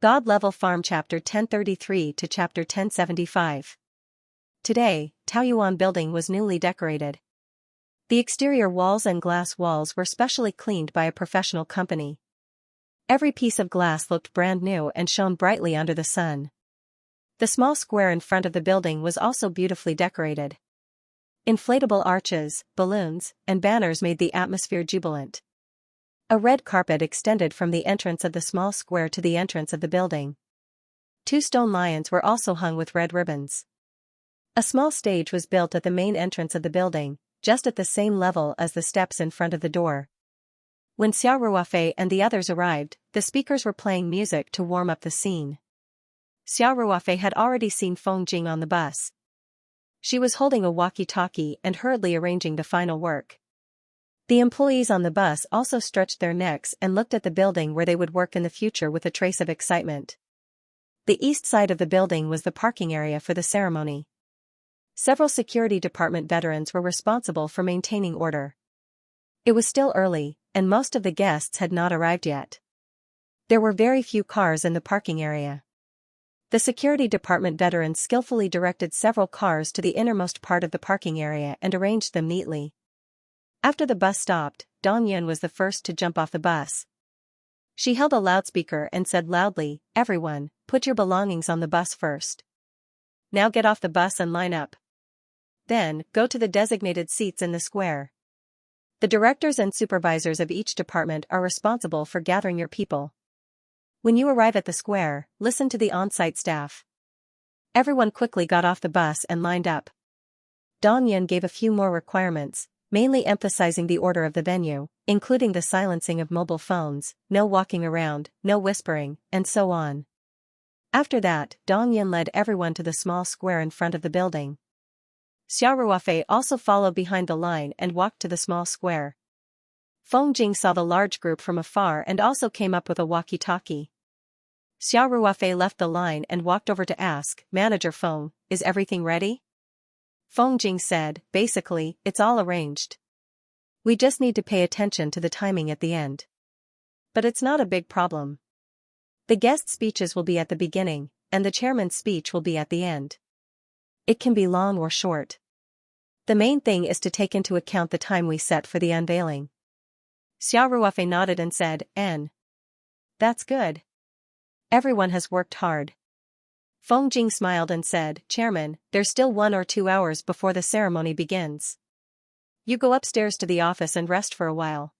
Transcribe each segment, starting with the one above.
God Level Farm Chapter 1033 to Chapter 1075. Today, Taoyuan building was newly decorated. The exterior walls and glass walls were specially cleaned by a professional company. Every piece of glass looked brand new and shone brightly under the sun. The small square in front of the building was also beautifully decorated. Inflatable arches, balloons, and banners made the atmosphere jubilant. A red carpet extended from the entrance of the small square to the entrance of the building. 2 stone lions were also hung with red ribbons. A small stage was built at the main entrance of the building, just at the same level as the steps in front of the door. When Xiao Ruofei and the others arrived, the speakers were playing music to warm up the scene. Xiao Ruofei had already seen Feng Jing on the bus. She was holding a walkie-talkie and hurriedly arranging the final work. The employees on the bus also stretched their necks and looked at the building where they would work in the future with a trace of excitement. The east side of the building was the parking area for the ceremony. Several security department veterans were responsible for maintaining order. It was still early, and most of the guests had not arrived yet. There were very few cars in the parking area. The security department veterans skillfully directed several cars to the innermost part of the parking area and arranged them neatly. After the bus stopped, Dong Yun was the first to jump off the bus. She held a loudspeaker and said loudly, "Everyone, put your belongings on the bus first. Now get off the bus and line up. Then, go to the designated seats in the square. The directors and supervisors of each department are responsible for gathering your people. When you arrive at the square, listen to the on-site staff." Everyone quickly got off the bus and lined up. Dong Yun gave a few more requirements, mainly emphasizing the order of the venue, including the silencing of mobile phones, no walking around, no whispering, and so on. After that, Dong Yun led everyone to the small square in front of the building. Xiao Ruofei also followed behind the line and walked to the small square. Feng Jing saw the large group from afar and also came up with a walkie-talkie. Xiao Ruofei left the line and walked over to ask, "Manager Feng, is everything ready?" Feng Jing said, "Basically, it's all arranged. We just need to pay attention to the timing at the end. But it's not a big problem. The guest speeches will be at the beginning, and the chairman's speech will be at the end. It can be long or short. The main thing is to take into account the time we set for the unveiling." Xiao Ruofei nodded and said, "That's good. Everyone has worked hard." Feng Jing smiled and said, "Chairman, there's still 1 or 2 hours before the ceremony begins. You go upstairs to the office and rest for a while.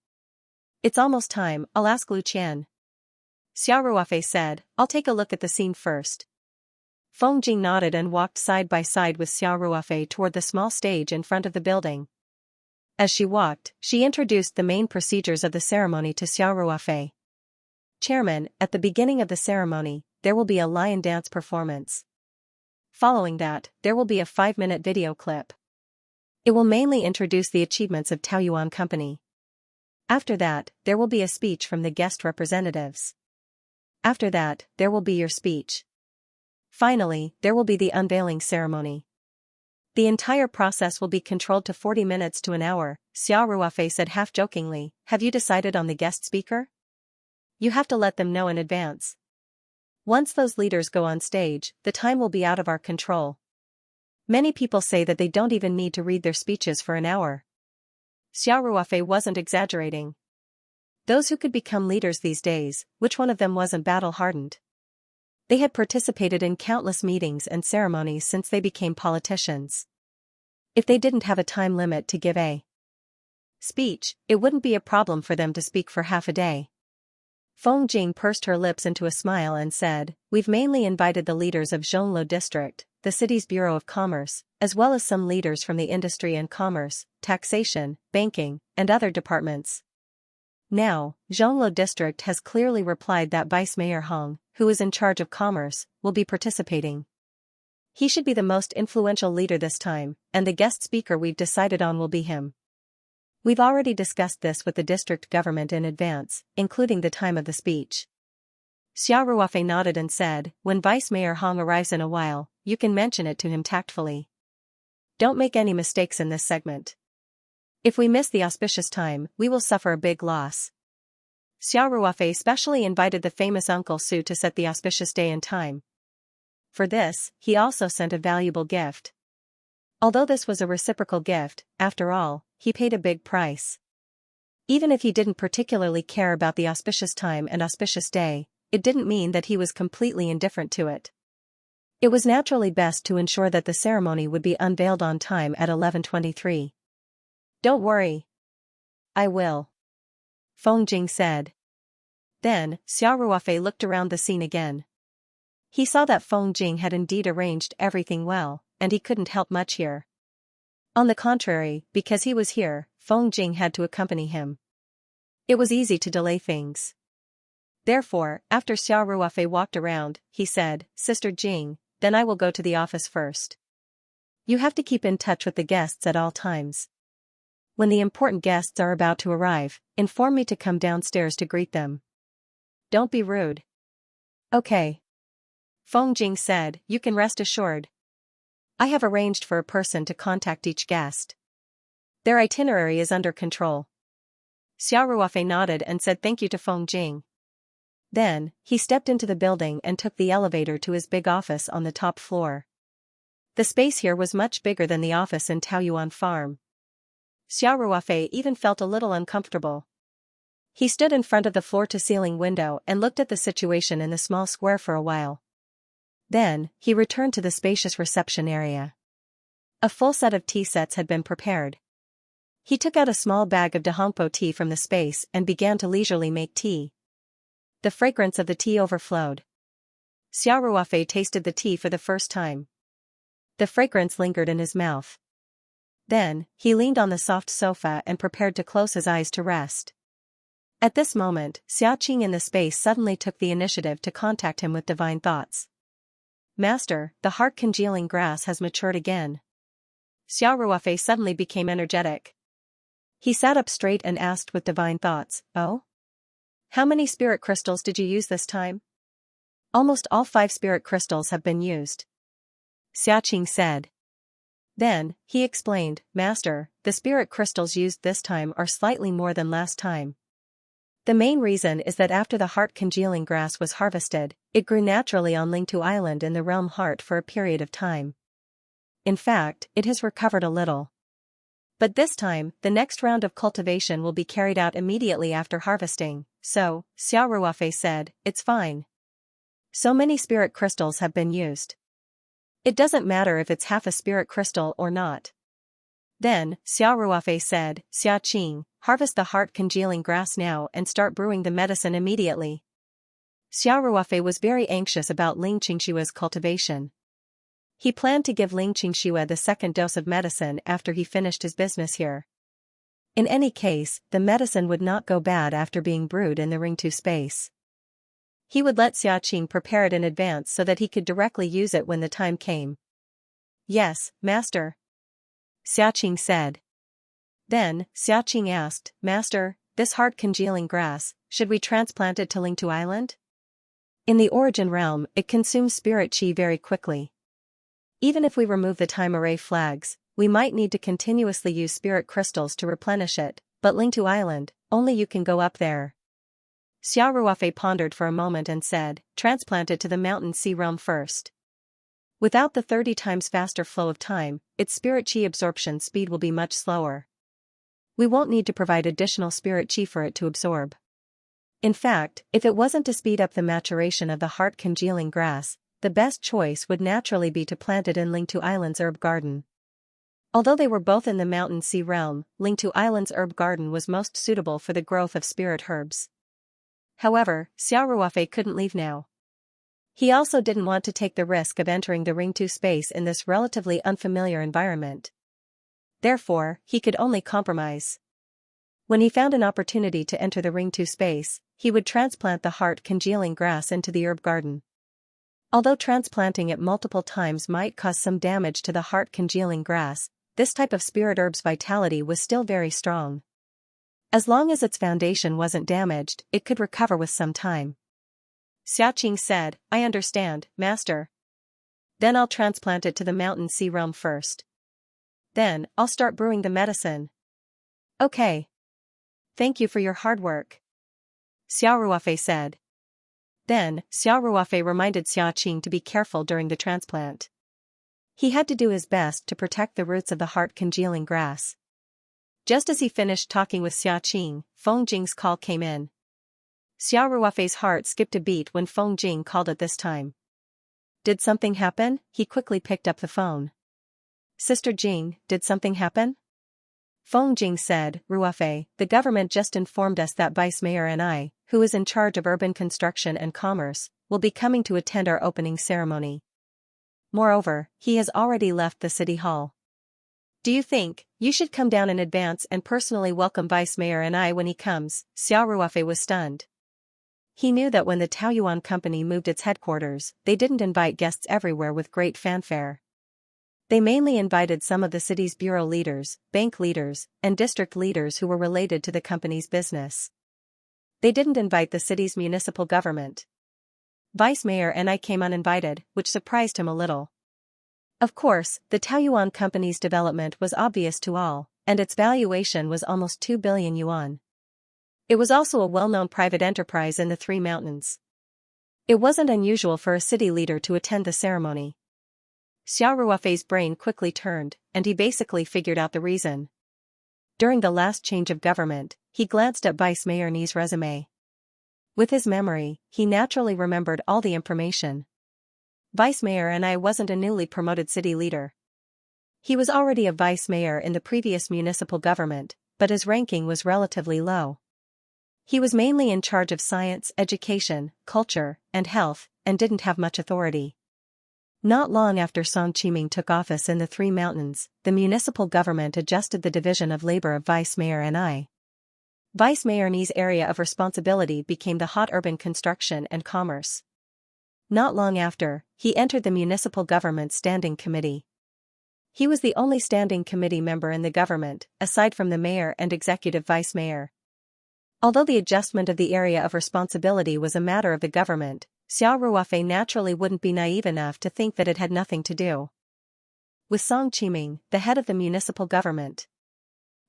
It's almost time, I'll ask Lu Qian." Xiao Ruofei said, "I'll take a look at the scene first." Feng Jing nodded and walked side by side with Xiao Ruofei toward the small stage in front of the building. As she walked, she introduced the main procedures of the ceremony to Xiao Ruofei. "Chairman, at the beginning of the ceremony, there will be a lion dance performance. Following that, there will be a 5-minute video clip. It will mainly introduce the achievements of Taoyuan Company. After that, there will be a speech from the guest representatives. After that, there will be your speech. Finally, there will be the unveiling ceremony. The entire process will be controlled to 40 minutes to an hour," Xiao Ruofei said half-jokingly. "Have you decided on the guest speaker? You have to let them know in advance. Once those leaders go on stage, the time will be out of our control. Many people say that they don't even need to read their speeches for an hour." Xiao Ruofei wasn't exaggerating. Those who could become leaders these days, which one of them wasn't battle-hardened? They had participated in countless meetings and ceremonies since they became politicians. If they didn't have a time limit to give a speech, it wouldn't be a problem for them to speak for half a day. Feng Jing pursed her lips into a smile and said, "We've mainly invited the leaders of Zhonglo District, the city's Bureau of Commerce, as well as some leaders from the industry and commerce, taxation, banking, and other departments." Now, Zhonglo District has clearly replied that Vice Mayor Hong, who is in charge of commerce, will be participating. He should be the most influential leader this time, and the guest speaker we've decided on will be him. We've already discussed this with the district government in advance, including the time of the speech. Xiao Ruofei nodded and said, "When Vice Mayor Hong arrives in a while, you can mention it to him tactfully. Don't make any mistakes in this segment. If we miss the auspicious time, we will suffer a big loss." Xiao Ruofei specially invited the famous Uncle Su to set the auspicious day and time. For this, he also sent a valuable gift. Although this was a reciprocal gift, after all, he paid a big price. Even if he didn't particularly care about the auspicious time and auspicious day, it didn't mean that he was completely indifferent to it. It was naturally best to ensure that the ceremony would be unveiled on time at 11:23. "Don't worry. I will," Feng Jing said. Then, Xiao Ruofei looked around the scene again. He saw that Feng Jing had indeed arranged everything well, and he couldn't help much here. On the contrary, because he was here, Feng Jing had to accompany him. It was easy to delay things. Therefore, after Xiao Ruofei walked around, he said, "Sister Jing, then I will go to the office first. You have to keep in touch with the guests at all times. When the important guests are about to arrive, inform me to come downstairs to greet them. Don't be rude." "Okay," Feng Jing said, "you can rest assured. I have arranged for a person to contact each guest. Their itinerary is under control." Xiao Ruofei nodded and said thank you to Feng Jing. Then, he stepped into the building and took the elevator to his big office on the top floor. The space here was much bigger than the office in Taoyuan Farm. Xiao Ruofei even felt a little uncomfortable. He stood in front of the floor-to-ceiling window and looked at the situation in the small square for a while. Then, he returned to the spacious reception area. A full set of tea sets had been prepared. He took out a small bag of Dahongpo tea from the space and began to leisurely make tea. The fragrance of the tea overflowed. Xiao Ruofei tasted the tea for the first time. The fragrance lingered in his mouth. Then, he leaned on the soft sofa and prepared to close his eyes to rest. At this moment, Xiaoqing in the space suddenly took the initiative to contact him with divine thoughts. "Master, the heart-congealing grass has matured again." Xiao Ruofei suddenly became energetic. He sat up straight and asked with divine thoughts, "Oh? How many spirit crystals did you use this time?" "Almost all 5 spirit crystals have been used," Xiaoqing said. Then, he explained, "Master, the spirit crystals used this time are slightly more than last time. The main reason is that after the heart-congealing grass was harvested, it grew naturally on Lingtu Island in the realm Heart for a period of time. In fact, it has recovered a little. But this time, the next round of cultivation will be carried out immediately after harvesting, so," Xiao Ruofei said, "it's fine. So many spirit crystals have been used. It doesn't matter if it's half a spirit crystal or not." Then, Xiao Ruofei said, "Xiaoqing, harvest the heart-congealing grass now and start brewing the medicine immediately." Xiao Ruofei was very anxious about Ling Qingshua's cultivation. He planned to give Ling Qingxue the second dose of medicine after he finished his business here. In any case, the medicine would not go bad after being brewed in the Ringtu space. He would let Xiaoqing prepare it in advance so that he could directly use it when the time came. "Yes, master," Xiaoqing said. Then, Xiaoqing asked, "Master, this heart-congealing grass, should we transplant it to Lingtu Island? In the origin realm, it consumes spirit qi very quickly. Even if we remove the time array flags, we might need to continuously use spirit crystals to replenish it, but Lingtu Island, only you can go up there." Xiao Ruofei pondered for a moment and said, "Transplant it to the mountain sea realm first. Without the 30 times faster flow of time, its spirit qi absorption speed will be much slower. We won't need to provide additional spirit qi for it to absorb. In fact, if it wasn't to speed up the maturation of the heart-congealing grass, the best choice would naturally be to plant it in Lingtu Island's herb garden." Although they were both in the mountain sea realm, Lingtu Island's herb garden was most suitable for the growth of spirit herbs. However, Xiao Ruofei couldn't leave now. He also didn't want to take the risk of entering the Ringtu space in this relatively unfamiliar environment. Therefore, he could only compromise. When he found an opportunity to enter the Ringtu space, he would transplant the heart-congealing grass into the herb garden. Although transplanting it multiple times might cause some damage to the heart-congealing grass, this type of spirit herb's vitality was still very strong. As long as its foundation wasn't damaged, it could recover with some time. Xiaoqing said, "I understand, master. Then I'll transplant it to the mountain sea realm first. Then, I'll start brewing the medicine." "Okay. Thank you for your hard work." Xiao Ruofei said. Then, Xiao Ruofei reminded Xiaoqing to be careful during the transplant. He had to do his best to protect the roots of the heart-congealing grass. Just as he finished talking with Xiaoqing, Feng Jing's call came in. Xiao Ruofei's heart skipped a beat when Feng Jing called it this time. Did something happen? He quickly picked up the phone. Sister Jing, did something happen? Feng Jing said, Ruofei, the government just informed us that Vice Mayor and I, who is in charge of urban construction and commerce, will be coming to attend our opening ceremony. Moreover, he has already left the city hall. Do you think you should come down in advance and personally welcome Vice Mayor and I when he comes? Xiao Ruofei was stunned. He knew that when the Taoyuan company moved its headquarters, they didn't invite guests everywhere with great fanfare. They mainly invited some of the city's bureau leaders, bank leaders, and district leaders who were related to the company's business. They didn't invite the city's municipal government. Vice Mayor and I came uninvited, which surprised him a little. Of course, the Taoyuan company's development was obvious to all, and its valuation was almost 2 billion yuan. It was also a well-known private enterprise in the Three Mountains. It wasn't unusual for a city leader to attend the ceremony. Xiao Ruofei's brain quickly turned, and he basically figured out the reason. During the last change of government, he glanced at Vice Mayor Ni's resume. With his memory, he naturally remembered all the information. Vice Mayor and I wasn't a newly promoted city leader. He was already a vice mayor in the previous municipal government, but his ranking was relatively low. He was mainly in charge of science, education, culture, and health, and didn't have much authority. Not long after Song Qiming took office in the Three Mountains, the municipal government adjusted the division of labor of Vice Mayor and I. Vice Mayor Ni's area of responsibility became the hot urban construction and commerce. Not long after, he entered the municipal government standing committee. He was the only standing committee member in the government, aside from the mayor and executive vice mayor. Although the adjustment of the area of responsibility was a matter of the government, Xiao Ruofei naturally wouldn't be naive enough to think that it had nothing to do with Song Qiming, the head of the municipal government.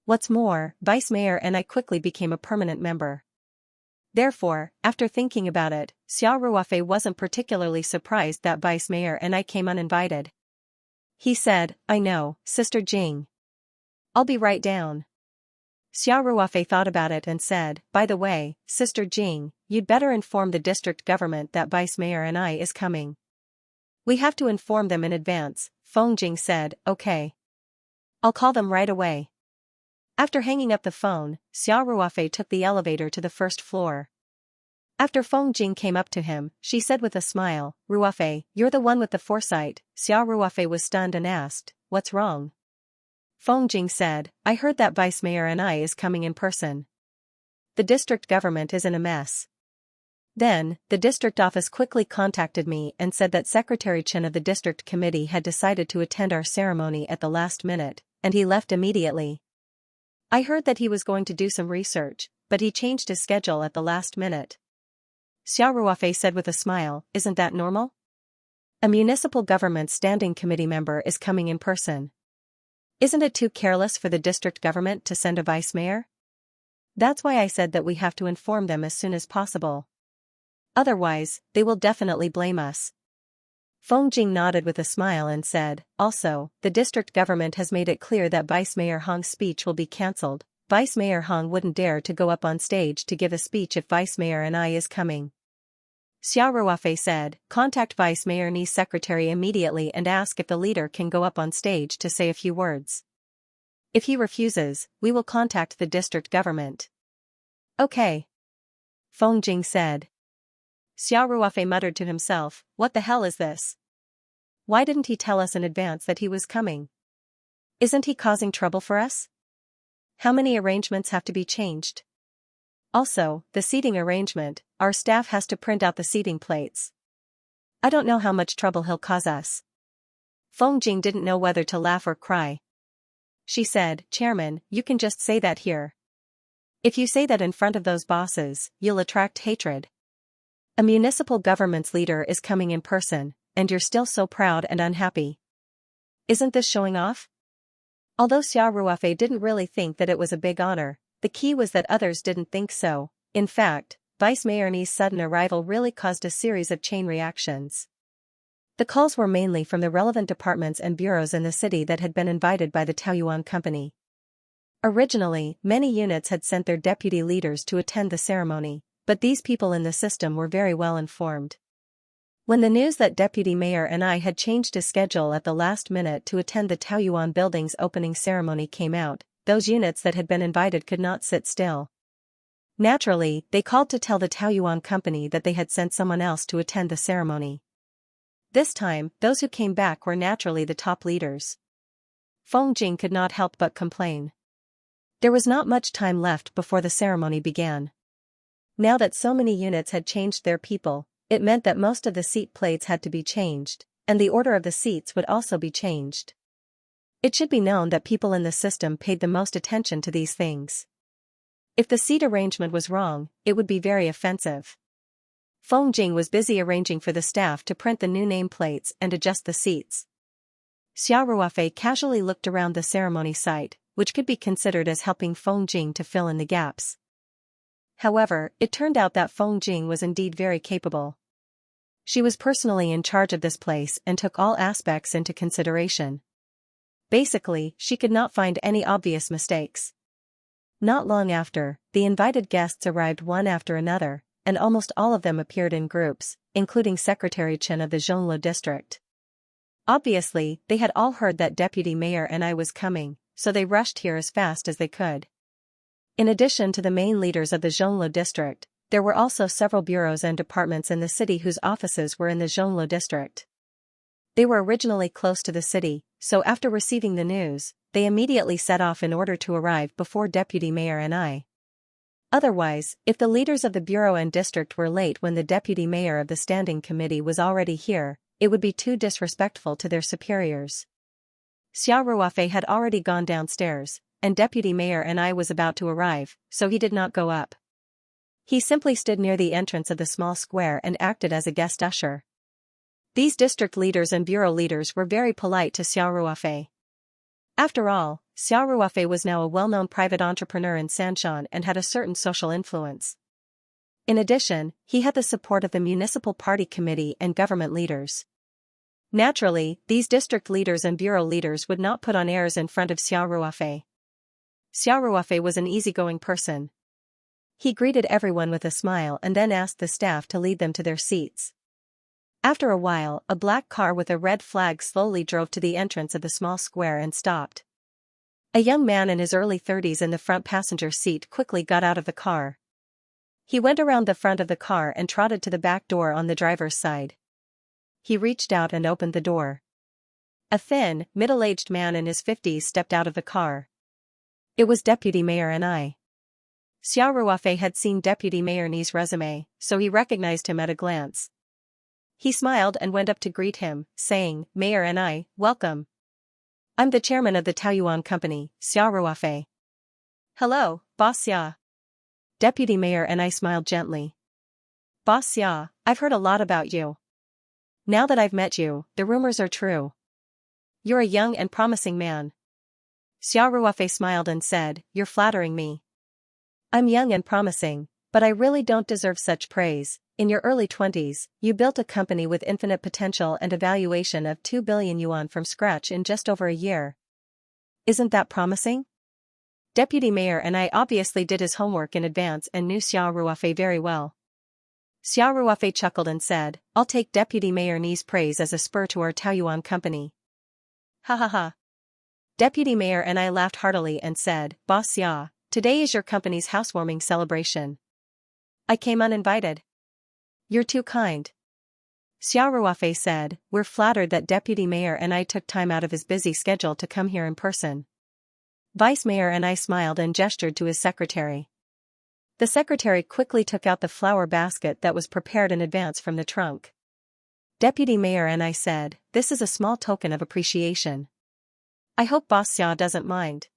What's more, Vice Mayor and I quickly became a permanent member. Therefore, after thinking about it, Xiao Ruofei wasn't particularly surprised that Vice Mayor and I came uninvited. He said, I know, Sister Jing. I'll be right down. Xiao Ruofei thought about it and said, by the way, Sister Jing, you'd better inform the district government that Vice Mayor and I is coming. We have to inform them in advance, Feng Jing said, okay. I'll call them right away. After hanging up the phone, Xiao Ruofei took the elevator to the first floor. After Feng Jing came up to him, she said with a smile, Ruofei, you're the one with the foresight. Xiao Ruofei was stunned and asked, what's wrong? Feng Jing said, I heard that Vice Mayor and I is coming in person. The district government is in a mess. Then, the district office quickly contacted me and said that Secretary Chen of the district committee had decided to attend our ceremony at the last minute, and he left immediately. I heard that he was going to do some research, but he changed his schedule at the last minute. Xiao Ruofei said with a smile, isn't that normal? A municipal government standing committee member is coming in person. Isn't it too careless for the district government to send a vice mayor? That's why I said that we have to inform them as soon as possible. Otherwise, they will definitely blame us. Feng Jing nodded with a smile and said, also, the district government has made it clear that Vice Mayor Hong's speech will be cancelled. Vice Mayor Hong wouldn't dare to go up on stage to give a speech if Vice Mayor and I is coming. Xiao Ruofei said, contact Vice Mayor Ni's secretary immediately and ask if the leader can go up on stage to say a few words. If he refuses, we will contact the district government. Okay. Feng Jing said. Xiao Ruofei muttered to himself, what the hell is this? Why didn't he tell us in advance that he was coming? Isn't he causing trouble for us? How many arrangements have to be changed? Also, the seating arrangement, our staff has to print out the seating plates. I don't know how much trouble he'll cause us. Feng Jing didn't know whether to laugh or cry. She said, Chairman, you can just say that here. If you say that in front of those bosses, you'll attract hatred. A municipal government's leader is coming in person, and you're still so proud and unhappy. Isn't this showing off? Although Xiao Ruofei didn't really think that it was a big honor, the key was that others didn't think so. In fact, Vice Mayor Ni's sudden arrival really caused a series of chain reactions. The calls were mainly from the relevant departments and bureaus in the city that had been invited by the Taoyuan Company. Originally, many units had sent their deputy leaders to attend the ceremony, but these people in the system were very well informed. When the news that Deputy Mayor Ni had changed his schedule at the last minute to attend the Taoyuan building's opening ceremony came out, those units that had been invited could not sit still. Naturally, they called to tell the Taoyuan Company that they had sent someone else to attend the ceremony. This time, those who came back were naturally the top leaders. Feng Jing could not help but complain. There was not much time left before the ceremony began. Now that so many units had changed their people, it meant that most of the seat plates had to be changed, and the order of the seats would also be changed. It should be known that people in the system paid the most attention to these things. If the seat arrangement was wrong, it would be very offensive. Feng Jing was busy arranging for the staff to print the new nameplates and adjust the seats. Xia Ruofei casually looked around the ceremony site, which could be considered as helping Feng Jing to fill in the gaps. However, it turned out that Feng Jing was indeed very capable. She was personally in charge of this place and took all aspects into consideration. Basically, she could not find any obvious mistakes. Not long after, the invited guests arrived one after another, and almost all of them appeared in groups, including Secretary Chen of the Zhongluo district. Obviously, they had all heard that Deputy Mayor Ni was coming, so they rushed here as fast as they could. In addition to the main leaders of the Zhongluo district, there were also several bureaus and departments in the city whose offices were in the Zhongluo district. They were originally close to the city, so after receiving the news, they immediately set off in order to arrive before Deputy Mayor Ni. Otherwise, if the leaders of the bureau and district were late when the deputy mayor of the standing committee was already here, it would be too disrespectful to their superiors. Xia Ruofei had already gone downstairs, and Deputy Mayor Ni was about to arrive, so he did not go up. He simply stood near the entrance of the small square and acted as a guest usher. These district leaders and bureau leaders were very polite to Xia Ruofei. After all, Xia Ruofei was now a well-known private entrepreneur in Sanshan and had a certain social influence. In addition, he had the support of the municipal party committee and government leaders. Naturally, these district leaders and bureau leaders would not put on airs in front of Xia Ruofei. Xia Ruofei was an easygoing person. He greeted everyone with a smile and then asked the staff to lead them to their seats. After a while, a black car with a red flag slowly drove to the entrance of the small square and stopped. A young man in his early 30s in the front passenger seat quickly got out of the car. He went around the front of the car and trotted to the back door on the driver's side. He reached out and opened the door. A thin, middle-aged man in his 50s stepped out of the car. It was Deputy Mayor Ni. Xia Ruofei had seen Deputy Mayor Ni's resume, so he recognized him at a glance. He smiled and went up to greet him, saying, "Mayor Ni, welcome. I'm the chairman of the Taoyuan Company, Xia Ruofei." "Hello, Boss Xia." Deputy Mayor Ni smiled gently. "Boss Xia, I've heard a lot about you. Now that I've met you, the rumors are true. You're a young and promising man." Xia Ruofei smiled and said, "You're flattering me. I'm young and promising, but I really don't deserve such praise. In your early 20s, you built a company with infinite potential and a valuation of 2 billion yuan from scratch in just over a year. Isn't that promising?" Deputy Mayor Ni obviously did his homework in advance and knew Xia Ruofei very well. Xia Ruofei chuckled and said, "I'll take Deputy Mayor Ni's praise as a spur to our Taoyuan Company." "Ha ha ha." Deputy Mayor Ni laughed heartily and said, "Boss Xia, today is your company's housewarming celebration. I came uninvited." "You're too kind." Xia Ruofei said, "We're flattered that Deputy Mayor Ni took time out of his busy schedule to come here in person." Vice Mayor Ni smiled and gestured to his secretary. The secretary quickly took out the flower basket that was prepared in advance from the trunk. Deputy Mayor Ni said, "This is a small token of appreciation. I hope Boss Xia doesn't mind."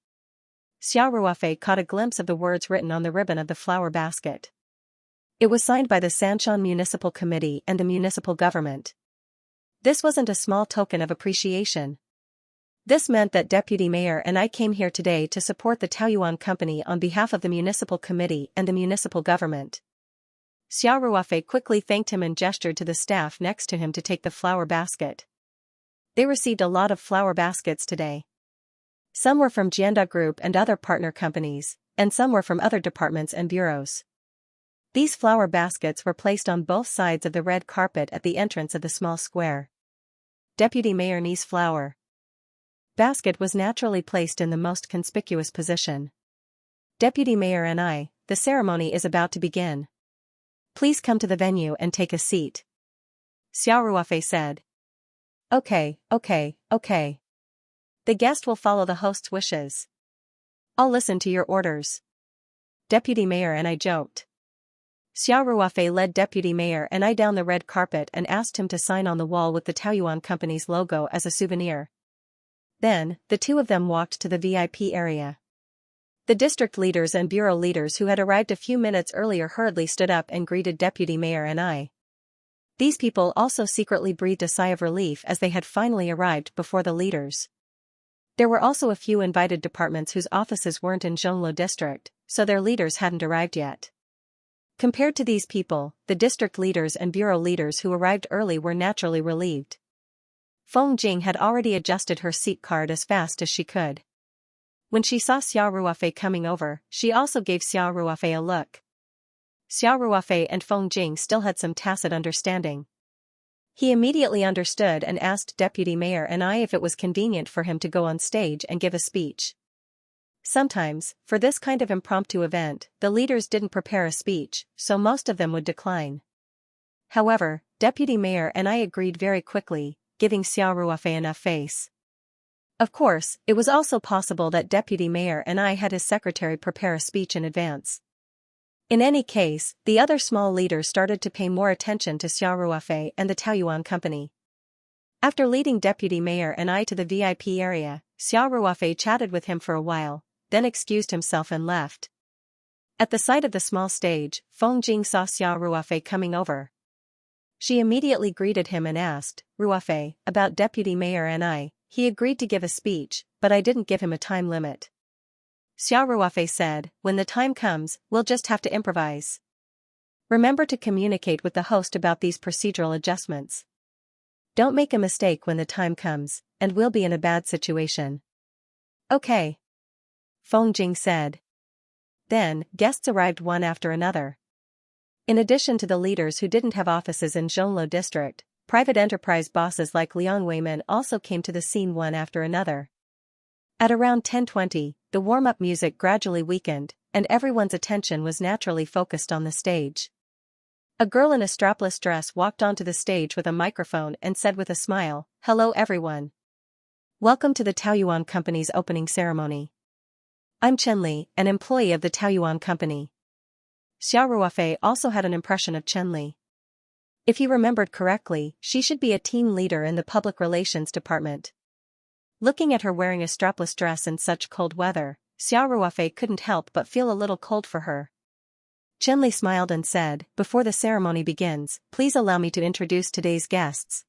Xia Ruofei caught a glimpse of the words written on the ribbon of the flower basket. It was signed by the Sanshan Municipal Committee and the municipal government. This wasn't a small token of appreciation. This meant that Deputy Mayor Ni came here today to support the Taoyuan Company on behalf of the municipal committee and the municipal government. Xiao Ruofei quickly thanked him and gestured to the staff next to him to take the flower basket. They received a lot of flower baskets today. Some were from Jianda Group and other partner companies, and some were from other departments and bureaus. These flower baskets were placed on both sides of the red carpet at the entrance of the small square. Deputy Mayor Ni's flower basket was naturally placed in the most conspicuous position. Deputy Mayor and the ceremony is about to begin. Please come to the venue and take a seat. Xiao Ruofei said. Okay. The guest will follow the host's wishes. I'll listen to your orders. Deputy Mayor and joked. Xiao Ruofei led Deputy Mayor and down the red carpet and asked him to sign on the wall with the Taoyuan Company's logo as a souvenir. Then, the two of them walked to the VIP area. The district leaders and bureau leaders who had arrived a few minutes earlier hurriedly stood up and greeted Deputy Mayor and These people also secretly breathed a sigh of relief as they had finally arrived before the leaders. There were also a few invited departments whose offices weren't in Zhonglo district, so their leaders hadn't arrived yet. Compared to these people, the district leaders and bureau leaders who arrived early were naturally relieved. Feng Jing had already adjusted her seat card as fast as she could. When she saw Xiao Ruofei coming over, she also gave Xiao Ruofei a look. Xiao Ruofei and Feng Jing still had some tacit understanding. He immediately understood and asked Deputy Mayor and if it was convenient for him to go on stage and give a speech. Sometimes, for this kind of impromptu event, the leaders didn't prepare a speech, so most of them would decline. However, Deputy Mayor and agreed very quickly, giving Xiao Ruofei enough face. Of course, it was also possible that Deputy Mayor and had his secretary prepare a speech in advance. In any case, the other small leaders started to pay more attention to Xiao Ruofei and the Taoyuan Company. After leading Deputy Mayor and to the VIP area, Xiao Ruofei chatted with him for a while, then excused himself and left. At the side of the small stage, Feng Jing saw Xiao Ruofei coming over. She immediately greeted him and asked, Ruofei, about Deputy Mayor and he agreed to give a speech, but I didn't give him a time limit. Xiao Ruofei said, when the time comes, we'll just have to improvise. Remember to communicate with the host about these procedural adjustments. Don't make a mistake when the time comes, and we'll be in a bad situation. Okay. Feng Jing said. Then, guests arrived one after another. In addition to the leaders who didn't have offices in Zhonglo district, private enterprise bosses like Liang Weimin also came to the scene one after another. At around 10:20, the warm-up music gradually weakened, and everyone's attention was naturally focused on the stage. A girl in a strapless dress walked onto the stage with a microphone and said with a smile, Hello everyone. Welcome to the Taoyuan Company's opening ceremony. I'm Chen Li, an employee of the Taoyuan Company. Xiao Ruofei also had an impression of Chen Li. If he remembered correctly, she should be a team leader in the public relations department. Looking at her wearing a strapless dress in such cold weather, Xiao Ruofei couldn't help but feel a little cold for her. Chen Li smiled and said, Before the ceremony begins, please allow me to introduce today's guests.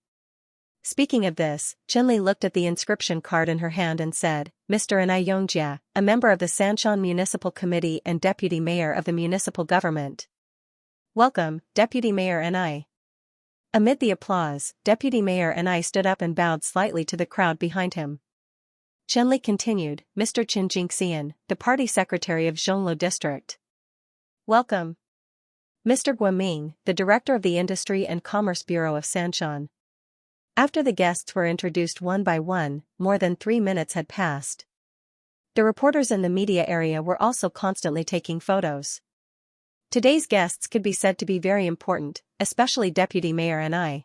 Speaking of this, Chen Li looked at the inscription card in her hand and said, Mr. Xianxia, a member of the Sanshan Municipal Committee and Deputy Mayor of the Municipal Government. Welcome, Deputy Mayor and Amid the applause, Deputy Mayor and stood up and bowed slightly to the crowd behind him. Chen Li continued, Mr. Qin Jingxian, the party secretary of Zhonglo district. Welcome. Mr. Guoming, the director of the Industry and Commerce Bureau of Sanshan. After the guests were introduced one by one, more than 3 minutes had passed. The reporters in the media area were also constantly taking photos. Today's guests could be said to be very important, especially Deputy Mayor and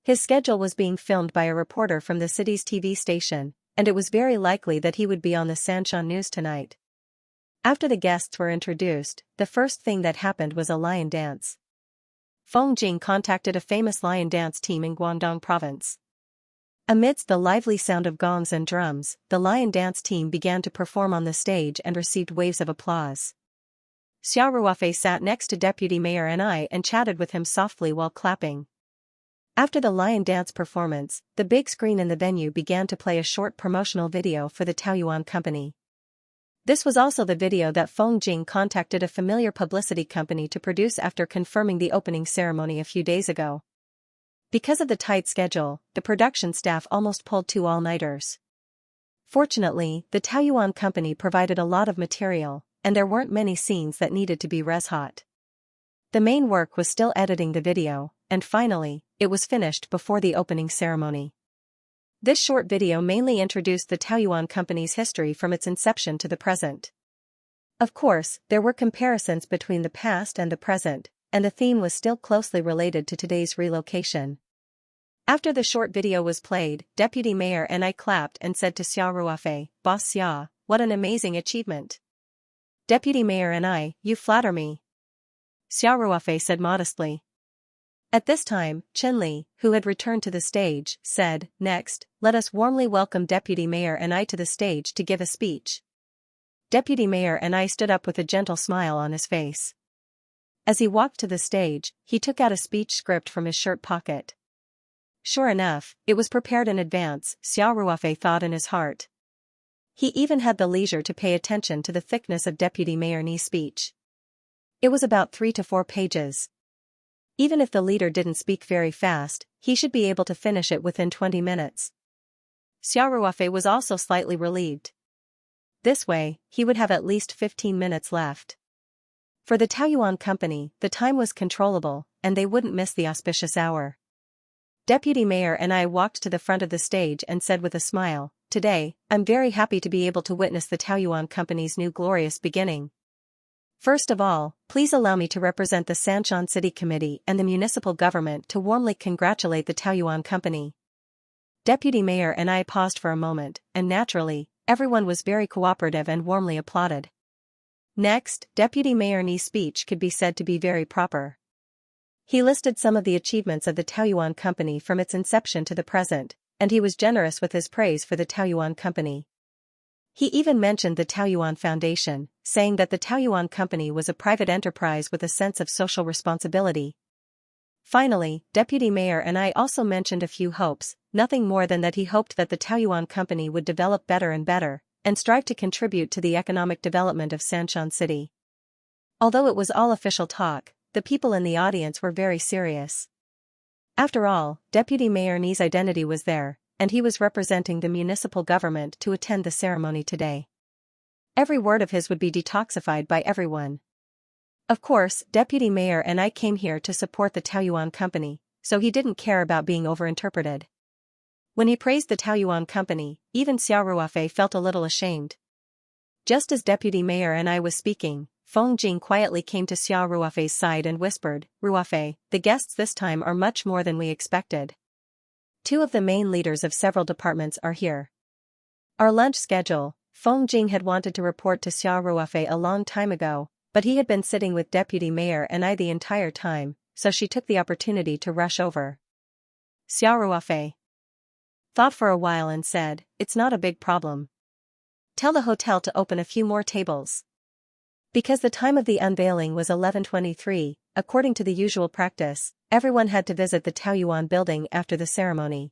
His schedule was being filmed by a reporter from the city's TV station, and it was very likely that he would be on the Sanshan news tonight. After the guests were introduced, the first thing that happened was a lion dance. Feng Jing contacted a famous lion dance team in Guangdong province. Amidst the lively sound of gongs and drums, the lion dance team began to perform on the stage and received waves of applause. Xiao Ruofei sat next to Deputy Mayor and chatted with him softly while clapping. After the lion dance performance, the big screen in the venue began to play a short promotional video for the Taoyuan Company. This was also the video that Feng Jing contacted a familiar publicity company to produce after confirming the opening ceremony a few days ago. Because of the tight schedule, the production staff almost pulled 2 all-nighters. Fortunately, the Taoyuan company provided a lot of material, and there weren't many scenes that needed to be res-hot. The main work was still editing the video, and finally, it was finished before the opening ceremony. This short video mainly introduced the Taoyuan company's history from its inception to the present. Of course, there were comparisons between the past and the present, and the theme was still closely related to today's relocation. After the short video was played, Deputy Mayor and I clapped and said to Xia Ruofei, "Boss Xia, what an amazing achievement." Deputy Mayor and I, "You flatter me," Xia Ruofei said modestly. At this time, Chen Li, who had returned to the stage, said, "Next, let us warmly welcome Deputy Mayor and I to the stage to give a speech." Deputy Mayor and I stood up with a gentle smile on his face. As he walked to the stage, he took out a speech script from his shirt pocket. Sure enough, it was prepared in advance, Xia Ruofei thought in his heart. He even had the leisure to pay attention to the thickness of Deputy Mayor Ni's speech. It was about 3 to 4 pages. Even if the leader didn't speak very fast, he should be able to finish it within 20 minutes. Xia Ruofei was also slightly relieved. This way, he would have at least 15 minutes left. For the Taoyuan company, the time was controllable, and they wouldn't miss the auspicious hour. Deputy Mayor and I walked to the front of the stage and said with a smile, "Today, I'm very happy to be able to witness the Taoyuan company's new glorious beginning. First of all, please allow me to represent the Sanshan City Committee and the municipal government to warmly congratulate the Taoyuan company." Deputy Mayor and I paused for a moment, and naturally, everyone was very cooperative and warmly applauded. Next, Deputy Mayor Ni's speech could be said to be very proper. He listed some of the achievements of the Taoyuan company from its inception to the present, and he was generous with his praise for the Taoyuan company. He even mentioned the Taoyuan Foundation, saying that the Taoyuan company was a private enterprise with a sense of social responsibility. Finally, Deputy Mayor and I also mentioned a few hopes, nothing more than that he hoped that the Taoyuan company would develop better and better, and strive to contribute to the economic development of Sanshan City. Although it was all official talk, the people in the audience were very serious. After all, Deputy Mayor Ni's identity was there, and he was representing the municipal government to attend the ceremony today. Every word of his would be detoxified by everyone. Of course, Deputy Mayor and I came here to support the Taoyuan company, so he didn't care about being overinterpreted. When he praised the Taoyuan company, even Xia Ruofei felt a little ashamed. Just as Deputy Mayor and I was speaking, Feng Jing quietly came to Xia Ruofei's side and whispered, "Ruofei, the guests this time are much more than we expected. 2 of the main leaders of several departments are here." Our lunch schedule, Feng Jing had wanted to report to Xia Ruofei a long time ago, but he had been sitting with Deputy Mayor and I the entire time, so she took the opportunity to rush over. Xia Ruofei thought for a while and said, "It's not a big problem. Tell the hotel to open a few more tables." Because the time of the unveiling was 11:23, according to the usual practice, everyone had to visit the Taoyuan building after the ceremony.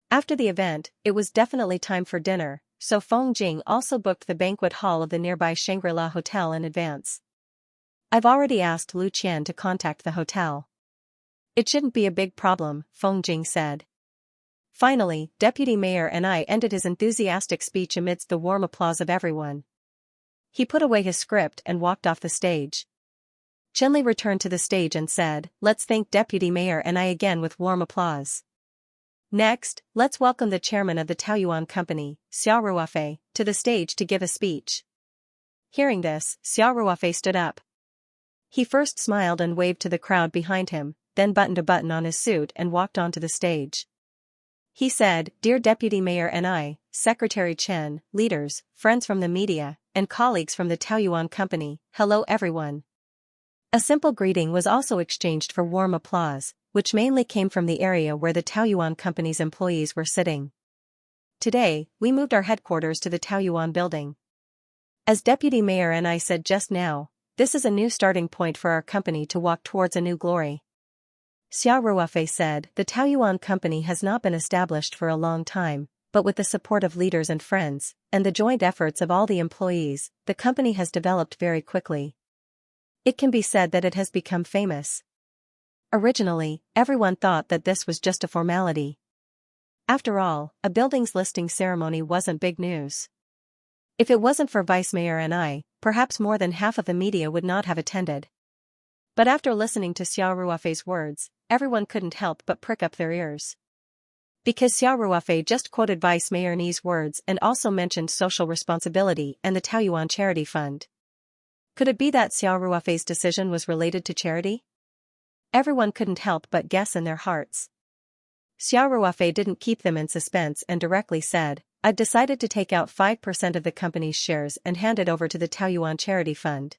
After the event, it was definitely time for dinner, so Feng Jing also booked the banquet hall of the nearby Shangri-La Hotel in advance. "I've already asked Lu Qian to contact the hotel. It shouldn't be a big problem," Feng Jing said. Finally, Deputy Mayor and I ended his enthusiastic speech amidst the warm applause of everyone. He put away his script and walked off the stage. Chen Li returned to the stage and said, "Let's thank Deputy Mayor and I again with warm applause. Next, let's welcome the chairman of the Taoyuan company, Xia Ruofei, to the stage to give a speech." Hearing this, Xia Ruofei stood up. He first smiled and waved to the crowd behind him, then buttoned a button on his suit and walked onto the stage. He said, "Dear Deputy Mayor and I, Secretary Chen, leaders, friends from the media, and colleagues from the Taoyuan company, hello everyone." A simple greeting was also exchanged for warm applause, which mainly came from the area where the Taoyuan company's employees were sitting. Today, we moved our headquarters to the Taoyuan building. As Deputy Mayor and I said just now, this is a new starting point for our company to walk towards a new glory. Xia Ruofei said, "The Taoyuan company has not been established for a long time, but with the support of leaders and friends, and the joint efforts of all the employees, the company has developed very quickly. It can be said that it has become famous. Originally, everyone thought that this was just a formality. After all, a building's listing ceremony wasn't big news. If it wasn't for Vice Mayor and I, perhaps more than half of the media would not have attended. But after listening to Xiao Ruofei's words, everyone couldn't help but prick up their ears. Because Xiao Ruofei just quoted Vice Mayor Ni's words and also mentioned social responsibility and the Taoyuan Charity Fund. Could it be that Xiao Ruofei's decision was related to charity? Everyone couldn't help but guess in their hearts. Xiao Ruofei didn't keep them in suspense and directly said, "I've decided to take out 5% of the company's shares and hand it over to the Taoyuan Charity Fund.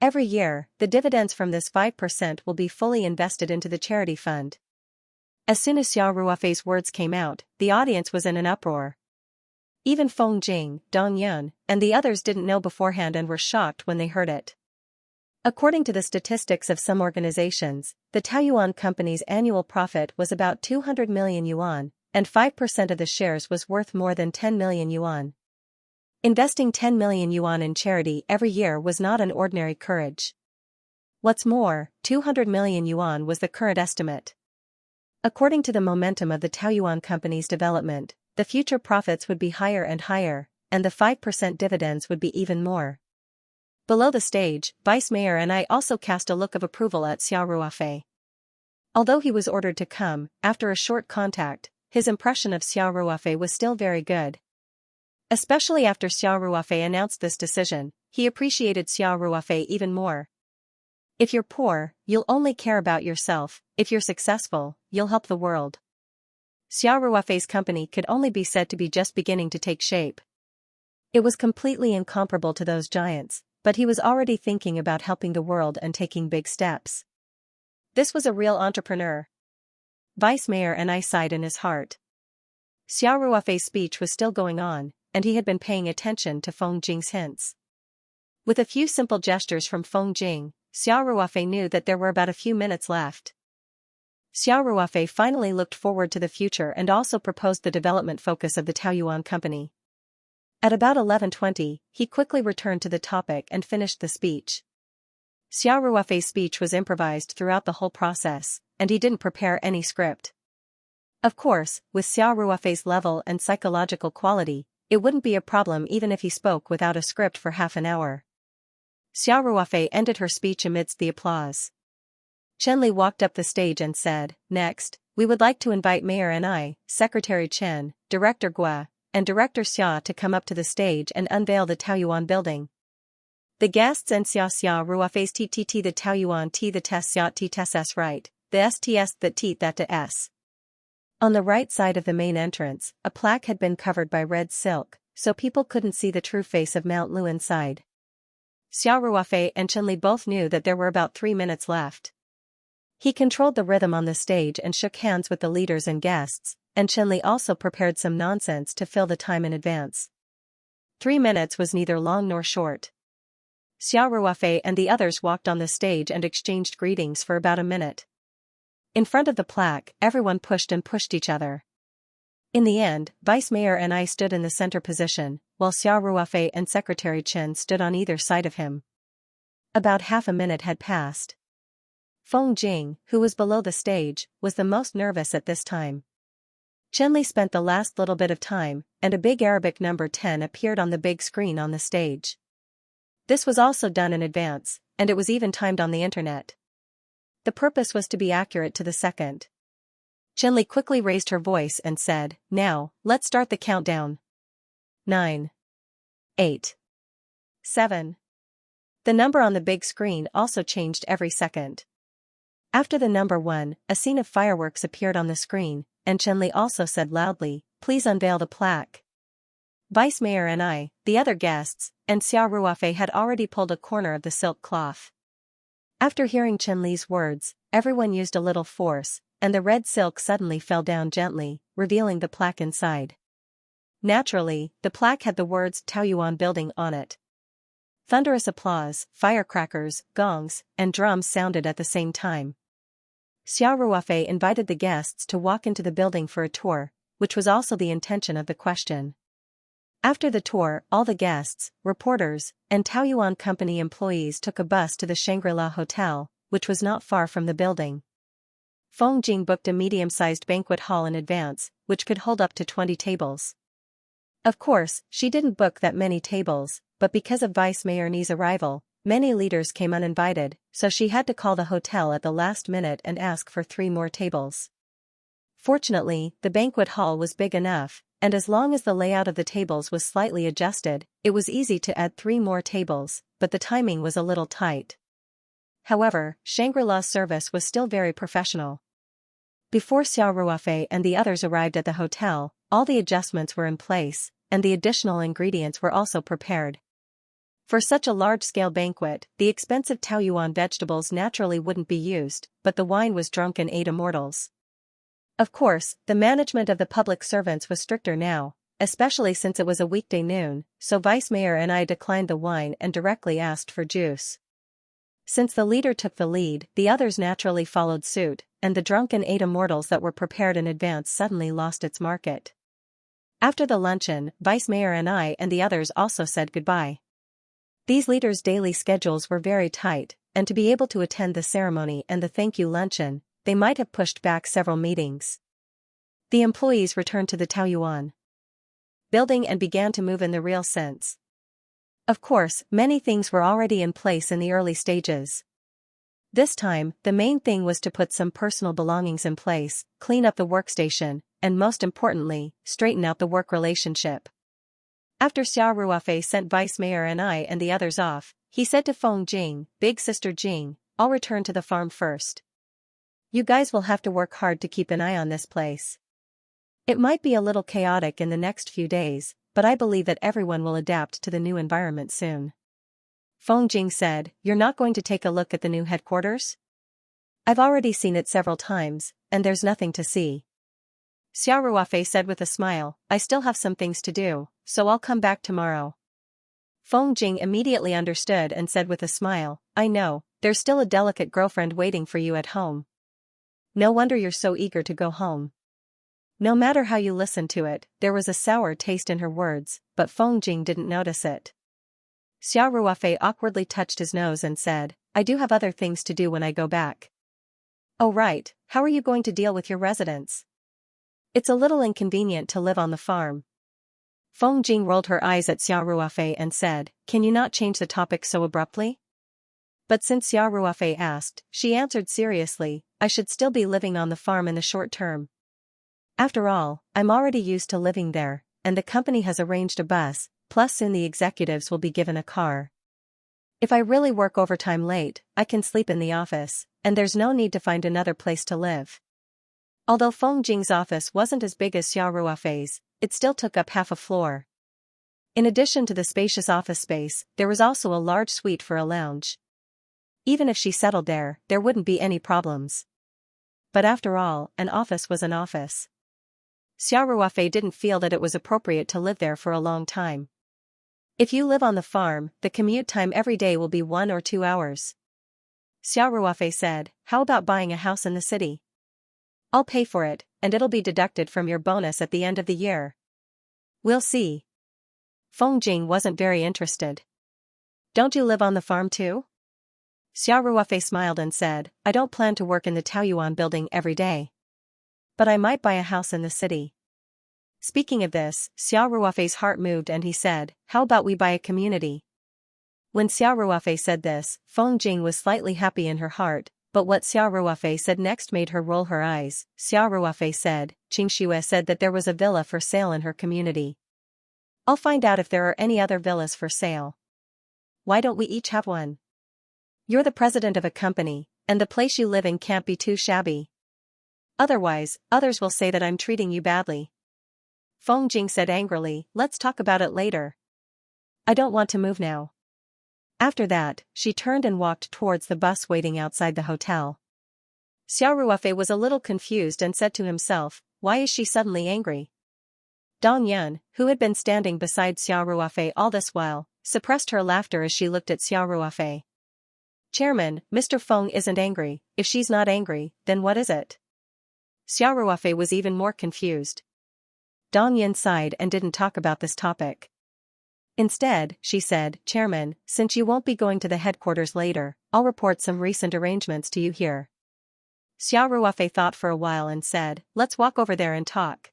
Every year, the dividends from this 5% will be fully invested into the charity fund." As soon as Xiao Ruofei's words came out, the audience was in an uproar. Even Feng Jing, Dong Yun, and the others didn't know beforehand and were shocked when they heard it. According to the statistics of some organizations, the Taoyuan company's annual profit was about 200 million yuan, and 5% of the shares was worth more than 10 million yuan. Investing 10 million yuan in charity every year was not an ordinary courage. What's more, 200 million yuan was the current estimate. According to the momentum of the Taoyuan company's development, the future profits would be higher and higher, and the 5% dividends would be even more. Below the stage, Vice Mayor and I also cast a look of approval at Xiao Ruofei. Although he was ordered to come, after a short contact, his impression of Xiao Ruofei was still very good. Especially after Xiao Ruofei announced this decision, he appreciated Xiao Ruofei even more. If you're poor, you'll only care about yourself. If you're successful, you'll help the world. Xiao Ruofei's company could only be said to be just beginning to take shape. It was completely incomparable to those giants, but he was already thinking about helping the world and taking big steps. This was a real entrepreneur. Vice Mayor and I sighed in his heart. Xiao Ruofei's speech was still going on, and he had been paying attention to Feng Jing's hints. With a few simple gestures from Feng Jing, Xiao Ruofei knew that there were about a few minutes left. Xiao Ruofei finally looked forward to the future and also proposed the development focus of the Taoyuan company. At about 11:20, he quickly returned to the topic and finished the speech. Xiao Ruofei's speech was improvised throughout the whole process, and he didn't prepare any script. Of course, with Xiao Ruofei's level and psychological quality, it wouldn't be a problem even if he spoke without a script for half an hour. Xiao Ruofei ended her speech amidst the applause. Chen Li walked up the stage and said, "Next, we would like to invite Mayor and I, Secretary Chen, Director Gua, and Director Xia to come up to the stage and unveil the Taoyuan building." The guests and Xiao Ruofei's TTT the Taoyuan T the Tes Xia T Tes S right, the STS that T that to S. On the right side of the main entrance, a plaque had been covered by red silk, so people couldn't see the true face of Mount Lu inside. Xiao Ruofei and Chen Li both knew that there were about 3 minutes left. He controlled the rhythm on the stage and shook hands with the leaders and guests, and Chen Li also prepared some nonsense to fill the time in advance. 3 minutes was neither long nor short. Xiao Ruofei and the others walked on the stage and exchanged greetings for about a minute. In front of the plaque, everyone pushed and pushed each other. In the end, Vice Mayor and I stood in the center position, while Xiao Ruofei and Secretary Chen stood on either side of him. About half a minute had passed. Feng Jing, who was below the stage, was the most nervous at this time. Chen Li spent the last little bit of time, and a big Arabic number 10 appeared on the big screen on the stage. This was also done in advance, and it was even timed on the internet. The purpose was to be accurate to the second. Chen Li quickly raised her voice and said, "Now, let's start the countdown. 9. 8. 7. The number on the big screen also changed every second. After the number 1, a scene of fireworks appeared on the screen, and Chen Li also said loudly, "Please unveil the plaque." Vice Mayor and I, the other guests, and Xiao Ruofei had already pulled a corner of the silk cloth. After hearing Chen Li's words, everyone used a little force, and the red silk suddenly fell down gently, revealing the plaque inside. Naturally, the plaque had the words Taoyuan Building on it. Thunderous applause, firecrackers, gongs, and drums sounded at the same time. Xiao Ruofei invited the guests to walk into the building for a tour, which was also the intention of the question. After the tour, all the guests, reporters, and Taoyuan Company employees took a bus to the Shangri-La Hotel, which was not far from the building. Feng Jing booked a medium-sized banquet hall in advance, which could hold up to 20 tables. Of course, she didn't book that many tables, but because of Vice Mayor Ni's arrival, many leaders came uninvited, so she had to call the hotel at the last minute and ask for 3 more tables. Fortunately, the banquet hall was big enough, and as long as the layout of the tables was slightly adjusted, it was easy to add 3 more tables, but the timing was a little tight. However, Shangri-La's service was still very professional. Before Xiao Ruofei and the others arrived at the hotel, all the adjustments were in place, and the additional ingredients were also prepared. For such a large-scale banquet, the expensive Taoyuan vegetables naturally wouldn't be used, but the wine was drunk and ate immortals. Of course, the management of the public servants was stricter now, especially since it was a weekday noon, so Vice Mayor and I declined the wine and directly asked for juice. Since the leader took the lead, the others naturally followed suit, and the drunken ate immortals that were prepared in advance suddenly lost its market. After the luncheon, Vice Mayor and I and the others also said goodbye. These leaders' daily schedules were very tight, and to be able to attend the ceremony and the thank you luncheon, they might have pushed back several meetings. The employees returned to the Taoyuan building and began to move in the real sense. Of course, many things were already in place in the early stages. This time, the main thing was to put some personal belongings in place, clean up the workstation, and most importantly, straighten out the work relationship. After Xiao Ruofei sent Vice Mayor and I and the others off, he said to Feng Jing, "Big sister Jing, I'll return to the farm first. You guys will have to work hard to keep an eye on this place. It might be a little chaotic in the next few days, but I believe that everyone will adapt to the new environment soon." Feng Jing said, "You're not going to take a look at the new headquarters? I've already seen it several times, and there's nothing to see." Xiao Ruofei said with a smile, "I still have some things to do, so I'll come back tomorrow." Feng Jing immediately understood and said with a smile, "I know, there's still a delicate girlfriend waiting for you at home. No wonder you're so eager to go home." No matter how you listened to it, there was a sour taste in her words, but Feng Jing didn't notice it. Xiao Ruofei awkwardly touched his nose and said, "I do have other things to do when I go back." "Oh right, how are you going to deal with your residents? It's a little inconvenient to live on the farm." Feng Jing rolled her eyes at Xiao Ruofei and said, "Can you not change the topic so abruptly?" But since Xiao Ruofei asked, she answered seriously, "I should still be living on the farm in the short term. After all, I'm already used to living there, and the company has arranged a bus, plus soon the executives will be given a car. If I really work overtime late, I can sleep in the office, and there's no need to find another place to live." Although Feng Jing's office wasn't as big as Xiao Ruofei's, it still took up half a floor. In addition to the spacious office space, there was also a large suite for a lounge. Even if she settled there, there wouldn't be any problems. But after all, an office was an office. Xiao Ruofei didn't feel that it was appropriate to live there for a long time. If you live on the farm, the commute time every day will be 1 or 2 hours. Xiao Ruofei said, "How about buying a house in the city? I'll pay for it, and it'll be deducted from your bonus at the end of the year." "We'll see." Feng Jing wasn't very interested. "Don't you live on the farm too?" Xiao Ruofei smiled and said, "I don't plan to work in the Taoyuan building every day. But I might buy a house in the city." Speaking of this, Xiao Ruofei's heart moved and he said, "How about we buy a community?" When Xiao Ruofei said this, Feng Jing was slightly happy in her heart, but what Xiao Ruofei said next made her roll her eyes. Xiao Ruofei said, "Xianxia said that there was a villa for sale in her community. I'll find out if there are any other villas for sale. Why don't we each have one? You're the president of a company, and the place you live in can't be too shabby. Otherwise, others will say that I'm treating you badly." Feng Jing said angrily, "Let's talk about it later. I don't want to move now." After that, she turned and walked towards the bus waiting outside the hotel. Xiao Ruofei was a little confused and said to himself, "Why is she suddenly angry?" Dong Yun, who had been standing beside Xiao Ruofei all this while, suppressed her laughter as she looked at Xiao Ruofei. "Chairman, Mr. Feng isn't angry. If she's not angry, then what is it?" Xiao Ruofei was even more confused. Dong Yin sighed and didn't talk about this topic. Instead, she said, Chairman, since you won't be going to the headquarters later, I'll report some recent arrangements to you here. Xiao Ruofei thought for a while and said, let's walk over there and talk.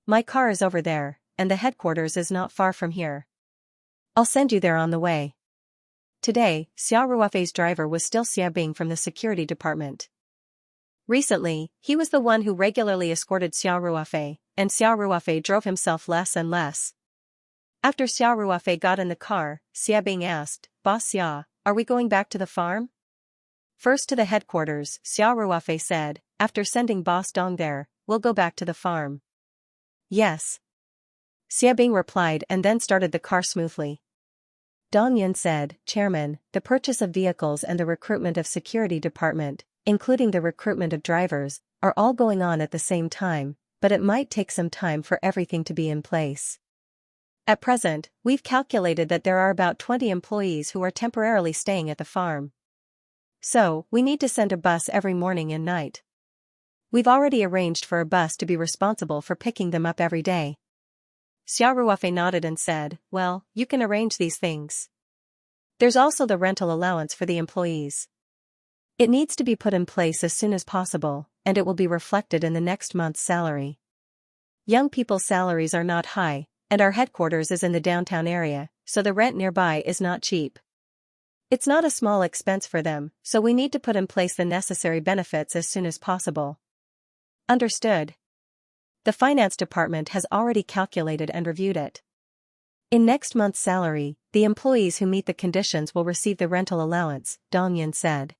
My car is over there, and the headquarters is not far from here. I'll send you there on the way. Today, Xiao Ruofei's driver was still Xia Bing from the security department. Recently, he was the one who regularly escorted Xiao Ruofei, and Xiao Ruofei drove himself less and less. After Xiao Ruofei got in the car, Xia Bing asked, Boss Xia, are we going back to the farm? First to the headquarters, Xiao Ruofei said, after sending Boss Dong there, we'll go back to the farm. Yes. Xia Bing replied and then started the car smoothly. Dong Yin said, Chairman, the purchase of vehicles and the recruitment of security department, including the recruitment of drivers, are all going on at the same time, but it might take some time for everything to be in place. At present, we've calculated that there are about 20 employees who are temporarily staying at the farm. So, we need to send a bus every morning and night. We've already arranged for a bus to be responsible for picking them up every day. Xiao Ruofei nodded and said, well, you can arrange these things. There's also the rental allowance for the employees. It needs to be put in place as soon as possible, and it will be reflected in the next month's salary. Young people's salaries are not high, and our headquarters is in the downtown area, so the rent nearby is not cheap. It's not a small expense for them, so we need to put in place the necessary benefits as soon as possible. Understood. The finance department has already calculated and reviewed it. In next month's salary, the employees who meet the conditions will receive the rental allowance, Dong Yin said.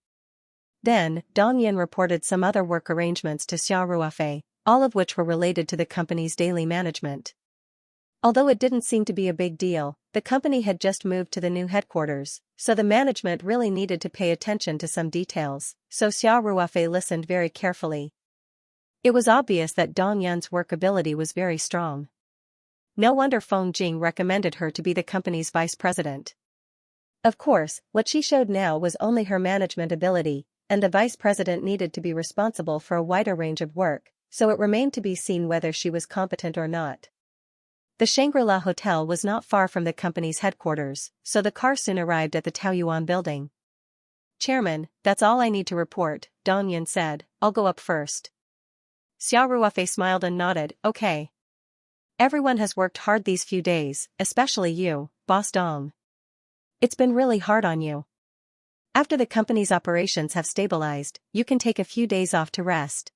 Then, Dong Yin reported some other work arrangements to Xiao Ruofei, all of which were related to the company's daily management. Although it didn't seem to be a big deal, the company had just moved to the new headquarters, so the management really needed to pay attention to some details, so Xiao Ruofei listened very carefully. It was obvious that Dong Yin's work ability was very strong. No wonder Feng Jing recommended her to be the company's vice president. Of course, what she showed now was only her management ability, and the vice president needed to be responsible for a wider range of work, so it remained to be seen whether she was competent or not. The Shangri-La Hotel was not far from the company's headquarters, so the car soon arrived at the Taoyuan building. Chairman, that's all I need to report, Dong Yin said, I'll go up first. Xiao Ruofei smiled and nodded, okay. Everyone has worked hard these few days, especially you, Boss Dong. It's been really hard on you. After the company's operations have stabilized, you can take a few days off to rest.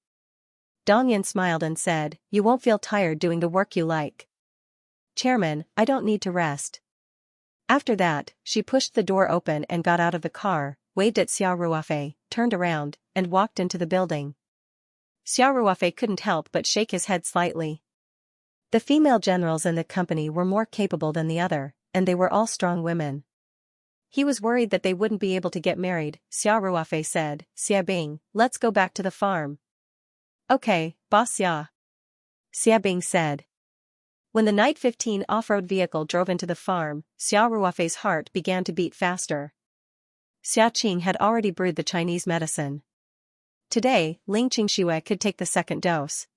Dong Yin smiled and said, you won't feel tired doing the work you like. Chairman, I don't need to rest. After that, she pushed the door open and got out of the car, waved at Xiao Ruofei, turned around, and walked into the building. Xiao Ruofei couldn't help but shake his head slightly. The female generals in the company were more capable than the other, and they were all strong women. He was worried that they wouldn't be able to get married. Xiao Ruofei said, Xia Bing, let's go back to the farm. Okay, Boss Xia. Xia Bing said. When the Night 15 off-road vehicle drove into the farm, Xiao Ruofei's heart began to beat faster. Xia Qing had already brewed the Chinese medicine. Today, Ling Qingxue could take the second dose.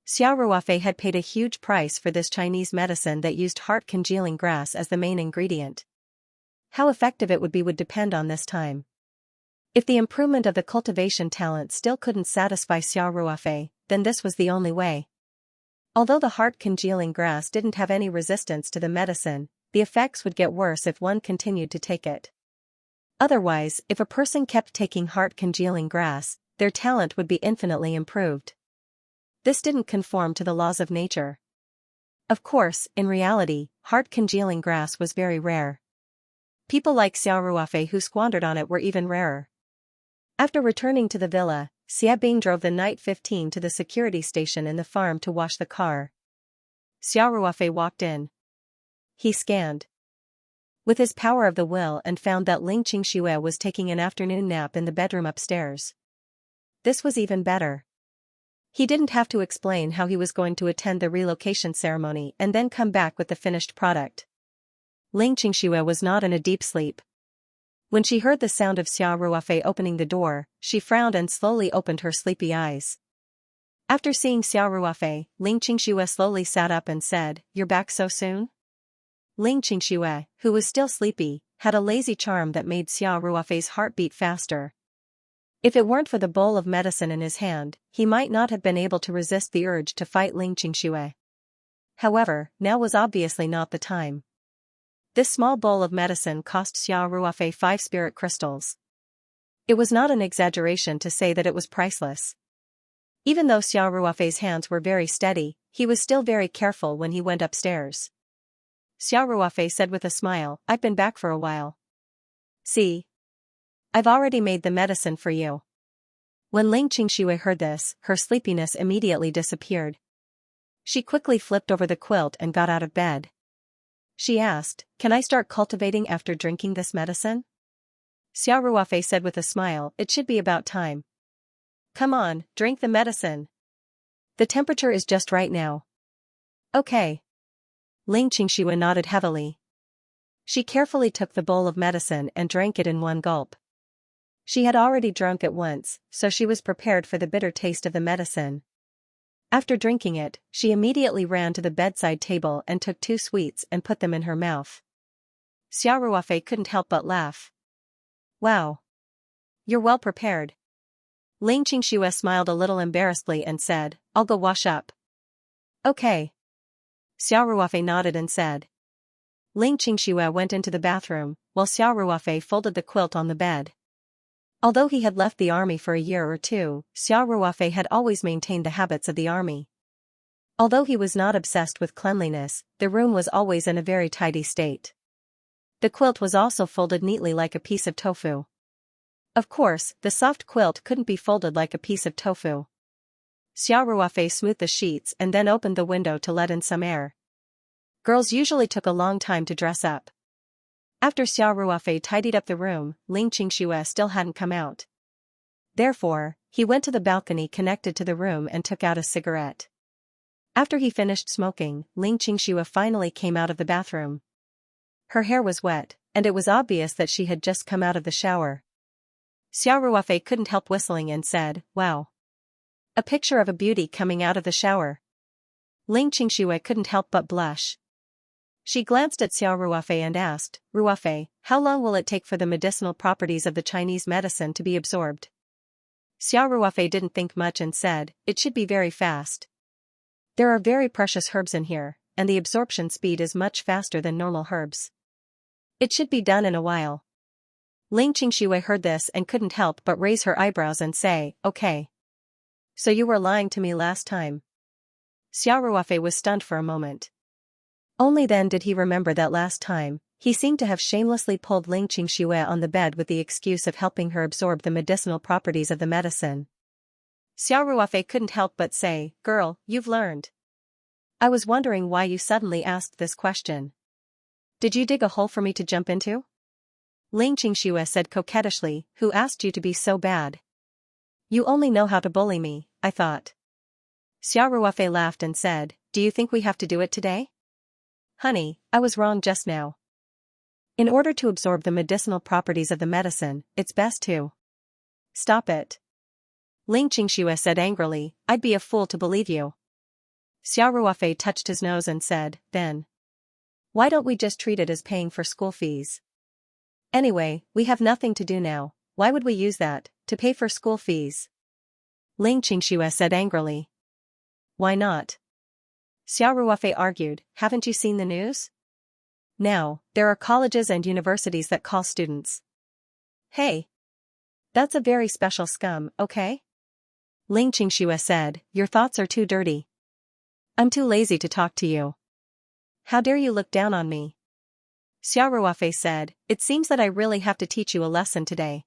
Xiao Ruofei had paid a huge price for this Chinese medicine that used heart-congealing grass as the main ingredient. How effective it would be would depend on this time. If the improvement of the cultivation talent still couldn't satisfy Xiao Ruofei, then this was the only way. Although the heart-congealing grass didn't have any resistance to the medicine, the effects would get worse if one continued to take it. Otherwise, if a person kept taking heart-congealing grass, their talent would be infinitely improved. This didn't conform to the laws of nature. Of course, in reality, heart-congealing grass was very rare. People like Xiao Ruofei who squandered on it were even rarer. After returning to the villa, Xia Bing drove the Night 15 to the security station in the farm to wash the car. Xiao Ruofei walked in. He scanned with his power of the will and found that Ling Qingxue was taking an afternoon nap in the bedroom upstairs. This was even better. He didn't have to explain how he was going to attend the relocation ceremony and then come back with the finished product. Ling Qingxue was not in a deep sleep. When she heard the sound of Xiao Ruofei opening the door, she frowned and slowly opened her sleepy eyes. After seeing Xiao Ruofei, Ling Qingxue slowly sat up and said, "You're back so soon?" Ling Qingxue, who was still sleepy, had a lazy charm that made Xiao Ruofei's heart beat faster. If it weren't for the bowl of medicine in his hand, he might not have been able to resist the urge to fight Ling Qingxue. However, now was obviously not the time. This small bowl of medicine cost Xiao Ruofei 5 spirit crystals. It was not an exaggeration to say that it was priceless. Even though Xiao Ruofei's hands were very steady, he was still very careful when he went upstairs. Xiao Ruofei said with a smile, "I've been back for a while. See? I've already made the medicine for you." When Ling Qingxue heard this, her sleepiness immediately disappeared. She quickly flipped over the quilt and got out of bed. She asked, "Can I start cultivating after drinking this medicine?" Xiao Ruofei said with a smile, "It should be about time. Come on, drink the medicine. The temperature is just right now." "Okay." Ling Qingxue nodded heavily. She carefully took the bowl of medicine and drank it in one gulp. She had already drunk it once, so she was prepared for the bitter taste of the medicine. After drinking it, she immediately ran to the bedside table and took 2 sweets and put them in her mouth. Xiao Ruofei couldn't help but laugh. "Wow. You're well prepared." Ling Qingxue smiled a little embarrassedly and said, "I'll go wash up." "Okay." Xiao Ruofei nodded and said. Ling Qingxue went into the bathroom, while Xiao Ruofei folded the quilt on the bed. Although he had left the army for a year or two, Xiao Ruofei had always maintained the habits of the army. Although he was not obsessed with cleanliness, the room was always in a very tidy state. The quilt was also folded neatly like a piece of tofu. Of course, the soft quilt couldn't be folded like a piece of tofu. Xiao Ruofei smoothed the sheets and then opened the window to let in some air. Girls usually took a long time to dress up. After Xiao Ruofei tidied up the room, Ling Qingxue still hadn't come out. Therefore, he went to the balcony connected to the room and took out a cigarette. After he finished smoking, Ling Qingxue finally came out of the bathroom. Her hair was wet, and it was obvious that she had just come out of the shower. Xiao Ruofei couldn't help whistling and said, "Wow. A picture of a beauty coming out of the shower." Ling Qingxue couldn't help but blush. She glanced at Xiao Ruofei and asked, "Ruofei, how long will it take for the medicinal properties of the Chinese medicine to be absorbed?" Xiao Ruofei didn't think much and said, "It should be very fast. There are very precious herbs in here, and the absorption speed is much faster than normal herbs. It should be done in a while." Ling Qingxue heard this and couldn't help but raise her eyebrows and say, "Okay. So you were lying to me last time." Xiao Ruofei was stunned for a moment. Only then did he remember that last time, he seemed to have shamelessly pulled Ling Qingxue on the bed with the excuse of helping her absorb the medicinal properties of the medicine. Xiao Ruofei couldn't help but say, "Girl, you've learned. I was wondering why you suddenly asked this question. Did you dig a hole for me to jump into?" Ling Qingxue said coquettishly, "Who asked you to be so bad? You only know how to bully me, I thought." Xiao Ruofei laughed and said, "Do you think we have to do it today?" "Honey, I was wrong just now. In order to absorb the medicinal properties of the medicine, it's best to..." "Stop it." Ling Qingxue said angrily, "I'd be a fool to believe you." Xiao Ruofei touched his nose and said, "Then why don't we just treat it as paying for school fees? Anyway, we have nothing to do now, why would we use that to pay for school fees?" Ling Qingxue said angrily. "Why not?" Xiao Ruofei argued, "Haven't you seen the news? Now, there are colleges and universities that call students. Hey! That's a very special scum, okay?" Ling Qingxue said, "Your thoughts are too dirty. I'm too lazy to talk to you. How dare you look down on me?" Xiao Ruofei said, "It seems that I really have to teach you a lesson today."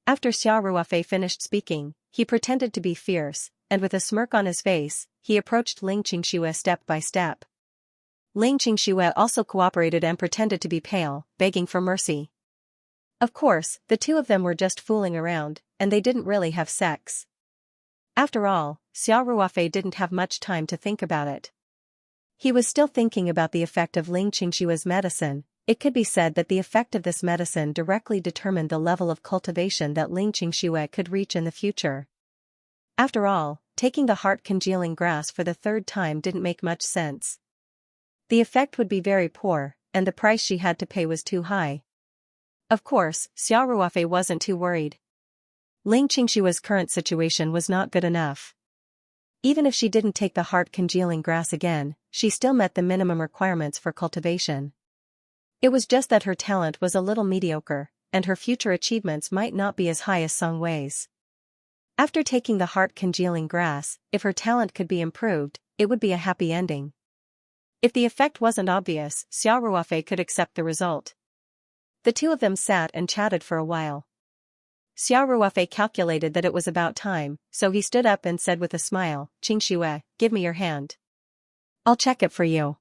After Xiao Ruofei finished speaking, he pretended to be fierce, and with a smirk on his face, he approached Ling Qingxue step by step. Ling Qingxue also cooperated and pretended to be pale, begging for mercy. Of course, the two of them were just fooling around, and they didn't really have sex. After all, Xiao Ruofei didn't have much time to think about it. He was still thinking about the effect of Ling Qingxue's medicine. It could be said that the effect of this medicine directly determined the level of cultivation that Ling Qingxue could reach in the future. After all, taking the heart-congealing grass for the third time didn't make much sense. The effect would be very poor, and the price she had to pay was too high. Of course, Xiao Ruofei wasn't too worried. Ling Qingshua's current situation was not good enough. Even if she didn't take the heart-congealing grass again, she still met the minimum requirements for cultivation. It was just that her talent was a little mediocre, and her future achievements might not be as high as Song Wei's. After taking the heart-congealing grass, if her talent could be improved, it would be a happy ending. If the effect wasn't obvious, Xiao Ruofei could accept the result. The two of them sat and chatted for a while. Xiao Ruofei calculated that it was about time, so he stood up and said with a smile, "Qingxue, give me your hand. I'll check it for you."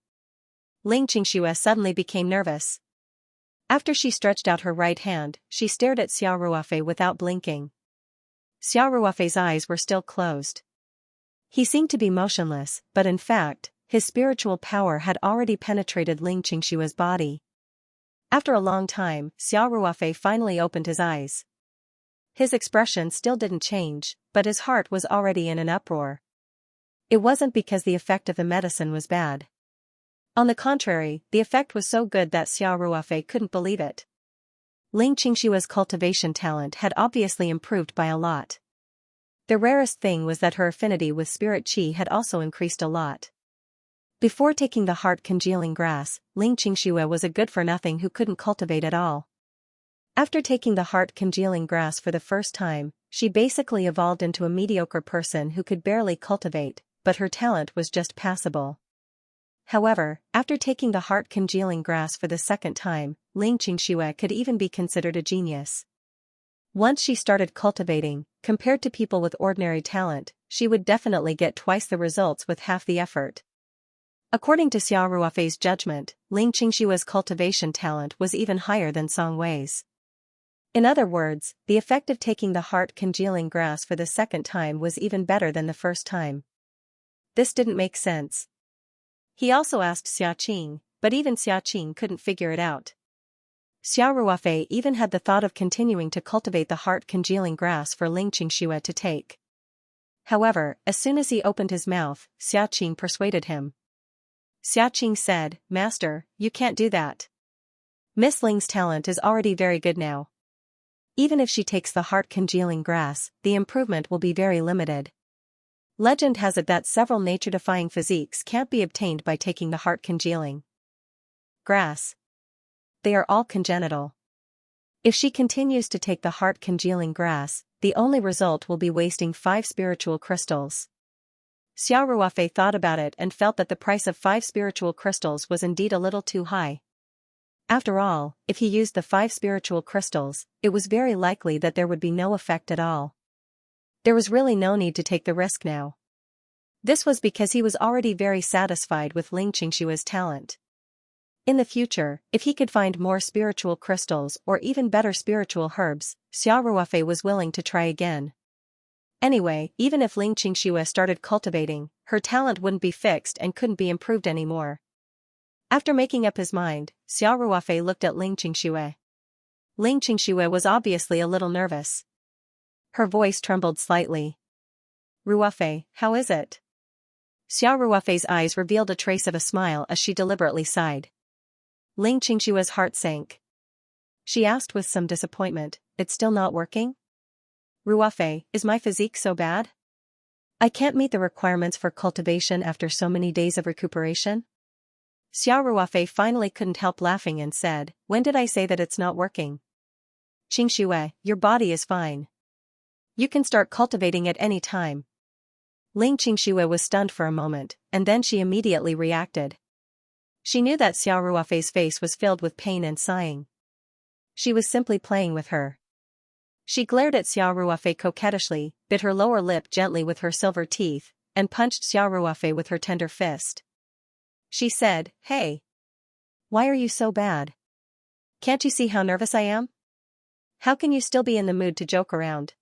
Ling Qingxue suddenly became nervous. After she stretched out her right hand, she stared at Xiao Ruofei without blinking. Xiao Ruofei's eyes were still closed. He seemed to be motionless, but in fact, his spiritual power had already penetrated Ling Qingshua's body. After a long time, Xiao Ruofei finally opened his eyes. His expression still didn't change, but his heart was already in an uproar. It wasn't because the effect of the medicine was bad. On the contrary, the effect was so good that Xiao Ruofei couldn't believe it. Ling Qingshua's cultivation talent had obviously improved by a lot. The rarest thing was that her affinity with spirit qi had also increased a lot. Before taking the heart-congealing grass, Ling Qingxue was a good-for-nothing who couldn't cultivate at all. After taking the heart-congealing grass for the first time, she basically evolved into a mediocre person who could barely cultivate, but her talent was just passable. However, after taking the heart-congealing grass for the second time, Ling Qingxue could even be considered a genius. Once she started cultivating, compared to people with ordinary talent, she would definitely get twice the results with half the effort. According to Xiao Ruofei's judgment, Ling Qingshua's cultivation talent was even higher than Song Wei's. In other words, the effect of taking the heart-congealing grass for the second time was even better than the first time. This didn't make sense. He also asked Xia Qing, but even Xia Qing couldn't figure it out. Xiao Ruofei even had the thought of continuing to cultivate the heart-congealing grass for Ling Qingxue to take. However, as soon as he opened his mouth, Xia Qing persuaded him. Xia Qing said, "Master, you can't do that. Miss Ling's talent is already very good now. Even if she takes the heart-congealing grass, the improvement will be very limited. Legend has it that several nature-defying physiques can't be obtained by taking the heart-congealing grass. They are all congenital. If she continues to take the heart-congealing grass, the only result will be wasting 5 spiritual crystals." Xiao Ruofei thought about it and felt that the price of 5 spiritual crystals was indeed a little too high. After all, if he used the 5 spiritual crystals, it was very likely that there would be no effect at all. There was really no need to take the risk now. This was because he was already very satisfied with Ling Qingshua's talent. In the future, if he could find more spiritual crystals or even better spiritual herbs, Xiao Ruofei was willing to try again. Anyway, even if Ling Qingxue started cultivating, her talent wouldn't be fixed and couldn't be improved anymore. After making up his mind, Xiao Ruofei looked at Ling Qingxue. Ling Qingxue was obviously a little nervous. Her voice trembled slightly. "Ruofei, how is it?" Xiao Ruofei's eyes revealed a trace of a smile as she deliberately sighed. Ling Qingshue's heart sank. She asked with some disappointment, "It's still not working? Ruofei, is my physique so bad? I can't meet the requirements for cultivation after so many days of recuperation?" Xiao Ruofei finally couldn't help laughing and said, "When did I say that it's not working? Qingxue, your body is fine. You can start cultivating at any time." Ling Qingxue was stunned for a moment, and then she immediately reacted. She knew that Xiao Ruofei's face was filled with pain and sighing. She was simply playing with her. She glared at Xiao Ruofei coquettishly, bit her lower lip gently with her silver teeth, and punched Xiao Ruofei with her tender fist. She said, "Hey! Why are you so bad? Can't you see how nervous I am? How can you still be in the mood to joke around?"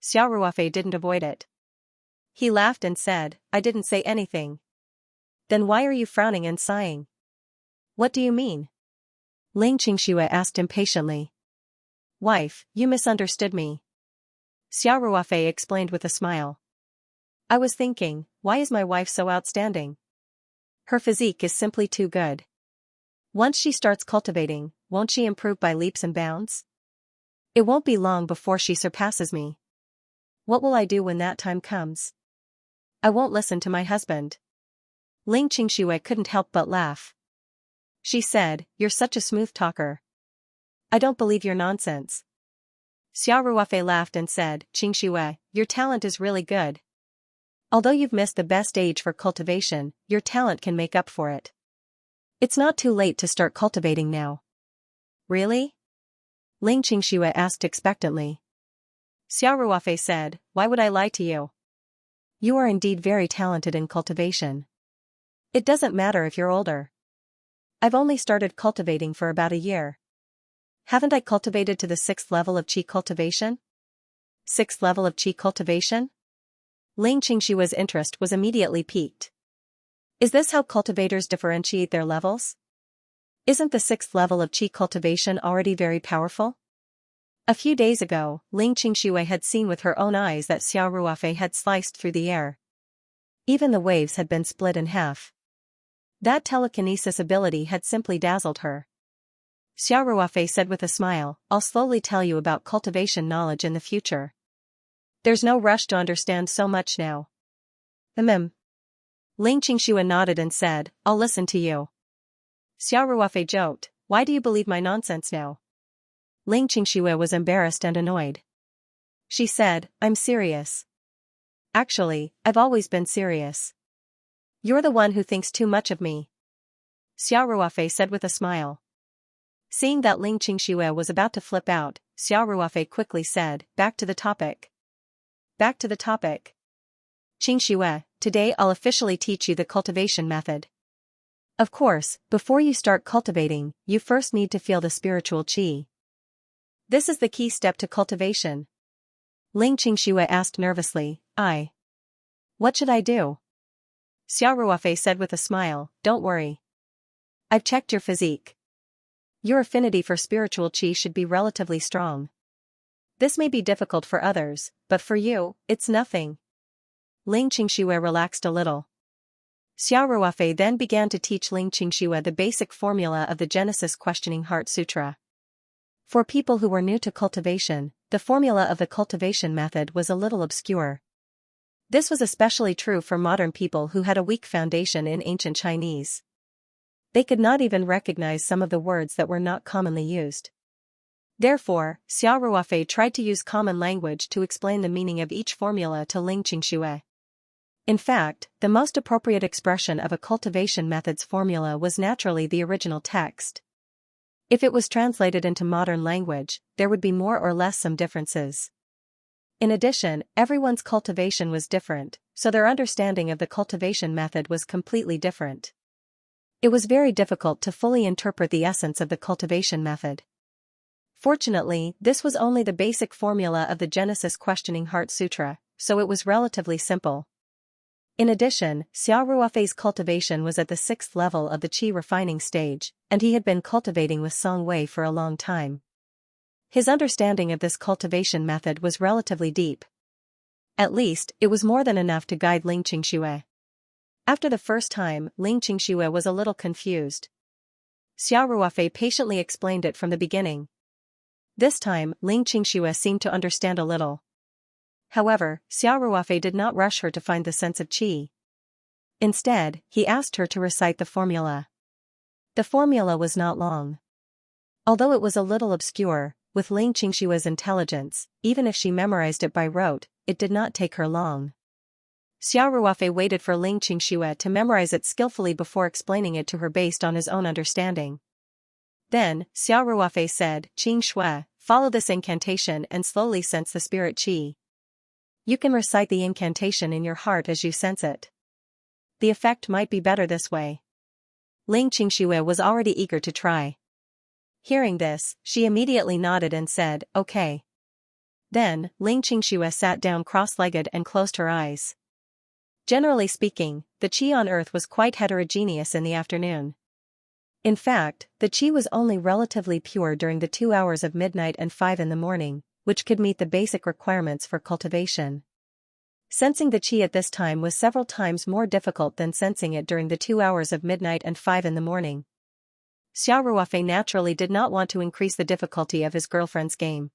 Xiao Ruofei didn't avoid it. He laughed and said, "I didn't say anything." "Then why are you frowning and sighing? What do you mean?" Ling Qingxue asked impatiently. "Wife, you misunderstood me." Xiao Ruofei explained with a smile. I was thinking, why is my wife so outstanding? Her physique is simply too good. Once she starts cultivating, won't she improve by leaps and bounds? It won't be long before she surpasses me. What will I do when that time comes? I won't listen to my husband. Ling Qingxue couldn't help but laugh. She said, "You're such a smooth talker. I don't believe your nonsense." Xiao Ruofei laughed and said, "Qingxue, your talent is really good. Although you've missed the best age for cultivation, your talent can make up for it. It's not too late to start cultivating now." "Really?" Ling Qingxue asked expectantly. Xiao Ruofei said, "Why would I lie to you? You are indeed very talented in cultivation. It doesn't matter if you're older. I've only started cultivating for about a year. Haven't I cultivated to the 6th level of qi cultivation?" 6th level of qi cultivation? Ling Qingshua's interest was immediately piqued. Is this how cultivators differentiate their levels? Isn't the 6th level of qi cultivation already very powerful? A few days ago, Ling Qingxue had seen with her own eyes that Xiao Ruofei had sliced through the air. Even the waves had been split in half. That telekinesis ability had simply dazzled her. Xiao Ruofei said with a smile, "I'll slowly tell you about cultivation knowledge in the future. There's no rush to understand so much now." Ling Qingxue nodded and said, "I'll listen to you." Xiao Ruofei joked, "Why do you believe my nonsense now?" Ling Qingxue was embarrassed and annoyed. She said, "I'm serious. Actually, I've always been serious. You're the one who thinks too much of me." Xiao Ruofei said with a smile. Seeing that Ling Qingxue was about to flip out, Xiao Ruofei quickly said, "Back to the topic." "Back to the topic. Qingxue, today I'll officially teach you the cultivation method. Of course, before you start cultivating, you first need to feel the spiritual qi. This is the key step to cultivation." Ling Qingxue asked nervously, What should I do?" Xiao Ruofei said with a smile, "Don't worry. I've checked your physique. Your affinity for spiritual qi should be relatively strong. This may be difficult for others, but for you, it's nothing." Ling Qingxue relaxed a little. Xiao Ruofei then began to teach Ling Qingxue the basic formula of the Genesis Questioning Heart Sutra. For people who were new to cultivation, the formula of the cultivation method was a little obscure. This was especially true for modern people who had a weak foundation in ancient Chinese. They could not even recognize some of the words that were not commonly used. Therefore, Xiao Ruofei tried to use common language to explain the meaning of each formula to Ling Qingxue. In fact, the most appropriate expression of a cultivation method's formula was naturally the original text. If it was translated into modern language, there would be more or less some differences. In addition, everyone's cultivation was different, so their understanding of the cultivation method was completely different. It was very difficult to fully interpret the essence of the cultivation method. Fortunately, this was only the basic formula of the Genesis Questioning Heart Sutra, so it was relatively simple. In addition, Xiao Ruofei's cultivation was at the 6th level of the qi refining stage, and he had been cultivating with Song Wei for a long time. His understanding of this cultivation method was relatively deep. At least, it was more than enough to guide Ling Qingxue. After the first time, Ling Qingxue was a little confused. Xiao Ruofei patiently explained it from the beginning. This time, Ling Qingxue seemed to understand a little. However, Xiao Ruofei did not rush her to find the sense of qi. Instead, he asked her to recite the formula. The formula was not long. Although it was a little obscure, with Ling Qingshue's intelligence, even if she memorized it by rote, it did not take her long. Xiao Ruofei waited for Ling Qingxue to memorize it skillfully before explaining it to her based on his own understanding. Then, Xiao Ruofei said, "Qingxue, follow this incantation and slowly sense the spirit qi. You can recite the incantation in your heart as you sense it. The effect might be better this way." Ling Qingxue was already eager to try. Hearing this, she immediately nodded and said, "Okay." Then, Ling Qingxue sat down cross-legged and closed her eyes. Generally speaking, the qi on Earth was quite heterogeneous in the afternoon. In fact, the qi was only relatively pure during the 2 hours of midnight and 5 in the morning, which could meet the basic requirements for cultivation. Sensing the qi at this time was several times more difficult than sensing it during the 2 hours of midnight and 5 in the morning. Xiao Ruofei naturally did not want to increase the difficulty of his girlfriend's game.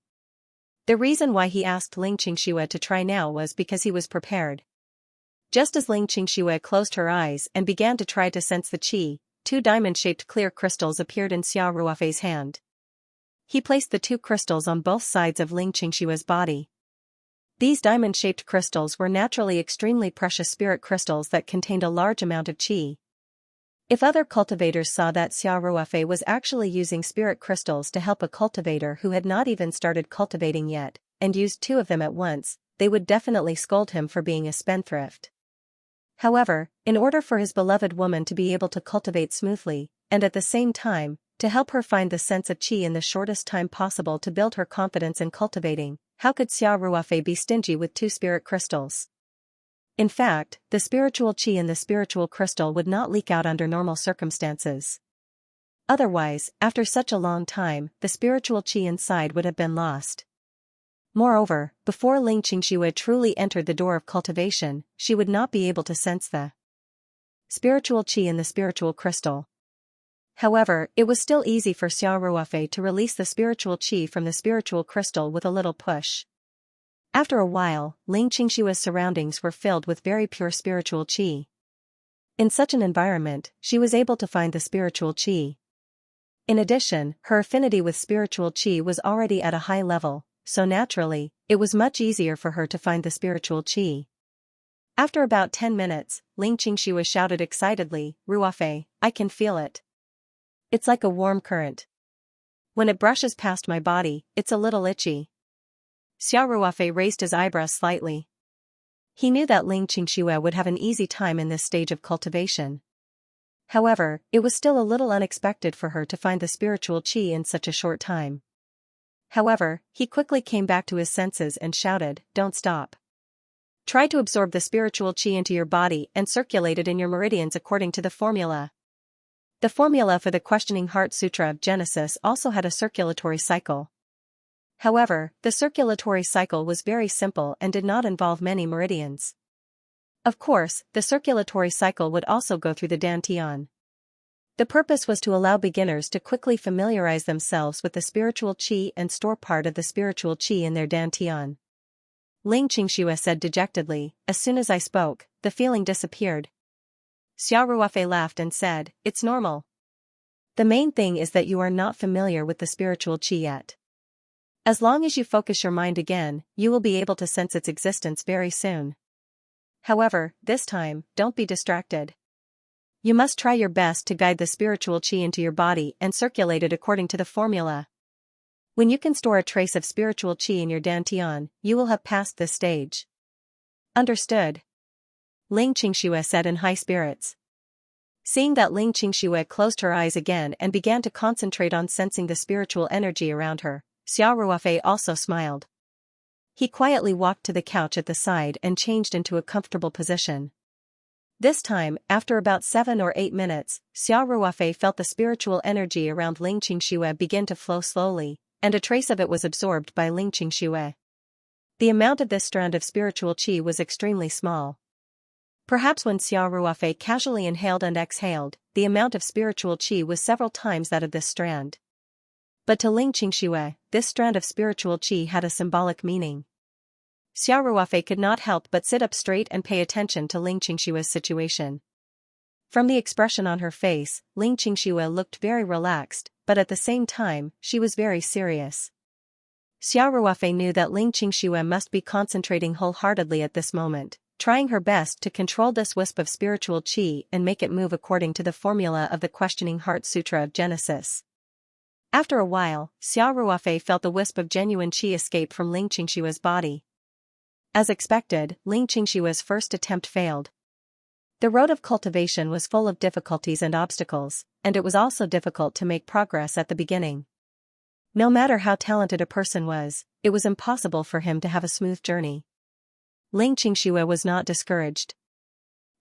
The reason why he asked Ling Qingxue to try now was because he was prepared. Just as Ling Qingxue closed her eyes and began to try to sense the qi, 2 diamond-shaped clear crystals appeared in Xiao Ruofei's hand. He placed the 2 crystals on both sides of Ling Qingxue's body. These diamond-shaped crystals were naturally extremely precious spirit crystals that contained a large amount of qi. If other cultivators saw that Xiao Ruofei was actually using spirit crystals to help a cultivator who had not even started cultivating yet, and used 2 of them at once, they would definitely scold him for being a spendthrift. However, in order for his beloved woman to be able to cultivate smoothly, and at the same time, to help her find the sense of qi in the shortest time possible to build her confidence in cultivating, how could Xiao Ruofei be stingy with 2 spirit crystals? In fact, the spiritual qi in the spiritual crystal would not leak out under normal circumstances. Otherwise, after such a long time, the spiritual qi inside would have been lost. Moreover, before Ling Qingxue truly entered the door of cultivation, she would not be able to sense the spiritual qi in the spiritual crystal. However, it was still easy for Xiao Ruofei to release the spiritual qi from the spiritual crystal with a little push. After a while, Ling Qingxue's surroundings were filled with very pure spiritual qi. In such an environment, she was able to find the spiritual qi. In addition, her affinity with spiritual qi was already at a high level, so naturally, it was much easier for her to find the spiritual qi. After about 10 minutes, Ling Qingxue shouted excitedly, "Ruofei, I can feel it. It's like a warm current. When it brushes past my body, it's a little itchy." Xiao Ruofei raised his eyebrows slightly. He knew that Ling Qingxue would have an easy time in this stage of cultivation. However, it was still a little unexpected for her to find the spiritual qi in such a short time. However, he quickly came back to his senses and shouted, "Don't stop. Try to absorb the spiritual qi into your body and circulate it in your meridians according to the formula." The formula for the Questioning Heart Sutra of Genesis also had a circulatory cycle. However, the circulatory cycle was very simple and did not involve many meridians. Of course, the circulatory cycle would also go through the dantian. The purpose was to allow beginners to quickly familiarize themselves with the spiritual qi and store part of the spiritual qi in their dantian. Ling Qingxue said dejectedly, "As soon as I spoke, the feeling disappeared." Xiao Ruofei laughed and said, "It's normal. The main thing is that you are not familiar with the spiritual qi yet. As long as you focus your mind again, you will be able to sense its existence very soon. However, this time, don't be distracted. You must try your best to guide the spiritual qi into your body and circulate it according to the formula. When you can store a trace of spiritual qi in your dantian, you will have passed this stage." "Understood," Ling Qingxue said in high spirits. Seeing that Ling Qingxue closed her eyes again and began to concentrate on sensing the spiritual energy around her, Xiao Ruofei also smiled. He quietly walked to the couch at the side and changed into a comfortable position. This time, after about 7 or 8 minutes, Xiao Ruofei felt the spiritual energy around Ling Qingxue begin to flow slowly, and a trace of it was absorbed by Ling Qingxue. The amount of this strand of spiritual qi was extremely small. Perhaps when Xiao Ruofei casually inhaled and exhaled, the amount of spiritual qi was several times that of this strand. But to Ling Qingxue, this strand of spiritual qi had a symbolic meaning. Xiao Ruofei could not help but sit up straight and pay attention to Ling Qingxue's situation. From the expression on her face, Ling Qingxue looked very relaxed, but at the same time, she was very serious. Xiao Ruofei knew that Ling Qingxue must be concentrating wholeheartedly at this moment, trying her best to control this wisp of spiritual qi and make it move according to the formula of the Questioning Heart Sutra of Genesis. After a while, Xiao Ruofei felt the wisp of genuine qi escape from Ling Qingxue's body. As expected, Ling Qingxue's first attempt failed. The road of cultivation was full of difficulties and obstacles, and it was also difficult to make progress at the beginning. No matter how talented a person was, it was impossible for him to have a smooth journey. Ling Qingxue was not discouraged.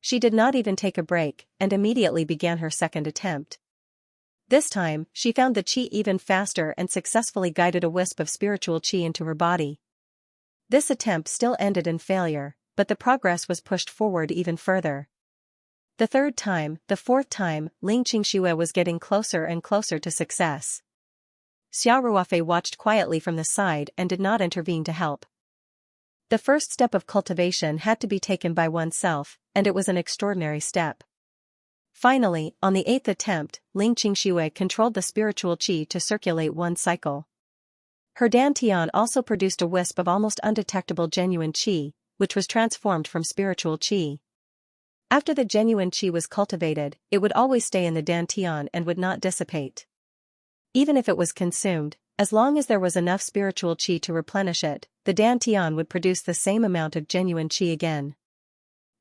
She did not even take a break, and immediately began her second attempt. This time, she found the qi even faster and successfully guided a wisp of spiritual qi into her body. This attempt still ended in failure, but the progress was pushed forward even further. The third time, the fourth time, Ling Qingxue was getting closer and closer to success. Xiao Ruofei watched quietly from the side and did not intervene to help. The first step of cultivation had to be taken by oneself, and it was an extraordinary step. Finally, on the 8th attempt, Ling Qingxue controlled the spiritual qi to circulate one cycle. Her dantian also produced a wisp of almost undetectable genuine qi, which was transformed from spiritual qi. After the genuine qi was cultivated, it would always stay in the dantian and would not dissipate. Even if it was consumed, as long as there was enough spiritual qi to replenish it, the dantian would produce the same amount of genuine qi again.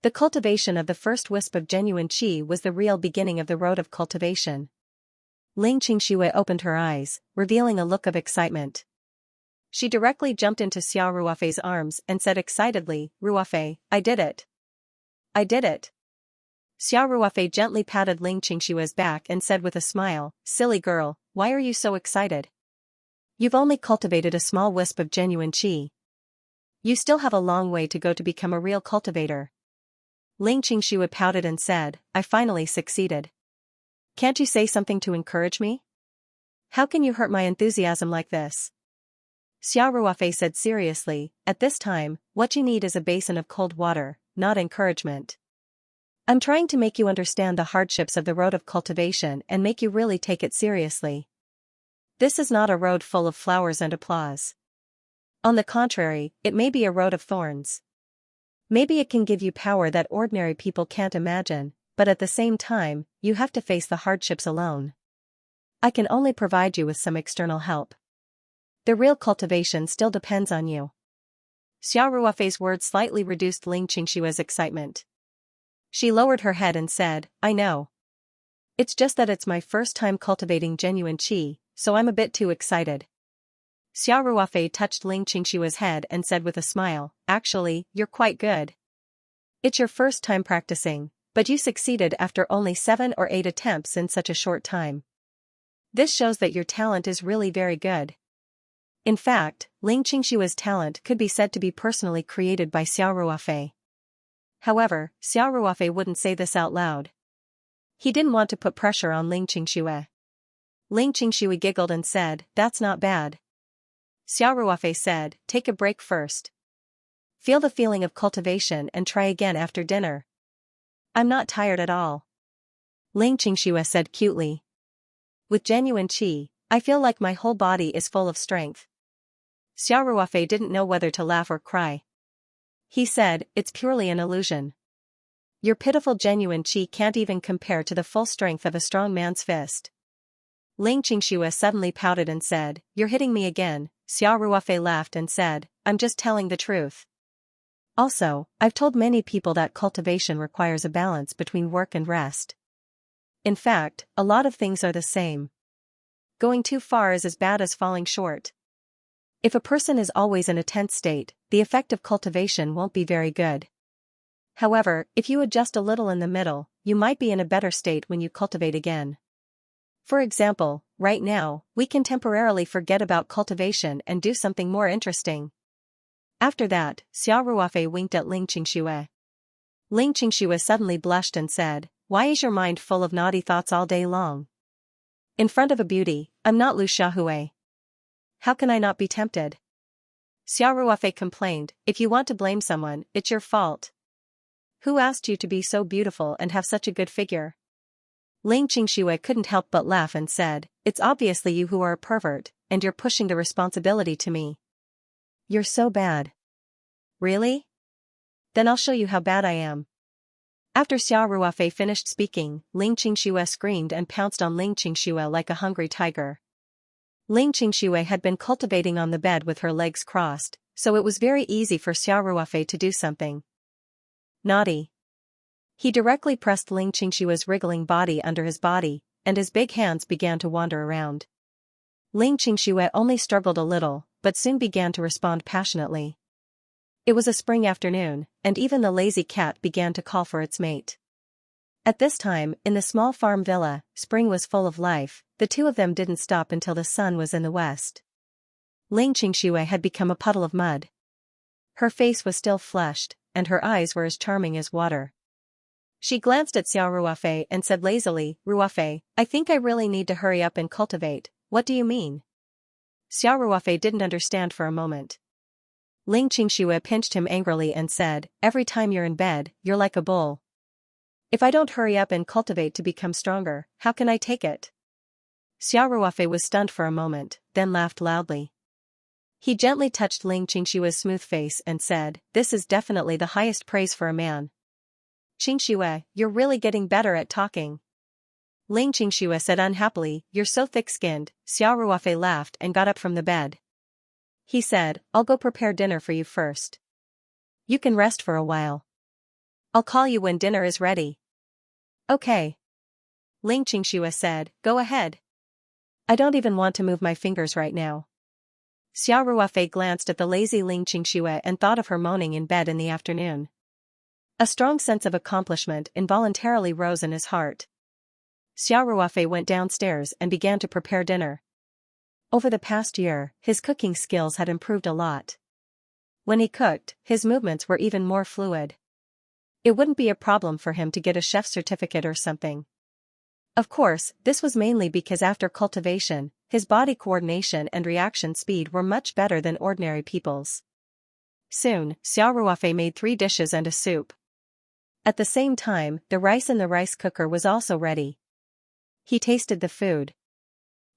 The cultivation of the first wisp of genuine qi was the real beginning of the road of cultivation. Ling Qingxue opened her eyes, revealing a look of excitement. She directly jumped into Xiao Ruofei's arms and said excitedly, "Ruofei, I did it! I did it!" Xiao Ruofei gently patted Ling Qingxue's back and said with a smile, "Silly girl, why are you so excited? You've only cultivated a small wisp of genuine qi. You still have a long way to go to become a real cultivator." Ling Qingxue pouted and said, "I finally succeeded. Can't you say something to encourage me? How can you hurt my enthusiasm like this?" Xiao Ruofei said seriously, "At this time, what you need is a basin of cold water, not encouragement. I'm trying to make you understand the hardships of the road of cultivation and make you really take it seriously. This is not a road full of flowers and applause. On the contrary, it may be a road of thorns. Maybe it can give you power that ordinary people can't imagine, but at the same time, you have to face the hardships alone. I can only provide you with some external help. The real cultivation still depends on you." Xiao Ruofei's words slightly reduced Ling Qingxue's excitement. She lowered her head and said, "I know. It's just that it's my first time cultivating genuine qi, so I'm a bit too excited." Xiao Ruofei touched Ling Qingxue's head and said with a smile, "Actually, you're quite good. It's your first time practicing, but you succeeded after only 7 or 8 attempts in such a short time. This shows that your talent is really very good." In fact, Ling Qingxue's talent could be said to be personally created by Xiao Ruofei. However, Xiao Ruofei wouldn't say this out loud. He didn't want to put pressure on Ling Qingxue. Ling Qingxue giggled and said, "That's not bad." Xiao Ruofei said, "Take a break first. Feel the feeling of cultivation and try again after dinner." "I'm not tired at all," Ling Qingxue said cutely. "With genuine qi, I feel like my whole body is full of strength." Xiao Ruofei didn't know whether to laugh or cry. He said, "It's purely an illusion. Your pitiful genuine qi can't even compare to the full strength of a strong man's fist." Ling Qingxue suddenly pouted and said, "You're hitting me again." Xiao Ruofei laughed and said, "I'm just telling the truth. Also, I've told many people that cultivation requires a balance between work and rest. In fact, a lot of things are the same. Going too far is as bad as falling short. If a person is always in a tense state, the effect of cultivation won't be very good. However, if you adjust a little in the middle, you might be in a better state when you cultivate again. For example, right now, we can temporarily forget about cultivation and do something more interesting." After that, Xiao Ruofei winked at Ling Qingxue. Ling Qingxue suddenly blushed and said, "Why is your mind full of naughty thoughts all day long? In front of a beauty, I'm not Lu Xiaohui. How can I not be tempted?" Xiao Ruofei complained, "If you want to blame someone, it's your fault. Who asked you to be so beautiful and have such a good figure?" Ling Qingxue couldn't help but laugh and said, "It's obviously you who are a pervert, and you're pushing the responsibility to me. You're so bad." "Really? Then I'll show you how bad I am." After Xiao Ruofei finished speaking, Ling Qingxue screamed and pounced on Ling Qingxue like a hungry tiger. Ling Qingxue had been cultivating on the bed with her legs crossed, so it was very easy for Xiao Ruofei to do something naughty. He directly pressed Ling Qingxue's wriggling body under his body, and his big hands began to wander around. Ling Qingxue only struggled a little, but soon began to respond passionately. It was a spring afternoon, and even the lazy cat began to call for its mate. At this time, in the small farm villa, spring was full of life. The two of them didn't stop until the sun was in the west. Ling Qingxue had become a puddle of mud. Her face was still flushed, and her eyes were as charming as water. She glanced at Xiao Ruofei and said lazily, "Ruofei, I think I really need to hurry up and cultivate. What do you mean?" Xiao Ruofei didn't understand for a moment. Ling Qingxue pinched him angrily and said, "Every time you're in bed, you're like a bull. If I don't hurry up and cultivate to become stronger, how can I take it?" Xiao Ruofei was stunned for a moment, then laughed loudly. He gently touched Ling Qingshue's smooth face and said, "This is definitely the highest praise for a man. Qingxue, you're really getting better at talking." Ling Qingxue said unhappily, "You're so thick-skinned." Xiao Ruofei laughed and got up from the bed. He said, "I'll go prepare dinner for you first. You can rest for a while. I'll call you when dinner is ready." "Okay." Ling Qingxue said, "Go ahead. I don't even want to move my fingers right now." Xiao Ruofei glanced at the lazy Ling Qingxue and thought of her moaning in bed in the afternoon. A strong sense of accomplishment involuntarily rose in his heart. Xiao Ruofei went downstairs and began to prepare dinner. Over the past year, his cooking skills had improved a lot. When he cooked, his movements were even more fluid. It wouldn't be a problem for him to get a chef's certificate or something. Of course, this was mainly because after cultivation, his body coordination and reaction speed were much better than ordinary people's. Soon, Xiao Ruofei made 3 dishes and a soup. At the same time, the rice in the rice cooker was also ready. He tasted the food.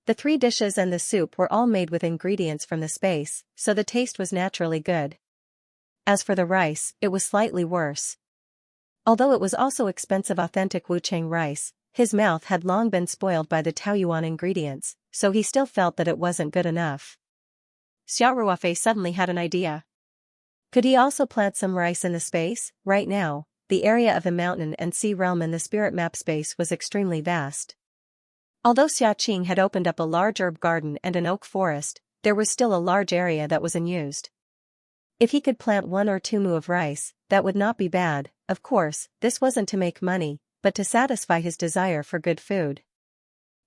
The 3 dishes and the soup were all made with ingredients from the space, so the taste was naturally good. As for the rice, it was slightly worse. Although it was also expensive authentic Wuchang rice, his mouth had long been spoiled by the Taoyuan ingredients, so he still felt that it wasn't good enough. Xiao Ruofei suddenly had an idea. Could he also plant some rice in the space? Right now, the area of the mountain and sea realm in the spirit map space was extremely vast. Although Xiaqing had opened up a large herb garden and an oak forest, there was still a large area that was unused. If he could plant 1 or 2 mu of rice, that would not be bad. Of course, this wasn't to make money, but to satisfy his desire for good food.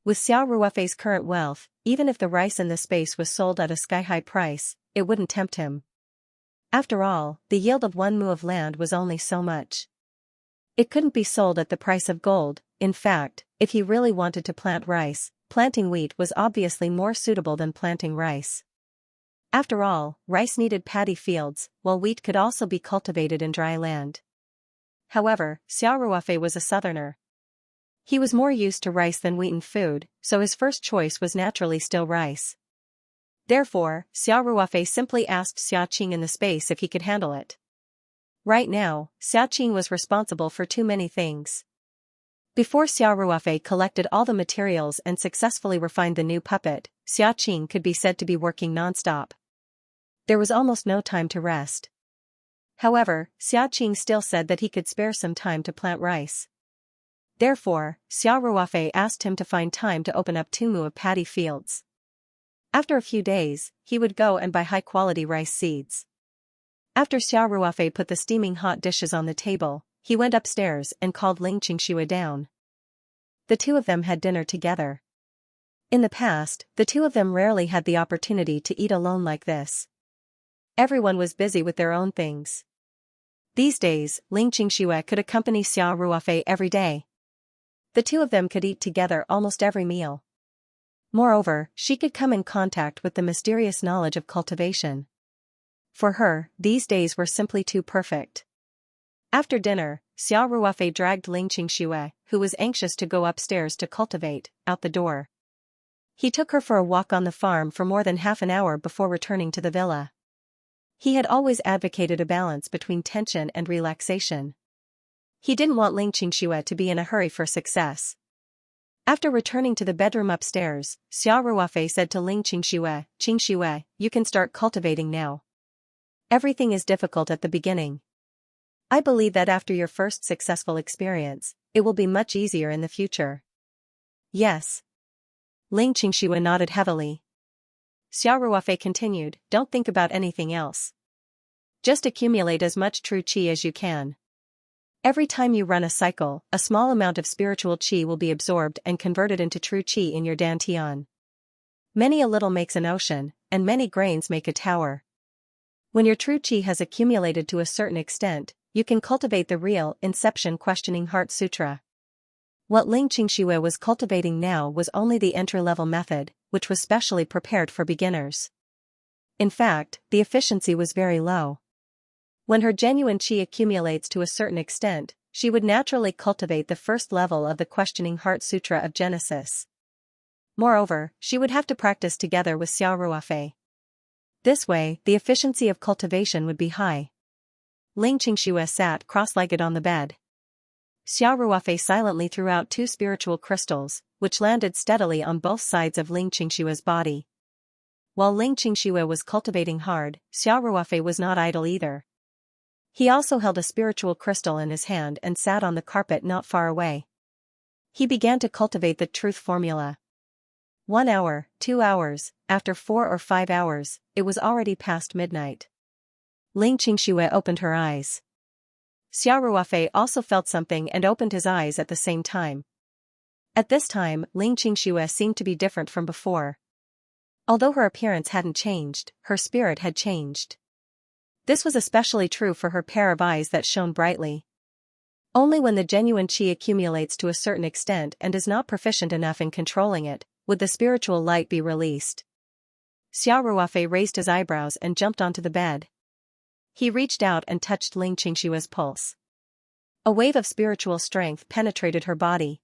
With Xiao Ruofei's current wealth, even if the rice in the space was sold at a sky-high price, it wouldn't tempt him. After all, the yield of 1 mu of land was only so much. It couldn't be sold at the price of gold. In fact, if he really wanted to plant rice, planting wheat was obviously more suitable than planting rice. After all, rice needed paddy fields, while wheat could also be cultivated in dry land. However, Xiao Ruofei was a southerner. He was more used to rice than wheaten food, so his first choice was naturally still rice. Therefore, Xiao Ruofei simply asked Xiaqing in the space if he could handle it. Right now, Xiaqing was responsible for too many things. Before Xiao Ruofei collected all the materials and successfully refined the new puppet, Xiaqing could be said to be working non-stop. There was almost no time to rest. However, Xiaqing still said that he could spare some time to plant rice. Therefore, Xiao Ruofei asked him to find time to open up 2 mu of paddy fields. After a few days, he would go and buy high-quality rice seeds. After Xiao Ruofei put the steaming hot dishes on the table, he went upstairs and called Ling Qingxue down. The 2 of them had dinner together. In the past, the 2 of them rarely had the opportunity to eat alone like this. Everyone was busy with their own things. These days, Ling Qingxue could accompany Xiao Ruofei every day. The 2 of them could eat together almost every meal. Moreover, she could come in contact with the mysterious knowledge of cultivation. For her, these days were simply too perfect. After dinner, Xiao Ruofei dragged Ling Qingxue, who was anxious to go upstairs to cultivate, out the door. He took her for a walk on the farm for more than half an hour before returning to the villa. He had always advocated a balance between tension and relaxation. He didn't want Ling Qingxue to be in a hurry for success. After returning to the bedroom upstairs, Xiao Ruofei said to Ling Qingxue, "Qingxue, you can start cultivating now. Everything is difficult at the beginning. I believe that after your first successful experience, it will be much easier in the future." "Yes." Ling Qingxue nodded heavily. Xiao Ruofei continued, "Don't think about anything else. Just accumulate as much true qi as you can. Every time you run a cycle, a small amount of spiritual qi will be absorbed and converted into true qi in your dantian. Many a little makes an ocean, and many grains make a tower. When your true qi has accumulated to a certain extent, you can cultivate the real Inception Questioning Heart Sutra. What Ling Qingxue was cultivating now was only the entry-level method, which was specially prepared for beginners. In fact, the efficiency was very low. When her genuine qi accumulates to a certain extent, she would naturally cultivate the first level of the Questioning Heart Sutra of Genesis. Moreover, she would have to practice together with Xiao Ruofei. This way, the efficiency of cultivation would be high. Ling Qingxue sat cross-legged on the bed. Xiao Ruofei silently threw out 2 spiritual crystals, which landed steadily on both sides of Ling Qingxue's body. While Ling Qingxue was cultivating hard, Xiao Ruofei was not idle either. He also held a spiritual crystal in his hand and sat on the carpet not far away. He began to cultivate the truth formula. 1 hour, 2 hours, after 4 or 5 hours, it was already past midnight. Ling Qingxue opened her eyes. Xiao Ruofei also felt something and opened his eyes at the same time. At this time, Ling Qingxue seemed to be different from before. Although her appearance hadn't changed, her spirit had changed. This was especially true for her pair of eyes that shone brightly. Only when the genuine qi accumulates to a certain extent and is not proficient enough in controlling it, would the spiritual light be released. Xiao Ruofei raised his eyebrows and jumped onto the bed. He reached out and touched Ling Qingxue's pulse. A wave of spiritual strength penetrated her body.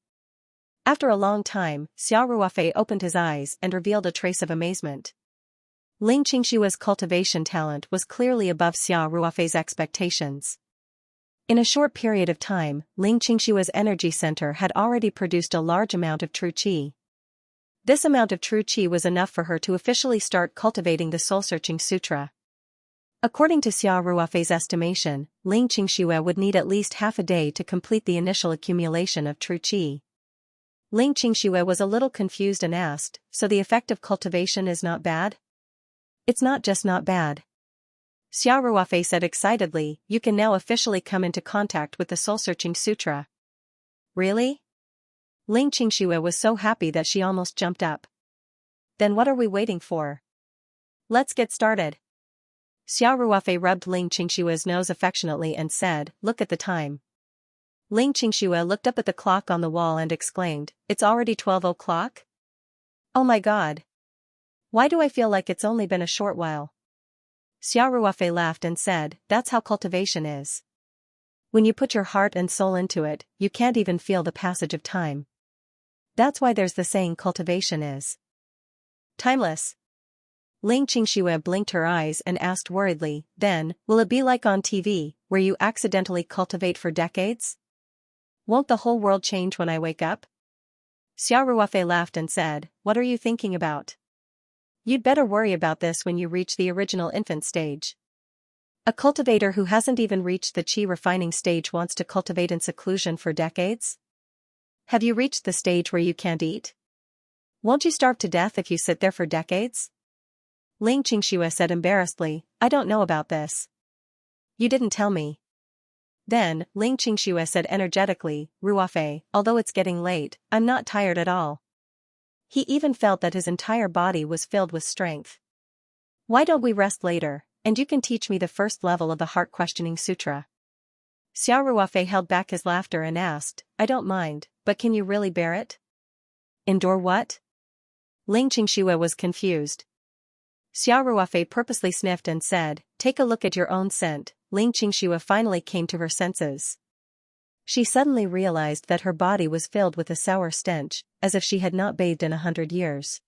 After a long time, Xiao Ruofei opened his eyes and revealed a trace of amazement. Ling Qingxue's cultivation talent was clearly above Xiao Ruofei's expectations. In a short period of time, Ling Qingxue's energy center had already produced a large amount of true qi. This amount of true qi was enough for her to officially start cultivating the soul-searching sutra. According to Xiao Ruofei's estimation, Ling Qingxue would need at least half a day to complete the initial accumulation of true qi. Ling Qingxue was a little confused and asked, "So the effect of cultivation is not bad?" "It's not just not bad." Xiao Ruofei said excitedly, "You can now officially come into contact with the soul-searching sutra." "Really?" Ling Qingxue was so happy that she almost jumped up. "Then what are we waiting for? Let's get started." Xiao Ruofei rubbed Ling Qingxue's nose affectionately and said, "Look at the time." Ling Qingxue looked up at the clock on the wall and exclaimed, "It's already 12 o'clock? Oh my god. Why do I feel like it's only been a short while?" Xiao Ruofei laughed and said, "That's how cultivation is. When you put your heart and soul into it, you can't even feel the passage of time. That's why there's the saying cultivation is timeless." Ling Qingxue blinked her eyes and asked worriedly, "Then, will it be like on TV, where you accidentally cultivate for decades? Won't the whole world change when I wake up?" Xiao Ruofei laughed and said, "What are you thinking about? You'd better worry about this when you reach the original infant stage. A cultivator who hasn't even reached the qi refining stage wants to cultivate in seclusion for decades? Have you reached the stage where you can't eat? Won't you starve to death if you sit there for decades?" Ling Qingxue said embarrassedly, "I don't know about this. You didn't tell me." Then, Ling Qingxue said energetically, "Ruofei, although it's getting late, I'm not tired at all." He even felt that his entire body was filled with strength. "Why don't we rest later, and you can teach me the first level of the Heart Questioning Sutra?" Xiao Ruofei held back his laughter and asked, "I don't mind, but can you really bear it?" "Endure what?" Ling Qingxue was confused. Xiao Ruofei purposely sniffed and said, "Take a look at your own scent." Ling Qingxue finally came to her senses. She suddenly realized that her body was filled with a sour stench, as if she had not bathed in 100 years.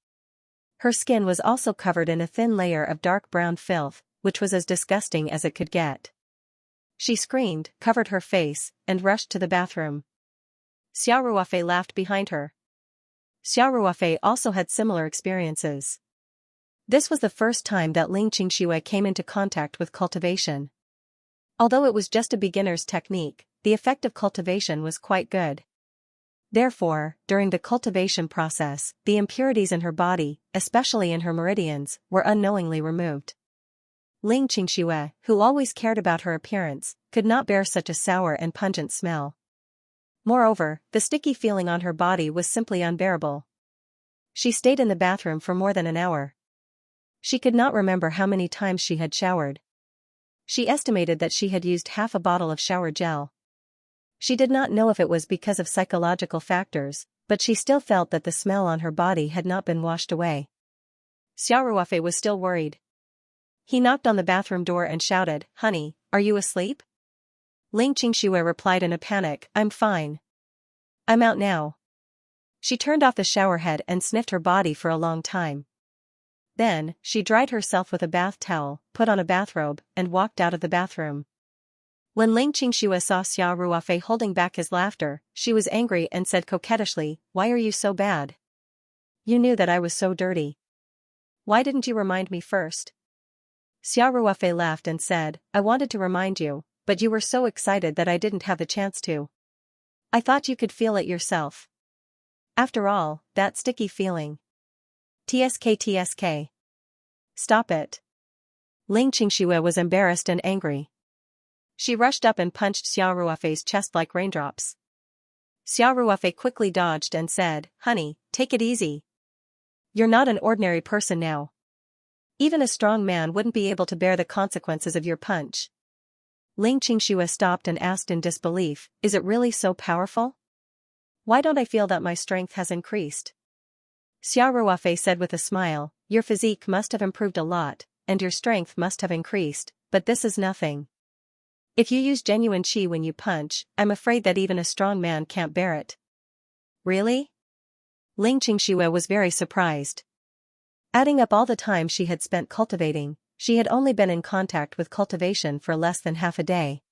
Her skin was also covered in a thin layer of dark brown filth, which was as disgusting as it could get. She screamed, covered her face, and rushed to the bathroom. Xiao Ruofei laughed behind her. Xiao Ruofei also had similar experiences. This was the first time that Ling Qingxue came into contact with cultivation. Although it was just a beginner's technique, the effect of cultivation was quite good. Therefore, during the cultivation process, the impurities in her body, especially in her meridians, were unknowingly removed. Ling Qingxue, who always cared about her appearance, could not bear such a sour and pungent smell. Moreover, the sticky feeling on her body was simply unbearable. She stayed in the bathroom for more than an hour. She could not remember how many times she had showered. She estimated that she had used half a bottle of shower gel. She did not know if it was because of psychological factors, but she still felt that the smell on her body had not been washed away. Xiao Ruofei was still worried. He knocked on the bathroom door and shouted, "Honey, are you asleep?" Ling Qingxue replied in a panic, "I'm fine. I'm out now." She turned off the shower head and sniffed her body for a long time. Then, she dried herself with a bath towel, put on a bathrobe, and walked out of the bathroom. When Ling Qingxue saw Xiao Ruofei holding back his laughter, she was angry and said coquettishly, "Why are you so bad? You knew that I was so dirty. Why didn't you remind me first?" Xiao Ruofei laughed and said, "I wanted to remind you, but you were so excited that I didn't have the chance to. I thought you could feel it yourself. After all, that sticky feeling. TSK. Stop it." Ling Qingxue was embarrassed and angry. She rushed up and punched Xiao Ruofei's chest like raindrops. Xiao Ruofei quickly dodged and said, "Honey, take it easy. You're not an ordinary person now. Even a strong man wouldn't be able to bear the consequences of your punch." Ling Qingxue stopped and asked in disbelief, "Is it really so powerful? Why don't I feel that my strength has increased?" Xiao Ruofei said with a smile, "Your physique must have improved a lot, and your strength must have increased, but this is nothing. If you use genuine qi when you punch, I'm afraid that even a strong man can't bear it." "Really?" Ling Qingxue was very surprised. Adding up all the time she had spent cultivating, she had only been in contact with cultivation for less than half a day.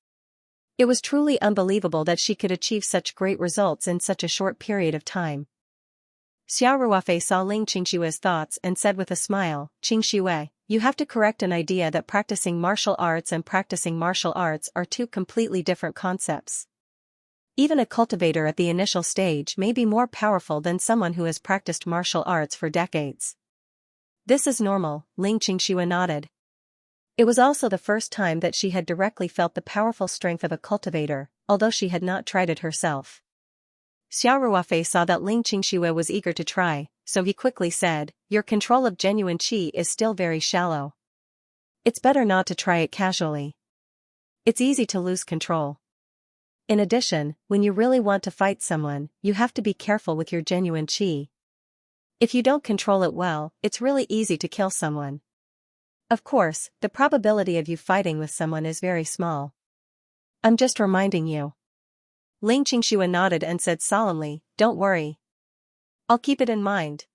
It was truly unbelievable that she could achieve such great results in such a short period of time. Xiao Ruofei saw Ling Qingxue's thoughts and said with a smile, "Qingxue, you have to correct an idea that practicing martial arts and practicing martial arts are two completely different concepts. Even a cultivator at the initial stage may be more powerful than someone who has practiced martial arts for decades." "This is normal," Ling Qingxue nodded. It was also the first time that she had directly felt the powerful strength of a cultivator, although she had not tried it herself. Xiao Ruofei saw that Ling Qingxue was eager to try, so he quickly said, "Your control of genuine qi is still very shallow. It's better not to try it casually. It's easy to lose control. In addition, when you really want to fight someone, you have to be careful with your genuine qi. If you don't control it well, it's really easy to kill someone. Of course, the probability of you fighting with someone is very small. I'm just reminding you." Ling Qingxue nodded and said solemnly, "Don't worry. I'll keep it in mind."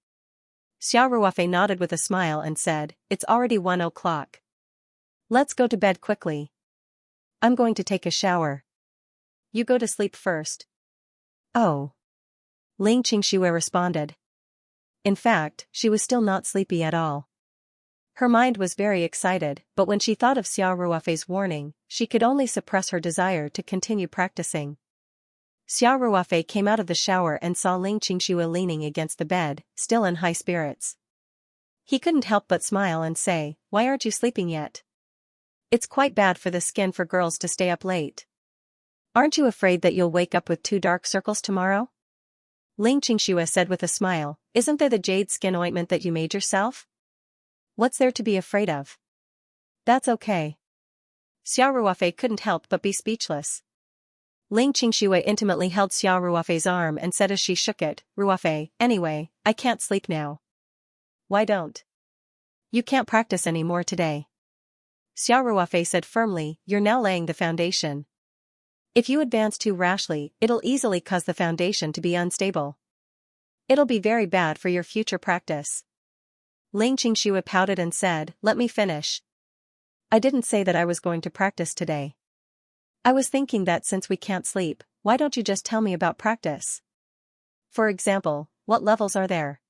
Xiao Ruofei nodded with a smile and said, "It's already 1 o'clock. Let's go to bed quickly. I'm going to take a shower. You go to sleep first." "Oh." Ling Qingxue responded. In fact, she was still not sleepy at all. Her mind was very excited, but when she thought of Xiao Ruofei's warning, she could only suppress her desire to continue practicing. Xiao Ruofei came out of the shower and saw Ling Qingxue leaning against the bed, still in high spirits. He couldn't help but smile and say, "Why aren't you sleeping yet? It's quite bad for the skin for girls to stay up late. Aren't you afraid that you'll wake up with 2 dark circles tomorrow?" Ling Qingxue said with a smile, "Isn't there the jade skin ointment that you made yourself? What's there to be afraid of? That's okay." Xiao Ruofei couldn't help but be speechless. Ling Qingxue intimately held Xiao Ruofei's arm and said as she shook it, "Ruofei, anyway, I can't sleep now." "Why don't you can't practice any more today?" Xiao Ruofei said firmly, "You're now laying the foundation. If you advance too rashly, it'll easily cause the foundation to be unstable. It'll be very bad for your future practice." Ling Qingxue pouted and said, "Let me finish. I didn't say that I was going to practice today. I was thinking that since we can't sleep, why don't you just tell me about practice? For example, what levels are there?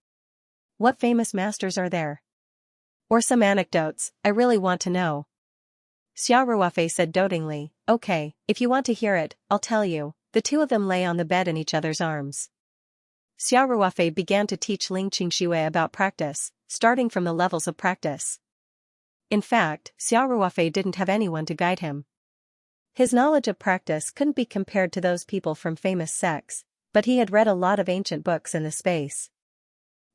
What famous masters are there? Or some anecdotes, I really want to know." Xiao Ruofei said dotingly, "Okay, if you want to hear it, I'll tell you." The two of them lay on the bed in each other's arms. Xiao Ruofei began to teach Ling Qingxue about practice, starting from the levels of practice. In fact, Xiao Ruofei didn't have anyone to guide him. His knowledge of practice couldn't be compared to those people from famous sects, but he had read a lot of ancient books in the space.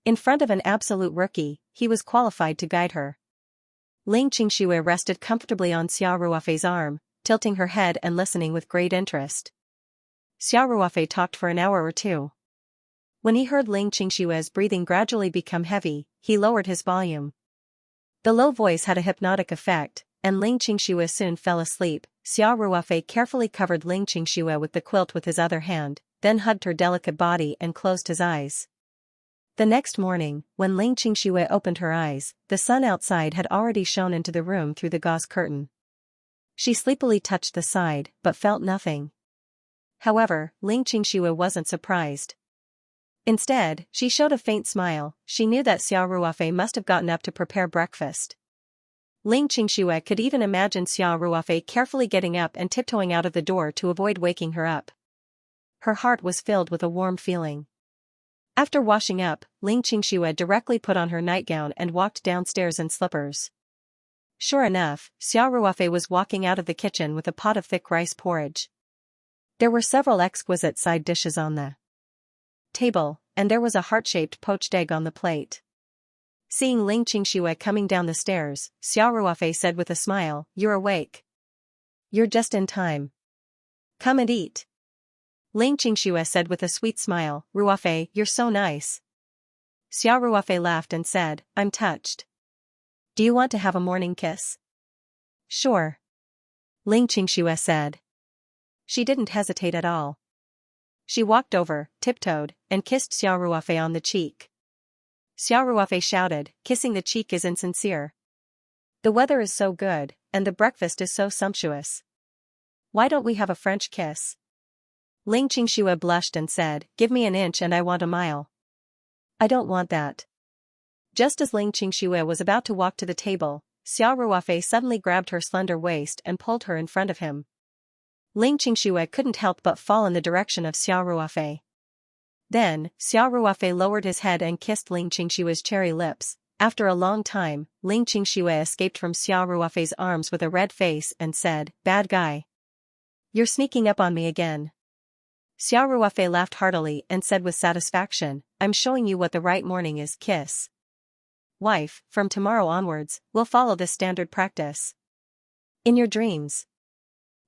In front of an absolute rookie, he was qualified to guide her. Ling Qingxue rested comfortably on Xiao Ruofei's arm, tilting her head and listening with great interest. Xiao Ruofei talked for an hour or two. When he heard Ling Qingshue's breathing gradually become heavy, he lowered his volume. The low voice had a hypnotic effect, and Ling Qingxue soon fell asleep. Xiao Ruofei carefully covered Ling Qingxue with the quilt with his other hand, then hugged her delicate body and closed his eyes. The next morning, when Ling Qingxue opened her eyes, the sun outside had already shone into the room through the gauze curtain. She sleepily touched the side, but felt nothing. However, Ling Qingxue wasn't surprised. Instead, she showed a faint smile. She knew that Xiao Ruofei must have gotten up to prepare breakfast. Ling Qingxue could even imagine Xiao Ruofei carefully getting up and tiptoeing out of the door to avoid waking her up. Her heart was filled with a warm feeling. After washing up, Ling Qingxue directly put on her nightgown and walked downstairs in slippers. Sure enough, Xiao Ruofei was walking out of the kitchen with a pot of thick rice porridge. There were several exquisite side dishes on the table, and there was a heart-shaped poached egg on the plate. Seeing Ling Qingxue coming down the stairs, Xiao Ruofei said with a smile, "You're awake. You're just in time. Come and eat." Ling Qingxue said with a sweet smile, "Ruofei, you're so nice." Xiao Ruofei laughed and said, "I'm touched. Do you want to have a morning kiss?" "Sure." Ling Qingxue said. She didn't hesitate at all. She walked over, tiptoed, and kissed Xiao Ruofei on the cheek. Xiao Ruofei shouted, "Kissing the cheek is insincere. The weather is so good, and the breakfast is so sumptuous. Why don't we have a French kiss?" Ling Qingxue blushed and said, "Give me an inch and I want a mile." "I don't want that." Just as Ling Qingxue was about to walk to the table, Xiao Ruofei suddenly grabbed her slender waist and pulled her in front of him. Ling Qingxue couldn't help but fall in the direction of Xiao Ruofei. Then, Xiao Ruofei lowered his head and kissed Ling Qingshue's cherry lips. After a long time, Ling Qingxue escaped from Xiao Ruofei's arms with a red face and said, "Bad guy. You're sneaking up on me again." Xiao Ruofei laughed heartily and said with satisfaction, "I'm showing you what the right morning is. Kiss. Wife, from tomorrow onwards, we'll follow this standard practice. In your dreams."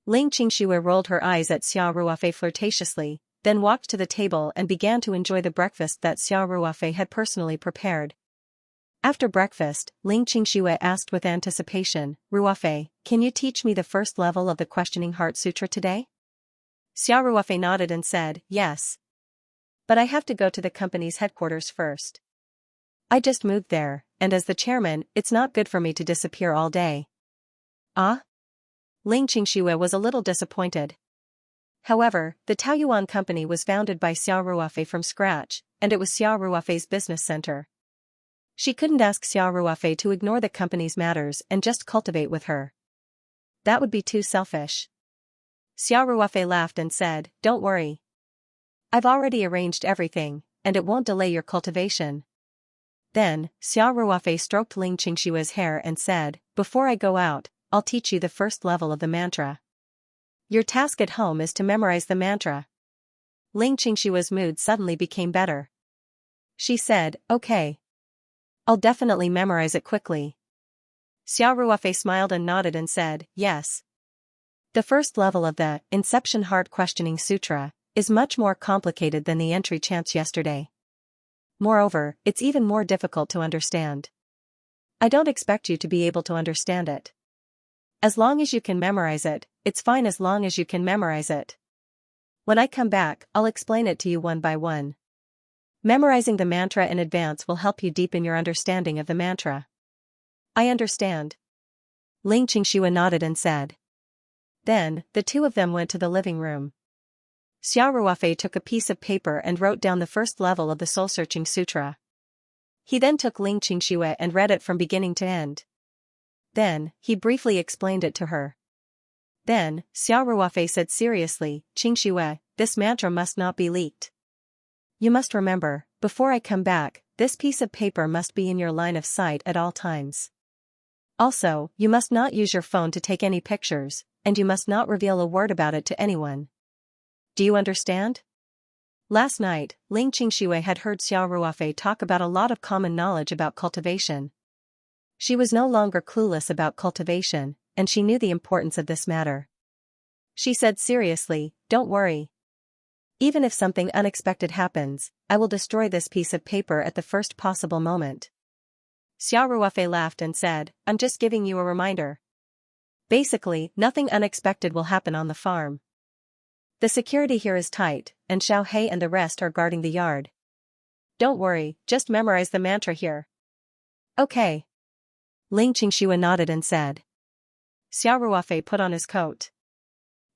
Ling Qingxue rolled her eyes at Xiao Ruofei flirtatiously, then walked to the table and began to enjoy the breakfast that Xiao Ruofei had personally prepared. After breakfast, Ling Qingxue asked with anticipation, "Ruofei, can you teach me the first level of the Questioning Heart Sutra today?" Xiao Ruofei nodded and said, "Yes. But I have to go to the company's headquarters first. I just moved there, and as the chairman, it's not good for me to disappear all day." "Ah?" Ling Qingxue was a little disappointed. However, the Taoyuan company was founded by Xiao Ruofei from scratch, and it was Xiao Ruofei's business center. She couldn't ask Xiao Ruofei to ignore the company's matters and just cultivate with her. That would be too selfish. Xiao Ruofei laughed and said, "Don't worry. I've already arranged everything, and it won't delay your cultivation." Then, Xiao Ruofei stroked Ling Qingshue's hair and said, "Before I go out, I'll teach you the first level of the mantra. Your task at home is to memorize the mantra." Ling Qingshue's mood suddenly became better. She said, "Okay. I'll definitely memorize it quickly." Xiao Ruofei smiled and nodded and said, "Yes." The first level of the Inception Heart Questioning Sutra is much more complicated than the entry chants yesterday. Moreover, it's even more difficult to understand. I don't expect you to be able to understand it. As long as you can memorize it, it's fine as long as you can memorize it. When I come back, I'll explain it to you one by one. Memorizing the mantra in advance will help you deepen your understanding of the mantra." "I understand." Ling Qingxue nodded and said. Then, the two of them went to the living room. Xiao Ruofei took a piece of paper and wrote down the first level of the Soul-Searching Sutra. He then took Ling Qingxue and read it from beginning to end. Then, he briefly explained it to her. Then, Xiao Ruofei said seriously, "Qingxue, this mantra must not be leaked. You must remember, before I come back, this piece of paper must be in your line of sight at all times. Also, you must not use your phone to take any pictures, and you must not reveal a word about it to anyone. Do you understand?" Last night, Ling Qingxue had heard Xiao Ruofei talk about a lot of common knowledge about cultivation. She was no longer clueless about cultivation, and she knew the importance of this matter. She said seriously, "Don't worry. Even if something unexpected happens, I will destroy this piece of paper at the first possible moment." Xiao Ruofei laughed and said, "I'm just giving you a reminder. Basically, nothing unexpected will happen on the farm. The security here is tight, and Xiao Hei and the rest are guarding the yard. Don't worry, just memorize the mantra here." "Okay." Ling Qingxue nodded and said. Xiao Ruofei put on his coat.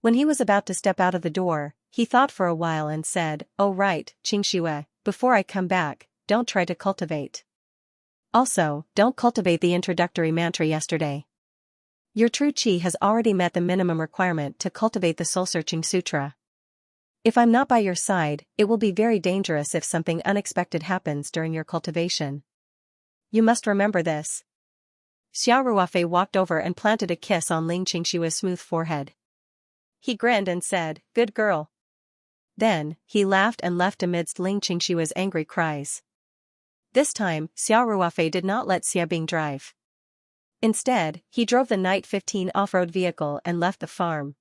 When he was about to step out of the door, he thought for a while and said, "Oh right, Qingxue, before I come back, don't try to cultivate. Also, don't cultivate the introductory mantra yesterday. Your true qi has already met the minimum requirement to cultivate the soul-searching sutra. If I'm not by your side, it will be very dangerous if something unexpected happens during your cultivation. You must remember this." Xiao Ruofei walked over and planted a kiss on Ling Qingshue's smooth forehead. He grinned and said, "Good girl." Then, he laughed and left amidst Ling Qingshue's angry cries. This time, Xiao Ruofei did not let Xiabing drive. Instead, he drove the Night 15 off-road vehicle and left the farm.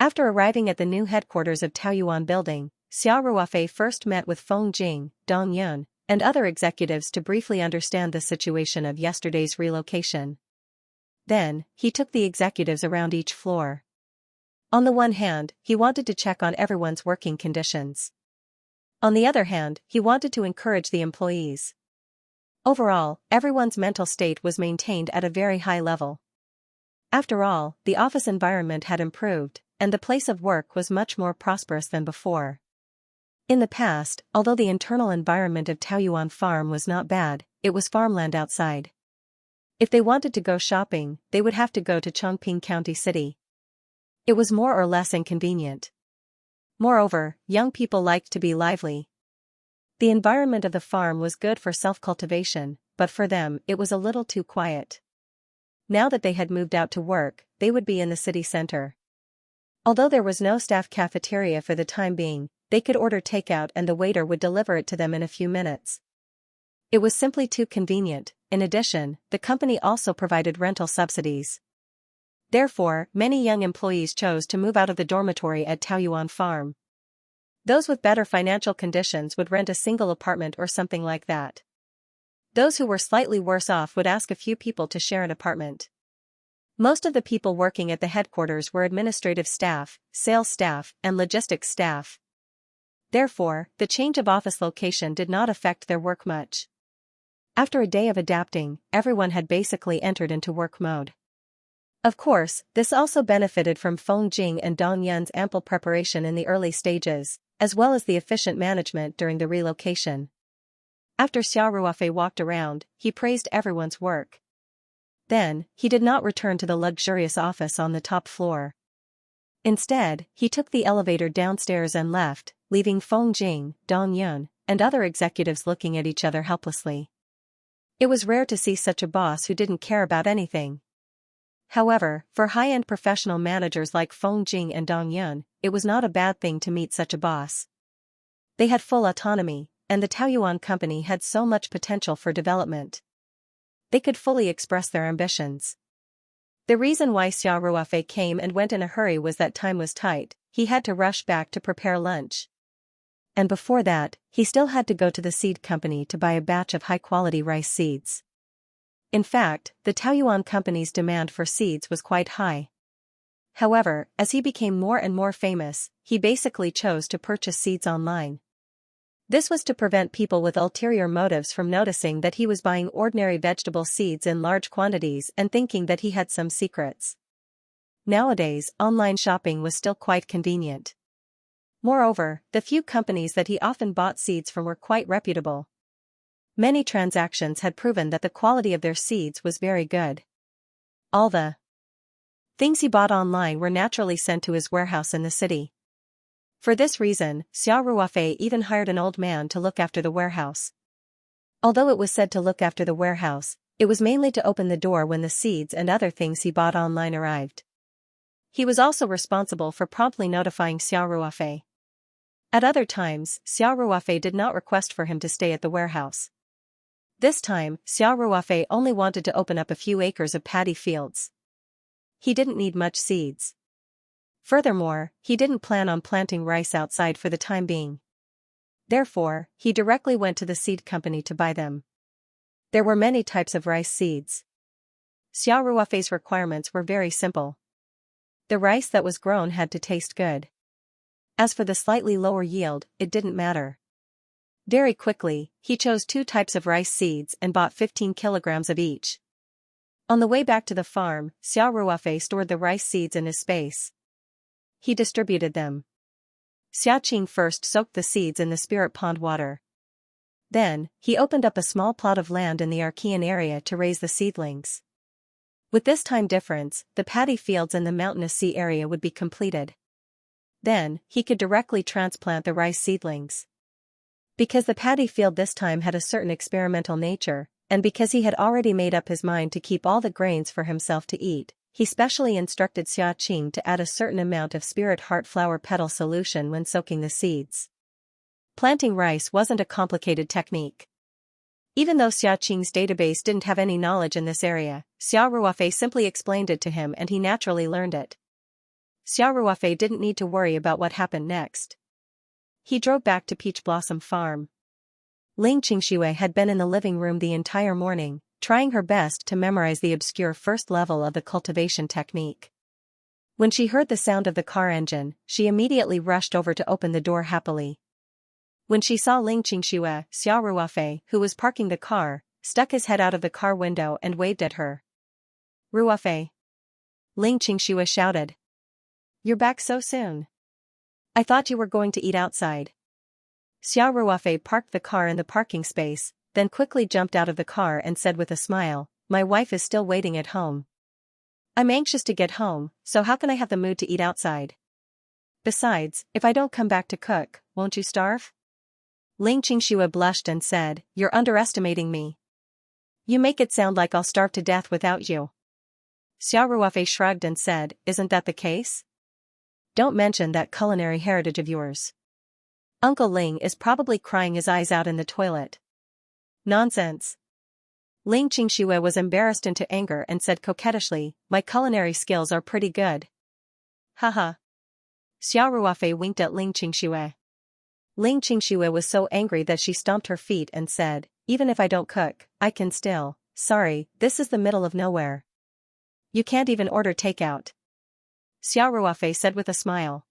After arriving at the new headquarters of Taoyuan Building, Xiao Ruofei first met with Feng Jing, Dong Yun, and other executives to briefly understand the situation of yesterday's relocation. Then, he took the executives around each floor. On the one hand, he wanted to check on everyone's working conditions. On the other hand, he wanted to encourage the employees. Overall, everyone's mental state was maintained at a very high level. After all, the office environment had improved, and the place of work was much more prosperous than before. In the past, although the internal environment of Taoyuan Farm was not bad, it was farmland outside. If they wanted to go shopping, they would have to go to Chongping County City. It was more or less inconvenient. Moreover, young people liked to be lively. The environment of the farm was good for self-cultivation, but for them it was a little too quiet. Now that they had moved out to work, they would be in the city center. Although there was no staff cafeteria for the time being, they could order takeout and the waiter would deliver it to them in a few minutes. It was simply too convenient. In addition, the company also provided rental subsidies. Therefore, many young employees chose to move out of the dormitory at Taoyuan Farm. Those with better financial conditions would rent a single apartment or something like that. Those who were slightly worse off would ask a few people to share an apartment. Most of the people working at the headquarters were administrative staff, sales staff, and logistics staff. Therefore, the change of office location did not affect their work much. After a day of adapting, everyone had basically entered into work mode. Of course, this also benefited from Feng Jing and Dong Yun's ample preparation in the early stages, as well as the efficient management during the relocation. After Xiao Ruofei walked around, he praised everyone's work. Then, he did not return to the luxurious office on the top floor. Instead, he took the elevator downstairs and left, leaving Feng Jing, Dong Yun, and other executives looking at each other helplessly. It was rare to see such a boss who didn't care about anything. However, for high-end professional managers like Feng Jing and Dong Yun, it was not a bad thing to meet such a boss. They had full autonomy, and the Taoyuan company had so much potential for development. They could fully express their ambitions. The reason why Xiao Ruofei came and went in a hurry was that time was tight. He had to rush back to prepare lunch. And before that, he still had to go to the seed company to buy a batch of high-quality rice seeds. In fact, the Taoyuan company's demand for seeds was quite high. However, as he became more and more famous, he basically chose to purchase seeds online. This was to prevent people with ulterior motives from noticing that he was buying ordinary vegetable seeds in large quantities and thinking that he had some secrets. Nowadays, online shopping was still quite convenient. Moreover, the few companies that he often bought seeds from were quite reputable. Many transactions had proven that the quality of their seeds was very good. All the things he bought online were naturally sent to his warehouse in the city. For this reason, Xiao Ruofei even hired an old man to look after the warehouse. Although it was said to look after the warehouse, it was mainly to open the door when the seeds and other things he bought online arrived. He was also responsible for promptly notifying Xiao Ruofei. At other times, Xiao Ruofei did not request for him to stay at the warehouse. This time, Xiao Ruofei only wanted to open up a few acres of paddy fields. He didn't need much seeds. Furthermore, he didn't plan on planting rice outside for the time being. Therefore, he directly went to the seed company to buy them. There were many types of rice seeds. Xiao Ruofei's requirements were very simple. The rice that was grown had to taste good. As for the slightly lower yield, it didn't matter. Very quickly, he chose 2 types of rice seeds and bought 15 kilograms of each. On the way back to the farm, Xiao Ruofei stored the rice seeds in his space. He distributed them. Xiaoqing first soaked the seeds in the spirit pond water. Then, he opened up a small plot of land in the Archean area to raise the seedlings. With this time difference, the paddy fields in the mountainous sea area would be completed. Then, he could directly transplant the rice seedlings. Because the paddy field this time had a certain experimental nature, and because he had already made up his mind to keep all the grains for himself to eat, he specially instructed Xiaoqing to add a certain amount of spirit heart flower petal solution when soaking the seeds. Planting rice wasn't a complicated technique. Even though Xiaoqing's database didn't have any knowledge in this area, Xiao Ruofei simply explained it to him and he naturally learned it. Xiao Ruofei didn't need to worry about what happened next. He drove back to Peach Blossom Farm. Ling Qingshui had been in the living room the entire morning, trying her best to memorize the obscure first level of the cultivation technique. When she heard the sound of the car engine, she immediately rushed over to open the door happily. When she saw Ling Qingshui, Xiao Ruofei, who was parking the car, stuck his head out of the car window and waved at her. "Ruofei!" Ling Qingshui shouted. "You're back so soon. I thought you were going to eat outside." Xiao Ruofei parked the car in the parking space, then quickly jumped out of the car and said with a smile, "My wife is still waiting at home. I'm anxious to get home, so how can I have the mood to eat outside? Besides, if I don't come back to cook, won't you starve?" Ling Qingshui blushed and said, "You're underestimating me. You make it sound like I'll starve to death without you." Xiao Ruofei shrugged and said, "Isn't that the case? Don't mention that culinary heritage of yours. Uncle Ling is probably crying his eyes out in the toilet." "Nonsense." Ling Qingshui was embarrassed into anger and said coquettishly, "My culinary skills are pretty good." "Haha." Xiao Ruofei winked at Ling Qingshui. Ling Qingshui was so angry that she stomped her feet and said, "Even if I don't cook, I can still. Sorry, this is the middle of nowhere. You can't even order takeout." Xiao Ruofei said with a smile.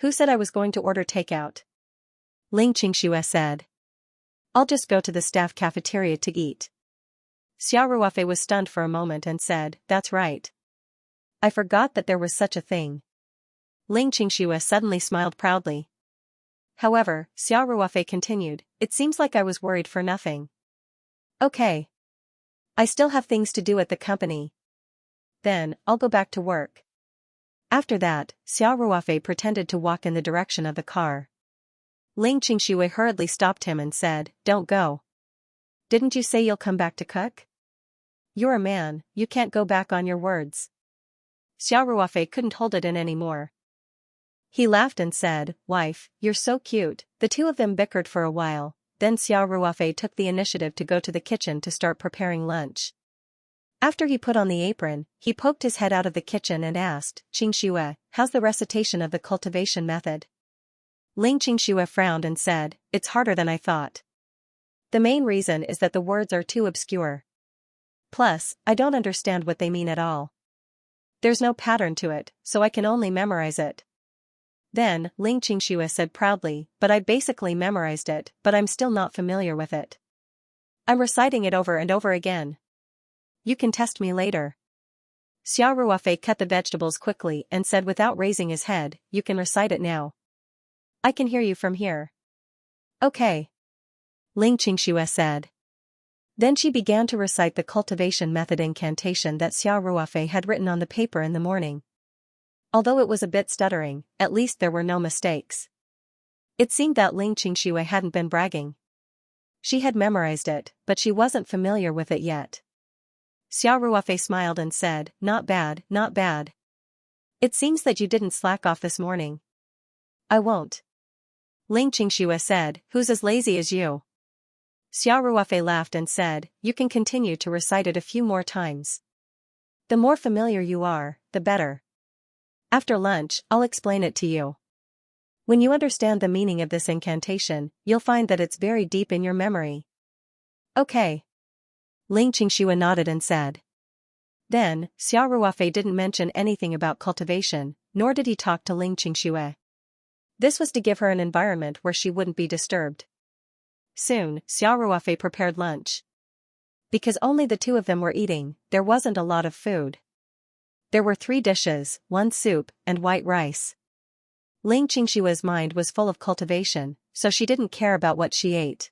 "Who said I was going to order takeout?" Ling Qingshui said. "I'll just go to the staff cafeteria to eat." Xiao Ruofei was stunned for a moment and said, "That's right. I forgot that there was such a thing." Ling Qingshui suddenly smiled proudly. However, Xiao Ruofei continued, "It seems like I was worried for nothing. Okay. I still have things to do at the company. Then, I'll go back to work." After that, Xiao Ruofei pretended to walk in the direction of the car. Ling Qingshui hurriedly stopped him and said, "Don't go. Didn't you say you'll come back to cook? You're a man, you can't go back on your words." Xiao Ruofei couldn't hold it in anymore. He laughed and said, "Wife, you're so cute." The two of them bickered for a while, then Xiao Ruofei took the initiative to go to the kitchen to start preparing lunch. After he put on the apron, he poked his head out of the kitchen and asked, "Qingshui, how's the recitation of the cultivation method?" Ling Qingshui frowned and said, "It's harder than I thought. The main reason is that the words are too obscure. Plus, I don't understand what they mean at all. There's no pattern to it, so I can only memorize it." Then, Ling Qingshui said proudly, "But I basically memorized it, but I'm still not familiar with it. I'm reciting it over and over again. You can test me later." Xiao Ruofei cut the vegetables quickly and said without raising his head, "You can recite it now. I can hear you from here." "Okay." Ling Qingshui said. Then she began to recite the cultivation method incantation that Xiao Ruofei had written on the paper in the morning. Although it was a bit stuttering, at least there were no mistakes. It seemed that Ling Qingshui hadn't been bragging. She had memorized it, but she wasn't familiar with it yet. Xiao Ruofei smiled and said, "Not bad, not bad. It seems that you didn't slack off this morning." "I won't." Ling Qingshui said, "Who's as lazy as you?" Xiao Ruofei laughed and said, "You can continue to recite it a few more times. The more familiar you are, the better. After lunch, I'll explain it to you. When you understand the meaning of this incantation, you'll find that it's very deep in your memory." "Okay." Ling Qingxue nodded and said. Then, Xiao Ruofei didn't mention anything about cultivation, nor did he talk to Ling Qingxue. This was to give her an environment where she wouldn't be disturbed. Soon, Xiao Ruofei prepared lunch. Because only the two of them were eating, there wasn't a lot of food. There were 3 dishes, 1 soup, and white rice. Ling Qingshue's mind was full of cultivation, so she didn't care about what she ate.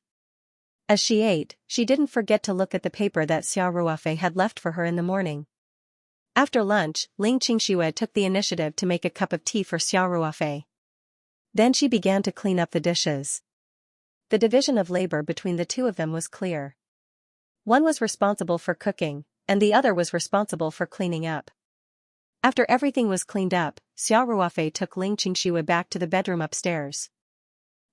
As she ate, she didn't forget to look at the paper that Xiao Ruofei had left for her in the morning. After lunch, Ling Qingxue took the initiative to make a cup of tea for Xiao Ruofei. Then she began to clean up the dishes. The division of labor between the two of them was clear. One was responsible for cooking, and the other was responsible for cleaning up. After everything was cleaned up, Xiao Ruofei took Ling Qingxue back to the bedroom upstairs.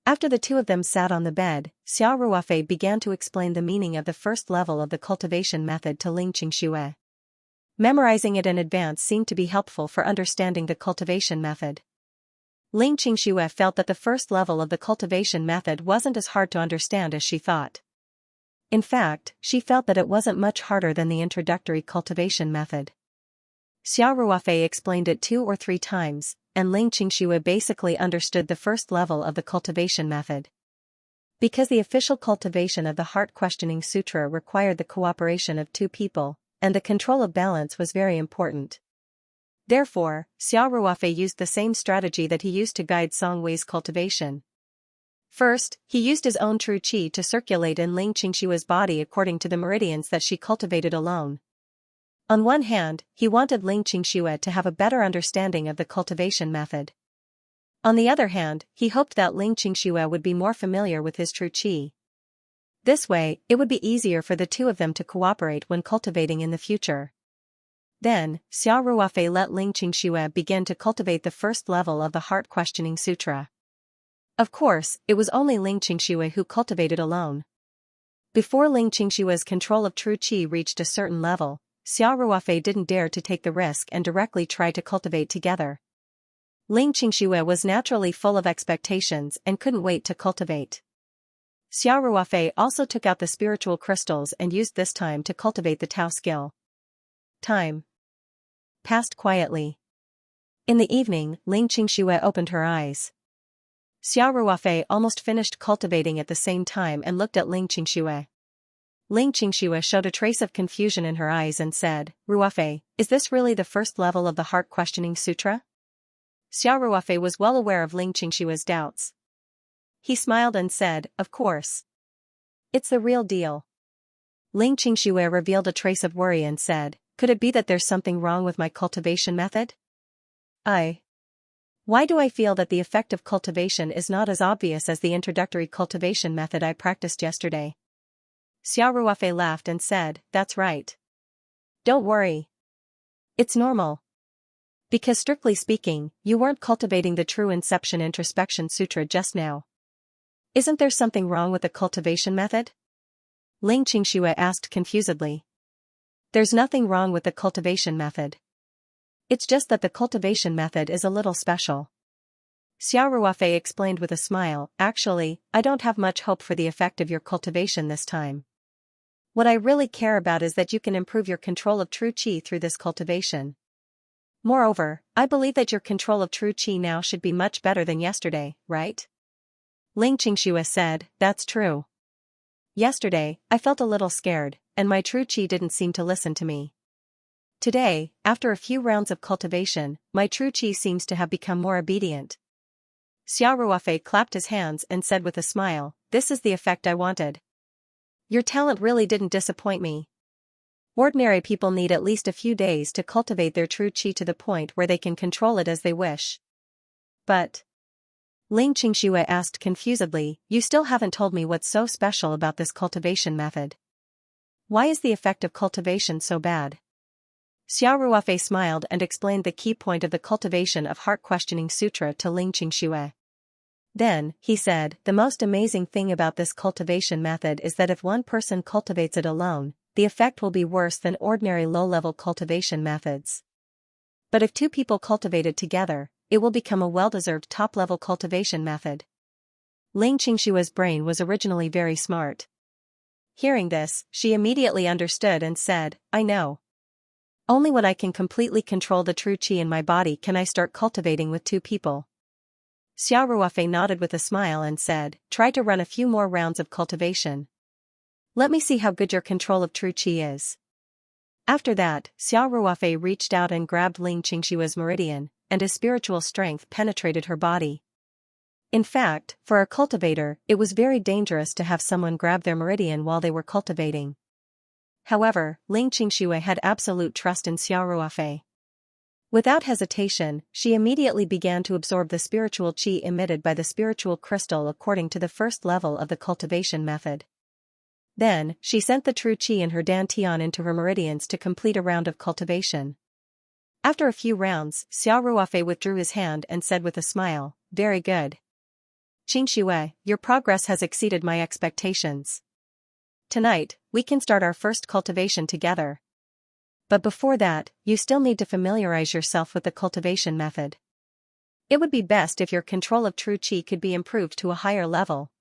After the two of them sat on the bed, Xiao Ruofei began to explain the meaning of the first level of the cultivation method to Ling Qingxue. Memorizing it in advance seemed to be helpful for understanding the cultivation method. Ling Qingxue felt that the first level of the cultivation method wasn't as hard to understand as she thought. In fact, she felt that it wasn't much harder than the introductory cultivation method. Xiao Ruofei explained it 2 or 3 times, and Ling Qingxue basically understood the first level of the cultivation method. Because the official cultivation of the Heart Questioning Sutra required the cooperation of 2 people, and the control of balance was very important. Therefore, Xiao Ruofei used the same strategy that he used to guide Song Wei's cultivation. First, he used his own true qi to circulate in Ling Qingshue's body according to the meridians that she cultivated alone. On one hand, he wanted Ling Qingxue to have a better understanding of the cultivation method. On the other hand, he hoped that Ling Qingxue would be more familiar with his true qi. This way, it would be easier for the two of them to cooperate when cultivating in the future. Then, Xiao Ruofei let Ling Qingxue begin to cultivate the first level of the Heart Questioning Sutra. Of course, it was only Ling Qingxue who cultivated alone. Before Ling Qingshue's control of true qi reached a certain level, Xiao Ruofei didn't dare to take the risk and directly try to cultivate together. Ling Qingxue was naturally full of expectations and couldn't wait to cultivate. Xiao Ruofei also took out the spiritual crystals and used this time to cultivate the Tao skill. Time passed quietly. In the evening, Ling Qingxue opened her eyes. Xiao Ruofei almost finished cultivating at the same time and looked at Ling Qingxue. Ling Qingxue showed a trace of confusion in her eyes and said, "Ruofei, is this really the first level of the Heart Questioning Sutra?" Xiao Ruofei was well aware of Ling Qingshue's doubts. He smiled and said, "Of course. It's the real deal." Ling Qingxue revealed a trace of worry and said, "Could it be that there's something wrong with my cultivation method? Why do I feel that the effect of cultivation is not as obvious as the introductory cultivation method I practiced yesterday?" Xiao Ruofei laughed and said, "That's right. Don't worry. It's normal. Because strictly speaking, you weren't cultivating the true Inception Introspection Sutra just now. Isn't there something wrong with the cultivation method?" Ling Qingxue asked confusedly. "There's nothing wrong with the cultivation method. It's just that the cultivation method is a little special." Xiao Ruofei explained with a smile, "Actually, I don't have much hope for the effect of your cultivation this time. What I really care about is that you can improve your control of true qi through this cultivation. Moreover, I believe that your control of true qi now should be much better than yesterday, right?" Ling Qingxue said, "That's true. Yesterday, I felt a little scared, and my true qi didn't seem to listen to me. Today, after a few rounds of cultivation, my true qi seems to have become more obedient." Xiao Ruofei clapped his hands and said with a smile, "This is the effect I wanted. Your talent really didn't disappoint me. Ordinary people need at least a few days to cultivate their true qi to the point where they can control it as they wish." "But," Ling Qingxue asked confusedly, "you still haven't told me what's so special about this cultivation method. Why is the effect of cultivation so bad?" Xiao Ruofei smiled and explained the key point of the Cultivation of Heart Questioning Sutra to Ling Qingxue. Then, he said, the most amazing thing about this cultivation method is that if one person cultivates it alone, the effect will be worse than ordinary low-level cultivation methods. But if two people cultivate it together, it will become a well-deserved top-level cultivation method. Ling Qingshua's brain was originally very smart. Hearing this, she immediately understood and said, I know. Only when I can completely control the true qi in my body can I start cultivating with two people. Xiao Ruofei nodded with a smile and said, try to run a few more rounds of cultivation. Let me see how good your control of true qi is. After that, Xiao Ruofei reached out and grabbed Ling Qingshua's meridian, and his spiritual strength penetrated her body. In fact, for a cultivator, it was very dangerous to have someone grab their meridian while they were cultivating. However, Ling Qingxue had absolute trust in Xiao Ruofei. Without hesitation, she immediately began to absorb the spiritual qi emitted by the spiritual crystal according to the first level of the cultivation method. Then, she sent the true qi in her dantian into her meridians to complete a round of cultivation. After a few rounds, Xiao Ruofei withdrew his hand and said with a smile, very good. Qingxue, your progress has exceeded my expectations. Tonight, we can start our first cultivation together. But before that, you still need to familiarize yourself with the cultivation method. It would be best if your control of true qi could be improved to a higher level.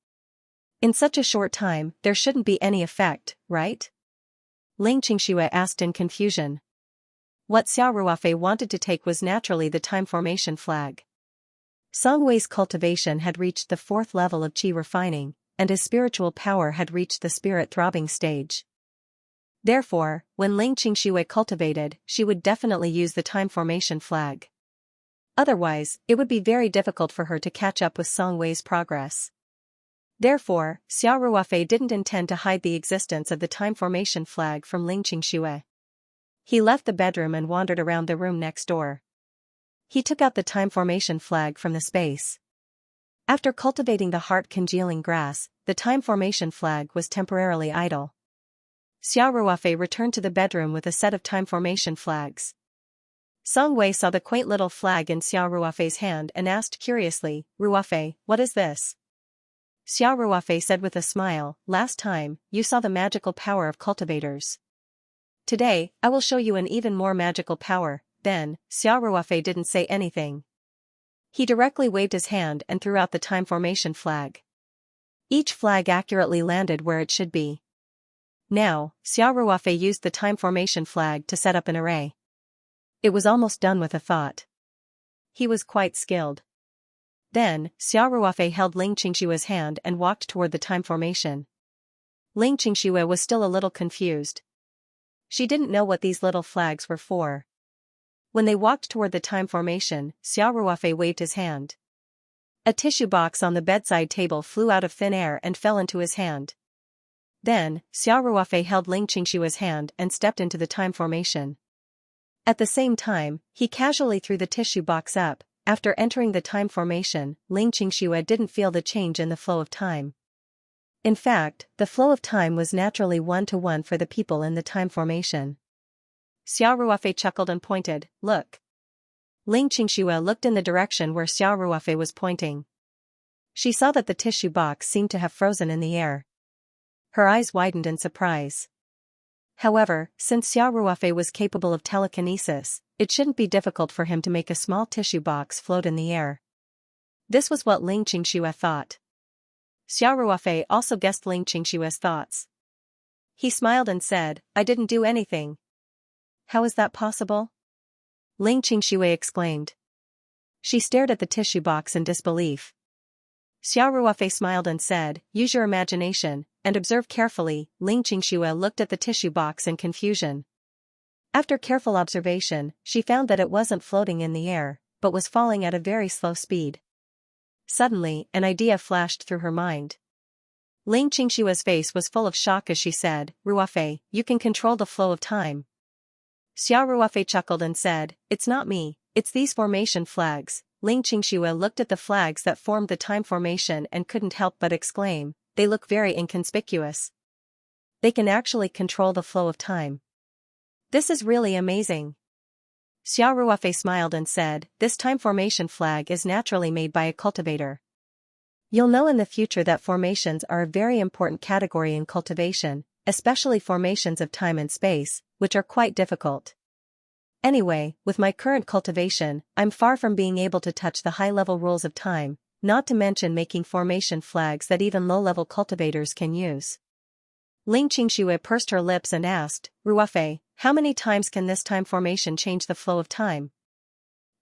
In such a short time, there shouldn't be any effect, right? Ling Qingxue asked in confusion. What Xiao Ruofei wanted to take was naturally the time formation flag. Song Wei's cultivation had reached the fourth level of qi refining, and his spiritual power had reached the spirit throbbing stage. Therefore, when Ling Qingxue cultivated, she would definitely use the time formation flag. Otherwise, it would be very difficult for her to catch up with Song Wei's progress. Therefore, Xiao Ruofei didn't intend to hide the existence of the time formation flag from Ling Qingxue. He left the bedroom and wandered around the room next door. He took out the time formation flag from the space. After cultivating the heart-congealing grass, the time formation flag was temporarily idle. Xiao Ruofei returned to the bedroom with a set of time formation flags. Song Wei saw the quaint little flag in Xiao Ruofei's hand and asked curiously, Ruofei, what is this? Xiao Ruofei said with a smile, last time, you saw the magical power of cultivators. Today, I will show you an even more magical power. Then, Xiao Ruofei didn't say anything. He directly waved his hand and threw out the time formation flag. Each flag accurately landed where it should be. Now, Xiao Ruofei used the time formation flag to set up an array. It was almost done with a thought. He was quite skilled. Then, Xiao Ruofei held Ling Qingshue's hand and walked toward the time formation. Ling Qingxue was still a little confused. She didn't know what these little flags were for. When they walked toward the time formation, Xiao Ruofei waved his hand. A tissue box on the bedside table flew out of thin air and fell into his hand. Then, Xiao Ruofei held Ling Qingshue's hand and stepped into the time formation. At the same time, he casually threw the tissue box up. After entering the time formation, Ling Qingxue didn't feel the change in the flow of time. In fact, the flow of time was naturally one-to-one for the people in the time formation. Xiao Ruofei chuckled and pointed, look. Ling Qingxue looked in the direction where Xiao Ruofei was pointing. She saw that the tissue box seemed to have frozen in the air. Her eyes widened in surprise. However, since Xiao Ruofei was capable of telekinesis, it shouldn't be difficult for him to make a small tissue box float in the air. This was what Ling Qingxue thought. Xiao Ruofei also guessed Ling Qingshue's thoughts. He smiled and said, I didn't do anything. How is that possible? Ling Qingxue exclaimed. She stared at the tissue box in disbelief. Xiao Ruofei smiled and said, use your imagination, and observe carefully. Ling Qingxue looked at the tissue box in confusion. After careful observation, she found that it wasn't floating in the air, but was falling at a very slow speed. Suddenly, an idea flashed through her mind. Ling Qingshue's face was full of shock as she said, Ruofei, you can control the flow of time. Xiao Ruofei chuckled and said, it's not me, it's these formation flags. Ling Qingxue looked at the flags that formed the time formation and couldn't help but exclaim, they look very inconspicuous. They can actually control the flow of time. This is really amazing. Xiao Ruofei smiled and said, this time formation flag is naturally made by a cultivator. You'll know in the future that formations are a very important category in cultivation, especially formations of time and space, which are quite difficult. Anyway, with my current cultivation, I'm far from being able to touch the high-level rules of time, not to mention making formation flags that even low-level cultivators can use. Ling Qingshui pursed her lips and asked, Ruofei, how many times can this time formation change the flow of time?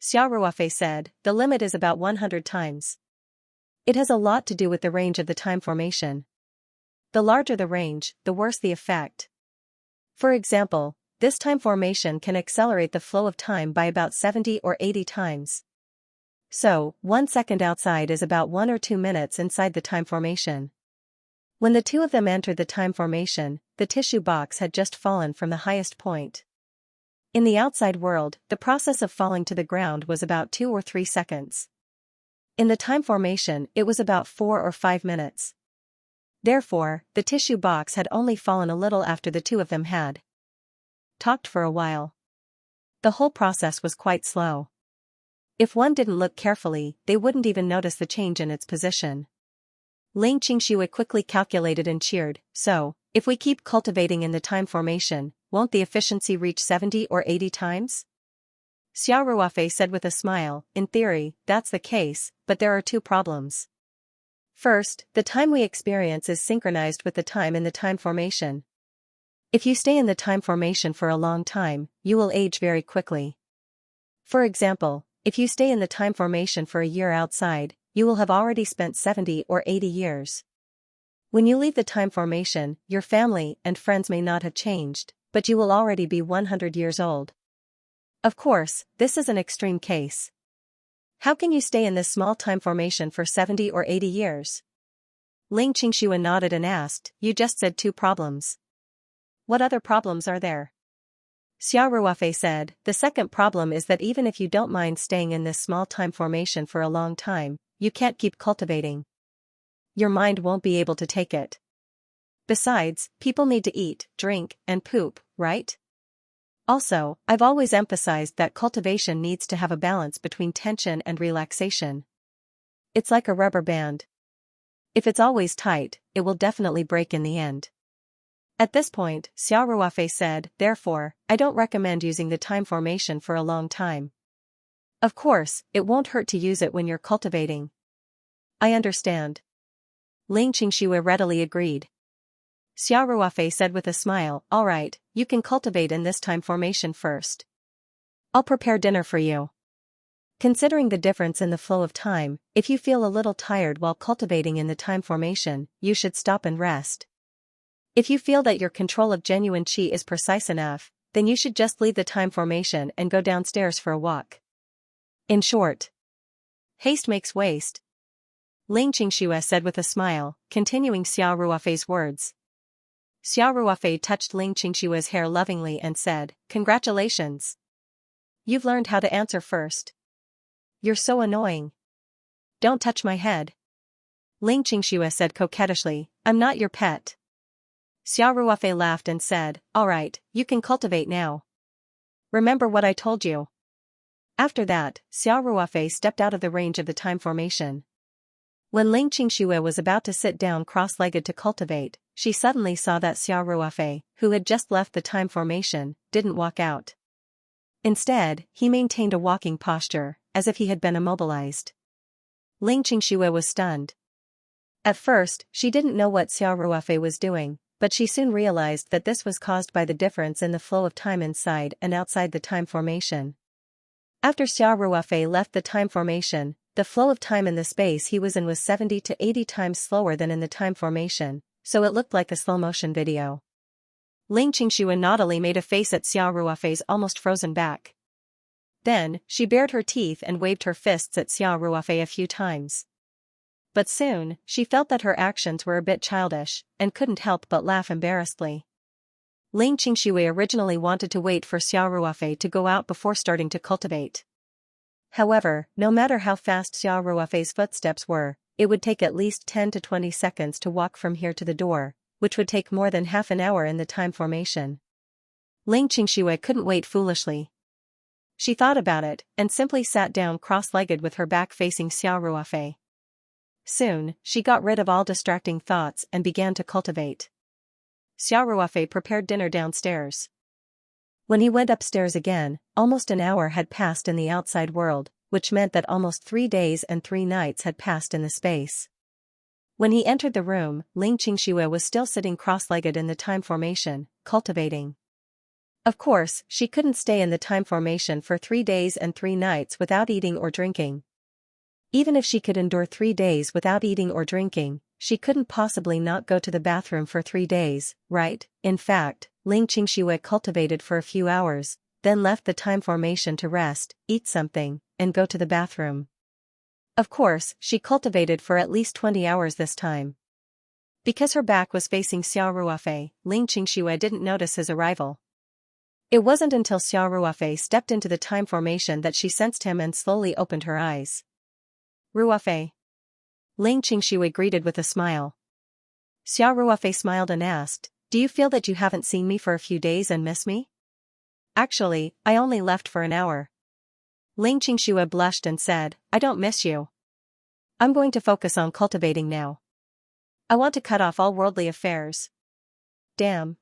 Xiao Ruofei said, the limit is about 100 times. It has a lot to do with the range of the time formation. The larger the range, the worse the effect. For example, this time formation can accelerate the flow of time by about 70 or 80 times. So, 1 second outside is about 1 or 2 minutes inside the time formation. When the two of them entered the time formation, the tissue box had just fallen from the highest point. In the outside world, the process of falling to the ground was about 2 or 3 seconds. In the time formation, it was about 4 or 5 minutes. Therefore, the tissue box had only fallen a little after the two of them had talked for a while. The whole process was quite slow. If one didn't look carefully, they wouldn't even notice the change in its position. Ling Qingshui quickly calculated and cheered, so, if we keep cultivating in the time formation, won't the efficiency reach 70 or 80 times? Xiao Ruofei said with a smile, in theory, that's the case, but there are two problems. First, the time we experience is synchronized with the time in the time formation. If you stay in the time formation for a long time, you will age very quickly. For example, if you stay in the time formation for a year outside, you will have already spent 70 or 80 years. When you leave the time formation, your family and friends may not have changed, but you will already be 100 years old. Of course, this is an extreme case. How can you stay in this small time formation for 70 or 80 years? Ling Qingshui nodded and asked, you just said two problems. What other problems are there? Xiao Ruofei said, the second problem is that even if you don't mind staying in this small time formation for a long time, you can't keep cultivating. Your mind won't be able to take it. Besides, people need to eat, drink, and poop, right? Also, I've always emphasized that cultivation needs to have a balance between tension and relaxation. It's like a rubber band. If it's always tight, it will definitely break in the end. At this point, Xiao Ruofei said, therefore, I don't recommend using the time formation for a long time. Of course, it won't hurt to use it when you're cultivating. I understand. Ling Qingshui readily agreed. Xiao Ruofei said with a smile, all right, you can cultivate in this time formation first. I'll prepare dinner for you. Considering the difference in the flow of time, if you feel a little tired while cultivating in the time formation, you should stop and rest. If you feel that your control of genuine qi is precise enough, then you should just leave the time formation and go downstairs for a walk. In short, haste makes waste. Ling Qingshui said with a smile, continuing Xiao Ruofei's words. Xiao Ruofei touched Ling Qingshui's hair lovingly and said, congratulations. You've learned how to answer first. You're so annoying. Don't touch my head. Ling Qingshui said coquettishly, I'm not your pet. Xiao Ruofei laughed and said, all right, you can cultivate now. Remember what I told you. After that, Xiao Ruofei stepped out of the range of the time formation. When Ling Qingshui was about to sit down cross-legged to cultivate, she suddenly saw that Xiao Ruofei, who had just left the time formation, didn't walk out. Instead, he maintained a walking posture, as if he had been immobilized. Ling Qingshui was stunned. At first, she didn't know what Xiao Ruofei was doing, but she soon realized that this was caused by the difference in the flow of time inside and outside the time formation. After Xiao Ruofei left the time formation, the flow of time in the space he was in was 70 to 80 times slower than in the time formation, so it looked like a slow-motion video. Ling Qingshui naughtily made a face at Xiao Ruofei's almost frozen back. Then, she bared her teeth and waved her fists at Xiao Ruofei a few times. But soon, she felt that her actions were a bit childish, and couldn't help but laugh embarrassedly. Ling Qingshui originally wanted to wait for Xiao Ruofei to go out before starting to cultivate. However, no matter how fast Xiao Ruofei's footsteps were, it would take at least 10 to 20 seconds to walk from here to the door, which would take more than half an hour in the time formation. Ling Qingshui couldn't wait foolishly. She thought about it, and simply sat down cross-legged with her back facing Xiao Ruofei. Soon, she got rid of all distracting thoughts and began to cultivate. Xiao Ruofei prepared dinner downstairs. When he went upstairs again, almost an hour had passed in the outside world, which meant that almost 3 days and 3 nights had passed in the space. When he entered the room, Ling Xianxia was still sitting cross-legged in the time formation, cultivating. Of course, she couldn't stay in the time formation for 3 days and 3 nights without eating or drinking. Even if she could endure 3 days without eating or drinking, she couldn't possibly not go to the bathroom for 3 days, right? In fact, Ling Xianxia cultivated for a few hours, then left the time formation to rest, eat something, and go to the bathroom. Of course, she cultivated for at least 20 hours this time. Because her back was facing Xiao Ruofei, Ling Xianxia didn't notice his arrival. It wasn't until Xiao Ruofei stepped into the time formation that she sensed him and slowly opened her eyes. Ruofei. Ling Xianxia greeted with a smile. Xiao Ruofei smiled and asked, "Do you feel that you haven't seen me for a few days and miss me?" "Actually, I only left for an hour." Ling Xianxia blushed and said, "I don't miss you. I'm going to focus on cultivating now. I want to cut off all worldly affairs." "Damn.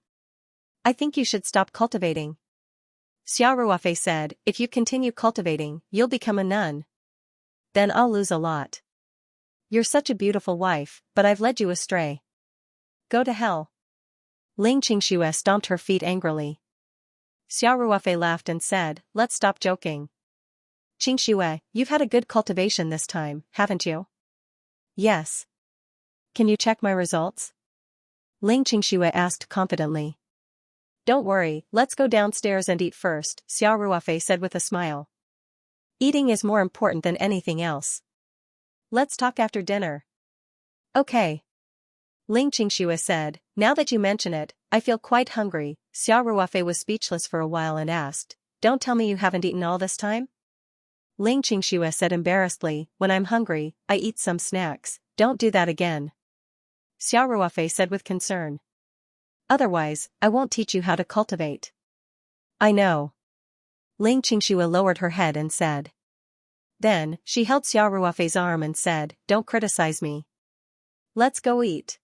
I think you should stop cultivating." Xiao Ruofei said, "If you continue cultivating, you'll become a nun. Then I'll lose a lot. You're such a beautiful wife, but I've led you astray. Go to hell." Ling Xianxia stomped her feet angrily. Xiao Ruofei laughed and said, "Let's stop joking. Xianxia, you've had a good cultivation this time, haven't you?" "Yes." "Can you check my results?" Ling Xianxia asked confidently. "Don't worry, let's go downstairs and eat first," Xiao Ruofei said with a smile. "Eating is more important than anything else. Let's talk after dinner." "Okay." Ling Xianxia said, "Now that you mention it, I feel quite hungry." Xiao Ruofei was speechless for a while and asked, "Don't tell me you haven't eaten all this time?" Ling Xianxia said embarrassedly, "When I'm hungry, I eat some snacks, don't do that again." Xiao Ruofei said with concern. "Otherwise, I won't teach you how to cultivate." "I know." Ling Xianxia lowered her head and said. Then, she held Xiao Ruofei's arm and said, "Don't criticize me. Let's go eat."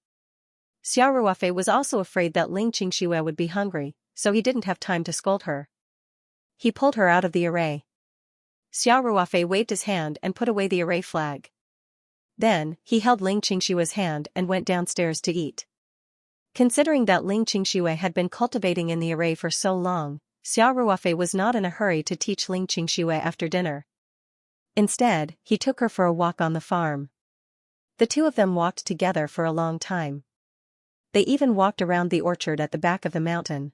Xiao Ruofei was also afraid that Ling Xianxia would be hungry, so he didn't have time to scold her. He pulled her out of the array. Xiao Ruofei waved his hand and put away the array flag. Then, he held Ling Xianxia's hand and went downstairs to eat. Considering that Ling Xianxia had been cultivating in the array for so long, Xiao Ruofei was not in a hurry to teach Ling Xianxia after dinner. Instead, he took her for a walk on the farm. The two of them walked together for a long time. They even walked around the orchard at the back of the mountain.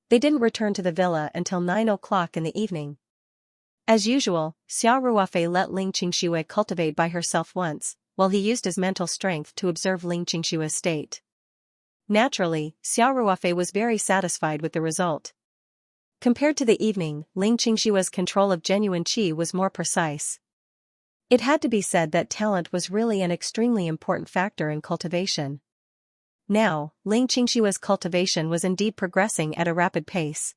They didn't return to the villa until 9 o'clock in the evening. As usual, Xiao Ruofei let Ling Xianxia cultivate by herself once, while he used his mental strength to observe Ling Xianxia's state. Naturally, Xiao Ruofei was very satisfied with the result. Compared to the evening, Ling Xianxia's control of genuine qi was more precise. It had to be said that talent was really an extremely important factor in cultivation. Now, Ling Xianxia's cultivation was indeed progressing at a rapid pace.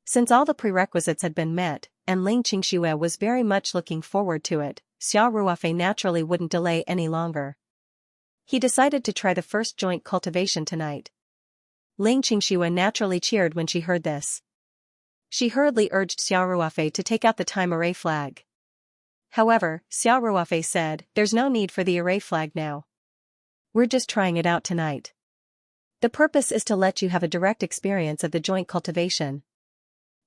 Since all the prerequisites had been met, and Ling Xianxia was very much looking forward to it, Xiao Ruofei naturally wouldn't delay any longer. He decided to try the first joint cultivation tonight. Ling Xianxia naturally cheered when she heard this. She hurriedly urged Xiao Ruofei to take out the time array flag. However, Xiao Ruofei said, "There's no need for the array flag now. We're just trying it out tonight. The purpose is to let you have a direct experience of the joint cultivation.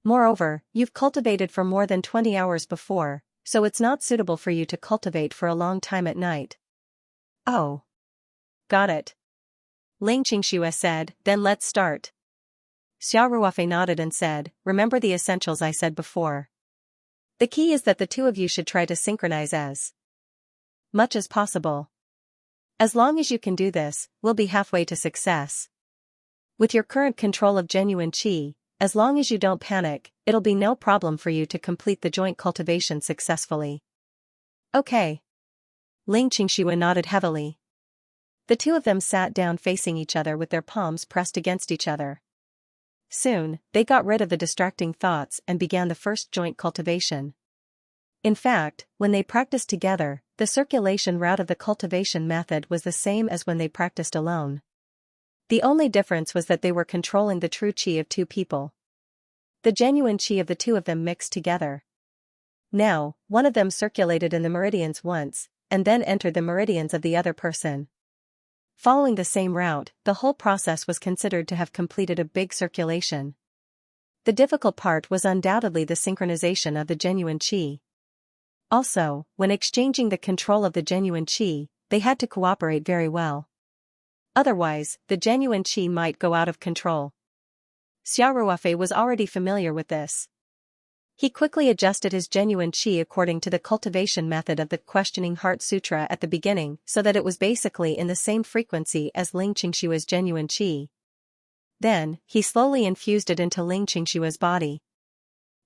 Moreover, you've cultivated for more than 20 hours before, so it's not suitable for you to cultivate for a long time at night." "Oh. Got it." Ling Xianxia said, "Then let's start." Xiao Ruofei nodded and said, "Remember the essentials I said before. The key is that the two of you should try to synchronize as much as possible. As long as you can do this, we'll be halfway to success. With your current control of genuine qi, as long as you don't panic, it'll be no problem for you to complete the joint cultivation successfully." "Okay." Ling Xianxia nodded heavily. The two of them sat down facing each other with their palms pressed against each other. Soon, they got rid of the distracting thoughts and began the first joint cultivation. In fact, when they practiced together, the circulation route of the cultivation method was the same as when they practiced alone. The only difference was that they were controlling the true qi of two people. The genuine qi of the two of them mixed together. Now, one of them circulated in the meridians once, and then entered the meridians of the other person. Following the same route, the whole process was considered to have completed a big circulation. The difficult part was undoubtedly the synchronization of the genuine qi. Also, when exchanging the control of the genuine qi, they had to cooperate very well. Otherwise, the genuine qi might go out of control. Xiao Ruofei was already familiar with this. He quickly adjusted his genuine qi according to the cultivation method of the Questioning Heart Sutra at the beginning so that it was basically in the same frequency as Ling Qingshua's genuine qi. Then, he slowly infused it into Ling Qingshua's body.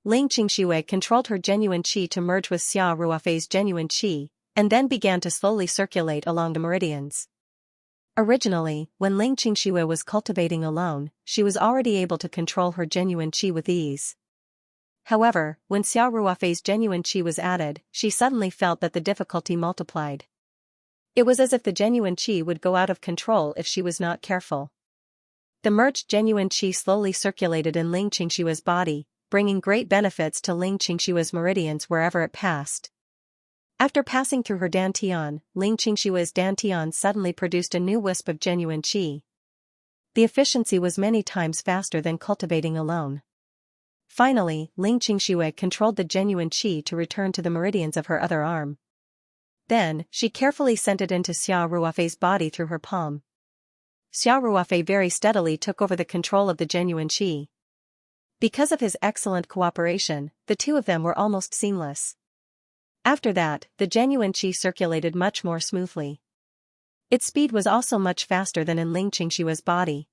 Ling Qingxue controlled her genuine qi to merge with Xiao Ruofei's genuine qi, and then began to slowly circulate along the meridians. Originally, when Ling Qingxue was cultivating alone, she was already able to control her genuine qi with ease. However, when Xiao Ruofei's genuine qi was added, she suddenly felt that the difficulty multiplied. It was as if the genuine qi would go out of control if she was not careful. The merged genuine qi slowly circulated in Ling Qingshua's body, bringing great benefits to Ling Qingshua's meridians wherever it passed. After passing through her dantian, Ling Qingshua's dantian suddenly produced a new wisp of genuine qi. The efficiency was many times faster than cultivating alone. Finally, Ling Qingxue controlled the genuine qi to return to the meridians of her other arm. Then, she carefully sent it into Xiao Ruofei's body through her palm. Xiao Ruofei very steadily took over the control of the genuine qi. Because of his excellent cooperation, the two of them were almost seamless. After that, the genuine qi circulated much more smoothly. Its speed was also much faster than in Ling Qingshua's body.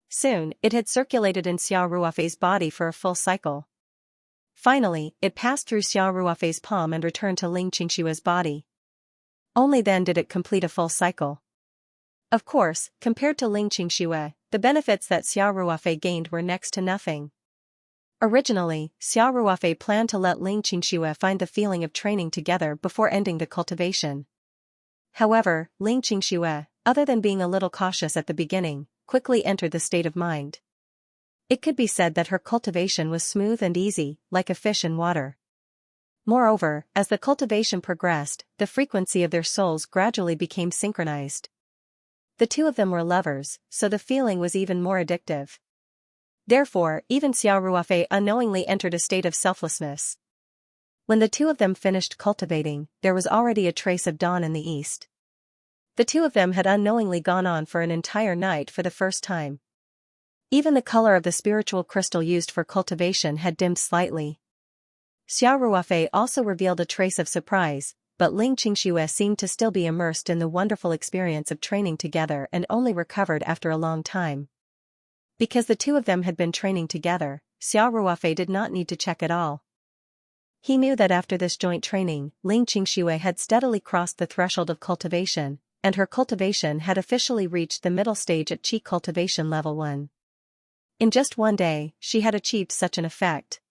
Soon, it had circulated in Xiao Ruofei's body for a full cycle. Finally, it passed through Xiao Ruofei's palm and returned to Ling Qingshua's body. Only then did it complete a full cycle. Of course, compared to Ling Qingxue, the benefits that Xiao Ruofei gained were next to nothing. Originally, Xiao Ruofei planned to let Ling Qingxue find the feeling of training together before ending the cultivation. However, Ling Qingxue, other than being a little cautious at the beginning, quickly entered the state of mind. It could be said that her cultivation was smooth and easy, like a fish in water. Moreover, as the cultivation progressed, the frequency of their souls gradually became synchronized. The two of them were lovers, so the feeling was even more addictive. Therefore, even Xiao Ruofei unknowingly entered a state of selflessness. When the two of them finished cultivating, there was already a trace of dawn in the east. The two of them had unknowingly gone on for an entire night for the first time. Even the color of the spiritual crystal used for cultivation had dimmed slightly. Xiao Ruofei also revealed a trace of surprise, but Ling Qingxue seemed to still be immersed in the wonderful experience of training together and only recovered after a long time. Because the two of them had been training together, Xiao Ruofei did not need to check at all. He knew that after this joint training, Ling Qingxue had steadily crossed the threshold of cultivation, and her cultivation had officially reached the middle stage at Qi cultivation level 1. In just one day, she had achieved such an effect.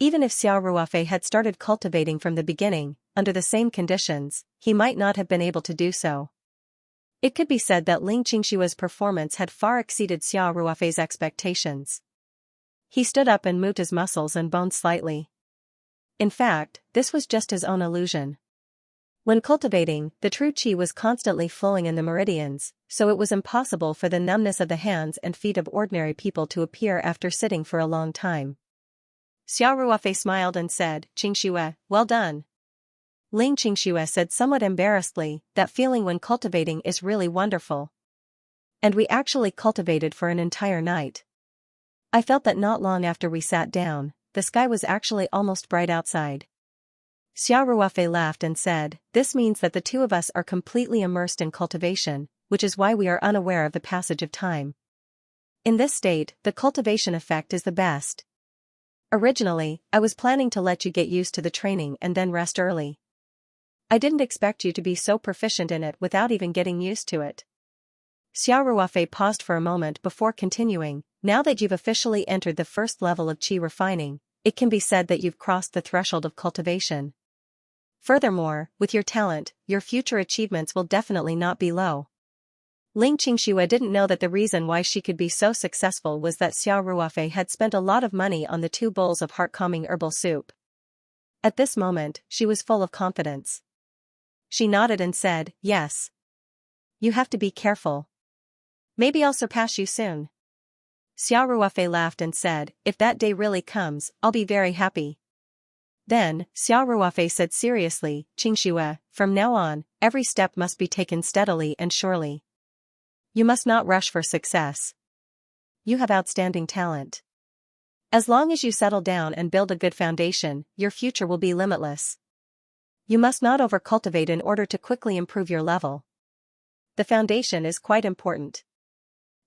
Even if Xiao Ruofei had started cultivating from the beginning, under the same conditions, he might not have been able to do so. It could be said that Ling Qingshua's performance had far exceeded Xiao Ruofei's expectations. He stood up and moved his muscles and bones slightly. In fact, this was just his own illusion. When cultivating, the true qi was constantly flowing in the meridians, so it was impossible for the numbness of the hands and feet of ordinary people to appear after sitting for a long time. Xiao Ruofei smiled and said, "Qingxue, well done." Ling Qingxue said somewhat embarrassedly, "That feeling when cultivating is really wonderful. And we actually cultivated for an entire night. I felt that not long after we sat down, the sky was actually almost bright outside." Xiao Ruofei laughed and said, "This means that the two of us are completely immersed in cultivation, which is why we are unaware of the passage of time. In this state, the cultivation effect is the best. Originally, I was planning to let you get used to the training and then rest early. I didn't expect you to be so proficient in it without even getting used to it." Xiao Ruofei paused for a moment before continuing, "Now that you've officially entered the first level of qi refining, it can be said that you've crossed the threshold of cultivation. Furthermore, with your talent, your future achievements will definitely not be low. Xianxia didn't know that the reason why she could be so successful was that Xiao Ruofei had spent a lot of money on the 2 bowls of heart-calming herbal soup. At this moment, she was full of confidence. She nodded and said, "Yes. You have to be careful. Maybe I'll surpass you soon." Xiao Ruofei laughed and said, "If that day really comes, I'll be very happy." Then, Xiao Ruofei said seriously, "Qingxue, from now on, every step must be taken steadily and surely. You must not rush for success. You have outstanding talent. As long as you settle down and build a good foundation, your future will be limitless. You must not over-cultivate in order to quickly improve your level. The foundation is quite important."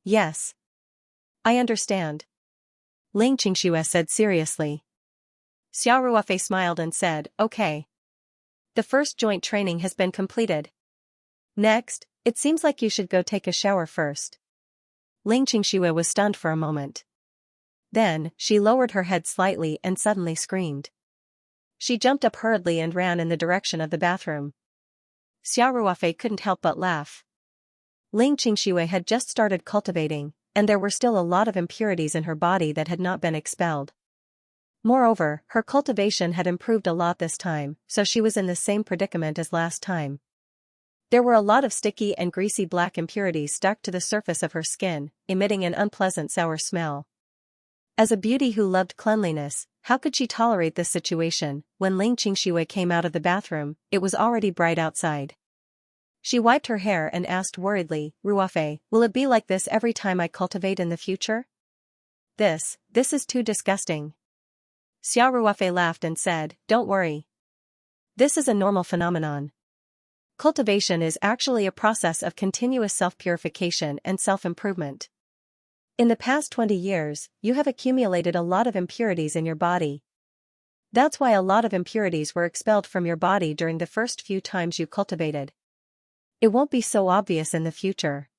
"Yes. I understand," Xianxia said seriously. Xiao Ruofei smiled and said, "Okay. The first joint training has been completed. Next, it seems like you should go take a shower first." Xianxia was stunned for a moment. Then, she lowered her head slightly and suddenly screamed. She jumped up hurriedly and ran in the direction of the bathroom. Xiao Ruofei couldn't help but laugh. Xianxia had just started cultivating, and there were still a lot of impurities in her body that had not been expelled. Moreover, her cultivation had improved a lot this time, so she was in the same predicament as last time. There were a lot of sticky and greasy black impurities stuck to the surface of her skin, emitting an unpleasant sour smell. As a beauty who loved cleanliness, how could she tolerate this situation? When Xianxia came out of the bathroom, it was already bright outside. She wiped her hair and asked worriedly, "Ruofei, will it be like this every time I cultivate in the future? This is too disgusting." Xiao Ruofei laughed and said, "Don't worry. This is a normal phenomenon. Cultivation is actually a process of continuous self-purification and self-improvement. In the past 20 years, you have accumulated a lot of impurities in your body. That's why a lot of impurities were expelled from your body during the first few times you cultivated. It won't be so obvious in the future.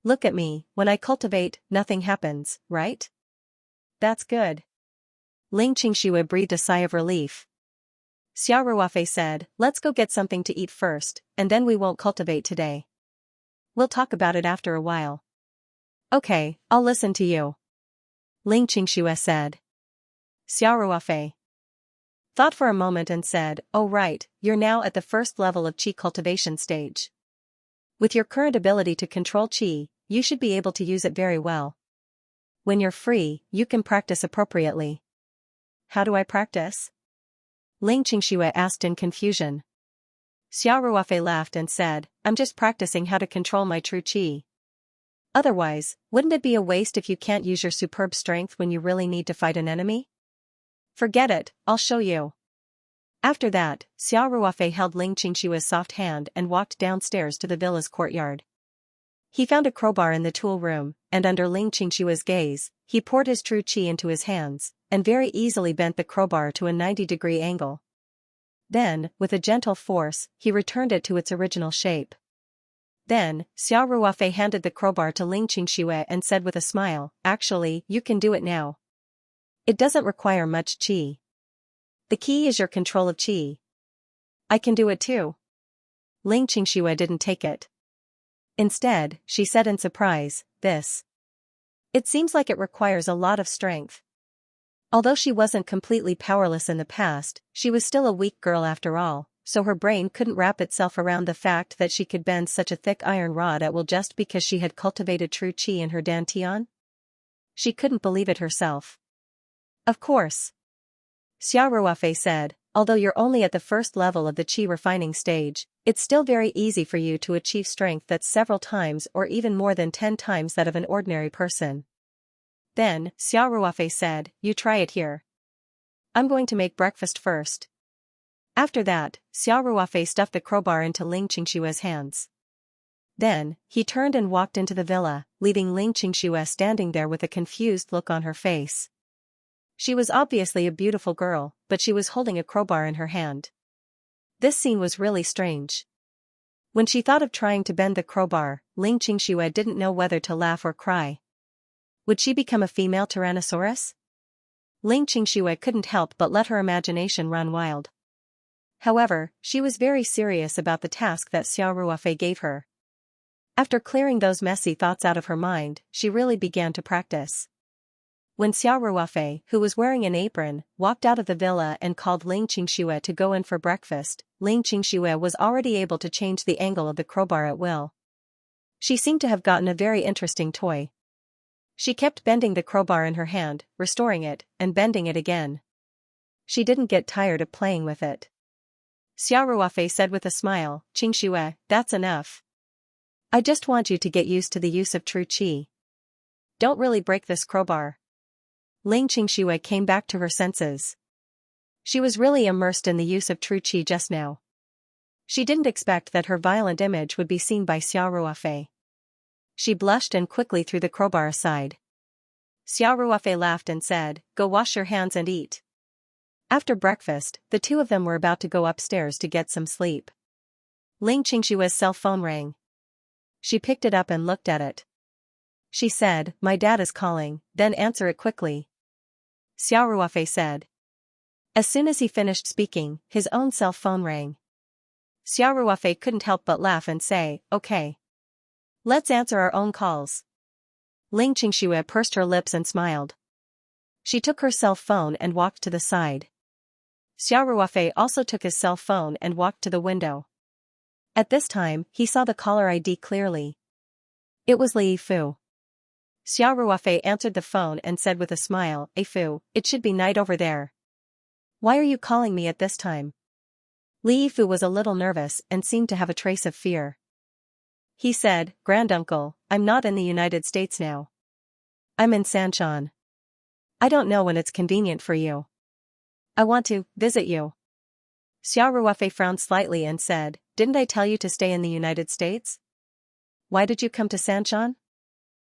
Look at me, when I cultivate, nothing happens, right? That's good." Xianxia breathed a sigh of relief. Xiao Ruofei said, "Let's go get something to eat first, and then we won't cultivate today. We'll talk about it after a while." "Okay, I'll listen to you," Xianxia said. Xiao Ruofei thought for a moment and said, "Oh right, you're now at the first level of qi cultivation stage. With your current ability to control qi, you should be able to use it very well. When you're free, you can practice appropriately." "How do I practice?" Xianxia asked in confusion. Xiao Ruofei laughed and said, "I'm just practicing how to control my true qi. Otherwise, wouldn't it be a waste if you can't use your superb strength when you really need to fight an enemy? Forget it, I'll show you." After that, Xiao Ruofei held Xianxia's soft hand and walked downstairs to the villa's courtyard. He found a crowbar in the tool room, and under Xianxia's gaze, he poured his true qi into his hands, and very easily bent the crowbar to a 90-degree angle. Then, with a gentle force, he returned it to its original shape. Then, Xiao Ruofei handed the crowbar to Xianxia and said with a smile, "Actually, you can do it now. It doesn't require much qi. The key is your control of qi." "I can do it too." Xianxia didn't take it. Instead, she said in surprise, It seems like it requires a lot of strength." Although she wasn't completely powerless in the past, she was still a weak girl after all, so her brain couldn't wrap itself around the fact that she could bend such a thick iron rod at will just because she had cultivated true qi in her dantian. She couldn't believe it herself. "Of course," Xiao Ruofei said, "although you're only at the first level of the qi refining stage, it's still very easy for you to achieve strength that's several times or even more than 10 times that of an ordinary person." Then, Xiao Ruofei said, "You try it here. I'm going to make breakfast first." After that, Xiao Ruofei stuffed the crowbar into Xianxia's hands. Then, he turned and walked into the villa, leaving Xianxia standing there with a confused look on her face. She was obviously a beautiful girl, but she was holding a crowbar in her hand. This scene was really strange. When she thought of trying to bend the crowbar, Xianxia didn't know whether to laugh or cry. Would she become a female Tyrannosaurus? Xianxia couldn't help but let her imagination run wild. However, she was very serious about the task that Xiao Ruofei gave her. After clearing those messy thoughts out of her mind, she really began to practice. When Xiao Ruofei, who was wearing an apron, walked out of the villa and called Ling Qingxue to go in for breakfast, Ling Qingxue was already able to change the angle of the crowbar at will. She seemed to have gotten a very interesting toy. She kept bending the crowbar in her hand, restoring it, and bending it again. She didn't get tired of playing with it. Xiao Ruofei said with a smile, "Qingxue, that's enough. I just want you to get used to the use of true qi. Don't really break this crowbar." Ling Qingxue came back to her senses. She was really immersed in the use of true qi just now. She didn't expect that her violent image would be seen by Xiao Ruofei. She blushed and quickly threw the crowbar aside. Xiao Ruofei laughed and said, "Go wash your hands and eat." After breakfast, the two of them were about to go upstairs to get some sleep. Ling Qingxue's cell phone rang. She picked it up and looked at it. She said, "My dad is calling, then answer it quickly," Xiao Ruofei said. As soon as he finished speaking, his own cell phone rang. Xiao Ruofei couldn't help but laugh and say, "Okay. Let's answer our own calls." Ling Qingxue pursed her lips and smiled. She took her cell phone and walked to the side. Xiao Ruofei also took his cell phone and walked to the window. At this time, he saw the caller ID clearly. It was Li Yifu. Xiao Ruofei answered the phone and said with a smile, "Yifu, it should be night over there. Why are you calling me at this time?" Li Yifu was a little nervous and seemed to have a trace of fear. He said, "Granduncle, I'm not in the United States now. I'm in Sanshan. I don't know when it's convenient for you. I want to visit you." Xiao Ruofei frowned slightly and said, "Didn't I tell you to stay in the United States? Why did you come to Sanshan?"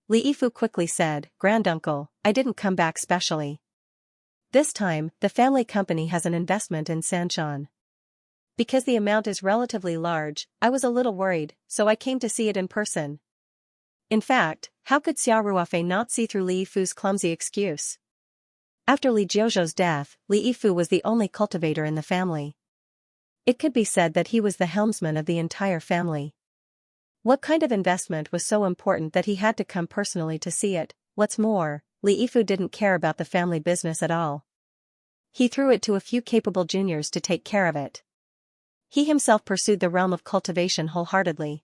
Li Yifu quickly said, "Granduncle, I didn't come back specially. This time, the family company has an investment in Sanshan. Because the amount is relatively large, I was a little worried, so I came to see it in person." In fact, how could Xiao Ruofei not see through Li Yifu's clumsy excuse? After Li Jiuzhou's death, Li Yifu was the only cultivator in the family. It could be said that he was the helmsman of the entire family. What kind of investment was so important that he had to come personally to see it? What's more, Li Yifu didn't care about the family business at all. He threw it to a few capable juniors to take care of it. He himself pursued the realm of cultivation wholeheartedly.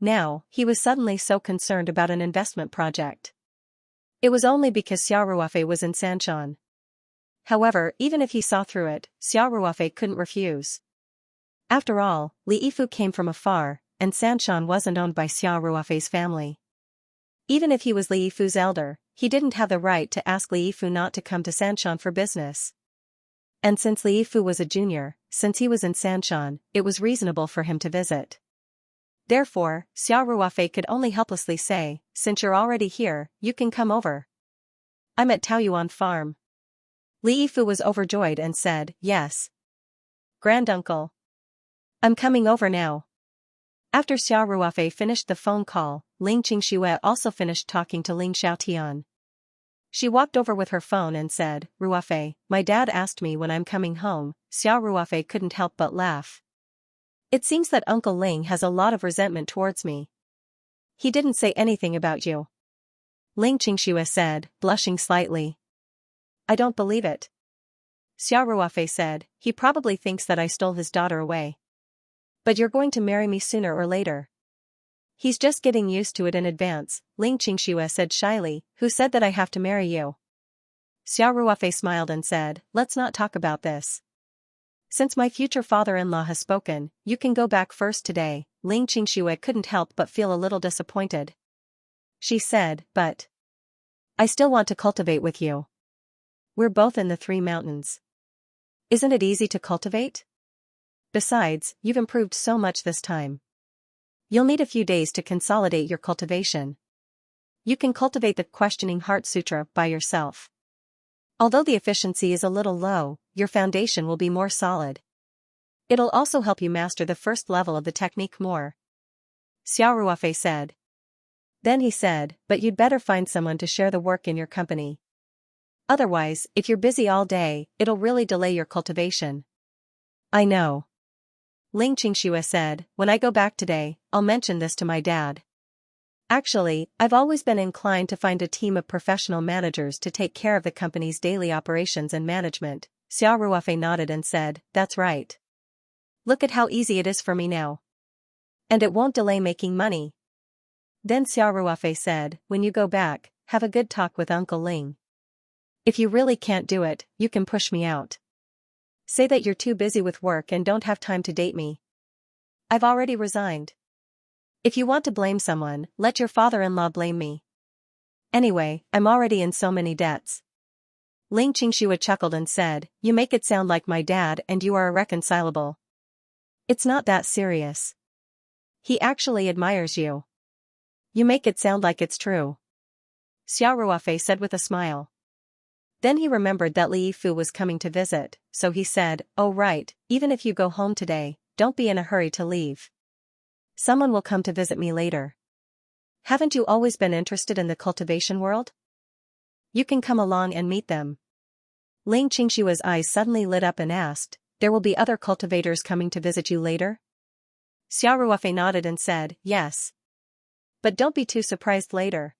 Now, he was suddenly so concerned about an investment project. It was only because Xiao Ruofei was in Sanshan. However, even if he saw through it, Xiao Ruofei couldn't refuse. After all, Li Yifu came from afar, and Sanshan wasn't owned by Xiao Ruofei's family. Even if he was Li Yifu's elder, he didn't have the right to ask Li Yifu not to come to Sanshan for business. And since Li Yifu was a junior, since he was in Sanshan, it was reasonable for him to visit. Therefore, Xiao Ruofei could only helplessly say, "Since you're already here, you can come over. I'm at Taoyuan Farm." Li Yifu was overjoyed and said, "Yes. Granduncle. I'm coming over now." After Xiao Ruofei finished the phone call, Ling Qingxue also finished talking to Ling Xiaotian. She walked over with her phone and said, "Ruofei, my dad asked me when I'm coming home." Xiao Ruofei couldn't help but laugh. "It seems that Uncle Ling has a lot of resentment towards me. He didn't say anything about you," Ling Qingxue said, blushing slightly. "I don't believe it," Xiao Ruofei said. "He probably thinks that I stole his daughter away. But you're going to marry me sooner or later. He's just getting used to it in advance," Ling Qingxue said shyly. "Who said that I have to marry you?" Xiao Ruofei smiled and said, "Let's not talk about this. Since my future father-in-law has spoken, you can go back first today." Ling Qingxue couldn't help but feel a little disappointed. She said, "But I still want to cultivate with you. We're both in the Three Mountains. Isn't it easy to cultivate? Besides, you've improved so much this time. You'll need a few days to consolidate your cultivation. You can cultivate the Questioning Heart Sutra by yourself. Although the efficiency is a little low, your foundation will be more solid. It'll also help you master the first level of the technique more," Xiao Ruofei said. Then he said, "But you'd better find someone to share the work in your company. Otherwise, if you're busy all day, it'll really delay your cultivation." I know. Ling Qingxue said, when I go back today, I'll mention this to my dad. Actually, I've always been inclined to find a team of professional managers to take care of the company's daily operations and management. Xiao Ruofei nodded and said, that's right. Look at how easy it is for me now. And it won't delay making money. Then Xiao Ruofei said, when you go back, have a good talk with Uncle Ling. If you really can't do it, you can push me out. Say that you're too busy with work and don't have time to date me. I've already resigned. If you want to blame someone, let your father-in-law blame me. Anyway, I'm already in so many debts. Ling Qingxue chuckled and said, you make it sound like my dad and you are irreconcilable. It's not that serious. He actually admires you. You make it sound like it's true. Xiao Ruofei said with a smile. Then he remembered that Li Yifu was coming to visit, so he said, oh right, even if you go home today, don't be in a hurry to leave. Someone will come to visit me later. Haven't you always been interested in the cultivation world? You can come along and meet them. Ling Qingxue's eyes suddenly lit up and asked, there will be other cultivators coming to visit you later? Xiao Ruofei nodded and said, yes. But don't be too surprised later.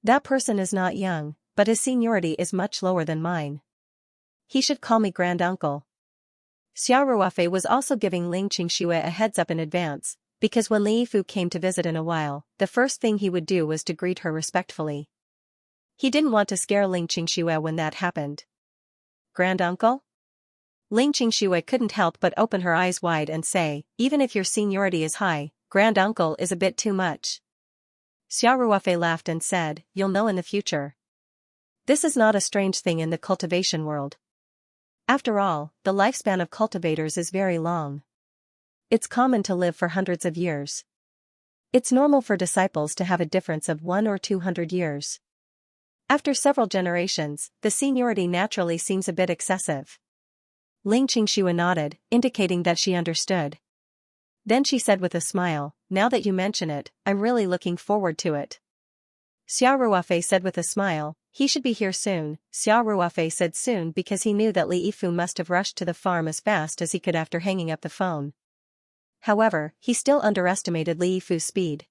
That person is not young, but his seniority is much lower than mine. He should call me grand uncle. Xiao Ruofei was also giving Ling Qingxue a heads up in advance, because when Li Yifu came to visit in a while, the first thing he would do was to greet her respectfully. He didn't want to scare Ling Qingxue when that happened. Grand uncle? Ling Qingxue couldn't help but open her eyes wide and say, even if your seniority is high, grand uncle is a bit too much. Xiao Ruofei laughed and said, you'll know in the future. This is not a strange thing in the cultivation world. After all, the lifespan of cultivators is very long. It's common to live for hundreds of years. It's normal for disciples to have a difference of 100 or 200 years. After several generations, the seniority naturally seems a bit excessive. Ling Qingxue nodded, indicating that she understood. Then she said with a smile, now that you mention it, I'm really looking forward to it. Xiao Ruofei said with a smile, he should be here soon. Xiao Ruofei said soon because he knew that Li Yifu must have rushed to the farm as fast as he could after hanging up the phone. However, he still underestimated Li Yifu's speed.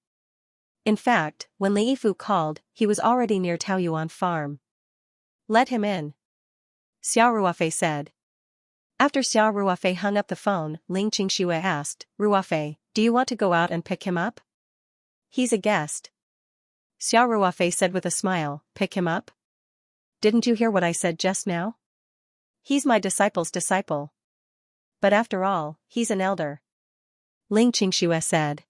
In fact, when Li Yifu called, he was already near Taoyuan farm. Let him in. Xiao Ruofei said. After Xiao Ruofei hung up the phone, Ling Qingxue asked, Ruofei, do you want to go out and pick him up? He's a guest. Xiao Ruofei said with a smile, pick him up? Didn't you hear what I said just now? He's my disciple's disciple. But after all, he's an elder. Ling Qingxue said.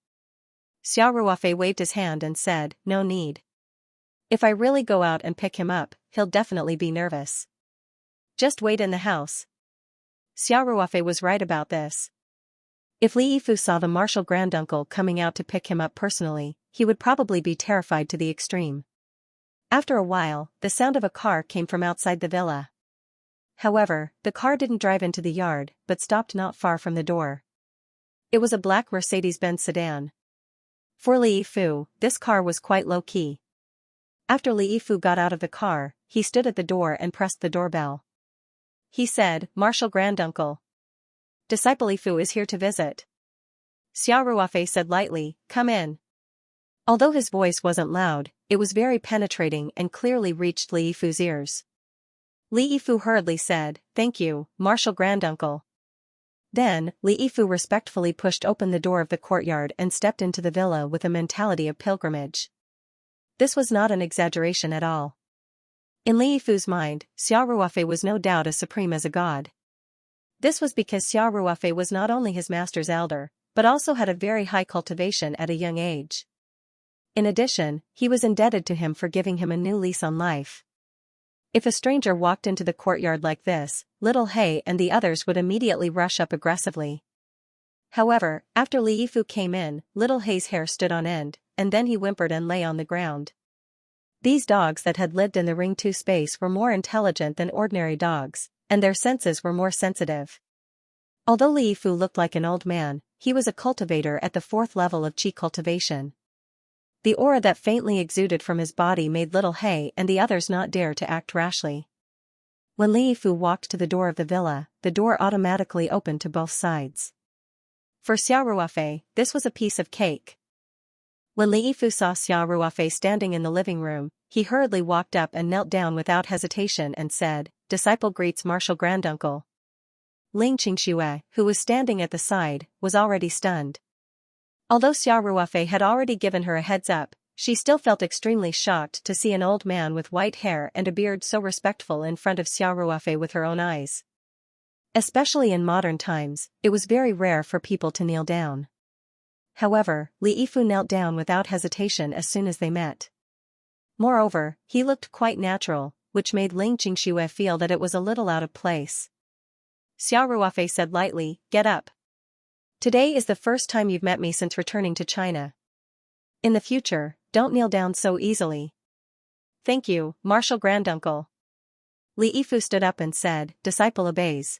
Xiao Ruofei waved his hand and said, no need. If I really go out and pick him up, he'll definitely be nervous. Just wait in the house. Xiao Ruofei was right about this. If Li Yifu saw the martial granduncle coming out to pick him up personally, he would probably be terrified to the extreme. After a while, the sound of a car came from outside the villa. However, the car didn't drive into the yard, but stopped not far from the door. It was a black Mercedes-Benz sedan. For Li Yifu, this car was quite low-key. After Li Yifu got out of the car, he stood at the door and pressed the doorbell. He said, Martial Granduncle. Disciple Yifu is here to visit. Xiao Ruofei said lightly, come in. Although his voice wasn't loud, it was very penetrating and clearly reached Li Yifu's ears. Li Yifu hurriedly said, thank you, Martial Granduncle. Then, Li Yifu respectfully pushed open the door of the courtyard and stepped into the villa with a mentality of pilgrimage. This was not an exaggeration at all. In Li Yifu's mind, Xiao Ruofei was no doubt as supreme as a god. This was because Xiao Ruofei was not only his master's elder, but also had a very high cultivation at a young age. In addition, he was indebted to him for giving him a new lease on life. If a stranger walked into the courtyard like this, Little Hay and the others would immediately rush up aggressively. However, after Li Yifu came in, Little Hay's hair stood on end, and then he whimpered and lay on the ground. These dogs that had lived in the Ring 2 space were more intelligent than ordinary dogs, and their senses were more sensitive. Although Li Yifu looked like an old man, he was a cultivator at the 4th level of Qi cultivation. The aura that faintly exuded from his body made Little Hay and the others not dare to act rashly. When Li Yifu walked to the door of the villa, the door automatically opened to both sides. For Xiao Ruofei, this was a piece of cake. When Li Yifu saw Xiao Ruofei standing in the living room, he hurriedly walked up and knelt down without hesitation and said, "Disciple greets martial granduncle." Ling Qingxue, who was standing at the side, was already stunned. Although Xiao Ruofei had already given her a heads up, she still felt extremely shocked to see an old man with white hair and a beard so respectful in front of Xiao Ruofei with her own eyes. Especially in modern times, it was very rare for people to kneel down. However, Li Yifu knelt down without hesitation as soon as they met. Moreover, he looked quite natural, which made Ling Qingxue feel that it was a little out of place. Xiao Ruofei said lightly, "Get up. Today is the first time you've met me since returning to China. In the future, don't kneel down so easily." "Thank you, martial granduncle." Li Yifu stood up and said, "Disciple obeys."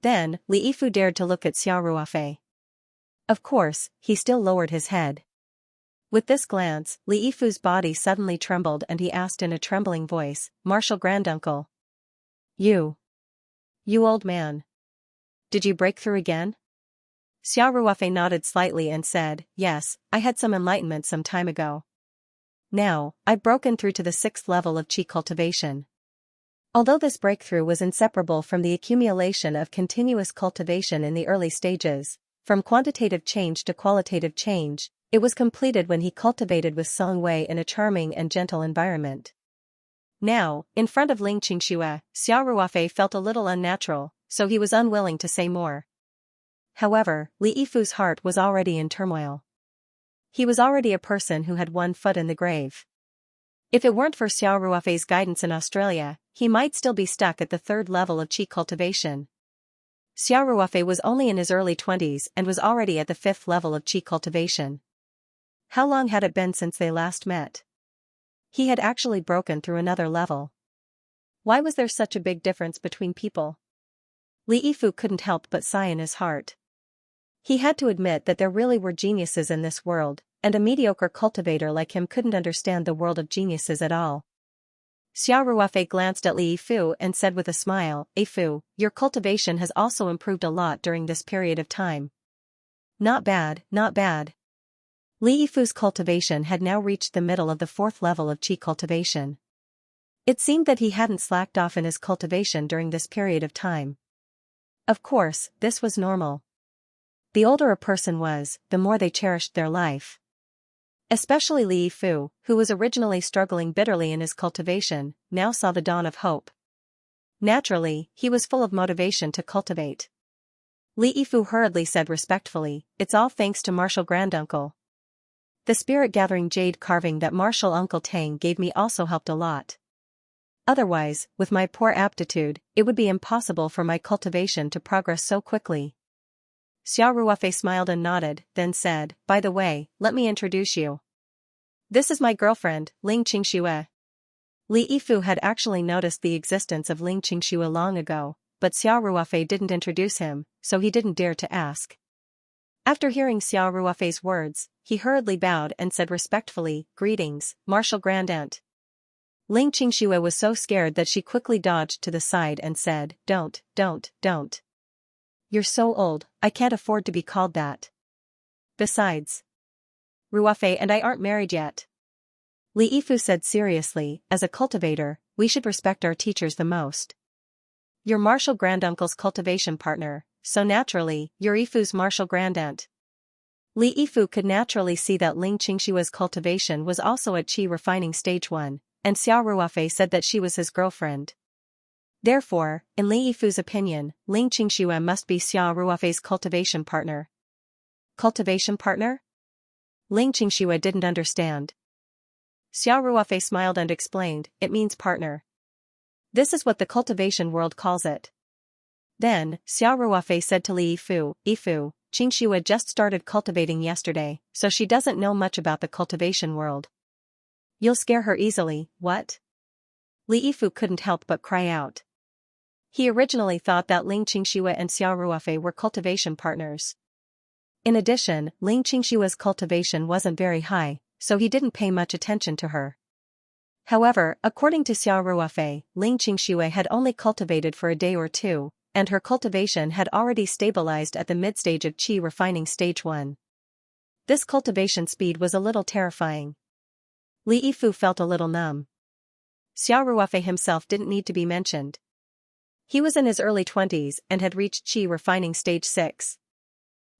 Then, Li Yifu dared to look at Xiao Ruofei. Of course, he still lowered his head. With this glance, Li Yifu's body suddenly trembled and he asked in a trembling voice, "Martial granduncle. You old man. Did you break through again?" Xiao Ruofei nodded slightly and said, "Yes, I had some enlightenment some time ago. Now, I've broken through to the 6th level of qi cultivation." Although this breakthrough was inseparable from the accumulation of continuous cultivation in the early stages, from quantitative change to qualitative change, it was completed when he cultivated with Song Wei in a charming and gentle environment. Now, in front of Ling Qingxue, Xiao Ruofei felt a little unnatural, so he was unwilling to say more. However, Li Yifu's heart was already in turmoil. He was already a person who had one foot in the grave. If it weren't for Xiao Ruofei's guidance in Australia, he might still be stuck at the 3rd level of qi cultivation. Xiao Ruofei was only in his early 20s and was already at the 5th level of qi cultivation. How long had it been since they last met? He had actually broken through another level. Why was there such a big difference between people? Li Yifu couldn't help but sigh in his heart. He had to admit that there really were geniuses in this world, and a mediocre cultivator like him couldn't understand the world of geniuses at all. Xiao Ruofei glanced at Li Yifu and said with a smile, "Yifu, your cultivation has also improved a lot during this period of time." "Not bad, not bad." Li Yifu's cultivation had now reached the middle of the 4th level of qi cultivation. It seemed that he hadn't slacked off in his cultivation during this period of time. Of course, this was normal. The older a person was, the more they cherished their life. Especially Li Yifu, who was originally struggling bitterly in his cultivation, now saw the dawn of hope. Naturally, he was full of motivation to cultivate. Li Yifu hurriedly said respectfully, "It's all thanks to martial granduncle. The spirit-gathering jade carving that martial Uncle Tang gave me also helped a lot. Otherwise, with my poor aptitude, it would be impossible for my cultivation to progress so quickly." Xiao Ruofei smiled and nodded, then said, "By the way, let me introduce you. This is my girlfriend, Ling Qingxue." Li Yifu had actually noticed the existence of Ling Qingxue long ago, but Xiao Ruofei didn't introduce him, so he didn't dare to ask. After hearing Xiao Ruofei's words, he hurriedly bowed and said respectfully, "Greetings, martial grandaunt." Ling Qingxue was so scared that she quickly dodged to the side and said, Don't. You're so old, I can't afford to be called that. Besides, Ruofei and I aren't married yet." Li Yifu said seriously, "As a cultivator, we should respect our teachers the most. You're martial granduncle's cultivation partner, so naturally, you're Yifu's martial grandaunt." Li Yifu could naturally see that Ling Qingxue's cultivation was also at qi refining stage 1, and Xiao Ruofei said that she was his girlfriend. Therefore, in Li Yifu's opinion, Ling Qingxue must be Xiao Ruofei's cultivation partner. Cultivation partner? Ling Qingxue didn't understand. Xiao Ruofei smiled and explained, "It means partner. This is what the cultivation world calls it." Then, Xiao Ruofei said to Li Yifu, "Yifu, Qingxue just started cultivating yesterday, so she doesn't know much about the cultivation world. You'll scare her easily, what?" Li Yifu couldn't help but cry out. He originally thought that Ling Qingxue and Xiao Ruofei were cultivation partners. In addition, Ling Qingxue's cultivation wasn't very high, so he didn't pay much attention to her. However, according to Xiao Ruofei, Ling Qingshui had only cultivated for a day or two, and her cultivation had already stabilized at the mid-stage of qi refining stage 1. This cultivation speed was a little terrifying. Li Yifu felt a little numb. Xiao Ruofei himself didn't need to be mentioned. He was in his early 20s and had reached qi refining stage 6.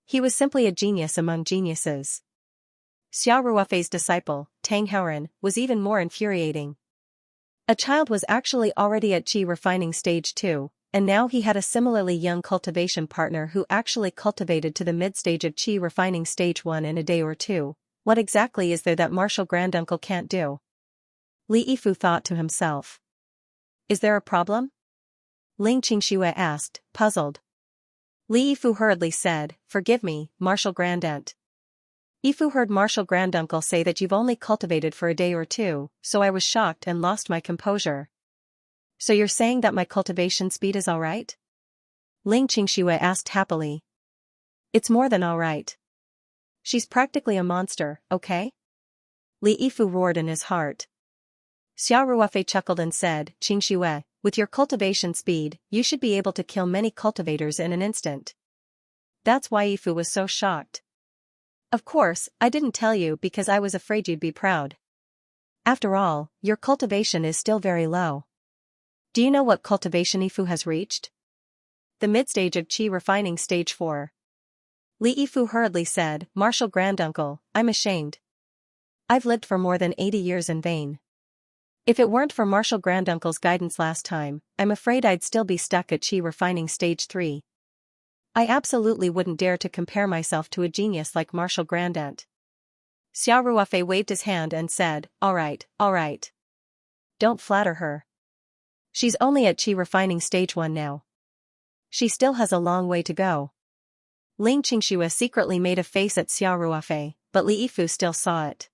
He was simply a genius among geniuses. Xiao Ruofei's disciple, Tang Haoren, was even more infuriating. A child was actually already at qi refining stage 2, and now he had a similarly young cultivation partner who actually cultivated to the mid-stage of qi refining stage 1 in a day or two. What exactly is there that martial granduncle can't do? Li Yifu thought to himself. Is there a problem? Ling Qingshui asked, puzzled. Li Yifu hurriedly said, forgive me, martial grandaunt. Yifu heard martial granduncle say that you've only cultivated for a day or two, so I was shocked and lost my composure. So you're saying that my cultivation speed is alright? Ling Qingshui asked happily. It's more than alright. She's practically a monster, okay? Li Yifu roared in his heart. Xiao Ruofei chuckled and said, Qingshui, with your cultivation speed, you should be able to kill many cultivators in an instant. That's why Yifu was so shocked. Of course, I didn't tell you because I was afraid you'd be proud. After all, your cultivation is still very low. Do you know what cultivation Yifu has reached? The mid-stage of qi refining stage 4. Li Yifu hurriedly said, Martial granduncle, I'm ashamed. I've lived for more than 80 years in vain. If it weren't for Martial granduncle's guidance last time, I'm afraid I'd still be stuck at qi refining stage 3. I absolutely wouldn't dare to compare myself to a genius like Martial Grandaunt. Xiao Ruofei waved his hand and said, alright, alright. Don't flatter her. She's only at qi refining stage 1 now. She still has a long way to go. Ling Qingshui secretly made a face at Xiao Ruofei, but Li Yifu still saw it.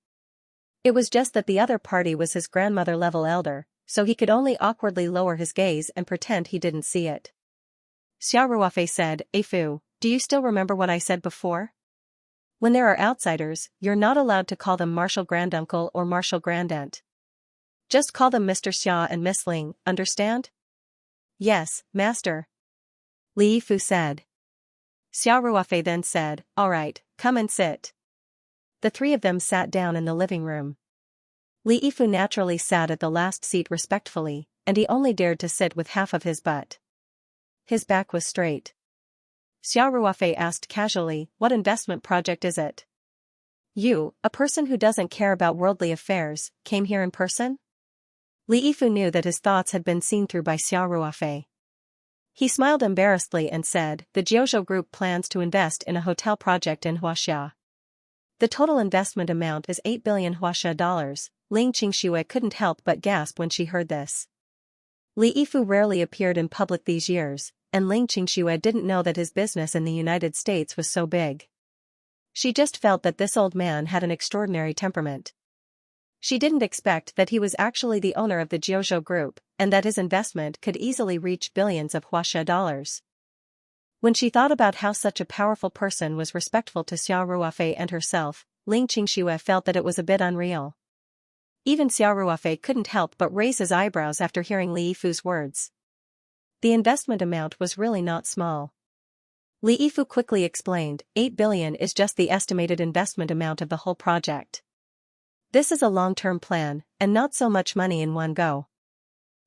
It was just that the other party was his grandmother-level elder, so he could only awkwardly lower his gaze and pretend he didn't see it. Xiao Ruofei said, Yifu, do you still remember what I said before? When there are outsiders, you're not allowed to call them Martial Granduncle or Martial Grandaunt. Just call them Mr. Xia and Miss Ling, understand? Yes, master. Li Yifu said. Xiao Ruofei then said, alright, come and sit. The three of them sat down in the living room. Li Yifu naturally sat at the last seat respectfully, and he only dared to sit with half of his butt. His back was straight. Xiao Ruofei asked casually, what investment project is it? You, a person who doesn't care about worldly affairs, came here in person? Li Yifu knew that his thoughts had been seen through by Xiao Ruofei. He smiled embarrassedly and said, the Jiuzhou Group plans to invest in a hotel project in Huaxia. The total investment amount is 8 billion Huaxia dollars. Ling Qingshui couldn't help but gasp when she heard this. Li Yifu rarely appeared in public these years, and Ling Qingshui didn't know that his business in the United States was so big. She just felt that this old man had an extraordinary temperament. She didn't expect that he was actually the owner of the Jiuzhou Group, and that his investment could easily reach billions of Huaxia dollars. When she thought about how such a powerful person was respectful to Xiao Ruofei and herself, Ling Qingshui felt that it was a bit unreal. Even Xiao Ruofei couldn't help but raise his eyebrows after hearing Li Yifu's words. The investment amount was really not small. Li Yifu quickly explained, 8 billion is just the estimated investment amount of the whole project. This is a long-term plan, and not so much money in one go.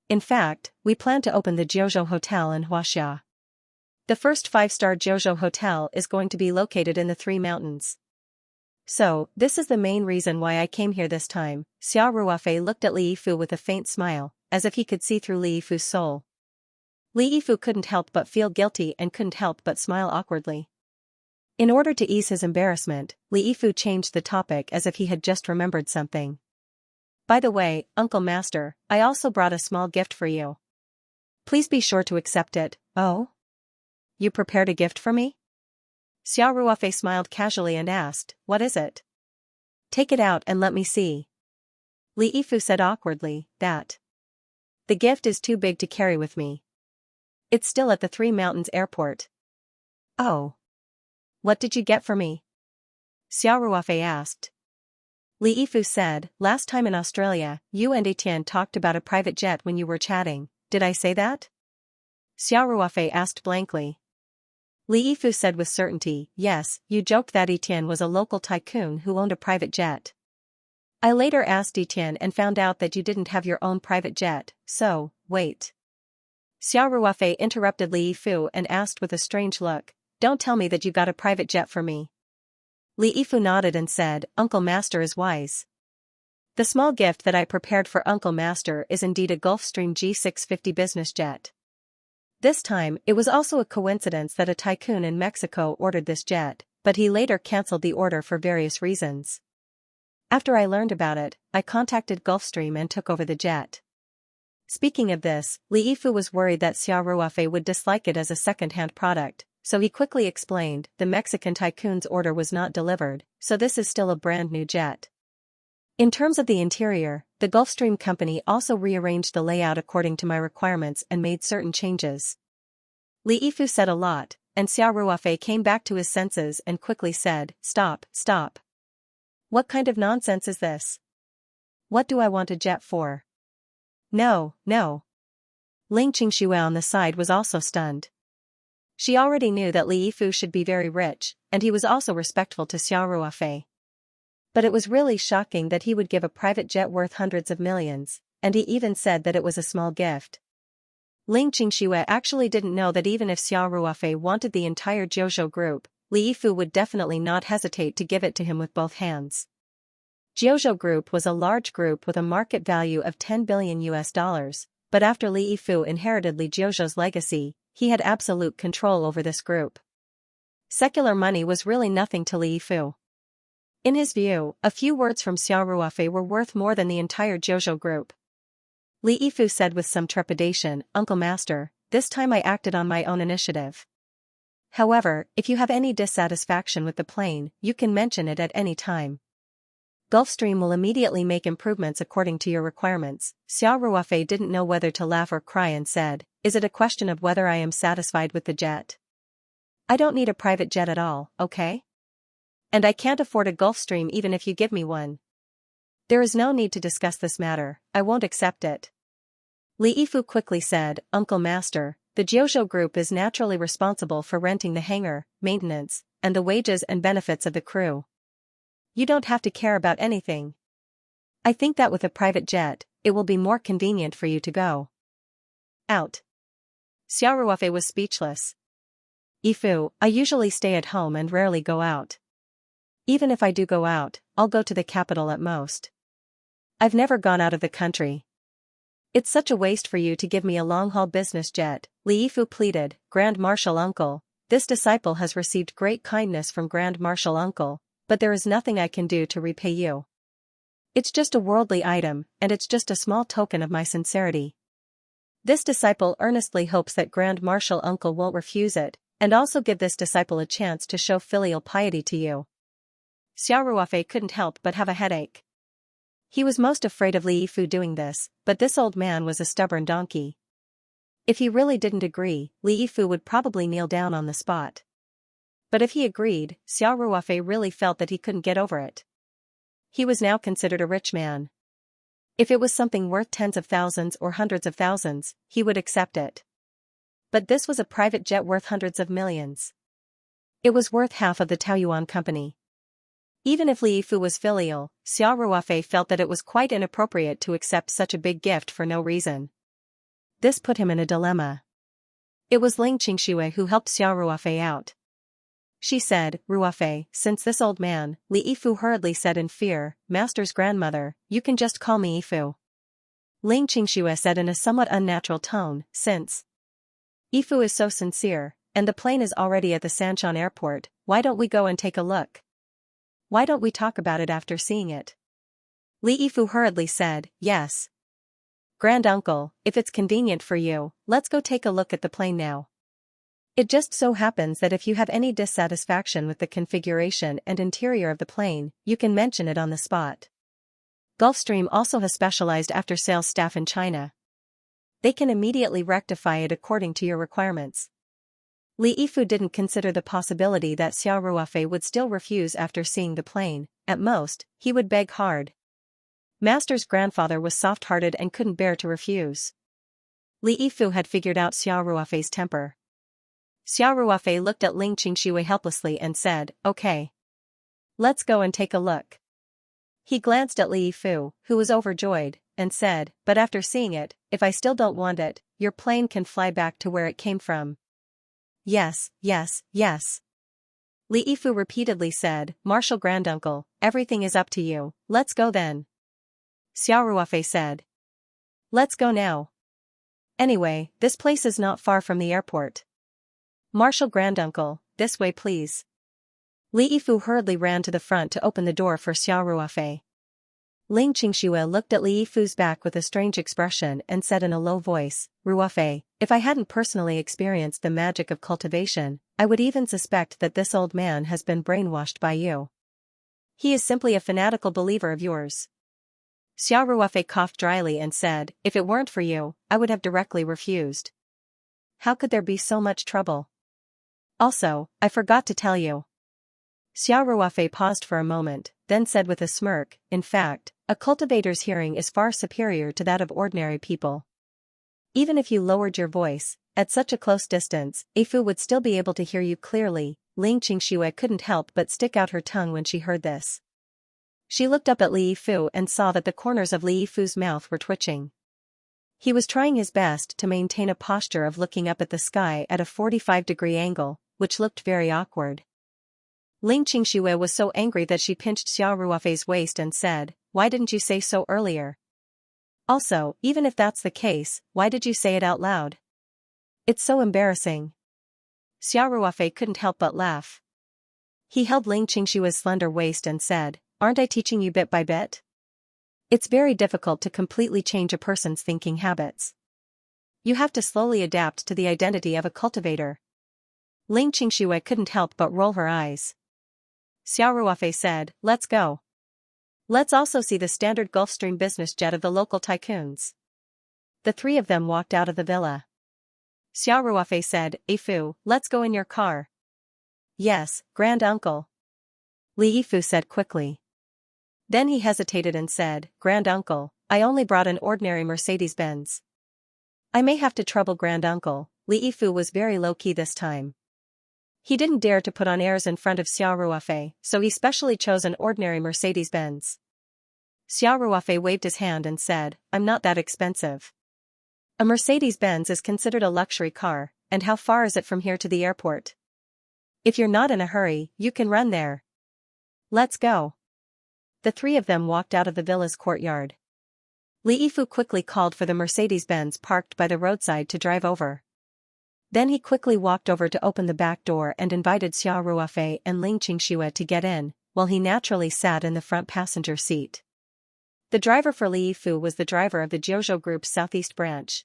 In fact, we plan to open the Jiuzhou Hotel in Huaxia. The first 5-star Jiuzhou Hotel is going to be located in the Three Mountains. So, this is the main reason why I came here this time. Xiao Ruofei looked at Li Yifu with a faint smile, as if he could see through Li Yifu's soul. Li Yifu couldn't help but feel guilty and couldn't help but smile awkwardly. In order to ease his embarrassment, Li Yifu changed the topic as if he had just remembered something. By the way, Uncle Master, I also brought a small gift for you. Please be sure to accept it. Oh? You prepared a gift for me? Xiao Ruofei smiled casually and asked, what is it? Take it out and let me see. Li Yifu said awkwardly, that. The gift is too big to carry with me. It's still at the Three Mountains airport. Oh. What did you get for me? Xiao Ruofei asked. Li Yifu said, last time in Australia, you and Etienne talked about a private jet when you were chatting, did I say that? Xiao Ruofei asked blankly. Li Yifu said with certainty, yes, you joked that Etienne was a local tycoon who owned a private jet. I later asked Etienne and found out that you didn't have your own private jet, so, wait. Xiao Ruofei interrupted Li Yifu and asked with a strange look, don't tell me that you got a private jet for me. Li Yifu nodded and said, Uncle Master is wise. The small gift that I prepared for Uncle Master is indeed a Gulfstream G650 business jet. This time, it was also a coincidence that a tycoon in Mexico ordered this jet, but he later cancelled the order for various reasons. After I learned about it, I contacted Gulfstream and took over the jet. Speaking of this, Li Yifu was worried that Xiao Ruofei would dislike it as a second-hand product, so he quickly explained, the Mexican tycoon's order was not delivered, so this is still a brand new jet. In terms of the interior, the Gulfstream company also rearranged the layout according to my requirements and made certain changes. Li Yifu said a lot, and Xiao Ruofei came back to his senses and quickly said, stop, stop. What kind of nonsense is this? What do I want a jet for? No, no. Ling Xianxia on the side was also stunned. She already knew that Li Yifu should be very rich, and he was also respectful to Xiao Ruofei. But it was really shocking that he would give a private jet worth hundreds of millions, and he even said that it was a small gift. Ling Xianxia actually didn't know that even if Xiao Ruofei wanted the entire Jiuzhou group, Li Yifu would definitely not hesitate to give it to him with both hands. Jiuzhou Group was a large group with a market value of $10 billion, but after Li Yifu inherited Li Jiuzhou's legacy, he had absolute control over this group. Secular money was really nothing to Li Yifu. In his view, a few words from Xiao Ruofei were worth more than the entire Jiuzhou group. Li Yifu said with some trepidation, Uncle Master, this time I acted on my own initiative. However, if you have any dissatisfaction with the plane, you can mention it at any time. Gulfstream will immediately make improvements according to your requirements. Xiao Ruofei didn't know whether to laugh or cry and said, is it a question of whether I am satisfied with the jet? I don't need a private jet at all, okay? And I can't afford a Gulfstream even if you give me one. There is no need to discuss this matter, I won't accept it. Li Yifu quickly said, Uncle Master, the Jiuzhou Group is naturally responsible for renting the hangar, maintenance, and the wages and benefits of the crew. You don't have to care about anything. I think that with a private jet, it will be more convenient for you to go out. Xiao Ruofei was speechless. Yifu, I usually stay at home and rarely go out. Even if I do go out, I'll go to the capital at most. I've never gone out of the country. It's such a waste for you to give me a long-haul business jet, Li Yifu pleaded, Grand Marshal Uncle, this disciple has received great kindness from Grand Marshal Uncle, but there is nothing I can do to repay you. It's just a worldly item, and it's just a small token of my sincerity. This disciple earnestly hopes that Grand Marshal Uncle won't refuse it, and also give this disciple a chance to show filial piety to you. Xiao Ruofei couldn't help but have a headache. He was most afraid of Li Yifu doing this, but this old man was a stubborn donkey. If he really didn't agree, Li Yifu would probably kneel down on the spot. But if he agreed, Xiao Ruofei really felt that he couldn't get over it. He was now considered a rich man. If it was something worth tens of thousands or hundreds of thousands, he would accept it. But this was a private jet worth hundreds of millions. It was worth half of the Taoyuan company. Even if Li Yifu was filial, Xiao Ruofei felt that it was quite inappropriate to accept such a big gift for no reason. This put him in a dilemma. It was Ling Xianxia who helped Xiao Ruofei out. She said, Ruofei, since this old man, Li Yifu hurriedly said in fear, Master's grandmother, you can just call me Yifu. Ling Xianxia said in a somewhat unnatural tone, since Yifu is so sincere, and the plane is already at the Sanshan airport, why don't we go and take a look? Why don't we talk about it after seeing it? Li Yifu hurriedly said, yes. Grand uncle, if it's convenient for you, let's go take a look at the plane now. It just so happens that if you have any dissatisfaction with the configuration and interior of the plane, you can mention it on the spot. Gulfstream also has specialized after-sales staff in China. They can immediately rectify it according to your requirements. Li Yifu didn't consider the possibility that Xiao Ruofei would still refuse after seeing the plane. At most, he would beg hard. Master's grandfather was soft-hearted and couldn't bear to refuse. Li Yifu had figured out Xiao Ruofei's temper. Xiao Ruofei looked at Ling Qingshui helplessly and said, "Okay. Let's go and take a look." He glanced at Li Yifu, who was overjoyed, and said, "But after seeing it, if I still don't want it, your plane can fly back to where it came from." "Yes, yes, yes." Li Yifu repeatedly said, "Martial granduncle, everything is up to you, let's go then." Xiao Ruofei said, "Let's go now. Anyway, this place is not far from the airport." "Martial granduncle, this way please." Li Yifu hurriedly ran to the front to open the door for Xiao Ruofei. Ling Qingshui looked at Li Yifu's back with a strange expression and said in a low voice, "Ruofei, if I hadn't personally experienced the magic of cultivation, I would even suspect that this old man has been brainwashed by you. He is simply a fanatical believer of yours." Xiao Ruofei coughed dryly and said, "If it weren't for you, I would have directly refused. How could there be so much trouble? Also, I forgot to tell you." Xiao Ruofei paused for a moment, then said with a smirk, "In fact, a cultivator's hearing is far superior to that of ordinary people. Even if you lowered your voice, at such a close distance, Yifu would still be able to hear you clearly." Ling Qingshui couldn't help but stick out her tongue when she heard this. She looked up at Li Yifu and saw that the corners of Li Yifu's mouth were twitching. He was trying his best to maintain a posture of looking up at the sky at a 45-degree angle, which looked very awkward. Ling Qingshui was so angry that she pinched Xiao Ruofei's waist and said, "Why didn't you say so earlier? Also, even if that's the case, why did you say it out loud? It's so embarrassing." Xiao Ruofei couldn't help but laugh. He held Ling Qingshui's slender waist and said, "Aren't I teaching you bit by bit? It's very difficult to completely change a person's thinking habits. You have to slowly adapt to the identity of a cultivator." Ling Qingshui couldn't help but roll her eyes. Xiao Ruofei said, "Let's go. Let's also see the standard Gulfstream business jet of the local tycoons." The three of them walked out of the villa. Xiao Ruofei said, "Yifu, let's go in your car." "Yes, grand uncle," Li Yifu said quickly. Then he hesitated and said, "Grand uncle, I only brought an ordinary Mercedes-Benz. I may have to trouble grand uncle." Li Yifu was very low-key this time. He didn't dare to put on airs in front of Xiao Ruofei, so he specially chose an ordinary Mercedes-Benz. Xiao Ruofei waved his hand and said, "I'm not that expensive. A Mercedes-Benz is considered a luxury car, and how far is it from here to the airport? If you're not in a hurry, you can run there. Let's go." The three of them walked out of the villa's courtyard. Li Yifu quickly called for the Mercedes-Benz parked by the roadside to drive over. Then he quickly walked over to open the back door and invited Xiao Ruofei and Ling Qingshui to get in, while he naturally sat in the front passenger seat. The driver for Li Yifu was the driver of the Jiuzhou Group's southeast branch.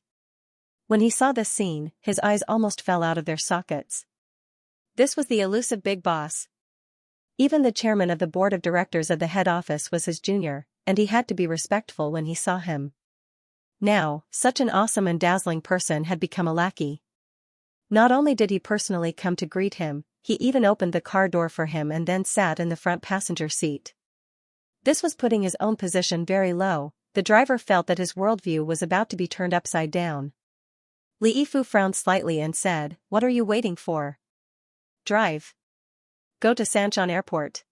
When he saw this scene, his eyes almost fell out of their sockets. This was the elusive big boss. Even the chairman of the board of directors of the head office was his junior, and he had to be respectful when he saw him. Now, such an awesome and dazzling person had become a lackey. Not only did he personally come to greet him, he even opened the car door for him and then sat in the front passenger seat. This was putting his own position very low. The driver felt that his worldview was about to be turned upside down. Li Yifu frowned slightly and said, "What are you waiting for? Drive. Go to Sanchon Airport."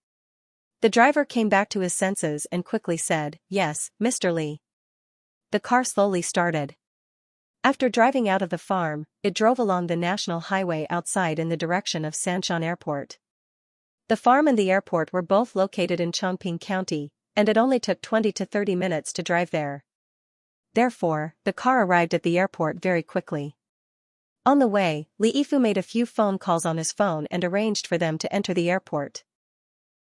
The driver came back to his senses and quickly said, "Yes, Mr. Li." The car slowly started. After driving out of the farm, it drove along the national highway outside in the direction of Sanchon Airport. The farm and the airport were both located in Chongping County, and it only took 20 to 30 minutes to drive there. Therefore, the car arrived at the airport very quickly. On the way, Li Yifu made a few phone calls on his phone and arranged for them to enter the airport.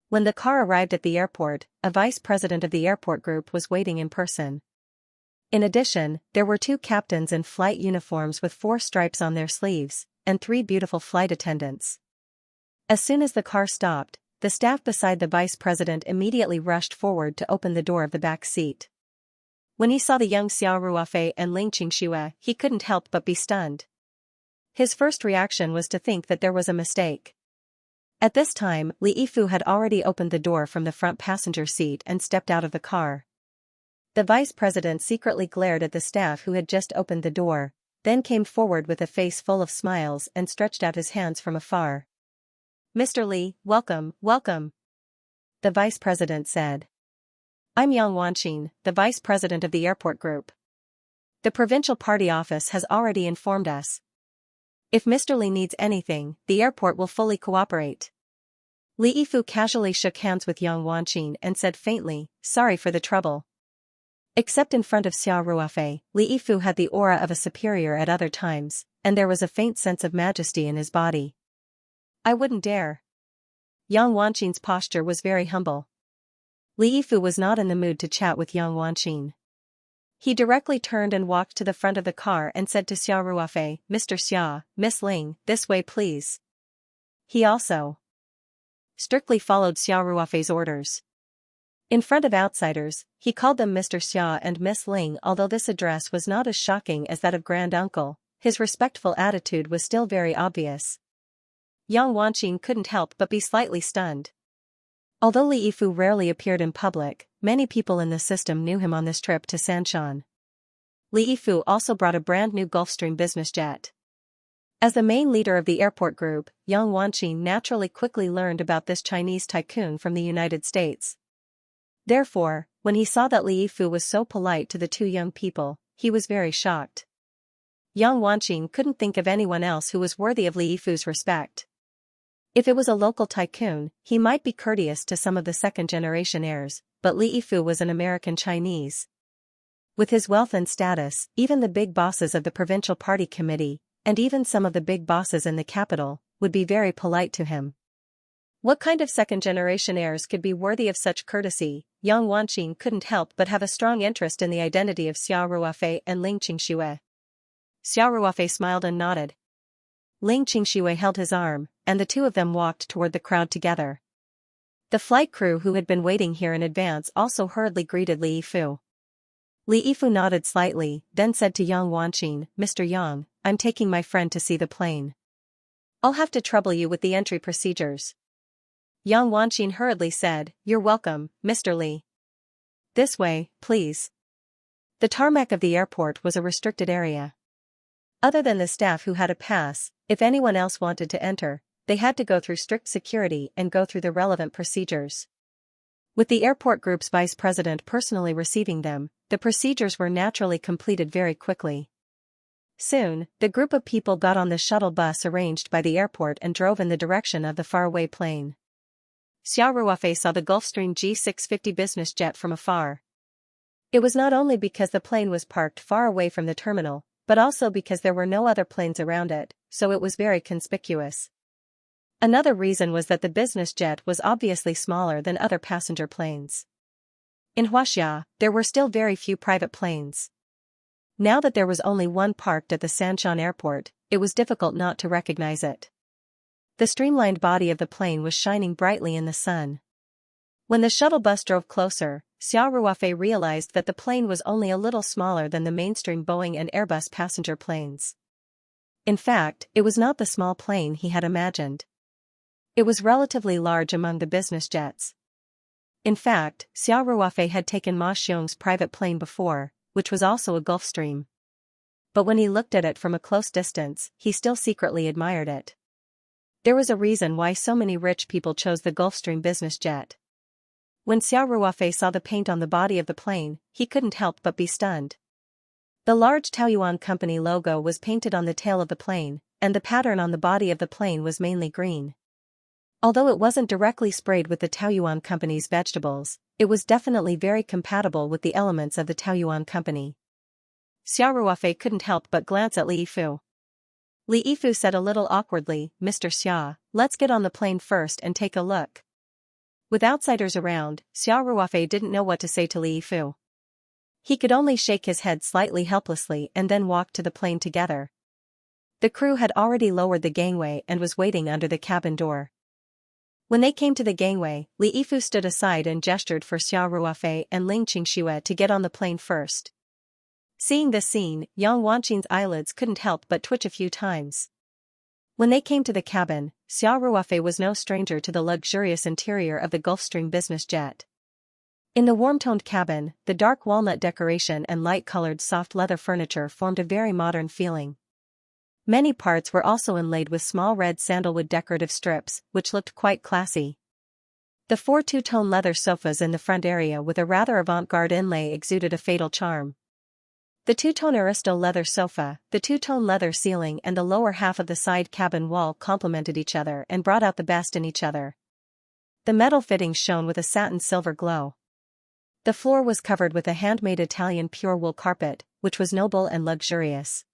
When the car arrived at the airport, a vice president of the airport group was waiting in person. In addition, there were 2 captains in flight uniforms with 4 stripes on their sleeves, and 3 beautiful flight attendants. As soon as the car stopped, the staff beside the vice president immediately rushed forward to open the door of the back seat. When he saw the young Xiao Ruofei and Ling Qingshui, he couldn't help but be stunned. His first reaction was to think that there was a mistake. At this time, Li Yifu had already opened the door from the front passenger seat and stepped out of the car. The vice president secretly glared at the staff who had just opened the door, then came forward with a face full of smiles and stretched out his hands from afar. "Mr. Li, welcome, welcome," the vice president said. "I'm Yang Wanqin, the vice president of the airport group. The provincial party office has already informed us. If Mr. Li needs anything, the airport will fully cooperate." Li Yifu casually shook hands with Yang Wanqin and said faintly, "Sorry for the trouble." Except in front of Xia Ruofei, Li Yifu had the aura of a superior at other times, and there was a faint sense of majesty in his body. "I wouldn't dare." Yang Wanqin's posture was very humble. Li Yifu was not in the mood to chat with Yang Wanqin. He directly turned and walked to the front of the car and said to Xia Ruofei, "Mr. Xia, Miss Ling, this way please." He also strictly followed Xia Ruofei's orders. In front of outsiders, he called them Mr. Xia and Miss Ling. Although this address was not as shocking as that of Grand Uncle, his respectful attitude was still very obvious. Yang Wanqin couldn't help but be slightly stunned. Although Li Yifu rarely appeared in public, many people in the system knew him on this trip to Sanshan. Li Yifu also brought a brand new Gulfstream business jet. As the main leader of the airport group, Yang Wanqin naturally quickly learned about this Chinese tycoon from the United States. Therefore, when he saw that Li Yifu was so polite to the two young people, he was very shocked. Yang Wanqin couldn't think of anyone else who was worthy of Li Yifu's respect. If it was a local tycoon, he might be courteous to some of the second-generation heirs, but Li Yifu was an American Chinese. With his wealth and status, even the big bosses of the provincial party committee, and even some of the big bosses in the capital, would be very polite to him. What kind of second-generation heirs could be worthy of such courtesy? Yang Wanqin couldn't help but have a strong interest in the identity of Xia Ruofei and Ling Qingxue. Xia Ruofei smiled and nodded. Ling Qingxue held his arm, and the two of them walked toward the crowd together. The flight crew who had been waiting here in advance also hurriedly greeted Li Yifu. Li Yifu nodded slightly, then said to Yang Wanqin, "Mr. Yang, I'm taking my friend to see the plane. I'll have to trouble you with the entry procedures." Yang Wanqin hurriedly said, "You're welcome, Mr. Li. This way, please." The tarmac of the airport was a restricted area. Other than the staff who had a pass, if anyone else wanted to enter, they had to go through strict security and go through the relevant procedures. With the airport group's vice president personally receiving them, the procedures were naturally completed very quickly. Soon, the group of people got on the shuttle bus arranged by the airport and drove in the direction of the faraway plane. Xia Ruofei saw the Gulfstream G650 business jet from afar. It was not only because the plane was parked far away from the terminal, but also because there were no other planes around it, so it was very conspicuous. Another reason was that the business jet was obviously smaller than other passenger planes. In Huaxia, there were still very few private planes. Now that there was only one parked at the Sanshan airport, it was difficult not to recognize it. The streamlined body of the plane was shining brightly in the sun. When the shuttle bus drove closer, Xia Ruofei realized that the plane was only a little smaller than the mainstream Boeing and Airbus passenger planes. In fact, it was not the small plane he had imagined. It was relatively large among the business jets. In fact, Xia Ruofei had taken Ma Xiong's private plane before, which was also a Gulfstream. But when he looked at it from a close distance, he still secretly admired it. There was a reason why so many rich people chose the Gulfstream business jet. When Xia Ruofei saw the paint on the body of the plane, he couldn't help but be stunned. The large Taoyuan Company logo was painted on the tail of the plane, and the pattern on the body of the plane was mainly green. Although it wasn't directly sprayed with the Taoyuan Company's vegetables, it was definitely very compatible with the elements of the Taoyuan Company. Xia Ruofei couldn't help but glance at Li Yifu. Li Yifu said a little awkwardly, "Mr. Xia, let's get on the plane first and take a look." With outsiders around, Xia Ruofei didn't know what to say to Li Yifu. He could only shake his head slightly helplessly and then walk to the plane together. The crew had already lowered the gangway and was waiting under the cabin door. When they came to the gangway, Li Yifu stood aside and gestured for Xia Ruofei and Ling Qingxue to get on the plane first. Seeing this scene, Yang Wanqin's eyelids couldn't help but twitch a few times. When they came to the cabin, Xiao Ruofei was no stranger to the luxurious interior of the Gulfstream business jet. In the warm-toned cabin, the dark walnut decoration and light-colored soft leather furniture formed a very modern feeling. Many parts were also inlaid with small red sandalwood decorative strips, which looked quite classy. The 4 two-tone leather sofas in the front area with a rather avant-garde inlay exuded a fatal charm. The two-tone Aristo leather sofa, the two-tone leather ceiling and the lower half of the side cabin wall complemented each other and brought out the best in each other. The metal fittings shone with a satin silver glow. The floor was covered with a handmade Italian pure wool carpet, which was noble and luxurious.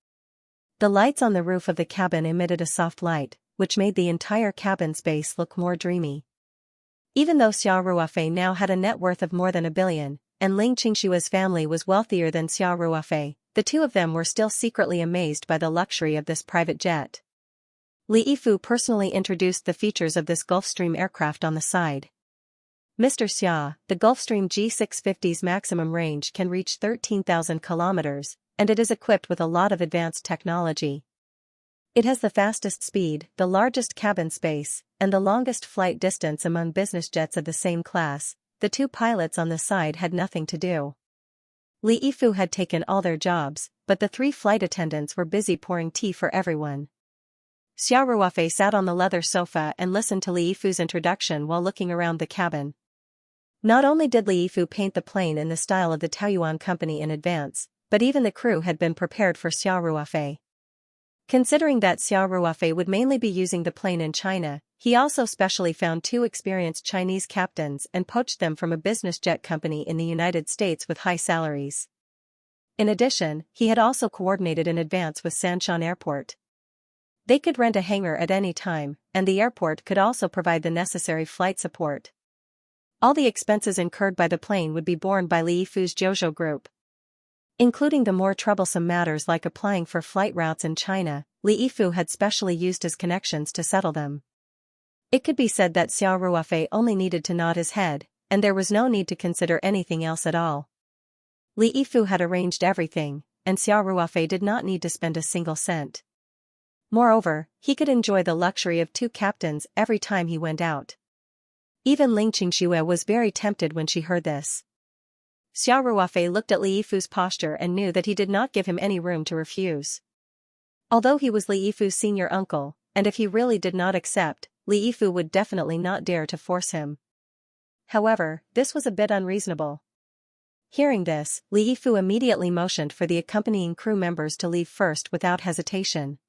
The lights on the roof of the cabin emitted a soft light, which made the entire cabin space look more dreamy. Even though Xiao Ruofei now had a net worth of more than $1 billion, and Ling Qingshua's family was wealthier than Xiao Ruofei, the two of them were still secretly amazed by the luxury of this private jet. Li Yifu personally introduced the features of this Gulfstream aircraft on the side. Mr. Xia, the Gulfstream G650's maximum range can reach 13,000 kilometers, and it is equipped with a lot of advanced technology. It has the fastest speed, the largest cabin space, and the longest flight distance among business jets of the same class. The two pilots on the side had nothing to do. Li Yifu had taken all their jobs, but the 3 flight attendants were busy pouring tea for everyone. Xiao Ruofei sat on the leather sofa and listened to Li Yifu's introduction while looking around the cabin. Not only did Li Yifu paint the plane in the style of the Taoyuan company in advance, but even the crew had been prepared for Xiao Ruofei. Considering that Xiao Ruofei would mainly be using the plane in China, he also specially found 2 experienced Chinese captains and poached them from a business jet company in the United States with high salaries. In addition, he had also coordinated in advance with Sanshan Airport. They could rent a hangar at any time, and the airport could also provide the necessary flight support. All the expenses incurred by the plane would be borne by Li Yifu's Zhozhou Group. Including the more troublesome matters like applying for flight routes in China, Li Yifu had specially used his connections to settle them. It could be said that Xiao Ruofei only needed to nod his head, and there was no need to consider anything else at all. Li Yifu had arranged everything, and Xiao Ruofei did not need to spend a single cent. Moreover, he could enjoy the luxury of 2 captains every time he went out. Even Ling Qingshuo was very tempted when she heard this. Xiao Ruofei looked at Li Yifu's posture and knew that he did not give him any room to refuse. Although he was Li Yifu's senior uncle, and if he really did not accept, Li Yifu would definitely not dare to force him. However, this was a bit unreasonable. Hearing this, Li Yifu immediately motioned for the accompanying crew members to leave first without hesitation.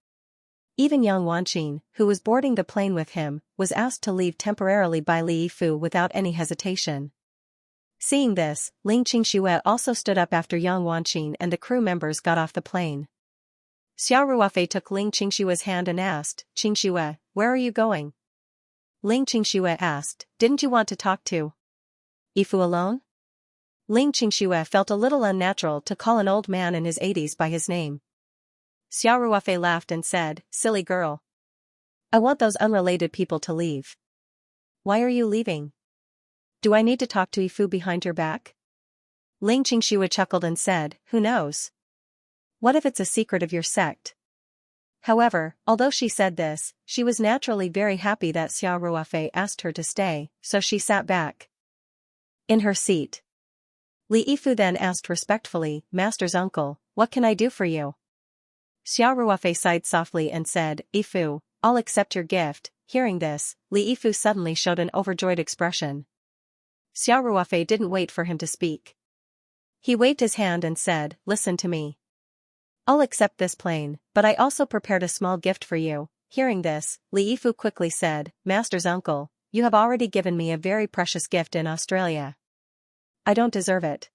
Even Yang Wanqin, who was boarding the plane with him, was asked to leave temporarily by Li Yifu without any hesitation. Seeing this, Ling Qingshuo also stood up after Yang Wanqin and the crew members got off the plane. Xiao Ruofei took Ling Qingshuo's hand and asked, "Qingshuo, where are you going?" Ling Qingshuo asked, "Didn't you want to talk to Yifu alone?" Ling Qingshuo felt a little unnatural to call an old man in his 80s by his name. Xiao Ruofei laughed and said, "Silly girl. I want those unrelated people to leave." "Why are you leaving? Do I need to talk to Yifu behind your back?" Ling Qingshuo chuckled and said, "Who knows? What if it's a secret of your sect?" However, although she said this, she was naturally very happy that Xiao Ruofei asked her to stay, so she sat back in her seat. Li Yifu then asked respectfully, "Master's uncle, what can I do for you?" Xiao Ruofei sighed softly and said, "Yifu, I'll accept your gift." Hearing this, Li Yifu suddenly showed an overjoyed expression. Xiao Ruofei didn't wait for him to speak. He waved his hand and said, "Listen to me. I'll accept this plane, but I also prepared a small gift for you." Hearing this, Li Yifu quickly said, "Master's uncle, you have already given me a very precious gift in Australia. I don't deserve it.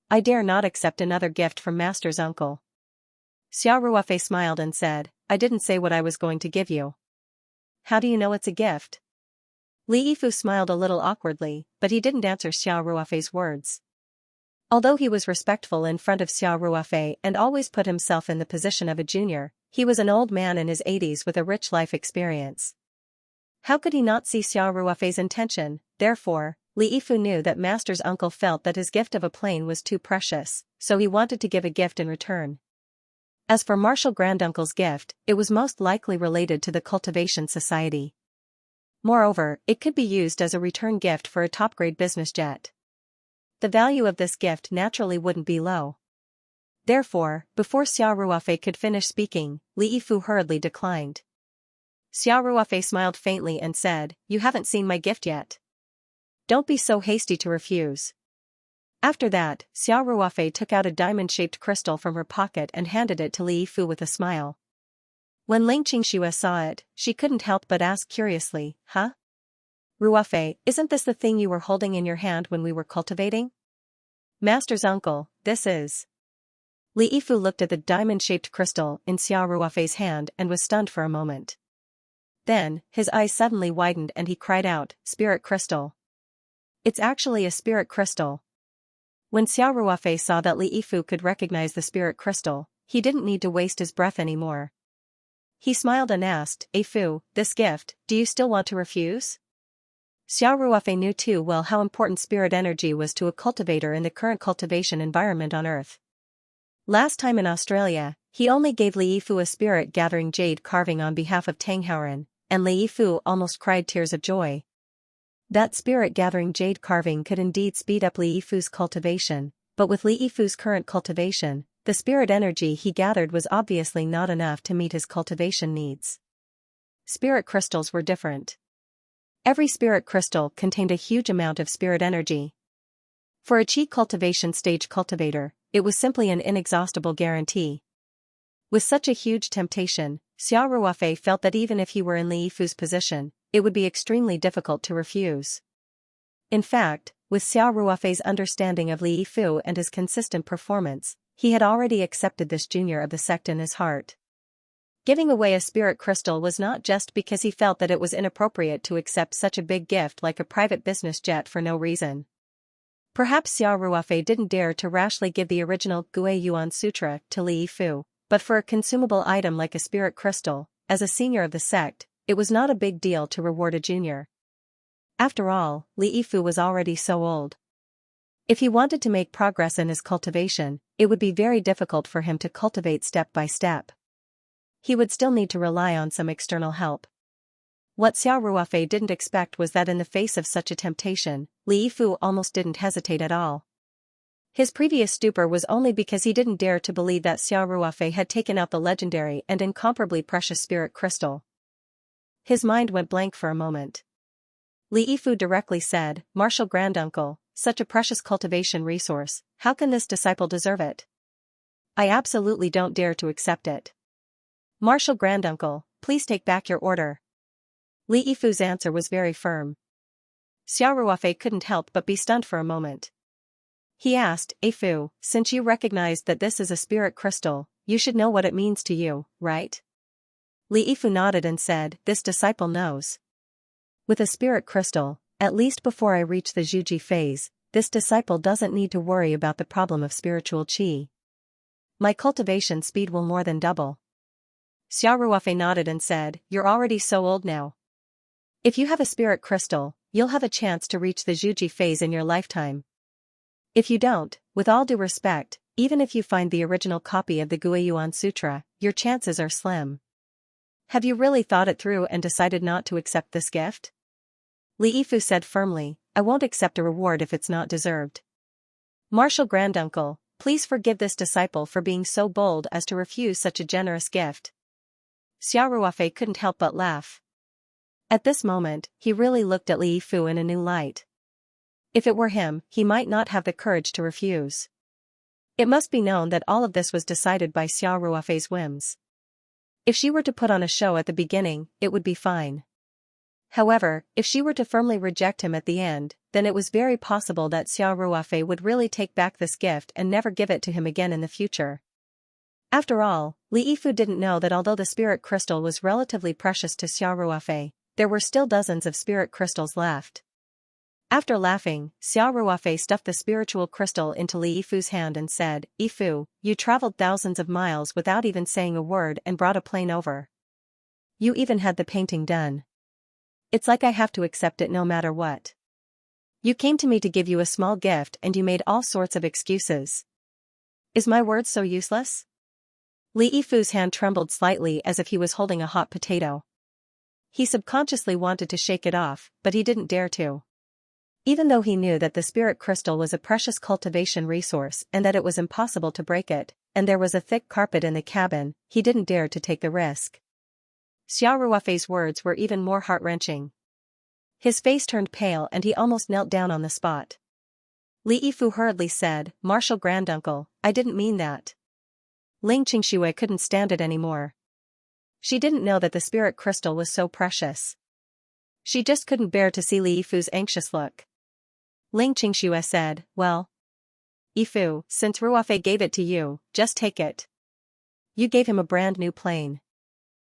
I dare not accept another gift from Master's uncle." Xiao Ruofei smiled and said, "I didn't say what I was going to give you. How do you know it's a gift?" Li Yifu smiled a little awkwardly, but he didn't answer Xiao Ruofei's words. Although he was respectful in front of Xiao Ruofei and always put himself in the position of a junior, he was an old man in his 80s with a rich life experience. How could he not see Xiao Ruofei's intention? Therefore, Li Yifu knew that Master's uncle felt that his gift of a plane was too precious, so he wanted to give a gift in return. As for Marshall Granduncle's gift, it was most likely related to the Cultivation Society. Moreover, it could be used as a return gift for a top-grade business jet. The value of this gift naturally wouldn't be low. Therefore, before Xiao Ruofei could finish speaking, Li Yifu hurriedly declined. Xiao Ruofei smiled faintly and said, "You haven't seen my gift yet. Don't be so hasty to refuse." After that, Xiao Ruofei took out a diamond-shaped crystal from her pocket and handed it to Li Yifu with a smile. When Ling Qingxue saw it, she couldn't help but ask curiously, "Huh? Ruofei, isn't this the thing you were holding in your hand when we were cultivating?" "Master's uncle, this is." Li Yifu looked at the diamond-shaped crystal in Xiao Ruofei's hand and was stunned for a moment. Then, his eyes suddenly widened and he cried out, "Spirit crystal. It's actually a spirit crystal." When Xiao Ruofei saw that Li Yifu could recognize the spirit crystal, he didn't need to waste his breath anymore. He smiled and asked, "Yifu, this gift, do you still want to refuse?" Xiao Ruofei knew too well how important spirit energy was to a cultivator in the current cultivation environment on Earth. Last time in Australia, he only gave Li Yifu a spirit-gathering jade carving on behalf of Tanghaoren, and Li Yifu almost cried tears of joy. That spirit-gathering jade carving could indeed speed up Li Yifu's cultivation, but with Li Yifu's current cultivation, the spirit energy he gathered was obviously not enough to meet his cultivation needs. Spirit crystals were different. Every spirit crystal contained a huge amount of spirit energy. For a Qi cultivation stage cultivator, it was simply an inexhaustible guarantee. With such a huge temptation, Xiao Ruofei felt that even if he were in Li Yifu's position, it would be extremely difficult to refuse. In fact, with Xiao Ruofei's understanding of Li Yifu and his consistent performance, he had already accepted this junior of the sect in his heart. Giving away a spirit crystal was not just because he felt that it was inappropriate to accept such a big gift like a private business jet for no reason. Perhaps Xiao Ruofei didn't dare to rashly give the original Gui Yuan Sutra to Li Yifu, but for a consumable item like a spirit crystal, as a senior of the sect, it was not a big deal to reward a junior. After all, Li Yifu was already so old. If he wanted to make progress in his cultivation, it would be very difficult for him to cultivate step by step. He would still need to rely on some external help. What Xiao Ruofei didn't expect was that in the face of such a temptation, Li Yifu almost didn't hesitate at all. His previous stupor was only because he didn't dare to believe that Xiao Ruofei had taken out the legendary and incomparably precious spirit crystal. His mind went blank for a moment. Li Yifu directly said, "Marshal Granduncle, such a precious cultivation resource, how can this disciple deserve it? I absolutely don't dare to accept it. Marshal Granduncle, please take back your order." Li Yifu's answer was very firm. Xiao Ruofei couldn't help but be stunned for a moment. He asked, "Yifu, since you recognized that this is a spirit crystal, you should know what it means to you, right?" Li Yifu nodded and said, "This disciple knows. With a spirit crystal, at least before I reach the Zhuji phase, this disciple doesn't need to worry about the problem of spiritual qi. My cultivation speed will more than double." Xiao Ruofei nodded and said, "You're already so old now. If you have a spirit crystal, you'll have a chance to reach the Zhuji phase in your lifetime. If you don't, with all due respect, even if you find the original copy of the Guiyuan Sutra, your chances are slim. Have you really thought it through and decided not to accept this gift?" Li Yifu said firmly, "I won't accept a reward if it's not deserved. Marshal Granduncle, please forgive this disciple for being so bold as to refuse such a generous gift." Xiao Ruofei couldn't help but laugh. At this moment, he really looked at Li Yifu in a new light. If it were him, he might not have the courage to refuse. It must be known that all of this was decided by Xiao Ruofei's whims. If she were to put on a show at the beginning, it would be fine. However, if she were to firmly reject him at the end, then it was very possible that Xiao Ruofei would really take back this gift and never give it to him again in the future. After all, Li Yifu didn't know that although the spirit crystal was relatively precious to Xiao Ruofei, there were still dozens of spirit crystals left. After laughing, Xiao Ruofei stuffed the spiritual crystal into Li Yifu's hand and said, "Yifu, you traveled thousands of miles without even saying a word and brought a plane over. You even had the painting done. It's like I have to accept it no matter what. You came to me to give you a small gift and you made all sorts of excuses. Is my word so useless?" Li Yifu's hand trembled slightly as if he was holding a hot potato. He subconsciously wanted to shake it off, but he didn't dare to. Even though he knew that the spirit crystal was a precious cultivation resource and that it was impossible to break it, and there was a thick carpet in the cabin, he didn't dare to take the risk. Xiao Ruofei's words were even more heart-wrenching. His face turned pale and he almost knelt down on the spot. Li Yifu hurriedly said, "Martial granduncle, I didn't mean that." Ling Qingxue couldn't stand it anymore. She didn't know that the spirit crystal was so precious. She just couldn't bear to see Li Yifu's anxious look. Ling Qingxue said, "Well, Yifu, since Ruofei gave it to you, just take it. You gave him a brand new plane.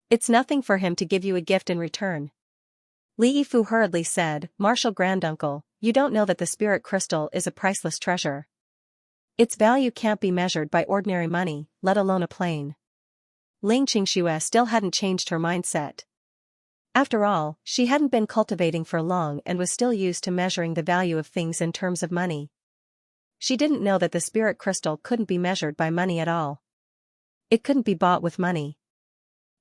It's nothing for him to give you a gift in return." Li Yifu hurriedly said, "Martial granduncle, you don't know that the spirit crystal is a priceless treasure. Its value can't be measured by ordinary money, let alone a plane." Ling Qingxue still hadn't changed her mindset. After all, she hadn't been cultivating for long and was still used to measuring the value of things in terms of money. She didn't know that the spirit crystal couldn't be measured by money at all. It couldn't be bought with money.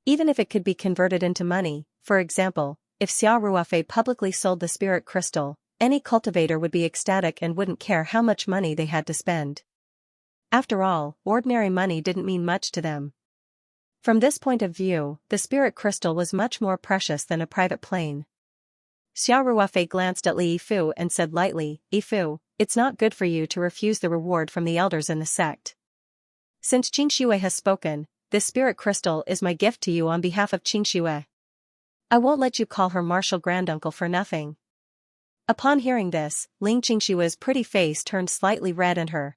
Even if it could be converted into money, for example, if Xiao Ruofei publicly sold the spirit crystal, any cultivator would be ecstatic and wouldn't care how much money they had to spend. After all, ordinary money didn't mean much to them. From this point of view, the spirit crystal was much more precious than a private plane. Xiao Ruofei glanced at Li Yifu and said lightly, "Yifu, it's not good for you to refuse the reward from the elders in the sect. Since Qingxue has spoken, this spirit crystal is my gift to you on behalf of Qingxue. I won't let you call her martial granduncle for nothing." Upon hearing this, Ling Qingxue's pretty face turned slightly red and her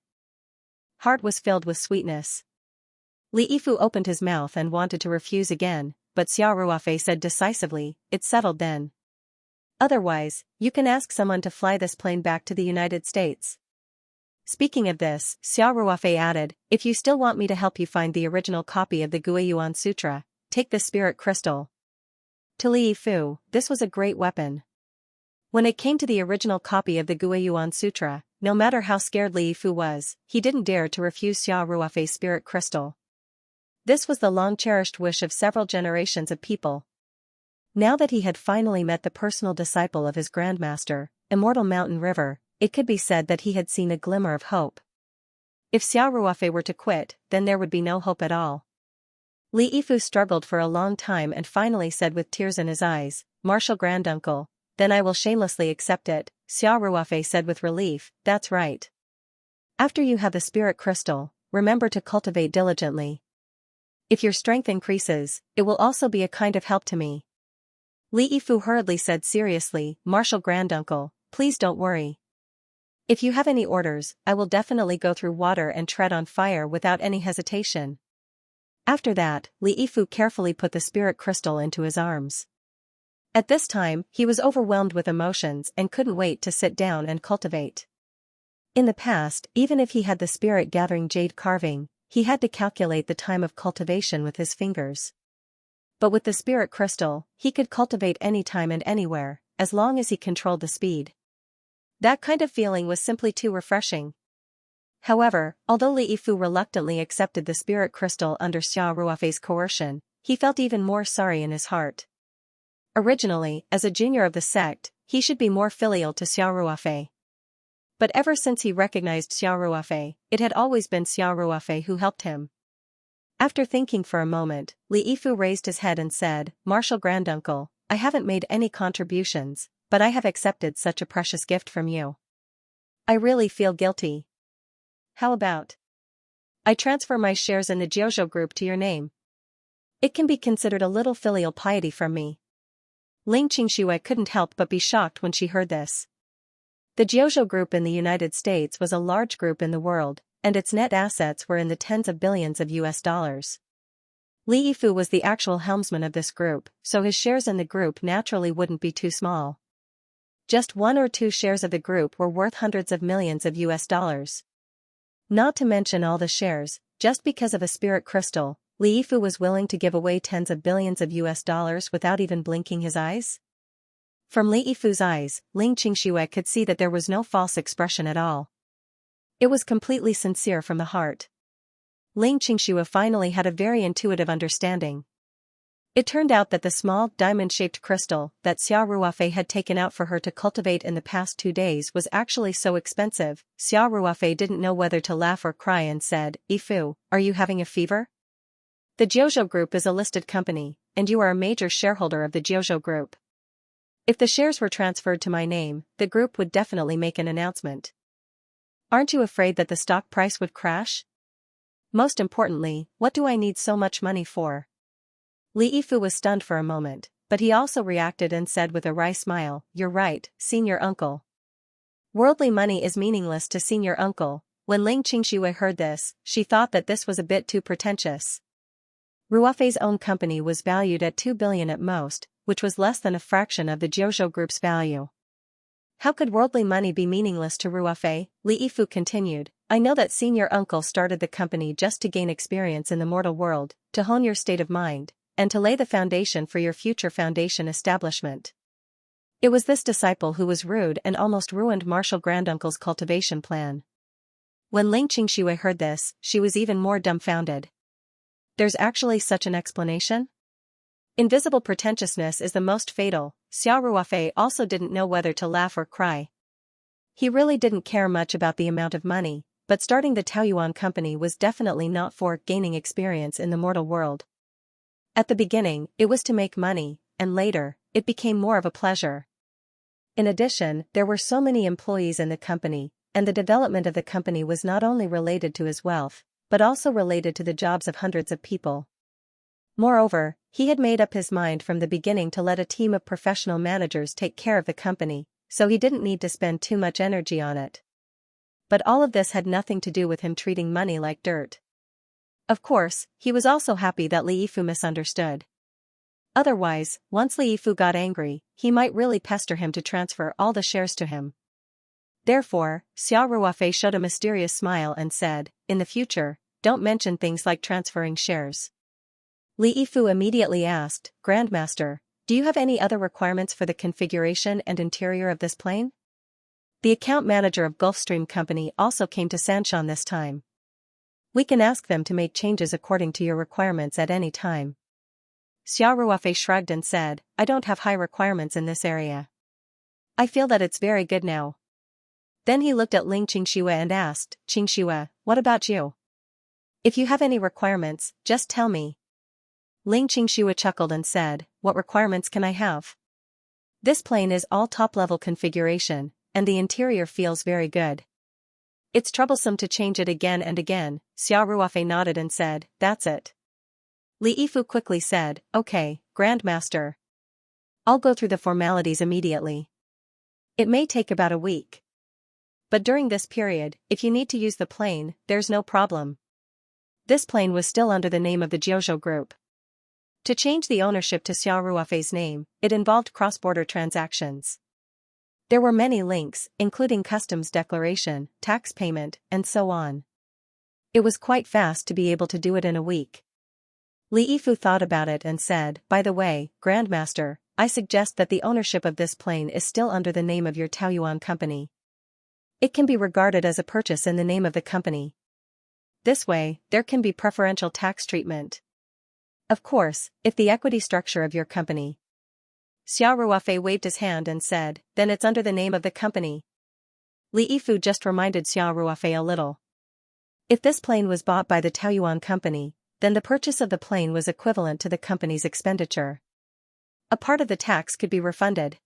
heart was filled with sweetness. Li Yifu opened his mouth and wanted to refuse again, but Xiao Ruofei said decisively, "It's settled then. Otherwise, you can ask someone to fly this plane back to the United States." Speaking of this, Xiao Ruofei added, "If you still want me to help you find the original copy of the Guiyuan Sutra, take the spirit crystal." To Li Yifu, this was a great weapon. When it came to the original copy of the Guiyuan Sutra, no matter how scared Li Yifu was, he didn't dare to refuse Xiao Ruofei's spirit crystal. This was the long-cherished wish of several generations of people. Now that he had finally met the personal disciple of his grandmaster, Immortal Mountain River, it could be said that he had seen a glimmer of hope. If Xiao Ruofei were to quit, then there would be no hope at all. Li Yifu struggled for a long time and finally said with tears in his eyes, "Martial granduncle, then I will shamelessly accept it." Xiao Ruofei said with relief, "That's right. After you have the spirit crystal, remember to cultivate diligently. If your strength increases, it will also be a kind of help to me." Li Yifu hurriedly said seriously, "Martial granduncle, please don't worry. If you have any orders, I will definitely go through water and tread on fire without any hesitation." After that, Li Yifu carefully put the spirit crystal into his arms. At this time, he was overwhelmed with emotions and couldn't wait to sit down and cultivate. In the past, even if he had the spirit gathering jade carving, he had to calculate the time of cultivation with his fingers. But with the spirit crystal, he could cultivate anytime and anywhere, as long as he controlled the speed. That kind of feeling was simply too refreshing. However, although Li Yifu reluctantly accepted the spirit crystal under Xiao Ruofei's coercion, he felt even more sorry in his heart. Originally, as a junior of the sect, he should be more filial to Xiao Ruofei. But ever since he recognized Xiao Ruofei, it had always been Xiao Ruofei who helped him. After thinking for a moment, Li Yifu raised his head and said, "Martial granduncle, I haven't made any contributions, but I have accepted such a precious gift from you. I really feel guilty. How about I transfer my shares in the Jiuzhou group to your name? It can be considered a little filial piety from me." Ling Qingxue couldn't help but be shocked when she heard this. The Jiuzhou group in the United States was a large group in the world, and its net assets were in the tens of billions of US dollars. Li Yifu was the actual helmsman of this group, so his shares in the group naturally wouldn't be too small. Just 1 or 2 shares of the group were worth hundreds of millions of US dollars. Not to mention all the shares, just because of a spirit crystal, Li Yifu was willing to give away tens of billions of US dollars without even blinking his eyes? From Li Yifu's eyes, Ling Qingxue could see that there was no false expression at all. It was completely sincere from the heart. Ling Xianxia finally had a very intuitive understanding. It turned out that the small, diamond-shaped crystal that Xia Ruofei had taken out for her to cultivate in the past 2 days was actually so expensive. Xia Ruofei didn't know whether to laugh or cry and said, "Yifu, are you having a fever? The Jiuzhou Group is a listed company, and you are a major shareholder of the Jiuzhou Group. If the shares were transferred to my name, the group would definitely make an announcement. Aren't you afraid that the stock price would crash? Most importantly, what do I need so much money for?" Li Yifu was stunned for a moment, but he also reacted and said with a wry smile, "You're right, senior uncle. Worldly money is meaningless to senior uncle." When Ling Xianxia heard this, she thought that this was a bit too pretentious. Ruofei's own company was valued at 2 billion at most, which was less than a fraction of the Jiuzhou Group's value. How could worldly money be meaningless to Ruofei? Li Yifu continued, "I know that senior uncle started the company just to gain experience in the mortal world, to hone your state of mind, and to lay the foundation for your future foundation establishment. It was this disciple who was rude and almost ruined Martial Granduncle's cultivation plan." When Ling Xianxia heard this, she was even more dumbfounded. There's actually such an explanation? Invisible pretentiousness is the most fatal. Xia Ruofei also didn't know whether to laugh or cry. He really didn't care much about the amount of money, but starting the Taoyuan company was definitely not for gaining experience in the mortal world. At the beginning, it was to make money, and later, it became more of a pleasure. In addition, there were so many employees in the company, and the development of the company was not only related to his wealth, but also related to the jobs of hundreds of people. Moreover, he had made up his mind from the beginning to let a team of professional managers take care of the company, so he didn't need to spend too much energy on it. But all of this had nothing to do with him treating money like dirt. Of course, he was also happy that Li Yifu misunderstood. Otherwise, once Li Yifu got angry, he might really pester him to transfer all the shares to him. Therefore, Xia Ruofei showed a mysterious smile and said, "In the future, don't mention things like transferring shares." Li Yifu immediately asked, "Grandmaster, do you have any other requirements for the configuration and interior of this plane?" The account manager of Gulfstream Company also came to Sanshan this time. "We can ask them to make changes according to your requirements at any time." Xia Ruofei shrugged and said, "I don't have high requirements in this area. I feel that it's very good now." Then he looked at Ling Xianxia and asked, "Xianxia, what about you? If you have any requirements, just tell me." Ling Xianxia chuckled and said, "What requirements can I have? This plane is all top-level configuration, and the interior feels very good. It's troublesome to change it again and again." Xia Ruofei nodded and said, "That's it." Li Yifu quickly said, "Okay, Grandmaster. I'll go through the formalities immediately. It may take about a week. But during this period, if you need to use the plane, there's no problem." This plane was still under the name of the Jiuzhou Group. To change the ownership to Xia Ruofei's name, it involved cross-border transactions. There were many links, including customs declaration, tax payment, and so on. It was quite fast to be able to do it in a week. Li Yifu thought about it and said, "By the way, Grandmaster, I suggest that the ownership of this plane is still under the name of your Taoyuan company. It can be regarded as a purchase in the name of the company. This way, there can be preferential tax treatment. Of course, if the equity structure of your company." Xia Ruofei waved his hand and said, "Then it's under the name of the company." Li Yifu just reminded Xia Ruofei a little. If this plane was bought by the Taoyuan company, then the purchase of the plane was equivalent to the company's expenditure. A part of the tax could be refunded.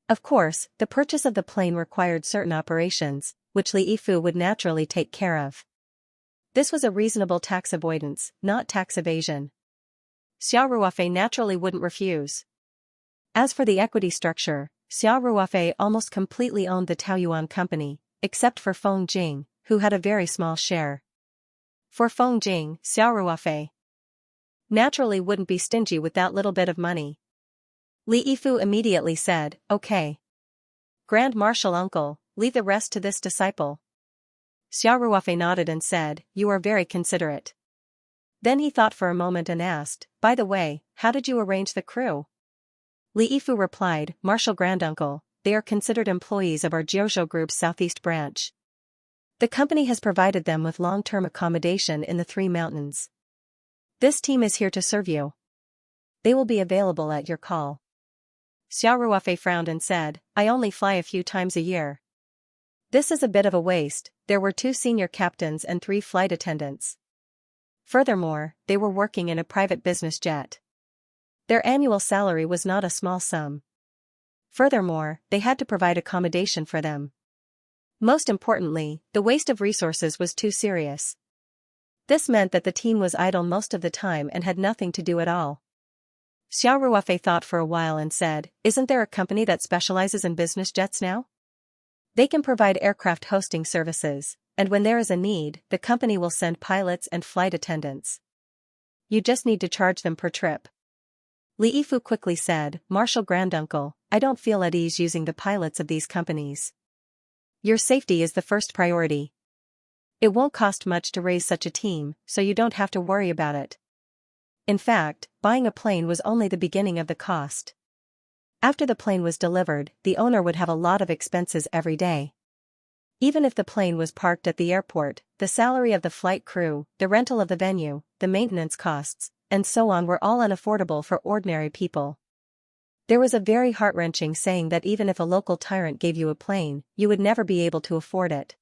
Of course, the purchase of the plane required certain operations, which Li Yifu would naturally take care of. This was a reasonable tax avoidance, not tax evasion. Xia Ruofei naturally wouldn't refuse. As for the equity structure, Xia Ruofei almost completely owned the Taoyuan company, except for Feng Jing, who had a very small share. For Feng Jing, Xia Ruofei naturally wouldn't be stingy with that little bit of money. Li Yifu immediately said, "Okay. Grand Marshal Uncle, leave the rest to this disciple." Xia Ruofei nodded and said, "You are very considerate." Then he thought for a moment and asked, "By the way, how did you arrange the crew?" Li Yifu replied, "Marshal Granduncle, they are considered employees of our Jiuzhou Group's Southeast branch. The company has provided them with long-term accommodation in the Three Mountains. This team is here to serve you. They will be available at your call. Xiao Ruofei frowned and said, I only fly a few times a year. This is a bit of a waste. There were 2 senior captains and 3 flight attendants. Furthermore, they were working in a private business jet. Their annual salary was not a small sum. Furthermore, they had to provide accommodation for them. Most importantly, the waste of resources was too serious. This meant that the team was idle most of the time and had nothing to do at all. Xiao Ruofei thought for a while and said, Isn't there a company that specializes in business jets now? They can provide aircraft hosting services, and when there is a need, the company will send pilots and flight attendants. You just need to charge them per trip. Li Yifu quickly said, Marshal Granduncle, I don't feel at ease using the pilots of these companies. Your safety is the first priority. It won't cost much to raise such a team, so you don't have to worry about it. In fact, buying a plane was only the beginning of the cost. After the plane was delivered, the owner would have a lot of expenses every day. Even if the plane was parked at the airport, the salary of the flight crew, the rental of the venue, the maintenance costs, and so on were all unaffordable for ordinary people. There was a very heart-wrenching saying that even if a local tyrant gave you a plane, you would never be able to afford it.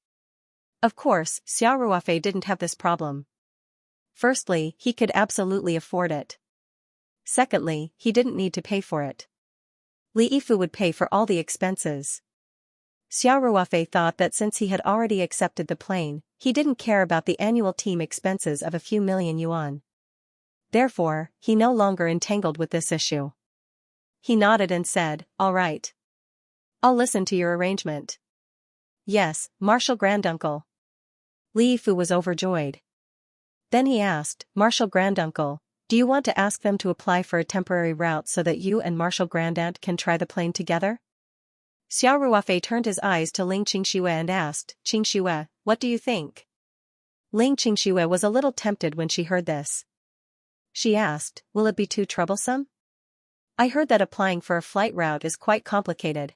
Of course, Xiao Ruofei didn't have this problem. Firstly, he could absolutely afford it. Secondly, he didn't need to pay for it. Li Yifu would pay for all the expenses. Xiao Ruofei thought that since he had already accepted the plane, he didn't care about the annual team expenses of a few million yuan. Therefore, he no longer entangled with this issue. He nodded and said, All right. I'll listen to your arrangement. Yes, Marshal Granduncle. Li Yifu was overjoyed. Then he asked, Marshal Granduncle, do you want to ask them to apply for a temporary route so that you and Marshal Grandaunt can try the plane together? Xiao Ruofei turned his eyes to Ling Qingxue and asked, Qingxue, what do you think? Ling Qingxue was a little tempted when she heard this. She asked, Will it be too troublesome? I heard that applying for a flight route is quite complicated.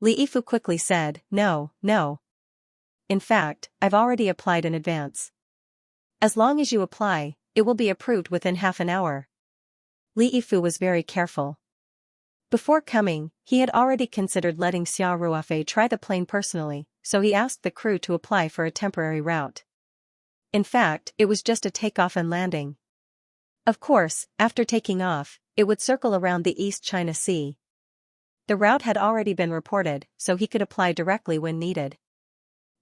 Li Yifu quickly said, No. In fact, I've already applied in advance. As long as you apply, it will be approved within half an hour. Li Yifu was very careful. Before coming, he had already considered letting Xiao Ruofei try the plane personally, so he asked the crew to apply for a temporary route. In fact, it was just a takeoff and landing. Of course, after taking off, it would circle around the East China Sea. The route had already been reported, so he could apply directly when needed.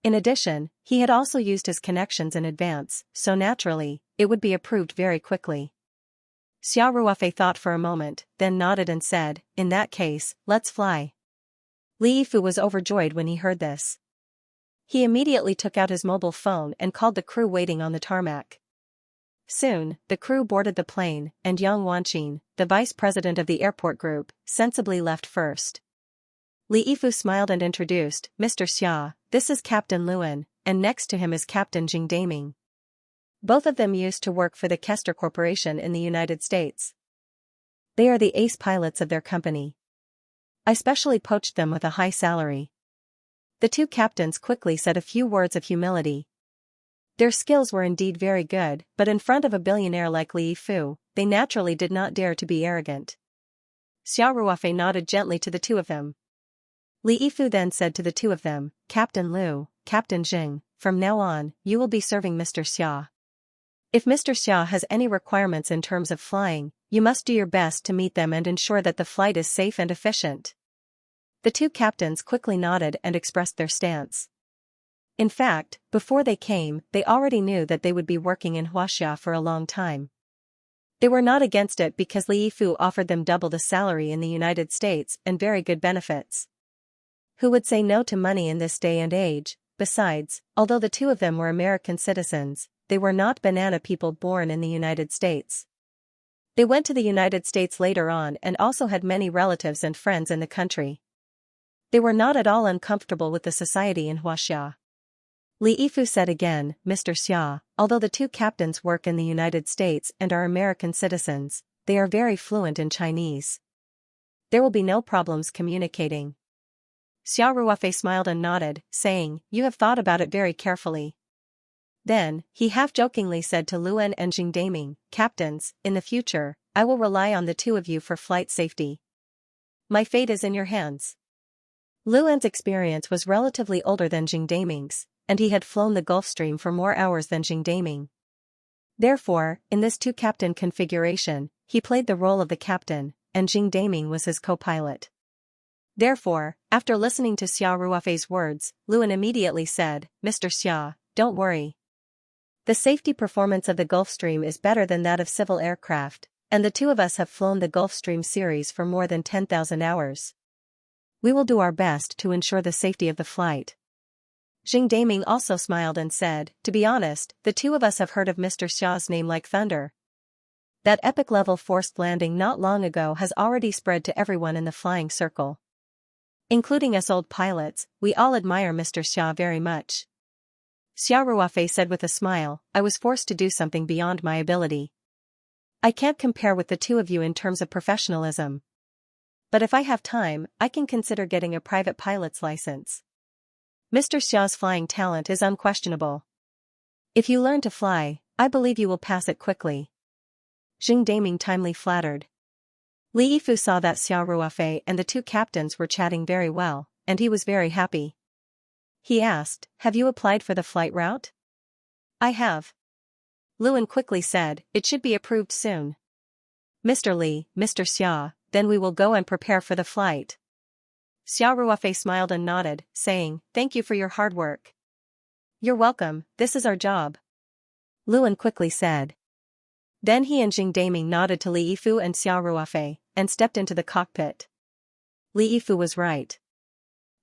In addition, he had also used his connections in advance, so naturally, it would be approved very quickly. Xiao Ruofei thought for a moment, then nodded and said, In that case, let's fly. Li Yifu was overjoyed when he heard this. He immediately took out his mobile phone and called the crew waiting on the tarmac. Soon, the crew boarded the plane, and Yang Wanqin, the vice president of the airport group, sensibly left first. Li Yifu smiled and introduced, Mr. Xia, this is Captain Luan, and next to him is Captain Jing Daming. Both of them used to work for the Kester Corporation in the United States. They are the ace pilots of their company. I specially poached them with a high salary. The 2 captains quickly said a few words of humility. Their skills were indeed very good, but in front of a billionaire like Li Yifu, they naturally did not dare to be arrogant. Xiao Ruofei nodded gently to the 2 of them. Li Yifu then said to the 2 of them, Captain Liu, Captain Jing, from now on, you will be serving Mr. Xia. If Mr. Xia has any requirements in terms of flying, you must do your best to meet them and ensure that the flight is safe and efficient. The 2 captains quickly nodded and expressed their stance. In fact, before they came, they already knew that they would be working in Huaxia for a long time. They were not against it because Li Yifu offered them double the salary in the United States and very good benefits. Who would say no to money in this day and age? Besides, although the 2 of them were American citizens, they were not banana people born in the United States. They went to the United States later on and also had many relatives and friends in the country. They were not at all uncomfortable with the society in Huaxia. Li Yifu said again, Mr. Xia, although the 2 captains work in the United States and are American citizens, they are very fluent in Chinese. There will be no problems communicating. Xiao Ruofei smiled and nodded, saying, "You have thought about it very carefully." Then, he half-jokingly said to Luan and Jing Daming, "Captains, in the future, I will rely on the two of you for flight safety. My fate is in your hands." Luan's experience was relatively older than Jing Daming's, and he had flown the Gulf Stream for more hours than Jing Daming. Therefore, in this two-captain configuration, he played the role of the captain, and Jing Daming was his co-pilot. Therefore, after listening to Xiao Ruofei's words, Luan immediately said, "Mr. Xia, don't worry. The safety performance of the Gulfstream is better than that of civil aircraft, and the two of us have flown the Gulfstream series for more than 10,000 hours. We will do our best to ensure the safety of the flight." Jing Daming also smiled and said, "To be honest, the two of us have heard of Mr. Xia's name like thunder. That epic-level forced landing not long ago has already spread to everyone in the flying circle. Including us old pilots, we all admire Mr. Xia very much." Xiao Ruofei said with a smile, "I was forced to do something beyond my ability. I can't compare with the two of you in terms of professionalism. But if I have time, I can consider getting a private pilot's license. Mr. Xia's flying talent is unquestionable. If you learn to fly, I believe you will pass it quickly." Jing Daming timely flattered. Li Yifu saw that Xiao Ruofei and the two captains were chatting very well, and he was very happy. He asked, "Have you applied for the flight route?" "I have." Luan quickly said, "It should be approved soon." "Mr. Li, Mr. Xia, then we will go and prepare for the flight." Xiao Ruofei smiled and nodded, saying, "Thank you for your hard work." "You're welcome, this is our job," Luan quickly said. Then he and Jing Daming nodded to Li Yifu and Xiao Ruofei, and stepped into the cockpit. Li Yifu was right.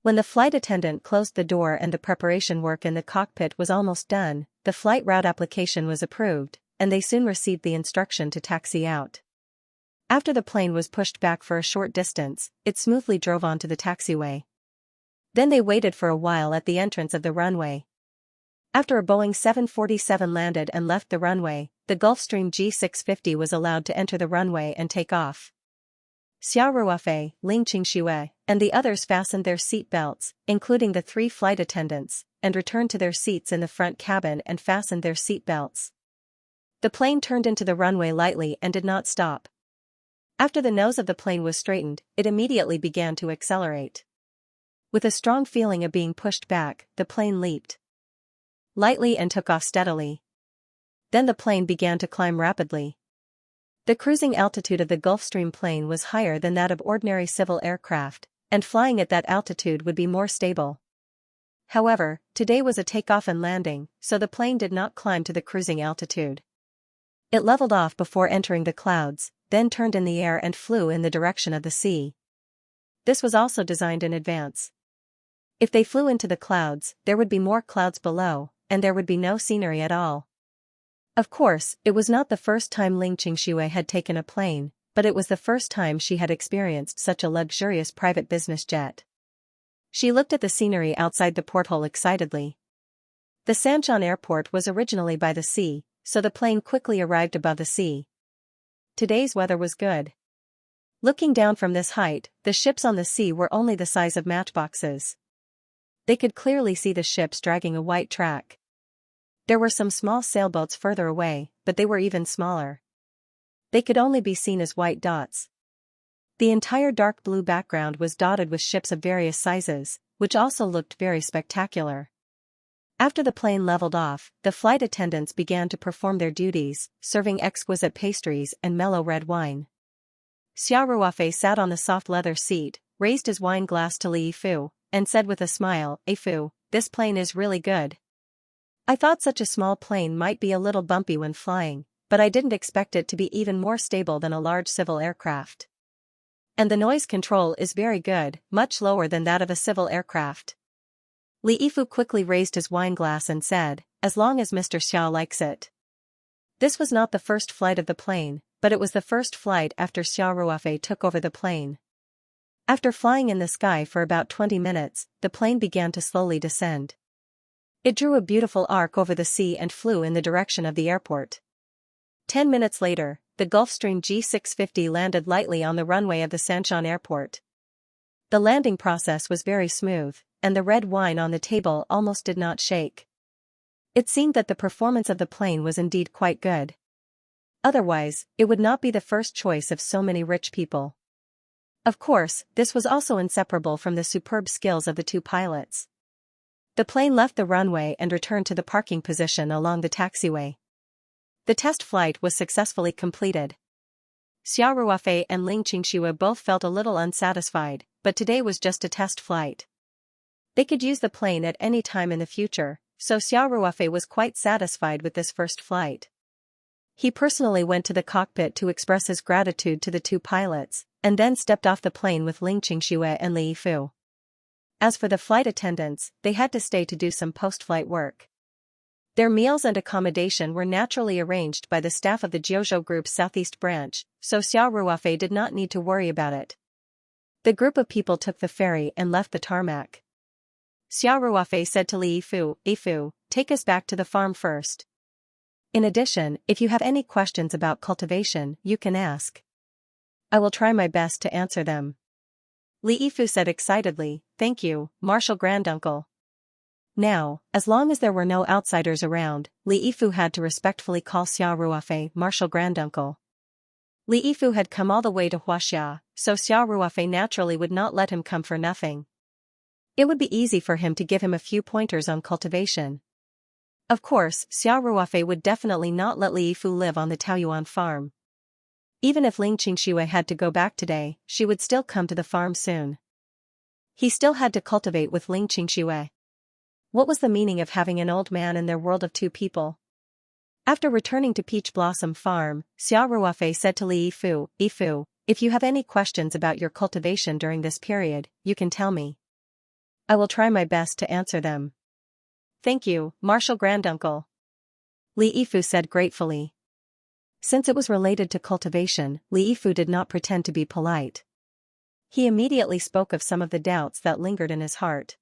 When the flight attendant closed the door and the preparation work in the cockpit was almost done, the flight route application was approved, and they soon received the instruction to taxi out. After the plane was pushed back for a short distance, it smoothly drove onto the taxiway. Then they waited for a while at the entrance of the runway. After a Boeing 747 landed and left the runway, the Gulfstream G650 was allowed to enter the runway and take off. Xiao Ruofei, Ling Qingxue, and the others fastened their seat belts, including the 3 flight attendants, and returned to their seats in the front cabin and fastened their seat belts. The plane turned into the runway lightly and did not stop. After the nose of the plane was straightened, it immediately began to accelerate. With a strong feeling of being pushed back, the plane leaped lightly and took off steadily. Then the plane began to climb rapidly. The cruising altitude of the Gulfstream plane was higher than that of ordinary civil aircraft, and flying at that altitude would be more stable. However, today was a takeoff and landing, so the plane did not climb to the cruising altitude. It leveled off before entering the clouds, then turned in the air and flew in the direction of the sea. This was also designed in advance. If they flew into the clouds, there would be more clouds below, and there would be no scenery at all. Of course, it was not the first time Ling Qingxue had taken a plane, but it was the first time she had experienced such a luxurious private business jet. She looked at the scenery outside the porthole excitedly. The Xianxia airport was originally by the sea, so the plane quickly arrived above the sea. Today's weather was good. Looking down from this height, the ships on the sea were only the size of matchboxes. They could clearly see the ships dragging a white track. There were some small sailboats further away, but they were even smaller. They could only be seen as white dots. The entire dark blue background was dotted with ships of various sizes, which also looked very spectacular. After the plane leveled off, the flight attendants began to perform their duties, serving exquisite pastries and mellow red wine. Xiao Ruofei sat on the soft leather seat, raised his wine glass to Li Yifu, and said with a smile, "Yifu, this plane is really good. I thought such a small plane might be a little bumpy when flying, but I didn't expect it to be even more stable than a large civil aircraft. And the noise control is very good, much lower than that of a civil aircraft." Li Yifu quickly raised his wine glass and said, "As long as Mr. Xiao likes it." This was not the first flight of the plane, but it was the first flight after Xiao Ruofei took over the plane. After flying in the sky for about 20 minutes, the plane began to slowly descend. It drew a beautiful arc over the sea and flew in the direction of the airport. 10 minutes later, the Gulfstream G650 landed lightly on the runway of the Xianxia airport. The landing process was very smooth, and the red wine on the table almost did not shake. It seemed that the performance of the plane was indeed quite good. Otherwise, it would not be the first choice of so many rich people. Of course, this was also inseparable from the superb skills of the two pilots. The plane left the runway and returned to the parking position along the taxiway. The test flight was successfully completed. Xiao Ruofei and Ling Xianxia both felt a little unsatisfied, but today was just a test flight. They could use the plane at any time in the future, so Xiao Ruofei was quite satisfied with this first flight. He personally went to the cockpit to express his gratitude to the two pilots, and then stepped off the plane with Ling Xianxia and Li Yifu. As for the flight attendants, they had to stay to do some post-flight work. Their meals and accommodation were naturally arranged by the staff of the Jiuzhou Group's Southeast branch, so Xiao Ruofei did not need to worry about it. The group of people took the ferry and left the tarmac. Xiao Ruofei said to Li Yifu, "Yifu, take us back to the farm first. In addition, if you have any questions about cultivation, you can ask. I will try my best to answer them." Li Yifu said excitedly, "Thank you, Marshal Granduncle." Now, as long as there were no outsiders around, Li Yifu had to respectfully call Xiao Ruofei Marshal Granduncle. Li Yifu had come all the way to Huaxia, so Xiao Ruofei naturally would not let him come for nothing. It would be easy for him to give him a few pointers on cultivation. Of course, Xiao Ruofei would definitely not let Li Yifu live on the Taoyuan farm. Even if Ling Xianxia had to go back today, she would still come to the farm soon. He still had to cultivate with Ling Xianxia. What was the meaning of having an old man in their world of two people? After returning to Peach Blossom Farm, Xiao Ruofei said to Li Yifu, "Yifu, if you have any questions about your cultivation during this period, you can tell me. I will try my best to answer them." "Thank you, Marshal Granduncle," Li Yifu said gratefully. Since it was related to cultivation, Li Yifu did not pretend to be polite. He immediately spoke of some of the doubts that lingered in his heart.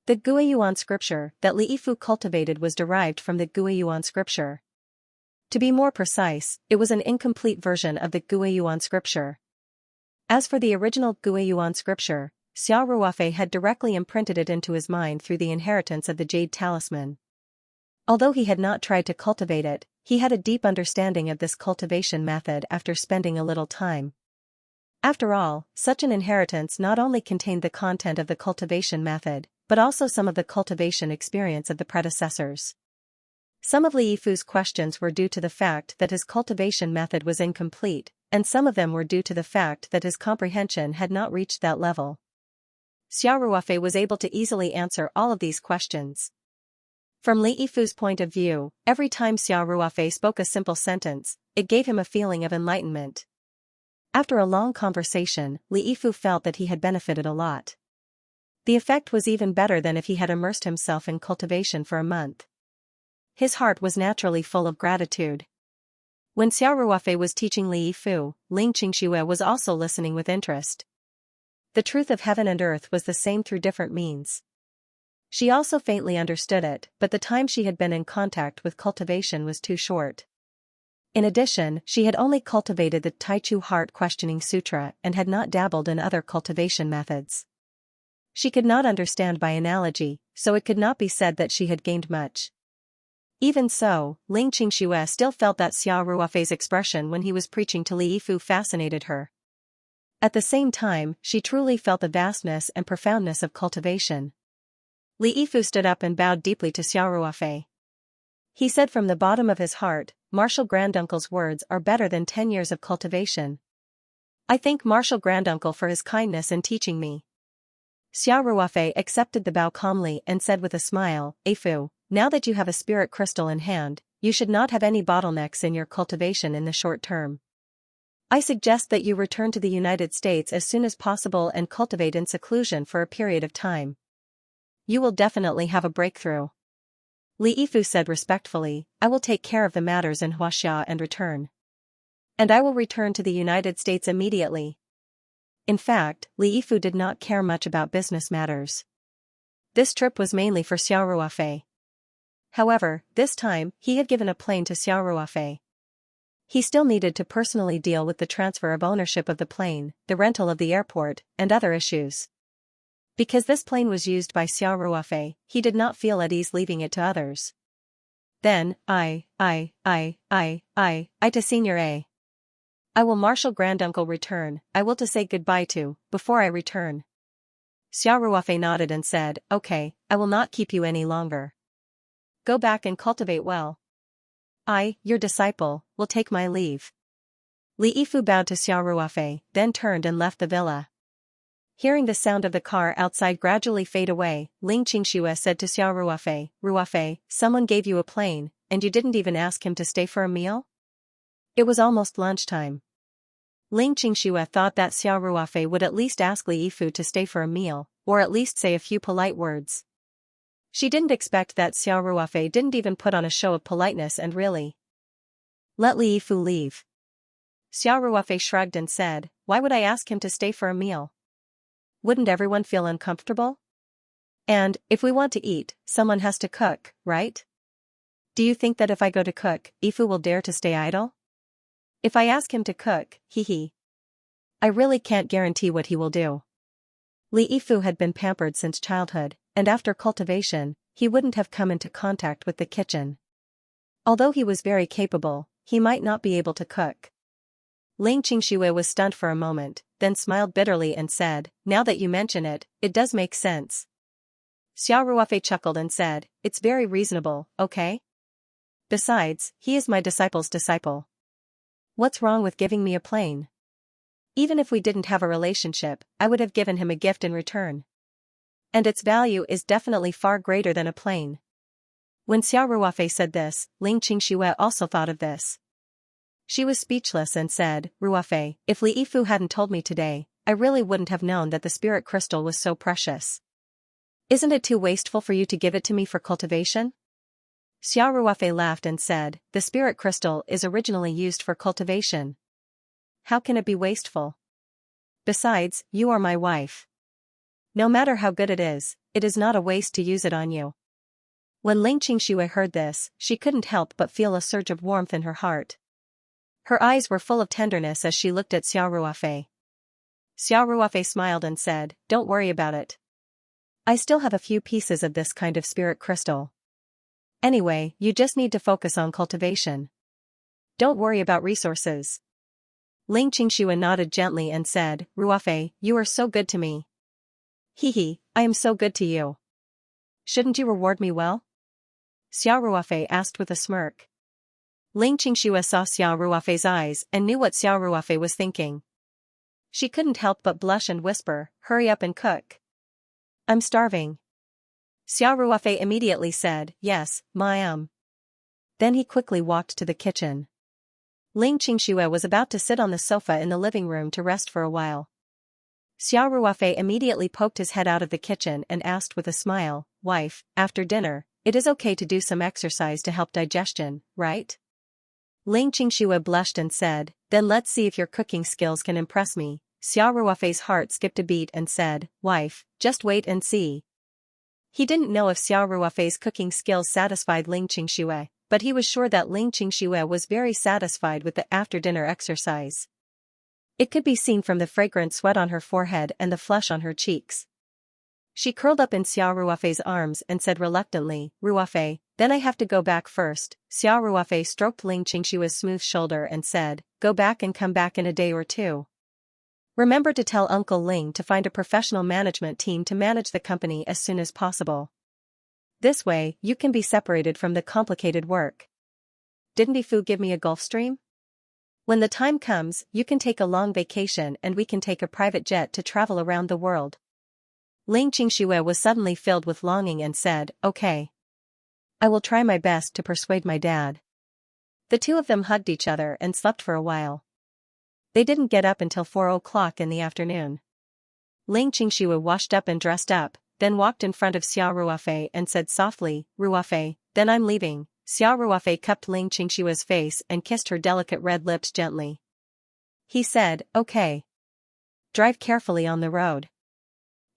The Guiyuan scripture that Li Yifu cultivated was derived from the Guiyuan scripture. To be more precise, it was an incomplete version of the Guiyuan scripture. As for the original Guiyuan scripture, Xiao Ruofei had directly imprinted it into his mind through the inheritance of the jade talisman. Although he had not tried to cultivate it, he had a deep understanding of this cultivation method after spending a little time. After all, such an inheritance not only contained the content of the cultivation method, but also some of the cultivation experience of the predecessors. Some of Li Yifu's questions were due to the fact that his cultivation method was incomplete, and some of them were due to the fact that his comprehension had not reached that level. Xiao Ruofei was able to easily answer all of these questions. From Li Yifu's point of view, every time Xiao Ruofei spoke a simple sentence, it gave him a feeling of enlightenment. After a long conversation, Li Yifu felt that he had benefited a lot. The effect was even better than if he had immersed himself in cultivation for a month. His heart was naturally full of gratitude. When Xiao Ruofei was teaching Li Yifu, Ling Xianxia was also listening with interest. The truth of heaven and earth was the same through different means. She also faintly understood it, but the time she had been in contact with cultivation was too short. In addition, she had only cultivated the Taichu Heart Questioning Sutra and had not dabbled in other cultivation methods. She could not understand by analogy, so it could not be said that she had gained much. Even so, Ling Xianxia still felt that Xiao Ruofei's expression when he was preaching to Li Yifu fascinated her. At the same time, she truly felt the vastness and profoundness of cultivation. Li Yifu stood up and bowed deeply to Xiao Ruofei. He said from the bottom of his heart, "Marshal Granduncle's words are better than 10 years of cultivation. I thank Marshal Granduncle for his kindness in teaching me." Xiao Ruofei accepted the bow calmly and said with a smile, "Yifu, now that you have a spirit crystal in hand, you should not have any bottlenecks in your cultivation in the short term. I suggest that you return to the United States as soon as possible and cultivate in seclusion for a period of time. You will definitely have a breakthrough." Li Yifu said respectfully, "I will take care of the matters in Huaxia and return. And I will return to the United States immediately." In fact, Li Yifu did not care much about business matters. This trip was mainly for Xiao Ruofei. However, this time, he had given a plane to Xiao Ruofei. He still needed to personally deal with the transfer of ownership of the plane, the rental of the airport, and other issues. Because this plane was used by Xiao Ruofei, he did not feel at ease leaving it to others. Then, to Senior A. I will marshal granduncle return, I will to say goodbye to, before I return. Xiao Ruofei nodded and said, okay, I will not keep you any longer. Go back and cultivate well. I, your disciple, will take my leave. Li Yifu bowed to Xiao Ruofei, then turned and left the villa. Hearing the sound of the car outside gradually fade away, Ling Qingxue said to Xiao Ruofei, Ruofei, someone gave you a plane, and you didn't even ask him to stay for a meal? It was almost lunchtime. Ling Qingxue thought that Xiao Ruofei would at least ask Li Yifu to stay for a meal, or at least say a few polite words. She didn't expect that Xiao Ruofei didn't even put on a show of politeness and really let Li Yifu leave. Xiao Ruofei shrugged and said, why would I ask him to stay for a meal? Wouldn't everyone feel uncomfortable? And, if we want to eat, someone has to cook, right? Do you think that if I go to cook, Yifu will dare to stay idle? If I ask him to cook, I really can't guarantee what he will do. Li Yifu had been pampered since childhood, and after cultivation, he wouldn't have come into contact with the kitchen. Although he was very capable, he might not be able to cook. Ling Qingxue was stunned for a moment, then smiled bitterly and said, now that you mention it, it does make sense. Xiao Ruofei chuckled and said, it's very reasonable, okay? Besides, he is my disciple's disciple. What's wrong with giving me a plane? Even if we didn't have a relationship, I would have given him a gift in return. And its value is definitely far greater than a plane. When Xiao Ruofei said this, Ling Qingxue also thought of this. She was speechless and said, Ruofei, if Li Yifu hadn't told me today, I really wouldn't have known that the spirit crystal was so precious. Isn't it too wasteful for you to give it to me for cultivation? Xiao Ruofei laughed and said, the spirit crystal is originally used for cultivation. How can it be wasteful? Besides, you are my wife. No matter how good it is not a waste to use it on you. When Ling Qingxue heard this, she couldn't help but feel a surge of warmth in her heart. Her eyes were full of tenderness as she looked at Xiao Ruofei. Xiao Ruofei smiled and said, don't worry about it. I still have a few pieces of this kind of spirit crystal. Anyway, you just need to focus on cultivation. Don't worry about resources. Ling Qingxue nodded gently and said, Ruofei, you are so good to me. I am so good to you. Shouldn't you reward me well? Xiao Ruofei asked with a smirk. Ling Qingxue saw Xiao Ruofei's eyes and knew what Xiao Ruofei was thinking. She couldn't help but blush and whisper, hurry up and cook. I'm starving. Xiao Ruofei immediately said, yes, ma'am. Then he quickly walked to the kitchen. Ling Qingxue was about to sit on the sofa in the living room to rest for a while. Xiao Ruofei immediately poked his head out of the kitchen and asked with a smile, wife, after dinner, it is okay to do some exercise to help digestion, right? Ling Qingxue blushed and said, then let's see if your cooking skills can impress me. Xiao Ruofei's heart skipped a beat and said, wife, just wait and see. He didn't know if Xiao Ruofei's cooking skills satisfied Ling Qingxue, but he was sure that Ling Qingxue was very satisfied with the after-dinner exercise. It could be seen from the fragrant sweat on her forehead and the flush on her cheeks. She curled up in Xiao Ruofei's arms and said reluctantly, Ruofei, then I have to go back first. Xiao Ruofei stroked Ling Qingxue's smooth shoulder and said, go back and come back in a day or two. Remember to tell Uncle Ling to find a professional management team to manage the company as soon as possible. This way, you can be separated from the complicated work. Didn't Yifu give me a Gulf Stream? When the time comes, you can take a long vacation and we can take a private jet to travel around the world. Ling Qingxue was suddenly filled with longing and said, okay. I will try my best to persuade my dad. The two of them hugged each other and slept for a while. They didn't get up until 4 o'clock in the afternoon. Ling Qingxue washed up and dressed up, then walked in front of Xiao Ruofei and said softly, Ruofei, then I'm leaving. Xiao Ruofei cupped Ling Qingxue's face and kissed her delicate red lips gently. He said, okay. Drive carefully on the road.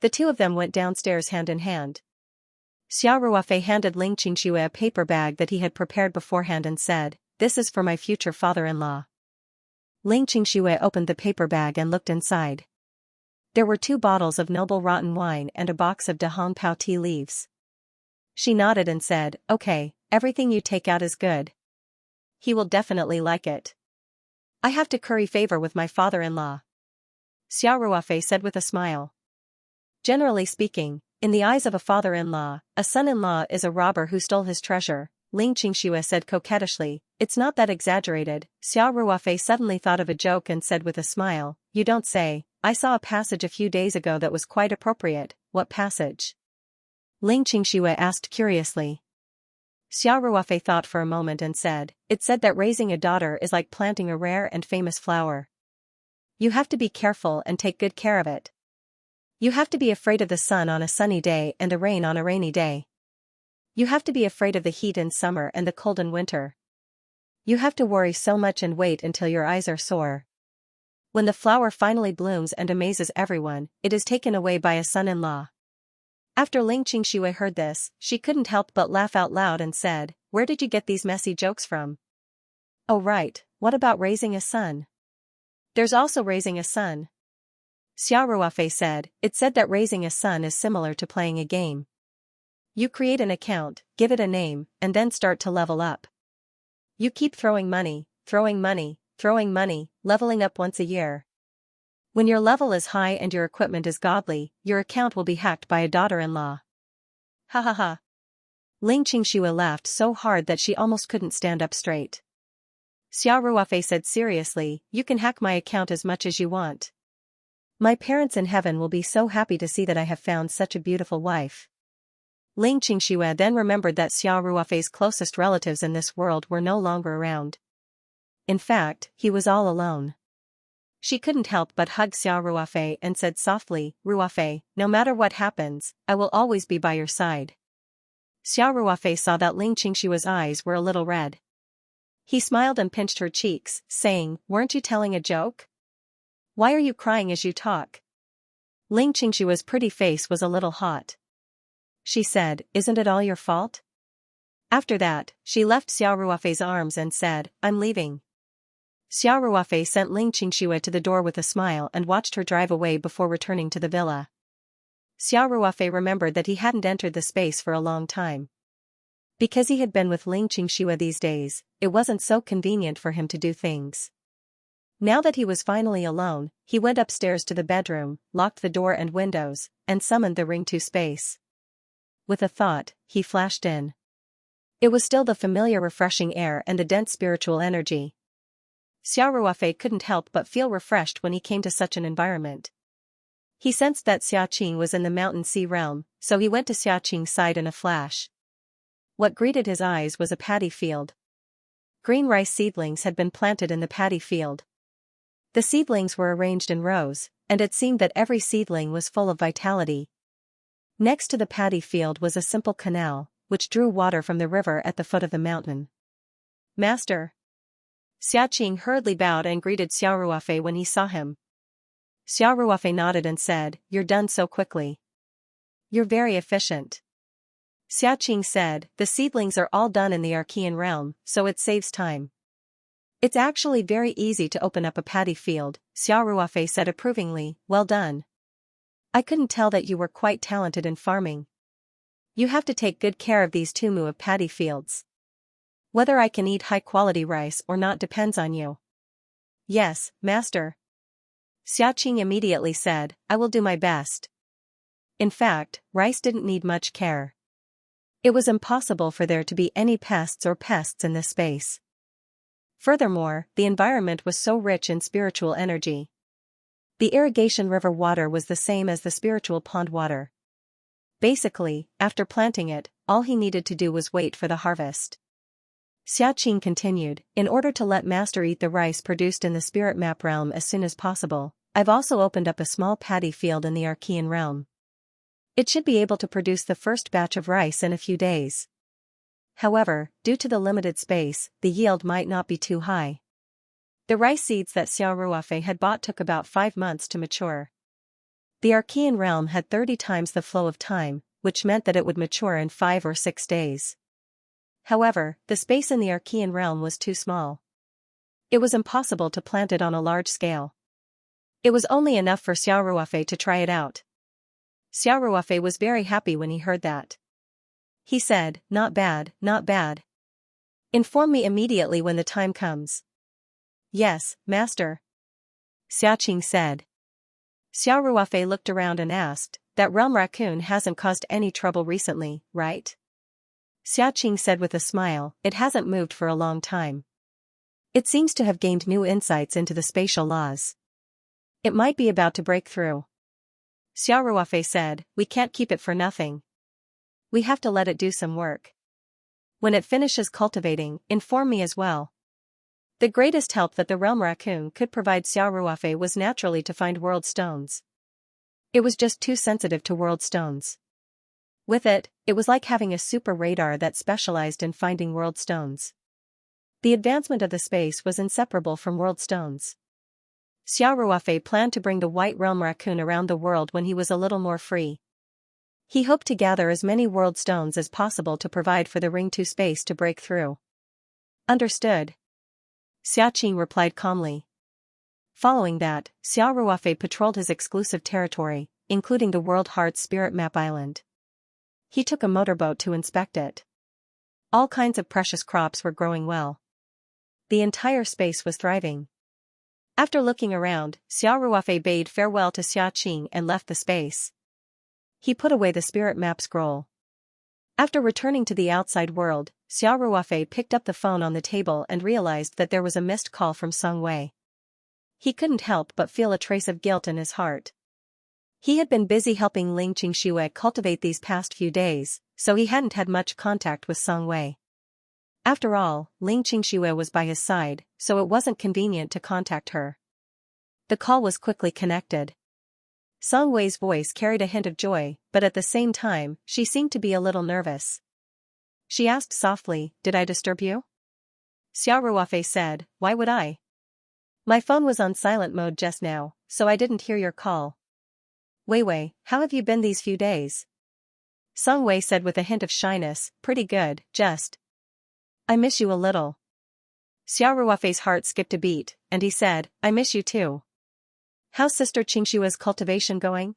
The two of them went downstairs hand in hand. Xiao Ruofei handed Ling Qingxue a paper bag that he had prepared beforehand and said, this is for my future father-in-law. Ling Xianxia opened the paper bag and looked inside. There were 2 bottles of noble rotten wine and a box of De Hong Pao tea leaves. She nodded and said, okay, everything you take out is good. He will definitely like it. I have to curry favor with my father-in-law. Xiao Ruofei said with a smile. Generally speaking, in the eyes of a father-in-law, a son-in-law is a robber who stole his treasure, Ling Xianxia said coquettishly. It's not that exaggerated. Xiao Ruofei suddenly thought of a joke and said with a smile, you don't say. I saw a passage a few days ago that was quite appropriate. What passage? Ling Xianxia asked curiously. Xiao Ruofei thought for a moment and said, it said that raising a daughter is like planting a rare and famous flower. You have to be careful and take good care of it. You have to be afraid of the sun on a sunny day and the rain on a rainy day. You have to be afraid of the heat in summer and the cold in winter. You have to worry so much and wait until your eyes are sore. When the flower finally blooms and amazes everyone, it is taken away by a son-in-law. After Ling Xianxia heard this, she couldn't help but laugh out loud and said, where did you get these messy jokes from? Oh right, what about raising a son? There's also raising a son. Xiao Ruofei said, it said that raising a son is similar to playing a game. You create an account, give it a name, and then start to level up. You keep throwing money, leveling up once a year. When your level is high and your equipment is godly, your account will be hacked by a daughter-in-law. Ha ha ha. Ling Xianxia laughed so hard that she almost couldn't stand up straight. Xiao Ruofei said seriously, you can hack my account as much as you want. My parents in heaven will be so happy to see that I have found such a beautiful wife. Ling Xianxia then remembered that Xiao Ruofei's closest relatives in this world were no longer around. In fact, he was all alone. She couldn't help but hug Xiao Ruofei and said softly, Ruofei, no matter what happens, I will always be by your side. Xiao Ruofei saw that Ling Xianxia's eyes were a little red. He smiled and pinched her cheeks, saying, weren't you telling a joke? Why are you crying as you talk? Ling Xianxia's pretty face was a little hot. She said, isn't it all your fault? After that, she left Xiao Ruofei's arms and said, I'm leaving. Xiao Ruofei sent Ling Xianxia to the door with a smile and watched her drive away before returning to the villa. Xiao Ruofei remembered that he hadn't entered the space for a long time. Because he had been with Ling Xianxia these days, it wasn't so convenient for him to do things. Now that he was finally alone, he went upstairs to the bedroom, locked the door and windows, and summoned the ring to space. With a thought, he flashed in. It was still the familiar refreshing air and the dense spiritual energy. Xiao Ruofei couldn't help but feel refreshed when he came to such an environment. He sensed that Xiaqing was in the mountain sea realm, so he went to Xiaqing's side in a flash. What greeted his eyes was a paddy field. Green rice seedlings had been planted in the paddy field. The seedlings were arranged in rows, and it seemed that every seedling was full of vitality. Next to the paddy field was a simple canal, which drew water from the river at the foot of the mountain. Master. Xiaqing hurriedly bowed and greeted Xiao Ruofei when he saw him. Xiao Ruofei nodded and said, you're done so quickly. You're very efficient. Xiaqing said, the seedlings are all done in the Archean realm, so it saves time. It's actually very easy to open up a paddy field, Xiao Ruofei said approvingly, well done. I couldn't tell that you were quite talented in farming. You have to take good care of these 2 mu of paddy fields. Whether I can eat high-quality rice or not depends on you. Yes, master. Xiaqing immediately said, I will do my best. In fact, rice didn't need much care. It was impossible for there to be any pests in this space. Furthermore, the environment was so rich in spiritual energy. The irrigation river water was the same as the spiritual pond water. Basically, after planting it, all he needed to do was wait for the harvest. Xiaqing continued, in order to let Master eat the rice produced in the spirit map realm as soon as possible, I've also opened up a small paddy field in the Archean realm. It should be able to produce the first batch of rice in a few days. However, due to the limited space, the yield might not be too high. The rice seeds that Xiao Ruofei had bought took about 5 months to mature. The Archean realm had 30 times the flow of time, which meant that it would mature in 5 or 6 days. However, the space in the Archean realm was too small. It was impossible to plant it on a large scale. It was only enough for Xiao Ruofei to try it out. Xiao Ruofei was very happy when he heard that. He said, "Not bad, not bad. Inform me immediately when the time comes." "Yes, master," Xiaqing said. Xiao Ruofei looked around and asked, "That realm raccoon hasn't caused any trouble recently, right?" Xiaqing said with a smile, "It hasn't moved for a long time. It seems to have gained new insights into the spatial laws. It might be about to break through." Xiao Ruofei said, "We can't keep it for nothing. We have to let it do some work. When it finishes cultivating, inform me as well." The greatest help that the realm raccoon could provide Xiao Ruofei was naturally to find world stones. It was just too sensitive to world stones. With it, it was like having a super radar that specialized in finding world stones. The advancement of the space was inseparable from world stones. Xiao Ruofei planned to bring the white realm raccoon around the world when he was a little more free. He hoped to gather as many world stones as possible to provide for the Ring 2 space to break through. "Understood," Xiaqing replied calmly. Following that, Xiao Ruofei patrolled his exclusive territory, including the World Heart Spirit Map Island. He took a motorboat to inspect it. All kinds of precious crops were growing well. The entire space was thriving. After looking around, Xiao Ruofei bade farewell to Xiaqing and left the space. He put away the spirit map scroll. After returning to the outside world, Xiao Ruofei picked up the phone on the table and realized that there was a missed call from Song Wei. He couldn't help but feel a trace of guilt in his heart. He had been busy helping Ling Qingxue cultivate these past few days, so he hadn't had much contact with Song Wei. After all, Ling Qingxue was by his side, so it wasn't convenient to contact her. The call was quickly connected. Song Wei's voice carried a hint of joy, but at the same time, she seemed to be a little nervous. She asked softly, "Did I disturb you?" Xiao Ruofei said, "Why would I? My phone was on silent mode just now, so I didn't hear your call." "Wei, how have you been these few days?" Song Wei said with a hint of shyness, "Pretty good, just. I miss you a little." Xiao Ruofei's heart skipped a beat, and he said, "I miss you too." "How's Sister Qingshua's cultivation going?"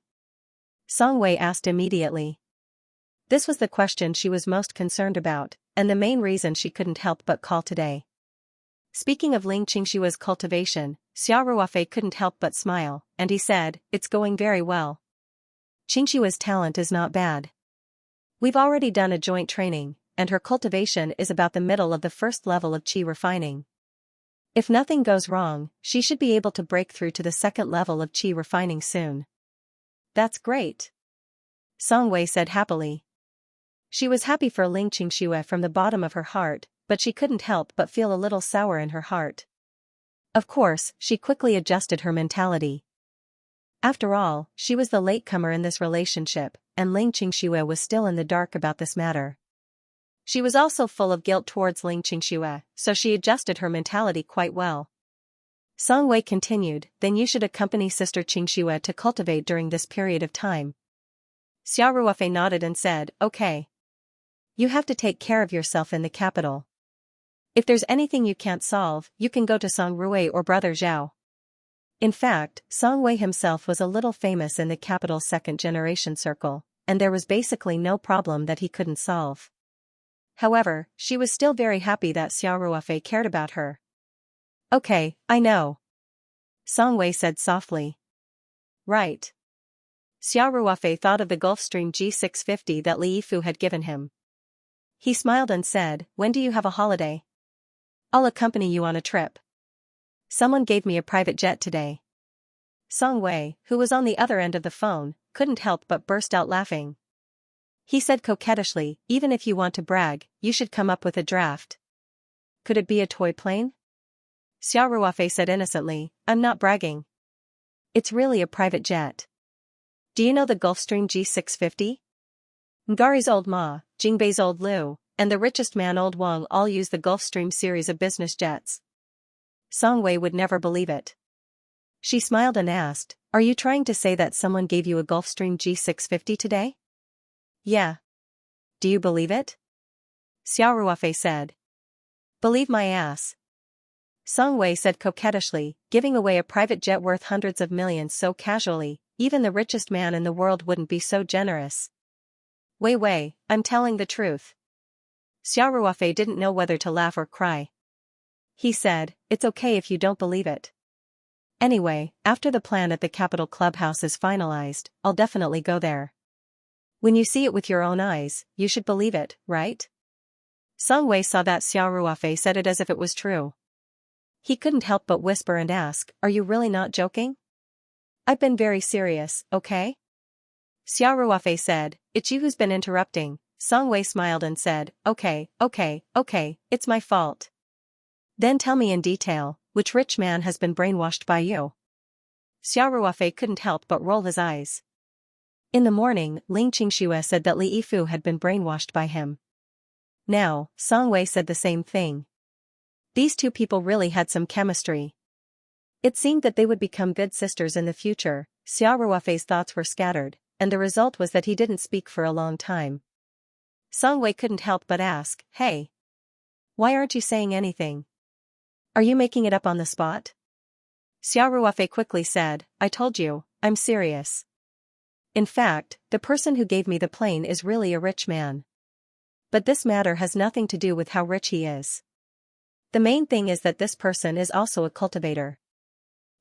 Song Wei asked immediately. This was the question she was most concerned about, and the main reason she couldn't help but call today. Speaking of Ling Qingshua's cultivation, Xiao Ruofei couldn't help but smile, and he said, "It's going very well. Qingshua's talent is not bad. We've already done a joint training, and her cultivation is about the middle of the first level of qi refining. If nothing goes wrong, she should be able to break through to the second level of qi refining soon." "That's great," Song Wei said happily. She was happy for Ling Qingxue from the bottom of her heart, but she couldn't help but feel a little sour in her heart. Of course, she quickly adjusted her mentality. After all, she was the latecomer in this relationship, and Ling Qingxue was still in the dark about this matter. She was also full of guilt towards Ling Qingxue, so she adjusted her mentality quite well. Song Wei continued, "Then you should accompany Sister Qingxue to cultivate during this period of time." Xiao Ruofei nodded and said, "Okay. You have to take care of yourself in the capital. If there's anything you can't solve, you can go to Song Rui or Brother Zhao." In fact, Song Wei himself was a little famous in the capital's second-generation circle, and there was basically no problem that he couldn't solve. However, she was still very happy that Xiao Ruofei cared about her. "Okay, I know," Song Wei said softly. "Right." Xiao Ruofei thought of the Gulfstream G650 that Li Yifu had given him. He smiled and said, "When do you have a holiday? I'll accompany you on a trip. Someone gave me a private jet today." Song Wei, who was on the other end of the phone, couldn't help but burst out laughing. He said coquettishly, "Even if you want to brag, you should come up with a draft." "Could it be a toy plane?" Xiao Ruofei said innocently, "I'm not bragging. It's really a private jet. Do you know the Gulfstream G650? Ngari's old Ma, Jingbei's old Liu, and the richest man old Wang all use the Gulfstream series of business jets." Song Wei would never believe it. She smiled and asked, "Are you trying to say that someone gave you a Gulfstream G650 today?" "Yeah. Do you believe it?" Xiao Ruofei said. Believe my ass. Song Wei said coquettishly, giving away a private jet worth hundreds of millions so casually, even the richest man in the world wouldn't be so generous. Wei, I'm telling the truth. Xiao Ruofei didn't know whether to laugh or cry. He said, it's okay if you don't believe it. Anyway, after the plan at the Capital Clubhouse is finalized, I'll definitely go there. When you see it with your own eyes, you should believe it, right? Song Wei saw that Xiao Ruofei said it as if it was true. He couldn't help but whisper and ask, are you really not joking? I've been very serious, okay? Xiao Ruofei said, it's you who's been interrupting. Song Wei smiled and said, okay, it's my fault. Then tell me in detail, which rich man has been brainwashed by you? Xiao Ruofei couldn't help but roll his eyes. In the morning, Ling Qingxue said that Li Yifu had been brainwashed by him. Now, Song Wei said the same thing. These two people really had some chemistry. It seemed that they would become good sisters in the future. Xiao Ruofei's thoughts were scattered, and the result was that he didn't speak for a long time. Song Wei couldn't help but ask, hey. Why aren't you saying anything? Are you making it up on the spot? Xiao Ruofei quickly said, I told you, I'm serious. In fact, the person who gave me the plane is really a rich man. But this matter has nothing to do with how rich he is. The main thing is that this person is also a cultivator.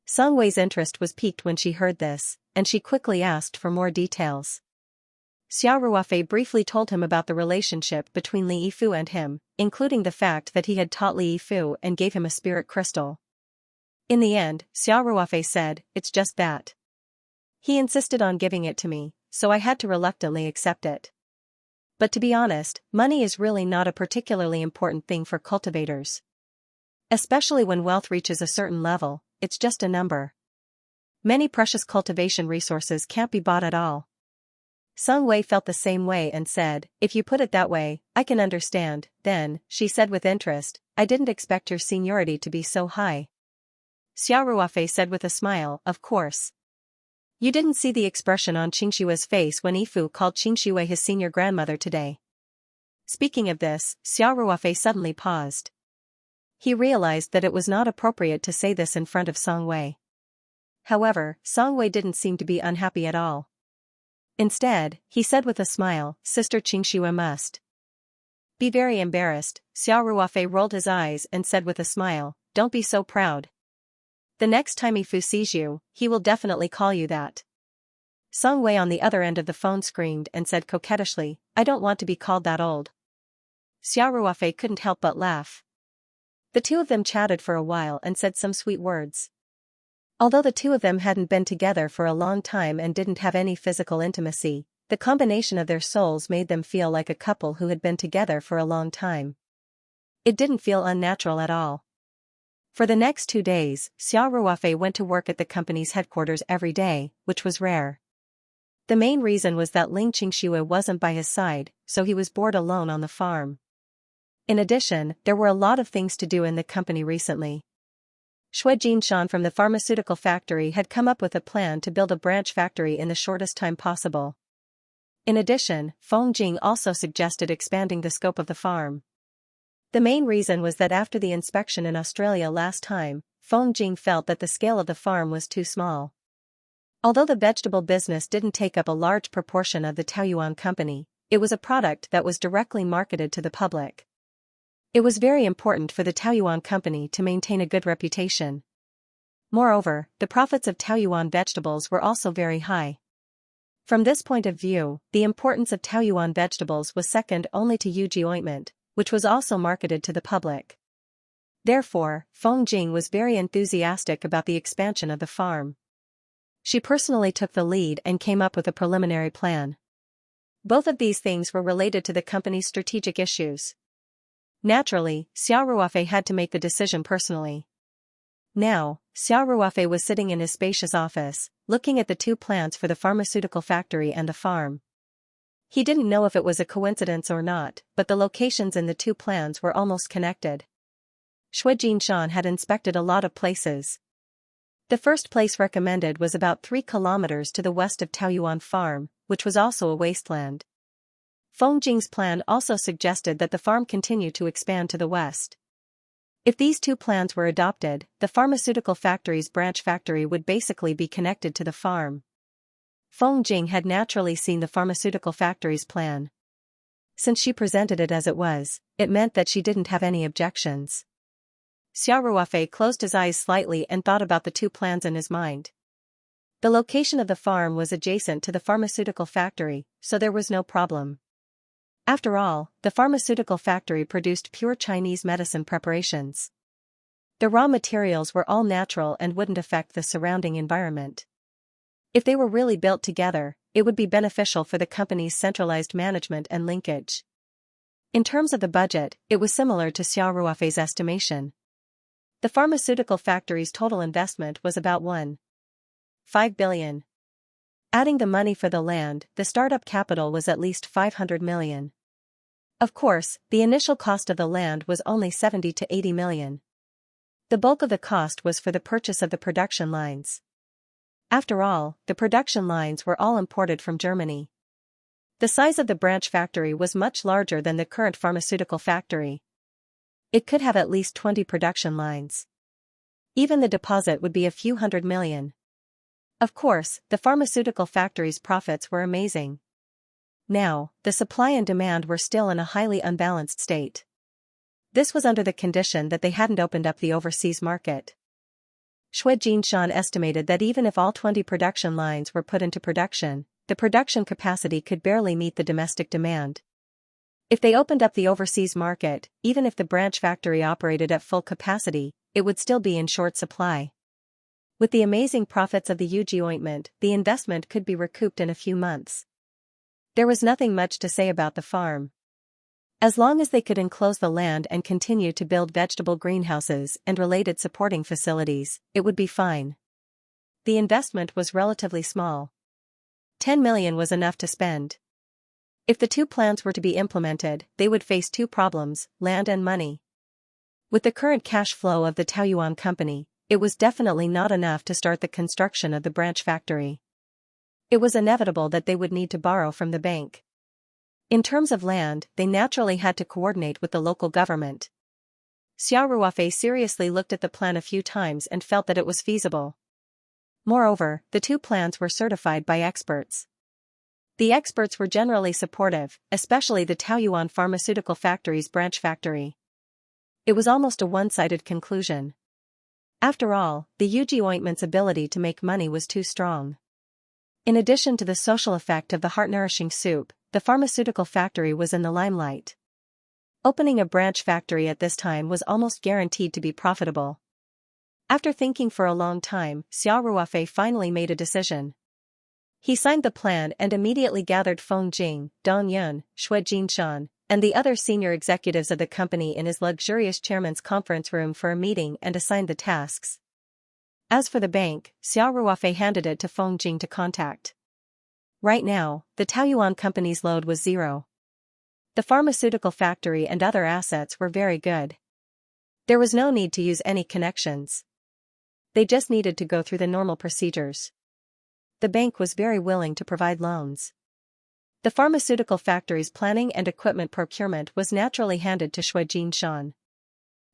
Song Wei's interest was piqued when she heard this, and she quickly asked for more details. Xiao Ruofei briefly told him about the relationship between Li Yifu and him, including the fact that he had taught Li Yifu and gave him a spirit crystal. In the end, Xiao Ruofei said, it's just that. He insisted on giving it to me, so I had to reluctantly accept it. But to be honest, money is really not a particularly important thing for cultivators. Especially when wealth reaches a certain level, it's just a number. Many precious cultivation resources can't be bought at all. Song Wei felt the same way and said, if you put it that way, I can understand. Then, she said with interest, I didn't expect your seniority to be so high. Xiao Ruofei said with a smile, of course. You didn't see the expression on Qingxue's face when Yifu called Qingxue his senior grandmother today. Speaking of this, Xiao Ruofei suddenly paused. He realized that it was not appropriate to say this in front of Song Wei. However, Song Wei didn't seem to be unhappy at all. Instead, he said with a smile, Sister Qingxue must be very embarrassed. Xiao Ruofei rolled his eyes and said with a smile, don't be so proud. The next time Yifu sees you, he will definitely call you that. Song Wei on the other end of the phone screamed and said coquettishly, I don't want to be called that old. Xiao Ruofei couldn't help but laugh. The two of them chatted for a while and said some sweet words. Although the two of them hadn't been together for a long time and didn't have any physical intimacy, the combination of their souls made them feel like a couple who had been together for a long time. It didn't feel unnatural at all. For the next 2 days, Xiao Ruofei went to work at the company's headquarters every day, which was rare. The main reason was that Ling Qingxue wasn't by his side, so he was bored alone on the farm. In addition, there were a lot of things to do in the company recently. Xue Jinshan from the pharmaceutical factory had come up with a plan to build a branch factory in the shortest time possible. In addition, Feng Jing also suggested expanding the scope of the farm. The main reason was that after the inspection in Australia last time, Feng Jing felt that the scale of the farm was too small. Although the vegetable business didn't take up a large proportion of the Taoyuan company, it was a product that was directly marketed to the public. It was very important for the Taoyuan company to maintain a good reputation. Moreover, the profits of Taoyuan vegetables were also very high. From this point of view, the importance of Taoyuan vegetables was second only to Yuji ointment, which was also marketed to the public. Therefore, Feng Jing was very enthusiastic about the expansion of the farm. She personally took the lead and came up with a preliminary plan. Both of these things were related to the company's strategic issues. Naturally, Xiao Ruofei had to make the decision personally. Now, Xiao Ruofei was sitting in his spacious office, looking at the two plans for the pharmaceutical factory and the farm. He didn't know if it was a coincidence or not, but the locations in the two plans were almost connected. Xue Jinshan had inspected a lot of places. The first place recommended was about 3 kilometers to the west of Taoyuan Farm, which was also a wasteland. Feng Jing's plan also suggested that the farm continue to expand to the west. If these two plans were adopted, the pharmaceutical factory's branch factory would basically be connected to the farm. Feng Jing had naturally seen the pharmaceutical factory's plan. Since she presented it as it was, it meant that she didn't have any objections. Xiao Ruofei closed his eyes slightly and thought about the two plans in his mind. The location of the farm was adjacent to the pharmaceutical factory, so there was no problem. After all, the pharmaceutical factory produced pure Chinese medicine preparations. The raw materials were all natural and wouldn't affect the surrounding environment. If they were really built together, it would be beneficial for the company's centralized management and linkage. In terms of the budget, it was similar to Xiao Ruofei's estimation. The pharmaceutical factory's total investment was about 1.5 billion. Adding the money for the land, the startup capital was at least 500 million. Of course, the initial cost of the land was only 70 to 80 million. The bulk of the cost was for the purchase of the production lines. After all, the production lines were all imported from Germany. The size of the branch factory was much larger than the current pharmaceutical factory. It could have at least 20 production lines. Even the deposit would be a few hundred million. Of course, the pharmaceutical factory's profits were amazing. Now, the supply and demand were still in a highly unbalanced state. This was under the condition that they hadn't opened up the overseas market. Xianxia estimated that even if all 20 production lines were put into production, the production capacity could barely meet the domestic demand. If they opened up the overseas market, even if the branch factory operated at full capacity, it would still be in short supply. With the amazing profits of the Yuji ointment, the investment could be recouped in a few months. There was nothing much to say about the farm. As long as they could enclose the land and continue to build vegetable greenhouses and related supporting facilities, it would be fine. The investment was relatively small. 10 million was enough to spend. If the two plans were to be implemented, they would face two problems: land and money. With the current cash flow of the Taoyuan company, it was definitely not enough to start the construction of the branch factory. It was inevitable that they would need to borrow from the bank. In terms of land, they naturally had to coordinate with the local government. Xiao Ruofei seriously looked at the plan a few times and felt that it was feasible. Moreover, the two plans were certified by experts. The experts were generally supportive, especially the Taoyuan pharmaceutical factory's branch factory. It was almost a one-sided conclusion. After all, the Yuji ointment's ability to make money was too strong. In addition to the social effect of the heart-nourishing soup, the pharmaceutical factory was in the limelight. Opening a branch factory at this time was almost guaranteed to be profitable. After thinking for a long time, Xiao Ruofei finally made a decision. He signed the plan and immediately gathered Feng Jing, Dong Yun, Xianxia, and the other senior executives of the company in his luxurious chairman's conference room for a meeting and assigned the tasks. As for the bank, Xiao Ruofei handed it to Feng Jing to contact. Right now, the Taoyuan company's load was zero. The pharmaceutical factory and other assets were very good. There was no need to use any connections. They just needed to go through the normal procedures. The bank was very willing to provide loans. The pharmaceutical factory's planning and equipment procurement was naturally handed to Xianxia.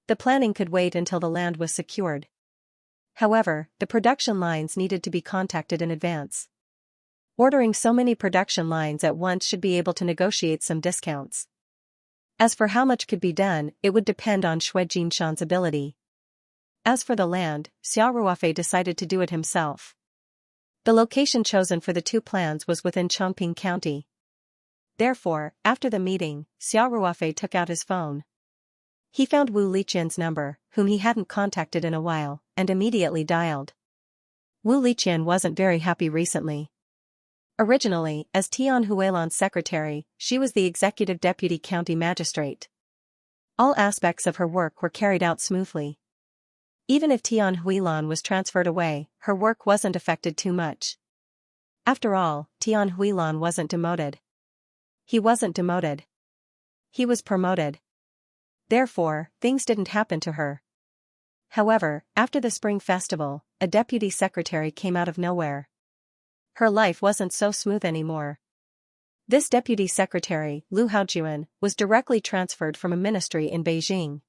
The planning could wait until the land was secured. However, the production lines needed to be contacted in advance. Ordering so many production lines at once should be able to negotiate some discounts. As for how much could be done, it would depend on Xianxia's ability. As for the land, Xiao Ruofei decided to do it himself. The location chosen for the two plans was within Chongqing County. Therefore, after the meeting, Xiao Ruofei took out his phone. He found Wu Liqian's number, whom he hadn't contacted in a while, and immediately dialed. Wu Liqian wasn't very happy recently. Originally, as Tian Huilan's secretary, she was the executive deputy county magistrate. All aspects of her work were carried out smoothly. Even if Tian Huilan was transferred away, her work wasn't affected too much. After all, Tian Huilan wasn't demoted. He wasn't demoted. He was promoted. Therefore, things didn't happen to her. However, after the Spring Festival, a deputy secretary came out of nowhere. Her life wasn't so smooth anymore. This deputy secretary, Lu Haojuan, was directly transferred from a ministry in Beijing.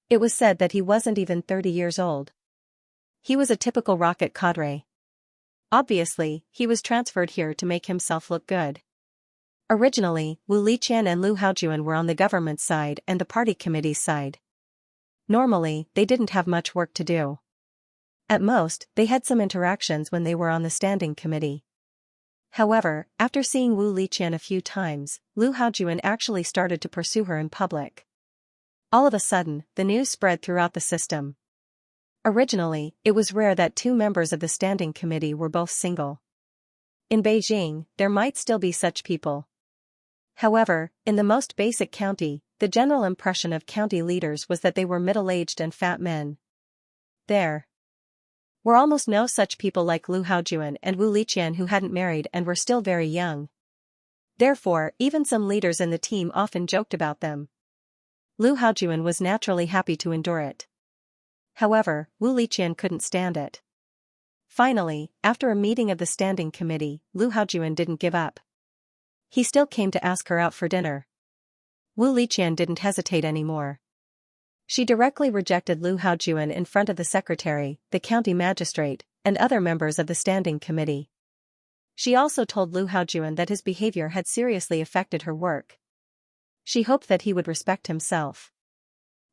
It was said that he wasn't even 30 years old. He was a typical rocket cadre. Obviously, he was transferred here to make himself look good. Originally, Wu Liqian and Lu Haojuan were on the government's side and the party committee's side. Normally, they didn't have much work to do. At most, they had some interactions when they were on the standing committee. However, after seeing Wu Liqian a few times, Lu Haojuan actually started to pursue her in public. All of a sudden, the news spread throughout the system. Originally, it was rare that two members of the standing committee were both single. In Beijing, there might still be such people. However, in the most basic county, the general impression of county leaders was that they were middle-aged and fat men. There were almost no such people like Lu Haojuan and Wu Liqian who hadn't married and were still very young. Therefore, even some leaders in the team often joked about them. Lu Haojuan was naturally happy to endure it. However, Wu Liqian couldn't stand it. Finally, after a meeting of the standing committee, Lu Haojuan didn't give up. He still came to ask her out for dinner. Wu Liqian didn't hesitate anymore. She directly rejected Lu Haojuan in front of the secretary, the county magistrate, and other members of the standing committee. She also told Lu Haojuan that his behavior had seriously affected her work. She hoped that he would respect himself.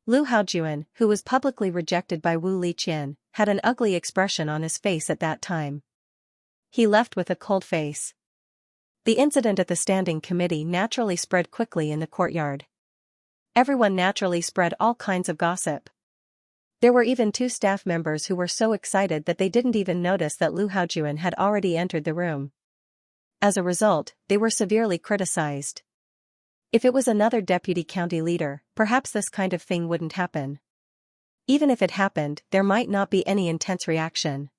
Lu Haojuan, who was publicly rejected by Wu Liqian, had an ugly expression on his face at that time. He left with a cold face. The incident at the standing committee naturally spread quickly in the courtyard. Everyone naturally spread all kinds of gossip. There were even two staff members who were so excited that they didn't even notice that Lu Haojuan had already entered the room. As a result, they were severely criticized. If it was another deputy county leader, perhaps this kind of thing wouldn't happen. Even if it happened, there might not be any intense reaction.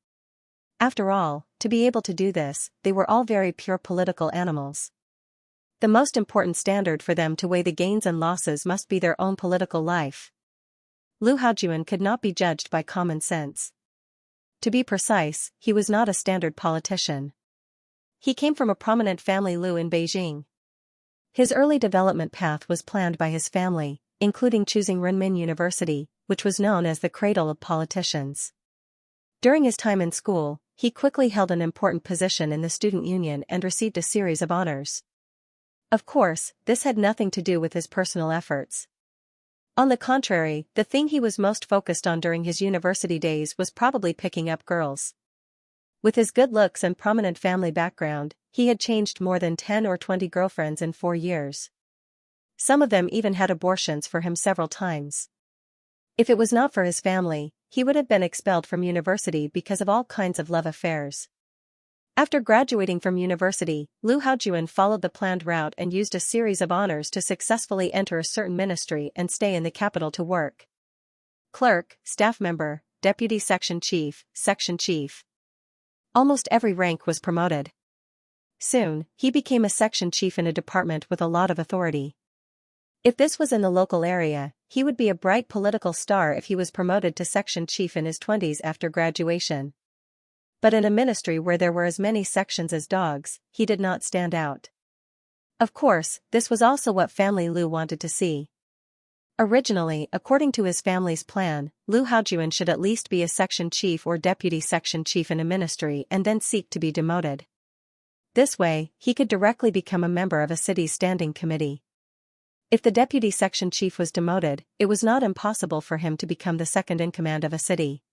After all, to be able to do this, they were all very pure political animals. The most important standard for them to weigh the gains and losses must be their own political life. Lu Haojuan could not be judged by common sense. To be precise, he was not a standard politician. He came from a prominent family Lu in Beijing. His early development path was planned by his family, including choosing Renmin University, which was known as the cradle of politicians. During his time in school, he quickly held an important position in the student union and received a series of honors. Of course, this had nothing to do with his personal efforts. On the contrary, the thing he was most focused on during his university days was probably picking up girls. With his good looks and prominent family background, he had changed more than 10 or 20 girlfriends in 4 years. Some of them even had abortions for him several times. If it was not for his family, he would have been expelled from university because of all kinds of love affairs. After graduating from university, Lu Haojuan followed the planned route and used a series of honors to successfully enter a certain ministry and stay in the capital to work. Clerk, staff member, deputy section chief, section chief. Almost every rank was promoted. Soon, he became a section chief in a department with a lot of authority. If this was in the local area, he would be a bright political star if he was promoted to section chief in his 20s after graduation. But in a ministry where there were as many sections as dogs, he did not stand out. Of course, this was also what family Lu wanted to see. Originally, according to his family's plan, Lu Haojuan should at least be a section chief or deputy section chief in a ministry and then seek to be demoted. This way, he could directly become a member of a city's standing committee. If the deputy section chief was demoted, it was not impossible for him to become the second in command of a city.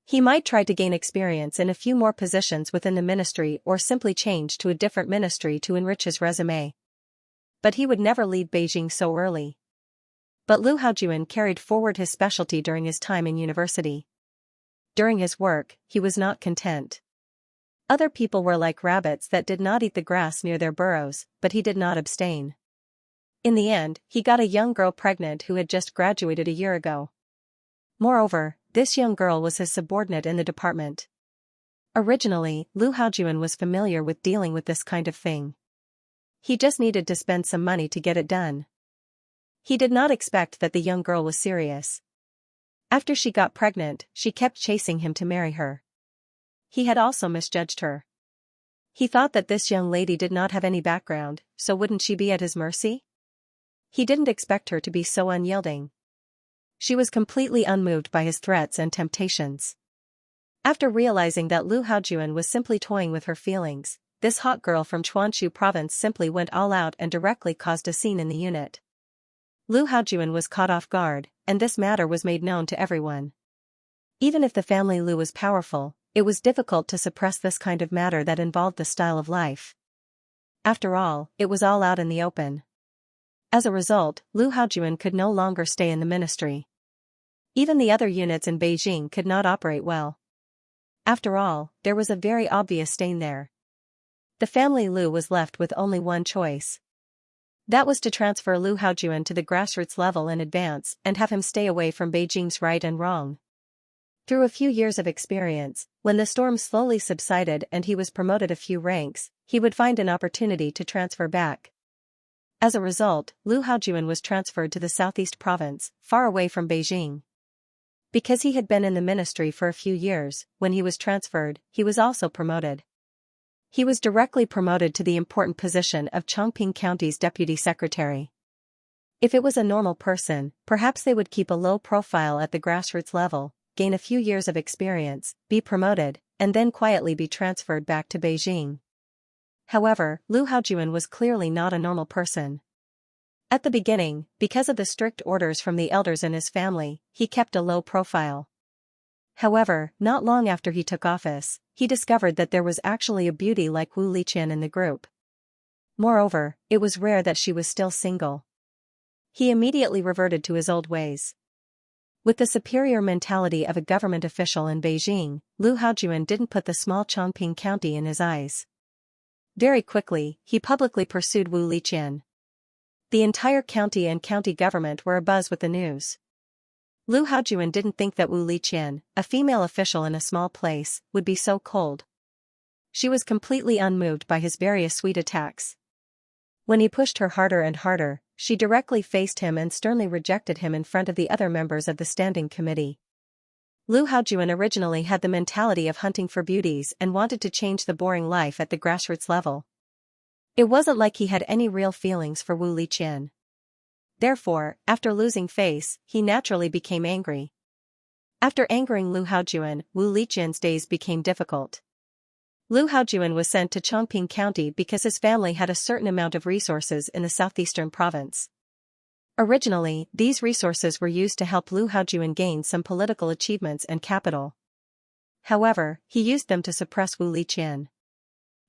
He might try to gain experience in a few more positions within the ministry or simply change to a different ministry to enrich his resume. But he would never leave Beijing so early. But Lu Haojuan carried forward his specialty during his time in university. During his work, he was not content. Other people were like rabbits that did not eat the grass near their burrows, but he did not abstain. In the end, he got a young girl pregnant who had just graduated a year ago. Moreover, this young girl was his subordinate in the department. Originally, Lu Haojuan was familiar with dealing with this kind of thing. He just needed to spend some money to get it done. He did not expect that the young girl was serious. After she got pregnant, she kept chasing him to marry her. He had also misjudged her. He thought that this young lady did not have any background, so wouldn't she be at his mercy? He didn't expect her to be so unyielding. She was completely unmoved by his threats and temptations. After realizing that Lu Haojuan was simply toying with her feelings, this hot girl from Chuanshu province simply went all out and directly caused a scene in the unit. Lu Haojuan was caught off guard, and this matter was made known to everyone. Even if the family Lu was powerful, it was difficult to suppress this kind of matter that involved the style of life. After all, it was all out in the open. As a result, Lu Haojuan could no longer stay in the ministry. Even the other units in Beijing could not operate well. After all, there was a very obvious stain there. The family Lu was left with only one choice. That was to transfer Lu Haojuan to the grassroots level in advance and have him stay away from Beijing's right and wrong. Through a few years of experience, when the storm slowly subsided and he was promoted a few ranks, he would find an opportunity to transfer back. As a result, Lu Haojuan was transferred to the southeast province, far away from Beijing. Because he had been in the ministry for a few years, when he was transferred, he was also promoted. He was directly promoted to the important position of Chongqing County's deputy secretary. If it was a normal person, perhaps they would keep a low profile at the grassroots level, gain a few years of experience, be promoted, and then quietly be transferred back to Beijing. However, Lu Haojuan was clearly not a normal person. At the beginning, because of the strict orders from the elders in his family, he kept a low profile. However, not long after he took office, he discovered that there was actually a beauty like Wu Liqian in the group. Moreover, it was rare that she was still single. He immediately reverted to his old ways. With the superior mentality of a government official in Beijing, Lu Haojuan didn't put the small Chongqing County in his eyes. Very quickly, he publicly pursued Wu Liqian. The entire county and county government were abuzz with the news. Lu Haojuan didn't think that Wu Liqian, a female official in a small place, would be so cold. She was completely unmoved by his various sweet attacks. When he pushed her harder and harder, she directly faced him and sternly rejected him in front of the other members of the standing committee. Lu Haojuan originally had the mentality of hunting for beauties and wanted to change the boring life at the grassroots level. It wasn't like he had any real feelings for Wu Liqian. Therefore, after losing face, he naturally became angry. After angering Lu Haojuan, Wu Liqian's days became difficult. Lu Haojuan was sent to Chongqing County because his family had a certain amount of resources in the southeastern province. Originally, these resources were used to help Lu Haojuan gain some political achievements and capital. However, he used them to suppress Wu Liqian.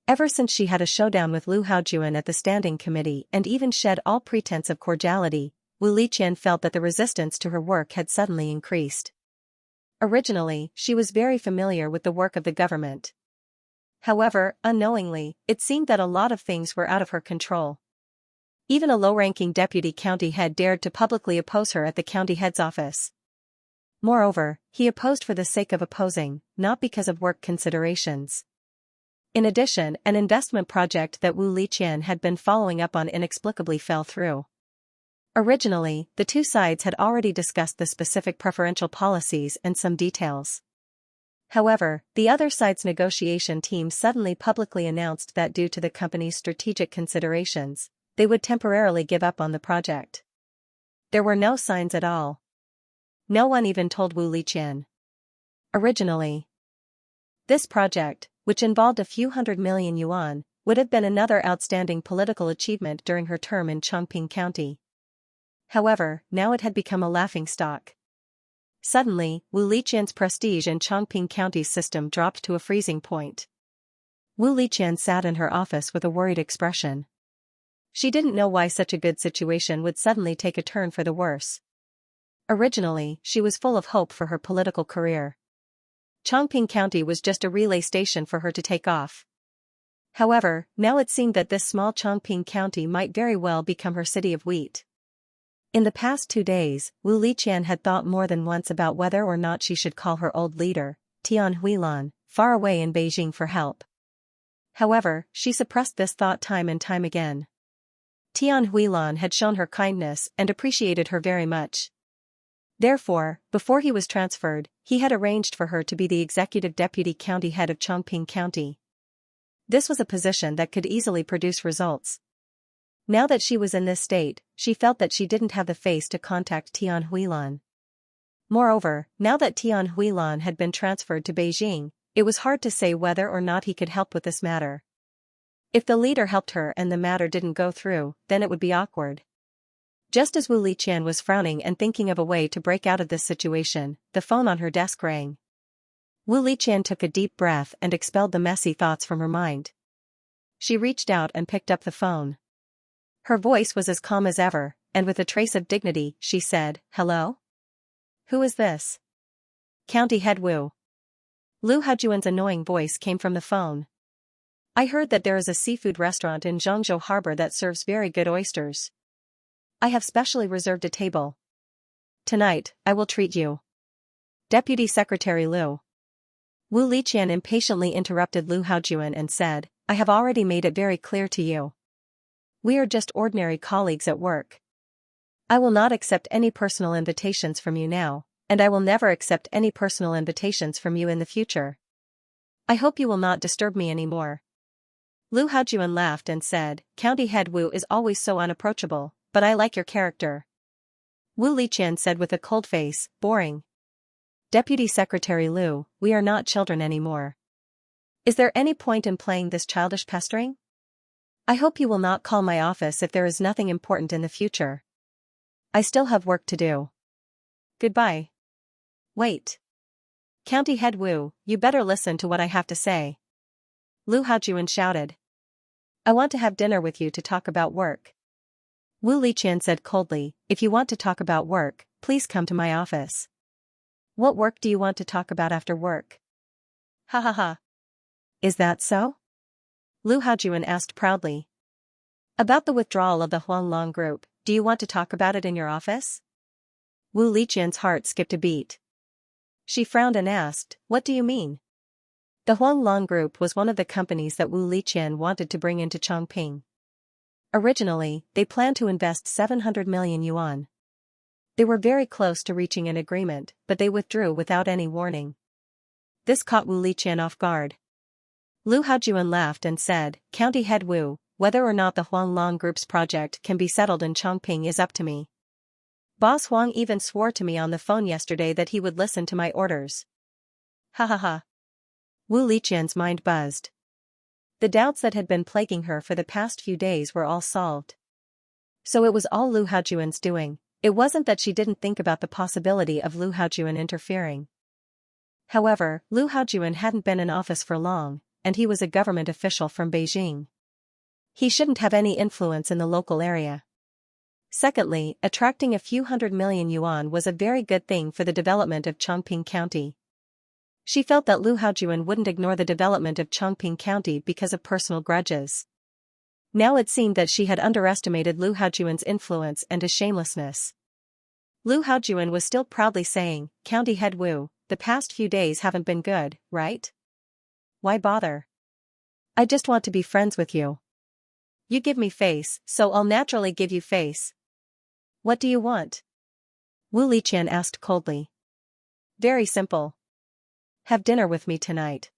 Ever since she had a showdown with Lu Haojuan at the standing committee and even shed all pretense of cordiality, Wu Liqian felt that the resistance to her work had suddenly increased. Originally, she was very familiar with the work of the government. However, unknowingly, it seemed that a lot of things were out of her control. Even a low-ranking deputy county head dared to publicly oppose her at the county head's office. Moreover, he opposed for the sake of opposing, not because of work considerations. In addition, an investment project that Wu Liqian had been following up on inexplicably fell through. Originally, the two sides had already discussed the specific preferential policies and some details. However, the other side's negotiation team suddenly publicly announced that due to the company's strategic considerations, they would temporarily give up on the project. There were no signs at all. No one even told Wu Liqian. Originally, this project, which involved a few $100 million, would have been another outstanding political achievement during her term in Chongqing County. However, now it had become a laughingstock. Suddenly, Wu Liqian's prestige in Chongqing County's system dropped to a freezing point. Wu Liqian sat in her office with a worried expression. She didn't know why such a good situation would suddenly take a turn for the worse. Originally, she was full of hope for her political career. Chongqing County was just a relay station for her to take off. However, now it seemed that this small Chongqing County might very well become her city of wheat. In the past 2 days, Wu Liqian had thought more than once about whether or not she should call her old leader, Tian Huilan, far away in Beijing for help. However, she suppressed this thought time and time again. Tian Huilan had shown her kindness and appreciated her very much. Therefore, before he was transferred, he had arranged for her to be the executive deputy county head of Chongqing County. This was a position that could easily produce results. Now that she was in this state, she felt that she didn't have the face to contact Tian Huilan. Moreover, now that Tian Huilan had been transferred to Beijing, it was hard to say whether or not he could help with this matter. If the leader helped her and the matter didn't go through, then it would be awkward. Just as Wu Liqian was frowning and thinking of a way to break out of this situation, the phone on her desk rang. Wu Liqian took a deep breath and expelled the messy thoughts from her mind. She reached out and picked up the phone. Her voice was as calm as ever, and with a trace of dignity, she said, "Hello? Who is this?" "County Head Wu." Lu Haojuan's annoying voice came from the phone. "I heard that there is a seafood restaurant in Zhengzhou Harbor that serves very good oysters. I have specially reserved a table. Tonight, I will treat you." Deputy Secretary Lu. Wu Liqian impatiently interrupted Lu Haojuan and said, "I have already made it very clear to you. We are just ordinary colleagues at work. I will not accept any personal invitations from you now, and I will never accept any personal invitations from you in the future. I hope you will not disturb me anymore." Lu Haojuan laughed and said, "County Head Wu is always so unapproachable, but I like your character." Wu Liqian said with a cold face, "Boring." Deputy Secretary Lu, we are not children anymore. Is there any point in playing this childish pestering? I hope you will not call my office if there is nothing important in the future. I still have work to do. Goodbye. Wait. County Head Wu, you better listen to what I have to say. Lu Haojuan shouted. I want to have dinner with you to talk about work. Wu Liqian said coldly, if you want to talk about work, please come to my office. What work do you want to talk about after work? Ha ha ha. Is that so? Lu Haojuan asked proudly. About the withdrawal of the Huanglong Group, do you want to talk about it in your office? Wu Liqian's heart skipped a beat. She frowned and asked, what do you mean? The Huanglong Group was one of the companies that Wu Liqian wanted to bring into Chongping. Originally, they planned to invest 700 million yuan. They were very close to reaching an agreement, but they withdrew without any warning. This caught Wu Liqian off guard. Lu Haojuan laughed and said, County Head Wu, whether or not the Huanglong Group's project can be settled in Chongping is up to me. Boss Huang even swore to me on the phone yesterday that he would listen to my orders. Ha ha ha. Wu Liqian's mind buzzed. The doubts that had been plaguing her for the past few days were all solved. So it was all Lu Haojuan's doing. It wasn't that she didn't think about the possibility of Lu Haojuan interfering. However, Lu Haojuan hadn't been in office for long, and he was a government official from Beijing. He shouldn't have any influence in the local area. Secondly, attracting a few 100 million yuan was a very good thing for the development of Chongping County. She felt that Lu Haojuan wouldn't ignore the development of Chongping County because of personal grudges. Now it seemed that she had underestimated Lu Haojuan's influence and his shamelessness. Lu Haojuan was still proudly saying, County Head Wu, the past few days haven't been good, right? Why bother? I just want to be friends with you. You give me face, so I'll naturally give you face. What do you want? Wu Liqian asked coldly. Very simple. Have dinner with me tonight.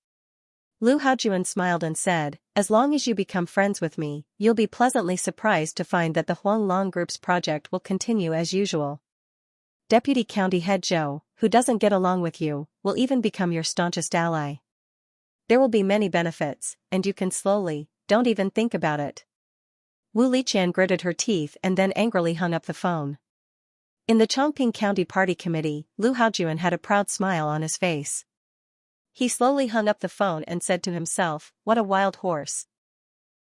Lu Haojuan smiled and said, as long as you become friends with me, you'll be pleasantly surprised to find that the Huanglong Group's project will continue as usual. Deputy County Head Zhou, who doesn't get along with you, will even become your staunchest ally. There will be many benefits, and you can slowly, don't even think about it. Wu Liqian gritted her teeth and then angrily hung up the phone. In the Chongping County Party Committee, Lu Haojuan had a proud smile on his face. He slowly hung up the phone and said to himself, what a wild horse.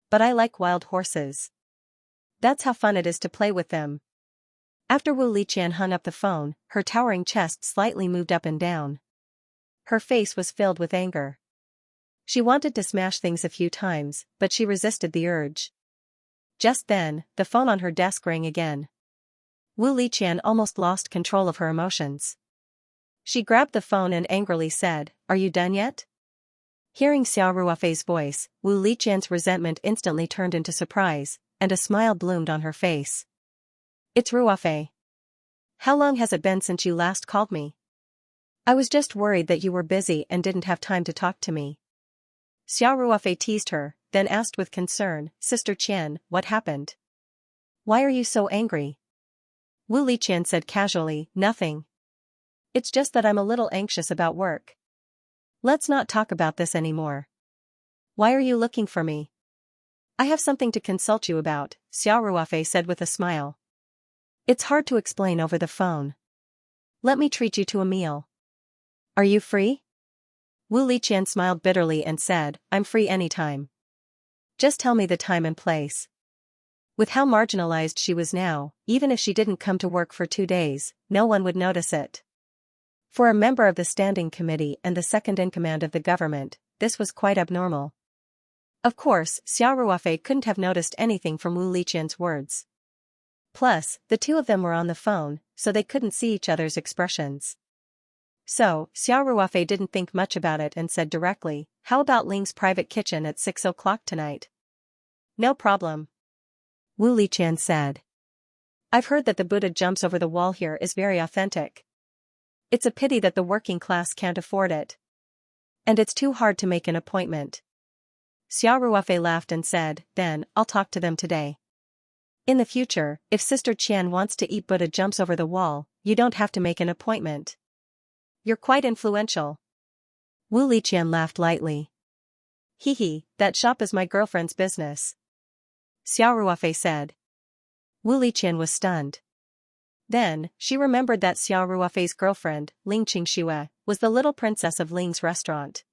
But I like wild horses. That's how fun it is to play with them. After Wu Liqian hung up the phone, her towering chest slightly moved up and down. Her face was filled with anger. She wanted to smash things a few times, but she resisted the urge. Just then, the phone on her desk rang again. Wu Liqian almost lost control of her emotions. She grabbed the phone and angrily said, are you done yet? Hearing Xiao Ruofei's voice, Wu Liqian's resentment instantly turned into surprise, and a smile bloomed on her face. It's Ruofei. How long has it been since you last called me? I was just worried that you were busy and didn't have time to talk to me. Xiao Ruofei teased her, then asked with concern, Sister Qian, what happened? Why are you so angry? Wu Liqian said casually, nothing. It's just that I'm a little anxious about work. Let's not talk about this anymore. Why are you looking for me? I have something to consult you about, Xiao Ruofei said with a smile. It's hard to explain over the phone. Let me treat you to a meal. Are you free? Wu Liqian smiled bitterly and said, I'm free anytime. Just tell me the time and place. With how marginalized she was now, even if she didn't come to work for 2 days, no one would notice it. For a member of the standing committee and the second-in-command of the government, this was quite abnormal. Of course, Xiao Ruofei couldn't have noticed anything from Wu Liqian's words. Plus, the two of them were on the phone, so they couldn't see each other's expressions. So, Xiao Ruofei didn't think much about it and said directly, how about Ling's private kitchen at 6 o'clock tonight? No problem. Wu Liqian said. I've heard that the Buddha jumps over the wall here is very authentic. It's a pity that the working class can't afford it. And it's too hard to make an appointment. Xiao Ruofei laughed and said, then, I'll talk to them today. In the future, if Sister Qian wants to eat Buddha jumps over the wall, you don't have to make an appointment. You're quite influential. Wu Liqian laughed lightly. Hee, that shop is my girlfriend's business. Xiao Ruofei said. Wu Liqian was stunned. Then, she remembered that Xiao Ruofei's girlfriend, Ling Xianxia, was the little princess of Ling's restaurant.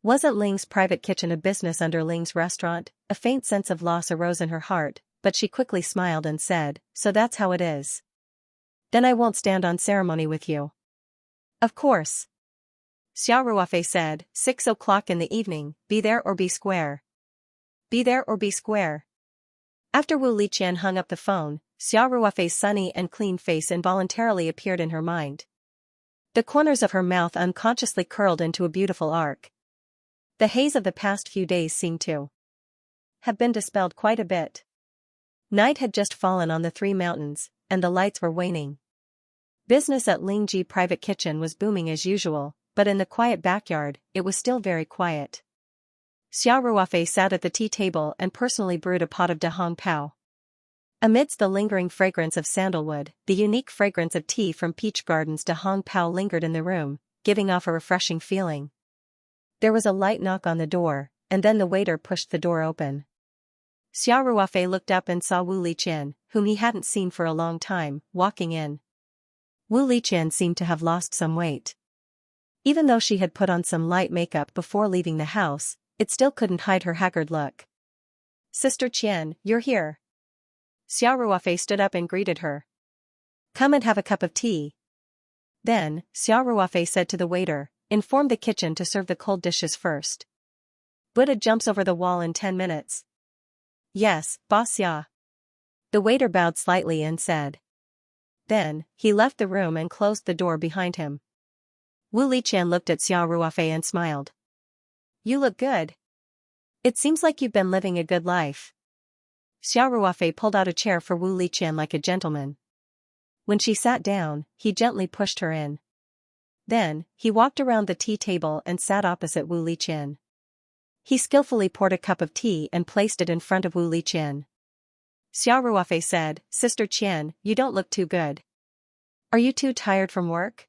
Wasn't Ling's private kitchen a business under Ling's restaurant? A faint sense of loss arose in her heart, but she quickly smiled and said, so that's how it is. Then I won't stand on ceremony with you. Of course. Xiao Ruofei said, 6 o'clock in the evening, be there or be square. Be there or be square. After Wu Liqian hung up the phone, Xiao Ruofei's sunny and clean face involuntarily appeared in her mind. The corners of her mouth unconsciously curled into a beautiful arc. The haze of the past few days seemed to have been dispelled quite a bit. Night had just fallen on the 3 mountains, and the lights were waning. Business at Lingji private kitchen was booming as usual, but in the quiet backyard, it was still very quiet. Xiao Ruofei sat at the tea table and personally brewed a pot of Dahong Pao. Amidst the lingering fragrance of sandalwood, the unique fragrance of tea from Peach Garden's Dahong Pao lingered in the room, giving off a refreshing feeling. There was a light knock on the door, and then the waiter pushed the door open. Xiao Ruofei looked up and saw Wu Liqian, whom he hadn't seen for a long time, walking in. Wu Liqian seemed to have lost some weight. Even though she had put on some light makeup before leaving the house, it still couldn't hide her haggard look. Sister Qian, you're here. Xiao Ruofei stood up and greeted her. Come and have a cup of tea. Then, Xiao Ruofei said to the waiter, inform the kitchen to serve the cold dishes first. Buddha jumps over the wall in 10 minutes. Yes, boss Xia. The waiter bowed slightly and said. Then, he left the room and closed the door behind him. Wu Liqian looked at Xiao Ruofei and smiled. You look good. It seems like you've been living a good life. Xiao Ruofei pulled out a chair for Wu Liqian like a gentleman. When she sat down, he gently pushed her in. Then, he walked around the tea table and sat opposite Wu Liqian. He skillfully poured a cup of tea and placed it in front of Wu Liqian. Xiao Ruofei said, Sister Qian, you don't look too good. Are you too tired from work?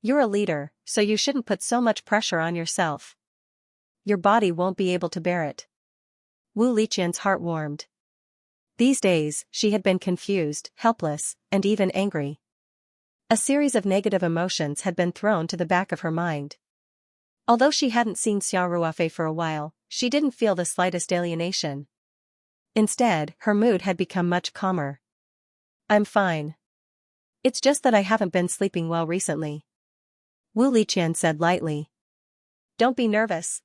You're a leader, so you shouldn't put so much pressure on yourself. Your body won't be able to bear it. Wu Liqian's heart warmed. These days, she had been confused, helpless, and even angry. A series of negative emotions had been thrown to the back of her mind. Although she hadn't seen Xiao Ruofei for a while, she didn't feel the slightest alienation. Instead, her mood had become much calmer. I'm fine. It's just that I haven't been sleeping well recently. Wu Liqian said lightly. Don't be nervous.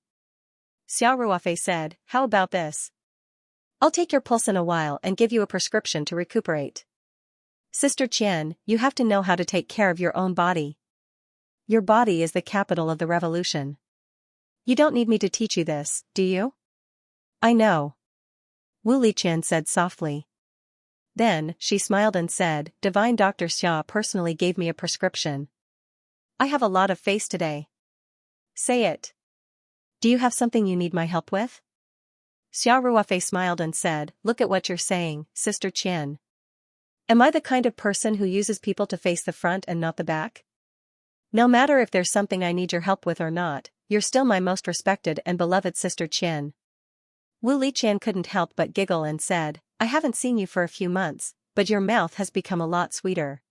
Xiao Ruofei said, how about this? I'll take your pulse in a while and give you a prescription to recuperate. Sister Qian, you have to know how to take care of your own body. Your body is the capital of the revolution. You don't need me to teach you this, do you? I know. Wu Liqian said softly. Then, she smiled and said, Divine Dr. Xia personally gave me a prescription. I have a lot of face today. Say it. Do you have something you need my help with? Xiao Ruofei smiled and said, look at what you're saying, Sister Qian. Am I the kind of person who uses people to face the front and not the back? No matter if there's something I need your help with or not, you're still my most respected and beloved Sister Qian. Wu Liqian couldn't help but giggle and said, I haven't seen you for a few months, but your mouth has become a lot sweeter.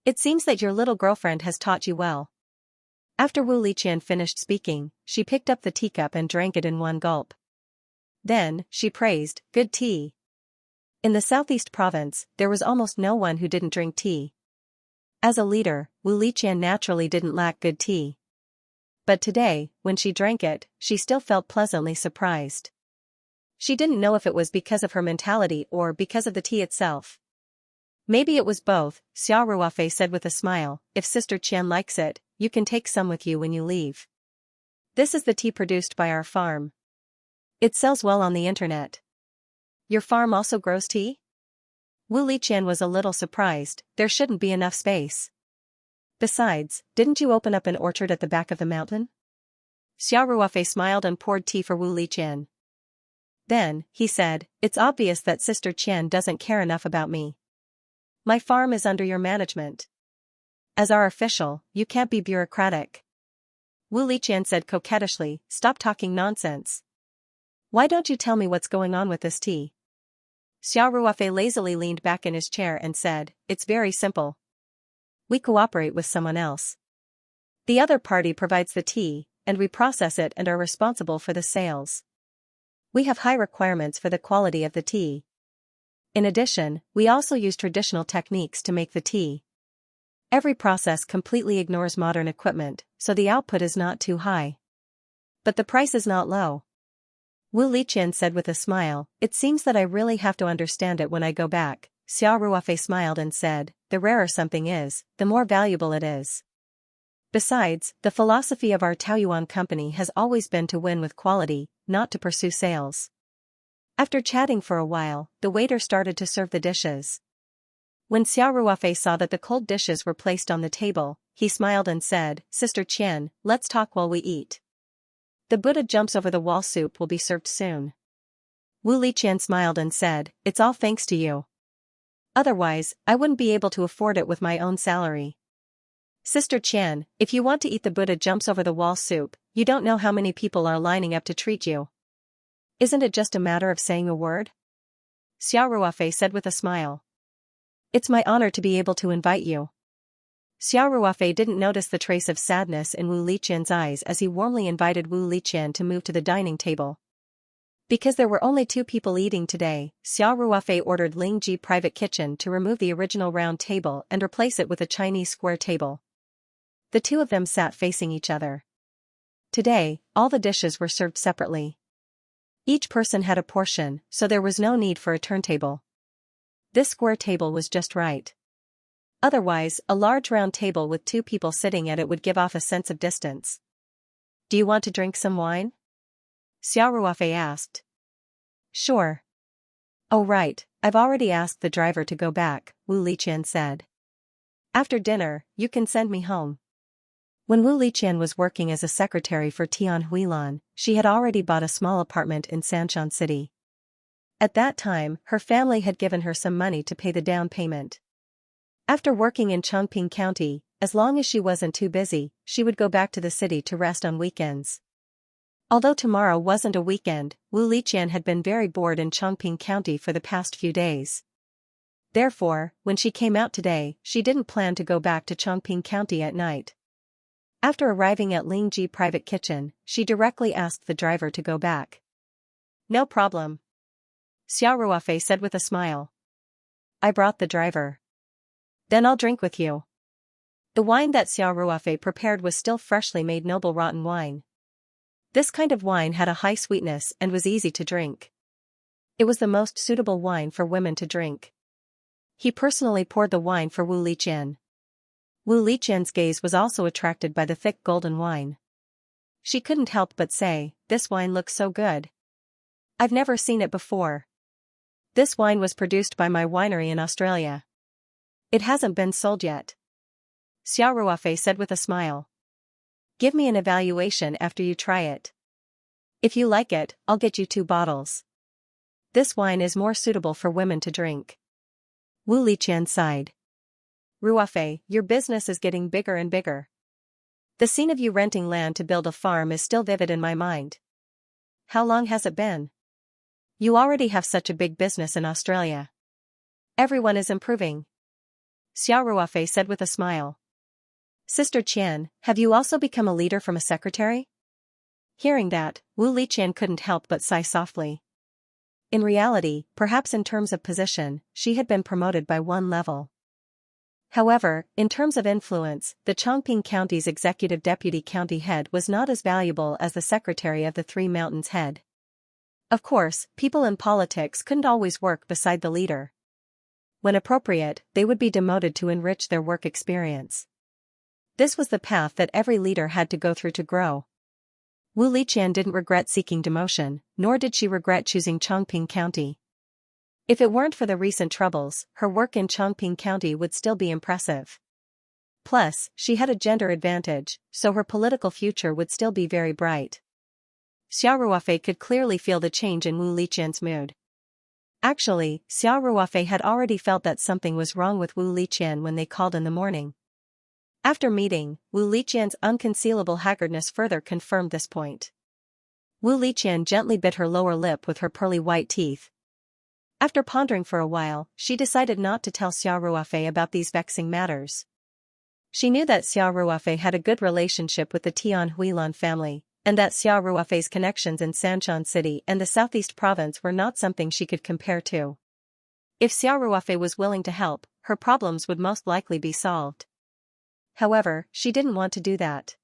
It seems that your little girlfriend has taught you well. After Wu Liqian finished speaking, she picked up the teacup and drank it in one gulp. Then, she praised, good tea. In the southeast province, there was almost no one who didn't drink tea. As a leader, Wu Liqian naturally didn't lack good tea. But today, when she drank it, she still felt pleasantly surprised. She didn't know if it was because of her mentality or because of the tea itself. Maybe it was both, Xiao Ruofei said with a smile, if Sister Qian likes it, you can take some with you when you leave. This is the tea produced by our farm. It sells well on the internet. Your farm also grows tea? Wu Liqian was a little surprised, there shouldn't be enough space. Besides, didn't you open up an orchard at the back of the mountain? Xiao Ruofei smiled and poured tea for Wu Liqian. Then, he said, it's obvious that Sister Qian doesn't care enough about me. My farm is under your management. As our official, you can't be bureaucratic. Wu Liqian said coquettishly, stop talking nonsense. Why don't you tell me what's going on with this tea? Xiao Ruofei lazily leaned back in his chair and said, it's very simple. We cooperate with someone else. The other party provides the tea, and we process it and are responsible for the sales. We have high requirements for the quality of the tea. In addition, we also use traditional techniques to make the tea. Every process completely ignores modern equipment, so the output is not too high. But the price is not low. Wu Liqian said with a smile, it seems that I really have to understand it when I go back. Xiao Ruofei smiled and said, the rarer something is, the more valuable it is. Besides, the philosophy of our Taoyuan company has always been to win with quality, not to pursue sales. After chatting for a while, the waiter started to serve the dishes. When Xiao Ruofei saw that the cold dishes were placed on the table, he smiled and said, Sister Qian, let's talk while we eat. The Buddha jumps over the wall soup will be served soon. Wu Liqian smiled and said, it's all thanks to you. Otherwise, I wouldn't be able to afford it with my own salary. Sister Qian, if you want to eat the Buddha jumps over the wall soup, you don't know how many people are lining up to treat you. Isn't it just a matter of saying a word? Xiao Ruofei said with a smile. It's my honor to be able to invite you. Xiao Ruofei didn't notice the trace of sadness in Wu Liqian's eyes as he warmly invited Wu Liqian to move to the dining table. Because there were only 2 people eating today, Xiao Ruofei ordered Lingji Private Kitchen to remove the original round table and replace it with a Chinese square table. The 2 of them sat facing each other. Today, all the dishes were served separately. Each person had a portion, so there was no need for a turntable. This square table was just right. Otherwise, a large round table with 2 people sitting at it would give off a sense of distance. Do you want to drink some wine? Xiao Ruofei asked. Sure. Oh right, I've already asked the driver to go back, Wu Liqian said. After dinner, you can send me home. When Wu Liqian was working as a secretary for Tian Huilan, she had already bought a small apartment in Sanshan City. At that time, her family had given her some money to pay the down payment. After working in Chongping County, as long as she wasn't too busy, she would go back to the city to rest on weekends. Although tomorrow wasn't a weekend, Wu Liqian had been very bored in Chongping County for the past few days. Therefore, when she came out today, she didn't plan to go back to Chongping County at night. After arriving at Lingji Private Kitchen, she directly asked the driver to go back. No problem. Xiao Ruofei said with a smile. I brought the driver. Then I'll drink with you. The wine that Xiao Ruofei prepared was still freshly made noble rotten wine. This kind of wine had a high sweetness and was easy to drink. It was the most suitable wine for women to drink. He personally poured the wine for Wu Liqian. Wu Liqian's gaze was also attracted by the thick golden wine. She couldn't help but say, this wine looks so good. I've never seen it before. This wine was produced by my winery in Australia. It hasn't been sold yet. Xiao Ruofei said with a smile. Give me an evaluation after you try it. If you like it, I'll get you 2 bottles. This wine is more suitable for women to drink. Wu Liqian sighed. Ruofei, your business is getting bigger and bigger. The scene of you renting land to build a farm is still vivid in my mind. How long has it been? You already have such a big business in Australia. Everyone is improving. Xiao Ruofei said with a smile. Sister Qian, have you also become a leader from a secretary? Hearing that, Wu Liqian couldn't help but sigh softly. In reality, perhaps in terms of position, she had been promoted by 1 level. However, in terms of influence, the Chongqing County's executive deputy county head was not as valuable as the secretary of the Three Mountains head. Of course, people in politics couldn't always work beside the leader. When appropriate, they would be demoted to enrich their work experience. This was the path that every leader had to go through to grow. Wu Liqian didn't regret seeking demotion, nor did she regret choosing Chongqing County. If it weren't for the recent troubles, her work in Chongqing County would still be impressive. Plus, she had a gender advantage, so her political future would still be very bright. Xiao Ruofei could clearly feel the change in Wu Liqian's mood. Actually, Xiao Ruofei had already felt that something was wrong with Wu Liqian when they called in the morning. After meeting, Wu Liqian's unconcealable haggardness further confirmed this point. Wu Liqian gently bit her lower lip with her pearly white teeth. After pondering for a while, she decided not to tell Xiao Ruofei about these vexing matters. She knew that Xiao Ruofei had a good relationship with the Tian Huilan family, and that Xiao Ruofei's connections in Sanquan City and the Southeast Province were not something she could compare to. If Xiao Ruofei was willing to help, her problems would most likely be solved. However, she didn't want to do that.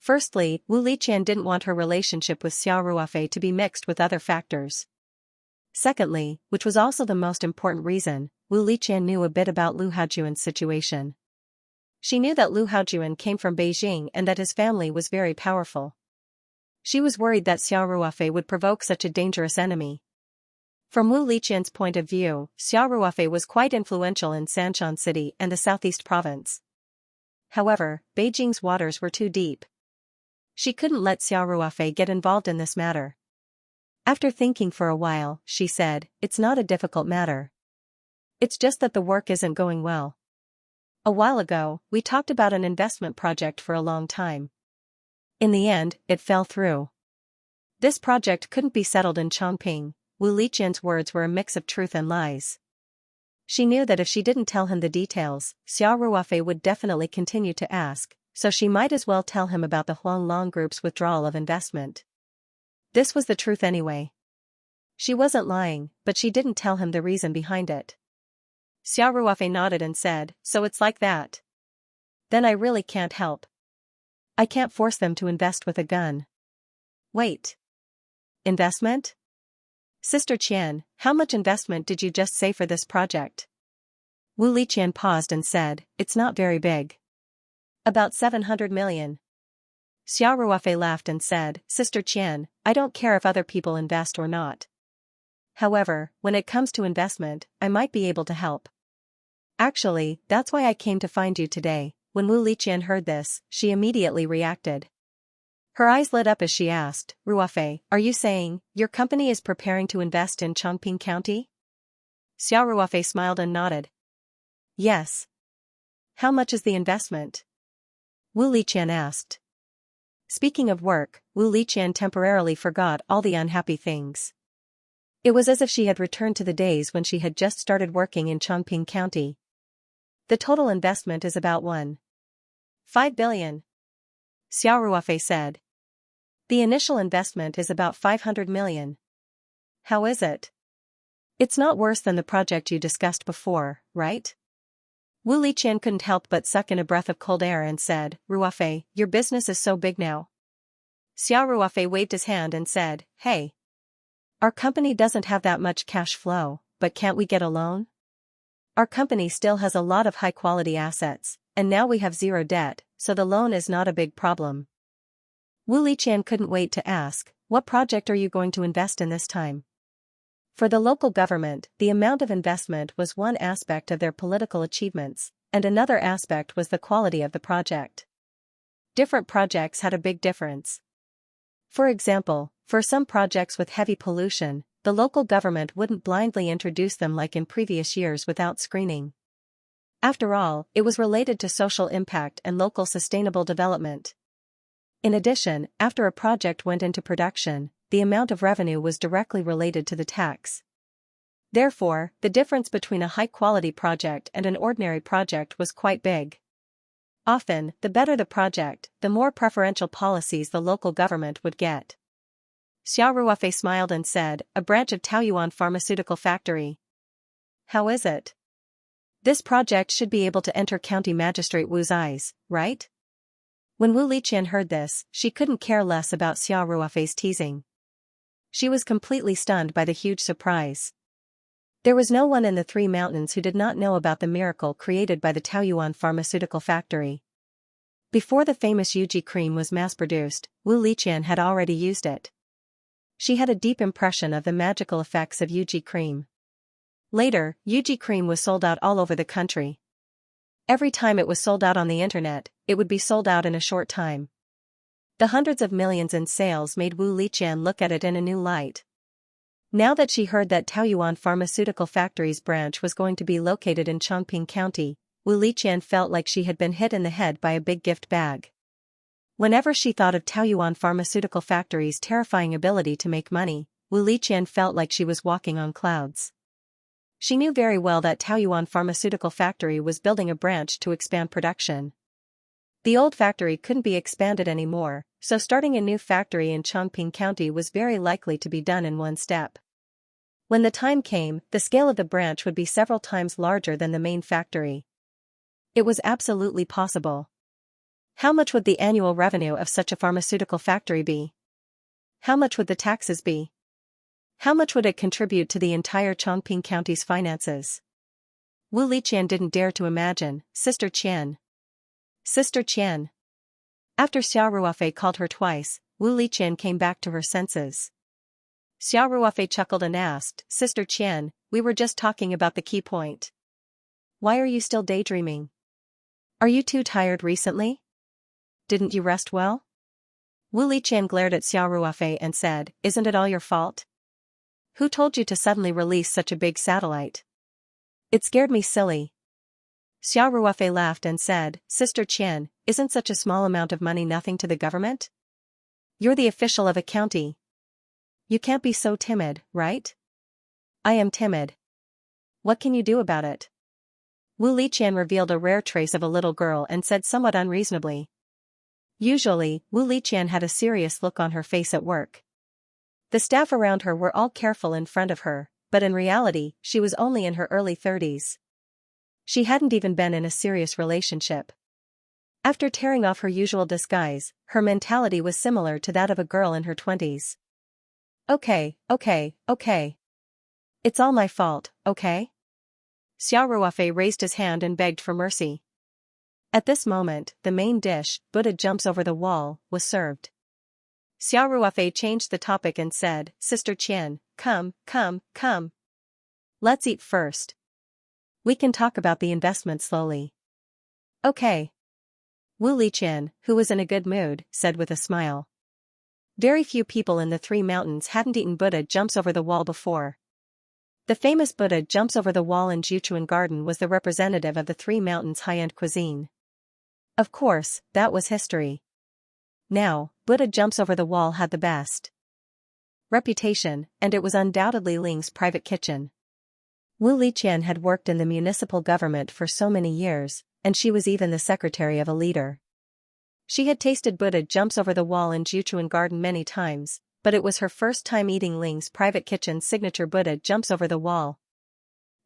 Firstly, Wu Liqian didn't want her relationship with Xiao Ruofei to be mixed with other factors. Secondly, which was also the most important reason, Wu Liqian knew a bit about Lu Haojuan's situation. She knew that Lu Haojuan came from Beijing and that his family was very powerful. She was worried that Xiao Ruofei would provoke such a dangerous enemy. From Wu Liqian's point of view, Xiao Ruofei was quite influential in Sanquan City and the Southeast Province. However, Beijing's waters were too deep. She couldn't let Xiao Ruofei get involved in this matter. After thinking for a while, she said, "It's not a difficult matter. It's just that the work isn't going well. A while ago, we talked about an investment project for a long time. In the end, it fell through. This project couldn't be settled in Chongqing." Wu Liqian's words were a mix of truth and lies. She knew that if she didn't tell him the details, Xiao Ruofei would definitely continue to ask, so she might as well tell him about the Huanglong Group's withdrawal of investment. This was the truth anyway. She wasn't lying, but she didn't tell him the reason behind it. Xiao Ruofei nodded and said, "So it's like that. Then I really can't help. I can't force them to invest with a gun." Wait. Investment? Sister Qian, how much investment did you just say for this project? Wu Liqian paused and said, "It's not very big. About 700 million. Xiao Ruofei laughed and said, "Sister Qian, I don't care if other people invest or not. However, when it comes to investment, I might be able to help. Actually, that's why I came to find you today." When Wu Liqian heard this, she immediately reacted. Her eyes lit up as she asked, "Ruofei, are you saying, your company is preparing to invest in Chongqing County?" Xiao Ruofei smiled and nodded. "Yes." "How much is the investment?" Wu Liqian asked. Speaking of work, Wu Liqian temporarily forgot all the unhappy things. It was as if she had returned to the days when she had just started working in Chongqing County. "The total investment is about 1.5 billion. Xiao Ruofei said. "The initial investment is about 500 million. How is it? It's not worse than the project you discussed before, right?" Wu Liqian couldn't help but suck in a breath of cold air and said, "Ruofei, your business is so big now." Xiao Ruofei waved his hand and said, "Hey. Our company doesn't have that much cash flow, but can't we get a loan? Our company still has a lot of high-quality assets, and now we have zero debt, so the loan is not a big problem." Wu Liqian couldn't wait to ask, "What project are you going to invest in this time?" For the local government, the amount of investment was one aspect of their political achievements, and another aspect was the quality of the project. Different projects had a big difference. For example, For some projects with heavy pollution, the local government wouldn't blindly introduce them like in previous years without screening. After all, it was related to social impact and local sustainable development. In addition, after a project went into production, the amount of revenue was directly related to the tax. Therefore, the difference between a high-quality project and an ordinary project was quite big. Often, the better the project, the more preferential policies the local government would get. Xiao Ruofei smiled and said, "A branch of Taoyuan Pharmaceutical Factory. How is it? This project should be able to enter County Magistrate Wu's eyes, right?" When Wu Liqian heard this, she couldn't care less about Xiao Ruofei's teasing. She was completely stunned by the huge surprise. There was no one in the Three Mountains who did not know about the miracle created by the Taoyuan Pharmaceutical Factory. Before the famous Yuji cream was mass-produced, Wu Liqian had already used it. She had a deep impression of the magical effects of Yuji cream. Later, Yuji cream was sold out all over the country. Every time it was sold out on the internet, it would be sold out in a short time. The hundreds of millions in sales made Wu Liqian look at it in a new light. Now that she heard that Taoyuan Pharmaceutical Factory's branch was going to be located in Chongqing County, Wu Liqian felt like she had been hit in the head by a big gift bag. Whenever she thought of Taoyuan Pharmaceutical Factory's terrifying ability to make money, Wu Liqian felt like she was walking on clouds. She knew very well that Taoyuan Pharmaceutical Factory was building a branch to expand production. The old factory couldn't be expanded anymore, so starting a new factory in Chongqing County was very likely to be done in one step. When the time came, the scale of the branch would be several times larger than the main factory. It was absolutely possible. How much would the annual revenue of such a pharmaceutical factory be? How much would the taxes be? How much would it contribute to the entire Chongqing County's finances? Wu Liqian didn't dare to imagine. Sister Qian. Sister Qian. After Xiao Ruofei called her twice, Wu Liqian came back to her senses. Xiao Ruofei chuckled and asked, "Sister Qian, we were just talking about the key point. Why are you still daydreaming? Are you too tired recently? Didn't you rest well?" Wu Liqian glared at Xiao Ruofei and said, "Isn't it all your fault? Who told you to suddenly release such a big satellite? It scared me silly." Xiao Ruofei laughed and said, "Sister Qian, isn't such a small amount of money nothing to the government? You're the official of a county. You can't be so timid, right?" "I am timid. What can you do about it?" Wu Liqian revealed a rare trace of a little girl and said somewhat unreasonably. Usually, Wu Liqian had a serious look on her face at work. The staff around her were all careful in front of her, but in reality, she was only in her early 30s. She hadn't even been in a serious relationship. After tearing off her usual disguise, her mentality was similar to that of a girl in her 20s. Okay. It's all my fault, okay?" Xiao Ruofei raised his hand and begged for mercy. At this moment, the main dish, Buddha jumps over the wall, was served. Xiao Ruofei changed the topic and said, "Sister Qian, come. Let's eat first. We can talk about the investment slowly." "Okay." Wu Liqian, who was in a good mood, said with a smile. Very few people in the Three Mountains hadn't eaten Buddha jumps over the wall before. The famous Buddha jumps over the wall in Jiuchuan Garden was the representative of the Three Mountains high-end cuisine. Of course, that was history. Now, Buddha jumps over the wall had the best reputation, and it was undoubtedly Ling's private kitchen. Wu Liqian had worked in the municipal government for so many years, and she was even the secretary of a leader. She had tasted Buddha jumps over the wall in Jiuchuan Garden many times, but it was her first time eating Ling's private kitchen's signature Buddha jumps over the wall.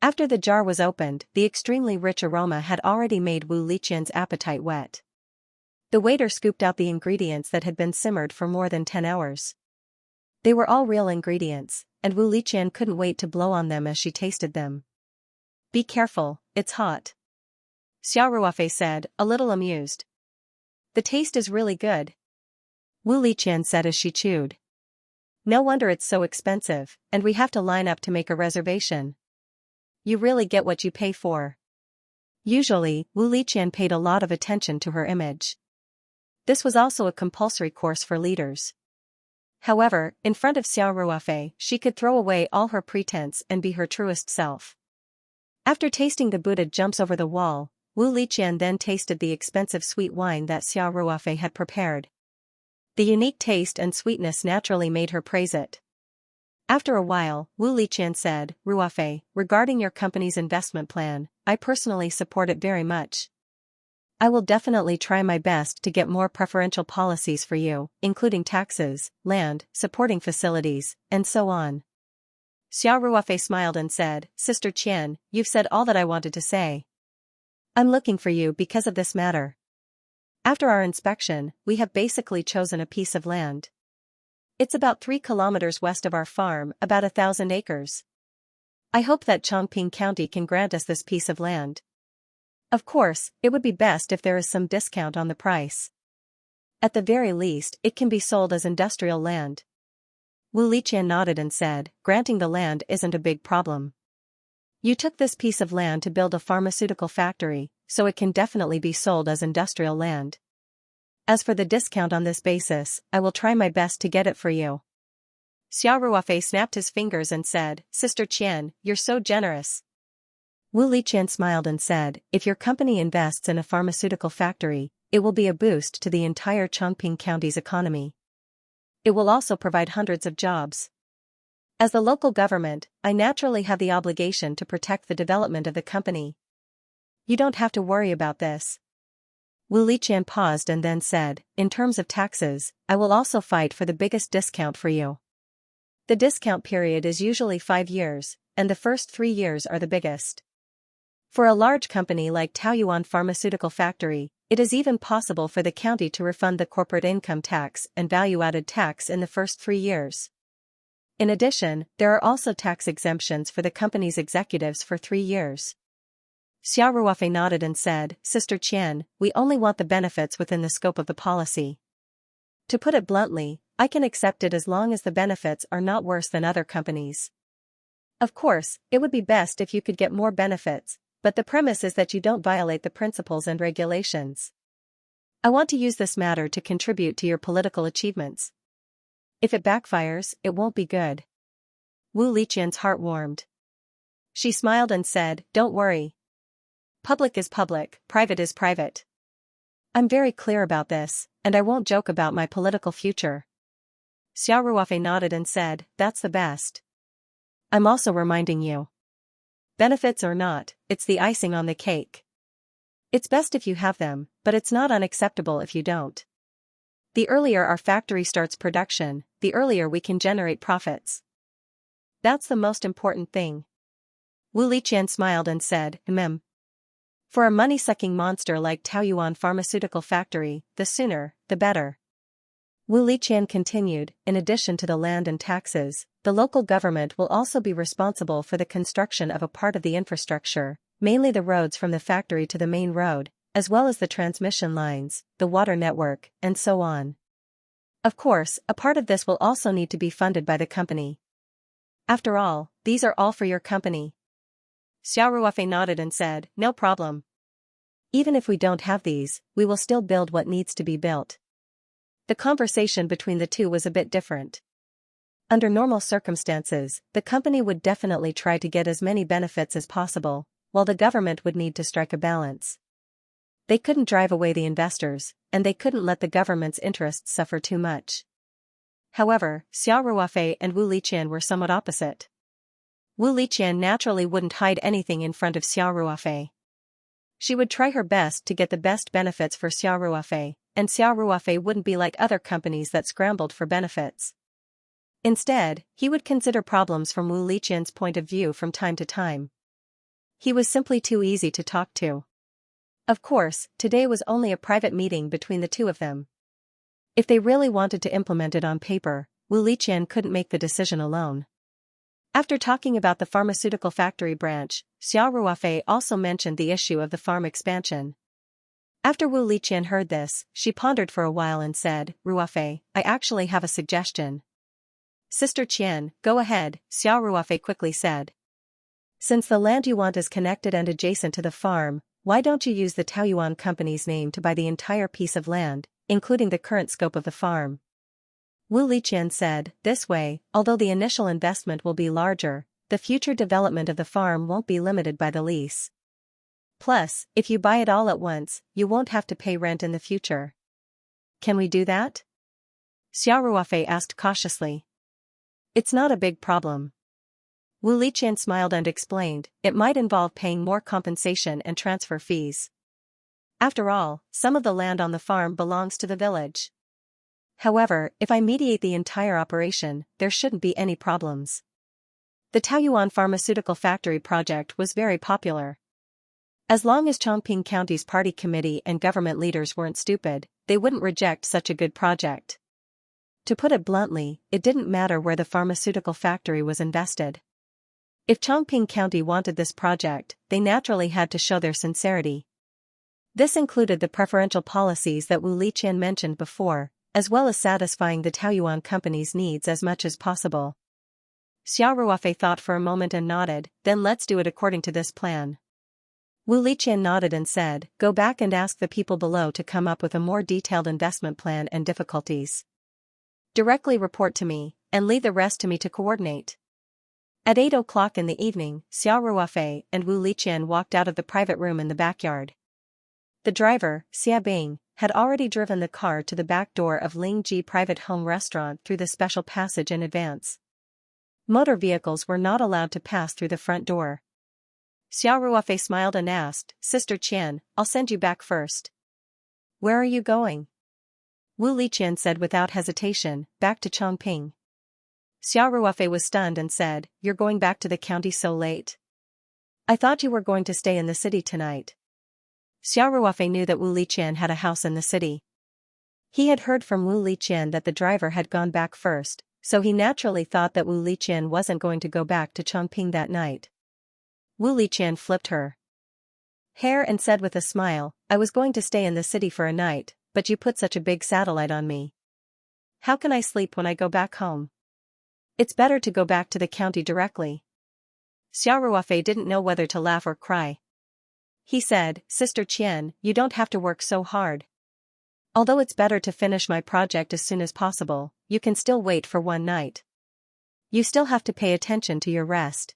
After the jar was opened, the extremely rich aroma had already made Wu Liqian's appetite wet. The waiter scooped out the ingredients that had been simmered for more than 10 hours. They were all real ingredients, and Wu Liqian couldn't wait to blow on them as she tasted them. "Be careful, it's hot," Xiao Ruofei said, a little amused. "The taste is really good," Wu Liqian said as she chewed. "No wonder it's so expensive, and we have to line up to make a reservation. You really get what you pay for." Usually, Wu Liqian paid a lot of attention to her image. This was also a compulsory course for leaders. However, in front of Xiao Ruofei, she could throw away all her pretense and be her truest self. After tasting the Buddha jumps over the wall, Wu Liqian then tasted the expensive sweet wine that Xiao Ruofei had prepared. The unique taste and sweetness naturally made her praise it. After a while, Wu Liqian said, Ruofei, regarding your company's investment plan, I personally support it very much. I will definitely try my best to get more preferential policies for you, including taxes, land, supporting facilities, and so on. Xiao Ruofei smiled and said, Sister Qian, you've said all that I wanted to say. I'm looking for you because of this matter. After our inspection, we have basically chosen a piece of land. It's about 3 kilometers west of our farm, about 1,000 acres. I hope that Chongqing County can grant us this piece of land. Of course, it would be best if there is some discount on the price. At the very least, it can be sold as industrial land. Wu Liqian nodded and said, granting the land isn't a big problem. You took this piece of land to build a pharmaceutical factory, so it can definitely be sold as industrial land. As for the discount on this basis, I will try my best to get it for you. Xiao Ruofei snapped his fingers and said, Sister Qian, you're so generous. Wu Liqian smiled and said, if your company invests in a pharmaceutical factory, it will be a boost to the entire Chongqing County's economy. It will also provide hundreds of jobs. As the local government, I naturally have the obligation to protect the development of the company. You don't have to worry about this. Wu Liqian paused and then said, in terms of taxes, I will also fight for the biggest discount for you. The discount period is usually 5 years, and the first 3 years are the biggest. For a large company like Taoyuan Pharmaceutical Factory, it is even possible for the county to refund the corporate income tax and value-added tax in the first 3 years. In addition, there are also tax exemptions for the company's executives for 3 years. Xiao Ruofei nodded and said, Sister Qian, we only want the benefits within the scope of the policy. To put it bluntly, I can accept it as long as the benefits are not worse than other companies. Of course, it would be best if you could get more benefits, but the premise is that you don't violate the principles and regulations. I want to use this matter to contribute to your political achievements. If it backfires, it won't be good. Wu Liqian's heart warmed. She smiled and said, don't worry. Public is public, private is private. I'm very clear about this, and I won't joke about my political future. Xiao Ruofei nodded and said, that's the best. I'm also reminding you. Benefits or not, it's the icing on the cake. It's best if you have them, but it's not unacceptable if you don't. The earlier our factory starts production, the earlier we can generate profits. That's the most important thing. Wu Liqian smiled and said, For a money-sucking monster like Taoyuan Pharmaceutical Factory, the sooner, the better. Wu Liqian continued, in addition to the land and taxes, the local government will also be responsible for the construction of a part of the infrastructure, mainly the roads from the factory to the main road, as well as the transmission lines, the water network, and so on. Of course, a part of this will also need to be funded by the company. After all, these are all for your company. Xiao Ruofei nodded and said, no problem. Even if we don't have these, we will still build what needs to be built. The conversation between the two was a bit different. Under normal circumstances, the company would definitely try to get as many benefits as possible, while the government would need to strike a balance. They couldn't drive away the investors, and they couldn't let the government's interests suffer too much. However, Xiao Ruofei and Wu Liqian were somewhat opposite. Wu Liqian naturally wouldn't hide anything in front of Xiao Ruofei. She would try her best to get the best benefits for Xiao Ruofei, and Xiao Ruofei wouldn't be like other companies that scrambled for benefits. Instead, he would consider problems from Wu Liqian's point of view from time to time. He was simply too easy to talk to. Of course, today was only a private meeting between the two of them. If they really wanted to implement it on paper, Wu Liqian couldn't make the decision alone. After talking about the pharmaceutical factory branch, Xiao Ruofei also mentioned the issue of the farm expansion. After Wu Liqian heard this, she pondered for a while and said, Ruofei, I actually have a suggestion. Sister Qian, go ahead, Xiao Ruofei quickly said. Since the land you want is connected and adjacent to the farm, why don't you use the Taoyuan company's name to buy the entire piece of land, including the current scope of the farm? Wu Liqian said, this way, although the initial investment will be larger, the future development of the farm won't be limited by the lease. Plus, if you buy it all at once, you won't have to pay rent in the future. Can we do that? Xia Ruofei asked cautiously. It's not a big problem. Wu Liqian smiled and explained, it might involve paying more compensation and transfer fees. After all, some of the land on the farm belongs to the village. However, if I mediate the entire operation, there shouldn't be any problems. The Taoyuan pharmaceutical factory project was very popular. As long as Chongqing County's party committee and government leaders weren't stupid, they wouldn't reject such a good project. To put it bluntly, it didn't matter where the pharmaceutical factory was invested. If Chongqing County wanted this project, they naturally had to show their sincerity. This included the preferential policies that Wu Liqian mentioned before, as well as satisfying the Taoyuan company's needs as much as possible. Xia Ruofei thought for a moment and nodded, then let's do it according to this plan. Wu Liqian nodded and said, go back and ask the people below to come up with a more detailed investment plan and difficulties. Directly report to me, and leave the rest to me to coordinate. At 8 o'clock in the evening, Xia Ruofei and Wu Liqian walked out of the private room in the backyard. The driver, Xia Bing, had already driven the car to the back door of Lingji Private Home Restaurant through the special passage in advance. Motor vehicles were not allowed to pass through the front door. Xia Ruofei smiled and asked, Sister Qian, I'll send you back first. Where are you going? Wu Liqian said without hesitation, back to Chongqing. Xia Ruofei was stunned and said, you're going back to the county so late? I thought you were going to stay in the city tonight. Xia Ruofei knew that Wu Liqian had a house in the city. He had heard from Wu Liqian that the driver had gone back first, so he naturally thought that Wu Liqian wasn't going to go back to Chongqing that night. Wu Liqian flipped her hair and said with a smile, I was going to stay in the city for a night, but you put such a big satellite on me. How can I sleep when I go back home? It's better to go back to the county directly. Xia Ruofei didn't know whether to laugh or cry. He said, Sister Qian, you don't have to work so hard. Although it's better to finish my project as soon as possible, you can still wait for one night. You still have to pay attention to your rest.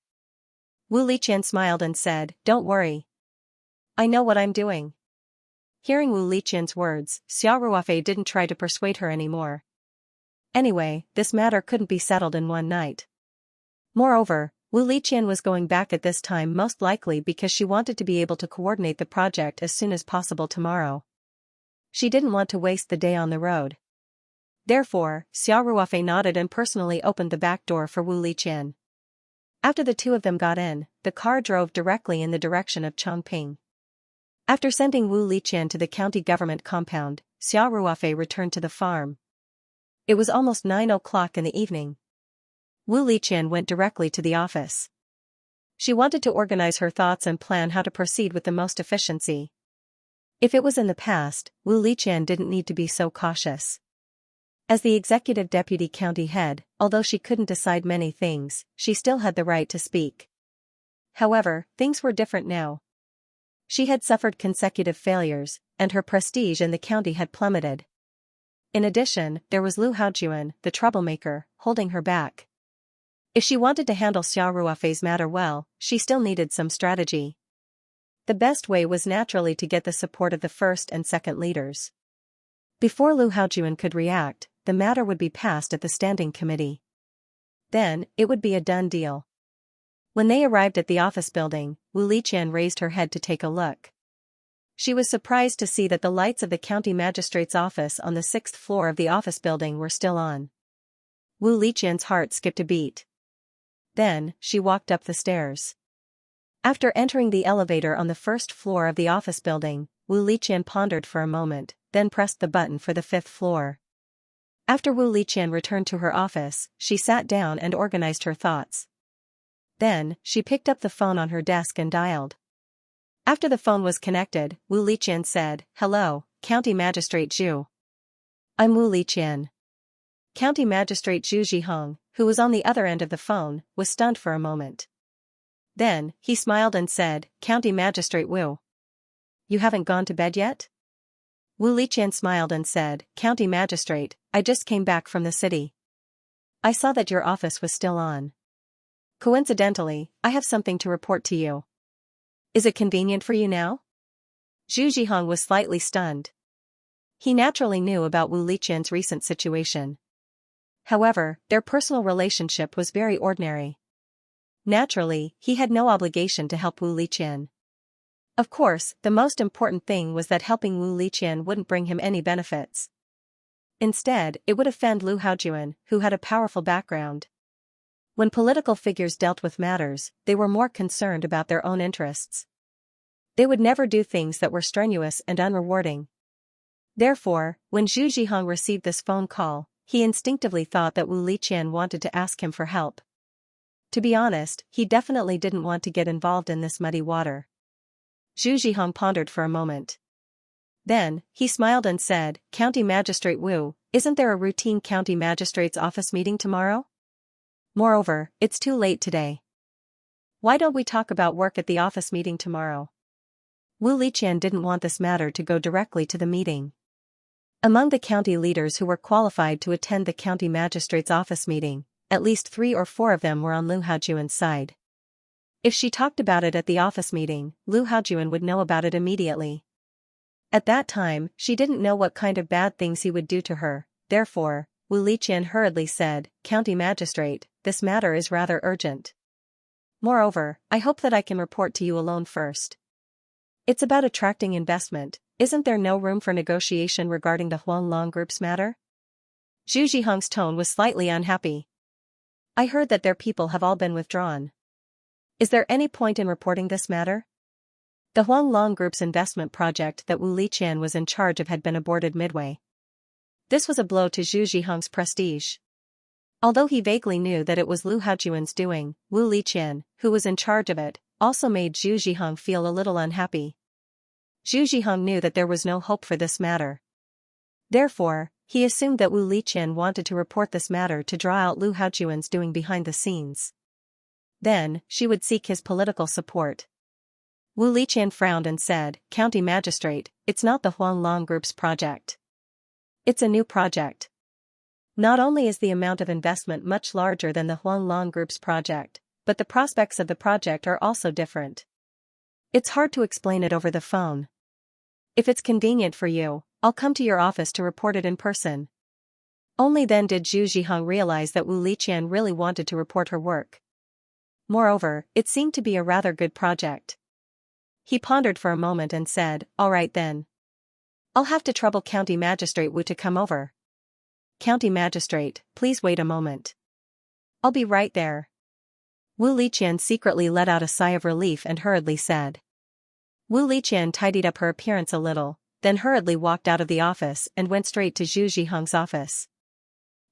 Wu Liqian smiled and said, don't worry. I know what I'm doing. Hearing Wu Liqian's words, Xia Ruofei didn't try to persuade her anymore. Anyway, this matter couldn't be settled in one night. Moreover, Wu Liqian was going back at this time most likely because she wanted to be able to coordinate the project as soon as possible tomorrow. She didn't want to waste the day on the road. Therefore, Xia Ruofei nodded and personally opened the back door for Wu Liqian. After the two of them got in, the car drove directly in the direction of Chongqing. After sending Wu Liqian to the county government compound, Xia Ruofei returned to the farm. It was almost 9 o'clock in the evening. Wu Liqian went directly to the office. She wanted to organize her thoughts and plan how to proceed with the most efficiency. If it was in the past, Wu Liqian didn't need to be so cautious. As the executive deputy county head, although she couldn't decide many things, she still had the right to speak. However, things were different now. She had suffered consecutive failures, and her prestige in the county had plummeted. In addition, there was Lu Haojuan, the troublemaker, holding her back. If she wanted to handle Xia Ruofei's matter well, she still needed some strategy. The best way was naturally to get the support of the first and second leaders. Before Lu Haojuan could react, the matter would be passed at the standing committee. Then, it would be a done deal. When they arrived at the office building, Wu Liqian raised her head to take a look. She was surprised to see that the lights of the county magistrate's office on the 6th floor of the office building were still on. Wu Liqian's heart skipped a beat. Then, she walked up the stairs. After entering the elevator on the 1st floor of the office building, Wu Liqian pondered for a moment, then pressed the button for the 5th floor. After Wu Liqian returned to her office, she sat down and organized her thoughts. Then, she picked up the phone on her desk and dialed. After the phone was connected, Wu Liqian said, Hello, County Magistrate Zhu. I'm Wu Liqian. County Magistrate Zhu Zhihong, who was on the other end of the phone, was stunned for a moment. Then, he smiled and said, County Magistrate Wu. You haven't gone to bed yet? Wu Liqian smiled and said, "County Magistrate, I just came back from the city. I saw that your office was still on. Coincidentally, I have something to report to you. Is it convenient for you now?" Zhu Zhihong was slightly stunned. He naturally knew about Wu Liqian's recent situation. However, their personal relationship was very ordinary. Naturally, he had no obligation to help Wu Liqian. Of course, the most important thing was that helping Wu Liqian wouldn't bring him any benefits. Instead, it would offend Lu Haojuan, who had a powerful background. When political figures dealt with matters, they were more concerned about their own interests. They would never do things that were strenuous and unrewarding. Therefore, when Zhu Zhihong received this phone call, he instinctively thought that Wu Liqian wanted to ask him for help. To be honest, he definitely didn't want to get involved in this muddy water. Zhu Zhihong pondered for a moment. Then, he smiled and said, "County Magistrate Wu, isn't there a routine county magistrate's office meeting tomorrow? Moreover, it's too late today. Why don't we talk about work at the office meeting tomorrow?" Wu Liqian didn't want this matter to go directly to the meeting. Among the county leaders who were qualified to attend the county magistrate's office meeting, at least 3 or 4 of them were on Lu Haojuan's side. If she talked about it at the office meeting, Lu Haojuan would know about it immediately. At that time, she didn't know what kind of bad things he would do to her, therefore, Wu Liqian hurriedly said, "County Magistrate, this matter is rather urgent. Moreover, I hope that I can report to you alone first. It's about attracting investment. Isn't there no room for negotiation regarding the Huanglong Group's matter?" Zhu Zhihong's tone was slightly unhappy. "I heard that their people have all been withdrawn. Is there any point in reporting this matter? The Huanglong Group's investment project that Wu Liqian was in charge of had been aborted midway." This was a blow to Zhu Zhihong's prestige. Although he vaguely knew that it was Lu Haojuan's doing, Wu Liqian, who was in charge of it, also made Zhu Zhihong feel a little unhappy. Zhu Zhihong knew that there was no hope for this matter. Therefore, he assumed that Wu Liqian wanted to report this matter to draw out Lu Haojuan's doing behind the scenes. Then, she would seek his political support. Wu Liqian frowned and said, "County Magistrate, it's not the Huanglong Group's project. It's a new project. Not only is the amount of investment much larger than the Huanglong Group's project, but the prospects of the project are also different. It's hard to explain it over the phone. If it's convenient for you, I'll come to your office to report it in person." Only then did Zhu Zhihong realize that Wu Liqian really wanted to report her work. Moreover, it seemed to be a rather good project. He pondered for a moment and said, "All right then. I'll have to trouble County Magistrate Wu to come over. County Magistrate, please wait a moment. I'll be right there." Wu Liqian secretly let out a sigh of relief and hurriedly said. Wu Liqian tidied up her appearance a little, then hurriedly walked out of the office and went straight to Zhu Zhihong's office.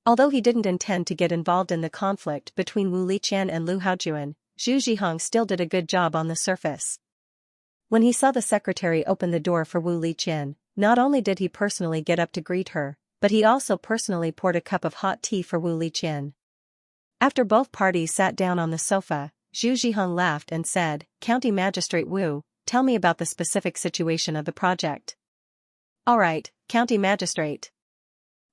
Although he didn't intend to get involved in the conflict between Wu Liqian and Lu Haojuan, Zhu Zhihong still did a good job on the surface. When he saw the secretary open the door for Wu Liqian, not only did he personally get up to greet her, but he also personally poured a cup of hot tea for Wu Liqian. After both parties sat down on the sofa, Zhu Zhihong laughed and said, "County Magistrate Wu, tell me about the specific situation of the project." "All right, County Magistrate."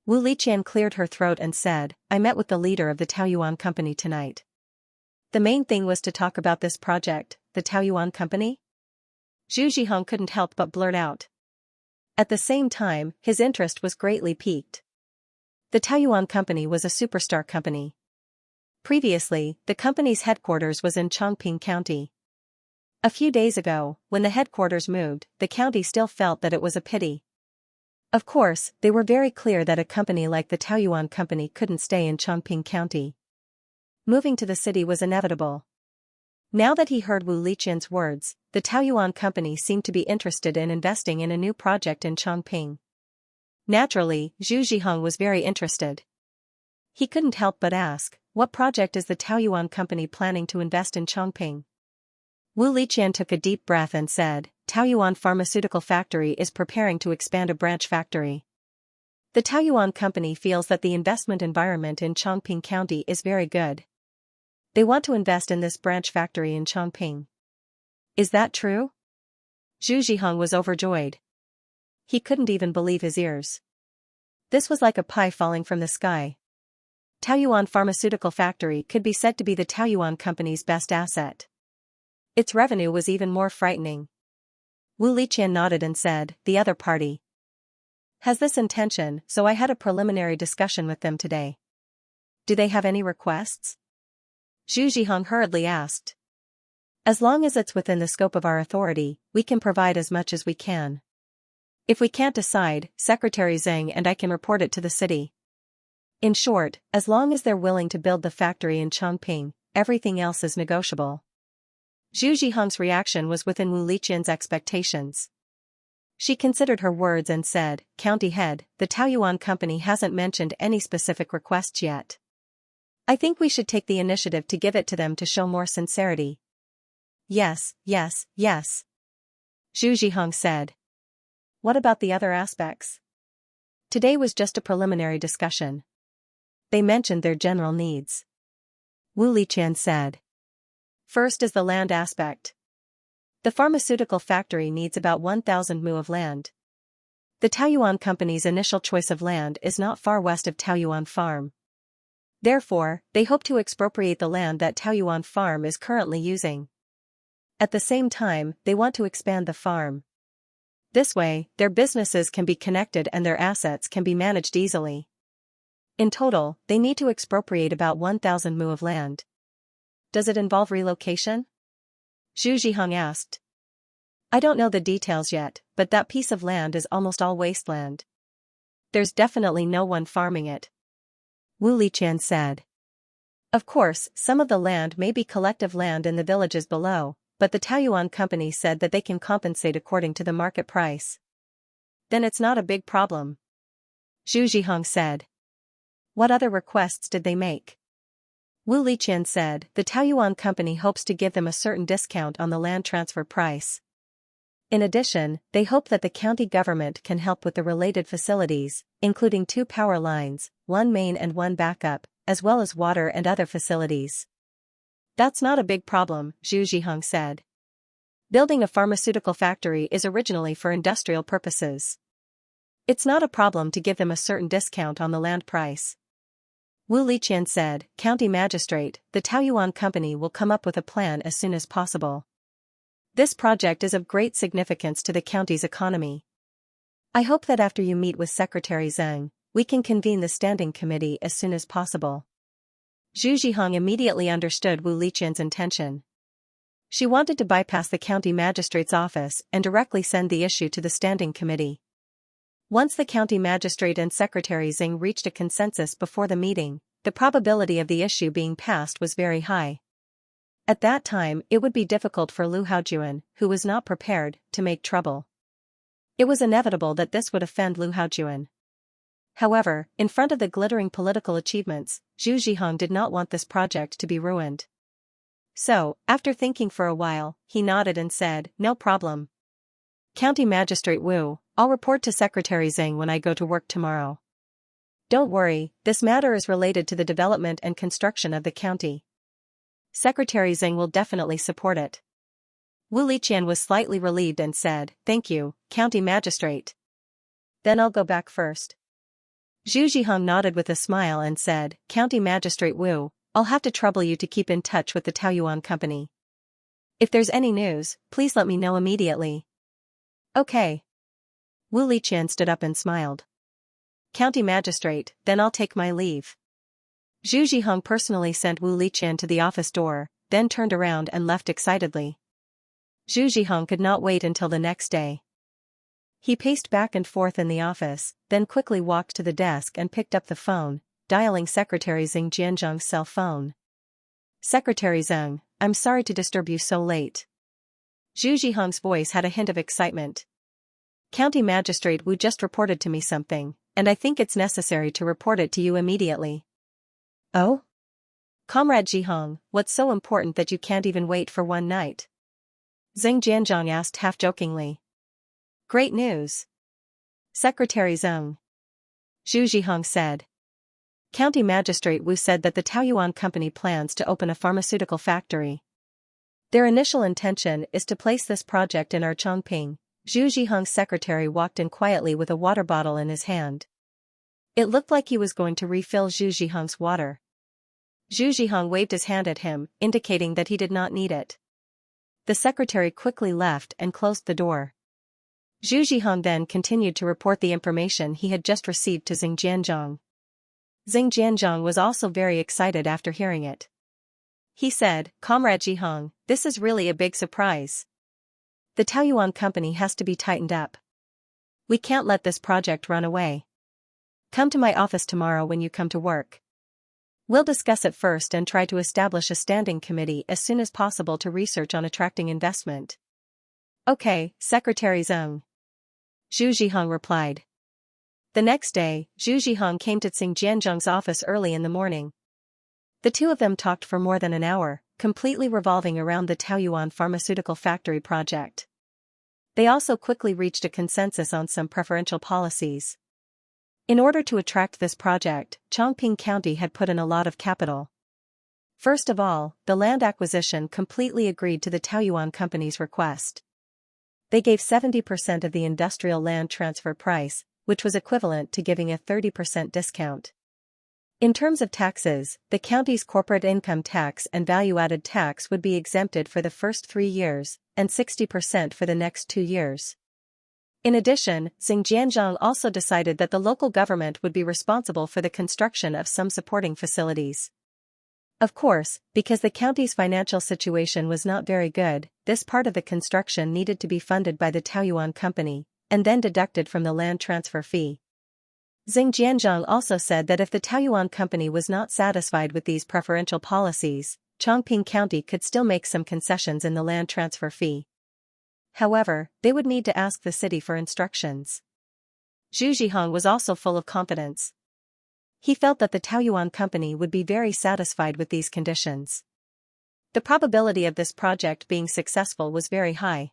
Wu Liqian cleared her throat and said, "I met with the leader of the Taoyuan Company tonight. The main thing was to talk about this project, the Taoyuan Company?" Zhu Zhihong couldn't help but blurt out. At the same time, his interest was greatly piqued. The Taoyuan Company was a superstar company. Previously, the company's headquarters was in Chongping County. A few days ago, when the headquarters moved, the county still felt that it was a pity. Of course, they were very clear that a company like the Taoyuan Company couldn't stay in Chongping County. Moving to the city was inevitable. Now that he heard Wu Liqian's words, the Taoyuan Company seemed to be interested in investing in a new project in Chongping. Naturally, Zhu Zhihong was very interested. He couldn't help but ask, "What project is the Taoyuan Company planning to invest in Chongping?" Wu Liqian took a deep breath and said, "Taoyuan Pharmaceutical Factory is preparing to expand a branch factory. The Taoyuan Company feels that the investment environment in Chongping County is very good. They want to invest in this branch factory in Chongping. Is that true?" Zhu Zhihong was overjoyed. He couldn't even believe his ears. This was like a pie falling from the sky. Taoyuan Pharmaceutical Factory could be said to be the Taoyuan company's best asset. Its revenue was even more frightening. Wu Liqian nodded and said, "The other party has this intention, so I had a preliminary discussion with them today. Do they have any requests?" Zhu Zhihong hurriedly asked. "As long as it's within the scope of our authority, we can provide as much as we can. If we can't decide, Secretary Zheng and I can report it to the city. In short, as long as they're willing to build the factory in Chongping, everything else is negotiable." Zhu Zhihong's reaction was within Wu Liqian's expectations. She considered her words and said, "County head, the Taoyuan company hasn't mentioned any specific requests yet. I think we should take the initiative to give it to them to show more sincerity." Yes, yes, yes," Zhu Zhihong said. "What about the other aspects?" Today was just a preliminary discussion. They mentioned their general needs. Wu Liqian said. "First is the land aspect. The pharmaceutical factory needs about 1,000 mu of land. The Taoyuan company's initial choice of land is not far west of Taoyuan Farm. Therefore, they hope to expropriate the land that Taoyuan Farm is currently using. At the same time, they want to expand the farm. This way, their businesses can be connected and their assets can be managed easily. In total, they need to expropriate about 1,000 mu of land." "Does it involve relocation?" Zhu Zhihong asked. "I don't know the details yet, but that piece of land is almost all wasteland. There's definitely no one farming it," Wu Liqian said. "Of course, some of the land may be collective land in the villages below, but the Taoyuan company said that they can compensate according to the market price." "Then it's not a big problem," Zhu Zhihong said. "What other requests did they make?" Wu Liqian said, "The Taoyuan company hopes to give them a certain discount on the land transfer price. In addition, they hope that the county government can help with the related facilities, including 2 power lines, 1 main and 1 backup, as well as water and other facilities." "That's not a big problem," Zhu Zhihong said. "Building a pharmaceutical factory is originally for industrial purposes. It's not a problem to give them a certain discount on the land price." Wu Liqian said, "County magistrate, the Taoyuan company will come up with a plan as soon as possible. This project is of great significance to the county's economy. I hope that after you meet with Secretary Zheng, we can convene the standing committee as soon as possible." Zhu Zhihong immediately understood Wu Liqian's intention. She wanted to bypass the county magistrate's office and directly send the issue to the standing committee. Once the county magistrate and Secretary Zheng reached a consensus before the meeting, the probability of the issue being passed was very high. At that time, it would be difficult for Lu Haojuan, who was not prepared, to make trouble. It was inevitable that this would offend Lu Haojuan. However, in front of the glittering political achievements, Zhu Zhihong did not want this project to be ruined. So, after thinking for a while, he nodded and said, "No problem. County Magistrate Wu, I'll report to Secretary Zheng when I go to work tomorrow. Don't worry, this matter is related to the development and construction of the county. Secretary Zheng will definitely support it." Wu Liqian was slightly relieved and said, "Thank you, County Magistrate. Then I'll go back first." Zhu Zhihong nodded with a smile and said, "County Magistrate Wu, I'll have to trouble you to keep in touch with the Taoyuan company. If there's any news, please let me know immediately." "Okay." Wu Liqian stood up and smiled. "County Magistrate, then I'll take my leave." Zhu Zhihong personally sent Wu Liqian to the office door, then turned around and left excitedly. Zhu Zhihong could not wait until the next day. He paced back and forth in the office, then quickly walked to the desk and picked up the phone, dialing Secretary Zheng Jianzhang's cell phone. "Secretary Zheng, I'm sorry to disturb you so late." Zhu Zhihong's voice had a hint of excitement. "County Magistrate Wu just reported to me something, and I think it's necessary to report it to you immediately." "Oh? Comrade Zhihong, what's so important that you can't even wait for one night?" Zheng Jianzhang asked half-jokingly. "Great news. Secretary Zheng," Zhu Zhihong said. "County Magistrate Wu said that the Taoyuan company plans to open a pharmaceutical factory. Their initial intention is to place this project in our Chongping, Zhu Zhihong's secretary walked in quietly with a water bottle in his hand. It looked like he was going to refill Zhu Zhihong's water. Zhu Zhihong waved his hand at him, indicating that he did not need it. The secretary quickly left and closed the door. Zhu Zhihong then continued to report the information he had just received to Xing Jianzhong. Xing Jianzhong was also very excited after hearing it. He said, "Comrade Zhihong, this is really a big surprise. The Taoyuan company has to be tightened up. We can't let this project run away. Come to my office tomorrow when you come to work. We'll discuss it first and try to establish a standing committee as soon as possible to research on attracting investment." "Okay, Secretary Zheng," Zhu Zhihong replied. The next day, Zhu Zhihong came to Xing Jianzhong's office early in the morning. The two of them talked for more than an hour, completely revolving around the Taoyuan pharmaceutical factory project. They also quickly reached a consensus on some preferential policies. In order to attract this project, Chongqing County had put in a lot of capital. First of all, the land acquisition completely agreed to the Taoyuan company's request. They gave 70% of the industrial land transfer price, which was equivalent to giving a 30% discount. In terms of taxes, the county's corporate income tax and value-added tax would be exempted for the first 3 years, and 60% for the next 2 years. In addition, Xing Jianzhong also decided that the local government would be responsible for the construction of some supporting facilities. Of course, because the county's financial situation was not very good, this part of the construction needed to be funded by the Taoyuan company, and then deducted from the land transfer fee. Xing Jianzhong also said that if the Taoyuan company was not satisfied with these preferential policies, Chongqing County could still make some concessions in the land transfer fee. However, they would need to ask the city for instructions. Zhu Zhihong was also full of confidence. He felt that the Taoyuan company would be very satisfied with these conditions. The probability of this project being successful was very high.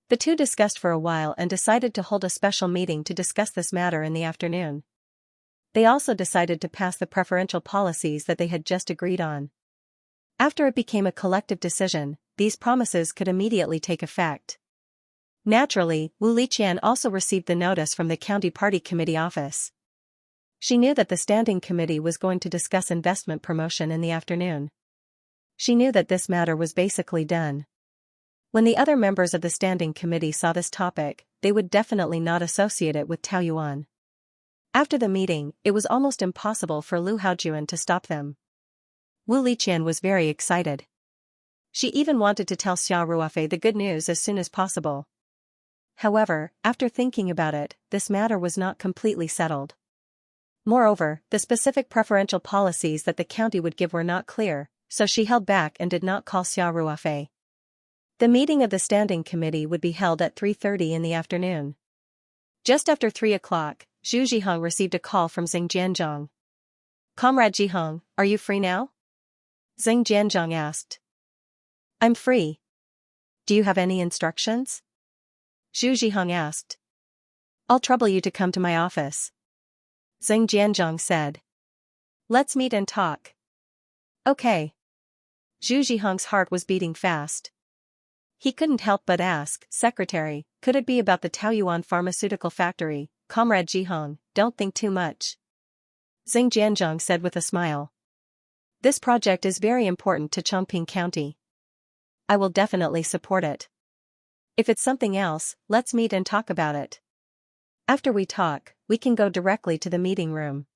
The two discussed for a while and decided to hold a special meeting to discuss this matter in the afternoon. They also decided to pass the preferential policies that they had just agreed on. After it became a collective decision, these promises could immediately take effect. Naturally, Wu Liqian also received the notice from the county party committee office. She knew that the standing committee was going to discuss investment promotion in the afternoon. She knew that this matter was basically done. When the other members of the standing committee saw this topic, they would definitely not associate it with Taoyuan. After the meeting, it was almost impossible for Lu Haojuan to stop them. Wu Liqian was very excited. She even wanted to tell Xia Ruofei the good news as soon as possible. However, after thinking about it, this matter was not completely settled. Moreover, the specific preferential policies that the county would give were not clear, so she held back and did not call Xia Ruofei. The meeting of the standing committee would be held at 3:30 in the afternoon. Just after 3 o'clock, Zhu Zhihong received a call from Xing Jianzhong. "Comrade Zhihong, are you free now?" Xing Jianzhong asked. "I'm free. Do you have any instructions?" Zhu Zhihong asked. "I'll trouble you to come to my office," Xing Jianzhong said. "Let's meet and talk." "Okay." Zhu Zhihong's heart was beating fast. He couldn't help but ask, "Secretary, could it be about the Taoyuan pharmaceutical factory?" "Comrade Zhihong, don't think too much," Xing Jianzhong said with a smile. "This project is very important to Chongqing County. I will definitely support it. If it's something else, let's meet and talk about it. After we talk, we can go directly to the meeting room."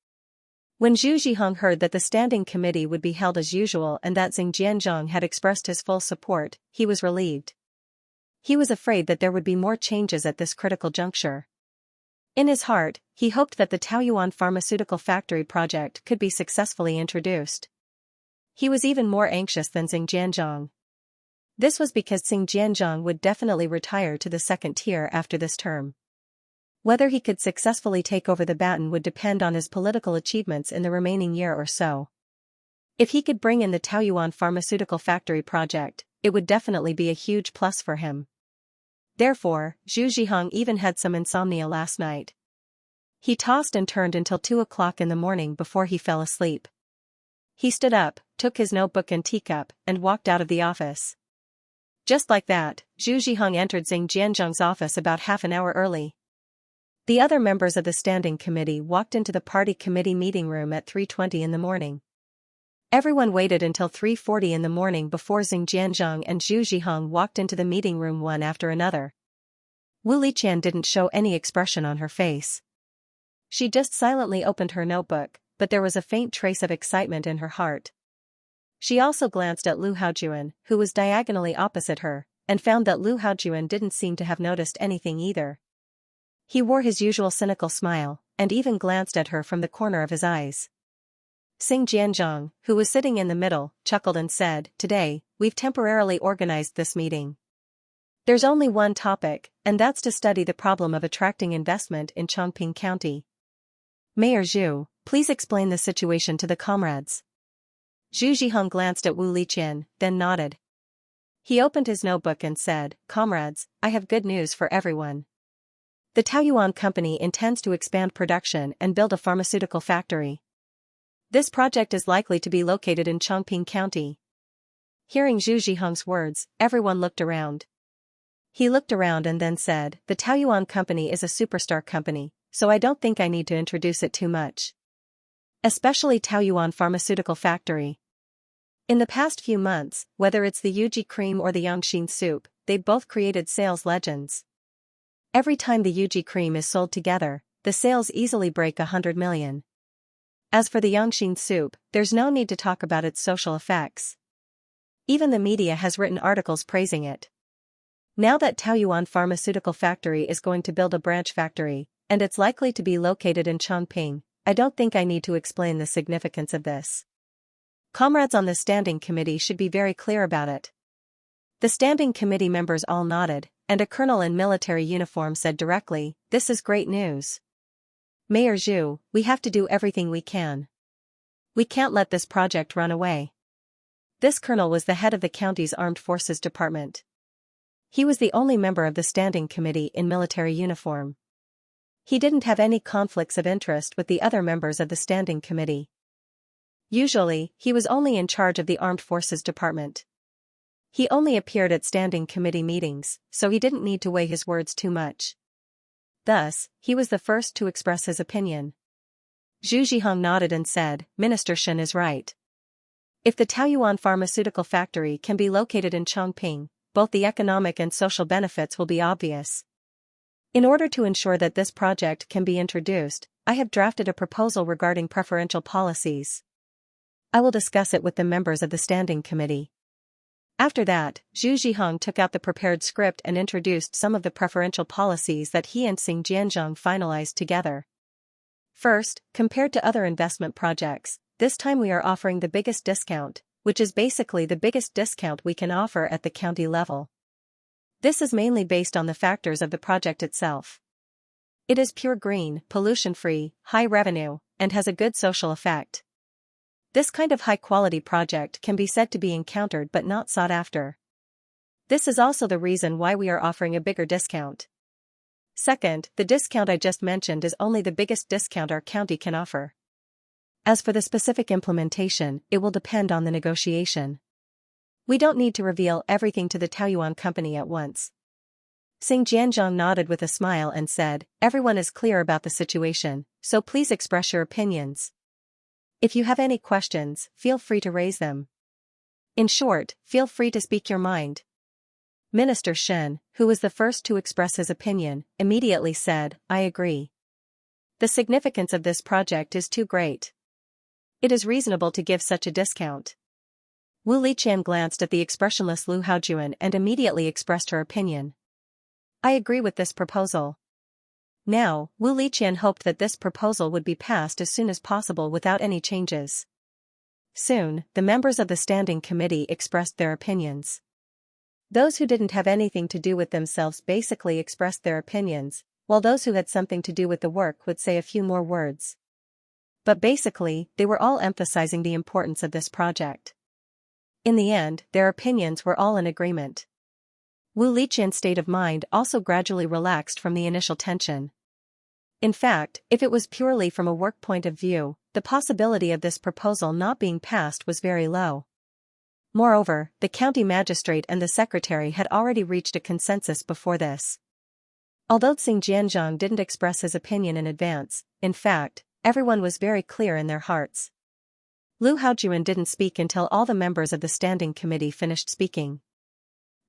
When Zhu Zhihong heard that the standing committee would be held as usual and that Xing Jianzhong had expressed his full support, he was relieved. He was afraid that there would be more changes at this critical juncture. In his heart, he hoped that the Taoyuan pharmaceutical factory project could be successfully introduced. He was even more anxious than Xing Jianzhong. This was because Xing Jianzhong would definitely retire to the second tier after this term. Whether he could successfully take over the baton would depend on his political achievements in the remaining year or so. If he could bring in the Taoyuan pharmaceutical factory project, it would definitely be a huge plus for him. Therefore, Zhu Zhihong even had some insomnia last night. He tossed and turned until 2 o'clock in the morning before he fell asleep. He stood up, took his notebook and teacup, and walked out of the office. Just like that, Zhu Zhiheng entered Xing Jianzhong's office about half an hour early. The other members of the standing committee walked into the party committee meeting room at 3:20 in the morning. Everyone waited until 3:40 in the morning before Xing Jianzhong and Zhu Zhiheng walked into the meeting room one after another. Wu Liqian didn't show any expression on her face. She just silently opened her notebook, but there was a faint trace of excitement in her heart. She also glanced at Lu Haojuan, who was diagonally opposite her, and found that Lu Haojuan didn't seem to have noticed anything either. He wore his usual cynical smile, and even glanced at her from the corner of his eyes. Xing Jianzhong, who was sitting in the middle, chuckled and said, "Today, we've temporarily organized this meeting. There's only one topic, and that's to study the problem of attracting investment in Chongqing County. Mayor Zhu, please explain the situation to the comrades." Zhu Zhiheng glanced at Wu Liqian, then nodded. He opened his notebook and said, "Comrades, I have good news for everyone. The Taoyuan company intends to expand production and build a pharmaceutical factory. This project is likely to be located in Chongqing County." Hearing Zhu Zhiheng's words, everyone looked around. He looked around and then said, "The Taoyuan company is a superstar company, so I don't think I need to introduce it too much. Especially Taoyuan Pharmaceutical Factory. In the past few months, whether it's the Yuji cream or the Yangxin soup, they've both created sales legends. Every time the Yuji cream is sold together, the sales easily break 100 million. As for the Yangxin soup, there's no need to talk about its social effects. Even the media has written articles praising it. Now that Taoyuan Pharmaceutical Factory is going to build a branch factory, and it's likely to be located in Chongqing, I don't think I need to explain the significance of this. Comrades on the standing committee should be very clear about it." The standing committee members all nodded, and a colonel in military uniform said directly, "This is great news. Mayor Zhu, we have to do everything we can. We can't let this project run away." This colonel was the head of the county's armed forces department. He was the only member of the standing committee in military uniform. He didn't have any conflicts of interest with the other members of the standing committee. Usually, he was only in charge of the armed forces department. He only appeared at standing committee meetings, so he didn't need to weigh his words too much. Thus, he was the first to express his opinion. Zhu Zhiheng nodded and said, "Minister Shen is right. If the Taoyuan Pharmaceutical Factory can be located in Chongqing, both the economic and social benefits will be obvious. In order to ensure that this project can be introduced, I have drafted a proposal regarding preferential policies. I will discuss it with the members of the standing committee." After that, Zhu Zhiheng took out the prepared script and introduced some of the preferential policies that he and Xing Jianzhong finalized together. First, compared to other investment projects, this time we are offering the biggest discount, which is basically the biggest discount we can offer at the county level. This is mainly based on the factors of the project itself. It is pure green, pollution-free, high revenue, and has a good social effect. This kind of high-quality project can be said to be encountered but not sought after. This is also the reason why we are offering a bigger discount. Second, the discount I just mentioned is only the biggest discount our county can offer. As for the specific implementation, it will depend on the negotiation. We don't need to reveal everything to the Taoyuan company at once. Xing Jianzhong nodded with a smile and said, "Everyone is clear about the situation, so please express your opinions. If you have any questions, feel free to raise them. In short, feel free to speak your mind." Minister Shen, who was the first to express his opinion, immediately said, "I agree. The significance of this project is too great. It is reasonable to give such a discount." Wu Liqian glanced at the expressionless Lu Haojuan and immediately expressed her opinion. "I agree with this proposal." Now, Wu Liqian hoped that this proposal would be passed as soon as possible without any changes. Soon, the members of the standing committee expressed their opinions. Those who didn't have anything to do with themselves basically expressed their opinions, while those who had something to do with the work would say a few more words. But basically, they were all emphasizing the importance of this project. In the end, their opinions were all in agreement. Wu Liqian's state of mind also gradually relaxed from the initial tension. In fact, if it was purely from a work point of view, the possibility of this proposal not being passed was very low. Moreover, the county magistrate and the secretary had already reached a consensus before this. Although Xianxia didn't express his opinion in advance, in fact, everyone was very clear in their hearts. Lu Haojuan didn't speak until all the members of the standing committee finished speaking.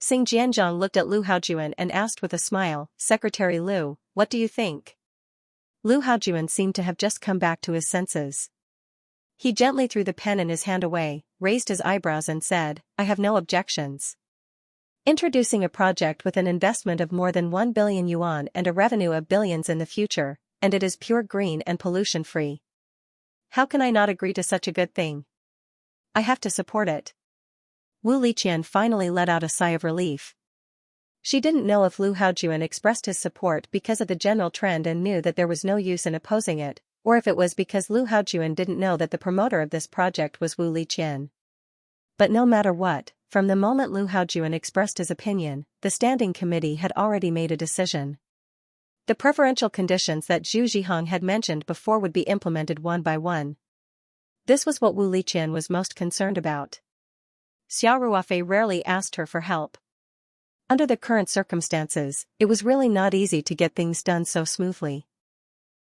Xianxia looked at Lu Haojuan and asked with a smile, "Secretary Lu, what do you think?" Lu Haojuan seemed to have just come back to his senses. He gently threw the pen in his hand away, raised his eyebrows and said, "I have no objections. Introducing a project with an investment of more than 1 billion yuan and a revenue of billions in the future, and it is pure green and pollution-free. How can I not agree to such a good thing? I have to support it." Wu Liqian finally let out a sigh of relief. She didn't know if Lu Haojuan expressed his support because of the general trend and knew that there was no use in opposing it, or if it was because Lu Haojuan didn't know that the promoter of this project was Wu Liqian. But no matter what, from the moment Lu Haojuan expressed his opinion, the standing committee had already made a decision. The preferential conditions that Zhu Zhihong had mentioned before would be implemented one by one. This was what Wu Liqian was most concerned about. Xiao Ruofei rarely asked her for help. Under the current circumstances, it was really not easy to get things done so smoothly.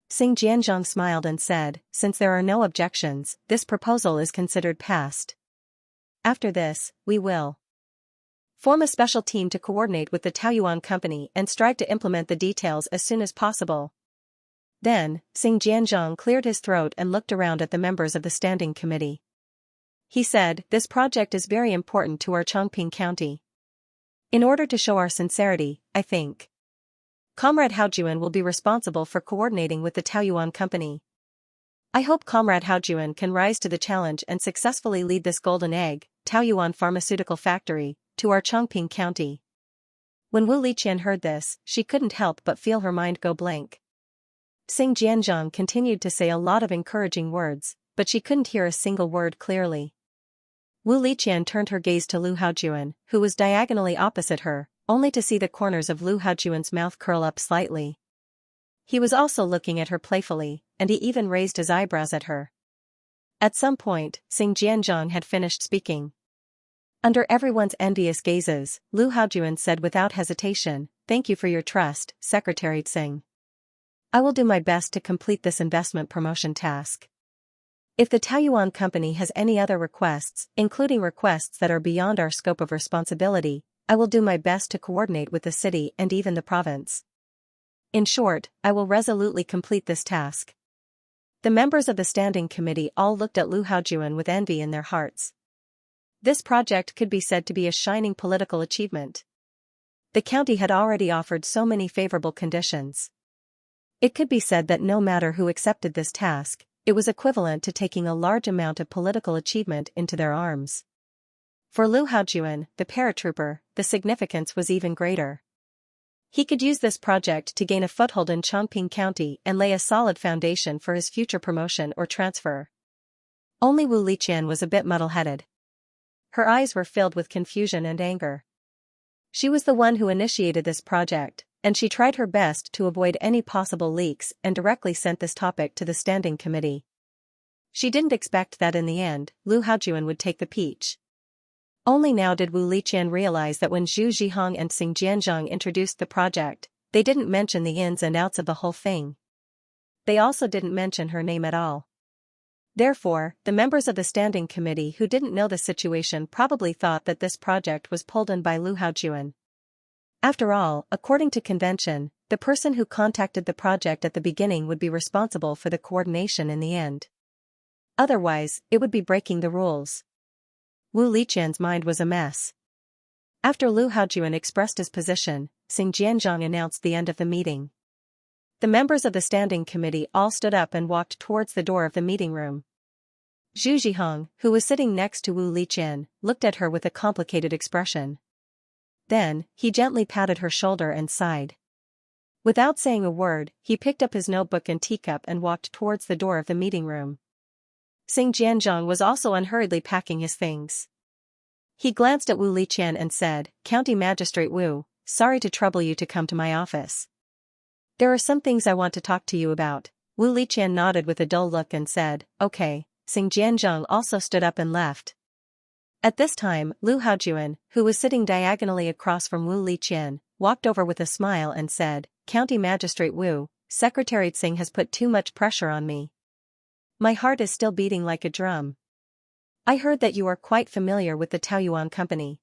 Xianxia smiled and said, "Since there are no objections, this proposal is considered passed. After this, we will form a special team to coordinate with the Taoyuan company and strive to implement the details as soon as possible." Then, Xianxia cleared his throat and looked around at the members of the standing committee. He said, "This project is very important to our Chongqing County. In order to show our sincerity, I think Comrade Haojuan will be responsible for coordinating with the Taoyuan company. I hope Comrade Haojuan can rise to the challenge and successfully lead this golden egg, Taoyuan pharmaceutical factory, to our Chongqing County." When Wu Liqian heard this, she couldn't help but feel her mind go blank. Xianxia continued to say a lot of encouraging words, but she couldn't hear a single word clearly. Wu Liqian turned her gaze to Lu Haojuan, who was diagonally opposite her, only to see the corners of Lu Haojuan's mouth curl up slightly. He was also looking at her playfully, and he even raised his eyebrows at her. At some point, Xianxia had finished speaking. Under everyone's envious gazes, Lu Haojuan said without hesitation, "Thank you for your trust, Secretary Tsing. I will do my best to complete this investment promotion task. If the Taoyuan company has any other requests, including requests that are beyond our scope of responsibility, I will do my best to coordinate with the city and even the province. In short, I will resolutely complete this task." The members of the standing committee all looked at Lu Haojuan with envy in their hearts. This project could be said to be a shining political achievement. The county had already offered so many favorable conditions. It could be said that no matter who accepted this task, it was equivalent to taking a large amount of political achievement into their arms. For Lu Haojuan, the paratrooper, the significance was even greater. He could use this project to gain a foothold in Chongqing County and lay a solid foundation for his future promotion or transfer. Only Wu Liqian was a bit muddle-headed. Her eyes were filled with confusion and anger. She was the one who initiated this project, and she tried her best to avoid any possible leaks and directly sent this topic to the standing committee. She didn't expect that in the end, Lu Haojuan would take the peach. Only now did Wu Liqian realize that when Zhu Zhihong and Xianxia introduced the project, they didn't mention the ins and outs of the whole thing. They also didn't mention her name at all. Therefore, the members of the standing committee who didn't know the situation probably thought that this project was pulled in by Lu Haojuan. After all, according to convention, the person who contacted the project at the beginning would be responsible for the coordination in the end. Otherwise, it would be breaking the rules. Wu Liqian's mind was a mess. After Lu Haojuan expressed his position, Xianxia announced the end of the meeting. The members of the standing committee all stood up and walked towards the door of the meeting room. Zhu Zhihong, who was sitting next to Wu Liqian, looked at her with a complicated expression. Then, he gently patted her shoulder and sighed. Without saying a word, he picked up his notebook and teacup and walked towards the door of the meeting room. Xianxia was also unhurriedly packing his things. He glanced at Wu Liqian and said, "County Magistrate Wu, sorry to trouble you to come to my office. There are some things I want to talk to you about." Wu Liqian nodded with a dull look and said, "Okay." Xianxia also stood up and left. At this time, Lu Haojuan, who was sitting diagonally across from Wu Liqian, walked over with a smile and said, "County Magistrate Wu, Secretary Tsing has put too much pressure on me. My heart is still beating like a drum. I heard that you are quite familiar with the Taoyuan Company.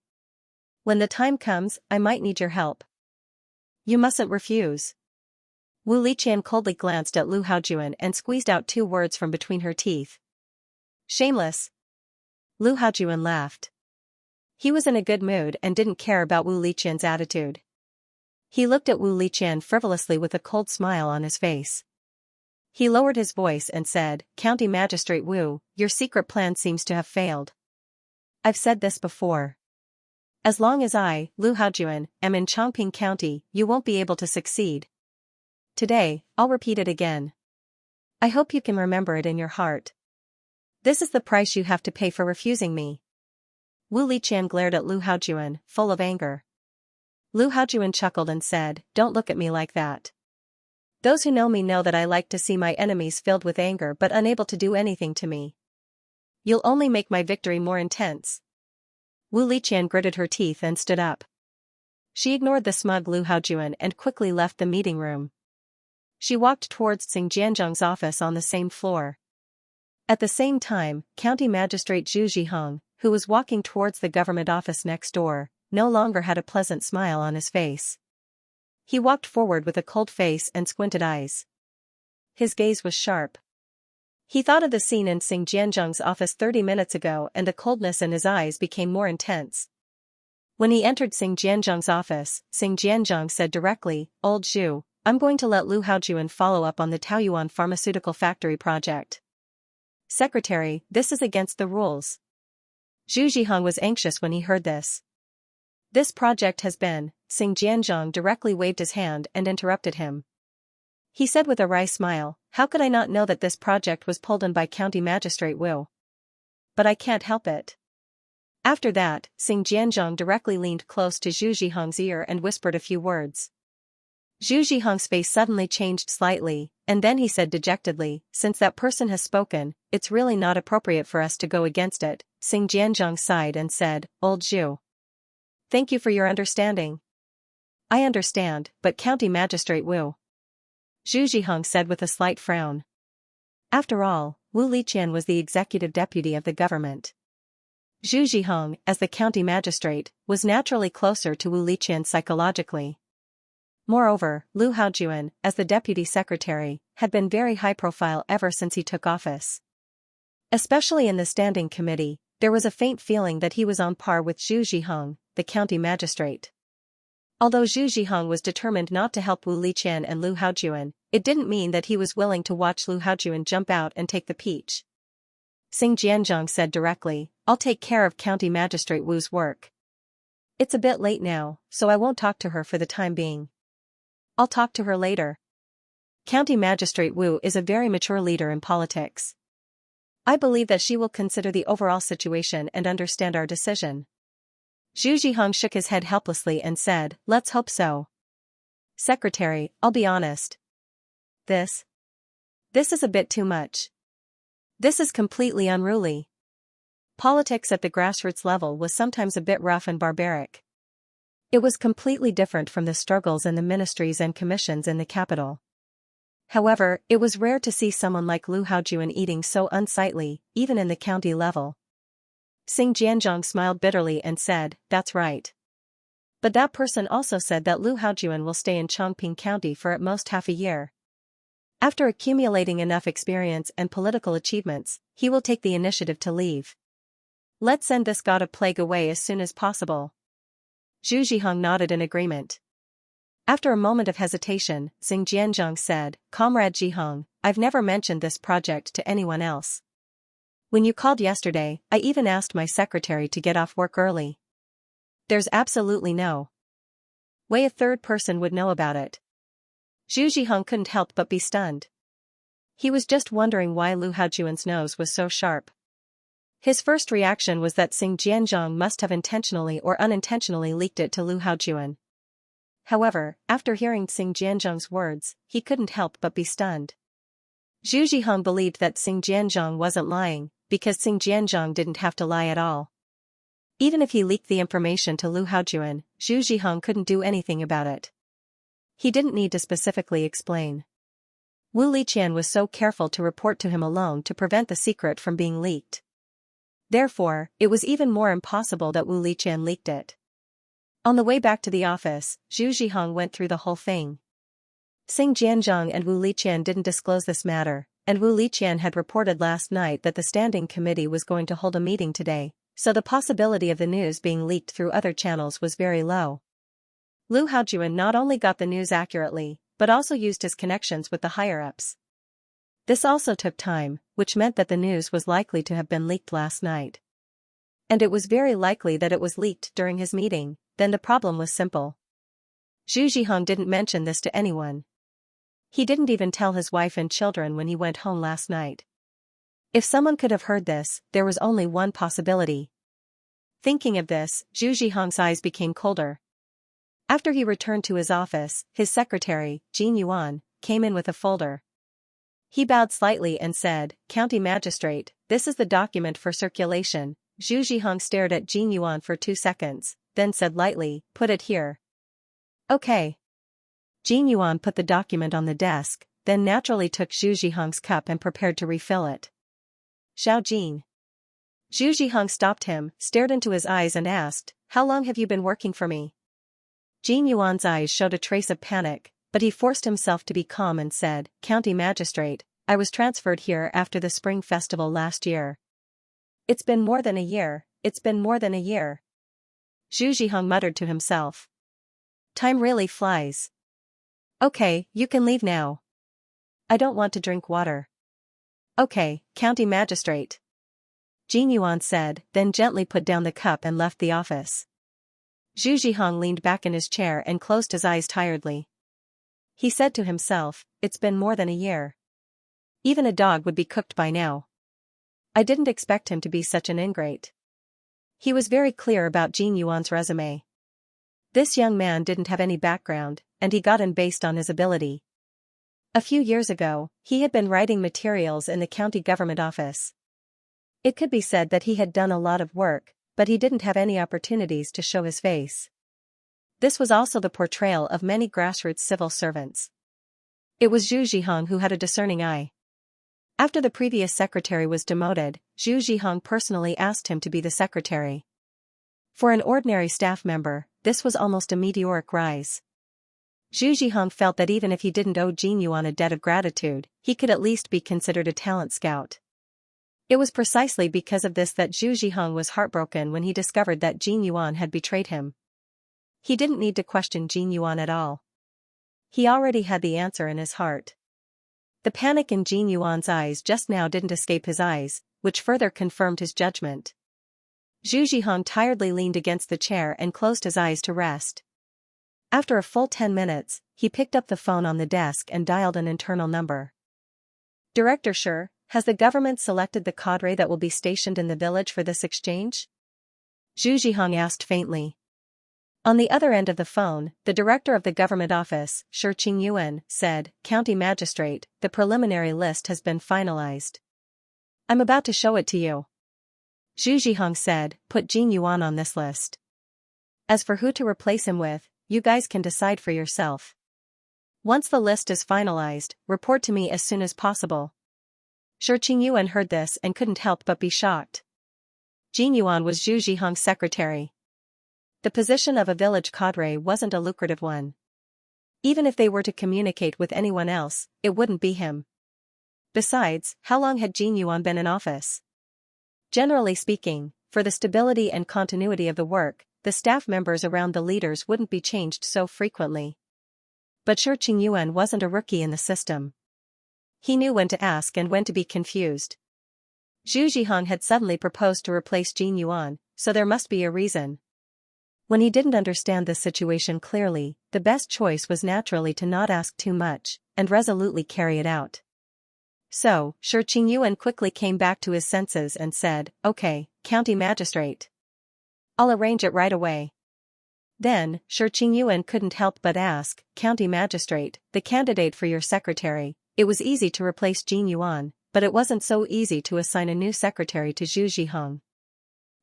When the time comes, I might need your help. You mustn't refuse." Wu Liqian coldly glanced at Lu Haojuan and squeezed out 2 words from between her teeth. "Shameless." Lu Haojuan laughed. He was in a good mood and didn't care about Wu Liqian's attitude. He looked at Wu Liqian frivolously with a cold smile on his face. He lowered his voice and said, "County Magistrate Wu, your secret plan seems to have failed. I've said this before. As long as I, Lu Haojuan, am in Chongqing County, you won't be able to succeed. Today, I'll repeat it again. I hope you can remember it in your heart. This is the price you have to pay for refusing me." Wu Liqian glared at Lu Haojuan, full of anger. Lu Haojuan chuckled and said, "Don't look at me like that. Those who know me know that I like to see my enemies filled with anger but unable to do anything to me. You'll only make my victory more intense." Wu Liqian gritted her teeth and stood up. She ignored the smug Lu Haojuan and quickly left the meeting room. She walked towards Xing Jianzhong's office on the same floor. At the same time, County Magistrate Zhu Zhihong, who was walking towards the government office next door, no longer had a pleasant smile on his face. He walked forward with a cold face and squinted eyes. His gaze was sharp. He thought of the scene in Xing Jianzhong's office 30 minutes ago and the coldness in his eyes became more intense. When he entered Xing Jianzhong's office, Xing Jianzhong said directly, "Old Zhu, I'm going to let Lu Haojuan follow up on the Taoyuan pharmaceutical factory project." "Secretary, this is against the rules." Zhu Zhihong was anxious when he heard this. "This project has been," Xing Jianzhong directly waved his hand and interrupted him. He said with a wry smile, "How could I not know that this project was pulled in by County Magistrate Wu? But I can't help it." After that, Xing Jianzhong directly leaned close to Zhu Zhihong's ear and whispered a few words. Zhu Zhihong's face suddenly changed slightly, and then he said dejectedly, "Since that person has spoken, it's really not appropriate for us to go against it." Xing Jianzhong sighed and said, "Old Zhu. Thank you for your understanding." "I understand, but County Magistrate Wu," Zhu Zhihong said with a slight frown. After all, Wu Liqian was the executive deputy of the government. Zhu Zhihong, as the county magistrate, was naturally closer to Wu Liqian psychologically. Moreover, Lu Haojuan, as the deputy secretary, had been very high profile ever since he took office. Especially in the standing committee, there was a faint feeling that he was on par with Zhu Zhihong, the county magistrate. Although Zhu Zhihong was determined not to help Wu Liqian and Lu Haojuan, it didn't mean that he was willing to watch Lu Haojuan jump out and take the peach. Xing Jianzhong said directly, "I'll take care of County Magistrate Wu's work. It's a bit late now, so I won't talk to her for the time being. I'll talk to her later. County Magistrate Wu is a very mature leader in politics. I believe that she will consider the overall situation and understand our decision." Zhu Zhihong shook his head helplessly and said, "Let's hope so. Secretary, I'll be honest. This is a bit too much. This is completely unruly." Politics at the grassroots level was sometimes a bit rough and barbaric. It was completely different from the struggles in the ministries and commissions in the capital. However, it was rare to see someone like Lu Haojuan eating so unsightly, even in the county level. Xing Jianzhong smiled bitterly and said, "That's right. But that person also said that Lu Haojuan will stay in Chongqing County for at most half a year. After accumulating enough experience and political achievements, he will take the initiative to leave. Let's send this god of plague away as soon as possible." Zhu Zhihong nodded in agreement. After a moment of hesitation, Xing Jianzhong said, "Comrade Zhihong, I've never mentioned this project to anyone else. When you called yesterday, I even asked my secretary to get off work early. There's absolutely no way a third person would know about it." Zhu Zhihong couldn't help but be stunned. He was just wondering why Lu Haojuan's nose was so sharp. His first reaction was that Xing Jianzhong must have intentionally or unintentionally leaked it to Lu Haojuan. However, after hearing Xing Jianzhong's words, he couldn't help but be stunned. Zhu Zhihong believed that Xing Jianzhong wasn't lying, because Xing Jianzhong didn't have to lie at all. Even if he leaked the information to Lu Haojuan, Zhu Zhiheng couldn't do anything about it. He didn't need to specifically explain. Wu Liqian was so careful to report to him alone to prevent the secret from being leaked. Therefore, it was even more impossible that Wu Liqian leaked it. On the way back to the office, Zhu Zhiheng went through the whole thing. Xing Jianzhong and Wu Liqian didn't disclose this matter, and Wu Liqian had reported last night that the standing committee was going to hold a meeting today, so the possibility of the news being leaked through other channels was very low. Lu Haojuan not only got the news accurately, but also used his connections with the higher-ups. This also took time, which meant that the news was likely to have been leaked last night. And it was very likely that it was leaked during his meeting. Then the problem was simple. Zhu Zhiheng didn't mention this to anyone. He didn't even tell his wife and children when he went home last night. If someone could have heard this, there was only one possibility. Thinking of this, Zhu Zhiheng's eyes became colder. After he returned to his office, his secretary, Jin Yuan, came in with a folder. He bowed slightly and said, "County Magistrate, this is the document for circulation." Zhu Zhiheng stared at Jin Yuan for 2 seconds, then said lightly, "Put it here." "Okay." Jin Yuan put the document on the desk, then naturally took Zhu Zhiheng's cup and prepared to refill it. "Xiao Jin." Zhu Zhiheng stopped him, stared into his eyes and asked, "How long have you been working for me?" Jin Yuan's eyes showed a trace of panic, but he forced himself to be calm and said, "County Magistrate, I was transferred here after the Spring Festival last year." It's been more than a year. Zhu Zhiheng muttered to himself. Time really flies. "Okay, you can leave now." "I don't want to drink water." "Okay, County Magistrate," Jin Yuan said, then gently put down the cup and left the office. Zhu Zhiheng leaned back in his chair and closed his eyes tiredly. He said to himself, "It's been more than a year. Even a dog would be cooked by now. I didn't expect him to be such an ingrate." He was very clear about Jin Yuan's resume. This young man didn't have any background, and he got in based on his ability. A few years ago, he had been writing materials in the county government office. It could be said that he had done a lot of work, but he didn't have any opportunities to show his face. This was also the portrayal of many grassroots civil servants. It was Zhu Zhiheng who had a discerning eye. After the previous secretary was demoted, Zhu Zhiheng personally asked him to be the secretary. For an ordinary staff member, this was almost a meteoric rise. Zhu Zhiheng felt that even if he didn't owe Jin Yuan a debt of gratitude, he could at least be considered a talent scout. It was precisely because of this that Zhu Zhiheng was heartbroken when he discovered that Jin Yuan had betrayed him. He didn't need to question Jin Yuan at all. He already had the answer in his heart. The panic in Jin Yuan's eyes just now didn't escape his eyes, which further confirmed his judgment. Zhu Zhiheng tiredly leaned against the chair and closed his eyes to rest. After a full 10 minutes, he picked up the phone on the desk and dialed an internal number. "Director Shi, has the government selected the cadre that will be stationed in the village for this exchange?" Zhu Zhiheng asked faintly. On the other end of the phone, the director of the government office, Shi Qingyuan, said, "County Magistrate, the preliminary list has been finalized. I'm about to show it to you." Zhu Zhiheng said, "Put Jin Yuan on this list. As for who to replace him with, you guys can decide for yourself. Once the list is finalized, report to me as soon as possible." Shi Qingyuan heard this and couldn't help but be shocked. Jin Yuan was Zhu Zhiheng's secretary. The position of a village cadre wasn't a lucrative one. Even if they were to communicate with anyone else, it wouldn't be him. Besides, how long had Jin Yuan been in office? Generally speaking, for the stability and continuity of the work, the staff members around the leaders wouldn't be changed so frequently. But Shi Qingyuan wasn't a rookie in the system. He knew when to ask and when to be confused. Zhu Zhiheng had suddenly proposed to replace Jin Yuan, so there must be a reason. When he didn't understand this situation clearly, the best choice was naturally to not ask too much, and resolutely carry it out. So, Shi Qingyuan quickly came back to his senses and said, "Okay, County Magistrate. I'll arrange it right away." Then, Shi Qingyuan couldn't help but ask, "County Magistrate, the candidate for your secretary, it was easy to replace Jin Yuan, but it wasn't so easy to assign a new secretary to Zhu Zhiheng.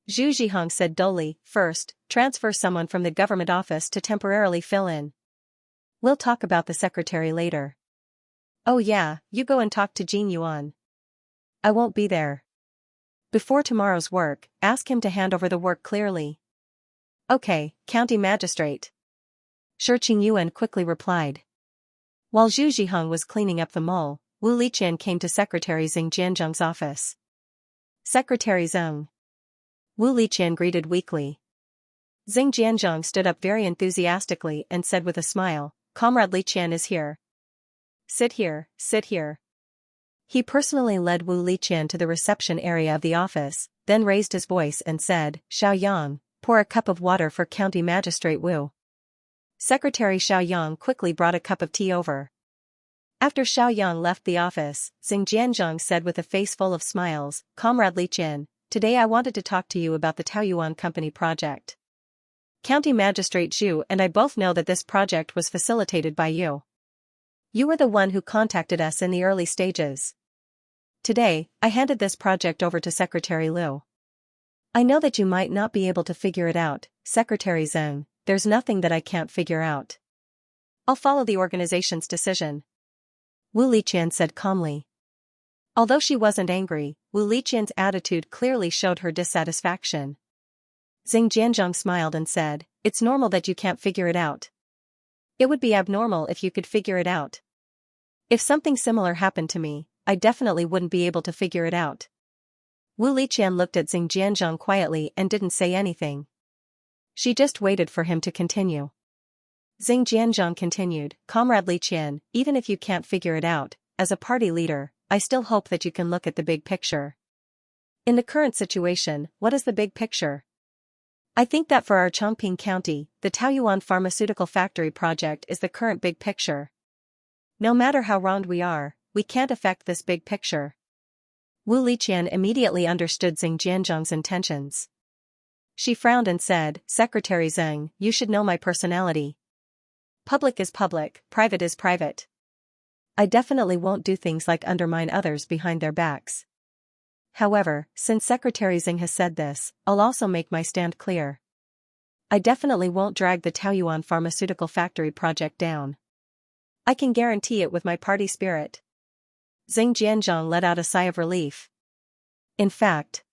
Zhu Zhihong said dully. First, transfer someone from the government office to temporarily fill in. We'll talk about the secretary later. Oh yeah, you go and talk to Jin Yuan. I won't be there. Before tomorrow's work, ask him to hand over the work clearly. Okay, County Magistrate. Shi Qingyuan quickly replied. While Zhu Zhihong was cleaning up the mole, Wu Liqian came to Secretary Xing Jianzhong's office. Secretary Xing. Wu Liqian greeted weakly. Xing Jianzhong stood up very enthusiastically and said with a smile, Comrade Liqian is here. Sit here, sit here. He personally led Wu Liqian to the reception area of the office, then raised his voice and said, Xiao Yang, pour a cup of water for County Magistrate Wu. Secretary Xiao Yang quickly brought a cup of tea over. After Xiao Yang left the office, Xing Jianzhong said with a face full of smiles, Comrade Liqian, today I wanted to talk to you about the Taoyuan Company project. County Magistrate Zhu and I both know that this project was facilitated by you. You were the one who contacted us in the early stages. Today, I handed this project over to Secretary Liu. I know that you might not be able to figure it out, Secretary Zeng, there's nothing that I can't figure out. I'll follow the organization's decision. Wu Liqian said calmly. Although she wasn't angry, Wu Liqian's attitude clearly showed her dissatisfaction. Xing Jianzhong smiled and said, It's normal that you can't figure it out. It would be abnormal if you could figure it out. If something similar happened to me, I definitely wouldn't be able to figure it out. Wu Liqian looked at Xing Jianzhong quietly and didn't say anything. She just waited for him to continue. Xing Jianzhong continued, Comrade Liqian, even if you can't figure it out, as a party leader, I still hope that you can look at the big picture. In the current situation, what is the big picture? I think that for our Chongqing County, the Taoyuan Pharmaceutical Factory project is the current big picture. No matter how wronged we are, we can't affect this big picture. Wu Liqian immediately understood Xing Jianzhong's intentions. She frowned and said, Secretary Zeng, you should know my personality. Public is public, private is private. I definitely won't do things like undermine others behind their backs. However, since Secretary Xing has said this, I'll also make my stand clear. I definitely won't drag the Taoyuan Pharmaceutical Factory project down. I can guarantee it with my party spirit. Xing Jianzhong let out a sigh of relief. In fact,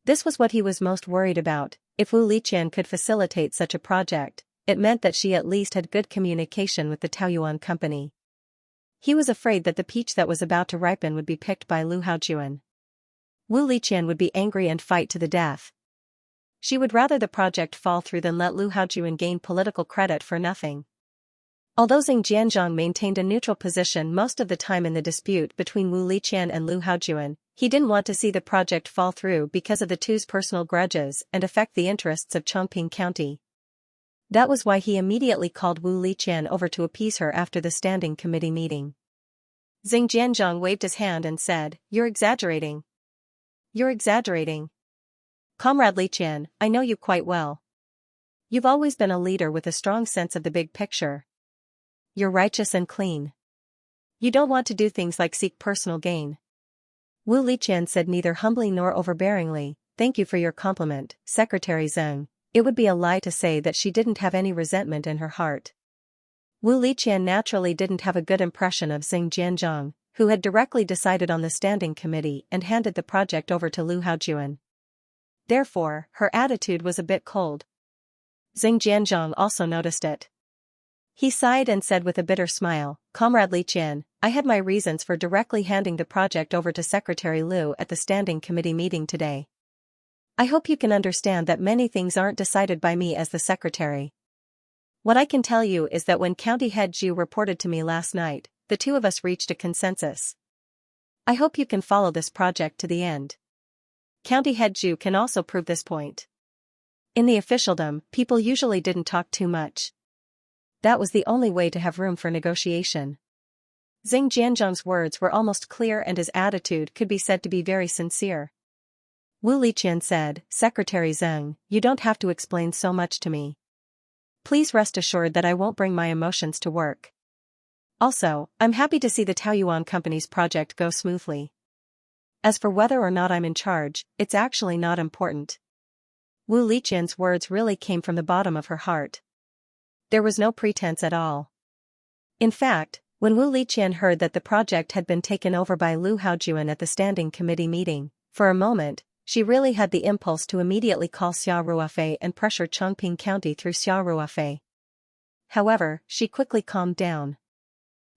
this was what he was most worried about. If Wu Liqian could facilitate such a project, it meant that she at least had good communication with the Taoyuan company. He was afraid that the peach that was about to ripen would be picked by Lu Haojuan. Wu Liqian would be angry and fight to the death. She would rather the project fall through than let Lu Haojuan gain political credit for nothing. Although Xing Jianzhong maintained a neutral position most of the time in the dispute between Wu Liqian and Lu Haojuan, he didn't want to see the project fall through because of the two's personal grudges and affect the interests of Chongqing County. That was why he immediately called Wu Liqian over to appease her after the standing committee meeting. Xing Jianzhong waved his hand and said, You're exaggerating. You're exaggerating. Comrade Liqian, I know you quite well. You've always been a leader with a strong sense of the big picture. You're righteous and clean. You don't want to do things like seek personal gain. Wu Liqian said neither humbly nor overbearingly, Thank you for your compliment, Secretary Zeng. It would be a lie to say that she didn't have any resentment in her heart. Wu Liqian naturally didn't have a good impression of Xing Jianzhong, who had directly decided on the standing committee and handed the project over to Lu Haojuan. Therefore, her attitude was a bit cold. Xing Jianzhong also noticed it. He sighed and said with a bitter smile, Comrade Liqian, I had my reasons for directly handing the project over to Secretary Liu at the standing committee meeting today. I hope you can understand that many things aren't decided by me as the secretary. What I can tell you is that when County Head Zhu reported to me last night, the two of us reached a consensus. I hope you can follow this project to the end. County Head Zhu can also prove this point. In the officialdom, people usually didn't talk too much. That was the only way to have room for negotiation. Xing Jianzhong's words were almost clear and his attitude could be said to be very sincere. Wu Liqian said, Secretary Zeng, you don't have to explain so much to me. Please rest assured that I won't bring my emotions to work. Also, I'm happy to see the Taoyuan Company's project go smoothly. As for whether or not I'm in charge, it's actually not important. Wu Liqian's words really came from the bottom of her heart. There was no pretense at all. In fact, when Wu Liqian heard that the project had been taken over by Lu Haojuan at the standing committee meeting, for a moment, she really had the impulse to immediately call Xia Ruofei and pressure Chongqing County through Xia Ruofei. However, she quickly calmed down.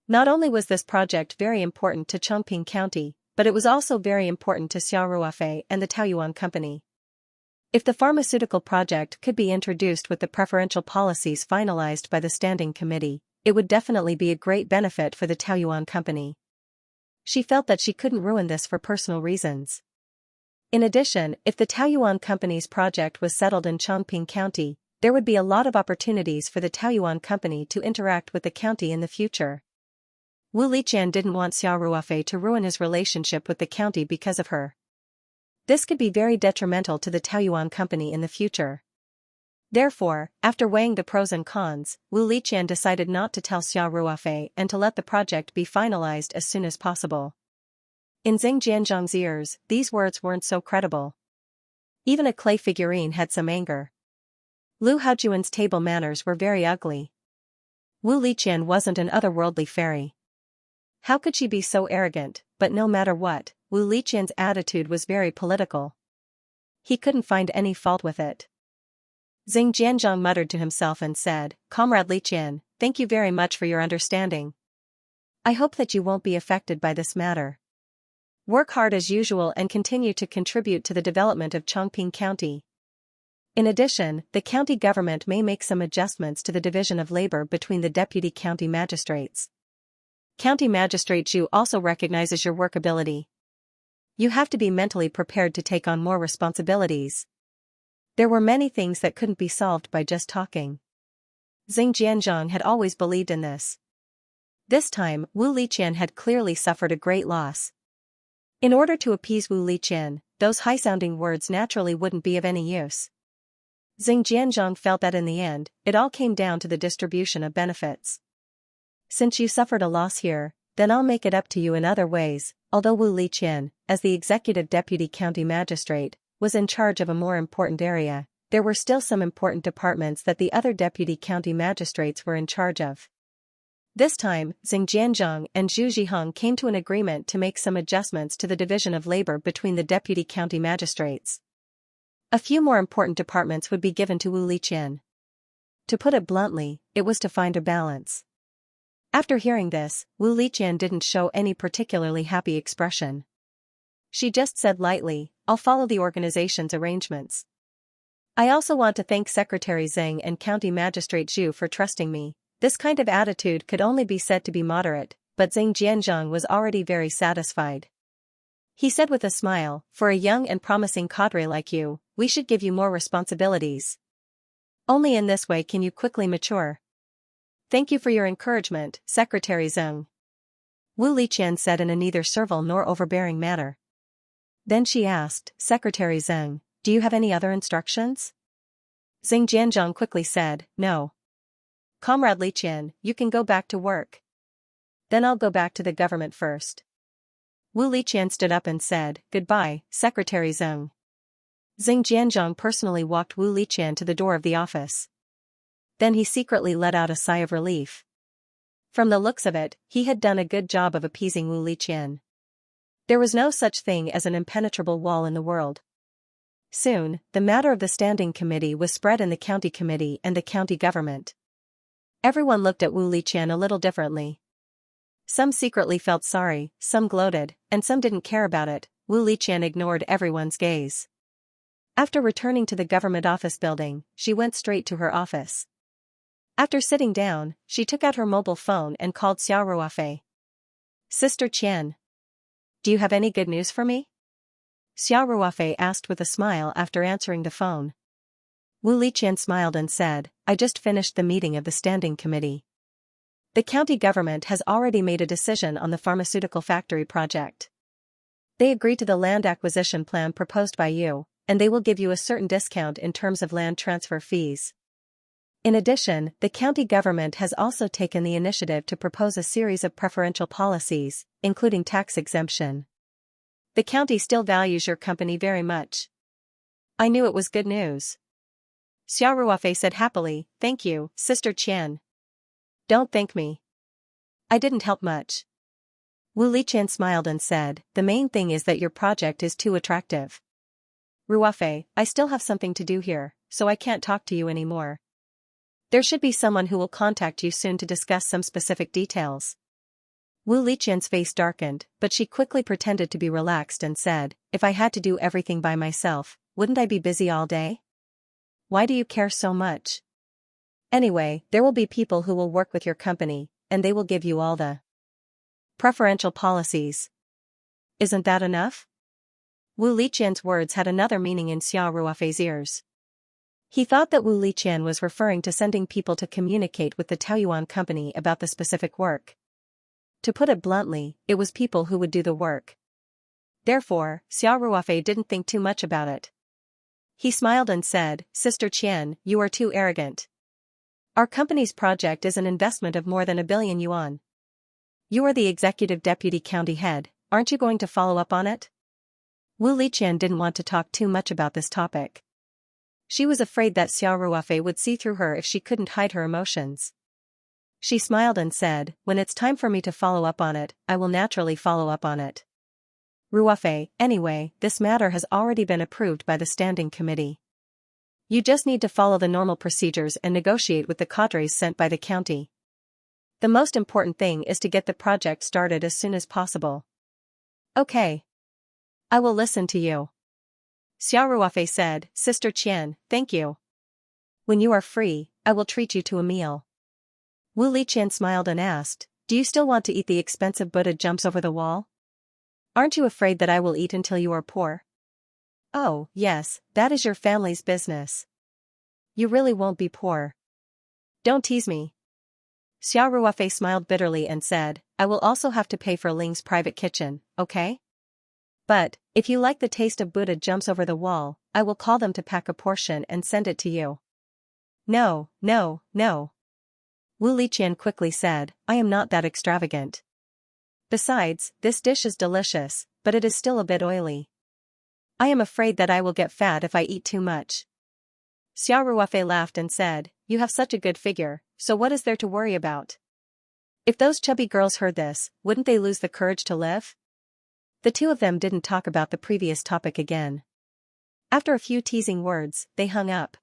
Not only was this project very important to Chongqing County, but it was also very important to Xia Ruofei and the Taoyuan Company. If the pharmaceutical project could be introduced with the preferential policies finalized by the standing committee, it would definitely be a great benefit for the Taoyuan Company. She felt that she couldn't ruin this for personal reasons. In addition, if the Taoyuan Company's project was settled in Chongqing County, there would be a lot of opportunities for the Taoyuan Company to interact with the county in the future. Wu Liqian didn't want Xia Ruofei to ruin his relationship with the county because of her. This could be very detrimental to the Taoyuan Company in the future. Therefore, after weighing the pros and cons, Wu Liqian decided not to tell Xia Ruofei and to let the project be finalized as soon as possible. In Xing Jianzhang's ears, these words weren't so credible. Even a clay figurine had some anger. Lu Haojuan's table manners were very ugly. Wu Liqian wasn't an otherworldly fairy. How could she be so arrogant? But no matter what, Wu Liqian's attitude was very political. He couldn't find any fault with it. Xing Jianzhang muttered to himself and said, "Comrade Liqian, thank you very much for your understanding. I hope that you won't be affected by this matter. Work hard as usual and continue to contribute to the development of Chongqing County. In addition, the county government may make some adjustments to the division of labor between the deputy county magistrates. County Magistrate Zhu also recognizes your work ability. You have to be mentally prepared to take on more responsibilities." There were many things that couldn't be solved by just talking. Xing Jianzhang had always believed in this. This time, Wu Liqian had clearly suffered a great loss. In order to appease Wu Liqian, those high-sounding words naturally wouldn't be of any use. Xing Jianzhang felt that in the end, it all came down to the distribution of benefits. Since you suffered a loss here, then I'll make it up to you in other ways. Although Wu Liqian, as the executive deputy county magistrate, was in charge of a more important area, there were still some important departments that the other deputy county magistrates were in charge of. This time, Xing Jianzhang and Zhu Zhiheng came to an agreement to make some adjustments to the division of labor between the deputy county magistrates. A few more important departments would be given to Wu Liqian. To put it bluntly, it was to find a balance. After hearing this, Wu Liqian didn't show any particularly happy expression. She just said lightly, "I'll follow the organization's arrangements. I also want to thank Secretary Zheng and County Magistrate Zhu for trusting me." This kind of attitude could only be said to be moderate, but Xing Jianzhang was already very satisfied. He said with a smile, "For a young and promising cadre like you, we should give you more responsibilities. Only in this way can you quickly mature." "Thank you for your encouragement, Secretary Zheng," Wu Liqian said in a neither servile nor overbearing manner. Then she asked, "Secretary Zheng, do you have any other instructions?" Xing Jianzhang quickly said, "No. Comrade Liqian, you can go back to work. Then I'll go back to the government first." Wu Liqian stood up and said, "Goodbye, Secretary Zheng." Xing Jianzhang personally walked Wu Liqian to the door of the office. Then he secretly let out a sigh of relief. From the looks of it, he had done a good job of appeasing Wu Liqian. There was no such thing as an impenetrable wall in the world. Soon, the matter of the standing committee was spread in the county committee and the county government. Everyone looked at Wu Liqian a little differently. Some secretly felt sorry, some gloated, and some didn't care about it. Wu Liqian ignored everyone's gaze. After returning to the government office building, she went straight to her office. After sitting down, she took out her mobile phone and called Xia Ruofei. "Sister Qian, do you have any good news for me?" Xia Ruofei asked with a smile after answering the phone. Wu Liqian smiled and said, "I just finished the meeting of the standing committee. The county government has already made a decision on the pharmaceutical factory project. They agreed to the land acquisition plan proposed by you, and they will give you a certain discount in terms of land transfer fees. In addition, the county government has also taken the initiative to propose a series of preferential policies, including tax exemption. The county still values your company very much. I knew it was good news. Xiao Ruofei said happily, thank you, Sister Qian. Don't thank me. I didn't help much. Wu Liqian smiled and said, the main thing is that your project is too attractive. Ruofei, I still have something to do here, so I can't talk to you anymore. There should be someone who will contact you soon to discuss some specific details. Wu Liqian's face darkened, but she quickly pretended to be relaxed and said, if I had to do everything by myself, wouldn't I be busy all day? Why do you care so much? Anyway, there will be people who will work with your company, and they will give you all the preferential policies. Isn't that enough? Wu Liqian's words had another meaning in Xiao Ruofei's ears. He thought that Wu Liqian was referring to sending people to communicate with the Taoyuan company about the specific work. To put it bluntly, it was people who would do the work. Therefore, Xiao Ruofei didn't think too much about it. He smiled and said, Sister Qian, you are too arrogant. Our company's project is an investment of more than 1 billion yuan. You are the executive deputy county head, aren't you going to follow up on it? Wu Liqian didn't want to talk too much about this topic. She was afraid that Xiao Ruofei would see through her if she couldn't hide her emotions. She smiled and said, when it's time for me to follow up on it, I will naturally follow up on it. Ruofei, anyway, this matter has already been approved by the standing committee. You just need to follow the normal procedures and negotiate with the cadres sent by the county. The most important thing is to get the project started as soon as possible. Okay. I will listen to you. Xiao Ruofei said, Sister Qian, thank you. When you are free, I will treat you to a meal. Wu Liqian smiled and asked, do you still want to eat the expensive Buddha jumps over the wall? Aren't you afraid that I will eat until you are poor? Oh, yes, that is your family's business. You really won't be poor. Don't tease me. Xiao Ruofei smiled bitterly and said, I will also have to pay for Ling's private kitchen, okay? But, if you like the taste of Buddha jumps over the wall, I will call them to pack a portion and send it to you. No, no, no. Wu Liqian quickly said, I am not that extravagant. Besides, this dish is delicious, but it is still a bit oily. I am afraid that I will get fat if I eat too much. Xiao Ruofei laughed and said, you have such a good figure, so what is there to worry about? If those chubby girls heard this, wouldn't they lose the courage to live? The two of them didn't talk about the previous topic again. After a few teasing words, they hung up.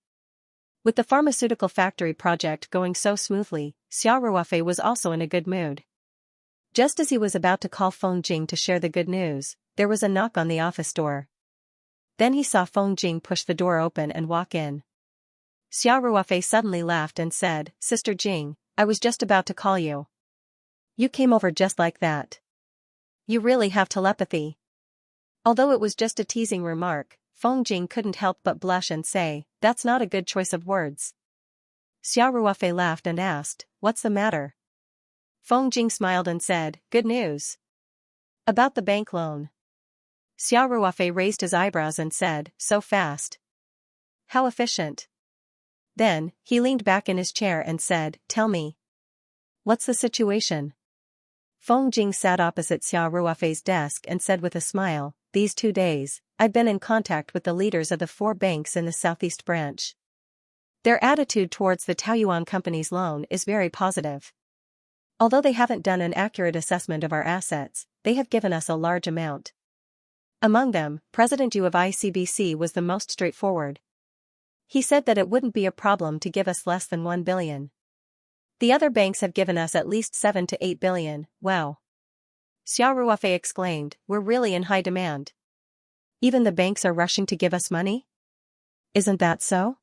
With the pharmaceutical factory project going so smoothly, Xiao Ruofei was also in a good mood. Just as he was about to call Feng Jing to share the good news, there was a knock on the office door. Then he saw Feng Jing push the door open and walk in. Xiao Ruofei suddenly laughed and said, Sister Jing, I was just about to call you. You came over just like that. You really have telepathy. Although it was just a teasing remark, Feng Jing couldn't help but blush and say, that's not a good choice of words. Xiao Ruofei laughed and asked, what's the matter? Feng Jing smiled and said, good news. About the bank loan. Xiao Ruofei raised his eyebrows and said, so fast. How efficient. Then, he leaned back in his chair and said, tell me. What's the situation? Feng Jing sat opposite Xiao Ruofei's desk and said with a smile, these 2 days, I've been in contact with the leaders of the 4 banks in the Southeast branch. Their attitude towards the Taoyuan company's loan is very positive. Although they haven't done an accurate assessment of our assets, they have given us a large amount. Among them, President Yu of ICBC was the most straightforward. He said that it wouldn't be a problem to give us less than 1 billion. The other banks have given us at least 7 to 8 billion, wow. Xiao Ruofei exclaimed, we're really in high demand. Even the banks are rushing to give us money? Isn't that so?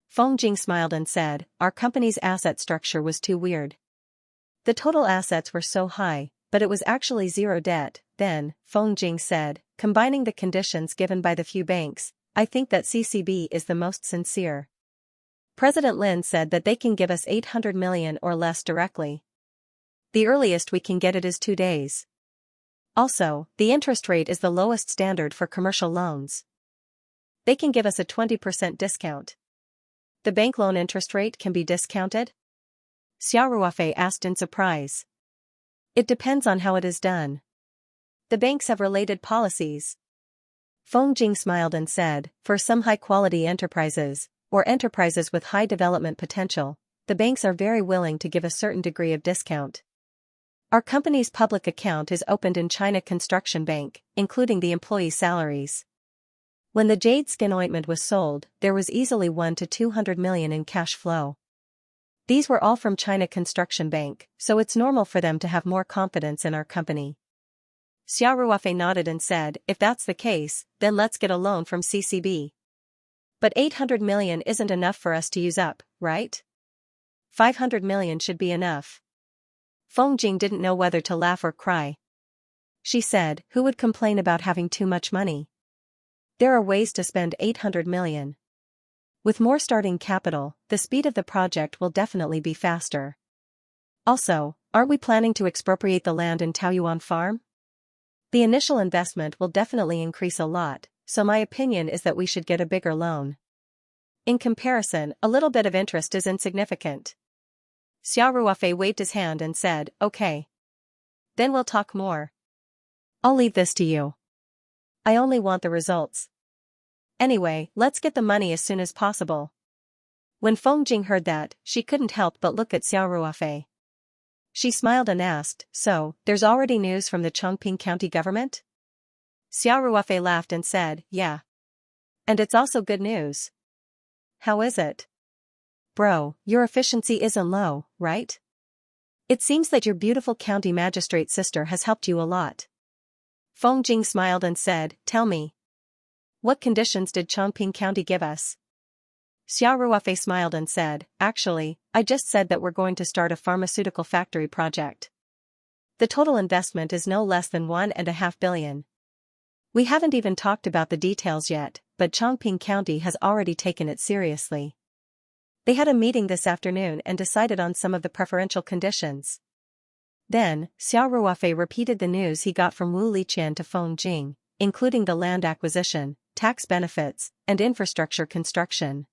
Feng Jing smiled and said, our company's asset structure was too weird. The total assets were so high, but it was actually zero debt. Then, Feng Jing said, combining the conditions given by the few banks, I think that CCB is the most sincere. President Lin said that they can give us 800 million or less directly. The earliest we can get it is 2 days. Also, the interest rate is the lowest standard for commercial loans. They can give us a 20% discount. The bank loan interest rate can be discounted? Xiao Ruofei asked in surprise. It depends on how it is done. The banks have related policies. Feng Jing smiled and said, for some high-quality enterprises, or enterprises with high development potential, the banks are very willing to give a certain degree of discount. Our company's public account is opened in China Construction Bank, including the employee salaries. When the jade skin ointment was sold, there was easily 1 to 200 million in cash flow. These were all from China Construction Bank, so it's normal for them to have more confidence in our company. Xiao Ruofei nodded and said, if that's the case, then let's get a loan from CCB. But 800 million isn't enough for us to use up, right? 500 million should be enough. Feng Jing didn't know whether to laugh or cry. She said, who would complain about having too much money? There are ways to spend 800 million. With more starting capital, the speed of the project will definitely be faster. Also, aren't we planning to expropriate the land in Taoyuan Farm? The initial investment will definitely increase a lot, so my opinion is that we should get a bigger loan. In comparison, a little bit of interest is insignificant. Xiao Ruofei waved his hand and said, okay. Then we'll talk more. I'll leave this to you. I only want the results. Anyway, let's get the money as soon as possible. When Feng Jing heard that, she couldn't help but look at Xiao Ruofei. She smiled and asked, so, there's already news from the Chongqing County government? Xiao Ruofei laughed and said, yeah. And it's also good news. How is it? Bro, your efficiency isn't low, right? It seems that your beautiful county magistrate sister has helped you a lot. Feng Jing smiled and said, tell me. What conditions did Chongqing County give us? Xiao Ruofei smiled and said, actually, I just said that we're going to start a pharmaceutical factory project. The total investment is no less than 1.5 billion. We haven't even talked about the details yet, but Chongqing County has already taken it seriously. They had a meeting this afternoon and decided on some of the preferential conditions. Then, Xiao Ruofei repeated the news he got from Wu Liqian to Feng Jing, including the land acquisition, tax benefits, and infrastructure construction.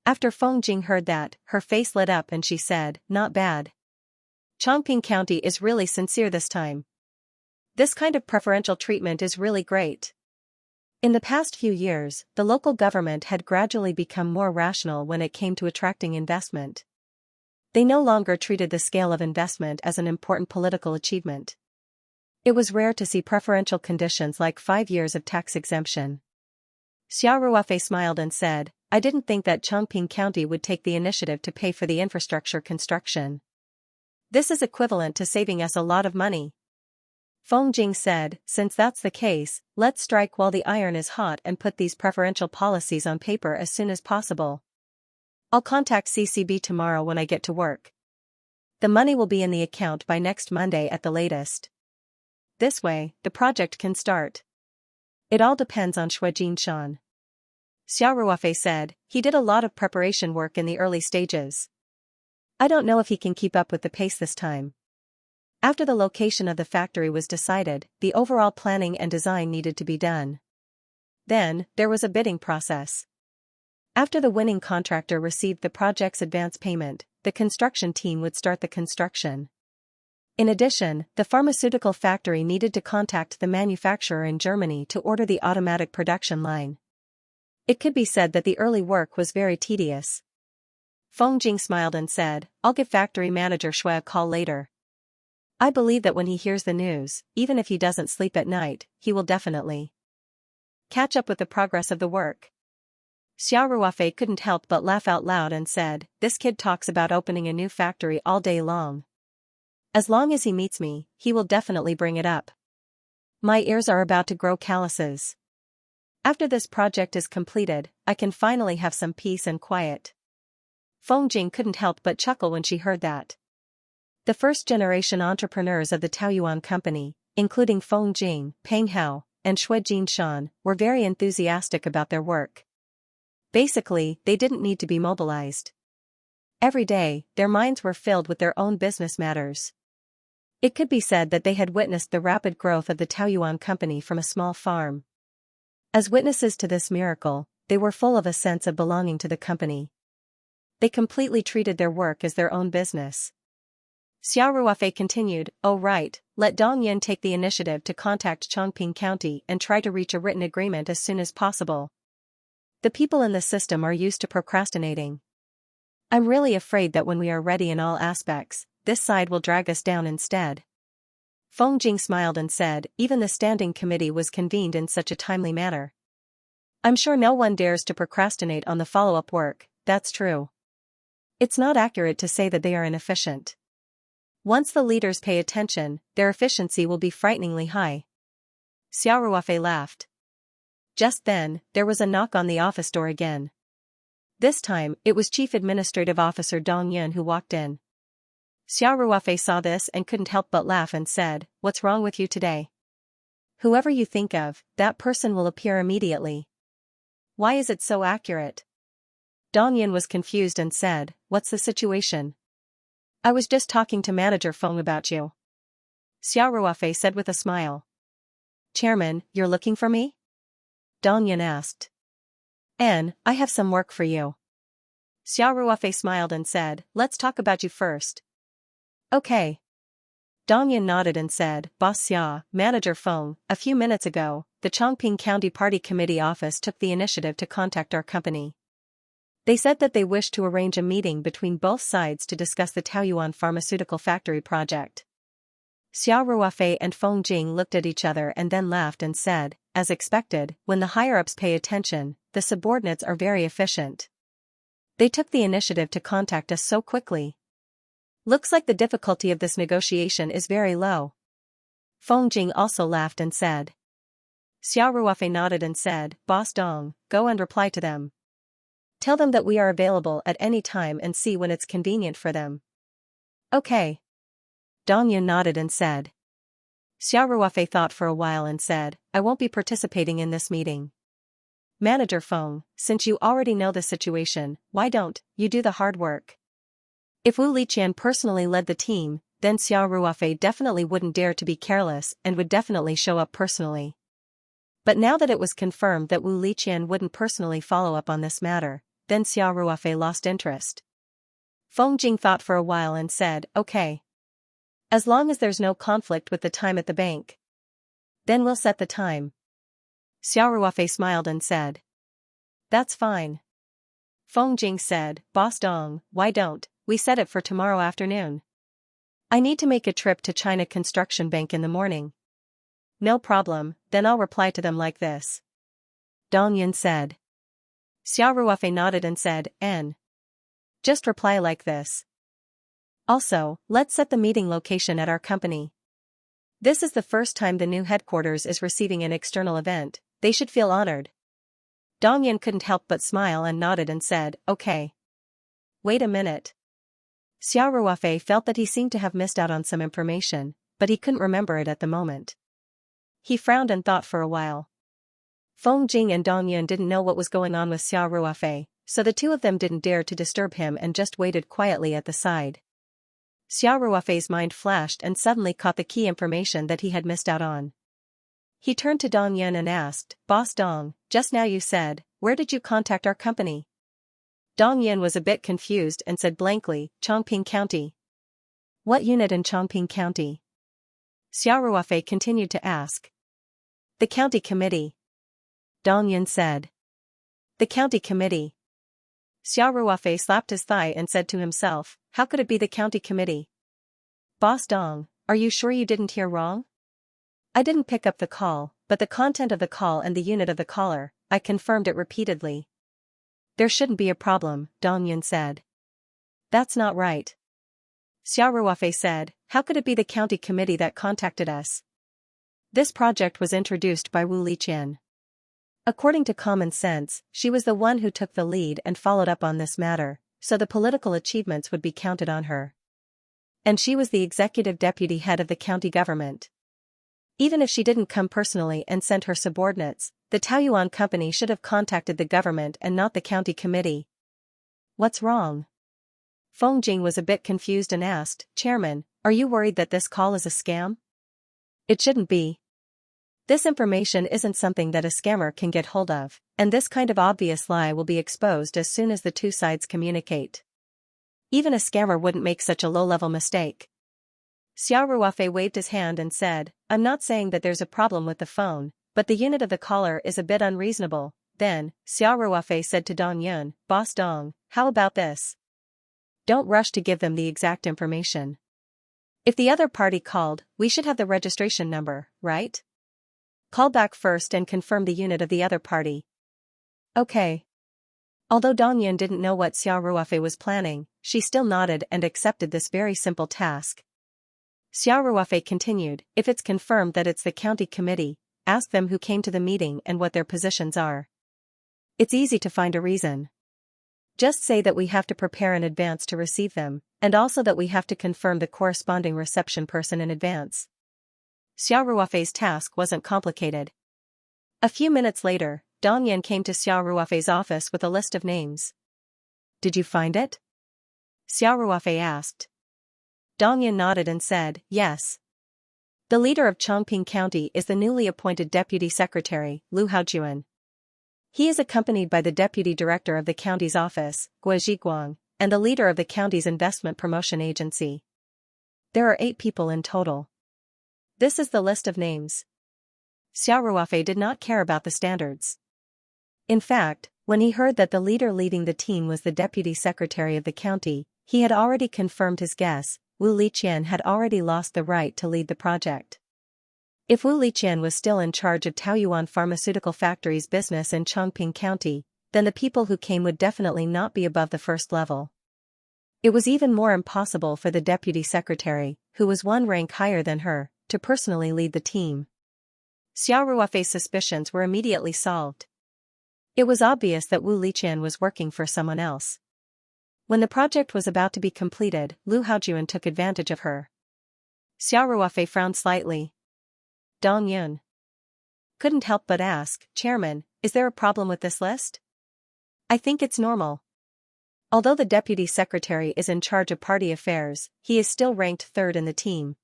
After Feng Jing heard that, her face lit up and she said, not bad. Chongqing County is really sincere this time. This kind of preferential treatment is really great. In the past few years, the local government had gradually become more rational when it came to attracting investment. They no longer treated the scale of investment as an important political achievement. It was rare to see preferential conditions like 5 years of tax exemption. Xiao Ruofei smiled and said, I didn't think that Chongqing County would take the initiative to pay for the infrastructure construction. This is equivalent to saving us a lot of money. Feng Jing said, since that's the case, let's strike while the iron is hot and put these preferential policies on paper as soon as possible. I'll contact CCB tomorrow when I get to work. The money will be in the account by next Monday at the latest. This way, the project can start. It all depends on Xue Jinshan. Xiao Ruofei said, he did a lot of preparation work in the early stages. I don't know if he can keep up with the pace this time. After the location of the factory was decided, the overall planning and design needed to be done. Then, there was a bidding process. After the winning contractor received the project's advance payment, the construction team would start the construction. In addition, the pharmaceutical factory needed to contact the manufacturer in Germany to order the automatic production line. It could be said that the early work was very tedious. Feng Jing smiled and said, I'll give factory manager Xue a call later. I believe that when he hears the news, even if he doesn't sleep at night, he will definitely catch up with the progress of the work. Xiao Ruofei couldn't help but laugh out loud and said, this kid talks about opening a new factory all day long. As long as he meets me, he will definitely bring it up. My ears are about to grow calluses. After this project is completed, I can finally have some peace and quiet. Feng Jing couldn't help but chuckle when she heard that. The first-generation entrepreneurs of the Taoyuan company, including Feng Jing, Peng Hao, and Xue Jinshan, were very enthusiastic about their work. Basically, they didn't need to be mobilized. Every day, their minds were filled with their own business matters. It could be said that they had witnessed the rapid growth of the Taoyuan company from a small farm. As witnesses to this miracle, they were full of a sense of belonging to the company. They completely treated their work as their own business. Xiao Ruofei continued, oh right, let Dong Yin take the initiative to contact Chongqing County and try to reach a written agreement as soon as possible. The people in the system are used to procrastinating. I'm really afraid that when we are ready in all aspects, this side will drag us down instead. Feng Jing smiled and said, even the standing committee was convened in such a timely manner. I'm sure no one dares to procrastinate on the follow-up work, that's true. It's not accurate to say that they are inefficient. Once the leaders pay attention, their efficiency will be frighteningly high. Xiao Ruofei laughed. Just then, there was a knock on the office door again. This time, it was Chief Administrative Officer Dong Yun who walked in. Xiao Ruofei saw this and couldn't help but laugh and said, what's wrong with you today? Whoever you think of, that person will appear immediately. Why is it so accurate? Dong Yun was confused and said, what's the situation? I was just talking to Manager Feng about you. Xiao Ruofei said with a smile. Chairman, you're looking for me? Dong Yun asked. I have some work for you. Xiao Ruofei smiled and said, let's talk about you first. Okay. Dong Yun nodded and said, Boss Xia, Manager Feng, a few minutes ago, the Chongqing County Party Committee office took the initiative to contact our company. They said that they wished to arrange a meeting between both sides to discuss the Taoyuan pharmaceutical factory project. Xiao Ruofei and Feng Jing looked at each other and then laughed and said, as expected, when the higher-ups pay attention, the subordinates are very efficient. They took the initiative to contact us so quickly. Looks like the difficulty of this negotiation is very low. Feng Jing also laughed and said. Xiao Ruofei nodded and said, Boss Dong, go and reply to them. Tell them that we are available at any time and see when it's convenient for them. Okay. Dong Yun nodded and said. Xiao Ruofei thought for a while and said, I won't be participating in this meeting. Manager Feng, since you already know the situation, why don't you do the hard work? If Wu Liqian personally led the team, then Xiao Ruofei definitely wouldn't dare to be careless and would definitely show up personally. But now that it was confirmed that Wu Liqian wouldn't personally follow up on this matter, then Xiao Ruofei lost interest. Feng Jing thought for a while and said, okay. As long as there's no conflict with the time at the bank. Then we'll set the time. Xiao Ruofei smiled and said. That's fine. Feng Jing said, Boss Dong, why don't we set it for tomorrow afternoon? I need to make a trip to China Construction Bank in the morning. No problem, then I'll reply to them like this. Dong Yun said. Xiao Ruofei nodded and said, Just reply like this. Also, let's set the meeting location at our company. This is the first time the new headquarters is receiving an external event, they should feel honored. Dong Yun couldn't help but smile and nodded and said, okay. Wait a minute. Xiao Ruofei felt that he seemed to have missed out on some information, but he couldn't remember it at the moment. He frowned and thought for a while. Feng Jing and Dong Yun didn't know what was going on with Xiao Ruofei, so the two of them didn't dare to disturb him and just waited quietly at the side. Xiao Ruofei's mind flashed and suddenly caught the key information that he had missed out on. He turned to Dong Yun and asked, Boss Dong, just now you said, where did you contact our company? Dong Yun was a bit confused and said blankly, Chongqing County. What unit in Chongqing County? Xiao Ruofei continued to ask. The county committee. Dong Yun said. The county committee. Xiao Ruofei slapped his thigh and said to himself, how could it be the county committee? Boss Dong, are you sure you didn't hear wrong? I didn't pick up the call, but the content of the call and the unit of the caller, I confirmed it repeatedly. There shouldn't be a problem, Dong Yun said. That's not right. Xiao Ruofei said, how could it be the county committee that contacted us? This project was introduced by Wu Liqian. According to common sense, she was the one who took the lead and followed up on this matter, so the political achievements would be counted on her. And she was the executive deputy head of the county government. Even if she didn't come personally and sent her subordinates, the Taoyuan company should have contacted the government and not the county committee. What's wrong? Feng Jing was a bit confused and asked, Chairman, are you worried that this call is a scam? It shouldn't be. This information isn't something that a scammer can get hold of, and this kind of obvious lie will be exposed as soon as the two sides communicate. Even a scammer wouldn't make such a low-level mistake. Xiao Ruofei waved his hand and said, I'm not saying that there's a problem with the phone, but the unit of the caller is a bit unreasonable. Then, Xiao Ruofei said to Dong Yun, Boss Dong, how about this? Don't rush to give them the exact information. If the other party called, we should have the registration number, right? Call back first and confirm the unit of the other party. Okay. Although Dong Yun didn't know what Xiao Ruofei was planning, she still nodded and accepted this very simple task. Xiao Ruofei continued, if it's confirmed that it's the county committee, ask them who came to the meeting and what their positions are. It's easy to find a reason. Just say that we have to prepare in advance to receive them, and also that we have to confirm the corresponding reception person in advance. Xiao Ruofei's task wasn't complicated. A few minutes later, Dong Yan came to Xiao Ruofei's office with a list of names. Did you find it? Xiao Ruofei asked. Dong Yan nodded and said, yes. The leader of Chongping County is the newly appointed Deputy Secretary, Lu Haojuan. He is accompanied by the Deputy Director of the county's office, Guo Zhiguang, and the leader of the county's investment promotion agency. There are 8 people in total. This is the list of names. Xiao Ruofei did not care about the standards. In fact, when he heard that the leader leading the team was the Deputy Secretary of the county, he had already confirmed his guess. Wu Liqian had already lost the right to lead the project. If Wu Liqian was still in charge of Taoyuan Pharmaceutical Factory's business in Chongping County, then the people who came would definitely not be above the first level. It was even more impossible for the deputy secretary, who was 1 rank higher than her, to personally lead the team. Xiao Ruofei's suspicions were immediately solved. It was obvious that Wu Liqian was working for someone else. When the project was about to be completed, Lu Haojuan took advantage of her. Xiao Ruofei frowned slightly. Dong Yun couldn't help but ask, Chairman, is there a problem with this list? I think it's normal. Although the deputy secretary is in charge of party affairs, he is still ranked 3rd in the team.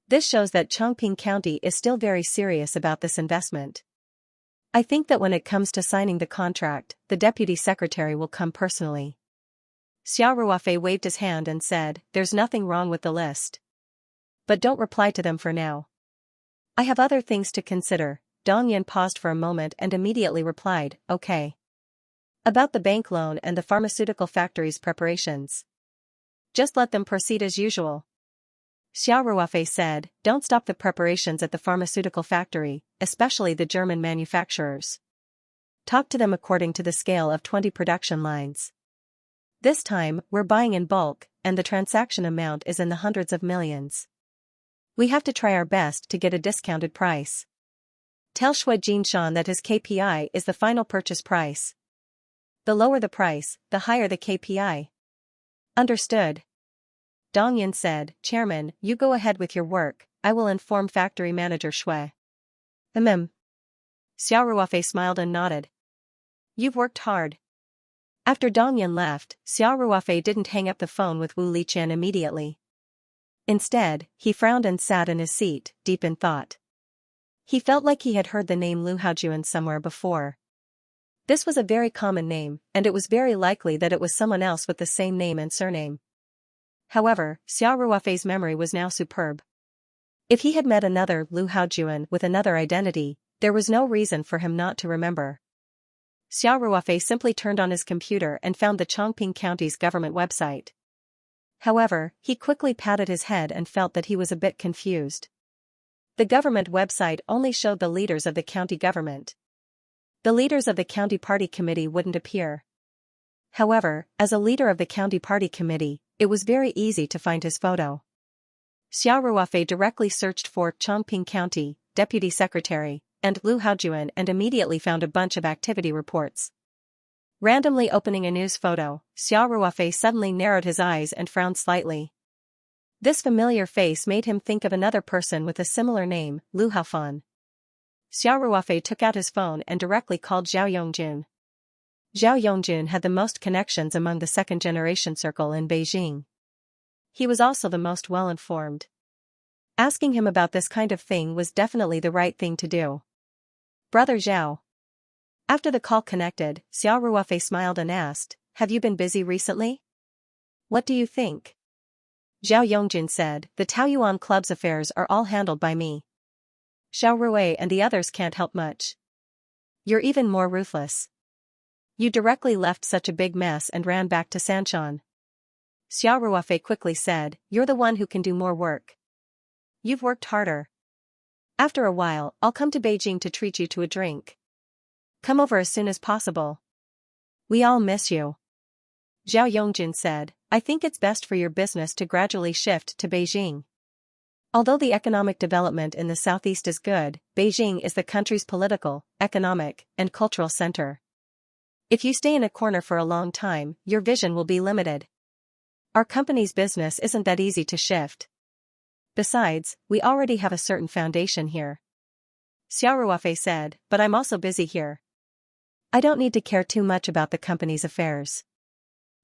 This shows that Chongping County is still very serious about this investment. I think that when it comes to signing the contract, the deputy secretary will come personally. Xiao Ruofei waved his hand and said, there's nothing wrong with the list. But don't reply to them for now. I have other things to consider. Dong Yan paused for a moment and immediately replied, okay. About the bank loan and the pharmaceutical factory's preparations. Just let them proceed as usual. Xiao Ruofei said, don't stop the preparations at the pharmaceutical factory, especially the German manufacturers. Talk to them according to the scale of 20 production lines. This time, we're buying in bulk, and the transaction amount is in the hundreds of millions. We have to try our best to get a discounted price. Tell Shui Jinshan that his KPI is the final purchase price. The lower the price, the higher the KPI. Understood. Dong Yin said, Chairman, you go ahead with your work, I will inform factory manager Shui. Xiao Ruofei smiled and nodded. You've worked hard. After Dong Yin left, Xiao Ruofei didn't hang up the phone with Wu Liqian immediately. Instead, he frowned and sat in his seat, deep in thought. He felt like he had heard the name Lu Haojuan somewhere before. This was a very common name, and it was very likely that it was someone else with the same name and surname. However, Xiao Ruofei's memory was now superb. If he had met another Lu Haojuan with another identity, there was no reason for him not to remember. Xiao Ruofei simply turned on his computer and found the Chongping County's government website. However, he quickly patted his head and felt that he was a bit confused. The government website only showed the leaders of the county government. The leaders of the county party committee wouldn't appear. However, as a leader of the county party committee, it was very easy to find his photo. Xiao Ruofei directly searched for Chongping County, Deputy Secretary, and Lu Haojuan and immediately found a bunch of activity reports. Randomly opening a news photo, Xiao Ruofei suddenly narrowed his eyes and frowned slightly. This familiar face made him think of another person with a similar name, Lu Haofan. Xiao Ruofei took out his phone and directly called Zhao Yongjun. Zhao Yongjun had the most connections among the second-generation circle in Beijing. He was also the most well-informed. Asking him about this kind of thing was definitely the right thing to do. Brother Zhao. After the call connected, Xiao Ruofei smiled and asked, have you been busy recently? What do you think? Zhao Yongjun said, the Taoyuan Club's affairs are all handled by me. Xiao Rui and the others can't help much. You're even more ruthless. You directly left such a big mess and ran back to Sanshan. Xiao Ruofei quickly said, you're the one who can do more work. You've worked harder. After a while, I'll come to Beijing to treat you to a drink. Come over as soon as possible. We all miss you. Zhao Yongjun said, I think it's best for your business to gradually shift to Beijing. Although the economic development in the southeast is good, Beijing is the country's political, economic, and cultural center. If you stay in a corner for a long time, your vision will be limited. Our company's business isn't that easy to shift. Besides, we already have a certain foundation here. Xiao Ruofei said, but I'm also busy here. I don't need to care too much about the company's affairs.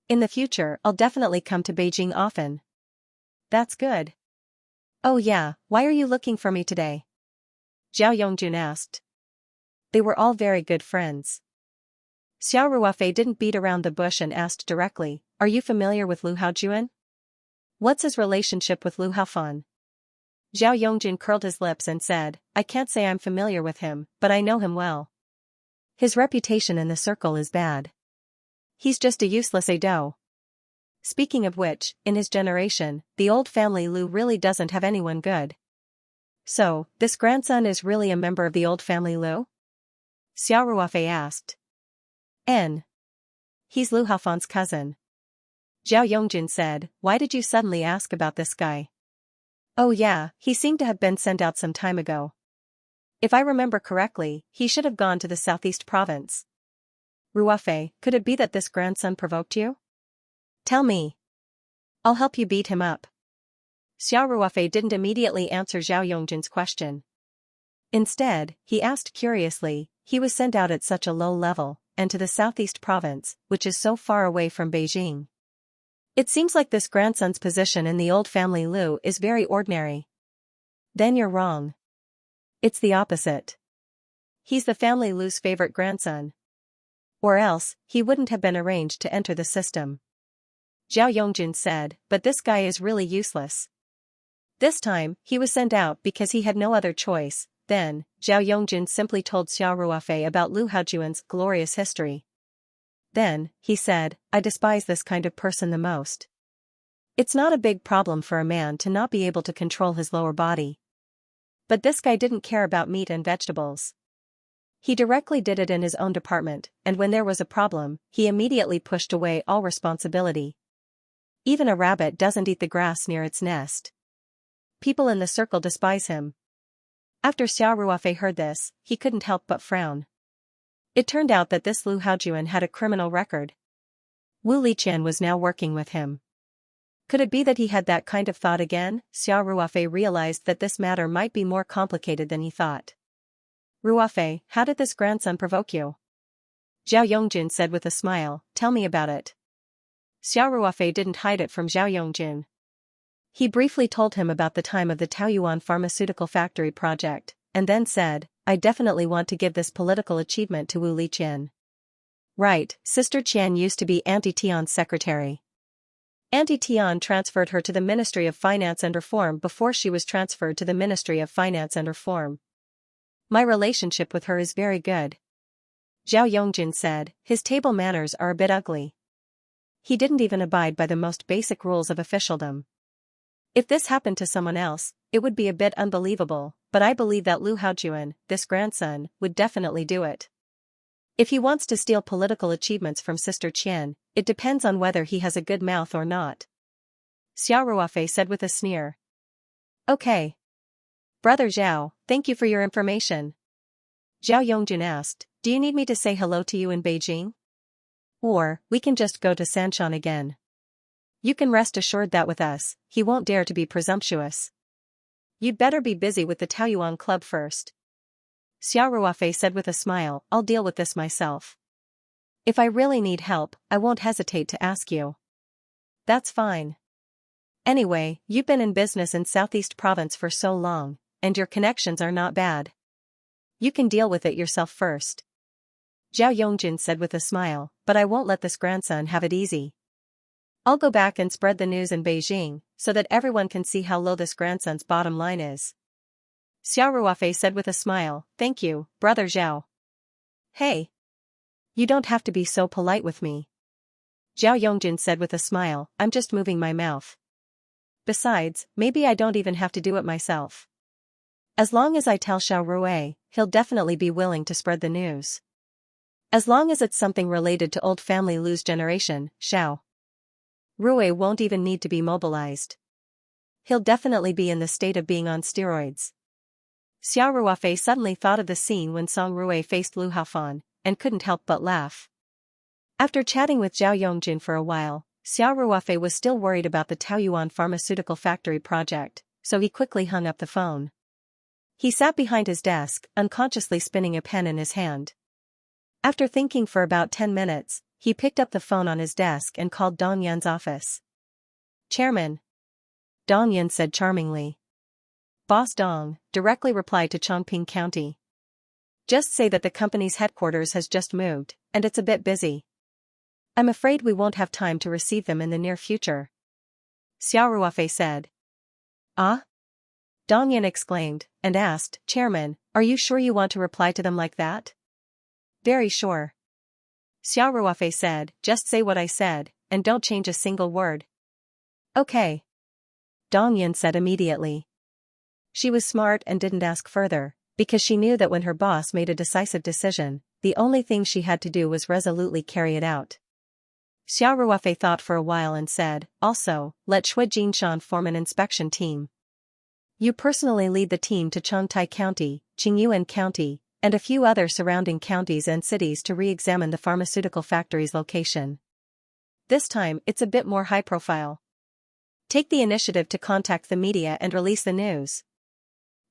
In the future, I'll definitely come to Beijing often. That's good. Oh yeah, why are you looking for me today? Zhao Yongjun asked. They were all very good friends. Xiao Ruofei didn't beat around the bush and asked directly, are you familiar with Lu Haojuan? What's his relationship with Lu Haofan? Zhao Yongjun curled his lips and said, I can't say I'm familiar with him, but I know him well. His reputation in the circle is bad. He's just a useless ado. Speaking of which, in his generation, the old family Lu really doesn't have anyone good. So, this grandson is really a member of the old family Lu? Xiao Ruofei asked. He's Lu Haofan's cousin. Zhao Yongjun said, why did you suddenly ask about this guy? Oh yeah, he seemed to have been sent out some time ago. If I remember correctly, he should have gone to the southeast province. Ruofei, could it be that this grandson provoked you? Tell me. I'll help you beat him up. Xiao Ruofei didn't immediately answer Zhao Yongjun's question. Instead, he asked curiously, he was sent out at such a low level, and to the southeast province, which is so far away from Beijing. It seems like this grandson's position in the old family Lu is very ordinary. Then you're wrong. It's the opposite. He's the family Lu's favorite grandson. Or else, he wouldn't have been arranged to enter the system. Zhao Yongjun said, but this guy is really useless. This time, he was sent out because he had no other choice. Then, Zhao Yongjun simply told Xiao Ruofei about Lu Haojuan's glorious history. Then, he said, I despise this kind of person the most. It's not a big problem for a man to not be able to control his lower body. But this guy didn't care about meat and vegetables. He directly did it in his own department, and when there was a problem, he immediately pushed away all responsibility. Even a rabbit doesn't eat the grass near its nest. People in the circle despise him. After Xiao Ruofei heard this, he couldn't help but frown. It turned out that this Lu Haojuan had a criminal record. Wu Liqian was now working with him. Could it be that he had that kind of thought again? Xiao Ruofei realized that this matter might be more complicated than he thought. Ruofei, how did this grandson provoke you? Zhao Yongjun said with a smile, tell me about it. Xiao Ruofei didn't hide it from Zhao Yongjun. He briefly told him about the time of the Taoyuan pharmaceutical factory project, and then said, I definitely want to give this political achievement to Wu Liqian. Right, Sister Qian used to be Auntie Tian's secretary. Auntie Tian transferred her to the Ministry of Finance and Reform before she was transferred to the Ministry of Finance and Reform. My relationship with her is very good. Zhao Yongjun said, his table manners are a bit ugly. He didn't even abide by the most basic rules of officialdom. If this happened to someone else, it would be a bit unbelievable, but I believe that Lu Haojuan, this grandson, would definitely do it. If he wants to steal political achievements from Sister Qian, it depends on whether he has a good mouth or not. Xiao Ruofei said with a sneer. Okay. Brother Zhao, thank you for your information. Zhao Yongjun asked, do you need me to say hello to you in Beijing? Or, we can just go to Sanshan again. You can rest assured that with us, he won't dare to be presumptuous. You'd better be busy with the Taoyuan Club first. Xiao Ruofei said with a smile, I'll deal with this myself. If I really need help, I won't hesitate to ask you. That's fine. Anyway, you've been in business in Southeast Province for so long, and your connections are not bad. You can deal with it yourself first. Zhao Yongjun said with a smile, but I won't let this grandson have it easy. I'll go back and spread the news in Beijing, so that everyone can see how low this grandson's bottom line is. Xiao Ruofei said with a smile, "Thank you, brother Zhao." "Hey. You don't have to be so polite with me." Zhao Yongjin said with a smile, "I'm just moving my mouth. Besides, maybe I don't even have to do it myself. As long as I tell Xiao Rui, he'll definitely be willing to spread the news. As long as it's something related to old family Lu's generation, Xiao Rui won't even need to be mobilized. He'll definitely be in the state of being on steroids." Xiao Ruofei suddenly thought of the scene when Song Rui faced Lu Haofan, and couldn't help but laugh. After chatting with Zhao Yongjin for a while, Xiao Ruofei was still worried about the Taoyuan pharmaceutical factory project, so he quickly hung up the phone. He sat behind his desk, unconsciously spinning a pen in his hand. After thinking for about 10 minutes, he picked up the phone on his desk and called Dong Yan's office. "Chairman," Dong Yan said charmingly. "Boss Dong," directly replied to Chongping County. "Just say that the company's headquarters has just moved, and it's a bit busy. I'm afraid we won't have time to receive them in the near future." Xiao Ruofei said. "Ah?" Dong Yan exclaimed, and asked, "Chairman, are you sure you want to reply to them like that?" "Very sure." Xiao Ruofei said, "Just say what I said, and don't change a single word." "Okay," Dong Yan said immediately. She was smart and didn't ask further, because she knew that when her boss made a decisive decision, the only thing she had to do was resolutely carry it out. Xiao Ruofei thought for a while and said, "Also, let Shui Jinshan form an inspection team. You personally lead the team to Chengtai County, Qingyuan County, and a few other surrounding counties and cities to re-examine the pharmaceutical factory's location. This time, it's a bit more high-profile. Take the initiative to contact the media and release the news."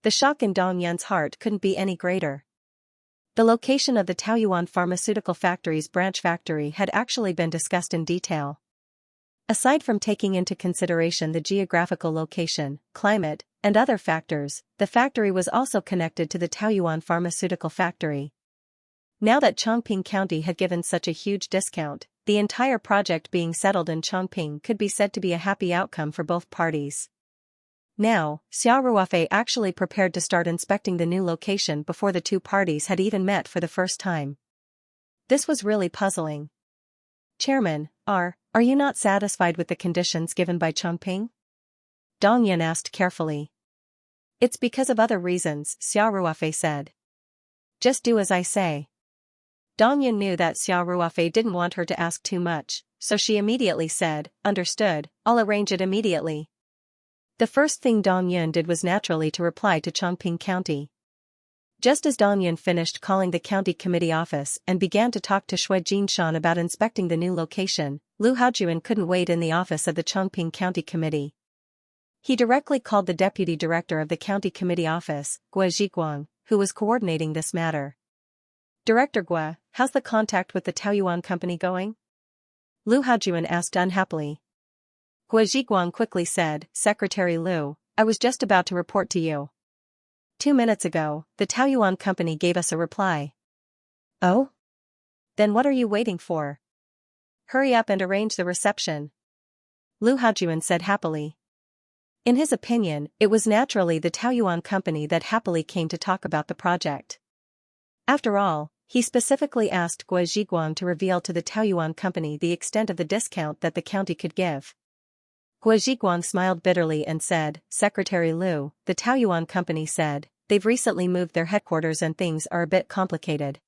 The shock in Dong Yan's heart couldn't be any greater. The location of the Taoyuan pharmaceutical factory's branch factory had actually been discussed in detail. Aside from taking into consideration the geographical location, climate, and other factors, the factory was also connected to the Taoyuan pharmaceutical factory. Now that Chongping County had given such a huge discount, the entire project being settled in Chongping could be said to be a happy outcome for both parties. Now, Xiao Ruofei actually prepared to start inspecting the new location before the two parties had even met for the first time. This was really puzzling. "Chairman, are you not satisfied with the conditions given by Chongping?" Dong Yan asked carefully. "It's because of other reasons," Xiao Ruofei said. "Just do as I say." Dong Yan knew that Xiao Ruofei didn't want her to ask too much, so she immediately said, "Understood, I'll arrange it immediately." The first thing Dong Yan did was naturally to reply to Chongping County. Just as Dong Yan finished calling the county committee office and began to talk to Shui Jinshan about inspecting the new location, Lu Haojuan couldn't wait in the office of the Chongping County Committee. He directly called the deputy director of the county committee office, Gua Zhiguang, who was coordinating this matter. "Director Gua, how's the contact with the Taoyuan company going?" Lu Haojuan asked unhappily. Gua Zhiguang quickly said, "Secretary Lu, I was just about to report to you. 2 minutes ago, the Taoyuan company gave us a reply." "Oh? Then what are you waiting for? Hurry up and arrange the reception," Lu Haojuan said happily. In his opinion, it was naturally the Taoyuan company that happily came to talk about the project. After all, he specifically asked Gua Zhiguang to reveal to the Taoyuan company the extent of the discount that the county could give. Gua Zhiguang smiled bitterly and said, "Secretary Lu, the Taoyuan company said, they've recently moved their headquarters and things are a bit complicated.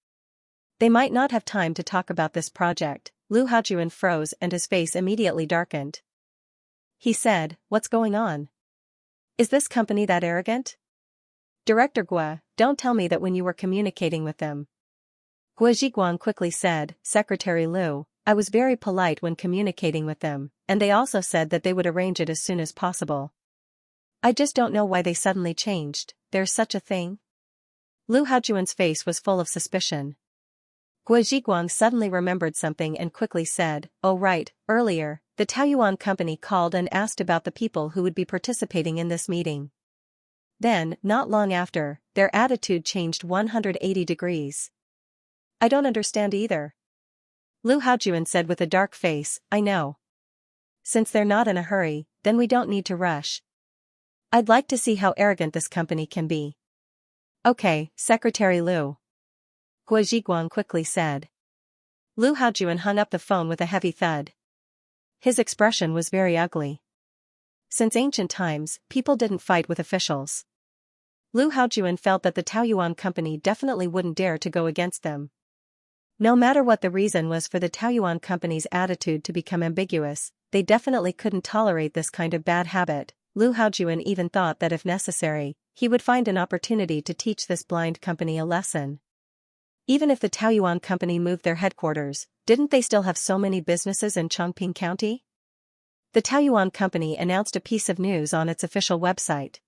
They might not have time to talk about this project." Lu Haojuan froze and his face immediately darkened. He said, "What's going on? Is this company that arrogant?" "Director Gua, don't tell me that when you were communicating with them." Gua Zhiguang quickly said, "Secretary Lu, I was very polite when communicating with them, and they also said that they would arrange it as soon as possible. I just don't know why they suddenly changed. There's such a thing?" Lu Haojuan's face was full of suspicion. Gua Zhiguang suddenly remembered something and quickly said, "Oh right, earlier, the Taoyuan company called and asked about the people who would be participating in this meeting. Then, not long after, their attitude changed 180 degrees. I don't understand either." Lu Haojuan said with a dark face, "I know. Since they're not in a hurry, then we don't need to rush. I'd like to see how arrogant this company can be. Okay, Secretary Liu. Guo Zhiguang quickly said. Liu Haojuan hung up the phone with a heavy thud. His expression was very ugly. Since ancient times, people didn't fight with officials. Liu Haojuan felt that the Taoyuan company definitely wouldn't dare to go against them. No matter what the reason was for the Taoyuan company's attitude to become ambiguous, they definitely couldn't tolerate this kind of bad habit. Liu Haojuan even thought that if necessary, he would find an opportunity to teach this blind company a lesson. Even if the Taoyuan company moved their headquarters, didn't they still have so many businesses in Chongqing County? The Taoyuan company announced a piece of news on its official website.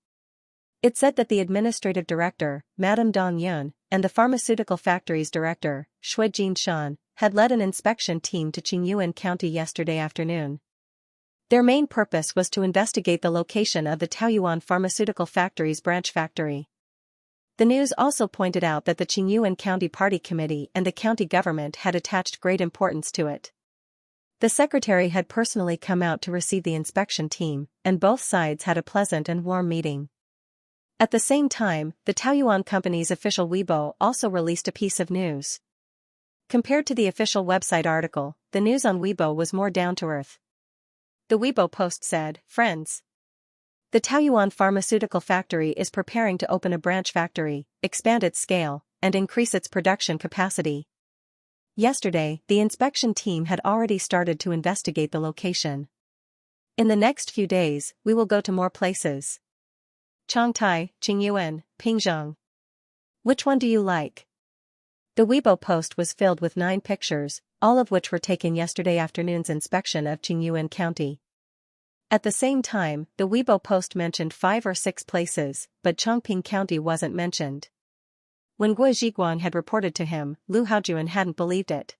It said that the administrative director, Madame Dong Yun, and the pharmaceutical factory's director, Shui Jinshan, had led an inspection team to Qingyuan County yesterday afternoon. Their main purpose was to investigate the location of the Taoyuan pharmaceutical factory's branch factory. The news also pointed out that the Qingyuan County Party Committee and the county government had attached great importance to it. The secretary had personally come out to receive the inspection team, and both sides had a pleasant and warm meeting. At the same time, the Taoyuan company's official Weibo also released a piece of news. Compared to the official website article, the news on Weibo was more down-to-earth. The Weibo post said, "Friends. The Taoyuan pharmaceutical factory is preparing to open a branch factory, expand its scale, and increase its production capacity." Yesterday, the inspection team had already started to investigate the location. In the next few days, we will go to more places. Changtai, Qingyuan, Pingzheng. Which one do you like? The Weibo post was filled with 9 pictures, all of which were taken yesterday afternoon's inspection of Qingyuan County. At the same time, the Weibo post mentioned 5 or 6 places, but Chongqing County wasn't mentioned. When Guo Zhiguang had reported to him, Liu Haojuan hadn't believed it.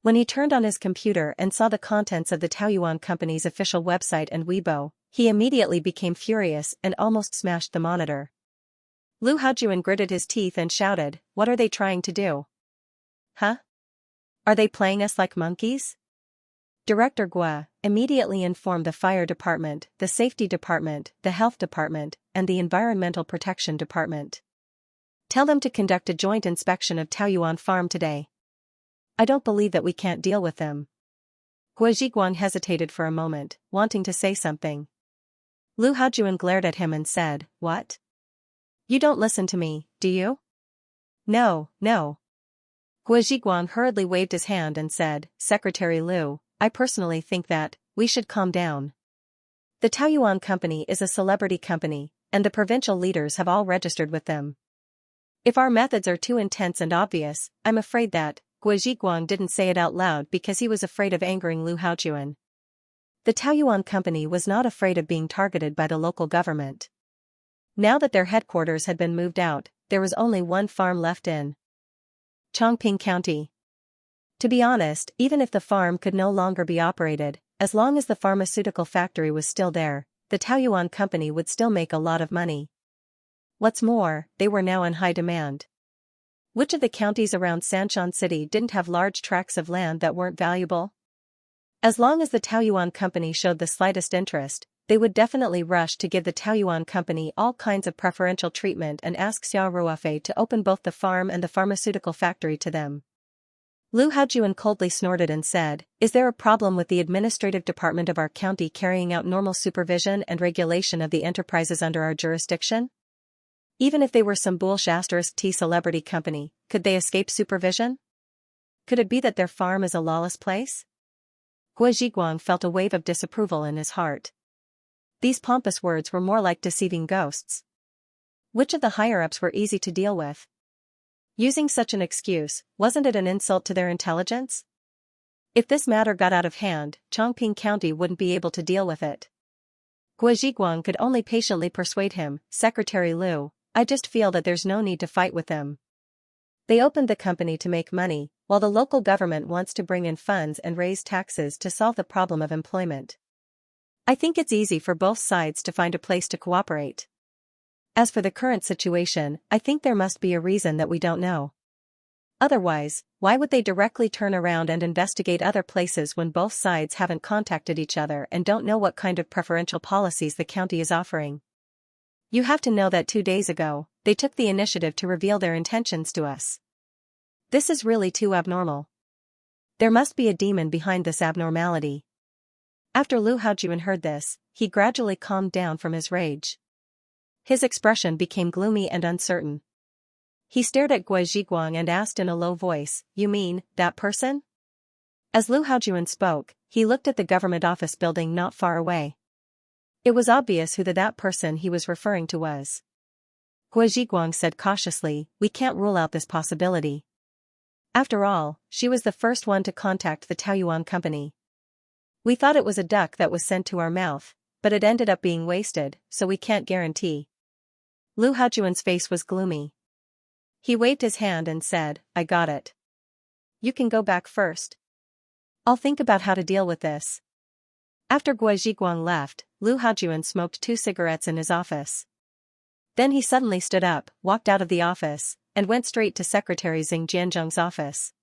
When he turned on his computer and saw the contents of the Taoyuan company's official website and Weibo, he immediately became furious and almost smashed the monitor. Liu Haojuan gritted his teeth and shouted, "What are they trying to do? Huh? Are they playing us like monkeys?" Director Guo immediately informed the fire department, the safety department, the health department, and the environmental protection department. Tell them to conduct a joint inspection of Taoyuan farm today. I don't believe that we can't deal with them. Guo Zhiguang hesitated for a moment, wanting to say something. Liu Haojuan glared at him and said, "What? You don't listen to me, do you?" No. Guo Zhiguang hurriedly waved his hand and said, "Secretary Liu, I personally think that we should calm down. The Taoyuan company is a celebrity company, and the provincial leaders have all registered with them. If our methods are too intense and obvious, I'm afraid that." Guo Zhiguang didn't say it out loud because he was afraid of angering Liu Haojuan. The Taoyuan company was not afraid of being targeted by the local government. Now that their headquarters had been moved out, there was only one farm left in Chongqing County. To be honest, even if the farm could no longer be operated, as long as the pharmaceutical factory was still there, the Taoyuan company would still make a lot of money. What's more, they were now in high demand. Which of the counties around Sanshan City didn't have large tracts of land that weren't valuable? As long as the Taoyuan company showed the slightest interest, they would definitely rush to give the Taoyuan company all kinds of preferential treatment and ask Xiao Ruofei to open both the farm and the pharmaceutical factory to them. Liu Haojuan coldly snorted and said, "Is there a problem with the administrative department of our county carrying out normal supervision and regulation of the enterprises under our jurisdiction? Even if they were some bullshit celebrity company, could they escape supervision? Could it be that their farm is a lawless place?" Guo Zhiguang felt a wave of disapproval in his heart. These pompous words were more like deceiving ghosts. Which of the higher-ups were easy to deal with? Using such an excuse, wasn't it an insult to their intelligence? If this matter got out of hand, Chongqing County wouldn't be able to deal with it. Guo Zhiguang could only patiently persuade him, "Secretary Liu, I just feel that there's no need to fight with them. They opened the company to make money, while the local government wants to bring in funds and raise taxes to solve the problem of employment. I think it's easy for both sides to find a place to cooperate. As for the current situation, I think there must be a reason that we don't know. Otherwise, why would they directly turn around and investigate other places when both sides haven't contacted each other and don't know what kind of preferential policies the county is offering? You have to know that 2 days ago, they took the initiative to reveal their intentions to us. This is really too abnormal. There must be a demon behind this abnormality. After Lu Haojuan heard this, he gradually calmed down from his rage. His expression became gloomy and uncertain. He stared at Gui Zhiguang and asked in a low voice, "You mean, that person?" As Lu Haojuan spoke, he looked at the government office building not far away. It was obvious who that person he was referring to was. Gui Zhiguang said cautiously, "We can't rule out this possibility. After all, she was the first one to contact the Taoyuan company. We thought it was a duck that was sent to our mouth, but it ended up being wasted, so we can't guarantee." Lu Haojuan's face was gloomy. He waved his hand and said, "I got it. You can go back first. I'll think about how to deal with this." After Gui Zhiguang left, Lu Haojuan smoked 2 cigarettes in his office. Then he suddenly stood up, walked out of the office, and went straight to Secretary Xing Jianzhong's office.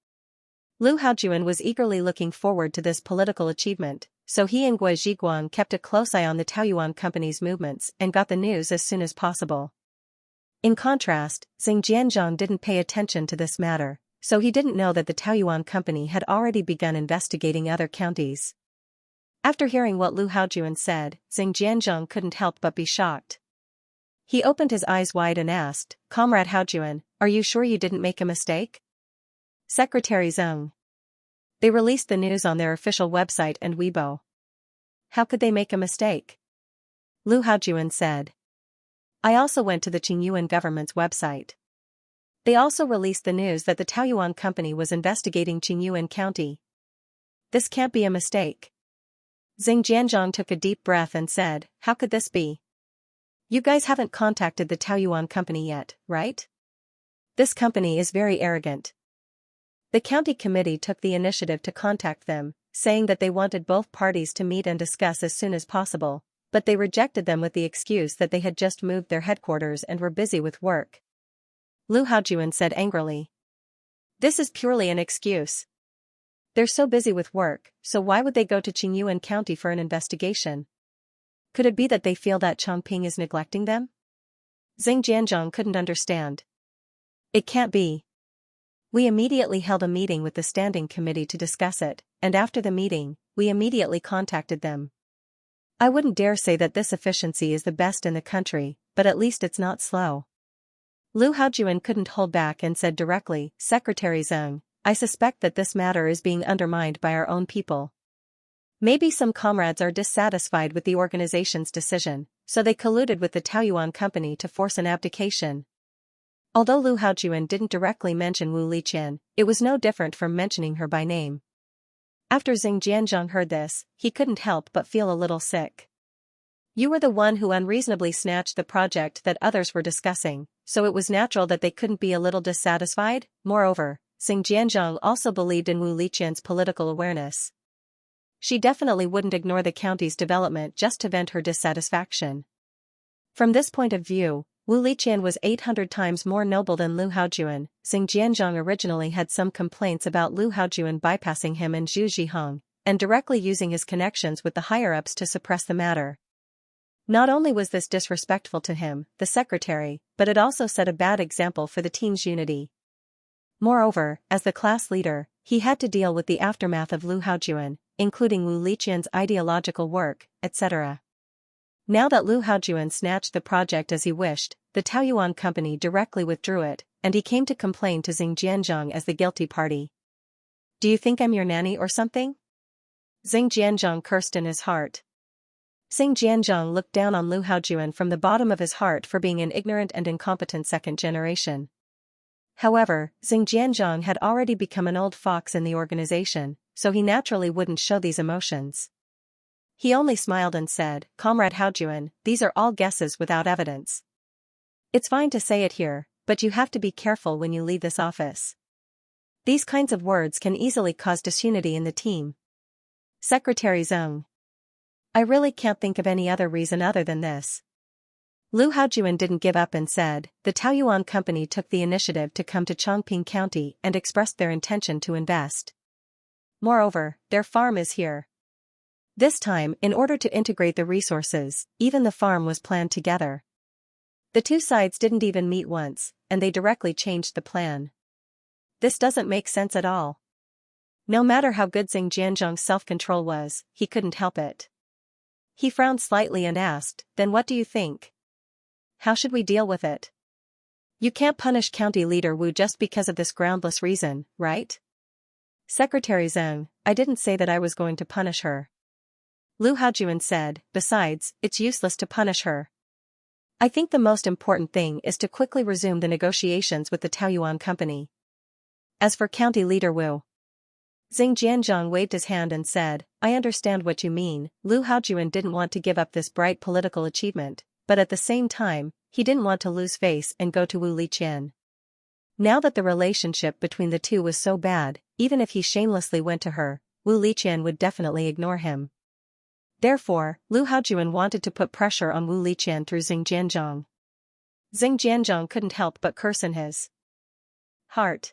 Lu Haojuan was eagerly looking forward to this political achievement, so he and Gui Zhiguang kept a close eye on the Taoyuan company's movements and got the news as soon as possible. In contrast, Xing Jianzhong didn't pay attention to this matter, so he didn't know that the Taoyuan company had already begun investigating other counties. After hearing what Lu Haojuan said, Xing Jianzhong couldn't help but be shocked. He opened his eyes wide and asked, "Comrade Haojuan, are you sure you didn't make a mistake?" Secretary Zeng. They released the news on their official website and Weibo. How could they make a mistake? Lu Haojuan said. I also went to the Qingyuan government's website. They also released the news that the Taoyuan company was investigating Qingyuan County. This can't be a mistake. Xing Jianzhong took a deep breath and said, "How could this be? You guys haven't contacted the Taoyuan company yet, right? This company is very arrogant." The county committee took the initiative to contact them, saying that they wanted both parties to meet and discuss as soon as possible, but they rejected them with the excuse that they had just moved their headquarters and were busy with work. Lu Haojuan said angrily. This is purely an excuse. They're so busy with work, so why would they go to Qingyuan County for an investigation? Could it be that they feel that Chongping is neglecting them? Xing Jianzhong couldn't understand. It can't be. We immediately held a meeting with the standing committee to discuss it, and after the meeting, we immediately contacted them. I wouldn't dare say that this efficiency is the best in the country, but at least it's not slow. Lu Haojuan couldn't hold back and said directly, "Secretary Zeng, I suspect that this matter is being undermined by our own people. Maybe some comrades are dissatisfied with the organization's decision, so they colluded with the Taoyuan company to force an abdication." Although Lu Haojuan didn't directly mention Wu Liqian, it was no different from mentioning her by name. After Xing Jianzhong heard this, he couldn't help but feel a little sick. You were the one who unreasonably snatched the project that others were discussing, so it was natural that they couldn't be a little dissatisfied. Moreover, Xing Jianzhong also believed in Wu Liqian's political awareness. She definitely wouldn't ignore the county's development just to vent her dissatisfaction. From this point of view, Wu Liqian was 800 times more noble than Lu Haojuan. Xing Jianzhong originally had some complaints about Lu Haojuan bypassing him and Zhu Zhihong, and directly using his connections with the higher-ups to suppress the matter. Not only was this disrespectful to him, the secretary, but it also set a bad example for the team's unity. Moreover, as the class leader, he had to deal with the aftermath of Lu Haojuan, including Wu Liqian's ideological work, etc. Now that Lu Haojuan snatched the project as he wished, the Taoyuan company directly withdrew it, and he came to complain to Xing Jianzhong as the guilty party. "Do you think I'm your nanny or something?" Xing Jianzhong cursed in his heart. Xing Jianzhong looked down on Lu Haojuan from the bottom of his heart for being an ignorant and incompetent second generation. However, Xing Jianzhong had already become an old fox in the organization, so he naturally wouldn't show these emotions. He only smiled and said, "Comrade Haojuan, these are all guesses without evidence. It's fine to say it here, but you have to be careful when you leave this office. These kinds of words can easily cause disunity in the team." Secretary Zeng. I really can't think of any other reason other than this. Lu Haojuan didn't give up and said, the Taoyuan company took the initiative to come to Chongping County and expressed their intention to invest. Moreover, their farm is here. This time, in order to integrate the resources, even the farm was planned together. The two sides didn't even meet once, and they directly changed the plan. This doesn't make sense at all. No matter how good Xinjianzhang's self-control was, he couldn't help it. He frowned slightly and asked, then what do you think? How should we deal with it? You can't punish County Leader Wu just because of this groundless reason, right? Secretary Zheng, I didn't say that I was going to punish her. Lu Haojuan said, besides, it's useless to punish her. I think the most important thing is to quickly resume the negotiations with the Taoyuan company. As for County Leader Wu, Xinjianzhang waved his hand and said, I understand what you mean. Lu Haojuan didn't want to give up this bright political achievement, but at the same time, he didn't want to lose face and go to Wu Liqian. Now that the relationship between the two was so bad, even if he shamelessly went to her, Wu Liqian would definitely ignore him. Therefore, Lu Haojuan wanted to put pressure on Wu Liqian through Xinjianzhang. Xinjianzhang couldn't help but curse in his heart.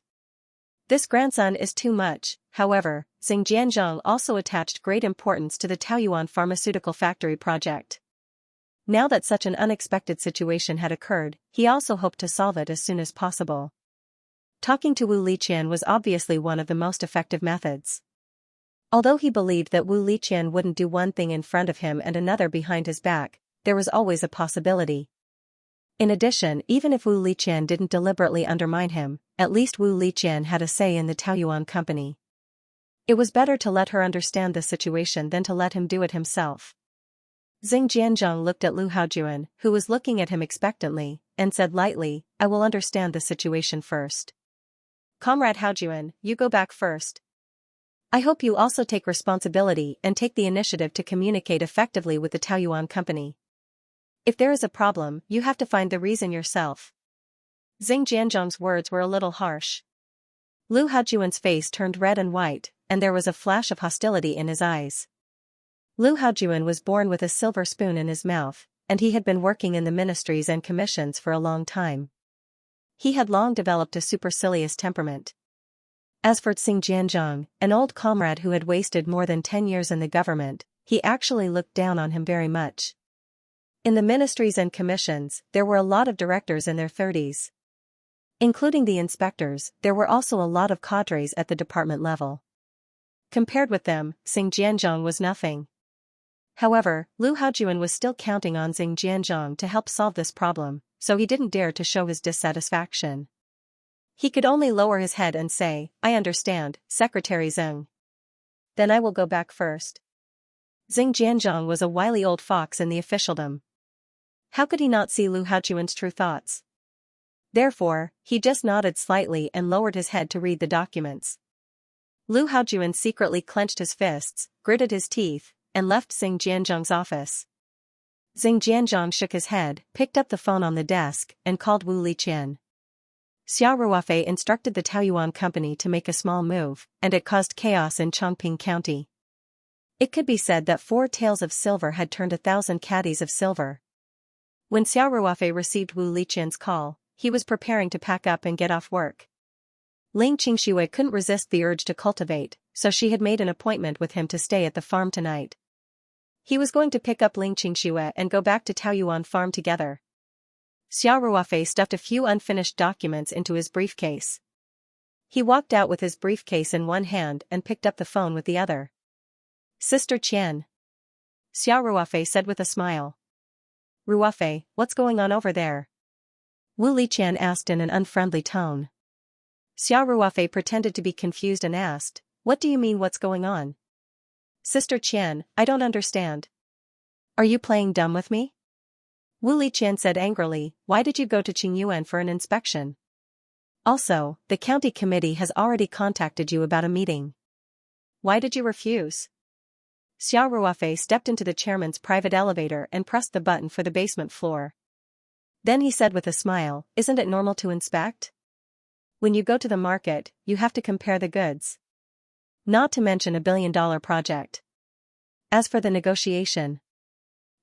This grandson is too much. However, Xinjianzhang also attached great importance to the Taoyuan pharmaceutical factory project. Now that such an unexpected situation had occurred, he also hoped to solve it as soon as possible. Talking to Wu Liqian was obviously one of the most effective methods. Although he believed that Wu Liqian wouldn't do one thing in front of him and another behind his back, there was always a possibility. In addition, even if Wu Liqian didn't deliberately undermine him, at least Wu Liqian had a say in the Taoyuan company. It was better to let her understand the situation than to let him do it himself. Xinjianzhang looked at Lu Haojuan, who was looking at him expectantly, and said lightly, I will understand the situation first. Comrade Haojuan, you go back first. I hope you also take responsibility and take the initiative to communicate effectively with the Taoyuan company. If there is a problem, you have to find the reason yourself. Xinjianzhang's words were a little harsh. Lu Haojuan's face turned red and white, and there was a flash of hostility in his eyes. Lu Haojuan was born with a silver spoon in his mouth, and he had been working in the ministries and commissions for a long time. He had long developed a supercilious temperament. As for Xinjianzhang, an old comrade who had wasted more than 10 years in the government, he actually looked down on him very much. In the ministries and commissions, there were a lot of directors in their 30s. Including the inspectors, there were also a lot of cadres at the department level. Compared with them, Xinjianzhang was nothing. However, Lu Haojuan was still counting on Xinjianzhang to help solve this problem, so he didn't dare to show his dissatisfaction. He could only lower his head and say, I understand, Secretary Zheng. Then I will go back first. Xinjianzhang was a wily old fox in the officialdom. How could he not see Lu Haojuan's true thoughts? Therefore, he just nodded slightly and lowered his head to read the documents. Lu Haojuan secretly clenched his fists, gritted his teeth, and left Xinjianzhang's office. Xinjianzhang shook his head, picked up the phone on the desk, and called Wu Liqian. Xia Ruofei instructed the Taoyuan company to make a small move, and it caused chaos in Chongping County. It could be said that 4 taels of silver had turned 1,000 caddies of silver. When Xia Ruofei received Wu Liqian's call, he was preparing to pack up and get off work. Ling Xianxia couldn't resist the urge to cultivate, so she had made an appointment with him to stay at the farm tonight. He was going to pick up Ling Xianxia and go back to Taoyuan farm together. Xia Ruofei stuffed a few unfinished documents into his briefcase. He walked out with his briefcase in one hand and picked up the phone with the other. Sister Qian. Xia Ruofei said with a smile. Ruofei, what's going on over there? Wu Liqian asked in an unfriendly tone. Xia Ruofei pretended to be confused and asked, what do you mean what's going on? Sister Qian, I don't understand. Are you playing dumb with me? Wu Liqian said angrily, why did you go to Qingyuan for an inspection? Also, the county committee has already contacted you about a meeting. Why did you refuse? Xia Ruofei stepped into the chairman's private elevator and pressed the button for the basement floor. Then he said with a smile, isn't it normal to inspect? When you go to the market, you have to compare the goods. Not to mention a billion-dollar project. As for the negotiation,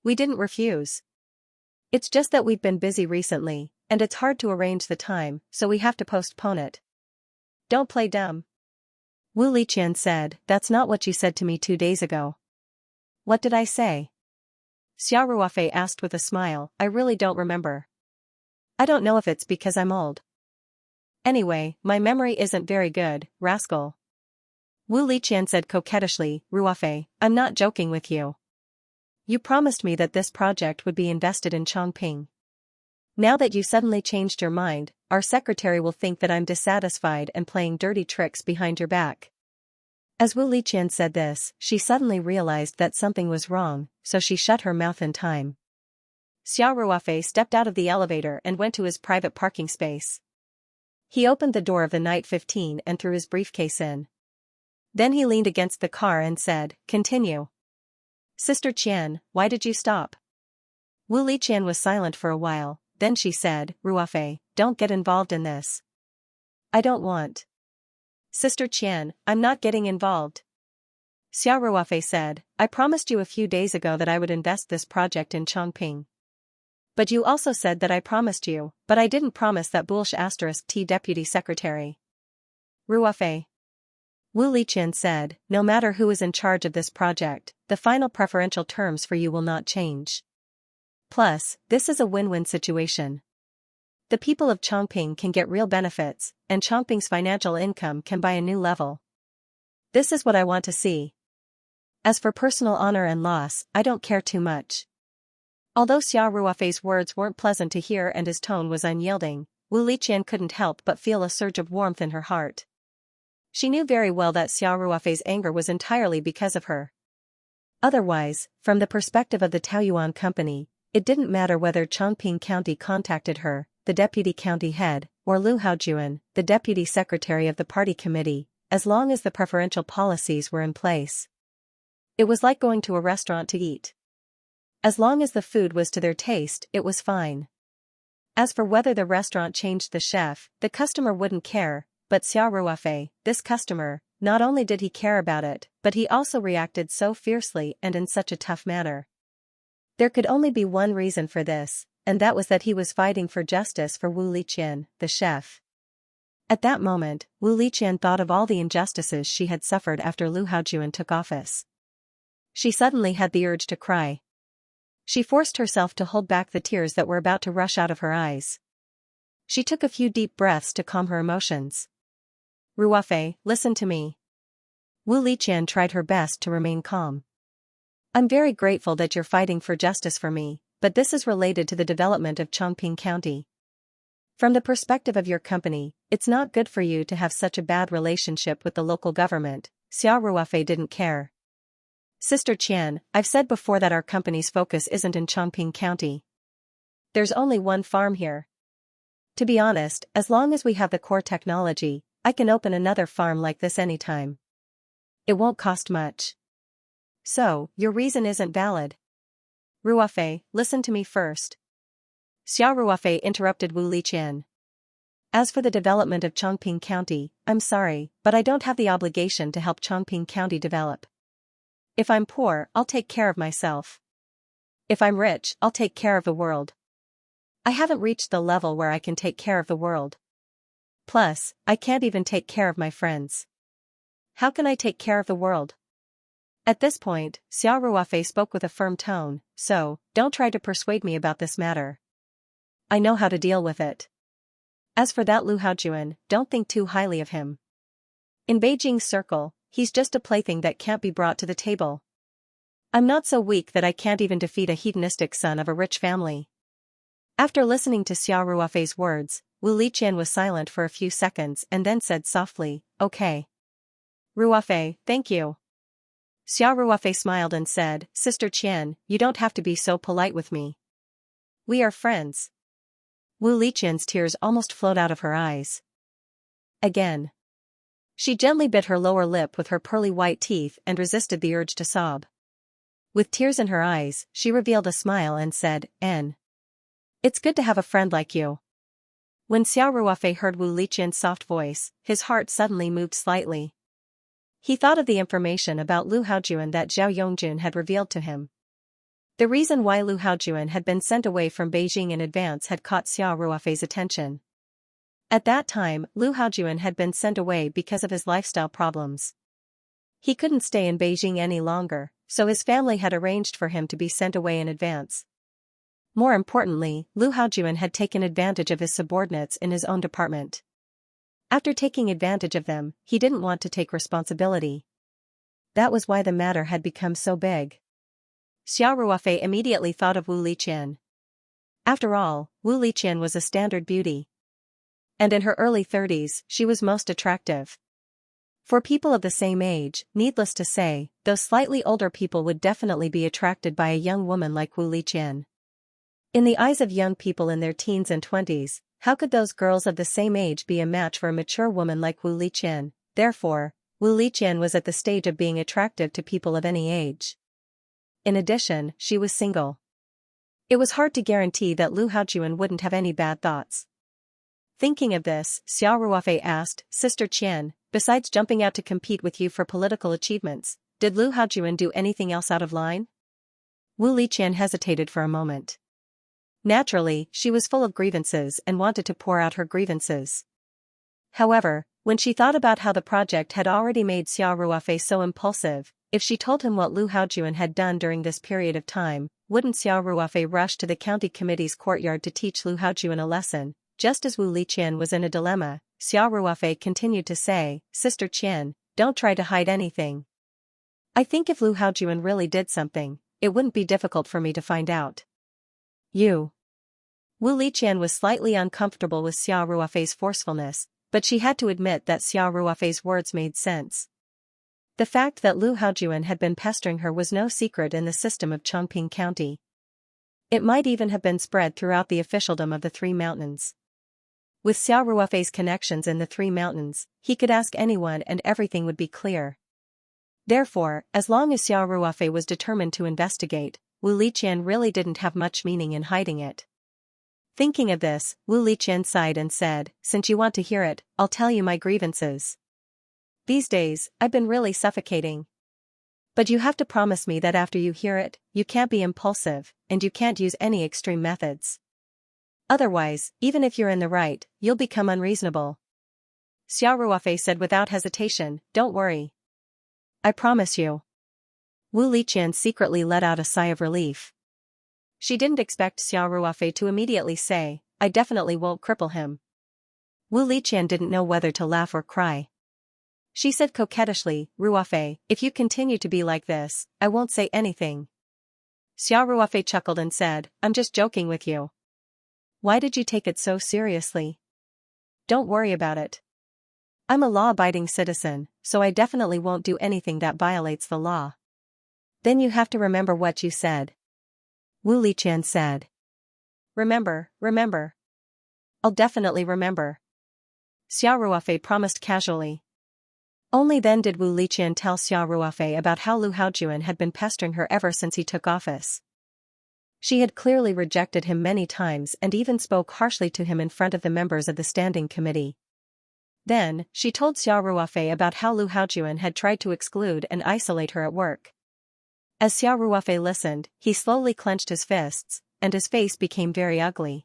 we didn't refuse. It's just that we've been busy recently, and it's hard to arrange the time, so we have to postpone it. Don't play dumb. Wu Liqian said, that's not what you said to me 2 days ago. What did I say? Xia Ruofei asked with a smile, I really don't remember. I don't know if it's because I'm old. Anyway, my memory isn't very good, rascal. Wu Liqian said coquettishly, Ruofei, I'm not joking with you. You promised me that this project would be invested in Chongping. Now that you suddenly changed your mind, our secretary will think that I'm dissatisfied and playing dirty tricks behind your back. As Wu Liqian said this, she suddenly realized that something was wrong, so she shut her mouth in time. Xia Ruofei stepped out of the elevator and went to his private parking space. He opened the door of the Night 15 and threw his briefcase in. Then he leaned against the car and said, Continue. Sister Qian, why did you stop? Wu Liqian was silent for a while, then she said, Ruofei, don't get involved in this. I don't want. Sister Qian, I'm not getting involved. Xia Ruofei said, I promised you a few days ago that I would invest this project in Chongping. But you also said that I promised you, but I didn't promise that Bulsh *T deputy secretary. Ruofei. Wu Liqian said, no matter who is in charge of this project, the final preferential terms for you will not change. Plus, this is a win-win situation. The people of Chongping can get real benefits, and Chongping's financial income can buy a new level. This is what I want to see. As for personal honor and loss, I don't care too much. Although Xia Ruofei's words weren't pleasant to hear and his tone was unyielding, Wu Liqian couldn't help but feel a surge of warmth in her heart. She knew very well that Xia Ruofei's anger was entirely because of her. Otherwise, from the perspective of the Taoyuan company, it didn't matter whether Chongping County contacted her, the deputy county head, or Lu Haojuan, the deputy secretary of the party committee, as long as the preferential policies were in place. It was like going to a restaurant to eat. As long as the food was to their taste, it was fine. As for whether the restaurant changed the chef, the customer wouldn't care, but Xia Ruofei, this customer, not only did he care about it, but he also reacted so fiercely and in such a tough manner. There could only be one reason for this, and that was that he was fighting for justice for Wu Liqian, the chef. At that moment, Wu Liqian thought of all the injustices she had suffered after Lu Haojuan took office. She suddenly had the urge to cry. She forced herself to hold back the tears that were about to rush out of her eyes. She took a few deep breaths to calm her emotions. Ruofei, listen to me. Wu Liqian tried her best to remain calm. I'm very grateful that you're fighting for justice for me, but this is related to the development of Chongping County. From the perspective of your company, it's not good for you to have such a bad relationship with the local government. Xia Ruofei didn't care. Sister Qian, I've said before that our company's focus isn't in Chongping County. There's only one farm here. To be honest, as long as we have the core technology, I can open another farm like this anytime. It won't cost much. So, your reason isn't valid. Ruofei, listen to me first. Xia Ruofei interrupted Wu Liqian. As for the development of Chongping County, I'm sorry, but I don't have the obligation to help Chongping County develop. If I'm poor, I'll take care of myself. If I'm rich, I'll take care of the world. I haven't reached the level where I can take care of the world. Plus, I can't even take care of my friends. How can I take care of the world? At this point, Xia Ruofei spoke with a firm tone, so, don't try to persuade me about this matter. I know how to deal with it. As for that Lu Haojuan, don't think too highly of him. In Beijing's circle, he's just a plaything that can't be brought to the table. I'm not so weak that I can't even defeat a hedonistic son of a rich family. After listening to Xia Ruofei's words, Wu Liqian was silent for a few seconds and then said softly, okay. Ruofei, thank you. Xia Ruofei smiled and said, Sister Qian, you don't have to be so polite with me. We are friends. Wu Liqian's tears almost flowed out of her eyes. Again. She gently bit her lower lip with her pearly white teeth and resisted the urge to sob. With tears in her eyes, she revealed a smile and said, N. It's good to have a friend like you. When Xia Ruofei heard Wu Liqian's soft voice, his heart suddenly moved slightly. He thought of the information about Lu Haojuan that Zhao Yongjun had revealed to him. The reason why Lu Haojuan had been sent away from Beijing in advance had caught Xiao Ruofei's attention. At that time, Lu Haojuan had been sent away because of his lifestyle problems. He couldn't stay in Beijing any longer, so his family had arranged for him to be sent away in advance. More importantly, Lu Haojuan had taken advantage of his subordinates in his own department. After taking advantage of them, he didn't want to take responsibility. That was why the matter had become so big. Xiao Ruofei immediately thought of Wu Liqian. After all, Wu Liqian was a standard beauty. And in her early 30s, she was most attractive. For people of the same age, needless to say, those slightly older people would definitely be attracted by a young woman like Wu Liqian. In the eyes of young people in their teens and 20s, how could those girls of the same age be a match for a mature woman like Wu Liqian? Therefore, Wu Liqian was at the stage of being attractive to people of any age. In addition, she was single. It was hard to guarantee that Lu Haojuan wouldn't have any bad thoughts. Thinking of this, Xiao Ruofei asked, Sister Qian, besides jumping out to compete with you for political achievements, did Lu Haojuan do anything else out of line? Wu Liqian hesitated for a moment. Naturally, she was full of grievances and wanted to pour out her grievances. However, when she thought about how the project had already made Xiao Ruofei so impulsive, if she told him what Lu Haojuan had done during this period of time, wouldn't Xiao Ruofei rush to the county committee's courtyard to teach Lu Haojuan a lesson? Just as Wu Liqian was in a dilemma, Xiao Ruofei continued to say, Sister Qian, don't try to hide anything. I think if Lu Haojuan really did something, it wouldn't be difficult for me to find out. You. Wu Liqian was slightly uncomfortable with Xiao Ruofei's forcefulness, but she had to admit that Xiao Ruofei's words made sense. The fact that Lu Haojuan had been pestering her was no secret in the system of Chongping County. It might even have been spread throughout the officialdom of the Three Mountains. With Xiao Ruofei's connections in the Three Mountains, he could ask anyone and everything would be clear. Therefore, as long as Xiao Ruofei was determined to investigate, Wu Liqian really didn't have much meaning in hiding it. Thinking of this, Wu Liqian sighed and said, Since you want to hear it, I'll tell you my grievances. These days, I've been really suffocating. But you have to promise me that after you hear it, you can't be impulsive, and you can't use any extreme methods. Otherwise, even if you're in the right, you'll become unreasonable. Xiao Ruofei said without hesitation, Don't worry. I promise you. Wu Liqian secretly let out a sigh of relief. She didn't expect Xiao Ruofei to immediately say, I definitely won't cripple him. Wu Liqian didn't know whether to laugh or cry. She said coquettishly, Ruofei, if you continue to be like this, I won't say anything. Xiao Ruofei chuckled and said, I'm just joking with you. Why did you take it so seriously? Don't worry about it. I'm a law-abiding citizen, so I definitely won't do anything that violates the law. Then you have to remember what you said. Wu Liqian said. Remember. I'll definitely remember. Xiao Ruofei promised casually. Only then did Wu Liqian tell Xiao Ruofei about how Lu Haojuan had been pestering her ever since he took office. She had clearly rejected him many times and even spoke harshly to him in front of the members of the standing committee. Then, she told Xiao Ruofei about how Lu Haojuan had tried to exclude and isolate her at work. As Xiao Ruofei listened, he slowly clenched his fists, and his face became very ugly.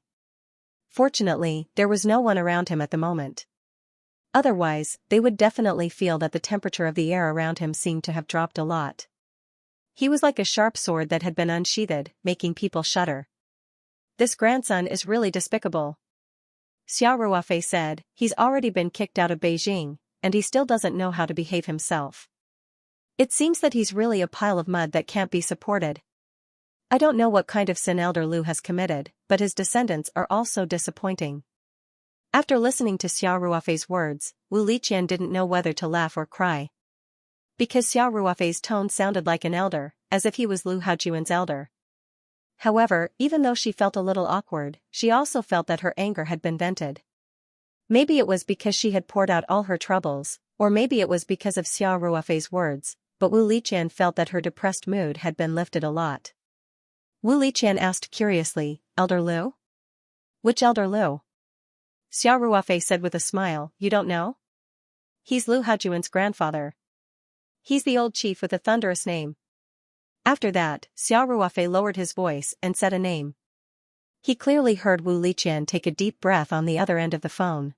Fortunately, there was no one around him at the moment. Otherwise, they would definitely feel that the temperature of the air around him seemed to have dropped a lot. He was like a sharp sword that had been unsheathed, making people shudder. This grandson is really despicable. Xiao Ruofei said, He's already been kicked out of Beijing, and he still doesn't know how to behave himself. It seems that he's really a pile of mud that can't be supported. I don't know what kind of sin Elder Lu has committed, but his descendants are all so disappointing. After listening to Xiao Ruofei's words, Wu Liqian didn't know whether to laugh or cry. Because Xiao Ruofei's tone sounded like an elder, as if he was Lu Haojuan's elder. However, even though she felt a little awkward, she also felt that her anger had been vented. Maybe it was because she had poured out all her troubles, or maybe it was because of Xiao Ruofei's words, but Wu Liqian felt that her depressed mood had been lifted a lot. Wu Liqian asked curiously, Elder Lu? Which Elder Lu? Xiao Ruofei said with a smile, You don't know? He's Lu Haojuan's grandfather. He's the old chief with a thunderous name. After that, Xiao Ruofei lowered his voice and said a name. He clearly heard Wu Liqian take a deep breath on the other end of the phone.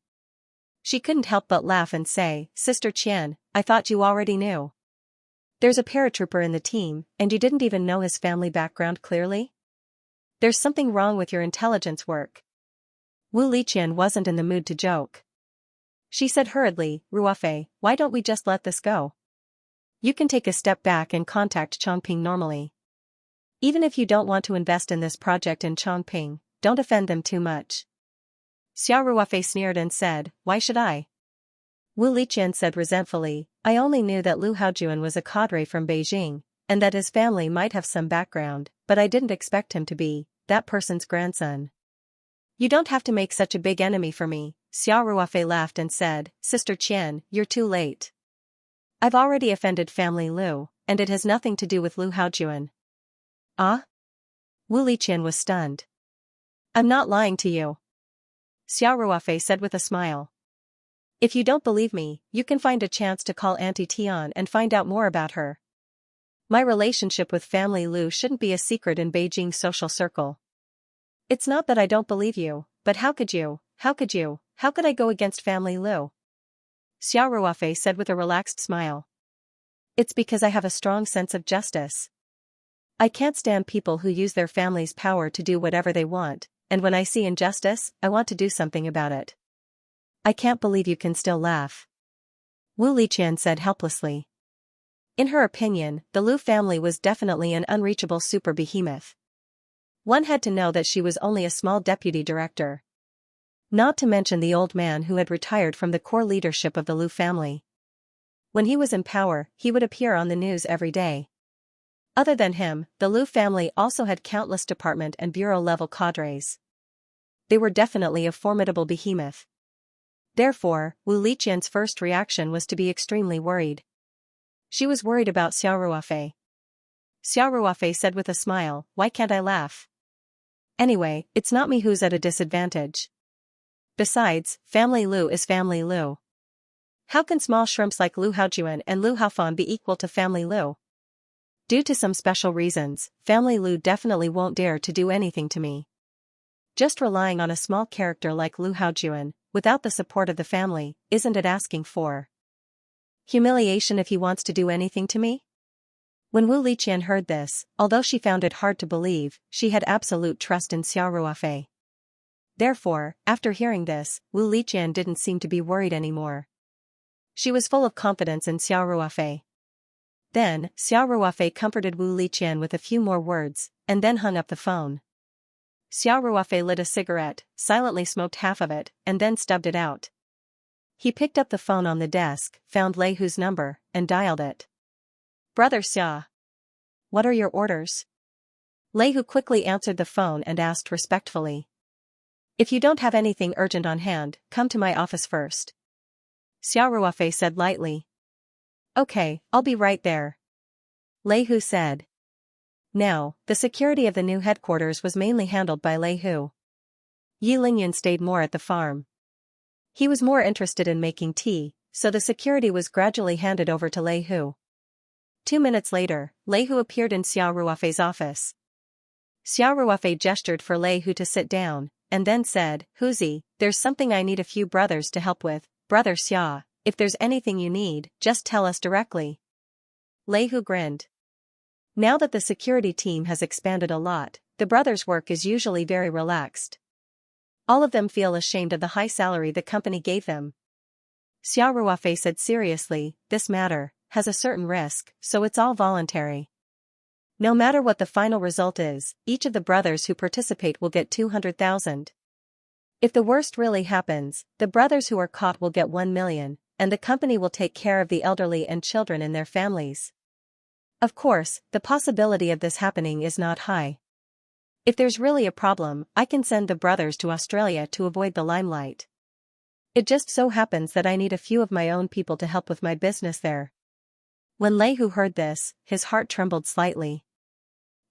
She couldn't help but laugh and say, "Sister Qian, I thought you already knew. There's a paratrooper in the team, and you didn't even know his family background clearly? There's something wrong with your intelligence work." Wu Liqian wasn't in the mood to joke. She said hurriedly, "Ruofei, why don't we just let this go? You can take a step back and contact Chongping normally. Even if you don't want to invest in this project in Chongping, don't offend them too much." Xiao Ruofei sneered and said, "Why should I?" Wu Liqian said resentfully, "I only knew that Lu Haojuan was a cadre from Beijing, and that his family might have some background, but I didn't expect him to be that person's grandson." "You don't have to make such a big enemy for me," Xiao Ruofei laughed and said, "Sister Qian, you're too late. I've already offended family Lu, and it has nothing to do with Lu Haojuan." "Ah?" Wu Liqian was stunned. "I'm not lying to you," Xiao Ruofei said with a smile. "If you don't believe me, you can find a chance to call Auntie Tian and find out more about her. My relationship with family Lu shouldn't be a secret in Beijing's social circle. It's not that I don't believe you, but how could you, how could I go against family Lu?" Xiao Ruofei said with a relaxed smile. "It's because I have a strong sense of justice. I can't stand people who use their family's power to do whatever they want, and when I see injustice, I want to do something about it." "I can't believe you can still laugh," Wu Liqian said helplessly. In her opinion, the Lu family was definitely an unreachable super behemoth. One had to know that she was only a small deputy director. Not to mention the old man who had retired from the core leadership of the Lu family. When he was in power, he would appear on the news every day. Other than him, the Lu family also had countless department and bureau-level cadres. They were definitely a formidable behemoth. Therefore, Wu Liqian's first reaction was to be extremely worried. She was worried about Xiao Ruofei. Xiao Ruofei said with a smile, "Why can't I laugh? Anyway, it's not me who's at a disadvantage. Besides, family Lu is family Lu. How can small shrimps like Lu Haojuan and Lu Haofan be equal to family Lu? Due to some special reasons, family Lu definitely won't dare to do anything to me. Just relying on a small character like Lu Haojuan, without the support of the family, isn't it asking for humiliation if he wants to do anything to me?" When Wu Liqian heard this, although she found it hard to believe, she had absolute trust in Xiao Ruofei. Therefore, after hearing this, Wu Liqian didn't seem to be worried anymore. She was full of confidence in Xiao Ruofei. Then, Xiao Ruofei comforted Wu Liqian with a few more words, and then hung up the phone. Xiao Ruofei lit a cigarette, silently smoked half of it, and then stubbed it out. He picked up the phone on the desk, found Lei Hu's number, and dialed it. "Brother Xia. What are your orders?" Lei Hu quickly answered the phone and asked respectfully. "If you don't have anything urgent on hand, come to my office first," Xiao Ruofei said lightly. "Okay, I'll be right there," Lei Hu said. Now, the security of the new headquarters was mainly handled by Lei Hu. Yi Lingyan stayed more at the farm. He was more interested in making tea, so the security was gradually handed over to Lei Hu. 2 minutes later, Lei Hu appeared in Xiao Ruofei's office. Xiao Ruofei gestured for Lei Hu to sit down, and then said, "Huzi, there's something I need a few brothers to help with. Brother Xia, if there's anything you need, just tell us directly." Lei Hu grinned. Now that the security team has expanded a lot, the brothers' work is usually very relaxed. All of them feel ashamed of the high salary the company gave them. Xiao Ruofei said seriously, "This matter has a certain risk, so it's all voluntary. No matter what the final result is, each of the brothers who participate will get 200,000. If the worst really happens, the brothers who are caught will get 1 million, and the company will take care of the elderly and children and their families. Of course, the possibility of this happening is not high. If there's really a problem, I can send the brothers to Australia to avoid the limelight. It just so happens that I need a few of my own people to help with my business there." When Lei Hu heard this, his heart trembled slightly.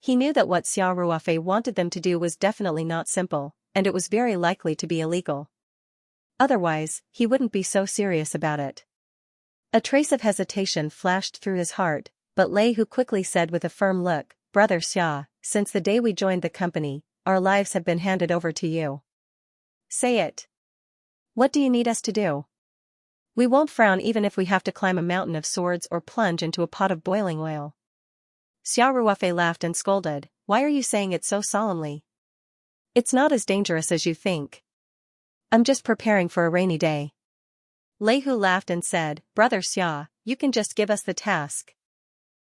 He knew that what Xiao Ruofei wanted them to do was definitely not simple, and it was very likely to be illegal. Otherwise, he wouldn't be so serious about it. A trace of hesitation flashed through his heart, but Lei Hu quickly said with a firm look, "Brother Xia, since the day we joined the company, our lives have been handed over to you. Say it. What do you need us to do? We won't frown even if we have to climb a mountain of swords or plunge into a pot of boiling oil." Xiao Ruofei laughed and scolded, "Why are you saying it so solemnly? It's not as dangerous as you think. I'm just preparing for a rainy day." Lei Hu laughed and said, "Brother Xia, you can just give us the task.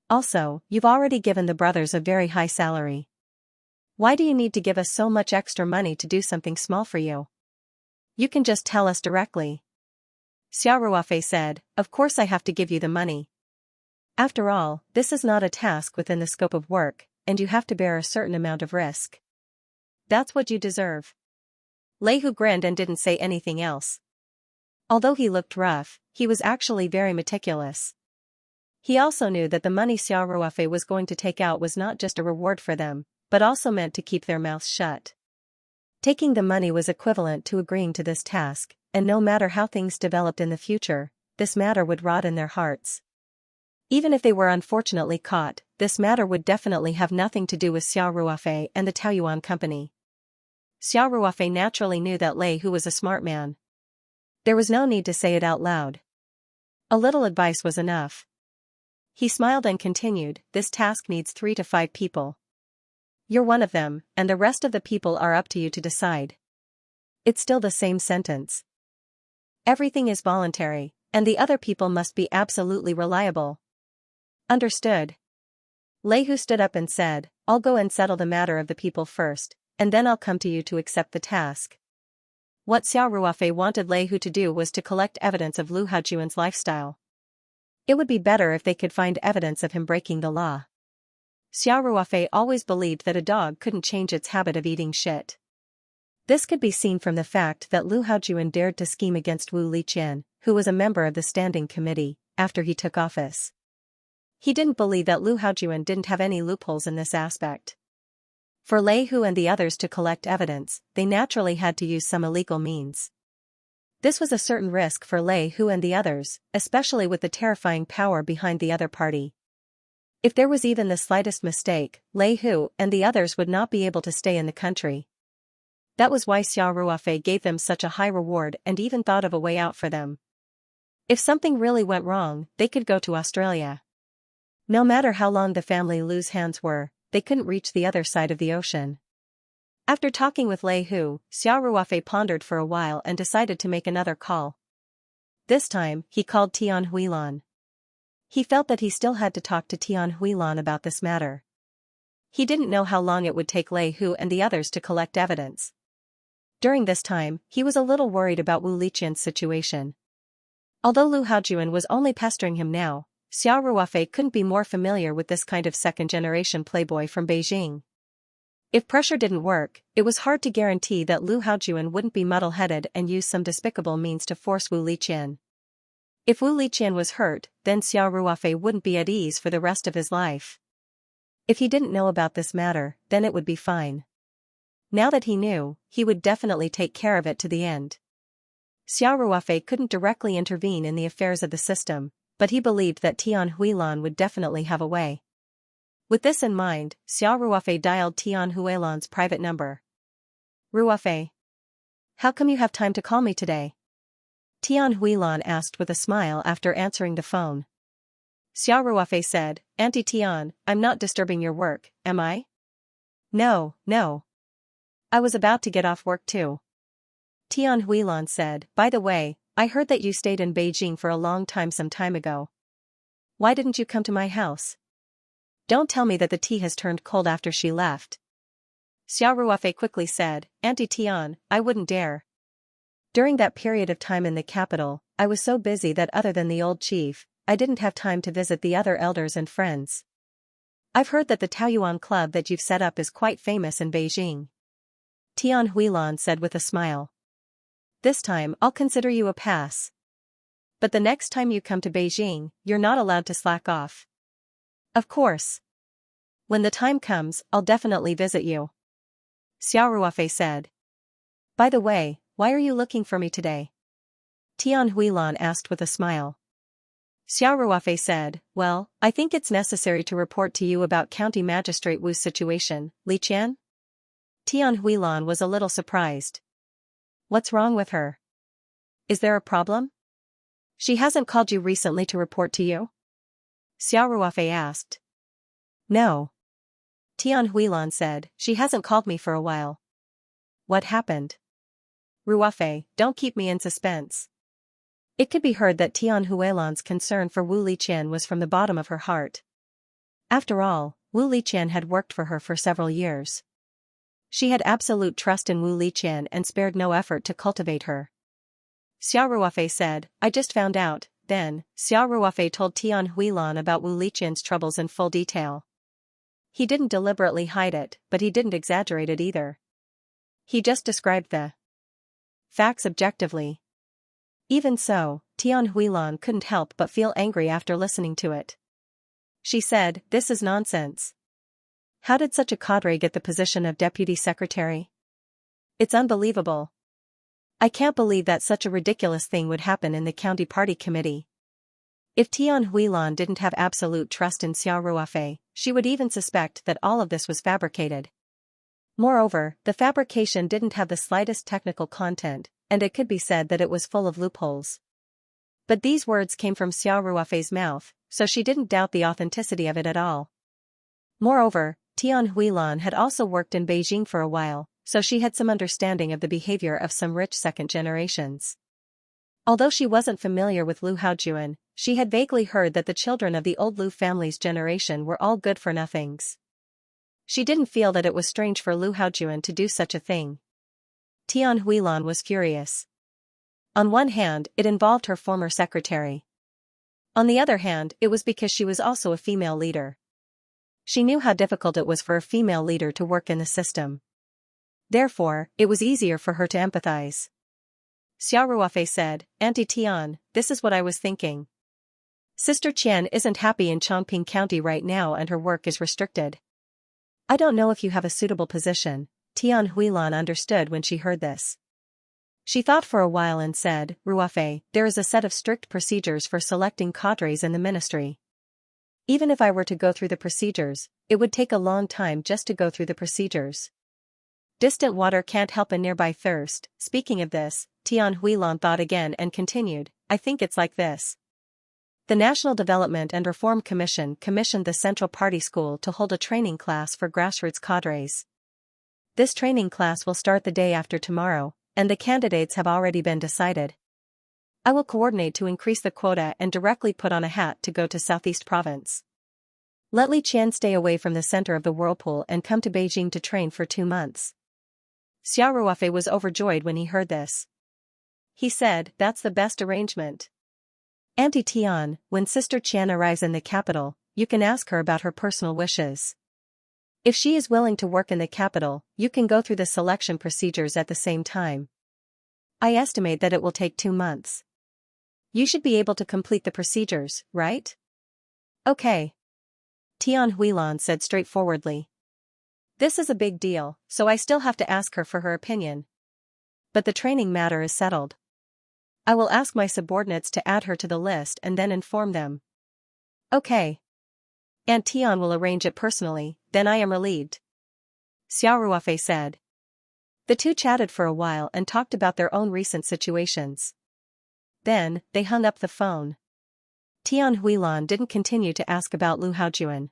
Also, you've already given the brothers a very high salary. Why do you need to give us so much extra money to do something small for you? You can just tell us directly." Xiao Ruofei said, "Of course I have to give you the money. After all, this is not a task within the scope of work, and you have to bear a certain amount of risk. That's what you deserve." Lei Hu grinned and didn't say anything else. Although he looked rough, he was actually very meticulous. He also knew that the money Xiao Ruofei was going to take out was not just a reward for them, but also meant to keep their mouths shut. Taking the money was equivalent to agreeing to this task, and no matter how things developed in the future, this matter would rot in their hearts. Even if they were unfortunately caught, this matter would definitely have nothing to do with Xiao Ruofei and the Taoyuan company. Xiao Ruofei naturally knew that Lei Hu was a smart man. There was no need to say it out loud. A little advice was enough. He smiled and continued, "This task needs 3 to 5 people. You're one of them, and the rest of the people are up to you to decide." It's still the same sentence. Everything is voluntary, and the other people must be absolutely reliable. Understood. Lei Hu stood up and said, "I'll go and settle the matter of the people first, and then I'll come to you to accept the task." What Xiao Ruofei wanted Lei Hu to do was to collect evidence of Lu Haojuan's lifestyle. It would be better if they could find evidence of him breaking the law. Xiao Ruofei always believed that a dog couldn't change its habit of eating shit. This could be seen from the fact that Lu Haojuan dared to scheme against Wu Liqian, who was a member of the standing committee, after he took office. He didn't believe that Lu Haojuan didn't have any loopholes in this aspect. For Lei Hu and the others to collect evidence, they naturally had to use some illegal means. This was a certain risk for Lei Hu and the others, especially with the terrifying power behind the other party. If there was even the slightest mistake, Lei Hu and the others would not be able to stay in the country. That was why Xiao Ruofei gave them such a high reward and even thought of a way out for them. If something really went wrong, they could go to Australia. No matter how long the family Lu's hands were, they couldn't reach the other side of the ocean. After talking with Lei Hu, Xiao Ruofei pondered for a while and decided to make another call. This time, he called Tian Huilan. He felt that he still had to talk to Tian Huilan about this matter. He didn't know how long it would take Lei Hu and the others to collect evidence. During this time, he was a little worried about Wu Liqian's situation. Although Lu Haojuan was only pestering him now, Xiao Ruofei couldn't be more familiar with this kind of second-generation playboy from Beijing. If pressure didn't work, it was hard to guarantee that Lu Haojuan wouldn't be muddle-headed and use some despicable means to force Wu Liqian. If Wu Liqian was hurt, then Xiao Ruofei wouldn't be at ease for the rest of his life. If he didn't know about this matter, then it would be fine. Now that he knew, he would definitely take care of it to the end. Xiao Ruofei couldn't directly intervene in the affairs of the system, but he believed that Tian Huilan would definitely have a way. With this in mind, Xiao Ruofei dialed Tian Huilan's private number. "Ruofei. How come you have time to call me today?" Tian Huilan asked with a smile after answering the phone. Xiao Ruofei said, "Auntie Tian, I'm not disturbing your work, am I?" No. I was about to get off work too." Tian Huilan said, "By the way, I heard that you stayed in Beijing for a long time some time ago. Why didn't you come to my house? Don't tell me that the tea has turned cold after she left." Xiao Ruofei quickly said, "Auntie Tian, I wouldn't dare. During that period of time in the capital, I was so busy that other than the old chief, I didn't have time to visit the other elders and friends. I've heard that the Taoyuan club that you've set up is quite famous in Beijing." Tian Huilan said with a smile. "This time I'll consider you a pass. But the next time you come to Beijing, you're not allowed to slack off." "Of course. When the time comes, I'll definitely visit you," Xiao Ruofei said. "By the way, why are you looking for me today?" Tian Huilan asked with a smile. Xiao Ruofei said, well, I think it's necessary to report to you about County Magistrate Wu's situation, Li Qian? Tian Huilan was a little surprised. What's wrong with her? Is there a problem? She hasn't called you recently to report to you? Xiao Ruofei asked. No. Tian Huilan said, she hasn't called me for a while. What happened? Ruofei, don't keep me in suspense. It could be heard that Tian Huilan's concern for Wu Liqian was from the bottom of her heart. After all, Wu Liqian had worked for her for several years. She had absolute trust in Wu Liqian and spared no effort to cultivate her. Xiao Ruofei said, I just found out. Then, Xiao Ruofei told Tian Huilan about Wu Liqian's troubles in full detail. He didn't deliberately hide it, but he didn't exaggerate it either. He just described the facts objectively. Even so, Tian Huilan couldn't help but feel angry after listening to it. She said, this is nonsense. How did such a cadre get the position of deputy secretary? It's unbelievable. I can't believe that such a ridiculous thing would happen in the county party committee. If Tian Huilan didn't have absolute trust in Xiao Ruofei, she would even suspect that all of this was fabricated. Moreover, the fabrication didn't have the slightest technical content, and it could be said that it was full of loopholes. But these words came from Xiao Ruofei's mouth, so she didn't doubt the authenticity of it at all. Moreover, Tian Huilan had also worked in Beijing for a while, so she had some understanding of the behavior of some rich second generations. Although she wasn't familiar with Lu Haojuan, she had vaguely heard that the children of the old Lu family's generation were all good-for-nothings. She didn't feel that it was strange for Lu Haojuan to do such a thing. Tian Huilan was furious. On one hand, it involved her former secretary. On the other hand, it was because she was also a female leader. She knew how difficult it was for a female leader to work in the system. Therefore, it was easier for her to empathize. Xiao Ruofei said, Auntie Tian, this is what I was thinking. Sister Qian isn't happy in Chongping County right now and her work is restricted. I don't know if you have a suitable position. Tian Huilan understood when she heard this. She thought for a while and said, Ruofei, there is a set of strict procedures for selecting cadres in the ministry. Even if I were to go through the procedures, it would take a long time just to go through the procedures. Distant water can't help a nearby thirst. Speaking of this, Tian Huilan thought again and continued, I think it's like this. The National Development and Reform Commission commissioned the Central Party School to hold a training class for grassroots cadres. This training class will start the day after tomorrow, and the candidates have already been decided. I will coordinate to increase the quota and directly put on a hat to go to Southeast Province. Let Li Qian stay away from the center of the whirlpool and come to Beijing to train for 2 months. Xiao Ruofei was overjoyed when he heard this. He said, that's the best arrangement. Auntie Tian, when Sister Qian arrives in the capital, you can ask her about her personal wishes. If she is willing to work in the capital, you can go through the selection procedures at the same time. I estimate that it will take 2 months. You should be able to complete the procedures, right? Okay. Tian Huilan said straightforwardly. This is a big deal, so I still have to ask her for her opinion. But the training matter is settled. I will ask my subordinates to add her to the list and then inform them. Okay. Aunt Tian will arrange it personally, then I am relieved. Xiao Ruofei said. The two chatted for a while and talked about their own recent situations. Then, they hung up the phone. Tian Huilan didn't continue to ask about Lu Haojuan.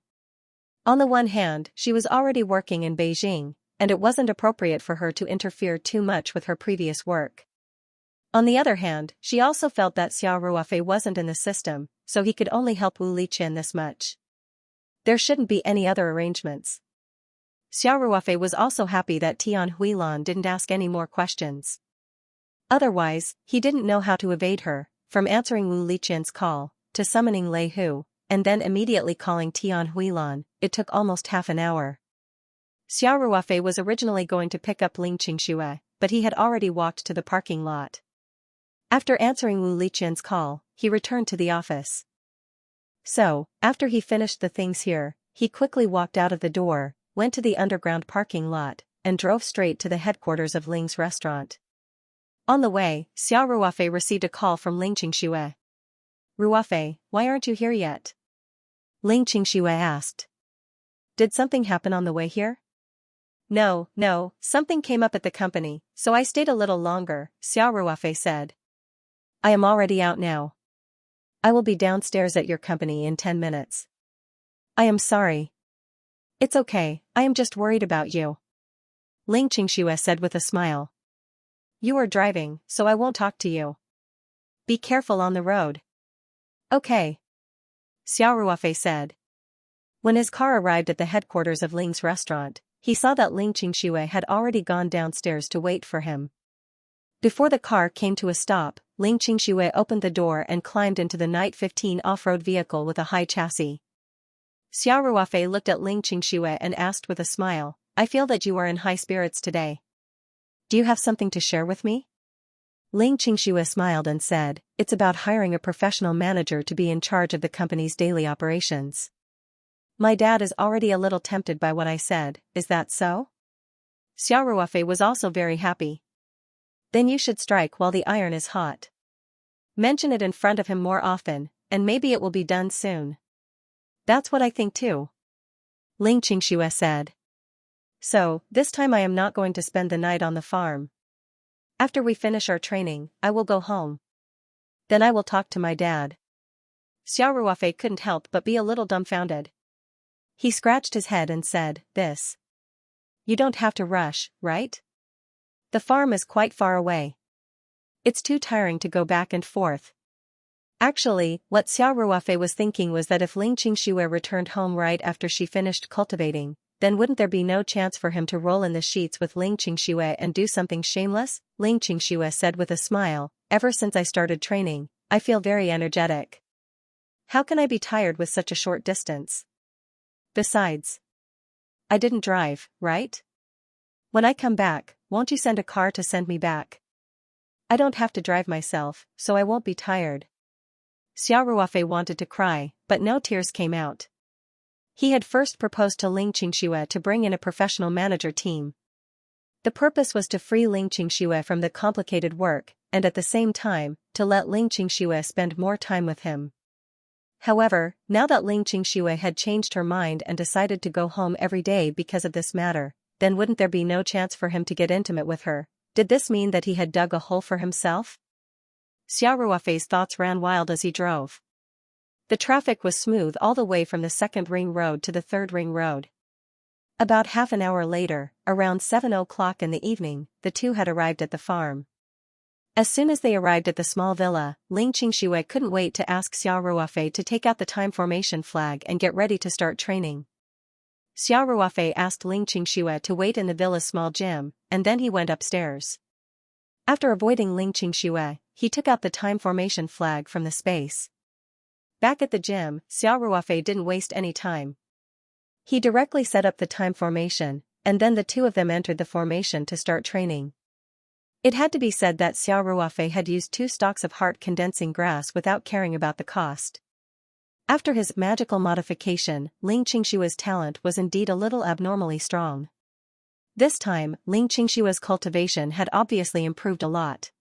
On the one hand, she was already working in Beijing, and it wasn't appropriate for her to interfere too much with her previous work. On the other hand, she also felt that Xiao Ruofei wasn't in the system, so he could only help Wu Liqian this much. There shouldn't be any other arrangements. Xiao Ruofei was also happy that Tian Huilan didn't ask any more questions. Otherwise, he didn't know how to evade her, from answering Wu Liqian's call, to summoning Lei Hu, and then immediately calling Tian Huilan. It took almost half an hour. Xiao Ruofei was originally going to pick up Ling Qingxue, but he had already walked to the parking lot. After answering Wu Liqian's call, he returned to the office. So, after he finished the things here, he quickly walked out of the door, went to the underground parking lot, and drove straight to the headquarters of Ling's restaurant. On the way, Xiao Ruofei received a call from Ling Qingxue. Ruofei, why aren't you here yet? Ling Qingxue asked. Did something happen on the way here? No, something came up at the company, so I stayed a little longer, Xiao Ruofei said. I am already out now. I will be downstairs at your company in 10 minutes. I am sorry. It's okay, I am just worried about you. Ling Qingxue said with a smile. You are driving, so I won't talk to you. Be careful on the road. Okay. Xiao Ruofei said. When his car arrived at the headquarters of Ling's restaurant, he saw that Ling Qingxue had already gone downstairs to wait for him. Before the car came to a stop, Ling Qingxue opened the door and climbed into the Night 15 off-road vehicle with a high chassis. Xiao Ruofei looked at Ling Qingxue and asked with a smile, I feel that you are in high spirits today. Do you have something to share with me? Ling Qingxue smiled and said, it's about hiring a professional manager to be in charge of the company's daily operations. My dad is already a little tempted by what I said, is that so? Xiao Ruofei was also very happy. Then you should strike while the iron is hot. Mention it in front of him more often, and maybe it will be done soon. That's what I think too. Ling Qingxue said. So, this time I am not going to spend the night on the farm. After we finish our training, I will go home. Then I will talk to my dad. Xiao Ruofei couldn't help but be a little dumbfounded. He scratched his head and said, this. You don't have to rush, right? The farm is quite far away. It's too tiring to go back and forth. Actually, what Xiao Ruofei was thinking was that if Ling Qingxue returned home right after she finished cultivating, then wouldn't there be no chance for him to roll in the sheets with Ling Qingxue and do something shameless? Ling Qingxue said with a smile, ever since I started training, I feel very energetic. How can I be tired with such a short distance? Besides, I didn't drive, right? When I come back, won't you send a car to send me back? I don't have to drive myself, so I won't be tired. Xiao Ruofei wanted to cry, but no tears came out. He had first proposed to Ling Qingxue to bring in a professional manager team. The purpose was to free Ling Qingxue from the complicated work, and at the same time, to let Ling Qingxue spend more time with him. However, now that Ling Qingxue had changed her mind and decided to go home every day because of this matter, then wouldn't there be no chance for him to get intimate with her? Did this mean that he had dug a hole for himself? Xiao Ruofei's thoughts ran wild as he drove. The traffic was smooth all the way from the second ring road to the third ring road. About half an hour later, around 7 o'clock in the evening, the two had arrived at the farm. As soon as they arrived at the small villa, Ling Qingxue couldn't wait to ask Xiao Ruofei to take out the time formation flag and get ready to start training. Xiao Ruofei asked Ling Qingxue to wait in the villa's small gym, and then he went upstairs. After avoiding Ling Qingxue, he took out the time formation flag from the space. Back at the gym, Xiao Ruofei didn't waste any time. He directly set up the time formation, and then the two of them entered the formation to start training. It had to be said that Xiao Ruofei had used 2 stalks of heart-condensing grass without caring about the cost. After his magical modification, Ling Qingxue's talent was indeed a little abnormally strong. This time, Ling Qingxue's cultivation had obviously improved a lot.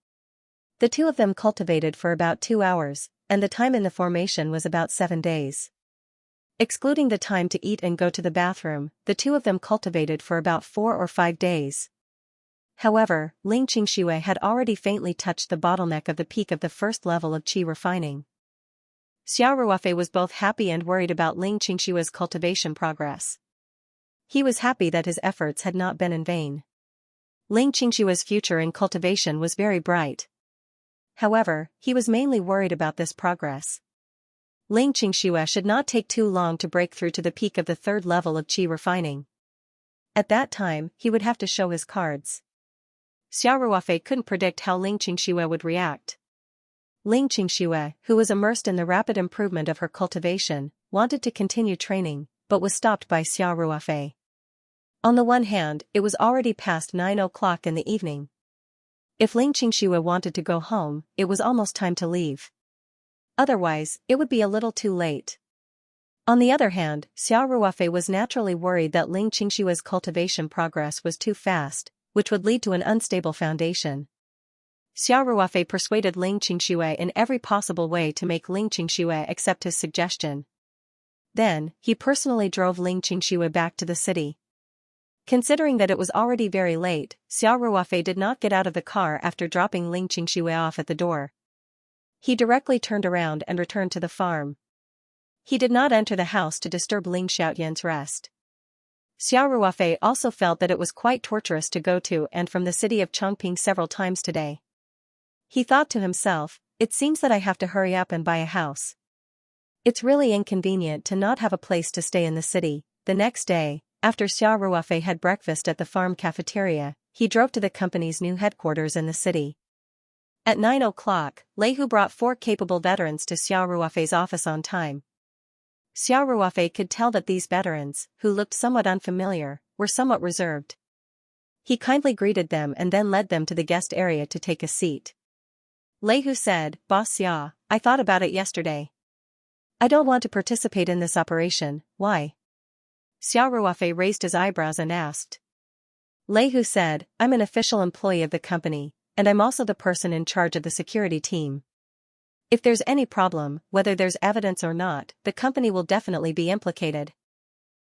The two of them cultivated for about 2 hours, and the time in the formation was about 7 days. Excluding the time to eat and go to the bathroom, the two of them cultivated for about 4 or 5 days. However, Ling Qingxue had already faintly touched the bottleneck of the peak of the first level of qi refining. Xiao Ruofei was both happy and worried about Ling Qingxue's cultivation progress. He was happy that his efforts had not been in vain. Ling Qingxue's future in cultivation was very bright. However, he was mainly worried about this progress. Ling Qingxue should not take too long to break through to the peak of the third level of qi refining. At that time, he would have to show his cards. Xiao Ruofei couldn't predict how Ling Qingxue would react. Ling Qingxue, who was immersed in the rapid improvement of her cultivation, wanted to continue training, but was stopped by Xiao Ruofei. On the one hand, it was already past 9 o'clock in the evening. If Ling Qingxue wanted to go home, it was almost time to leave. Otherwise, it would be a little too late. On the other hand, Xiao Ruofei was naturally worried that Ling Qingxue's cultivation progress was too fast, which would lead to an unstable foundation. Xiao Ruofei persuaded Ling Qingshui in every possible way to make Ling Qingshui accept his suggestion. Then, he personally drove Ling Qingshui back to the city. Considering that it was already very late, Xiao Ruofei did not get out of the car after dropping Ling Qingshui off at the door. He directly turned around and returned to the farm. He did not enter the house to disturb Ling Xiaoyan's rest. Xiao Ruofei also felt that it was quite torturous to go to and from the city of Chongping several times today. He thought to himself, it seems that I have to hurry up and buy a house. It's really inconvenient to not have a place to stay in the city. The next day, after Xiao Ruofei had breakfast at the farm cafeteria, he drove to the company's new headquarters in the city. At 9 o'clock, Lei Hu brought 4 capable veterans to Xiao Ruofei's office on time. Xiao Ruofei could tell that these veterans, who looked somewhat unfamiliar, were somewhat reserved. He kindly greeted them and then led them to the guest area to take a seat. Lei Hu said, "Boss Xia, I thought about it yesterday. I don't want to participate in this operation, why?" Xiao Ruofei raised his eyebrows and asked. Lei Hu said, "I'm an official employee of the company, and I'm also the person in charge of the security team. If there's any problem, whether there's evidence or not, the company will definitely be implicated."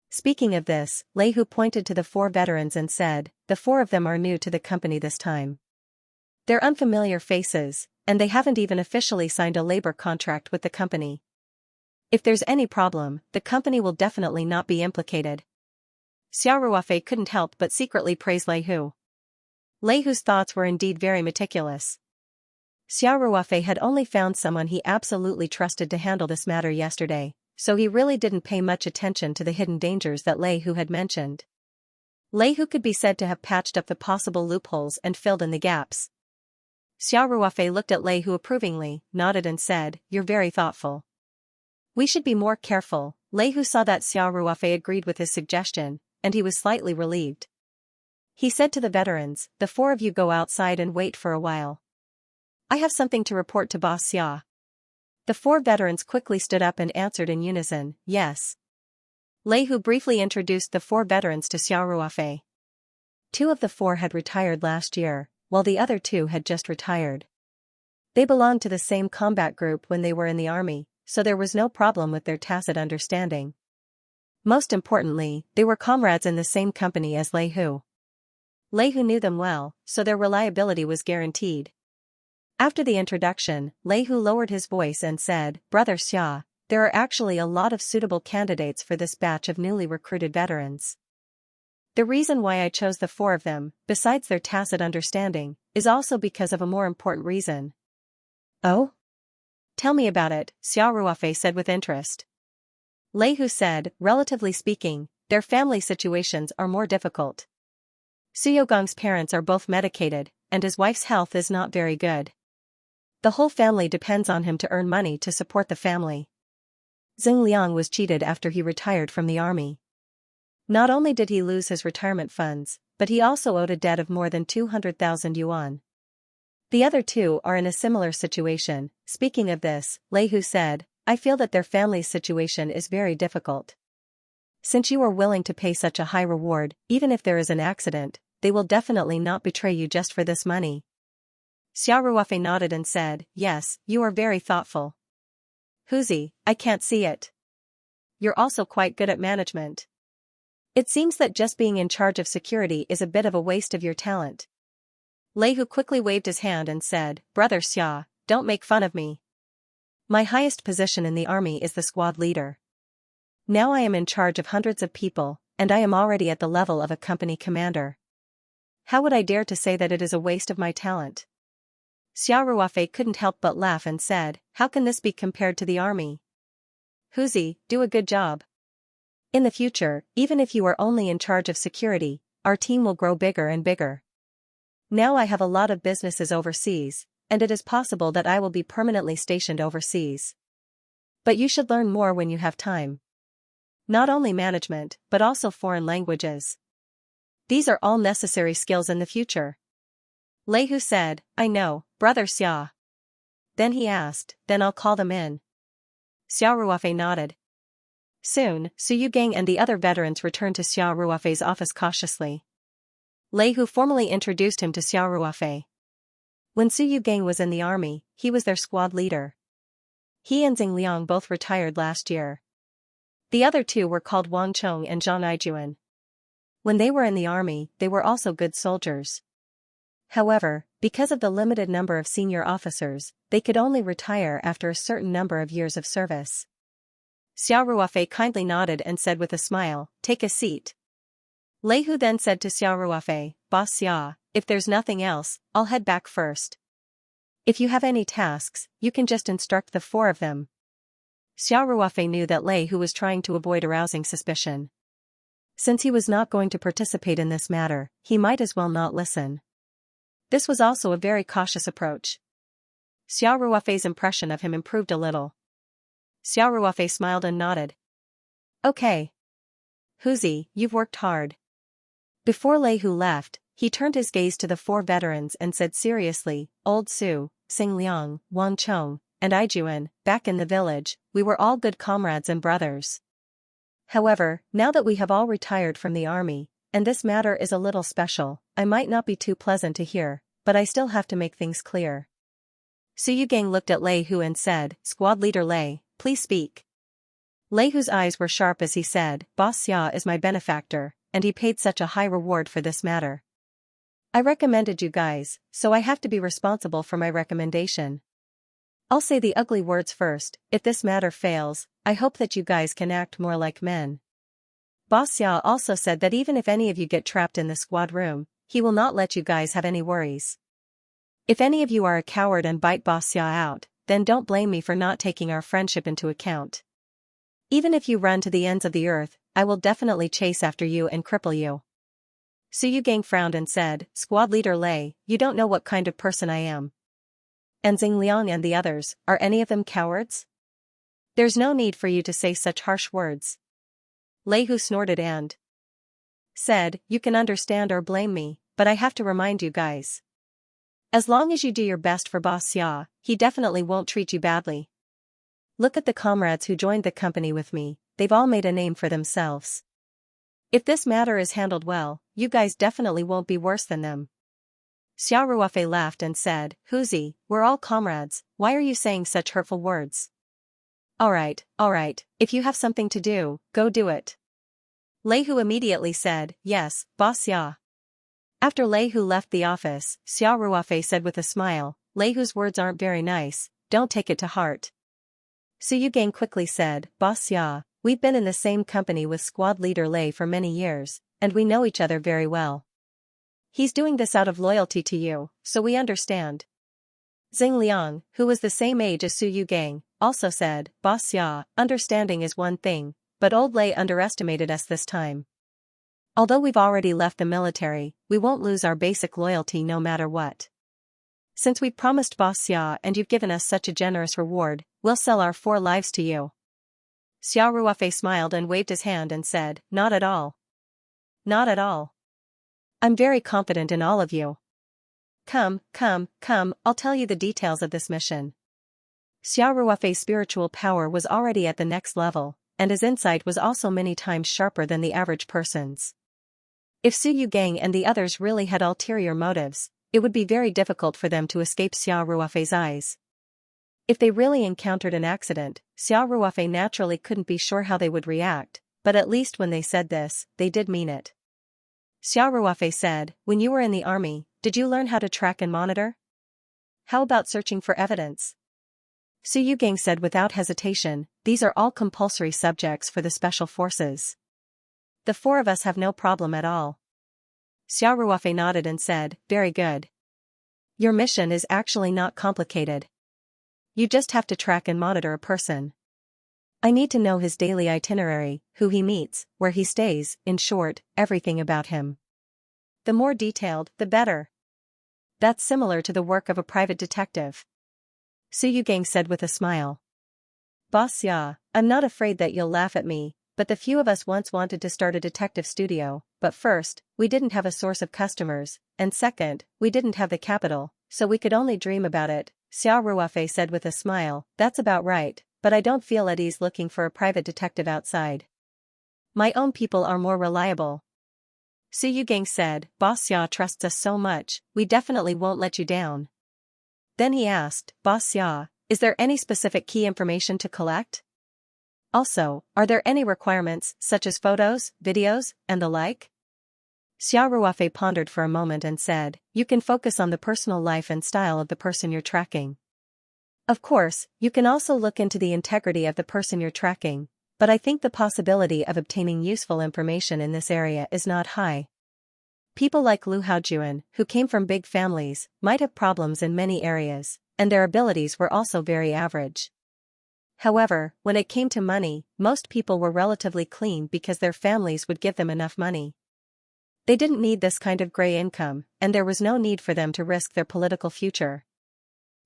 Speaking of this, Lei Hu pointed to the 4 veterans and said, "The 4 of them are new to the company this time. They're unfamiliar faces, and they haven't even officially signed a labor contract with the company. If there's any problem, the company will definitely not be implicated." Xiao Ruofei couldn't help but secretly praise Lei Hu. Lei Hu's thoughts were indeed very meticulous. Xiao Ruofei had only found someone he absolutely trusted to handle this matter yesterday, so he really didn't pay much attention to the hidden dangers that Lei Hu had mentioned. Lei Hu could be said to have patched up the possible loopholes and filled in the gaps. Xiao Ruofei looked at Lei Hu approvingly, nodded and said, "You're very thoughtful. We should be more careful." Lei Hu saw that Xiao Ruofei agreed with his suggestion, and he was slightly relieved. He said to the veterans, "The 4 of you go outside and wait for a while. I have something to report to Boss Xia." The 4 veterans quickly stood up and answered in unison, "Yes." Lei Hu briefly introduced the 4 veterans to Xiao Ruofei. 2 of the 4 had retired last year, while the other 2 had just retired. They belonged to the same combat group when they were in the army, so there was no problem with their tacit understanding. Most importantly, they were comrades in the same company as Lei Hu. Lei Hu knew them well, so their reliability was guaranteed. After the introduction, Lei Hu lowered his voice and said, "Brother Xia, there are actually a lot of suitable candidates for this batch of newly recruited veterans. The reason why I chose the 4 of them, besides their tacit understanding, is also because of a more important reason." "Oh? Tell me about it," Xiao Ruofei said with interest. Lei Hu said, "Relatively speaking, their family situations are more difficult. Suyogong's parents are both medicated, and his wife's health is not very good. The whole family depends on him to earn money to support the family. Zheng Liang was cheated after he retired from the army. Not only did he lose his retirement funds, but he also owed a debt of more than 200,000 yuan. The other 2 are in a similar situation." Speaking of this, Lei Hu said, "I feel that their family's situation is very difficult. Since you are willing to pay such a high reward, even if there is an accident, they will definitely not betray you just for this money." Xiao Ruofei nodded and said, "Yes, you are very thoughtful. Huzi, I can't see it. You're also quite good at management. It seems that just being in charge of security is a bit of a waste of your talent." Lei Hu quickly waved his hand and said, "Brother Xia, don't make fun of me. My highest position in the army is the squad leader. Now I am in charge of hundreds of people, and I am already at the level of a company commander. How would I dare to say that it is a waste of my talent?" Xiao Ruofei couldn't help but laugh and said, "How can this be compared to the army? Huzi, do a good job. In the future, even if you are only in charge of security, our team will grow bigger and bigger. Now I have a lot of businesses overseas, and it is possible that I will be permanently stationed overseas. But you should learn more when you have time. Not only management, but also foreign languages. These are all necessary skills in the future." Lei Hu said, "I know, Brother Xia." Then he asked, "Then I'll call them in." Xiao Ruofei nodded. Soon, Su Yugang and the other veterans returned to Xiao Ruofei's office cautiously. Lei Hu formally introduced him to Xiao Ruofei. When Su Yugang was in the army, he was their squad leader. He and Xing Liang both retired last year. The other two were called Wang Chong and Zhang Aijuan. When they were in the army, they were also good soldiers. However, because of the limited number of senior officers, they could only retire after a certain number of years of service. Xiao Ruofei kindly nodded and said with a smile, "Take a seat." Lei Hu then said to Xiao Ruofei, "Boss Xia, if there's nothing else, I'll head back first. If you have any tasks, you can just instruct the four of them." Xiao Ruofei knew that Lei Hu was trying to avoid arousing suspicion. Since he was not going to participate in this matter, he might as well not listen. This was also a very cautious approach. Xiao Ruofei's impression of him improved a little. Xiao Ruofei smiled and nodded. "Okay. Huzi, you've worked hard." Before Lei Hu left, he turned his gaze to the four veterans and said seriously, "Old Su, Xing Liang, Wang Chong, and Aijuan, back in the village, we were all good comrades and brothers. However, now that we have all retired from the army, and this matter is a little special, I might not be too pleasant to hear, but I still have to make things clear." Su Yugang looked at Lei Hu and said, "Squad leader Lei, please speak." Lei Hu's eyes were sharp as he said, "Boss Xia is my benefactor, and he paid such a high reward for this matter. I recommended you guys, so I have to be responsible for my recommendation. I'll say the ugly words first, if this matter fails, I hope that you guys can act more like men." Boss Xia also said that even if any of you get trapped in the squad room, he will not let you guys have any worries. If any of you are a coward and bite Boss Xia out, then don't blame me for not taking our friendship into account. Even if you run to the ends of the earth, I will definitely chase after you and cripple you." Su Yugang frowned and said, "Squad leader Lei, you don't know what kind of person I am. And Xing Liang and the others, are any of them cowards? There's no need for you to say such harsh words." Lei Hu snorted and said, "You can understand or blame me, but I have to remind you guys. As long as you do your best for Boss Xia, he definitely won't treat you badly. Look at the comrades who joined the company with me, they've all made a name for themselves. If this matter is handled well, you guys definitely won't be worse than them." Xiao Ruofei laughed and said, "Huzi, we're all comrades, why are you saying such hurtful words? Alright, if you have something to do, go do it." Lei Hu immediately said, "Yes, Boss Xia." After Lei Hu left the office, Xiao Ruofei said with a smile, "Lei Hu's words aren't very nice, don't take it to heart." Su Yugang quickly said, "Boss Xia, we've been in the same company with squad leader Lei for many years, and we know each other very well. He's doing this out of loyalty to you, so we understand." Xing Liang, who was the same age as Su Yugang, also said, "Boss Xia, understanding is one thing, but old Lei underestimated us this time. Although we've already left the military, we won't lose our basic loyalty no matter what. Since we promised Boss Xia and you've given us such a generous reward, we'll sell our 4 lives to you." Xiao Ruofei smiled and waved his hand and said, "Not at all. Not at all. I'm very confident in all of you. Come, I'll tell you the details of this mission." Xiao Ruofei's spiritual power was already at the next level, and his insight was also many times sharper than the average person's. If Su Yugang and the others really had ulterior motives, it would be very difficult for them to escape Xiao Ruofei's eyes. If they really encountered an accident, Xiao Ruofei naturally couldn't be sure how they would react, but at least when they said this, they did mean it. Xiao Ruofei said, "When you were in the army, did you learn how to track and monitor? How about searching for evidence?" Su Yugang said without hesitation, "These are all compulsory subjects for the special forces. The 4 of us have no problem at all." Xiao Ruofei nodded and said, "Very good. Your mission is actually not complicated. You just have to track and monitor a person. I need to know his daily itinerary, who he meets, where he stays, in short, everything about him. The more detailed, the better. That's similar to the work of a private detective." Su Yugang said with a smile. "Boss Xia, I'm not afraid that you'll laugh at me, but the few of us once wanted to start a detective studio, but first, we didn't have a source of customers, and second, we didn't have the capital, so we could only dream about it." Xiao Ruofei said with a smile, "That's about right, but I don't feel at ease looking for a private detective outside. My own people are more reliable." Su Yugang said, "Boss Xia trusts us so much, we definitely won't let you down." Then he asked, Boss Xia, is there any specific key information to collect? Also, are there any requirements, such as photos, videos, and the like? Xia Ruofei pondered for a moment and said, you can focus on the personal life and style of the person you're tracking. Of course, you can also look into the integrity of the person you're tracking, but I think the possibility of obtaining useful information in this area is not high. People like Lu Haojuan, who came from big families, might have problems in many areas, and their abilities were also very average. However, when it came to money, most people were relatively clean because their families would give them enough money. They didn't need this kind of gray income, and there was no need for them to risk their political future.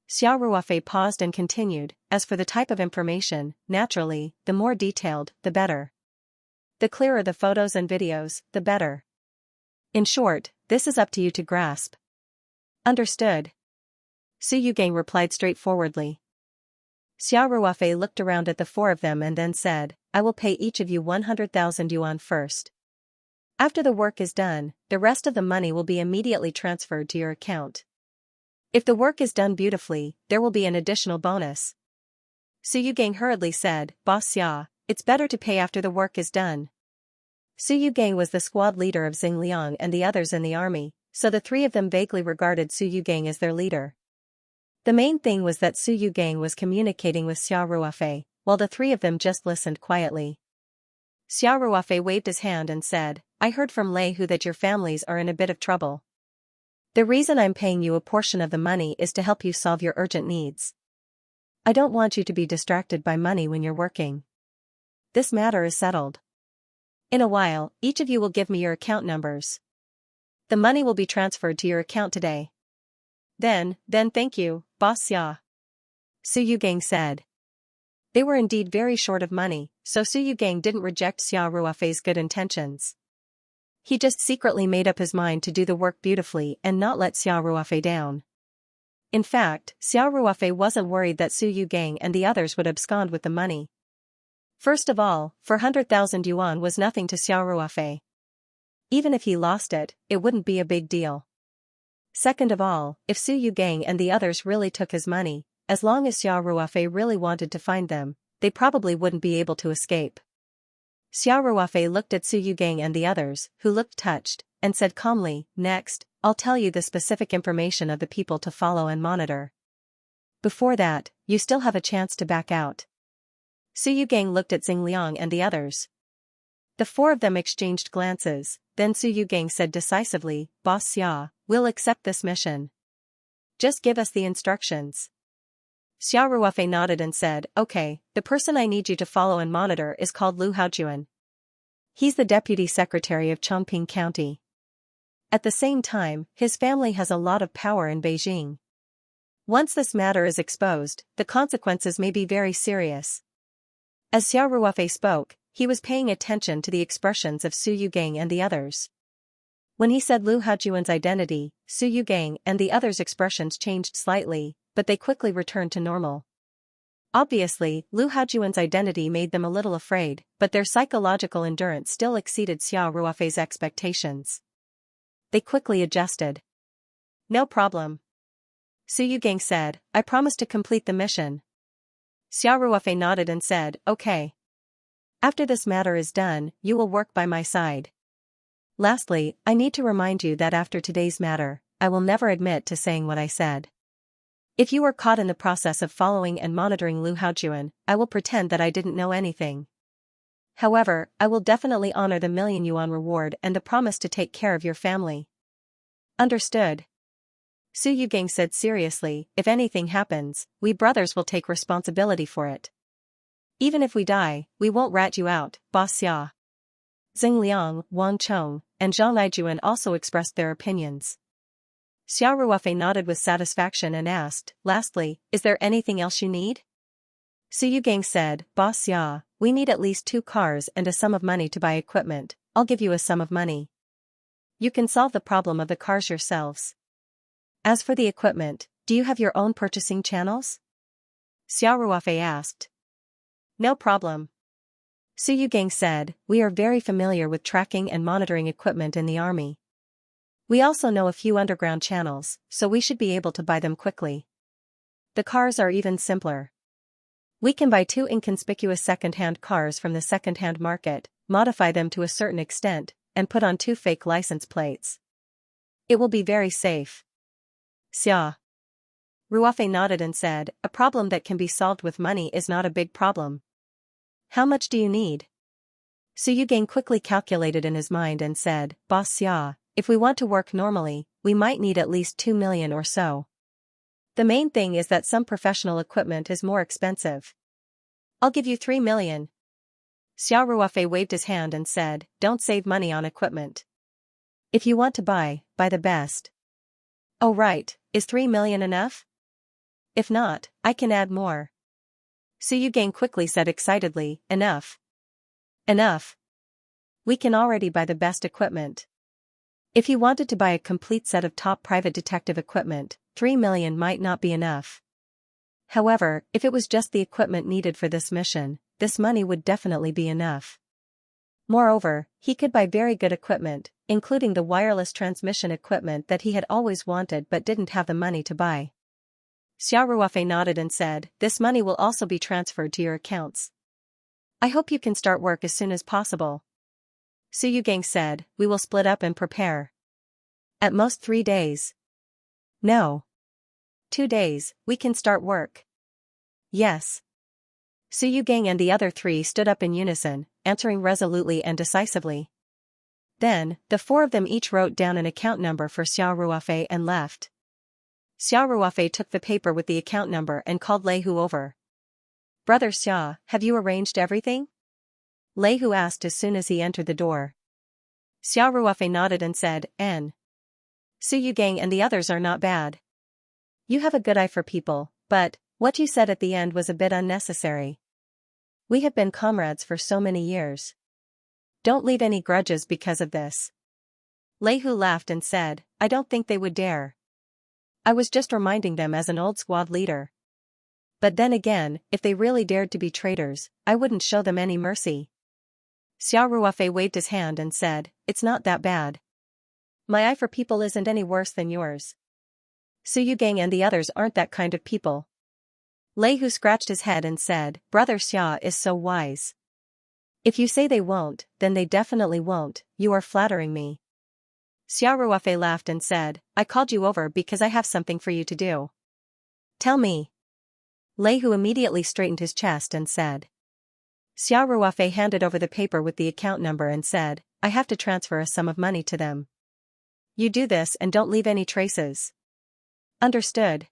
Xia Ruofei paused and continued, as for the type of information, naturally, the more detailed, the better. The clearer the photos and videos, the better. In short, this is up to you to grasp. Understood. Su Yugang replied straightforwardly. Xia Ruofei looked around at the four of them and then said, I will pay each of you 100,000 yuan first. After the work is done, the rest of the money will be immediately transferred to your account. If the work is done beautifully, there will be an additional bonus. Su Yugang hurriedly said, Boss Xia, it's better to pay after the work is done. Su Yugang was the squad leader of Xingliang and the others in the army, so the three of them vaguely regarded Su Yugang as their leader. The main thing was that Su Yugang was communicating with Xia Ruofei, while the three of them just listened quietly. Xia Ruofei waved his hand and said, I heard from Lei Hu that your families are in a bit of trouble. The reason I'm paying you a portion of the money is to help you solve your urgent needs. I don't want you to be distracted by money when you're working. This matter is settled. In a while, each of you will give me your account numbers. The money will be transferred to your account today. Then thank you, Boss Xia. Su Yugang said. They were indeed very short of money, so Su Yugang didn't reject Xia Ruofei's good intentions. He just secretly made up his mind to do the work beautifully and not let Xia Ruofei down. In fact, Xia Ruofei wasn't worried that Su Yugang and the others would abscond with the money. First of all, 400,000 yuan was nothing to Xia Ruofei. Even if he lost it, it wouldn't be a big deal. Second of all, if Su Yugang and the others really took his money, as long as Xia Ruofei really wanted to find them, they probably wouldn't be able to escape. Xia Ruofei looked at Su Yugang and the others, who looked touched, and said calmly, Next, I'll tell you the specific information of the people to follow and monitor. Before that, you still have a chance to back out. Su Yugang looked at Xingliang and the others. The four of them exchanged glances, then Su Yugang said decisively, Boss Xia, we'll accept this mission. Just give us the instructions. Xia Ruofei nodded and said, Okay, the person I need you to follow and monitor is called Lu Haojuan. He's the deputy secretary of Chongping County. At the same time, his family has a lot of power in Beijing. Once this matter is exposed, the consequences may be very serious. As Xia Ruofei spoke, he was paying attention to the expressions of Su Yugang and the others. When he said Lu Haojuan's identity, Su Yugang and the others' expressions changed slightly, but they quickly returned to normal. Obviously, Lu Haojuan's identity made them a little afraid, but their psychological endurance still exceeded Xia Ruofei's expectations. They quickly adjusted. No problem. Su Yugang said, I promise to complete the mission. Xia Ruofei nodded and said, Okay. After this matter is done, you will work by my side. Lastly, I need to remind you that after today's matter, I will never admit to saying what I said. If you were caught in the process of following and monitoring Lu Haojuan, I will pretend that I didn't know anything. However, I will definitely honor the 1,000,000 yuan reward and the promise to take care of your family. Understood. Su Yugang said seriously, if anything happens, we brothers will take responsibility for it. Even if we die, we won't rat you out, Boss Xia. Xingliang, Wang Chong, and Zhang Lijuan also expressed their opinions. Xia Ruofei nodded with satisfaction and asked, Lastly, is there anything else you need? Su Yugang said, Boss Xia, we need at least 2 cars and a sum of money to buy equipment. I'll give you a sum of money. You can solve the problem of the cars yourselves. As for the equipment, do you have your own purchasing channels? Xia Ruofei asked. No problem. Su Yugang said, we are very familiar with tracking and monitoring equipment in the army. We also know a few underground channels, so we should be able to buy them quickly. The cars are even simpler. We can buy 2 inconspicuous second-hand cars from the second-hand market, modify them to a certain extent, and put on 2 fake license plates. It will be very safe. Xia Ruofei nodded and said, a problem that can be solved with money is not a big problem. How much do you need? Su Yugang quickly calculated in his mind and said, Boss Xia, if we want to work normally, we might need at least 2 million or so. The main thing is that some professional equipment is more expensive. I'll give you 3 million. Xiao Ruofei waved his hand and said, don't save money on equipment. If you want to buy the best. Oh right, is 3 million enough? If not, I can add more. Su Yugang quickly said excitedly, enough. Enough. We can already buy the best equipment. If you wanted to buy a complete set of top private detective equipment, 3 million might not be enough. However, if it was just the equipment needed for this mission, this money would definitely be enough. Moreover, he could buy very good equipment, including the wireless transmission equipment that he had always wanted but didn't have the money to buy. Xiao Ruofei nodded and said, this money will also be transferred to your accounts. I hope you can start work as soon as possible. Su Yugang said, we will split up and prepare. At most 3 days. No. 2 days, we can start work. Yes. Su Yugang and the other 3 stood up in unison, answering resolutely and decisively. Then, the 4 of them each wrote down an account number for Xiao Ruofei and left. Xiao Ruofei took the paper with the account number and called Lei Hu over. Brother Xia, have you arranged everything? Lei Hu asked as soon as he entered the door. Xiao Ruofei nodded and said, N. Su Yugang and the others are not bad. You have a good eye for people, but what you said at the end was a bit unnecessary. We have been comrades for so many years. Don't leave any grudges because of this. Lei Hu laughed and said, I don't think they would dare. I was just reminding them as an old squad leader. But then again, if they really dared to be traitors, I wouldn't show them any mercy. Xiao Ruofei waved his hand and said, it's not that bad. My eye for people isn't any worse than yours. Su Yugang and the others aren't that kind of people. Lei Hu scratched his head and said, Brother Xia is so wise. If you say they won't, then they definitely won't, you are flattering me. Xiao Ruofei laughed and said, I called you over because I have something for you to do. Tell me. Lei Hu immediately straightened his chest and said. Xiao Ruofei handed over the paper with the account number and said, I have to transfer a sum of money to them. You do this and don't leave any traces. Understood.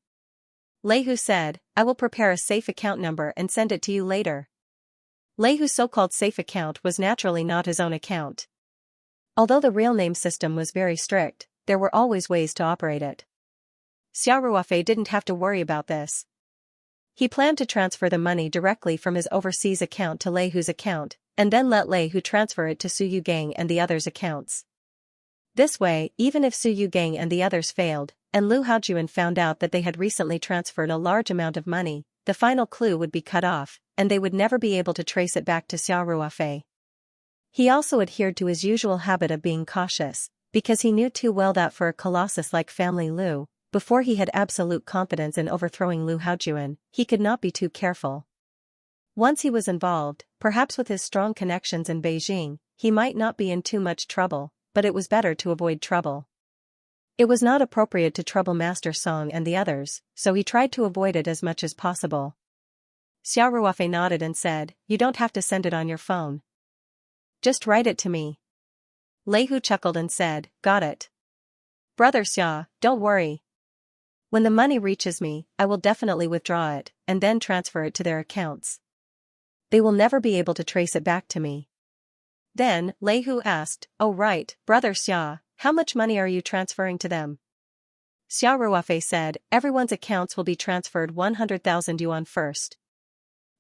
Lei Hu said, I will prepare a safe account number and send it to you later. Lei Hu's so-called safe account was naturally not his own account. Although the real name system was very strict, there were always ways to operate it. Xiao Ruofei didn't have to worry about this. He planned to transfer the money directly from his overseas account to Lei Hu's account, and then let Lei Hu transfer it to Su Yugang and the others' accounts. This way, even if Su Yugang and the others failed, and Lu Haojuan found out that they had recently transferred a large amount of money, the final clue would be cut off, and they would never be able to trace it back to Xiao Ruofei. He also adhered to his usual habit of being cautious, because he knew too well that for a colossus like family Lu, before he had absolute confidence in overthrowing Lu Haojuan, he could not be too careful. Once he was involved, perhaps with his strong connections in Beijing, he might not be in too much trouble, but it was better to avoid trouble. It was not appropriate to trouble Master Song and the others, so he tried to avoid it as much as possible. Xiao Ruofei nodded and said, you don't have to send it on your phone. Just write it to me. Lei Hu chuckled and said, got it. Brother Xia, don't worry. When the money reaches me, I will definitely withdraw it, and then transfer it to their accounts. They will never be able to trace it back to me. Then, Lei Hu asked, oh right, Brother Xia, how much money are you transferring to them? Xiao Ruofei said, everyone's accounts will be transferred 100,000 yuan first.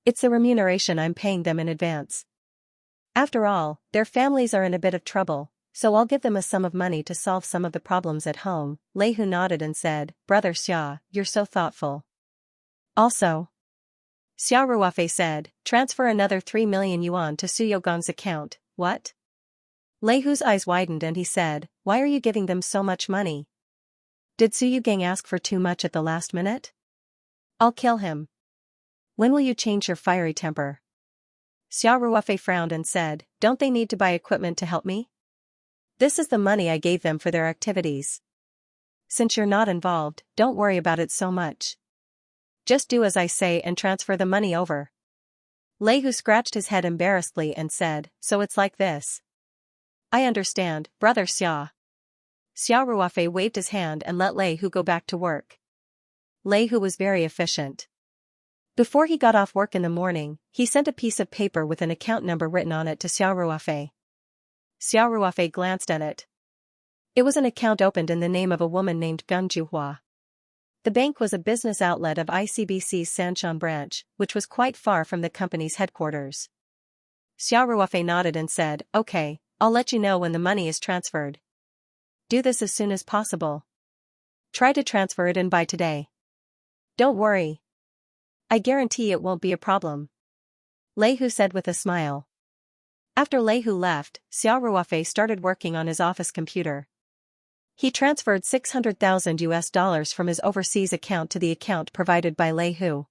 It's the remuneration I'm paying them in advance. After all, their families are in a bit of trouble, so I'll give them a sum of money to solve some of the problems at home. Lei Hu nodded and said, Brother Xia, you're so thoughtful. Also, Xiao Ruofei said, transfer another 3 million yuan to Su Yogong's account. What? Lei Hu's eyes widened and he said, why are you giving them so much money? Did Su Yugang ask for too much at the last minute? I'll kill him. When will you change your fiery temper? Xiao Ruofei frowned and said, don't they need to buy equipment to help me? This is the money I gave them for their activities. Since you're not involved, don't worry about it so much. Just do as I say and transfer the money over. Lei Hu scratched his head embarrassedly and said, so it's like this. I understand, brother Xia. Xiao Ruofei waved his hand and let Lei Hu go back to work. Lei Hu was very efficient. Before he got off work in the morning, he sent a piece of paper with an account number written on it to Xiao Ruofei. Xiao Ruofei glanced at it. It was an account opened in the name of a woman named Gun Juhua. The bank was a business outlet of ICBC's Sanshan branch, which was quite far from the company's headquarters. Xiao Ruofei nodded and said, okay, I'll let you know when the money is transferred. Do this as soon as possible. Try to transfer it in by today. Don't worry. I guarantee it won't be a problem. Lei Hu said with a smile. After Lei Hu left, Xiao Ruofei started working on his office computer. He transferred $600,000 from his overseas account to the account provided by Lei Hu.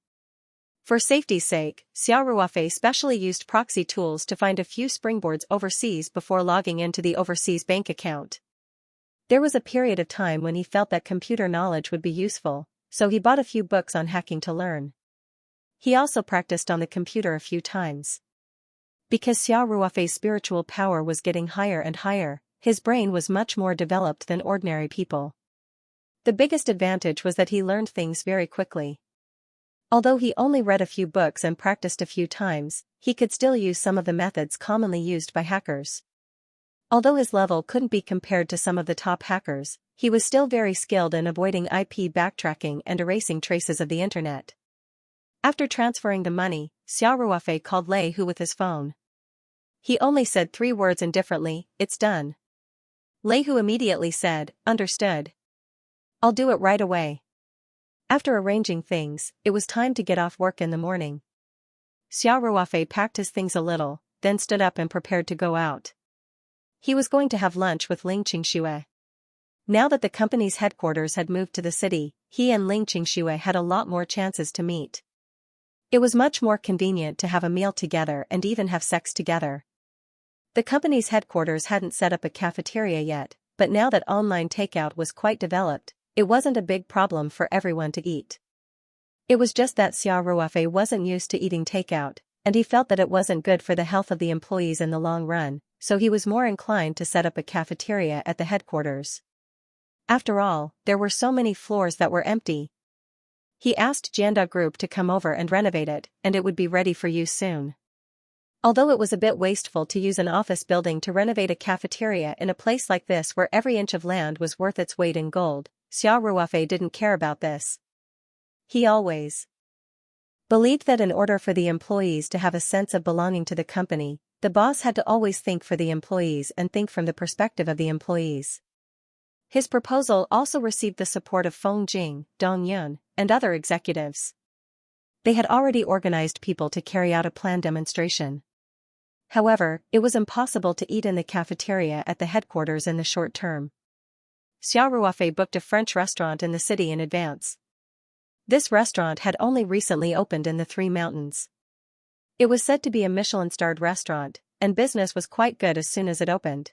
For safety's sake, Xiao Ruofei specially used proxy tools to find a few springboards overseas before logging into the overseas bank account. There was a period of time when he felt that computer knowledge would be useful, so he bought a few books on hacking to learn. He also practiced on the computer a few times. Because Xiao Ruofei's spiritual power was getting higher and higher, his brain was much more developed than ordinary people. The biggest advantage was that he learned things very quickly. Although he only read a few books and practiced a few times, he could still use some of the methods commonly used by hackers. Although his level couldn't be compared to some of the top hackers, he was still very skilled in avoiding IP backtracking and erasing traces of the internet. After transferring the money, Xiao Ruofei called Lei Hu with his phone. He only said 3 words indifferently, it's done. Lei Hu immediately said, understood. I'll do it right away. After arranging things, it was time to get off work in the morning. Xiao Ruofei packed his things a little, then stood up and prepared to go out. He was going to have lunch with Ling Qingxue. Now that the company's headquarters had moved to the city, he and Ling Qingxue had a lot more chances to meet. It was much more convenient to have a meal together and even have sex together. The company's headquarters hadn't set up a cafeteria yet, but now that online takeout was quite developed, it wasn't a big problem for everyone to eat. It was just that Xiao Ruofei wasn't used to eating takeout, and he felt that it wasn't good for the health of the employees in the long run, so he was more inclined to set up a cafeteria at the headquarters. After all, there were so many floors that were empty. He asked Jianda Group to come over and renovate it, and it would be ready for use soon. Although it was a bit wasteful to use an office building to renovate a cafeteria in a place like this where every inch of land was worth its weight in gold, Xiao Ruofei didn't care about this. He always believed that in order for the employees to have a sense of belonging to the company, the boss had to always think for the employees and think from the perspective of the employees. His proposal also received the support of Feng Jing, Dong Yun, and other executives. They had already organized people to carry out a planned demonstration. However, it was impossible to eat in the cafeteria at the headquarters in the short term. Xiao Ruofei booked a French restaurant in the city in advance. This restaurant had only recently opened in the Three Mountains. It was said to be a Michelin-starred restaurant, and business was quite good as soon as it opened.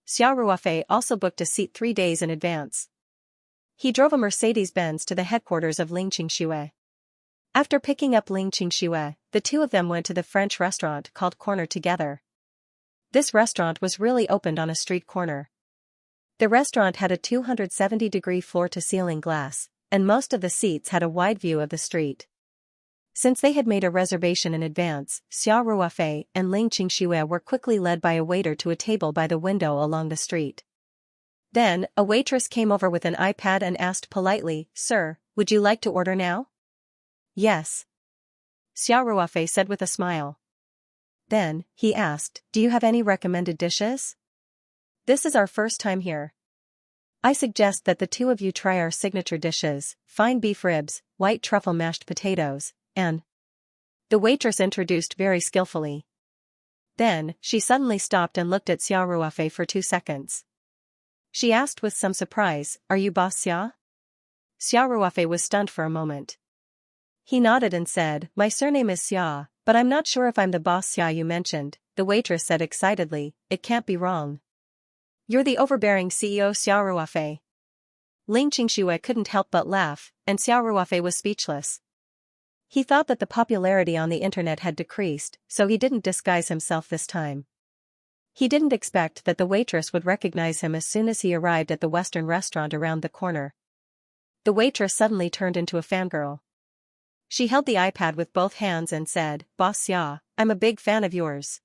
Xiao Ruofei also booked a seat 3 days in advance. He drove a Mercedes-Benz to the headquarters of Ling Qingxue. After picking up Ling Qingxue, the two of them went to the French restaurant called Corner together. This restaurant was really opened on a street corner. The restaurant had a 270-degree floor-to-ceiling glass, and most of the seats had a wide view of the street. Since they had made a reservation in advance, Xiao Ruofei and Ling Qingxue were quickly led by a waiter to a table by the window along the street. Then, a waitress came over with an iPad and asked politely, "Sir, would you like to order now?" "Yes," Xiao Ruofei said with a smile. Then, he asked, "Do you have any recommended dishes? This is our first time here. I suggest that the two of you try our signature dishes, fine beef ribs, white truffle mashed potatoes, and..." The waitress introduced very skillfully. Then, she suddenly stopped and looked at Xiao Ruofei for 2 seconds. She asked with some surprise, "Are you Boss Xia?" Xiao Ruofei was stunned for a moment. He nodded and said, "My surname is Xia, but I'm not sure if I'm the boss Xia you mentioned," the waitress said excitedly. "It can't be wrong. You're the overbearing CEO Xiao Ruofei." Ling Qingxue couldn't help but laugh, and Xiao Ruofei was speechless. He thought that the popularity on the internet had decreased, so he didn't disguise himself this time. He didn't expect that the waitress would recognize him as soon as he arrived at the Western restaurant around the corner. The waitress suddenly turned into a fangirl. She held the iPad with both hands and said, "Boss Xia, I'm a big fan of yours.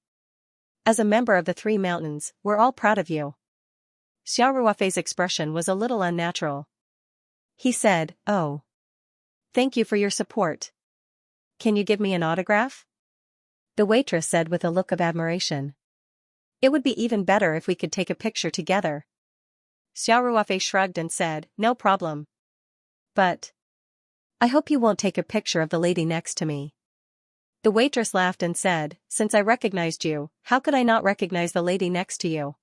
As a member of the Three Mountains, we're all proud of you." Xiao Ruofei's expression was a little unnatural. He said, "Oh. Thank you for your support. Can you give me an autograph?" The waitress said with a look of admiration. "It would be even better if we could take a picture together." Xiao Ruofei shrugged and said, "No problem. But I hope you won't take a picture of the lady next to me." The waitress laughed and said, "Since I recognized you, how could I not recognize the lady next to you?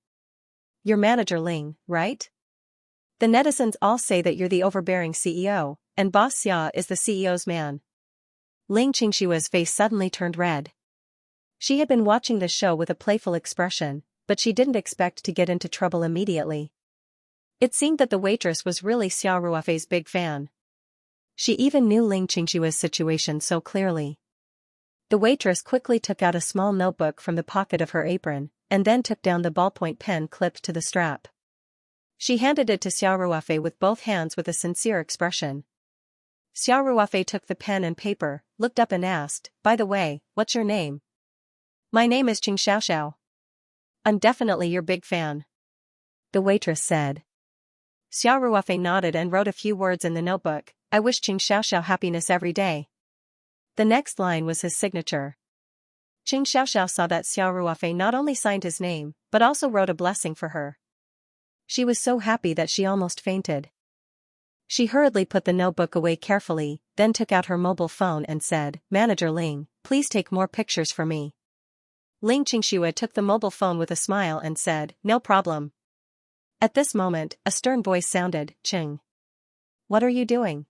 You're Manager Ling, right? The netizens all say that you're the overbearing CEO, and Boss Xia is the CEO's man." Ling Qingshua's face suddenly turned red. She had been watching the show with a playful expression, but she didn't expect to get into trouble immediately. It seemed that the waitress was really Xiao Ruofei's big fan. She even knew Ling Qingshua's situation so clearly. The waitress quickly took out a small notebook from the pocket of her apron, and then took down the ballpoint pen clipped to the strap. She handed it to Xiao Ruofei with both hands with a sincere expression. Xiao Ruofei took the pen and paper, looked up and asked, "By the way, what's your name?" "My name is Xiao. I'm definitely your big fan," the waitress said. Xiao Ruofei nodded and wrote a few words in the notebook. "I wish Xiao happiness every day." The next line was his signature. Xiao saw that Xiao Ruofei not only signed his name, but also wrote a blessing for her. She was so happy that she almost fainted. She hurriedly put the notebook away carefully, then took out her mobile phone and said, "Manager Ling, please take more pictures for me." Ling Qingxue took the mobile phone with a smile and said, "No problem." At this moment, a stern voice sounded, "Qing. What are you doing?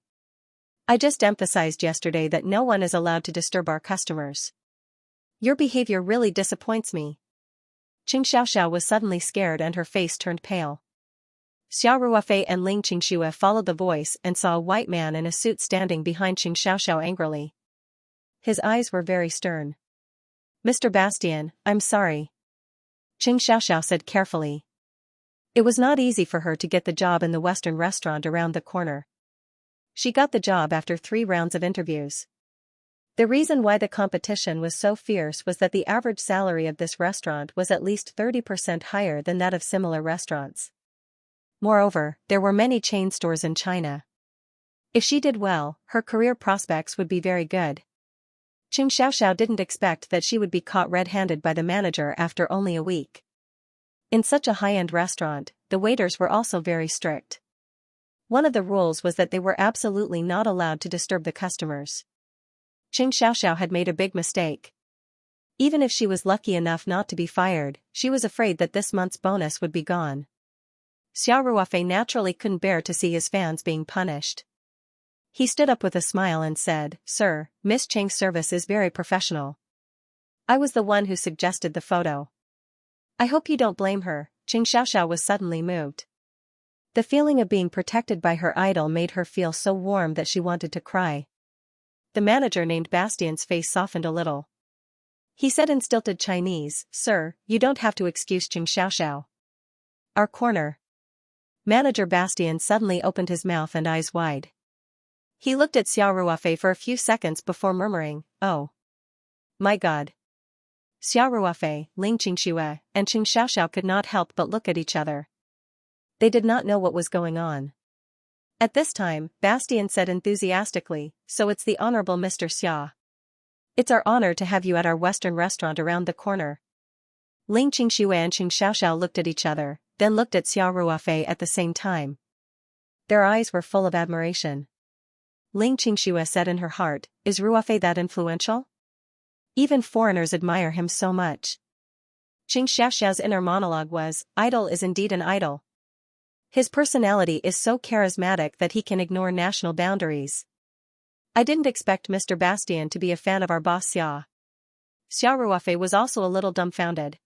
I just emphasized yesterday that no one is allowed to disturb our customers. Your behavior really disappoints me." Xiao was suddenly scared and her face turned pale. Xiao Ruofei and Ling Qingxue followed the voice and saw a white man in a suit standing behind Xiao angrily. His eyes were very stern. "Mr. Bastian, I'm sorry," Xiao said carefully. It was not easy for her to get the job in the Western restaurant around the corner. She got the job after 3 rounds of interviews. The reason why the competition was so fierce was that the average salary of this restaurant was at least 30% higher than that of similar restaurants. Moreover, there were many chain stores in China. If she did well, her career prospects would be very good. Xiao didn't expect that she would be caught red-handed by the manager after only a week. In such a high-end restaurant, the waiters were also very strict. One of the rules was that they were absolutely not allowed to disturb the customers. Xiao had made a big mistake. Even if she was lucky enough not to be fired, she was afraid that this month's bonus would be gone. Xiao Ruofei naturally couldn't bear to see his fans being punished. He stood up with a smile and said, "Sir, Miss Cheng's service is very professional. I was the one who suggested the photo. I hope you don't blame her." Xiao was suddenly moved. The feeling of being protected by her idol made her feel so warm that she wanted to cry. The manager named Bastian's face softened a little. He said in stilted Chinese, "Sir, you don't have to excuse Xiao. Our corner." Manager Bastian suddenly opened his mouth and eyes wide. He looked at Xiao Ruofei for a few seconds before murmuring, "Oh. My God." Xiao Ruofei, Ling Qingxue, and Xiao could not help but look at each other. They did not know what was going on. At this time, Bastian said enthusiastically, "So it's the Honorable Mr. Xia. It's our honor to have you at our Western restaurant around the corner." Ling Qingxue and Xiao looked at each other, then looked at Xiao Ruofei at the same time. Their eyes were full of admiration. Ling Qingxue said in her heart, "Is Ruofei that influential? Even foreigners admire him so much." Xiao's inner monologue was, "Idol is indeed an idol. His personality is so charismatic that he can ignore national boundaries." I didn't expect Mr. Bastien to be a fan of our boss Xia. Xiao Ruofei was also a little dumbfounded.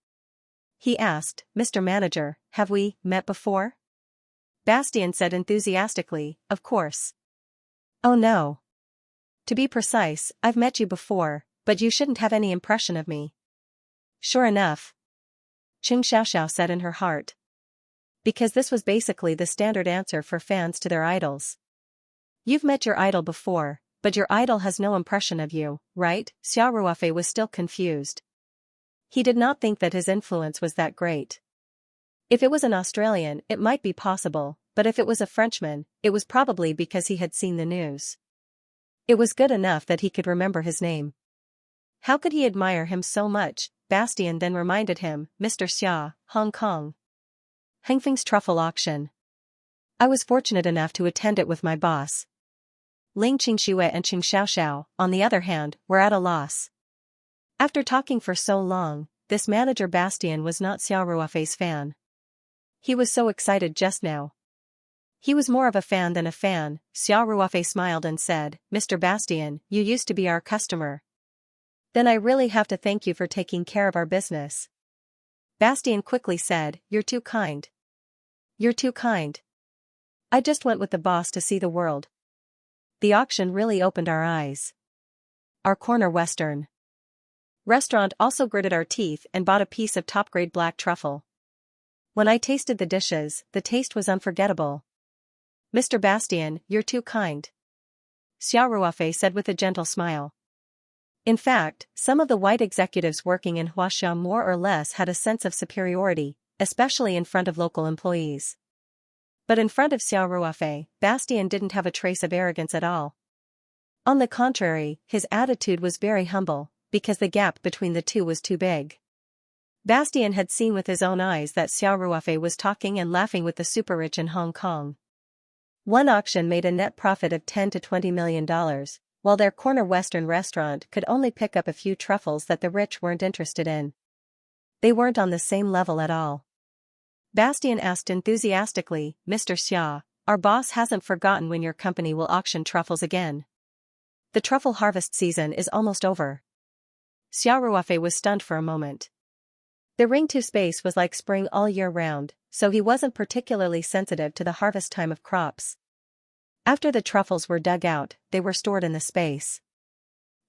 He asked, Mr. Manager, have we met before? Bastien said enthusiastically, of course. Oh no. To be precise, I've met you before, but you shouldn't have any impression of me. Sure enough. Xianxia said in her heart. Because this was basically the standard answer for fans to their idols. You've met your idol before, but your idol has no impression of you, right? Xiao Ruofei was still confused. He did not think that his influence was that great. If it was an Australian, it might be possible, but if it was a Frenchman, it was probably because he had seen the news. It was good enough that he could remember his name. How could he admire him so much? Bastien then reminded him, Mr. Xia, Hong Kong. Hengfeng's truffle auction. I was fortunate enough to attend it with my boss. Ling Qingxue and Qing Xiaoxiao, on the other hand, were at a loss. After talking for so long, this manager Bastien was not Xiao Ruofei's fan. He was so excited just now. He was more of a fan than a fan. Xiao Ruofei smiled and said, Mr. Bastien, you used to be our customer. Then I really have to thank you for taking care of our business. Bastien quickly said, You're too kind. You're too kind. I just went with the boss to see the world. The auction really opened our eyes. Our corner Western restaurant also gritted our teeth and bought a piece of top-grade black truffle. When I tasted the dishes, the taste was unforgettable. Mr. Bastien, you're too kind. Xiao Ruofei said with a gentle smile. In fact, some of the white executives working in Huaxia more or less had a sense of superiority, especially in front of local employees. But in front of Xiao Ruofei, Bastien didn't have a trace of arrogance at all. On the contrary, his attitude was very humble, because the gap between the two was too big. Bastien had seen with his own eyes that Xiao Ruofei was talking and laughing with the super-rich in Hong Kong. One auction made a net profit of $10 to $20 million, while their corner Western restaurant could only pick up a few truffles that the rich weren't interested in. They weren't on the same level at all. Bastien asked enthusiastically, Mr. Xia, our boss hasn't forgotten when your company will auction truffles again. The truffle harvest season is almost over. Xiao Ruofei was stunned for a moment. The Ring-2 space was like spring all year round, so he wasn't particularly sensitive to the harvest time of crops. After the truffles were dug out, they were stored in the space.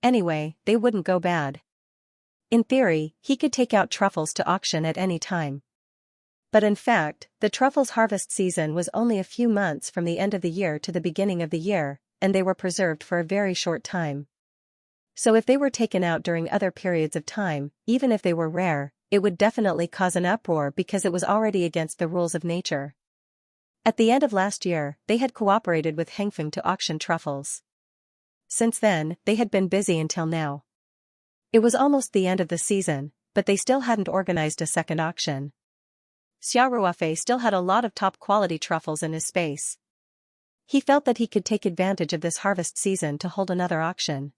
Anyway, they wouldn't go bad. In theory, he could take out truffles to auction at any time. But in fact, the truffles harvest season was only a few months from the end of the year to the beginning of the year, and they were preserved for a very short time. So if they were taken out during other periods of time, even if they were rare, it would definitely cause an uproar because it was already against the rules of nature. At the end of last year, they had cooperated with Hengfeng to auction truffles. Since then, they had been busy until now. It was almost the end of the season, but they still hadn't organized a second auction. Xiao Ruofei still had a lot of top-quality truffles in his space. He felt that he could take advantage of this harvest season to hold another auction.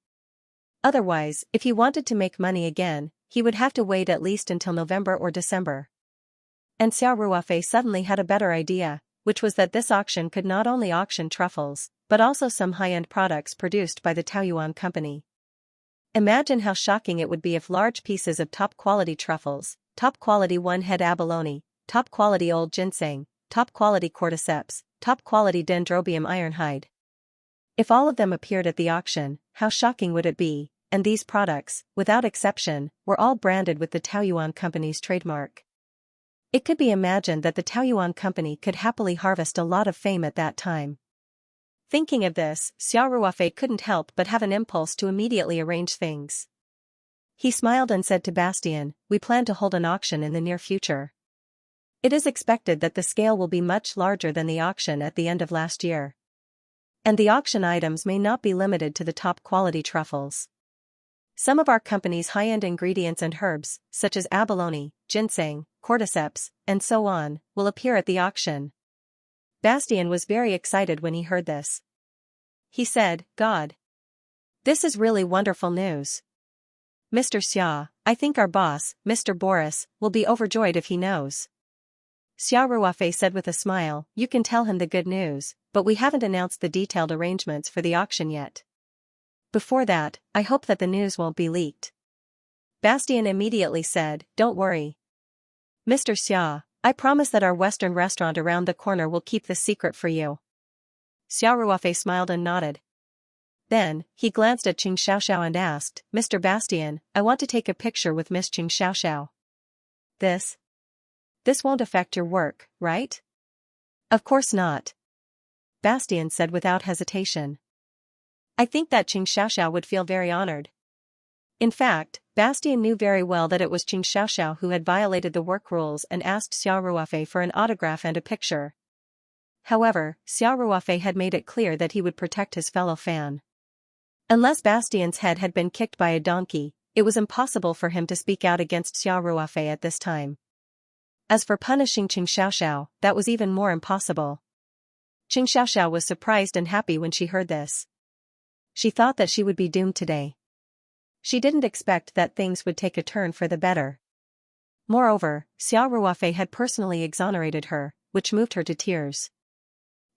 Otherwise, if he wanted to make money again, he would have to wait at least until November or December. And Xiao Ruofei suddenly had a better idea, which was that this auction could not only auction truffles, but also some high-end products produced by the Taoyuan company. Imagine how shocking it would be if large pieces of top-quality truffles, top-quality one-head abalone, top-quality old ginseng, top-quality cordyceps, top-quality dendrobium ironhide. If all of them appeared at the auction, how shocking would it be? And these products, without exception, were all branded with the Taoyuan company's trademark. It could be imagined that the Taoyuan company could happily harvest a lot of fame at that time. Thinking of this, Xiao Ruofei couldn't help but have an impulse to immediately arrange things. He smiled and said to Bastien, we plan to hold an auction in the near future. It is expected that the scale will be much larger than the auction at the end of last year. And the auction items may not be limited to the top-quality truffles. Some of our company's high-end ingredients and herbs, such as abalone, ginseng, cordyceps, and so on, will appear at the auction. Bastien was very excited when he heard this. He said, God. This is really wonderful news. Mr. Xia, I think our boss, Mr. Boris, will be overjoyed if he knows. Xiao Ruofei said with a smile, you can tell him the good news, but we haven't announced the detailed arrangements for the auction yet. Before that, I hope that the news won't be leaked. Bastian immediately said, don't worry. Mr. Xia, I promise that our Western restaurant around the corner will keep the secret for you. Xiao Ruofei smiled and nodded. Then, he glanced at Qing Xiaoxiao and asked, Mr. Bastian, I want to take a picture with Miss Qing Xiaoxiao. This won't affect your work, right? Of course not. Bastian said without hesitation. I think that Qing Xiaoxiao would feel very honored. In fact, Bastian knew very well that it was Qing Xiaoxiao who had violated the work rules and asked Xiao Ruofei for an autograph and a picture. However, Xiao Ruofei had made it clear that he would protect his fellow fan. Unless Bastian's head had been kicked by a donkey, it was impossible for him to speak out against Xiao Ruofei at this time. As for punishing Qing Xiaoxiao, that was even more impossible. Qing Xiaoxiao was surprised and happy when she heard this. She thought that she would be doomed today. She didn't expect that things would take a turn for the better. Moreover, Xiao Ruofei had personally exonerated her, which moved her to tears.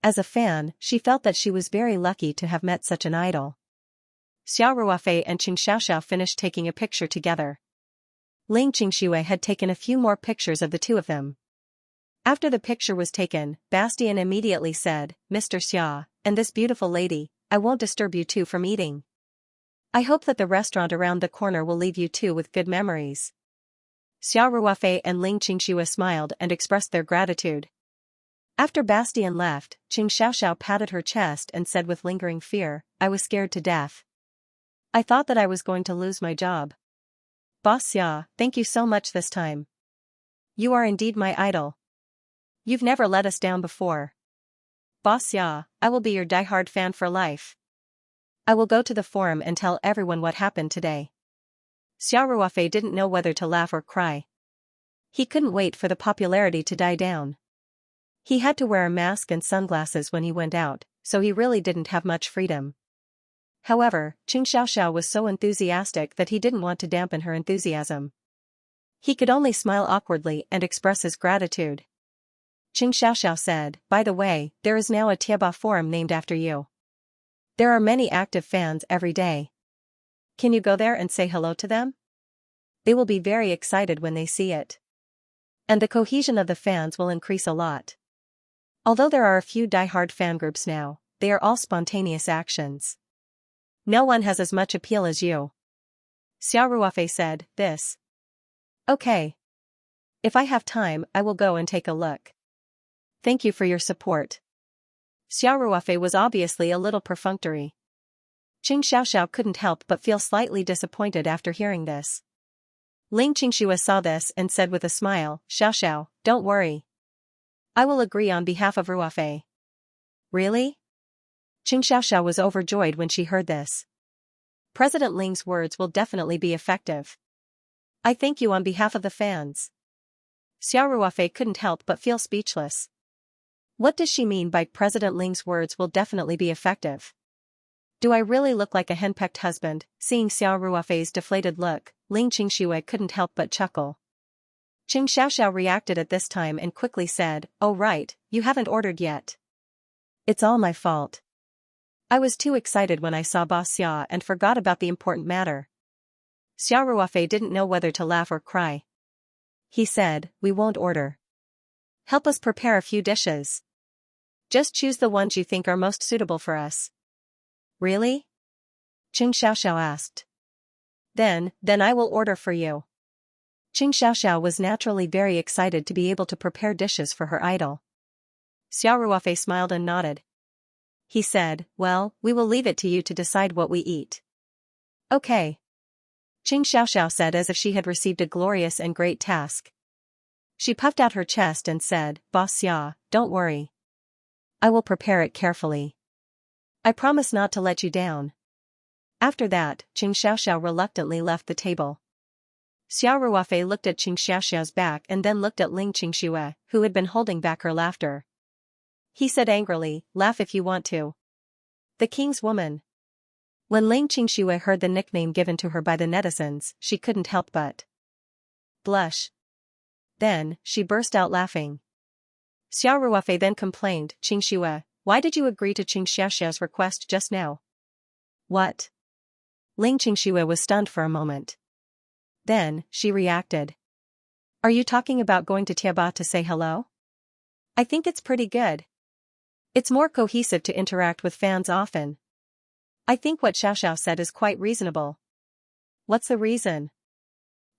As a fan, she felt that she was very lucky to have met such an idol. Xiao Ruofei and Qing Xiaoxiao finished taking a picture together. Ling Qingxue had taken a few more pictures of the two of them. After the picture was taken, Bastian immediately said, Mr. Xia, and this beautiful lady, I won't disturb you two from eating. I hope that the restaurant around the corner will leave you two with good memories. Xiao Ruofei and Ling Qingxue smiled and expressed their gratitude. After Bastian left, Qing Xiaoxiao patted her chest and said with lingering fear, I was scared to death. I thought that I was going to lose my job. Boss Xia, thank you so much this time. You are indeed my idol. You've never let us down before. Boss Xia, I will be your diehard fan for life. I will go to the forum and tell everyone what happened today. Xiao Ruofei didn't know whether to laugh or cry. He couldn't wait for the popularity to die down. He had to wear a mask and sunglasses when he went out, so he really didn't have much freedom. However, Qing Xiaoxiao was so enthusiastic that he didn't want to dampen her enthusiasm. He could only smile awkwardly and express his gratitude. Qing Xiaoxiao said, by the way, there is now a Tieba forum named after you. There are many active fans every day. Can you go there and say hello to them? They will be very excited when they see it. And the cohesion of the fans will increase a lot. Although there are a few die-hard fan groups now, they are all spontaneous actions. No one has as much appeal as you. Xiao Ruofei said, this. Okay. If I have time, I will go and take a look. Thank you for your support. Xiao Ruofei was obviously a little perfunctory. Qing Xiaoxiao couldn't help but feel slightly disappointed after hearing this. Ling Qingxue saw this and said with a smile, Xiaoxiao, don't worry. I will agree on behalf of Ruofei. Really? Qing Xiaoxiao was overjoyed when she heard this. President Ling's words will definitely be effective. I thank you on behalf of the fans. Xiao Ruofei couldn't help but feel speechless. What does she mean by President Ling's words will definitely be effective? Do I really look like a henpecked husband? Seeing Xiao Ruofei's deflated look, Ling Qingxue couldn't help but chuckle. Qing Xiaoxiao reacted at this time and quickly said, oh right, you haven't ordered yet. It's all my fault. I was too excited when I saw Boss Xia and forgot about the important matter. Xiao Ruofei didn't know whether to laugh or cry. He said, we won't order. Help us prepare a few dishes. Just choose the ones you think are most suitable for us. Really? Qing Xiaoxiao asked. Then I will order for you. Qing Xiaoxiao was naturally very excited to be able to prepare dishes for her idol. Xiao Ruofei smiled and nodded. He said, well, we will leave it to you to decide what we eat. Okay. Qing Xiaoxiao said as if she had received a glorious and great task. She puffed out her chest and said, Boss Xia, don't worry. I will prepare it carefully. I promise not to let you down. After that, Qing Xiaoxiao reluctantly left the table. Xiao Ruofei looked at Qing Xiaoxiao's back and then looked at Ling Qingxue, who had been holding back her laughter. He said angrily, laugh if you want to. The king's woman. When Ling Qingxue heard the nickname given to her by the netizens, she couldn't help but blush. Then, she burst out laughing. Xiao Ruofei then complained, Qingxue, why did you agree to Qing Xiaoxiao's request just now? What? Ling Qingxue was stunned for a moment. Then, she reacted. Are you talking about going to Tieba to say hello? I think it's pretty good. It's more cohesive to interact with fans often. I think what Xiaoxiao said is quite reasonable. What's the reason?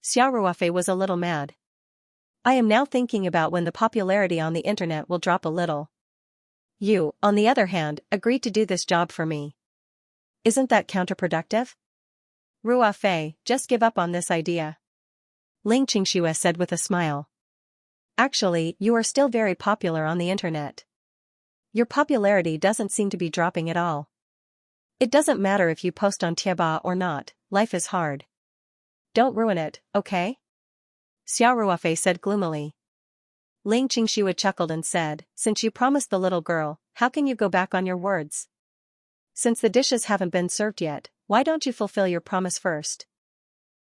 Xiao Ruofei was a little mad. I am now thinking about when the popularity on the internet will drop a little. You, on the other hand, agreed to do this job for me. Isn't that counterproductive? Ruofei, just give up on this idea. Ling Qingxue said with a smile. Actually, you are still very popular on the internet. Your popularity doesn't seem to be dropping at all. It doesn't matter if you post on Tieba or not, life is hard. Don't ruin it, okay? Xiao Ruofei said gloomily. Ling Qingxue chuckled and said, since you promised the little girl, how can you go back on your words? Since the dishes haven't been served yet, why don't you fulfill your promise first?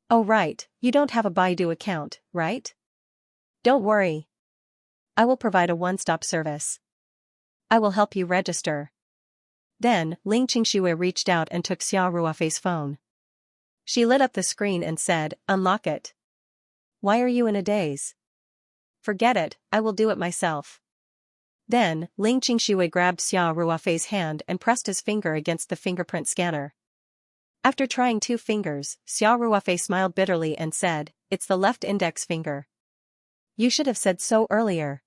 Oh right, you don't have a Baidu account, right? Don't worry. I will provide a one-stop service. I will help you register. Then, Ling Qingxue reached out and took Xiao Ruofei's phone. She lit up the screen and said, unlock it. Why are you in a daze? Forget it, I will do it myself. Then, Ling Qingxue grabbed Xiao Ruofei's hand and pressed his finger against the fingerprint scanner. After trying 2 fingers, Xiao Ruofei smiled bitterly and said, it's the left index finger. You should have said so earlier.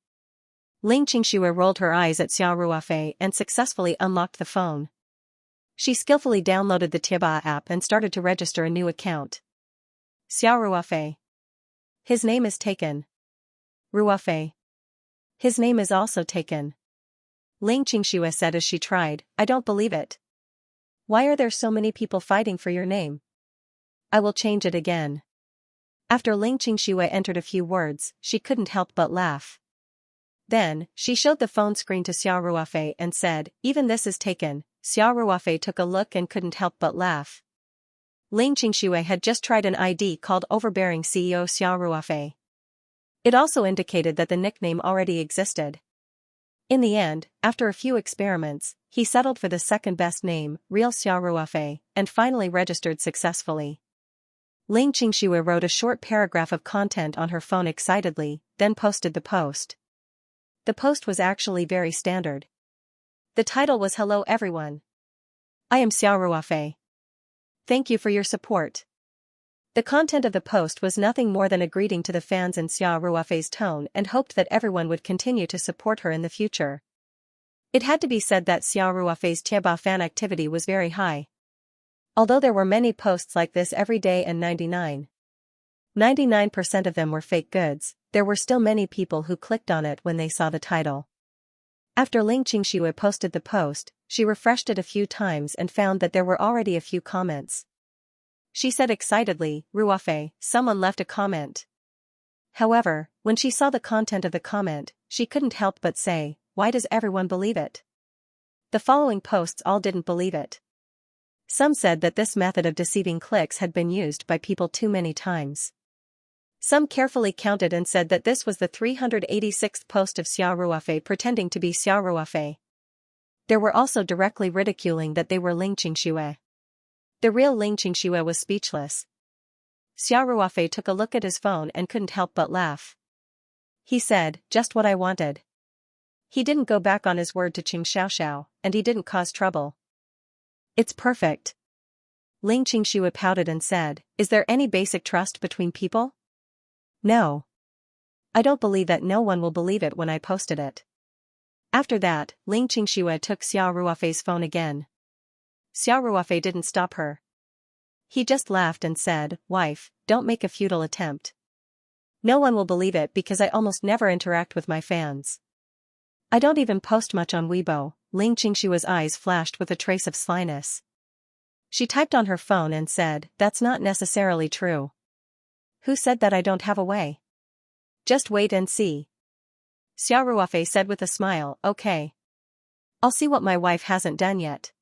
Ling Qingxue rolled her eyes at Xiao Ruofei and successfully unlocked the phone. She skillfully downloaded the Tieba app and started to register a new account. Xiao Ruofei. His name is taken. Ruofei. His name is also taken. Ling Qingxue said as she tried, I don't believe it. Why are there so many people fighting for your name? I will change it again. After Ling Qingxue entered a few words, she couldn't help but laugh. Then, she showed the phone screen to Xiao Ruofei and said, even this is taken. Xiao Ruofei took a look and couldn't help but laugh. Ling Qingxue had just tried an ID called Overbearing CEO Xiao Ruofei. It also indicated that the nickname already existed. In the end, after a few experiments, he settled for the second best name, Real Xiao Ruofei, and finally registered successfully. Ling Qingxue wrote a short paragraph of content on her phone excitedly, then posted the post. The post was actually very standard. The title was Hello everyone. I am Xiao Ruofei. Thank you for your support. The content of the post was nothing more than a greeting to the fans in Xiao Ruofei's tone and hoped that everyone would continue to support her in the future. It had to be said that Xiao Ruofei's Tieba fan activity was very high. Although there were many posts like this every day and 99% of them were fake goods, there were still many people who clicked on it when they saw the title. After Ling Qingxue posted the post, she refreshed it a few times and found that there were already a few comments. She said excitedly, Ruofei, someone left a comment. However, when she saw the content of the comment, she couldn't help but say, why does everyone believe it? The following posts all didn't believe it. Some said that this method of deceiving clicks had been used by people too many times. Some carefully counted and said that this was the 386th post of Xiao Ruofei pretending to be Xiao Ruofei. There were also directly ridiculing that they were Ling Qingxue. The real Ling Qingxue was speechless. Xiao Ruofei took a look at his phone and couldn't help but laugh. He said, just what I wanted. He didn't go back on his word to Qing Xiaoxiao, and he didn't cause trouble. It's perfect. Ling Qingxue pouted and said, is there any basic trust between people? No. I don't believe that no one will believe it when I posted it. After that, Ling Qingxue took Xiao Ruofei's phone again. Xiao Ruofei didn't stop her. He just laughed and said, wife, don't make a futile attempt. No one will believe it because I almost never interact with my fans. I don't even post much on Weibo. Ling Qingxue's eyes flashed with a trace of slyness. She typed on her phone and said, that's not necessarily true. Who said that I don't have a way? Just wait and see. Xiao Ruofei said with a smile, okay. I'll see what my wife hasn't done yet.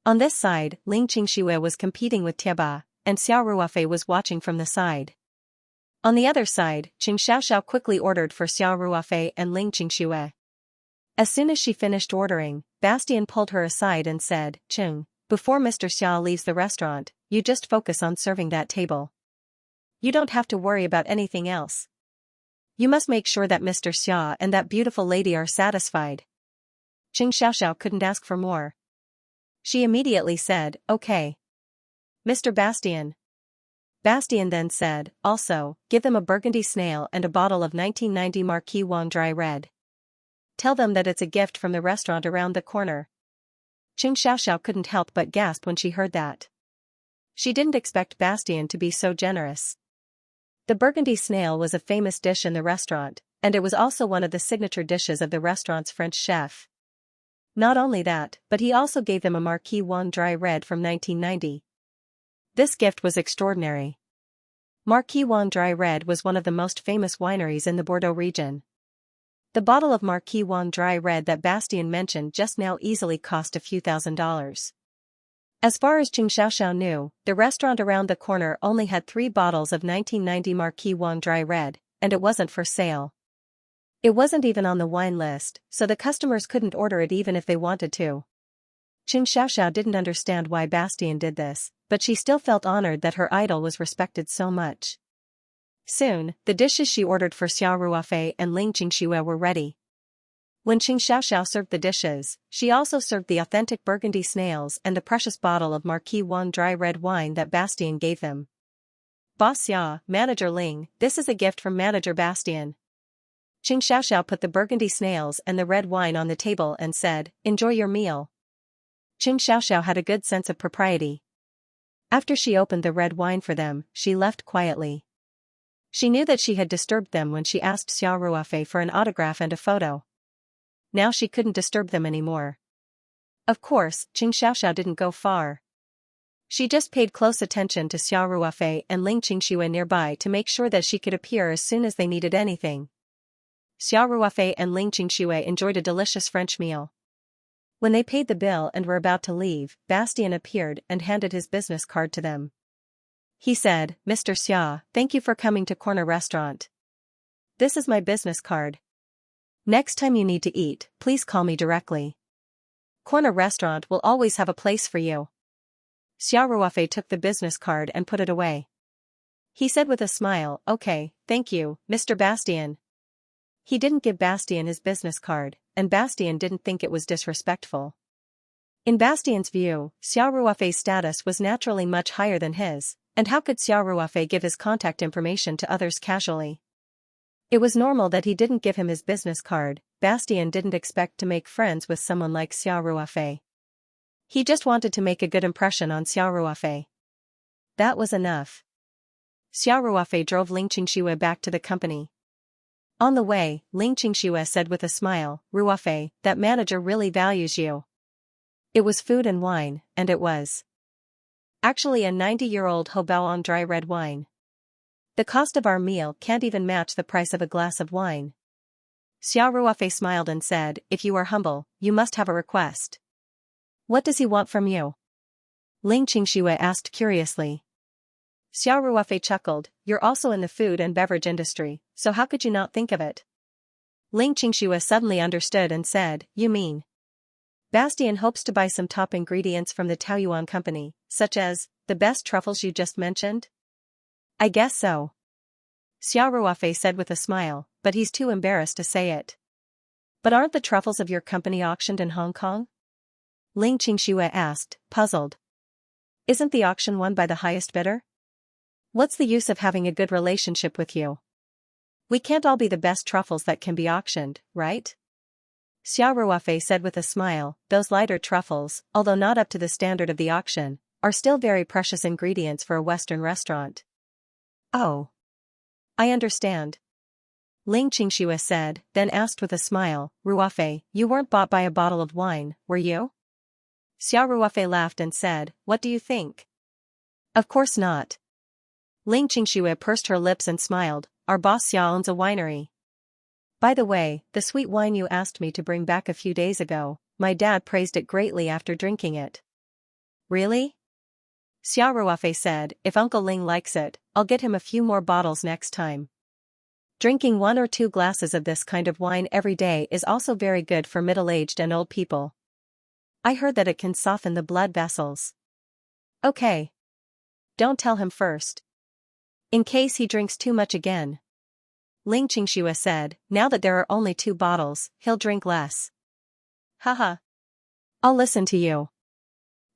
On this side, Ling Qingxue was competing with Tieba, and Xiao Ruofei was watching from the side. On the other side, Qing Xiaoxiao quickly ordered for Xiao Ruofei and Ling Qingxue. As soon as she finished ordering, Bastian pulled her aside and said, Qing, before Mr. Xiao leaves the restaurant, you just focus on serving that table. You don't have to worry about anything else. You must make sure that Mr. Xia and that beautiful lady are satisfied. Xianxia couldn't ask for more. She immediately said, okay. Mr. Bastien. Bastien then said, also, give them a burgundy snail and a bottle of 1990 Marquis Wang Dry Red. Tell them that it's a gift from the restaurant around the corner. Xianxia couldn't help but gasp when she heard that. She didn't expect Bastien to be so generous. The burgundy snail was a famous dish in the restaurant, and it was also one of the signature dishes of the restaurant's French chef. Not only that, but he also gave them a Marquis Wang Dry Red from 1990. This gift was extraordinary. Marquis Wang Dry Red was one of the most famous wineries in the Bordeaux region. The bottle of Marquis Wang Dry Red that Bastien mentioned just now easily cost a few $1,000s. As far as Xianxia knew, the restaurant around the corner only had 3 bottles of 1990 Marquis Wang Dry Red, and it wasn't for sale. It wasn't even on the wine list, so the customers couldn't order it even if they wanted to. Xianxia didn't understand why Bastien did this, but she still felt honored that her idol was respected so much. Soon, the dishes she ordered for Xiao Ruofei and Ling Xianxia were ready. When Xianxia served the dishes, she also served the authentic burgundy snails and the precious bottle of Marquis Wang Dry Red wine that Bastien gave them. Boss Xia, Manager Ling, this is a gift from Manager Bastien. Xianxia put the burgundy snails and the red wine on the table and said, enjoy your meal. Xianxia had a good sense of propriety. After she opened the red wine for them, she left quietly. She knew that she had disturbed them when she asked Xiao Ruofei for an autograph and a photo. Now she couldn't disturb them anymore. Of course, Xianxia didn't go far. She just paid close attention to Xiao Ruofei and Ling Xianxia nearby to make sure that she could appear as soon as they needed anything. Xiao Ruofei and Ling Xianxia enjoyed a delicious French meal. When they paid the bill and were about to leave, Bastien appeared and handed his business card to them. He said, Mr. Xia, thank you for coming to Corner Restaurant. This is my business card. Next time you need to eat, please call me directly. Corner Restaurant will always have a place for you. Xiao Ruofei took the business card and put it away. He said with a smile, okay, thank you, Mr. Bastien. He didn't give Bastien his business card, and Bastien didn't think it was disrespectful. In Bastien's view, Xiao Ruofei's status was naturally much higher than his, and how could Xiao Ruofei give his contact information to others casually? It was normal that he didn't give him his business card. Bastien didn't expect to make friends with someone like Xiao Ruofei. He just wanted to make a good impression on Xiao Ruofei. That was enough. Xiao Ruofei drove Ling Xianxia back to the company. On the way, Ling Xianxia said with a smile, Ruofei, that manager really values you. It was food and wine, and it was actually a 90-year-old Hobao on dry red wine. The cost of our meal can't even match the price of a glass of wine. Xiao Ruofei smiled and said, if you are humble, you must have a request. What does he want from you? Ling Xianxia asked curiously. Xiao Ruofei chuckled, you're also in the food and beverage industry, so how could you not think of it? Ling Xianxia suddenly understood and said, you mean? Bastien hopes to buy some top ingredients from the Taoyuan company, such as, the best truffles you just mentioned? I guess so. Xiao Ruofei said with a smile, but he's too embarrassed to say it. But aren't the truffles of your company auctioned in Hong Kong? Ling Xianxia asked, puzzled. Isn't the auction won by the highest bidder? What's the use of having a good relationship with you? We can't all be the best truffles that can be auctioned, right? Xiao Ruofei said with a smile, those lighter truffles, although not up to the standard of the auction, are still very precious ingredients for a Western restaurant. Oh. I understand. Ling Xianxia said, then asked with a smile, Ruofei, you weren't bought by a bottle of wine, were you? Xiao Ruofei laughed and said, what do you think? Of course not. Ling Xianxia pursed her lips and smiled, our boss Xia owns a winery. By the way, the sweet wine you asked me to bring back a few days ago, my dad praised it greatly after drinking it. Really? Xiao Ruofei said, if Uncle Ling likes it, I'll get him a few more bottles next time. Drinking 1 or 2 glasses of this kind of wine every day is also very good for middle-aged and old people. I heard that it can soften the blood vessels. Okay. don't tell him first. In case he drinks too much again. Xianxia said, now that there are only 2 bottles, he'll drink less. Haha. I'll listen to you.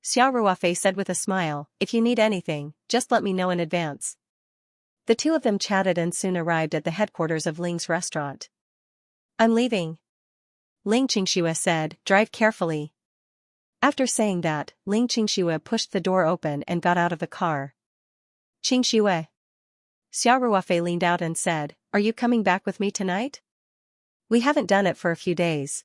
Xiao Ruofei said with a smile, if you need anything, just let me know in advance. The 2 of them chatted and soon arrived at the headquarters of Ling's restaurant. I'm leaving. Xianxia said, drive carefully. After saying that, Xianxia pushed the door open and got out of the car. Xianxia. Xiao Ruofei leaned out and said, are you coming back with me tonight? We haven't done it for a few days.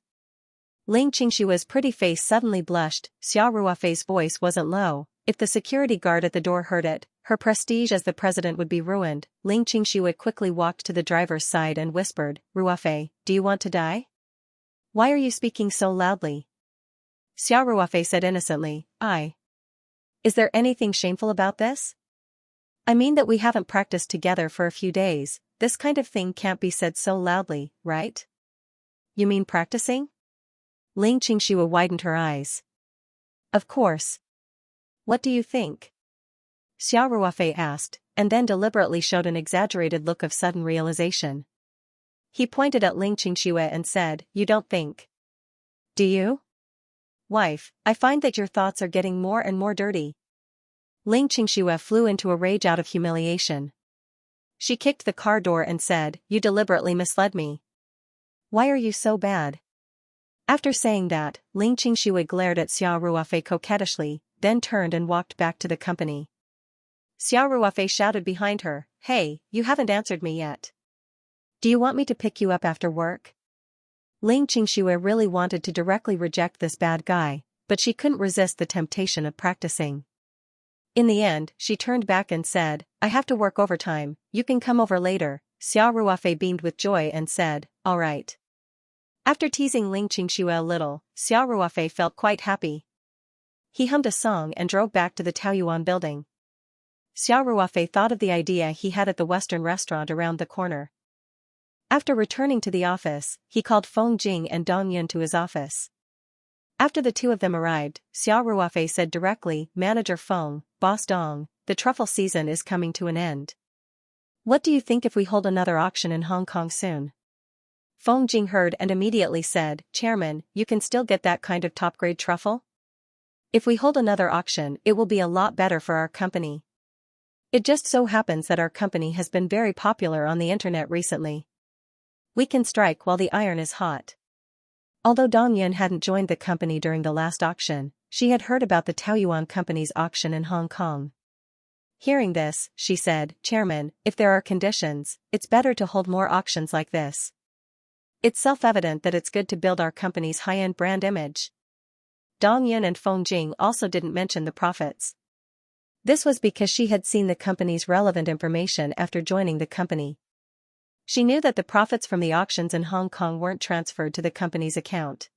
Xianxia's pretty face suddenly blushed. Xiao Ruofei's voice wasn't low. If the security guard at the door heard it, her prestige as the president would be ruined. Xianxia quickly walked to the driver's side and whispered, Ruofei, do you want to die? Why are you speaking so loudly? Xiao Ruofei said innocently, Is there anything shameful about this? I mean that we haven't practiced together for a few days, this kind of thing can't be said so loudly, right? You mean practicing? Xianxia widened her eyes. Of course. What do you think? Xiao Ruofei asked, and then deliberately showed an exaggerated look of sudden realization. He pointed at Xianxia and said, you don't think. Do you? Wife, I find that your thoughts are getting more and more dirty. Xianxia flew into a rage out of humiliation. She kicked the car door and said, you deliberately misled me. Why are you so bad? After saying that, Xianxia glared at Xiao Ruofei coquettishly, then turned and walked back to the company. Xiao Ruofei shouted behind her, hey, you haven't answered me yet. Do you want me to pick you up after work? Xianxia really wanted to directly reject this bad guy, but she couldn't resist the temptation of practicing. In the end, she turned back and said, I have to work overtime, you can come over later. Xiao Ruofei beamed with joy and said, all right. After teasing Xianxia a little, Xiao Ruofei felt quite happy. He hummed a song and drove back to the Taoyuan building. Xiao Ruofei thought of the idea he had at the Western restaurant around the corner. After returning to the office, he called Feng Jing and Dong Yun to his office. After the 2 of them arrived, Xiao Ruofei said directly, Manager Feng, Boss Dong, the truffle season is coming to an end. What do you think if we hold another auction in Hong Kong soon? Feng Jing heard and immediately said, Chairman, you can still get that kind of top-grade truffle? If we hold another auction, it will be a lot better for our company. It just so happens that our company has been very popular on the internet recently. We can strike while the iron is hot. Although Dong Yun hadn't joined the company during the last auction, she had heard about the Taoyuan company's auction in Hong Kong. Hearing this, she said, Chairman, if there are conditions, it's better to hold more auctions like this. It's self-evident that it's good to build our company's high-end brand image. Dong Yun and Feng Jing also didn't mention the profits. This was because she had seen the company's relevant information after joining the company. She knew that the profits from the auctions in Hong Kong weren't transferred to the company's account.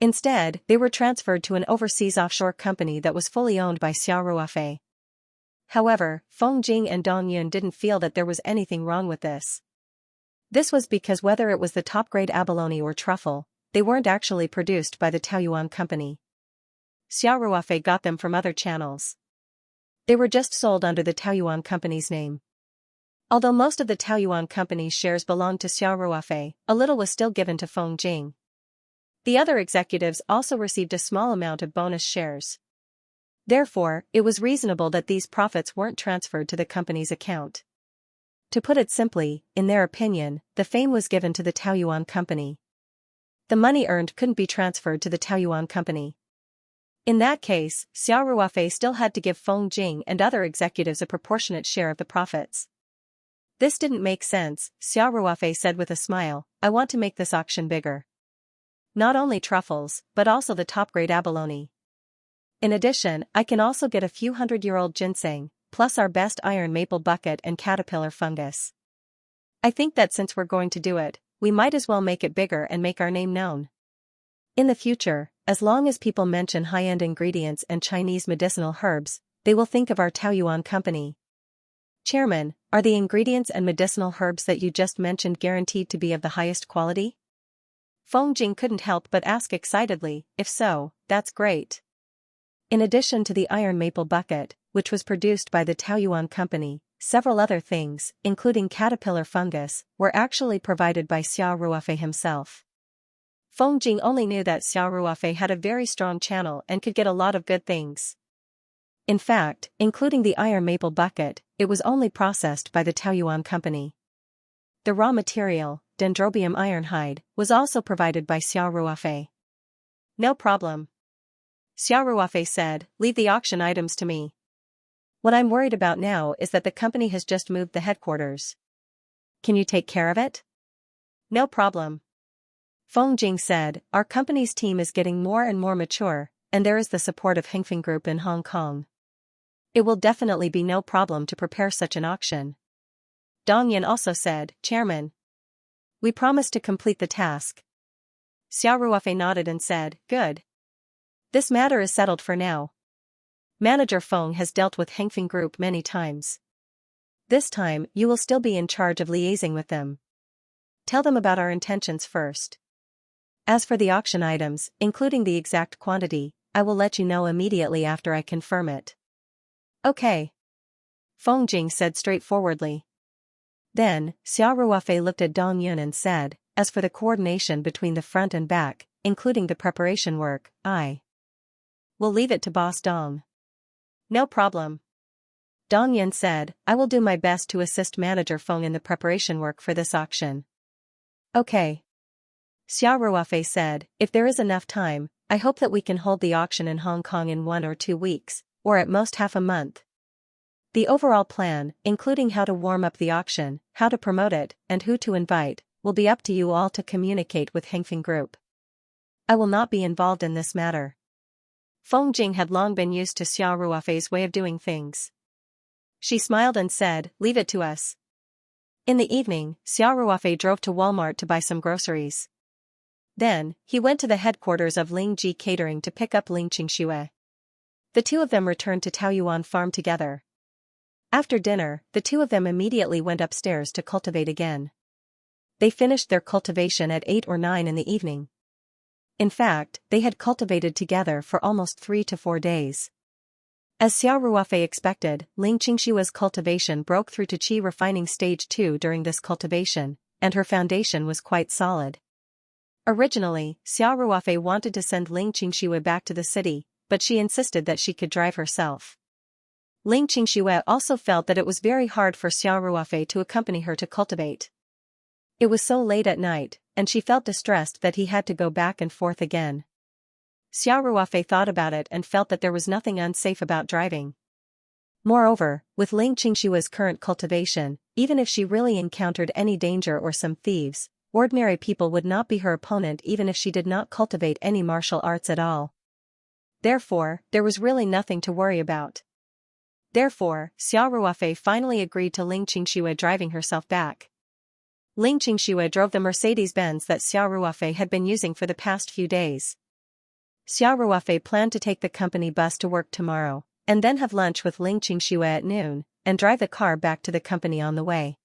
Instead, they were transferred to an overseas offshore company that was fully owned by Xiao Ruofei. However, Feng Jing and Dong Yun didn't feel that there was anything wrong with this. This was because whether it was the top-grade abalone or truffle, they weren't actually produced by the Taoyuan company. Xiao Ruofei got them from other channels. They were just sold under the Taoyuan company's name. Although most of the Taoyuan company's shares belonged to Xiao Ruofei, a little was still given to Feng Jing. The other executives also received a small amount of bonus shares. Therefore, it was reasonable that these profits weren't transferred to the company's account. To put it simply, in their opinion, the fame was given to the Taoyuan company. The money earned couldn't be transferred to the Taoyuan company. In that case, Xiao Ruofei still had to give Feng Jing and other executives a proportionate share of the profits. This didn't make sense, Xiao Ruofei said with a smile, I want to make this auction bigger. Not only truffles, but also the top-grade abalone. In addition, I can also get a few hundred-year-old ginseng, plus our best iron maple bucket and caterpillar fungus. I think that since we're going to do it, we might as well make it bigger and make our name known. In the future, as long as people mention high-end ingredients and Chinese medicinal herbs, they will think of our Taoyuan company. Chairman, are the ingredients and medicinal herbs that you just mentioned guaranteed to be of the highest quality? Feng Jing couldn't help but ask excitedly, if so, that's great. In addition to the iron maple bucket, which was produced by the Taoyuan company. Several other things, including caterpillar fungus, were actually provided by Xiao Ruofei himself. Feng Jing only knew that Xiao Ruofei had a very strong channel and could get a lot of good things. In fact, including the iron maple bucket, it was only processed by the Taoyuan company. The raw material, dendrobium ironhide, was also provided by Xiao Ruofei. No problem. Xiao Ruofei said, leave the auction items to me. What I'm worried about now is that the company has just moved the headquarters. Can you take care of it? No problem. Feng Jing said, our company's team is getting more and more mature, and there is the support of Hengfeng Group in Hong Kong. It will definitely be no problem to prepare such an auction. Dong Yin also said, Chairman, we promise to complete the task. Xiao Ruofei nodded and said, good. This matter is settled for now. Manager Feng has dealt with Hengfeng Group many times. This time, you will still be in charge of liaising with them. Tell them about our intentions first. As for the auction items, including the exact quantity, I will let you know immediately after I confirm it. Okay. Feng Jing said straightforwardly. Then, Xiao Ruofei looked at Dong Yun and said, as for the coordination between the front and back, including the preparation work, I will leave it to Boss Dong. No problem. Dong Yun said, I will do my best to assist Manager Feng in the preparation work for this auction. Okay. Xiao Ruofei said, if there is enough time, I hope that we can hold the auction in Hong Kong in 1 or 2 weeks, or at most half a month. The overall plan, including how to warm up the auction, how to promote it, and who to invite, will be up to you all to communicate with Hengfeng Group. I will not be involved in this matter. Feng Jing had long been used to Xiao Ruofei's way of doing things. She smiled and said, leave it to us. In the evening, Xiao Ruofei drove to Walmart to buy some groceries. Then, he went to the headquarters of Ling Ji Catering to pick up Ling Qingxue. The two of them returned to Taoyuan Farm together. After dinner, the two of them immediately went upstairs to cultivate again. They finished their cultivation at 8 or 9 in the evening. In fact, they had cultivated together for almost 3 to 4 days. As Xiao Ruofei expected, Ling Qingxue's cultivation broke through to qi refining stage 2 during this cultivation, and her foundation was quite solid. Originally, Xiao Ruofei wanted to send Ling Qingxue back to the city, but she insisted that she could drive herself. Ling Qingxue also felt that it was very hard for Xiao Ruofei to accompany her to cultivate. It was so late at night, and she felt distressed that he had to go back and forth again. Xiao Ruofei thought about it and felt that there was nothing unsafe about driving. Moreover, with Ling Qingxue's current cultivation, even if she really encountered any danger or some thieves, ordinary people would not be her opponent even if she did not cultivate any martial arts at all. Therefore, there was really nothing to worry about. Therefore, Xiao Ruofei finally agreed to Ling Qingxue driving herself back. Ling Qingxue drove the Mercedes-Benz that Xiao Ruofei had been using for the past few days. Xiao Ruofei planned to take the company bus to work tomorrow, and then have lunch with Ling Qingxue at noon, and drive the car back to the company on the way.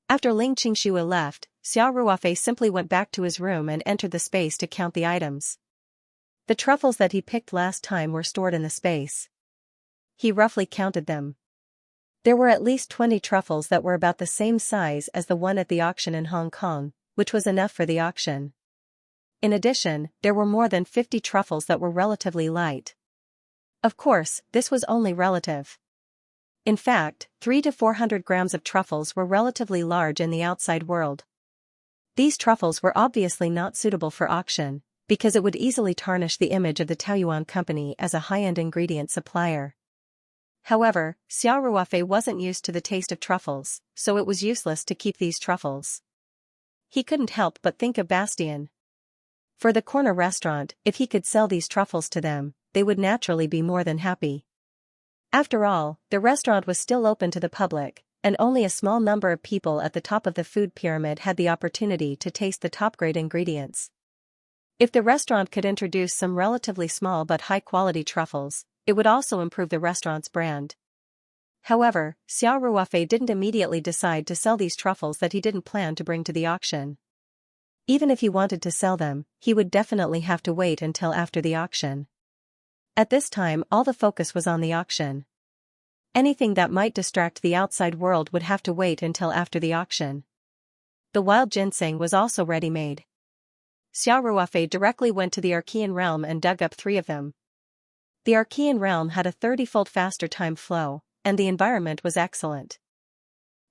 After Ling Qingxue left, Xiao Ruofei simply went back to his room and entered the space to count the items. The truffles that he picked last time were stored in the space. He roughly counted them. There were at least 20 truffles that were about the same size as the one at the auction in Hong Kong, which was enough for the auction. In addition, there were more than 50 truffles that were relatively light. Of course, this was only relative. In fact, 300 to 400 grams of truffles were relatively large in the outside world. These truffles were obviously not suitable for auction, because it would easily tarnish the image of the Taoyuan company as a high-end ingredient supplier. However, Xiao Ruofei wasn't used to the taste of truffles, so it was useless to keep these truffles. He couldn't help but think of Bastien. For the corner restaurant, if he could sell these truffles to them, they would naturally be more than happy. After all, the restaurant was still open to the public, and only a small number of people at the top of the food pyramid had the opportunity to taste the top-grade ingredients. If the restaurant could introduce some relatively small but high-quality truffles, it would also improve the restaurant's brand. However, Xiao Ruofei didn't immediately decide to sell these truffles that he didn't plan to bring to the auction. Even if he wanted to sell them, he would definitely have to wait until after the auction. At this time, all the focus was on the auction. Anything that might distract the outside world would have to wait until after the auction. The wild ginseng was also ready-made. Xiao Ruofei directly went to the Archean realm and dug up 3 of them. The Archean realm had a 30-fold faster time flow, and the environment was excellent.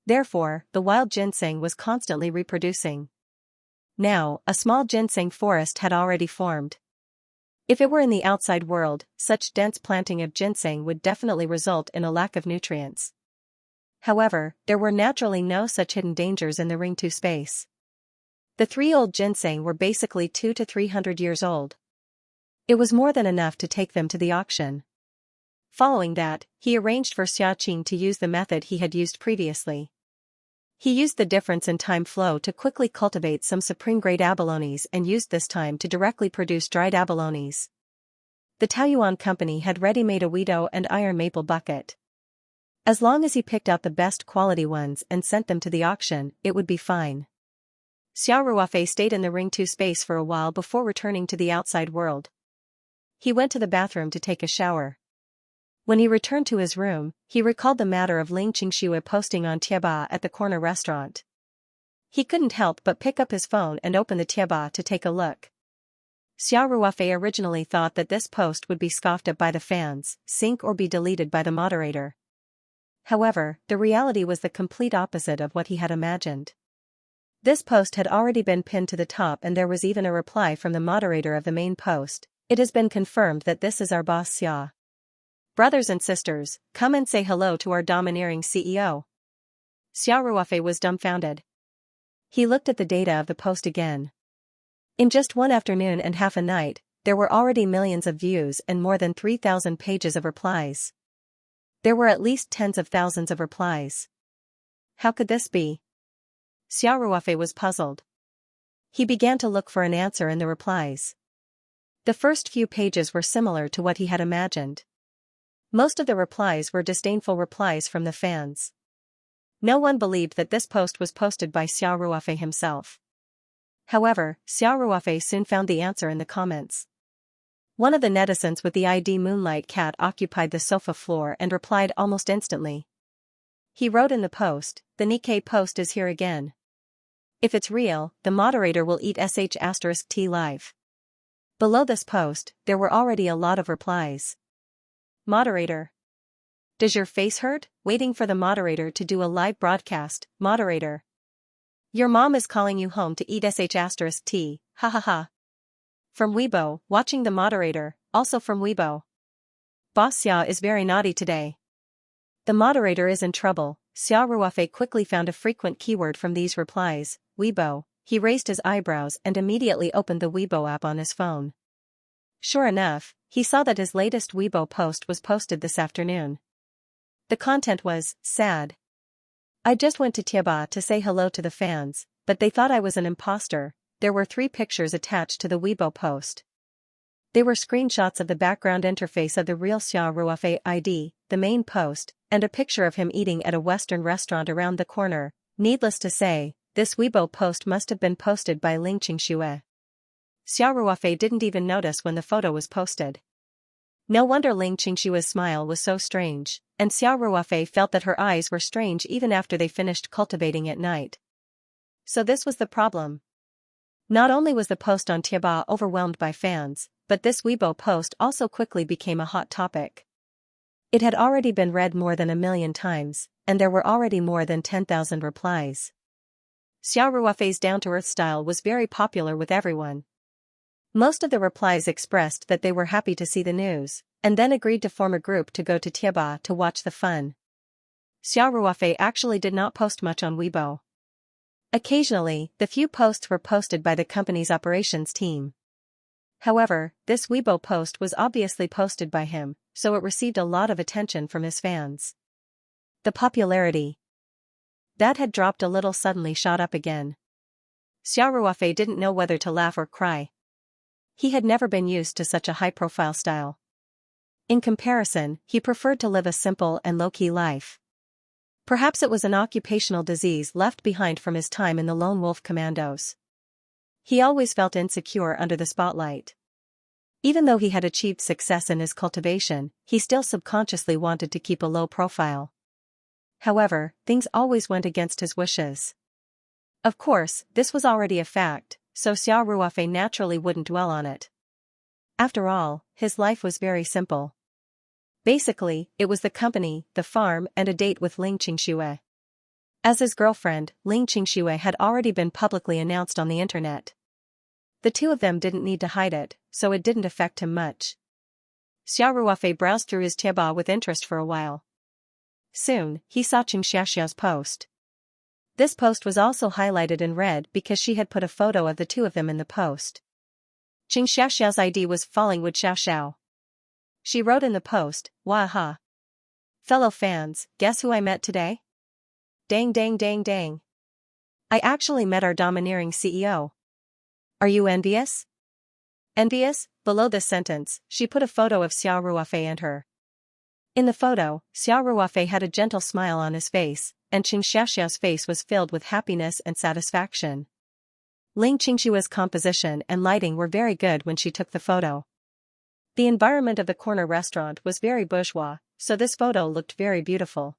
Therefore, the wild ginseng was constantly reproducing. Now, a small ginseng forest had already formed. If it were in the outside world, such dense planting of ginseng would definitely result in a lack of nutrients. However, there were naturally no such hidden dangers in the Ring 2 space. The 3 old ginseng were basically 200 to 300 years old. It was more than enough to take them to the auction. Following that, he arranged for Xiaqing to use the method he had used previously. He used the difference in time flow to quickly cultivate some supreme-grade abalones and used this time to directly produce dried abalones. The Taoyuan company had ready-made a Weedo and iron maple bucket. As long as he picked out the best quality ones and sent them to the auction, it would be fine. Xiao Ruofei stayed in the Ring 2 space for a while before returning to the outside world. He went to the bathroom to take a shower. When he returned to his room, he recalled the matter of Ling Xianxia posting on Tieba at the corner restaurant. He couldn't help but pick up his phone and open the Tieba to take a look. Xiao Ruofei originally thought that this post would be scoffed at by the fans, sink or be deleted by the moderator. However, the reality was the complete opposite of what he had imagined. This post had already been pinned to the top and there was even a reply from the moderator of the main post. It has been confirmed that this is our boss Xia. Brothers and sisters, come and say hello to our domineering CEO. Xiao Ruofei was dumbfounded. He looked at the data of the post again. In just one afternoon and half a night, there were already millions of views and more than 3,000 pages of replies. There were at least tens of thousands of replies. How could this be? Xiao Ruofei was puzzled. He began to look for an answer in the replies. The first few pages were similar to what he had imagined. Most of the replies were disdainful replies from the fans. No one believed that this post was posted by Xiao Ruofei himself. However, Xiao Ruofei soon found the answer in the comments. One of the netizens with the ID Moonlight Cat occupied the sofa floor and replied almost instantly. He wrote in the post, "The Nikkei post is here again. If it's real, the moderator will eat sh*t live." Below this post, there were already a lot of replies. Moderator. Does your face hurt? Waiting for the moderator to do a live broadcast, moderator. Your mom is calling you home to eat sh*t, ha ha ha. From Weibo, watching the moderator, also from Weibo. Boss Xia is very naughty today. The moderator is in trouble. Xiao Ruofei quickly found a frequent keyword from these replies, Weibo. He raised his eyebrows and immediately opened the Weibo app on his phone. Sure enough, he saw that his latest Weibo post was posted this afternoon. The content was, sad. I just went to Tieba to say hello to the fans, but they thought I was an imposter. There were 3 pictures attached to the Weibo post. They were screenshots of the background interface of the real Xiao Ruofei ID, the main post, and a picture of him eating at a Western restaurant around the corner. Needless to say, this Weibo post must have been posted by Ling Xianxia. Xiao Ruofei didn't even notice when the photo was posted. No wonder Ling Xianxia's smile was so strange, and Xiao Ruofei felt that her eyes were strange even after they finished cultivating at night. So this was the problem. Not only was the post on Tieba overwhelmed by fans, but this Weibo post also quickly became a hot topic. It had already been read more than 1 million times, and there were already more than 10,000 replies. Xiao Ruofei's down-to-earth style was very popular with everyone. Most of the replies expressed that they were happy to see the news, and then agreed to form a group to go to Tieba to watch the fun. Xiao Ruofei actually did not post much on Weibo. Occasionally, the few posts were posted by the company's operations team. However, this Weibo post was obviously posted by him, so it received a lot of attention from his fans. The popularity that had dropped a little suddenly shot up again. Xiao Ruofei didn't know whether to laugh or cry. He had never been used to such a high-profile style. In comparison, he preferred to live a simple and low-key life. Perhaps it was an occupational disease left behind from his time in the Lone Wolf Commandos. He always felt insecure under the spotlight. Even though he had achieved success in his cultivation, he still subconsciously wanted to keep a low profile. However, things always went against his wishes. Of course, this was already a fact, so Xiao Ruofei naturally wouldn't dwell on it. After all, his life was very simple. Basically, it was the company, the farm, and a date with Ling Qingxue. As his girlfriend, Ling Qingxue had already been publicly announced on the internet. The two of them didn't need to hide it, so it didn't affect him much. Xiao Ruofei browsed through his Tieba with interest for a while. Soon, he saw Xiaoxia's post. This post was also highlighted in red because she had put a photo of the two of them in the post. Xiaoxia's ID was Falling with Xiao. She wrote in the post, "Waha. Fellow fans, guess who I met today? Dang dang dang dang. I actually met our domineering CEO. Are you envious?" Envious? Below this sentence, she put a photo of Xiao Ruofei and her. In the photo, Xiao Ruofei had a gentle smile on his face, and Xiaoxia's face was filled with happiness and satisfaction. Ling Qingshua's composition and lighting were very good when she took the photo. The environment of the corner restaurant was very bourgeois, so this photo looked very beautiful.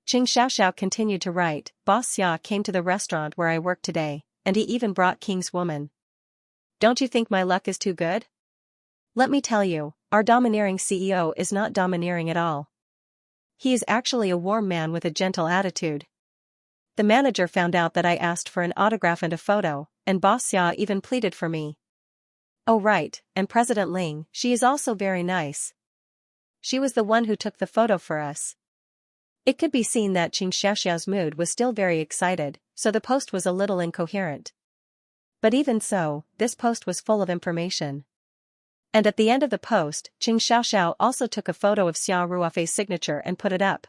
Qing Xiaoxiao continued to write, "Boss Xia came to the restaurant where I work today, and he even brought King's woman. Don't you think my luck is too good? Let me tell you, our domineering CEO is not domineering at all. He is actually a warm man with a gentle attitude. The manager found out that I asked for an autograph and a photo, and Boss Xia even pleaded for me. Oh right, and President Ling, she is also very nice. She was the one who took the photo for us." It could be seen that Qing Xiaoxiao's mood was still very excited, so the post was a little incoherent. But even so, this post was full of information. And at the end of the post, Qing Xiaoxiao also took a photo of Xiao Ruofei's signature and put it up.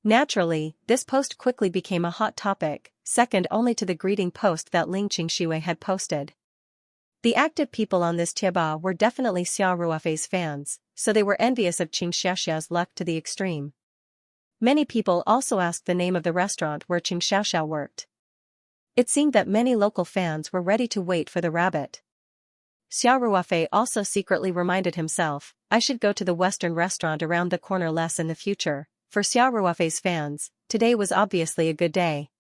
Naturally, this post quickly became a hot topic, second only to the greeting post that Ling Qingxue had posted. The active people on this Tieba were definitely Xiao Ruofei's fans, so they were envious of Qing Xiaoxiao's luck to the extreme. Many people also asked the name of the restaurant where Qing Xiaoxiao worked. It seemed that many local fans were ready to wait for the rabbit. Xiao Ruofei also secretly reminded himself, "I should go to the Western restaurant around the corner less in the future." For Xiao Ruofei's fans, today was obviously a good day.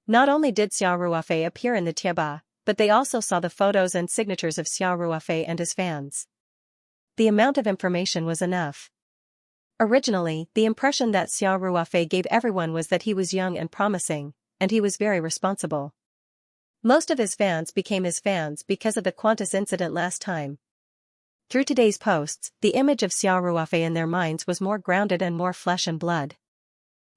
Not only did Xiao Ruofei appear in the Tieba, but they also saw the photos and signatures of Xiao Ruofei and his fans. The amount of information was enough. Originally, the impression that Xiao Ruofei gave everyone was that he was young and promising, and he was very responsible. Most of his fans became his fans because of the Qantas incident last time. Through today's posts, the image of Xiao Ruofei in their minds was more grounded and more flesh and blood.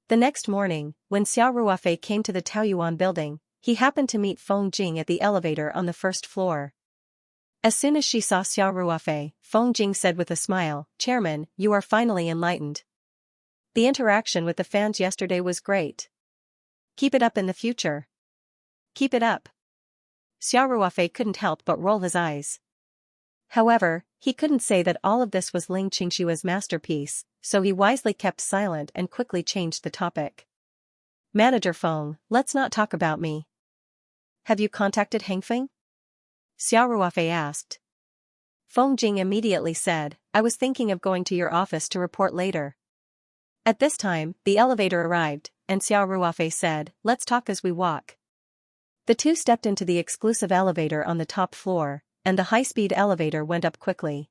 The next morning, when Xiao Ruofei came to the Taoyuan building, he happened to meet Feng Jing at the elevator on the first floor. As soon as she saw Xiao Ruofei, Feng Jing said with a smile, "Chairman, you are finally enlightened. The interaction with the fans yesterday was great. Keep it up in the future. Keep it up." Xiao Ruofei couldn't help but roll his eyes. However, he couldn't say that all of this was Ling Qingshua's masterpiece, so he wisely kept silent and quickly changed the topic. "Manager Feng, let's not talk about me. Have you contacted Hengfeng?" Xiao Ruofei asked. Feng Jing immediately said, "I was thinking of going to your office to report later." At this time, the elevator arrived, and Xiao Ruofei said, "Let's talk as we walk." The two stepped into the exclusive elevator on the top floor, and the high-speed elevator went up quickly.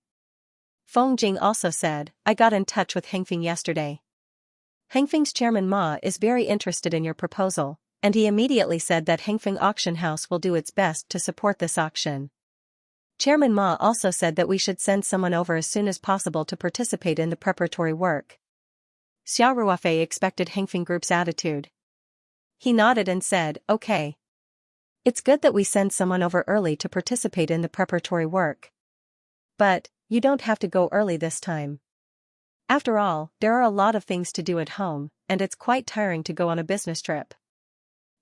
Feng Jing also said, "I got in touch with Hengfeng yesterday. Hengfeng's chairman Ma is very interested in your proposal, and he immediately said that Hengfeng Auction House will do its best to support this auction. Chairman Ma also said that we should send someone over as soon as possible to participate in the preparatory work." Xiao Ruofei expected Hengfeng Group's attitude. He nodded and said, "Okay. It's good that we send someone over early to participate in the preparatory work. But, you don't have to go early this time. After all, there are a lot of things to do at home, and it's quite tiring to go on a business trip."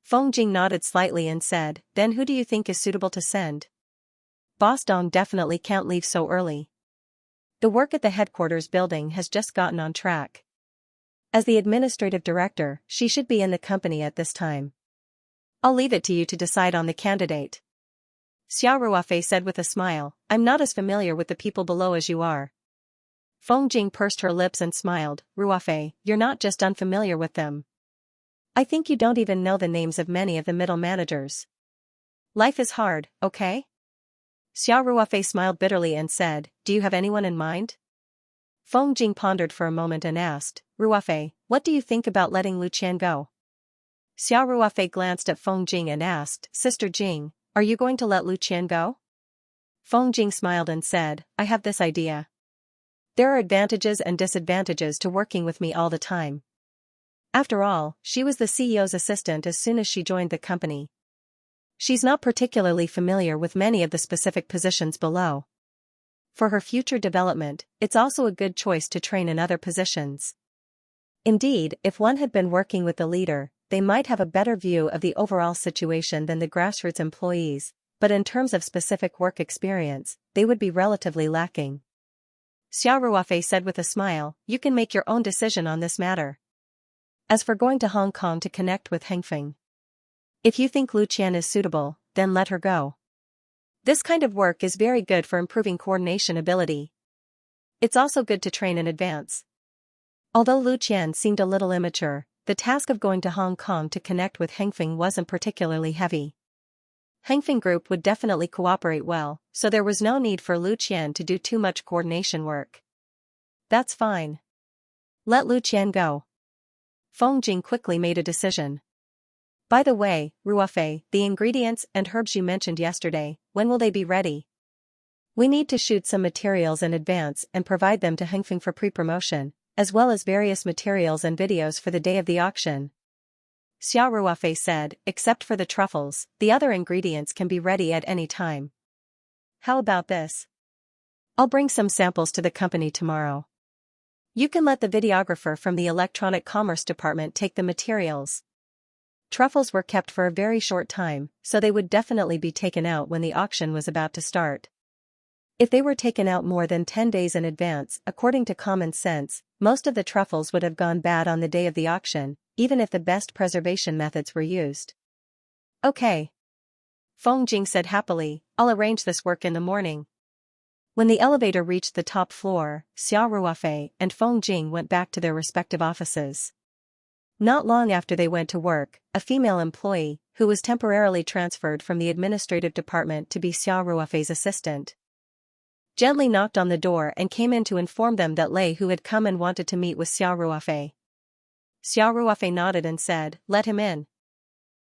Feng Jing nodded slightly and said, "Then who do you think is suitable to send? Boss Dong definitely can't leave so early. The work at the headquarters building has just gotten on track. As the administrative director, she should be in the company at this time. I'll leave it to you to decide on the candidate." Xiao Ruofei said with a smile, I'm not as familiar with the people below as you are. Feng Jing pursed her lips and smiled, Ruofei, you're not just unfamiliar with them. I think you don't even know the names of many of the middle managers. Life is hard, okay? Xiao Ruofei smiled bitterly and said, do you have anyone in mind? Feng Jing pondered for a moment and asked, Ruofei, what do you think about letting Lu Qian go? Xiao Ruofei glanced at Feng Jing and asked, Sister Jing, are you going to let Lu Qian go? Feng Jing smiled and said, I have this idea. There are advantages and disadvantages to working with me all the time. After all, she was the CEO's assistant as soon as she joined the company. She's not particularly familiar with many of the specific positions below. For her future development, it's also a good choice to train in other positions. Indeed, if one had been working with the leader, they might have a better view of the overall situation than the grassroots employees, but in terms of specific work experience, they would be relatively lacking. Xiao Ruofei said with a smile, you can make your own decision on this matter. As for going to Hong Kong to connect with Hengfeng, if you think Lu Qian is suitable, then let her go. This kind of work is very good for improving coordination ability. It's also good to train in advance. Although Lu Qian seemed a little immature, the task of going to Hong Kong to connect with Hengfeng wasn't particularly heavy. Hengfeng Group would definitely cooperate well, so there was no need for Lu Qian to do too much coordination work. That's fine. Let Lu Qian go. Feng Jing quickly made a decision. By the way, Ruofei, the ingredients and herbs you mentioned yesterday, when will they be ready? We need to shoot some materials in advance and provide them to Hengfeng for pre-promotion, as well as various materials and videos for the day of the auction. Xiao Ruofei said, except for the truffles, the other ingredients can be ready at any time. How about this? I'll bring some samples to the company tomorrow. You can let the videographer from the Electronic Commerce Department take the materials. Truffles were kept for a very short time, so they would definitely be taken out when the auction was about to start. If they were taken out more than 10 days in advance, according to common sense, most of the truffles would have gone bad on the day of the auction, even if the best preservation methods were used. Okay. Feng Jing said happily, I'll arrange this work in the morning. When the elevator reached the top floor, Xiao Ruofei and Feng Jing went back to their respective offices. Not long after they went to work, a female employee, who was temporarily transferred from the administrative department to be Xiao Ruofei's assistant, gently knocked on the door and came in to inform them that Lei Hu had come and wanted to meet with Xiao Ruofei. Xiao Ruofei nodded and said, let him in.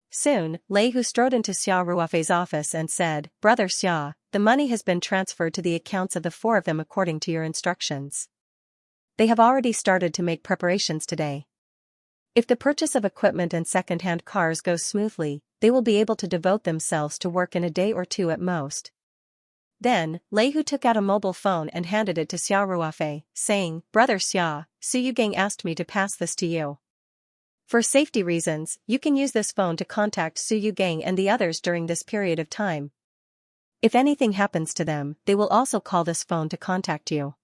Soon, Lei Hu strode into Xiao Ruofei's office and said, Brother Xia, the money has been transferred to the accounts of the four of them according to your instructions. They have already started to make preparations today. If the purchase of equipment and second-hand cars goes smoothly, they will be able to devote themselves to work in a day or two at most. Then, Lei Hu took out a mobile phone and handed it to Xiao Ruofei, saying, Brother Xia, Su Yugang asked me to pass this to you. For safety reasons, you can use this phone to contact Su Yugang and the others during this period of time. If anything happens to them, they will also call this phone to contact you.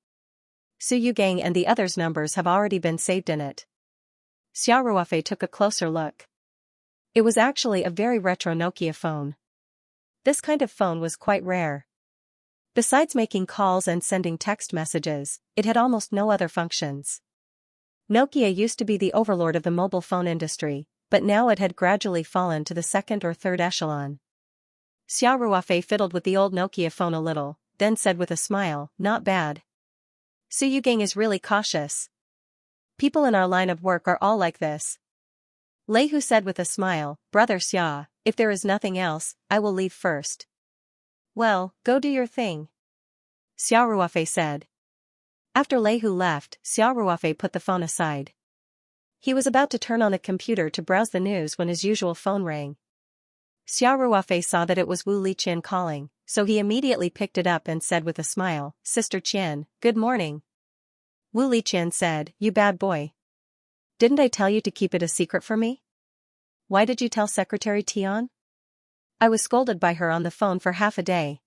Su Yugang and the others' numbers have already been saved in it. Xiao Ruofei took a closer look. It was actually a very retro Nokia phone. This kind of phone was quite rare. Besides making calls and sending text messages, it had almost no other functions. Nokia used to be the overlord of the mobile phone industry, but now it had gradually fallen to the second or third echelon. Xiao Ruofei fiddled with the old Nokia phone a little, then said with a smile, not bad. Su Yugang is really cautious. People in our line of work are all like this. Lei Hu said with a smile, Brother Xia, if there is nothing else, I will leave first. Well, go do your thing. Xiao Ruofei said. After Lei Hu left, Xiao Ruofei put the phone aside. He was about to turn on the computer to browse the news when his usual phone rang. Xiao Ruofei saw that it was Wu Liqian calling, so he immediately picked it up and said with a smile, Sister Qian, good morning. Wu Liqian said, you bad boy. Didn't I tell you to keep it a secret for me? Why did you tell Secretary Tian? I was scolded by her on the phone for half a day.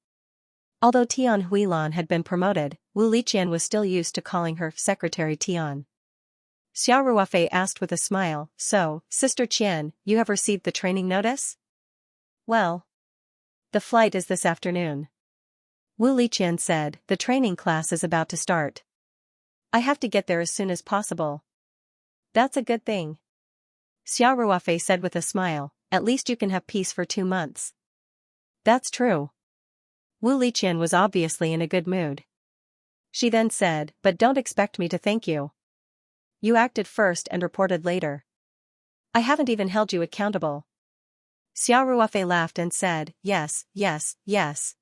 Although Tian Huilan had been promoted, Wu Liqian was still used to calling her Secretary Tian. Xiao Ruofei asked with a smile, so, Sister Qian, you have received the training notice? Well, The flight is this afternoon. Wu Liqian said, the training class is about to start. I have to get there as soon as possible. That's a good thing. Xia Ruofei said with a smile, at least you can have peace for 2 months. That's true. Wu Liqian was obviously in a good mood. She then said, but don't expect me to thank you. You acted first and reported later. I haven't even held you accountable. Xia Ruofei laughed and said, yes, yes, yes.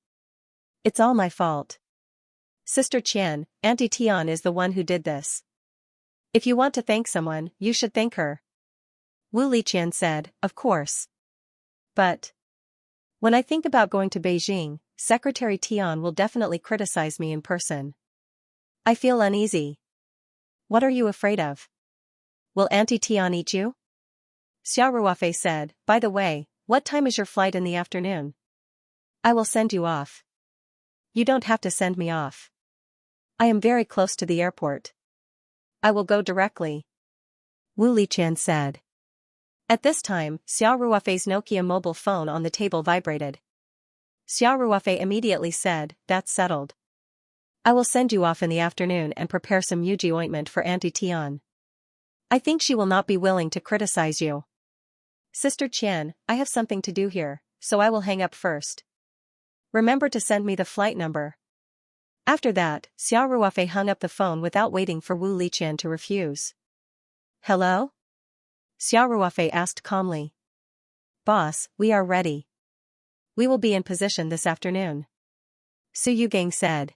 It's all my fault. Sister Qian, Auntie Tian is the one who did this. If you want to thank someone, you should thank her. Wu Liqian said, of course. But when I think about going to Beijing, Secretary Tian will definitely criticize me in person. I feel uneasy. What are you afraid of? Will Auntie Tian eat you? Xia Ruofei said, by the way, what time is your flight in the afternoon? I will send you off. You don't have to send me off. I am very close to the airport. I will go directly. Wu Liqian said. At this time, Xia Ruofei's Nokia mobile phone on the table vibrated. Xia Ruofei immediately said, that's settled. I will send you off in the afternoon and prepare some Yuji ointment for Auntie Tian. I think she will not be willing to criticize you. Sister Qian, I have something to do here, so I will hang up first. Remember to send me the flight number. After that, Xia Ruofei hung up the phone without waiting for Wu Liqian to refuse. Hello? Xia Ruofei asked calmly. Boss, we are ready. We will be in position this afternoon. Su Yugang said.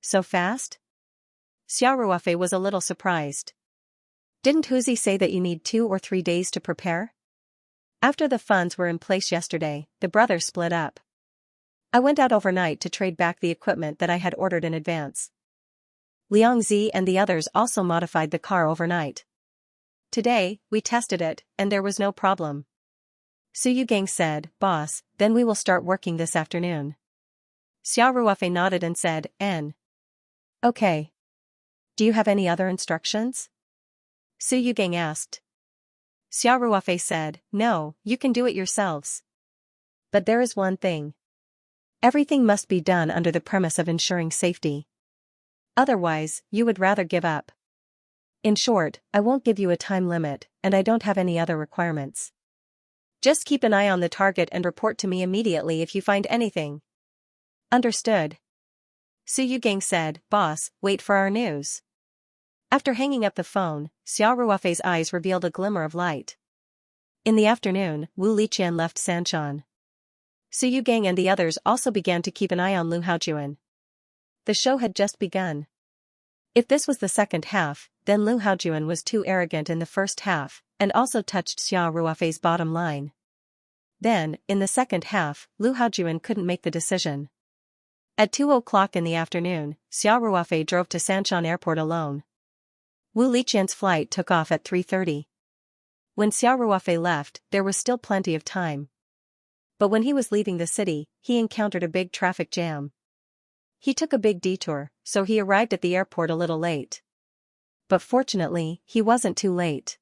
So fast? Xia Ruofei was a little surprised. Didn't Huzi say that you need 2 or 3 days to prepare? After the funds were in place yesterday, the brothers split up. I went out overnight to trade back the equipment that I had ordered in advance. Liang Zi and the others also modified the car overnight. Today, we tested it, and there was no problem. Su Yugang said, Boss, then we will start working this afternoon. Xia Ruofei nodded and said, N. Okay. Do you have any other instructions? Su Yugang asked. Xia Ruofei said, no, you can do it yourselves. But there is one thing. Everything must be done under the premise of ensuring safety. Otherwise, you would rather give up. In short, I won't give you a time limit, and I don't have any other requirements. Just keep an eye on the target and report to me immediately if you find anything. Understood. Su Yugang said, Boss, wait for our news. After hanging up the phone, Xia Ruofei's eyes revealed a glimmer of light. In the afternoon, Wu Liqian left Sanshan. Su Yugang and the others also began to keep an eye on Lu Haojuan. The show had just begun. If this was the second half, then Lu Haojuan was too arrogant in the first half, and also touched Xia Ruofei's bottom line. Then, in the second half, Lu Haojuan couldn't make the decision. At 2 o'clock in the afternoon, Xia Ruofei drove to Sanshan Airport alone. Wu Liqian's flight took off at 3:30. When Xia Ruofei left, there was still plenty of time. But when he was leaving the city, he encountered a big traffic jam. He took a big detour, so he arrived at the airport a little late. But fortunately, he wasn't too late.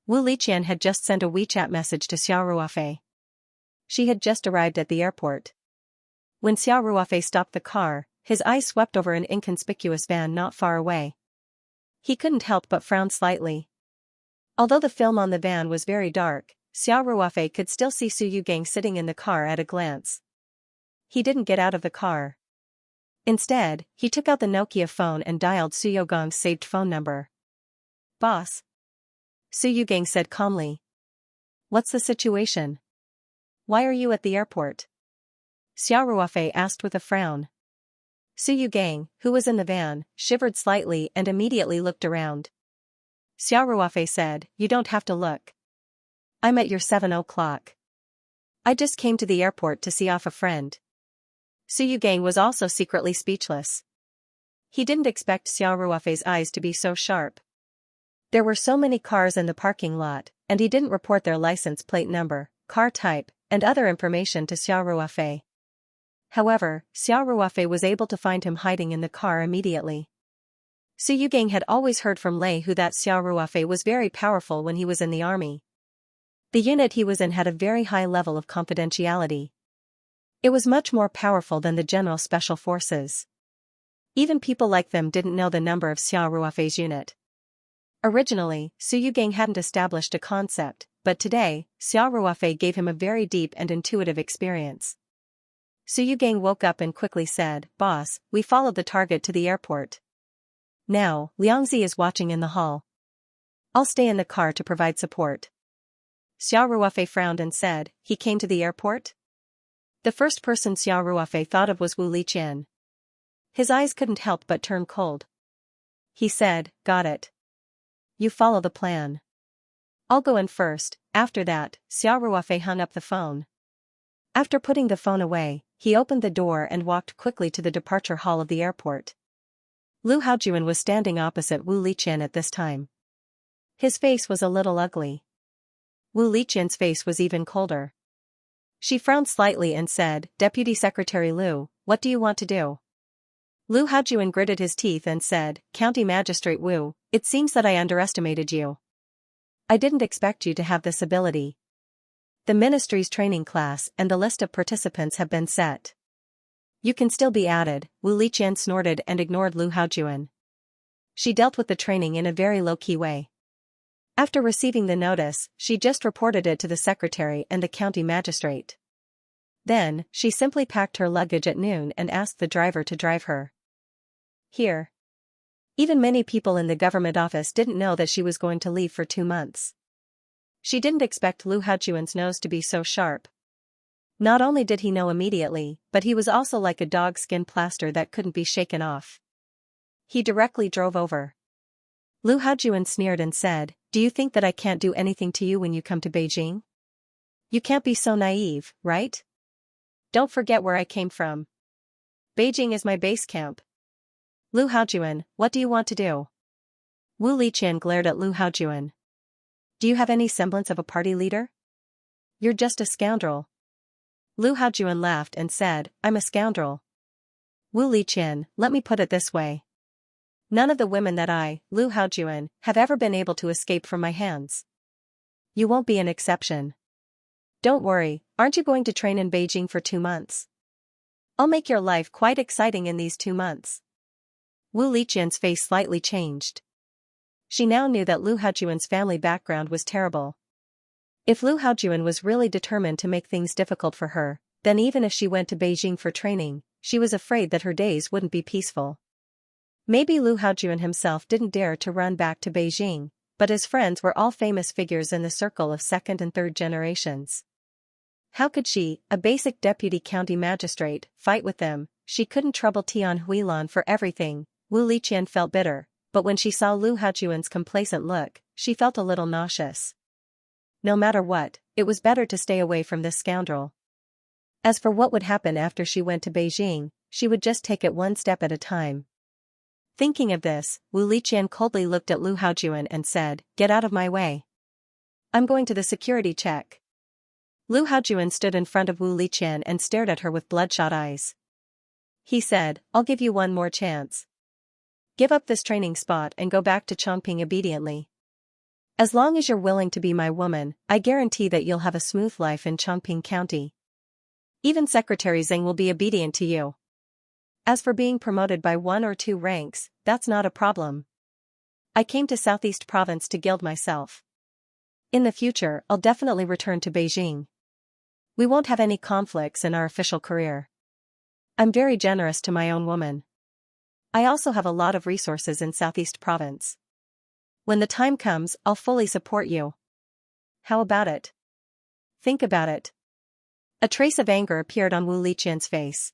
Wu Liqian had just sent a WeChat message to Xia Ruofei. She had just arrived at the airport. When Xia Ruofei stopped the car, his eyes swept over an inconspicuous van not far away. He couldn't help but frown slightly. Although the film on the van was very dark, Xia Ruofei could still see Su Yugang sitting in the car at a glance. He didn't get out of the car. Instead, he took out the Nokia phone and dialed Su Yugang's saved phone number. Boss. Su Yugang said calmly. What's the situation? Why are you at the airport? Xia Ruofei asked with a frown. Su Yugang, who was in the van, shivered slightly and immediately looked around. Xia Ruofei said, you don't have to look. I'm at your 7 o'clock. I just came to the airport to see off a friend. Su Yugang was also secretly speechless. He didn't expect Xia Ruofei's eyes to be so sharp. There were so many cars in the parking lot, and he didn't report their license plate number, car type, and other information to Xia Ruofei. However, Xia Ruofei was able to find him hiding in the car immediately. Su Yugang had always heard from Lei Hu that Xia Ruofei was very powerful when he was in the army. The unit he was in had a very high level of confidentiality. It was much more powerful than the general special forces. Even people like them didn't know the number of Xia Ruofei's unit. Originally, Su Yugang hadn't established a concept, but today, Xia Ruofei gave him a very deep and intuitive experience. Su Yugang woke up and quickly said, "Boss, we followed the target to the airport. Now, Liangzi is watching in the hall. I'll stay in the car to provide support." Xia Ruofei frowned and said, "He came to the airport?" The first person Xia Ruofei thought of was Wu Liqian. His eyes couldn't help but turn cold. He said, "Got it. You follow the plan. I'll go in first." After that, Xia Ruofei hung up the phone. After putting the phone away, he opened the door and walked quickly to the departure hall of the airport. Lu Haojuan was standing opposite Wu Liqian at this time. His face was a little ugly. Wu Liqian's face was even colder. She frowned slightly and said, "Deputy Secretary Lu, what do you want to do?" Lu Haojuan gritted his teeth and said, "County Magistrate Wu, it seems that I underestimated you. I didn't expect you to have this ability. The ministry's training class and the list of participants have been set. You can still be added." Wu Liqian snorted and ignored Lu Haojuan. She dealt with the training in a very low-key way. After receiving the notice, she just reported it to the secretary and the county magistrate. Then, she simply packed her luggage at noon and asked the driver to drive her here. Even many people in the government office didn't know that she was going to leave for 2 months. She didn't expect Lu Haojuan's nose to be so sharp. Not only did he know immediately, but he was also like a dog-skin plaster that couldn't be shaken off. He directly drove over. Lu Haojuan sneered and said, "Do you think that I can't do anything to you when you come to Beijing? You can't be so naive, right? Don't forget where I came from. Beijing is my base camp." "Lu Haojuan, what do you want to do?" Wu Liqian glared at Lu Haojuan. "Do you have any semblance of a party leader? You're just a scoundrel." Lu Haojuan laughed and said, "I'm a scoundrel. Wu Liqian, let me put it this way. None of the women that I, Lu Haojuan, have ever been able to escape from my hands. You won't be an exception. Don't worry, aren't you going to train in Beijing for 2 months? I'll make your life quite exciting in these 2 months." Wu Liqian's face slightly changed. She now knew that Lu Haojuan's family background was terrible. If Lu Haojuan was really determined to make things difficult for her, then even if she went to Beijing for training, she was afraid that her days wouldn't be peaceful. Maybe Lu Haojuan himself didn't dare to run back to Beijing, but his friends were all famous figures in the circle of second and third generations. How could she, a basic deputy county magistrate, fight with them? She couldn't trouble Tian Huilan for everything. Wu Liqian felt bitter, but when she saw Lu Haojuan's complacent look, she felt a little nauseous. No matter what, it was better to stay away from this scoundrel. As for what would happen after she went to Beijing, she would just take it one step at a time. Thinking of this, Wu Liqian coldly looked at Lu Haojuan and said, "Get out of my way. I'm going to the security check." Lu Haojuan stood in front of Wu Liqian and stared at her with bloodshot eyes. He said, "I'll give you one more chance. Give up this training spot and go back to Chongping obediently. As long as you're willing to be my woman, I guarantee that you'll have a smooth life in Chongping County. Even Secretary Zheng will be obedient to you. As for being promoted by 1 or 2 ranks, that's not a problem. I came to Southeast Province to gild myself. In the future, I'll definitely return to Beijing. We won't have any conflicts in our official career. I'm very generous to my own woman. I also have a lot of resources in Southeast Province. When the time comes, I'll fully support you. How about it? Think about it." A trace of anger appeared on Wu Liqian's face.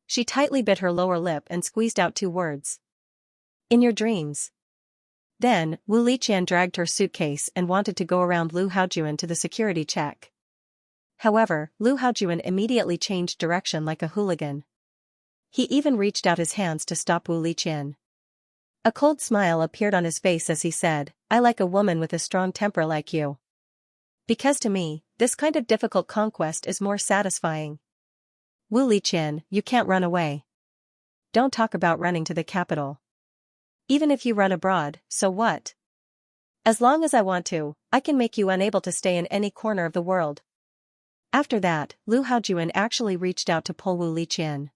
She tightly bit her lower lip and squeezed out 2 words. "In your dreams." Then, Wu Liqian dragged her suitcase and wanted to go around Lu Haojuan to the security check. However, Lu Haojuan immediately changed direction like a hooligan. He even reached out his hands to stop Wu Liqian. A cold smile appeared on his face as he said, "I like a woman with a strong temper like you. Because to me, this kind of difficult conquest is more satisfying. Wu Liqian, you can't run away. Don't talk about running to the capital. Even if you run abroad, so what? As long as I want to, I can make you unable to stay in any corner of the world." After that, Lu Haojuan actually reached out to pull Wu Liqian.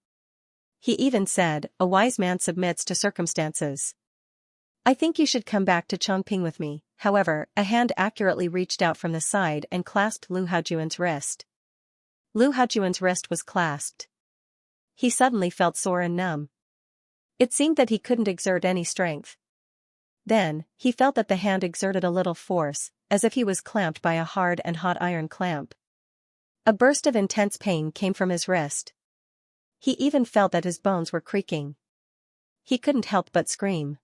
He even said, "A wise man submits to circumstances. I think you should come back to Chongping with me." However, a hand accurately reached out from the side and clasped Lu Haojuan's wrist. Lu Haojuan's wrist was clasped. He suddenly felt sore and numb. It seemed that he couldn't exert any strength. Then, he felt that the hand exerted a little force, as if he was clamped by a hard and hot iron clamp. A burst of intense pain came from his wrist. He even felt that his bones were creaking. He couldn't help but scream.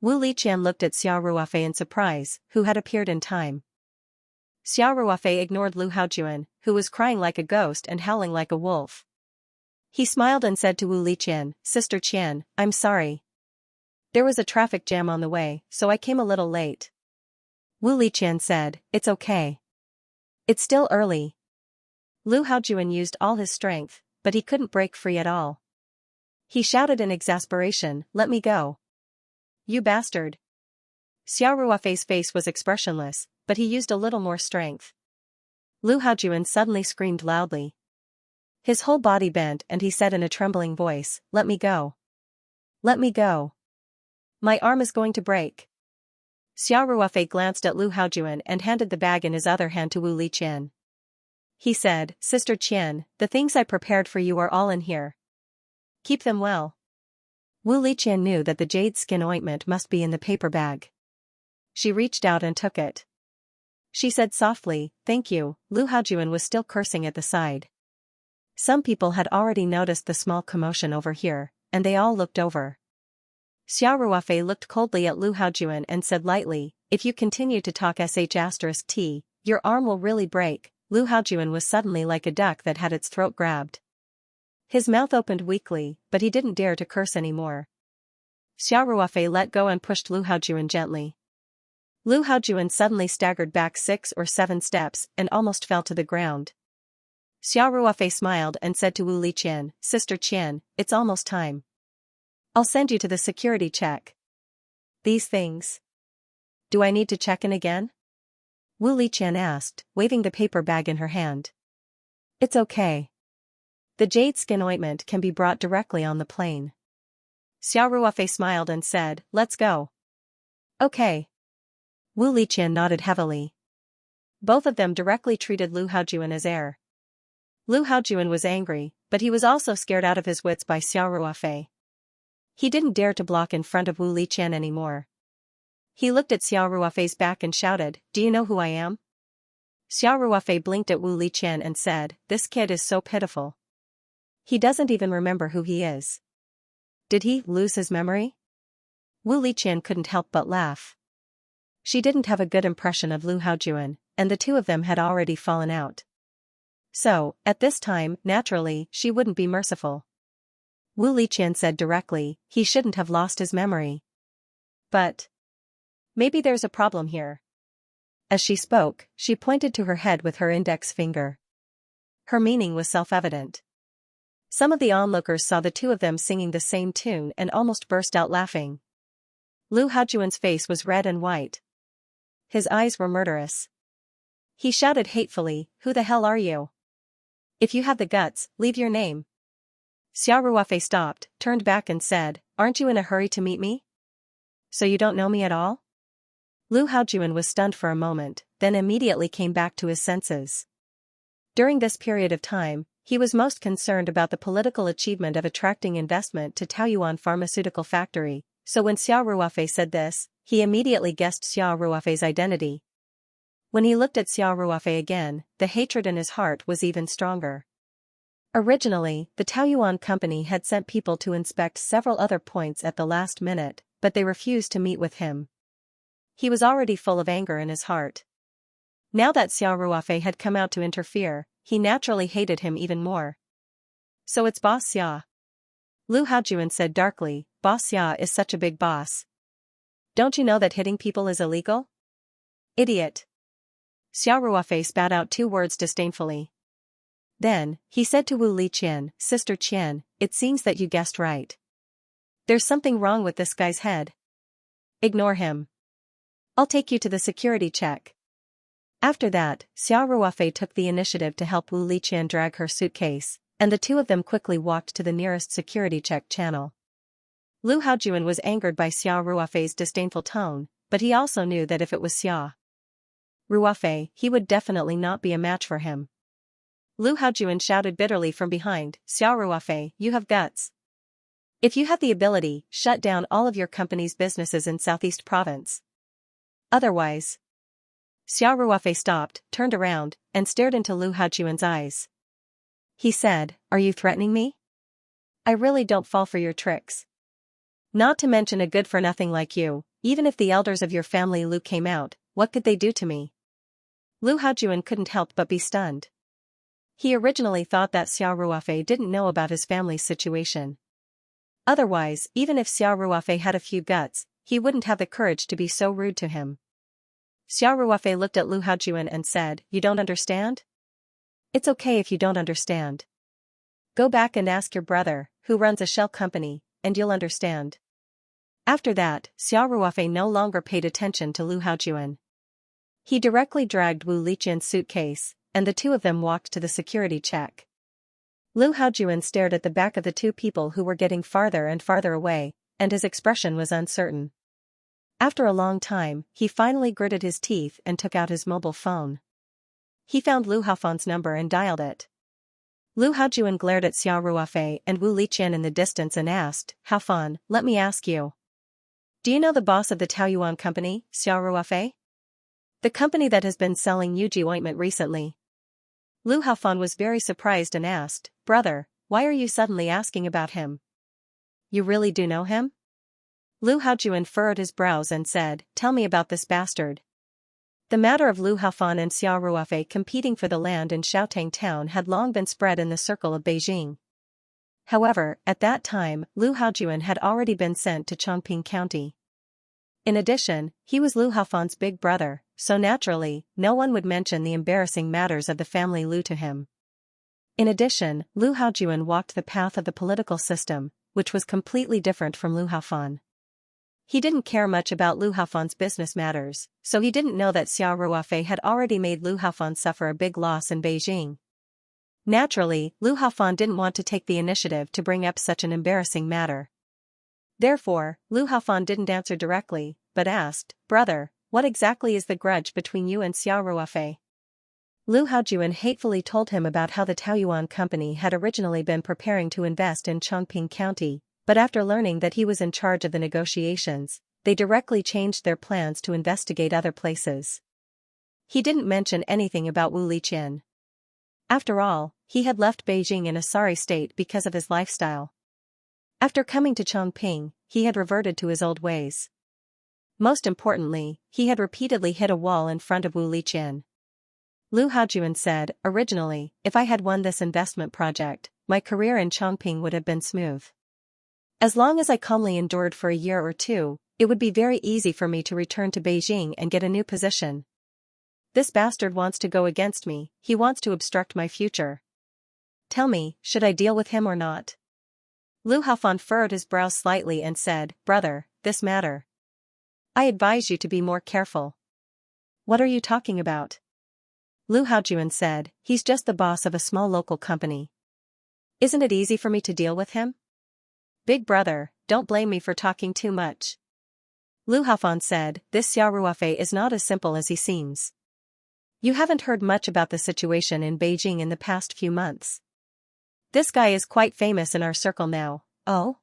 Wu Liqian looked at Xiao Ruofei in surprise, who had appeared in time. Xiao Ruofei ignored Lu Haojuan, who was crying like a ghost and howling like a wolf. He smiled and said to Wu Liqian, "Sister Qian, I'm sorry. There was a traffic jam on the way, so I came a little late." Wu Liqian said, "It's okay. It's still early." Lu Haojuan used all his strength, but he couldn't break free at all. He shouted in exasperation, "Let me go. You bastard." Xiao Ruofei's face was expressionless, but he used a little more strength. Lu Haojuan suddenly screamed loudly. His whole body bent and he said in a trembling voice, "Let me go. Let me go. My arm is going to break." Xiao Ruofei glanced at Lu Haojuan and handed the bag in his other hand to Wu Liqian. He said, "Sister Qian, the things I prepared for you are all in here. Keep them well." Wu Liqian knew that the jade skin ointment must be in the paper bag. She reached out and took it. She said softly, "Thank you." Lu Haojuan was still cursing at the side. Some people had already noticed the small commotion over here, and they all looked over. Xiao Ruofei looked coldly at Lu Haojuan and said lightly, "If you continue to talk sh*t, your arm will really break." Lu Haojuan was suddenly like a duck that had its throat grabbed. His mouth opened weakly, but he didn't dare to curse anymore. Xiao Ruofei let go and pushed Lu Haojuan gently. Lu Haojuan suddenly staggered back 6 or 7 steps and almost fell to the ground. Xiao Ruofei smiled and said to Wu Liqian, "Sister Qian, it's almost time. I'll send you to the security check." "These things? Do I need to check in again?" Wu Liqian asked, waving the paper bag in her hand. "It's okay. The jade skin ointment can be brought directly on the plane." Xiao Ruofei smiled and said, "Let's go." "Okay." Wu Liqian nodded heavily. Both of them directly treated Lu Haojuan as heir. Lu Haojuan was angry, but he was also scared out of his wits by Xiao Ruofei. He didn't dare to block in front of Wu Liqian anymore. He looked at Xiao Ruofei's back and shouted, "Do you know who I am?" Xiao Ruofei blinked at Wu Liqian and said, "This kid is so pitiful. He doesn't even remember who he is. Did he lose his memory?" Wu Liqian couldn't help but laugh. She didn't have a good impression of Lu Haojuan, and the two of them had already fallen out. So, at this time, naturally, she wouldn't be merciful. Wu Liqian said directly, "He shouldn't have lost his memory. But maybe there's a problem here." As she spoke, she pointed to her head with her index finger. Her meaning was self-evident. Some of the onlookers saw the two of them singing the same tune and almost burst out laughing. Lu Haojuan's face was red and white. His eyes were murderous. He shouted hatefully, "Who the hell are you? If you have the guts, leave your name." Xiao Ruofei stopped, turned back and said, "Aren't you in a hurry to meet me? So you don't know me at all?" Lu Haojuan was stunned for a moment, then immediately came back to his senses. During this period of time, he was most concerned about the political achievement of attracting investment to Taoyuan Pharmaceutical Factory, so when Xiao Ruofei said this, he immediately guessed Xiao Ruofei's identity. When he looked at Xiao Ruofei again, the hatred in his heart was even stronger. Originally, the Taoyuan company had sent people to inspect several other points at the last minute, but they refused to meet with him. He was already full of anger in his heart. Now that Xiao Ruofei had come out to interfere, he naturally hated him even more. "So it's Boss Xia?" Lu Haojuan said darkly, "Boss Xia is such a big boss. Don't you know that hitting people is illegal? Idiot." Xiao Ruofei spat out 2 words disdainfully. Then, he said to Wu Liqian, "Sister Qian, it seems that you guessed right. There's something wrong with this guy's head. Ignore him. I'll take you to the security check." After that, Xiao Ruofei took the initiative to help Wu Liqian drag her suitcase, and the two of them quickly walked to the nearest security check channel. Lu Haojuan was angered by Xiao Ruofei's disdainful tone, but he also knew that if it was Xiao Ruofei, he would definitely not be a match for him. Lu Haojuan shouted bitterly from behind, "Xiao Ruofei, you have guts. If you have the ability, shut down all of your company's businesses in Southeast Province. Otherwise." Xiao Ruofei stopped, turned around, and stared into Lu Haojuan's eyes. He said, "Are you threatening me? I really don't fall for your tricks. Not to mention a good-for-nothing like you, even if the elders of your family Lu came out, what could they do to me?" Lu Haojuan couldn't help but be stunned. He originally thought that Xiao Ruofei didn't know about his family's situation. Otherwise, even if Xiao Ruofei had a few guts, he wouldn't have the courage to be so rude to him. Xiao Ruofei looked at Lu Haojuan and said, "You don't understand? It's okay if you don't understand. Go back and ask your brother, who runs a shell company, and you'll understand." After that, Xiao Ruofei no longer paid attention to Lu Haojuan. He directly dragged Wu Liqian's suitcase, and the two of them walked to the security check. Lu Haojuan stared at the back of the two people who were getting farther and farther away, and his expression was uncertain. After a long time, he finally gritted his teeth and took out his mobile phone. He found Lu Haofan's number and dialed it. Lu Haojuan glared at Xiao Ruofei and Wu Liqian in the distance and asked, "Haofan, let me ask you. Do you know the boss of the Taoyuan company, Xiao Ruofei? The company that has been selling Yuji ointment recently?" Lu Haofan was very surprised and asked, "Brother, why are you suddenly asking about him? You really do know him?" Lu Haojuan furrowed his brows and said, "Tell me about this bastard." The matter of Lu Haofan and Xiao Ruofei competing for the land in Xiaotang town had long been spread in the circle of Beijing. However, at that time, Lu Haojuan had already been sent to Chongping County. In addition, he was Lu Haofan's big brother, so naturally, no one would mention the embarrassing matters of the family Lu to him. In addition, Lu Haojuan walked the path of the political system, which was completely different from Lu Haofan. He didn't care much about Lu Haofan's business matters, so he didn't know that Xiao Ruofei had already made Lu Haofan suffer a big loss in Beijing. Naturally, Lu Haofan didn't want to take the initiative to bring up such an embarrassing matter. Therefore, Lu Haofan didn't answer directly, but asked, "Brother, what exactly is the grudge between you and Xiao Ruofei?" Lu Haojuan hatefully told him about how the Taoyuan company had originally been preparing to invest in Chongping County, but after learning that he was in charge of the negotiations, they directly changed their plans to investigate other places. He didn't mention anything about Wu Liqian. After all, he had left Beijing in a sorry state because of his lifestyle. After coming to Chongping, he had reverted to his old ways. Most importantly, he had repeatedly hit a wall in front of Wu Liqian. Lu Haojuan said, "Originally, if I had won this investment project, my career in Chongping would have been smooth. As long as I calmly endured for a year or two, it would be very easy for me to return to Beijing and get a new position. This bastard wants to go against me, he wants to obstruct my future. Tell me, should I deal with him or not?" Lu Haofan furrowed his brows slightly and said, "Brother, this matter. I advise you to be more careful." "What are you talking about?" Lu Haojuan said, "He's just the boss of a small local company. Isn't it easy for me to deal with him? Big brother, don't blame me for talking too much." Lu Haofan said, "This Xiao Ruofei is not as simple as he seems. You haven't heard much about the situation in Beijing in the past few months. This guy is quite famous in our circle now." "Oh?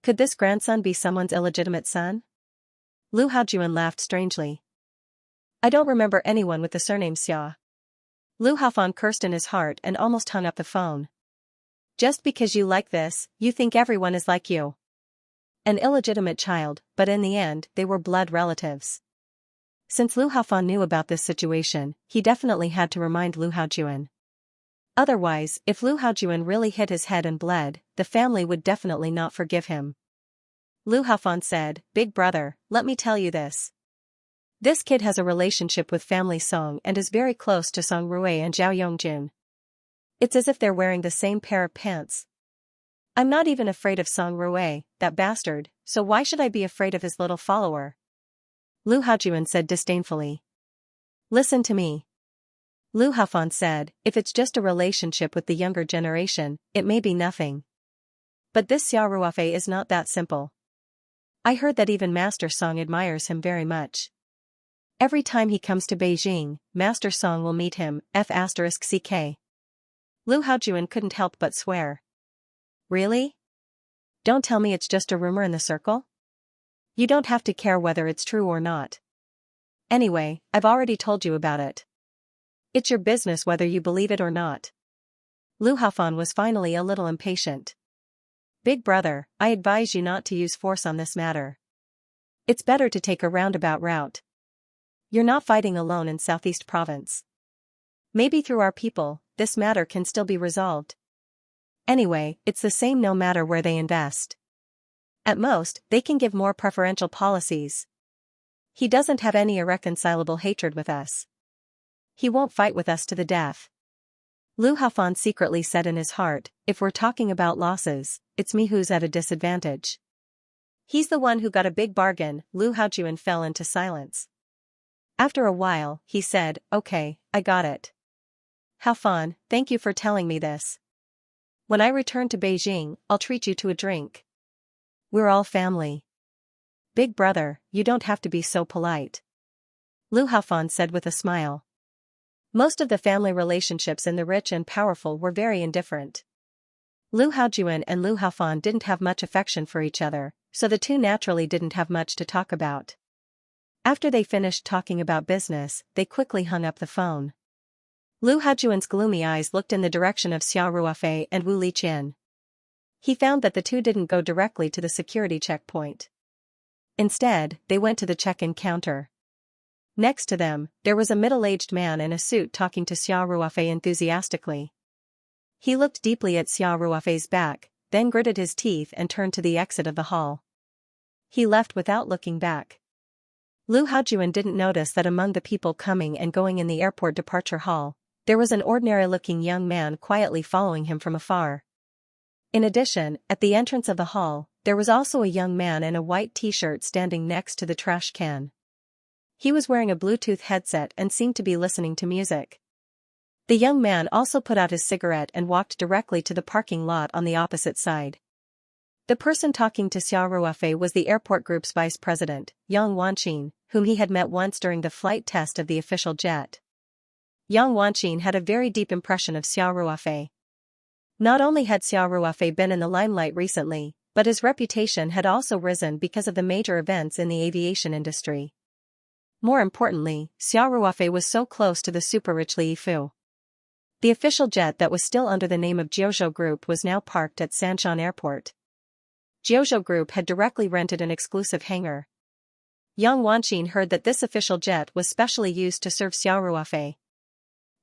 Could this grandson be someone's illegitimate son?" Lu Haojuan laughed strangely. "I don't remember anyone with the surname Xia." Lu Haofan cursed in his heart and almost hung up the phone. "Just because you like this, you think everyone is like you. An illegitimate child, but in the end, they were blood relatives." Since Lu Haofan knew about this situation, he definitely had to remind Lu Haojuan. Otherwise, if Lu Haojuan really hit his head and bled, the family would definitely not forgive him. Lu Haofan said, "Big brother, let me tell you this. This kid has a relationship with family Song and is very close to Song Rui and Zhao Yongjun. It's as if they're wearing the same pair of pants. I'm not even afraid of Song Rui, that bastard, so why should I be afraid of his little follower?" Lu Haojuan said disdainfully. Listen to me, Lu Haofan said, if it's just a relationship with the younger generation, it may be nothing. But this Xiao Ruofei is not that simple. I heard that even Master Song admires him very much. Every time he comes to Beijing, Master Song will meet him, f***ck. Lu Haojuan couldn't help but swear. Really? Don't tell me it's just a rumor in the circle? You don't have to care whether it's true or not. Anyway, I've already told you about it. It's your business whether you believe it or not. Lu Haofan was finally a little impatient. Big brother, I advise you not to use force on this matter. It's better to take a roundabout route. You're not fighting alone in Southeast Province. Maybe through our people, this matter can still be resolved. Anyway, it's the same no matter where they invest. At most, they can give more preferential policies. He doesn't have any irreconcilable hatred with us. He won't fight with us to the death. Lu Haofan secretly said in his heart, if we're talking about losses, it's me who's at a disadvantage. He's the one who got a big bargain. Lu Haojuan fell into silence. After a while, he said, okay, I got it. Haofan, thank you for telling me this. When I return to Beijing, I'll treat you to a drink. We're all family. Big brother, you don't have to be so polite. Lu Haofan said with a smile. Most of the family relationships in the rich and powerful were very indifferent. Lu Haojuan and Lu Haofan didn't have much affection for each other, so the two naturally didn't have much to talk about. After they finished talking about business, they quickly hung up the phone. Lu Haojuan's gloomy eyes looked in the direction of Xiao Ruofei and Wu Liqian. He found that the two didn't go directly to the security checkpoint. Instead, they went to the check-in counter. Next to them, there was a middle-aged man in a suit talking to Xiao Ruofei enthusiastically. He looked deeply at Xiao Ruofei's back, then gritted his teeth and turned to the exit of the hall. He left without looking back. Lu Haojuan didn't notice that among the people coming and going in the airport departure hall, there was an ordinary-looking young man quietly following him from afar. In addition, at the entrance of the hall, there was also a young man in a white t-shirt standing next to the trash can. He was wearing a Bluetooth headset and seemed to be listening to music. The young man also put out his cigarette and walked directly to the parking lot on the opposite side. The person talking to Xiao Ruofei was the airport group's vice president, Yang Wanqin, whom he had met once during the flight test of the official jet. Yang Wanqin had a very deep impression of Xiao Ruofei. Not only had Xiao Ruofei been in the limelight recently, but his reputation had also risen because of the major events in the aviation industry. More importantly, Xiao Ruofei was so close to the super-rich Li Yifu. The official jet that was still under the name of Jiuzhou Group was now parked at Sanshan Airport. Jiuzhou Group had directly rented an exclusive hangar. Yang Wanqin heard that this official jet was specially used to serve Xiao Ruofei.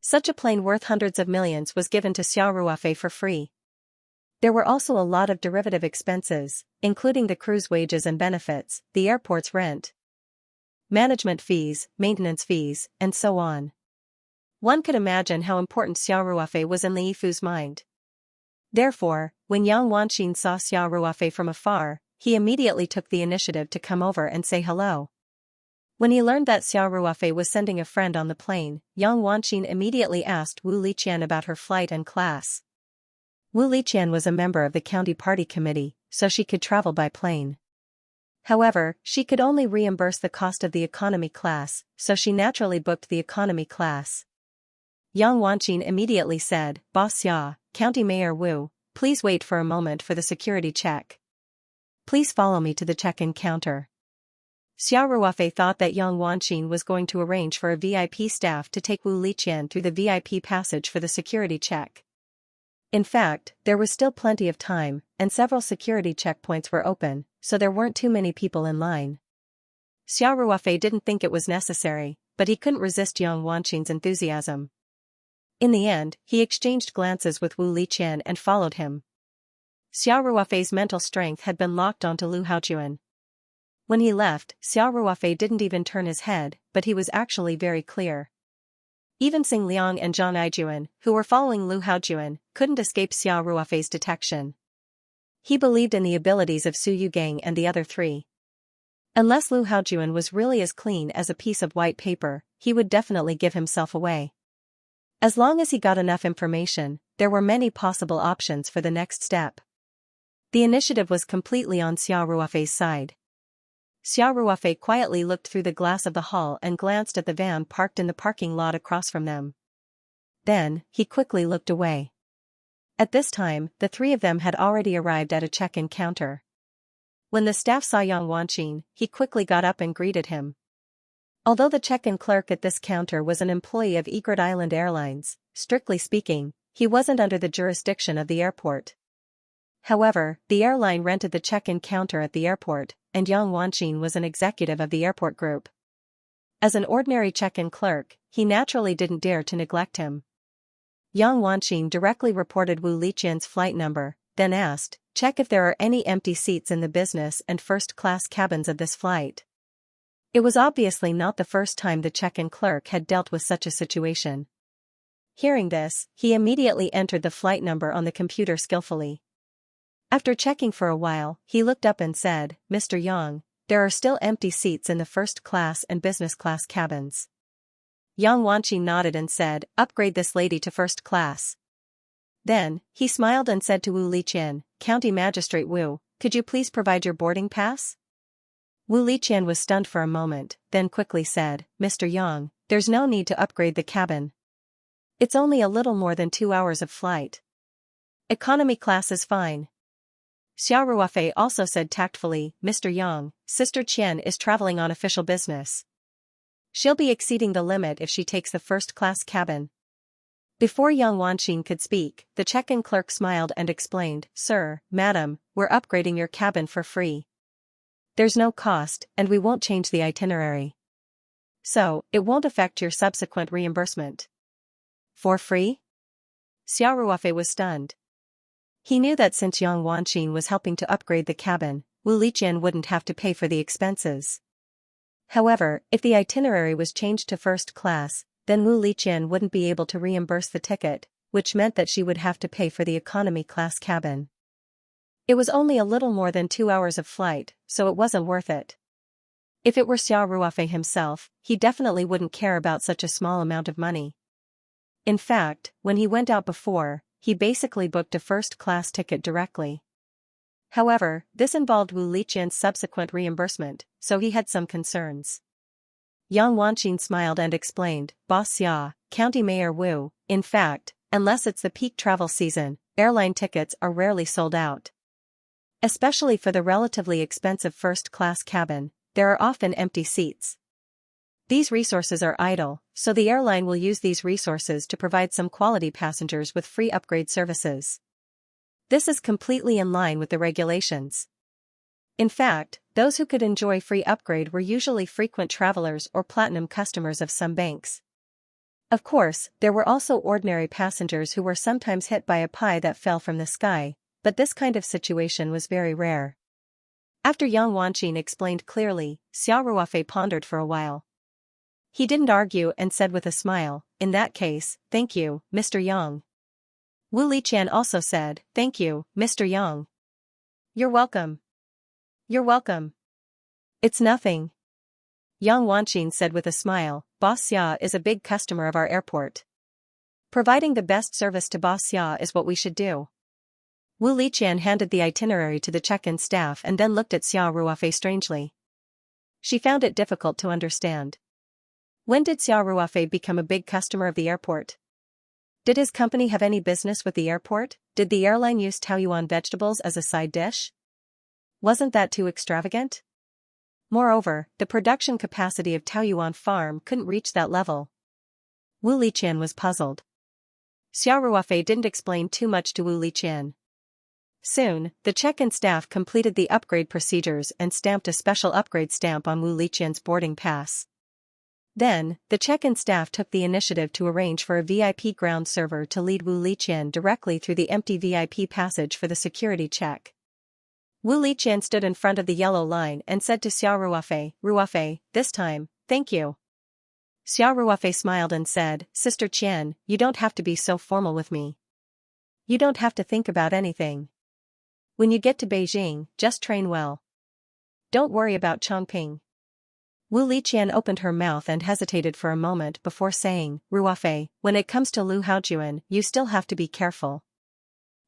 Such a plane worth hundreds of millions was given to Xiao Ruofei for free. There were also a lot of derivative expenses, including the crew's wages and benefits, the airport's rent, management fees, maintenance fees, and so on. One could imagine how important Xiao Ruofei was in Li Yifu's mind. Therefore, when Yang Wanqin saw Xiao Ruofei from afar, he immediately took the initiative to come over and say hello. When he learned that Xiao Ruofei was sending a friend on the plane, Yang Wanqin immediately asked Wu Liqian about her flight and class. Wu Liqian was a member of the county party committee, so she could travel by plane. However, she could only reimburse the cost of the economy class, so she naturally booked the economy class. Yang Wanqin immediately said, Boss Xia, County Mayor Wu, please wait for a moment for the security check. Please follow me to the check-in counter. Xiao Ruofei thought that Yang Wanqin was going to arrange for a VIP staff to take Wu Liqian through the VIP passage for the security check. In fact, there was still plenty of time, and several security checkpoints were open, so there weren't too many people in line. Xiao Ruofei didn't think it was necessary, but he couldn't resist Yang Wanqin's enthusiasm. In the end, he exchanged glances with Wu Liqian and followed him. Xiao Ruofei's mental strength had been locked onto Lu Haojuan. When he left, Xiao Ruofei didn't even turn his head, but he was actually very clear. Even Xing Liang and Zhang Aijuan, who were following Lu Haojuan, couldn't escape Xiao Ruofei's detection. He believed in the abilities of Su Yugang and the other three. Unless Lu Haojuan was really as clean as a piece of white paper, he would definitely give himself away. As long as he got enough information, there were many possible options for the next step. The initiative was completely on Xia Ruofei's side. Xia Ruofei quietly looked through the glass of the hall and glanced at the van parked in the parking lot across from them. Then, he quickly looked away. At this time, the three of them had already arrived at a check-in counter. When the staff saw Yang Wanqin, he quickly got up and greeted him. Although the check-in clerk at this counter was an employee of Egret Island Airlines, strictly speaking, he wasn't under the jurisdiction of the airport. However, the airline rented the check-in counter at the airport, and Yang Wanqin was an executive of the airport group. As an ordinary check-in clerk, he naturally didn't dare to neglect him. Yang Wanqin directly reported Wu Liqian's flight number, then asked, "Check if there are any empty seats in the business and first-class cabins of this flight." It was obviously not the first time the check-in clerk had dealt with such a situation. Hearing this, he immediately entered the flight number on the computer skillfully. After checking for a while, he looked up and said, "Mr. Yang, there are still empty seats in the first-class and business-class cabins." Yang Wanqin nodded and said, "Upgrade this lady to first class." Then, he smiled and said to Wu Liqian, "County Magistrate Wu, could you please provide your boarding pass?" Wu Liqian was stunned for a moment, then quickly said, "Mr. Yang, there's no need to upgrade the cabin. It's only a little more than 2 hours of flight. Economy class is fine." Xia Ruofei also said tactfully, "Mr. Yang, Sister Qian is traveling on official business. She'll be exceeding the limit if she takes the first-class cabin." Before Yang Wanqin could speak, the check-in clerk smiled and explained, "Sir, madam, we're upgrading your cabin for free. There's no cost, and we won't change the itinerary. So, it won't affect your subsequent reimbursement." "For free?" Xia Ruofei was stunned. He knew that since Yang Wanqin was helping to upgrade the cabin, Wu Liqian wouldn't have to pay for the expenses. However, if the itinerary was changed to first class, then Wu Liqian wouldn't be able to reimburse the ticket, which meant that she would have to pay for the economy class cabin. It was only a little more than 2 hours of flight, so it wasn't worth it. If it were Xia Ruofei himself, he definitely wouldn't care about such a small amount of money. In fact, when he went out before, he basically booked a first-class ticket directly. However, this involved Wu Liqian's subsequent reimbursement, so he had some concerns. Yang Wanqin smiled and explained, "Boss Xia, County Mayor Wu, in fact, unless it's the peak travel season, airline tickets are rarely sold out. Especially for the relatively expensive first-class cabin, there are often empty seats. These resources are idle, so the airline will use these resources to provide some quality passengers with free upgrade services. This is completely in line with the regulations. In fact, those who could enjoy free upgrade were usually frequent travelers or platinum customers of some banks. Of course, there were also ordinary passengers who were sometimes hit by a pie that fell from the sky, but this kind of situation was very rare." After Yang Wanqin explained clearly, Xia Ruofei pondered for a while. He didn't argue and said with a smile, "In that case, thank you, Mr. Yang." Wu Liqian also said, "Thank you, Mr. Yang." "You're welcome." "You're welcome." "It's nothing." Yang Wanqin said with a smile, "Boss Xia is a big customer of our airport. Providing the best service to Boss Xia is what we should do." Wu Liqian handed the itinerary to the check-in staff and then looked at Xia Ruofei strangely. She found it difficult to understand. When did Xia Ruofei become a big customer of the airport? Did his company have any business with the airport? Did the airline use Taoyuan vegetables as a side dish? Wasn't that too extravagant? Moreover, the production capacity of Taoyuan farm couldn't reach that level. Wu Liqian was puzzled. Xia Ruofei didn't explain too much to Wu Liqian. Soon, the check-in staff completed the upgrade procedures and stamped a special upgrade stamp on Wu Liqian's boarding pass. Then, the check-in staff took the initiative to arrange for a VIP ground server to lead Wu Liqian directly through the empty VIP passage for the security check. Wu Liqian stood in front of the yellow line and said to Xia Ruofei, "Ruofei, this time, thank you." Xia Ruofei smiled and said, "Sister Qian, you don't have to be so formal with me. You don't have to think about anything. When you get to Beijing, just train well. Don't worry about Chongping." Wu Liqian opened her mouth and hesitated for a moment before saying, Ruofei, when it comes to Lu Haojuan, you still have to be careful.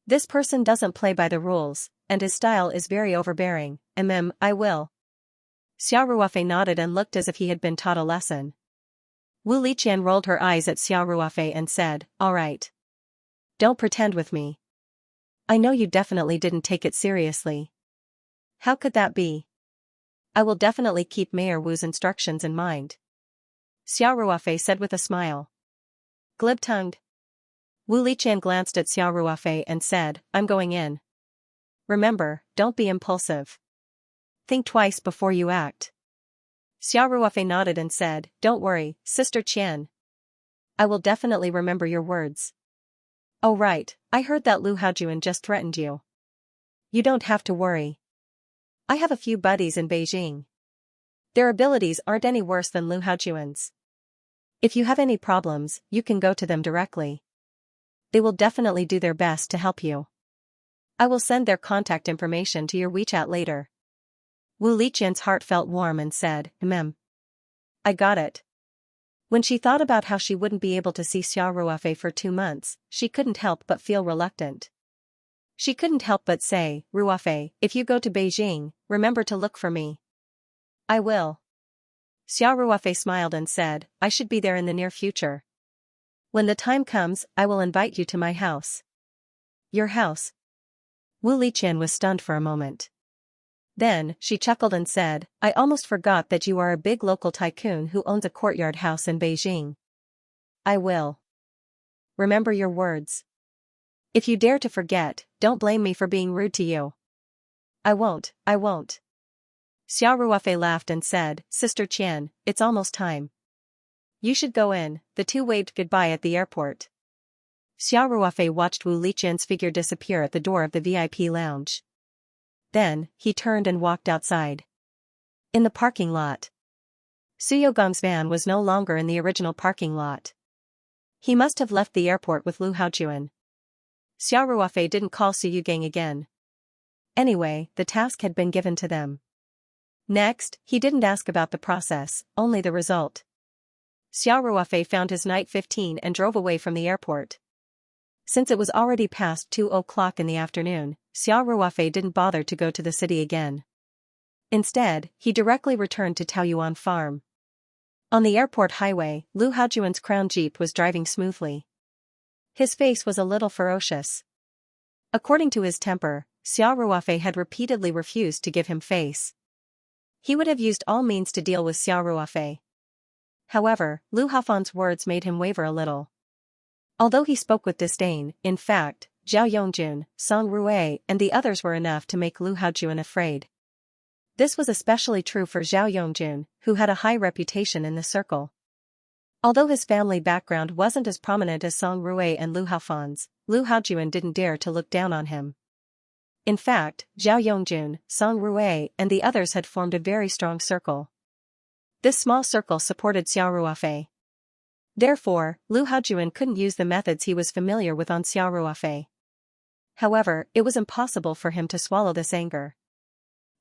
This person doesn't play by the rules, and his style is very overbearing. I will. Xiao Ruofei nodded and looked as if he had been taught a lesson. Wu Liqian rolled her eyes at Xiao Ruofei and said, all right. Don't pretend with me. I know you definitely didn't take it seriously. How could that be? I will definitely keep Mayor Wu's instructions in mind. Xiao Ruofei said with a smile. Glib-tongued. Wu Liqian glanced at Xiao Ruofei and said, I'm going in. Remember, don't be impulsive. Think twice before you act. Xiao Ruofei nodded and said, don't worry, Sister Qian. I will definitely remember your words. Oh right, I heard that Lu Haojuan just threatened you. You don't have to worry. I have a few buddies in Beijing. Their abilities aren't any worse than Lu Haojuan's. If you have any problems, you can go to them directly. They will definitely do their best to help you. I will send their contact information to your WeChat later. Wu Liqian's heart felt warm and said, I got it. When she thought about how she wouldn't be able to see Xiao Ruofei for 2 months, she couldn't help but feel reluctant. She couldn't help but say, Ruofei, if you go to Beijing, remember to look for me. I will. Xiao Ruofei smiled and said, I should be there in the near future. When the time comes, I will invite you to my house. Your house? Wu Liqian was stunned for a moment. Then, she chuckled and said, I almost forgot that you are a big local tycoon who owns a courtyard house in Beijing. I will. Remember your words. If you dare to forget, don't blame me for being rude to you. I won't. Xiao Ruofei laughed and said, Sister Qian, it's almost time. You should go in. The two waved goodbye at the airport. Xiao Ruofei watched Wu Liqian's figure disappear at the door of the VIP lounge. Then, he turned and walked outside. In the parking lot. Su Yougong's van was no longer in the original parking lot. He must have left the airport with Lu Haojuan. Xiao Ruofei didn't call Su Yougong again. Anyway, the task had been given to them. Next, he didn't ask about the process, only the result. Xiao Ruofei found his night 15 and drove away from the airport. Since it was already past 2 o'clock in the afternoon, Xiao Ruofei didn't bother to go to the city again. Instead, he directly returned to Taoyuan Farm. On the airport highway, Lu Haojuan's crown jeep was driving smoothly. His face was a little ferocious. According to his temper, Xiao Ruofei had repeatedly refused to give him face. He would have used all means to deal with Xiao Ruofei. However, Lu Haofan's words made him waver a little. Although he spoke with disdain, in fact, Zhao Yongjun, Song Rui, and the others were enough to make Lu Haojuan afraid. This was especially true for Zhao Yongjun, who had a high reputation in the circle. Although his family background wasn't as prominent as Song Rui and Lu Haofan's, Lu Haojuan didn't dare to look down on him. In fact, Zhao Yongjun, Song Rui, and the others had formed a very strong circle. This small circle supported Xiao Ruofei. Therefore, Lu Haojuan couldn't use the methods he was familiar with on Xiao Ruofei. However, it was impossible for him to swallow this anger.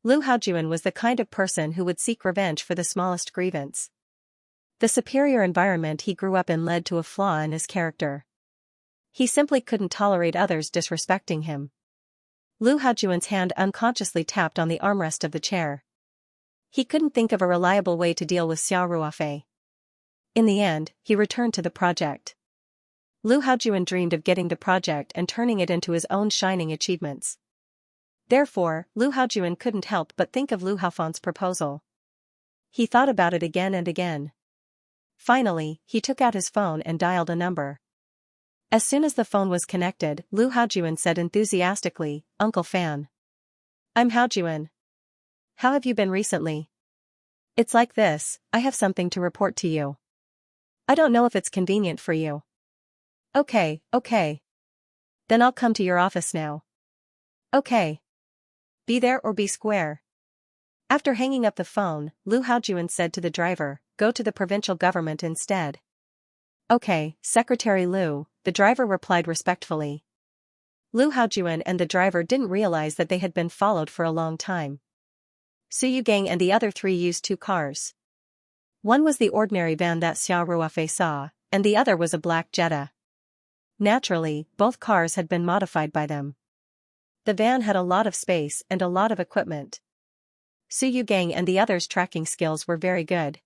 Lu Haojuan was the kind of person who would seek revenge for the smallest grievance. The superior environment he grew up in led to a flaw in his character. He simply couldn't tolerate others disrespecting him. Lu Haojuan's hand unconsciously tapped on the armrest of the chair. He couldn't think of a reliable way to deal with Xiao Ruofei. In the end, he returned to the project. Lu Haojuan dreamed of getting the project and turning it into his own shining achievements. Therefore, Lu Haojuan couldn't help but think of Lu Haofan's proposal. He thought about it again and again. Finally, he took out his phone and dialed a number. As soon as the phone was connected, Lu Haojuan said enthusiastically, Uncle Fan. I'm Haojuan. How have you been recently? It's like this, I have something to report to you. I don't know if it's convenient for you. Okay. Then I'll come to your office now. Okay. Be there or be square. After hanging up the phone, Lu Haojuan said to the driver, go to the provincial government instead. Okay, Secretary Lu, the driver replied respectfully. Lu Haojuan and the driver didn't realize that they had been followed for a long time. Su Yougong and the other three used 2 cars. One was the ordinary van that Xiao Ruofei saw, and the other was a black Jetta. Naturally, both cars had been modified by them. The van had a lot of space and a lot of equipment. Su Yugang and the others' tracking skills were very good.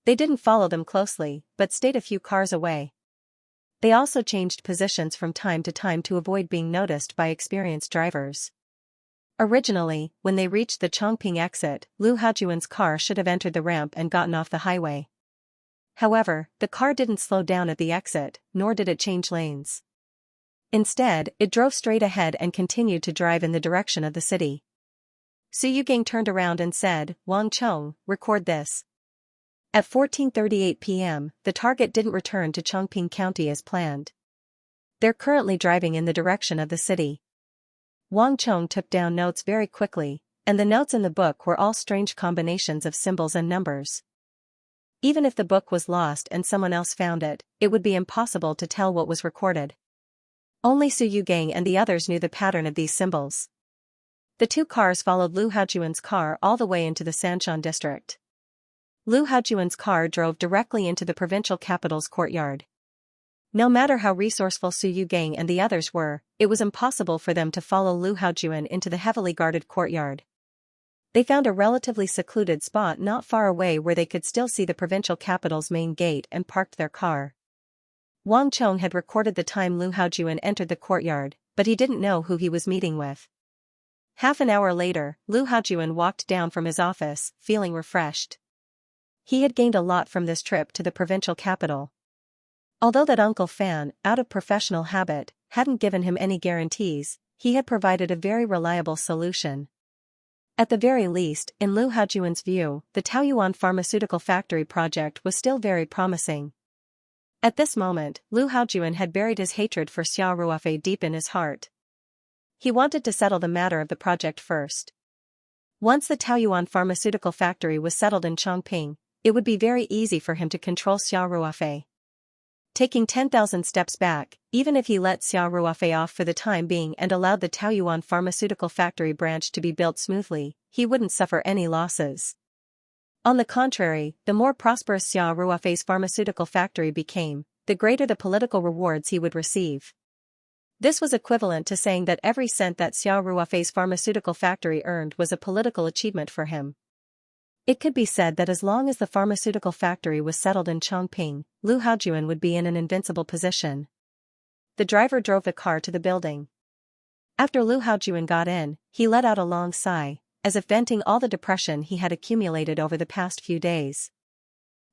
They didn't follow them closely, but stayed a few cars away. They also changed positions from time to time to avoid being noticed by experienced drivers. Originally, when they reached the Chongping exit, Lu Haojuan's car should have entered the ramp and gotten off the highway. However, the car didn't slow down at the exit, nor did it change lanes. Instead, it drove straight ahead and continued to drive in the direction of the city. Su Yugang turned around and said, "Wang Chong, record this." At 14:38 p.m., the target didn't return to Chongping County as planned. They're currently driving in the direction of the city. Wang Chong took down notes very quickly, and the notes in the book were all strange combinations of symbols and numbers. Even if the book was lost and someone else found it, it would be impossible to tell what was recorded. Only Su Yugang and the others knew the pattern of these symbols. The two cars followed Lu Haojuan's car all the way into the Sanshan district. Lu Haojuan's car drove directly into the provincial capital's courtyard. No matter how resourceful Su Yugang and the others were, it was impossible for them to follow Lu Haojuan into the heavily guarded courtyard. They found a relatively secluded spot not far away where they could still see the provincial capital's main gate and parked their car. Wang Chong had recorded the time Lu Haojuan entered the courtyard, but he didn't know who he was meeting with. Half an hour later, Lu Haojuan walked down from his office, feeling refreshed. He had gained a lot from this trip to the provincial capital. Although that Uncle Fan, out of professional habit, hadn't given him any guarantees, he had provided a very reliable solution. At the very least, in Lu Haojuan's view, the Taoyuan pharmaceutical factory project was still very promising. At this moment, Lu Haojuan had buried his hatred for Xiao Ruofei deep in his heart. He wanted to settle the matter of the project first. Once the Taoyuan pharmaceutical factory was settled in Chongping, it would be very easy for him to control Xiao Ruofei. Taking 10,000 steps back, even if he let Xiao Ruofei off for the time being and allowed the Taoyuan pharmaceutical factory branch to be built smoothly, he wouldn't suffer any losses. On the contrary, the more prosperous Xiao Ruofei's pharmaceutical factory became, the greater the political rewards he would receive. This was equivalent to saying that every cent that Xiao Ruofei's pharmaceutical factory earned was a political achievement for him. It could be said that as long as the pharmaceutical factory was settled in Chongping, Lu Haojuan would be in an invincible position. The driver drove the car to the building. After Lu Haojuan got in, he let out a long sigh, as if venting all the depression he had accumulated over the past few days.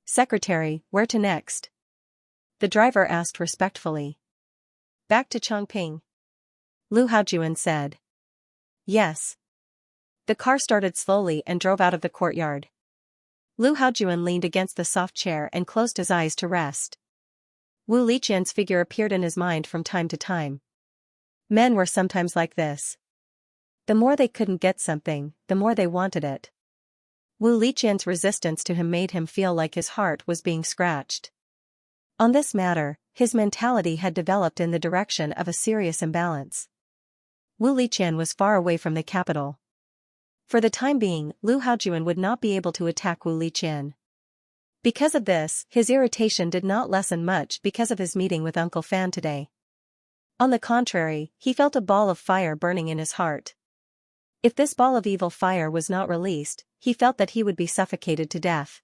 "Secretary, where to next?" the driver asked respectfully. "Back to Chongping," Lu Haojuan said. "Yes." The car started slowly and drove out of the courtyard. Lu Haojuan leaned against the soft chair and closed his eyes to rest. Wu Liqian's figure appeared in his mind from time to time. Men were sometimes like this. The more they couldn't get something, the more they wanted it. Wu Liqian's resistance to him made him feel like his heart was being scratched. On this matter, his mentality had developed in the direction of a serious imbalance. Wu Liqian was far away from the capital. For the time being, Lu Haojuan would not be able to attack Wu Liqian. Because of this, his irritation did not lessen much because of his meeting with Uncle Fan today. On the contrary, he felt a ball of fire burning in his heart. If this ball of evil fire was not released, he felt that he would be suffocated to death.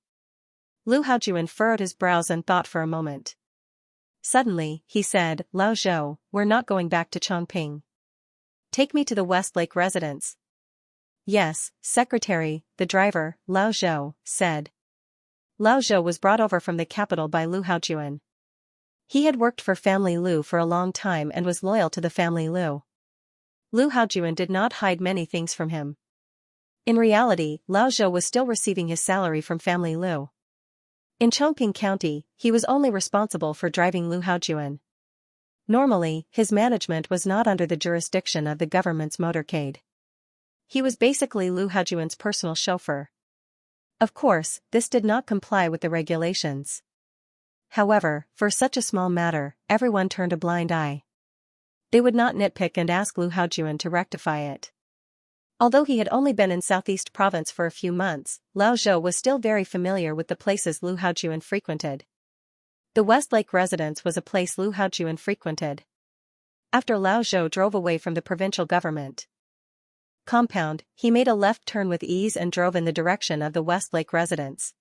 Lu Haojuan furrowed his brows and thought for a moment. Suddenly, he said, "Lao Zhou, we're not going back to Chongping. Take me to the West Lake residence." "Yes, Secretary," the driver, Lao Zhou, said. Lao Zhou was brought over from the capital by Lu Haojuan. He had worked for family Lu for a long time and was loyal to the family Lu. Lu Haojuan did not hide many things from him. In reality, Lao Zhou was still receiving his salary from family Lu. In Chongping County, he was only responsible for driving Lu Haojuan. Normally, his management was not under the jurisdiction of the government's motorcade. He was basically Lu Haojuan's personal chauffeur. Of course, this did not comply with the regulations. However, for such a small matter, everyone turned a blind eye. They would not nitpick and ask Lu Haojuan to rectify it. Although he had only been in Southeast Province for a few months, Lao Zhou was still very familiar with the places Lu Haojuan frequented. The West Lake residence was a place Lu Haojuan frequented. After Lao Zhou drove away from the provincial government compound, he made a left turn with ease and drove in the direction of the West Lake residence.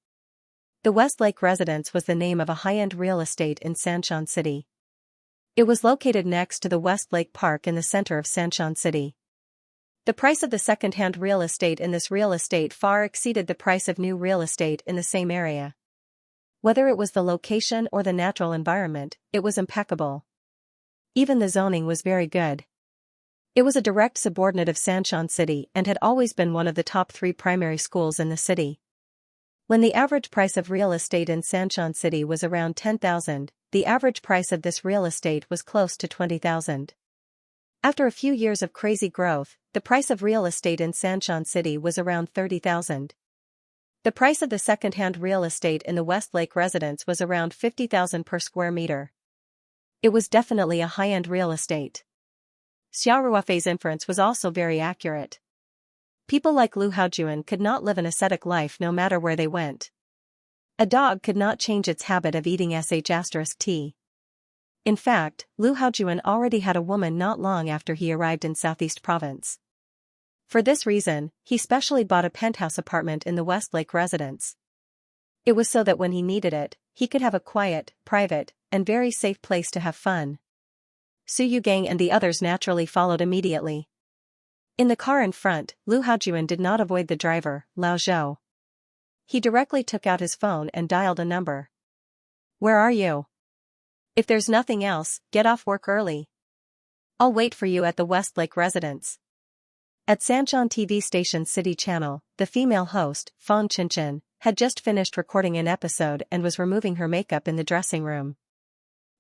The West Lake residence was the name of a high-end real estate in Xianxia City. It was located next to the West Lake Park in the center of Xianxia City. The price of the second-hand real estate in this real estate far exceeded the price of new real estate in the same area. Whether it was the location or the natural environment, it was impeccable. Even the zoning was very good. It was a direct subordinate of Xianxia City and had always been one of the top 3 primary schools in the city. When the average price of real estate in Xianxia City was around 10,000, the average price of this real estate was close to 20,000. After a few years of crazy growth, the price of real estate in Xianxia City was around 30,000. The price of the second-hand real estate in the West Lake residence was around 50,000 per square meter. It was definitely a high-end real estate. Xiao Ruofei's inference was also very accurate. People like Lu Haojuan could not live an ascetic life no matter where they went. A dog could not change its habit of eating sh*t. In fact, Lu Haojuan already had a woman not long after he arrived in Southeast Province. For this reason, he specially bought a penthouse apartment in the West Lake residence. It was so that when he needed it, he could have a quiet, private, and very safe place to have fun. Su Yugang and the others naturally followed immediately. In the car in front, Lu Haojuan did not avoid the driver, Lao Zhou. He directly took out his phone and dialed a number. "Where are you? If there's nothing else, get off work early. I'll wait for you at the West Lake residence." At Sanchon TV station City Channel, the female host, Fang Qinchin, had just finished recording an episode and was removing her makeup in the dressing room.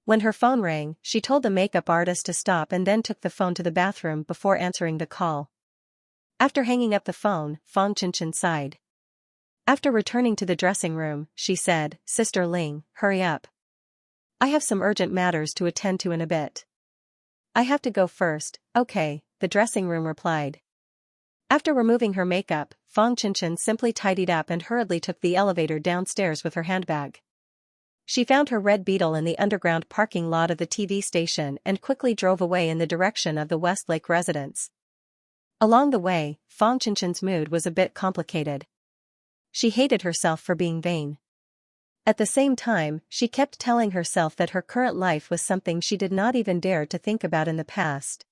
When her phone rang, she told the makeup artist to stop and then took the phone to the bathroom before answering the call. After hanging up the phone, Fang Qinchin sighed. After returning to the dressing room, she said, "Sister Ling, hurry up. I have some urgent matters to attend to in a bit." "I have to go first." "Okay," the dressing room replied. After removing her makeup, Fang Qinchin simply tidied up and hurriedly took the elevator downstairs with her handbag. She found her red Beetle in the underground parking lot of the TV station and quickly drove away in the direction of the West Lake residence. Along the way, Fang Qinchin's mood was a bit complicated. She hated herself for being vain. At the same time, she kept telling herself that her current life was something she did not even dare to think about in the past.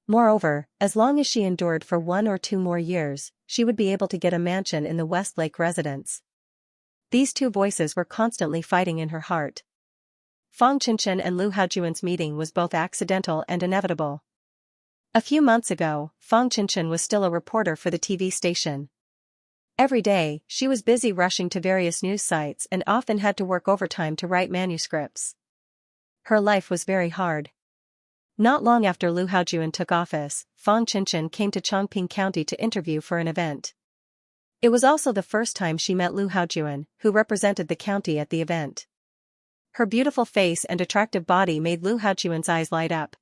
Moreover, as long as she endured for 1 or 2 more years, she would be able to get a mansion in the West Lake residence. These 2 voices were constantly fighting in her heart. Fang Qinchin and Lu Haojuan's meeting was both accidental and inevitable. A few months ago, Fang Qinchin was still a reporter for the TV station. Every day, she was busy rushing to various news sites and often had to work overtime to write manuscripts. Her life was very hard. Not long after Lu Haojuan took office, Fang Qinchin came to Chongping County to interview for an event. It was also the first time she met Lu Haojuan, who represented the county at the event. Her beautiful face and attractive body made Lu Haojuan's eyes light up.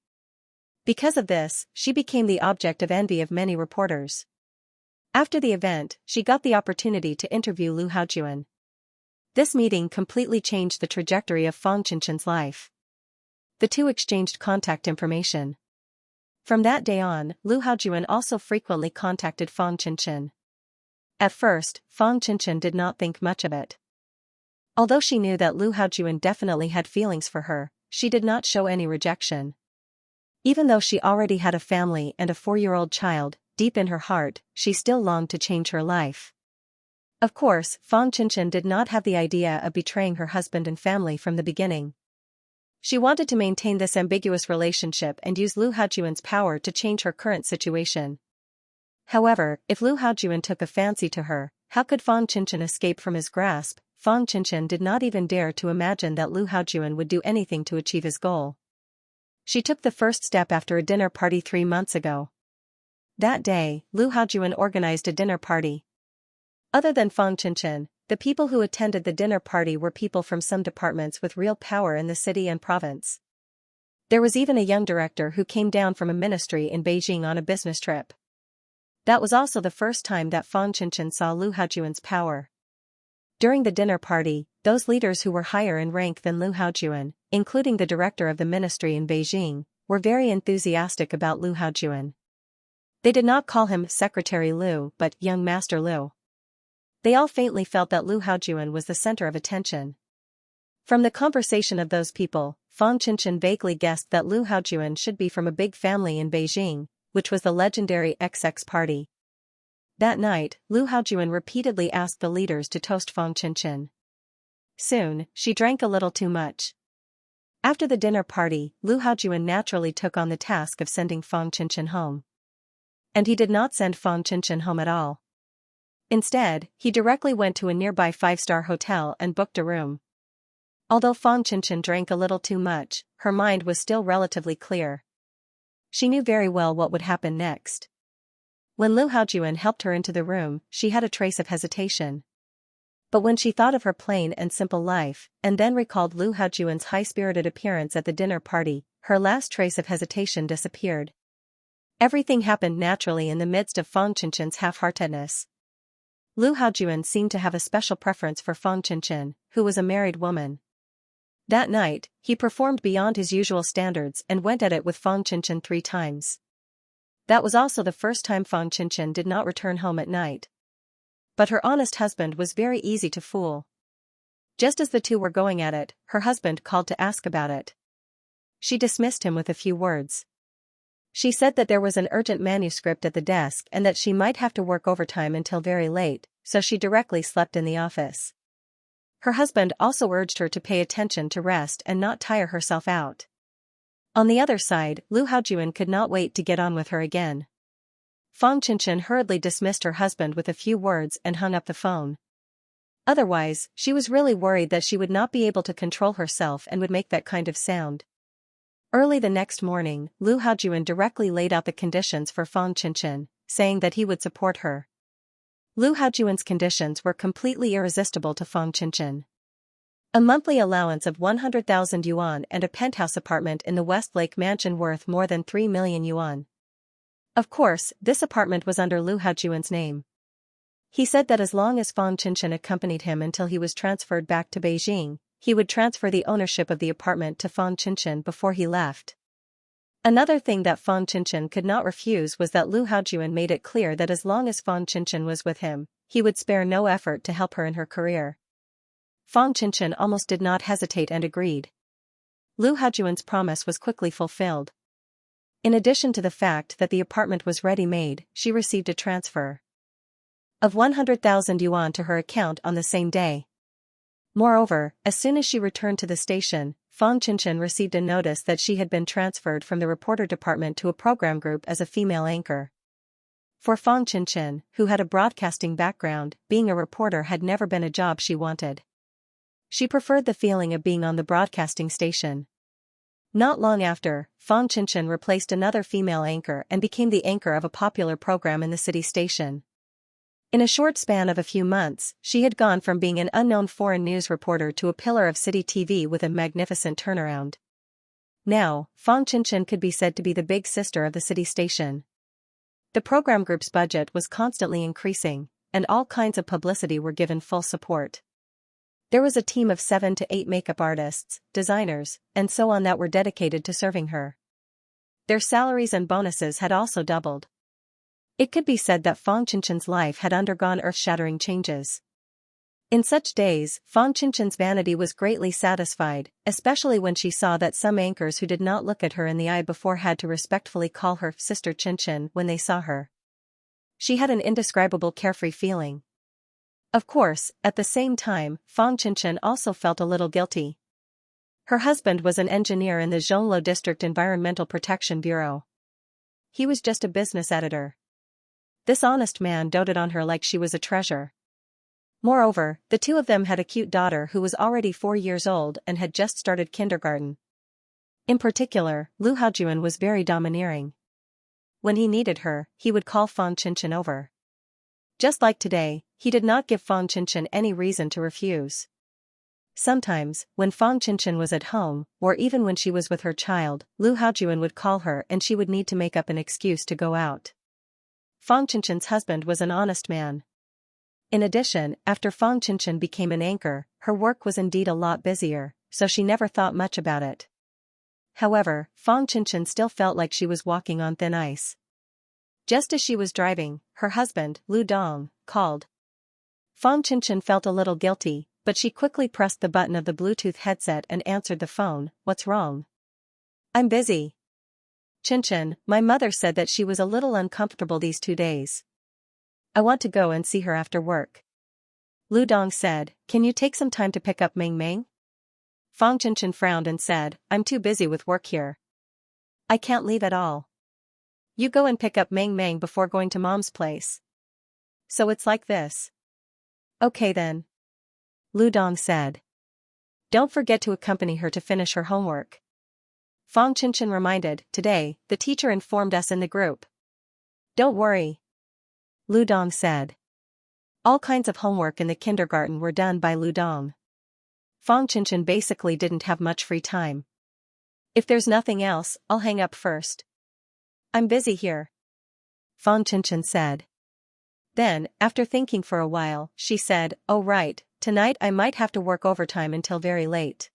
Because of this, she became the object of envy of many reporters. After the event, she got the opportunity to interview Lu Haojuan. This meeting completely changed the trajectory of Fang Qinchin's life. The 2 exchanged contact information. From that day on, Lu Haojuan also frequently contacted Fang Qinchin. At first, Fang Qinchin did not think much of it. Although she knew that Lu Haojuan definitely had feelings for her, she did not show any rejection. Even though she already had a family and a 4-year-old child, deep in her heart, she still longed to change her life. Of course, Fang Qinchin did not have the idea of betraying her husband and family from the beginning. She wanted to maintain this ambiguous relationship and use Lu Haojuan's power to change her current situation. However, if Lu Haojuan took a fancy to her, how could Fang Qinchin escape from his grasp? Fang Qinchin did not even dare to imagine that Lu Haojuan would do anything to achieve his goal. She took the first step after a dinner party 3 months ago. That day, Lu Haojuan organized a dinner party. Other than Fang Qinchin, the people who attended the dinner party were people from some departments with real power in the city and province. There was even a young director who came down from a ministry in Beijing on a business trip. That was also the first time that Fang Qinshan saw Lu Haojuan's power. During the dinner party, those leaders who were higher in rank than Lu Haojuan, including the director of the ministry in Beijing, were very enthusiastic about Lu Haojuan. They did not call him Secretary Lu but Young Master Lu. They all faintly felt that Lu Haojuan was the center of attention. From the conversation of those people, Fang Qinshan vaguely guessed that Lu Haojuan should be from a big family in Beijing, which was the legendary XX party. That night, Lu Haojuan repeatedly asked the leaders to toast Fang Qinshan. Soon, she drank a little too much. After the dinner party, Lu Haojuan naturally took on the task of sending Fang Qinshan home. And he did not send Fang Qinshan home at all. Instead, he directly went to a nearby 5-star hotel and booked a room. Although Fang Qinshan drank a little too much, her mind was still relatively clear. She knew very well what would happen next. When Lu Haojuan helped her into the room, she had a trace of hesitation. But when she thought of her plain and simple life, and then recalled Lu Haojuan's high-spirited appearance at the dinner party, her last trace of hesitation disappeared. Everything happened naturally in the midst of Fang Qinshan's half-heartedness. Lu Haojuan seemed to have a special preference for Fang Qinshan, who was a married woman. That night, he performed beyond his usual standards and went at it with Fang Qinshan 3 times. That was also the first time Fang Qinshan did not return home at night. But her honest husband was very easy to fool. Just as the two were going at it, her husband called to ask about it. She dismissed him with a few words. She said that there was an urgent manuscript at the desk and that she might have to work overtime until very late, so she directly slept in the office. Her husband also urged her to pay attention to rest and not tire herself out. On the other side, Lu Haojuan could not wait to get on with her again. Fang Qinshan hurriedly dismissed her husband with a few words and hung up the phone. Otherwise, she was really worried that she would not be able to control herself and would make that kind of sound. Early the next morning, Lu Haojuan directly laid out the conditions for Fang Qinshan, saying that he would support her. Lu Haojuan's conditions were completely irresistible to Fang Qinshan. A monthly allowance of 100,000 yuan and a penthouse apartment in the Westlake mansion worth more than 3 million yuan. Of course, this apartment was under Lu Haojuan's name. He said that as long as Fang Qinshan accompanied him until he was transferred back to Beijing, he would transfer the ownership of the apartment to Fang Qinshan before he left. Another thing that Fang Qinshan could not refuse was that Lu Haojuan made it clear that as long as Fang Qinshan was with him, he would spare no effort to help her in her career. Fang Qinshan almost did not hesitate and agreed. Lu Haojuan's promise was quickly fulfilled. In addition to the fact that the apartment was ready-made, she received a transfer of 100,000 yuan to her account on the same day. Moreover, as soon as she returned to the station, Fang Qinshan received a notice that she had been transferred from the reporter department to a program group as a female anchor. For Fang Qinshan, who had a broadcasting background, being a reporter had never been a job she wanted. She preferred the feeling of being on the broadcasting station. Not long after, Fang Qinshan replaced another female anchor and became the anchor of a popular program in the city station. In a short span of a few months, she had gone from being an unknown foreign news reporter to a pillar of city TV with a magnificent turnaround. Now, Fang Qinshan could be said to be the big sister of the city station. The program group's budget was constantly increasing, and all kinds of publicity were given full support. There was a team of 7 to 8 makeup artists, designers, and so on that were dedicated to serving her. Their salaries and bonuses had also doubled. It could be said that Fang Qinshan's life had undergone earth-shattering changes. In such days, Fang Qinshan's vanity was greatly satisfied, especially when she saw that some anchors who did not look at her in the eye before had to respectfully call her Sister Qinshan when they saw her. She had an indescribable carefree feeling. Of course, at the same time, Fang Qinshan also felt a little guilty. Her husband was an engineer in the Zhongluo District Environmental Protection Bureau. He was just a business editor. This honest man doted on her like she was a treasure. Moreover, the two of them had a cute daughter who was already 4 years old and had just started kindergarten. In particular, Lu Haojuan was very domineering. When he needed her, he would call Fang Qinshan over. Just like today, he did not give Fang Qinshan any reason to refuse. Sometimes, when Fang Qinshan was at home, or even when she was with her child, Lu Haojuan would call her and she would need to make up an excuse to go out. Fang Qinchen's husband was an honest man. In addition, after Fang Qinchen became an anchor, her work was indeed a lot busier, so she never thought much about it. However, Fang Qinchen still felt like she was walking on thin ice. Just as she was driving, her husband, Lu Dong, called. Fang Qinchen felt a little guilty, but she quickly pressed the button of the Bluetooth headset and answered the phone. What's wrong? I'm busy. Qinchen, my mother said that she was a little uncomfortable these 2 days. I want to go and see her after work. Lu Dong said, can you take some time to pick up Meng Meng? Fang Qinchen frowned and said, I'm too busy with work here. I can't leave at all. You go and pick up Meng Meng before going to Mom's place. So it's like this. Okay then. Lu Dong said. Don't forget to accompany her to finish her homework. Fang Qinchen reminded, today, the teacher informed us in the group. Don't worry. Lu Dong said. All kinds of homework in the kindergarten were done by Lu Dong. Fang Qinchen basically didn't have much free time. If there's nothing else, I'll hang up first. I'm busy here. Fang Qinchen said. Then, after thinking for a while, she said, oh right, tonight I might have to work overtime until very late.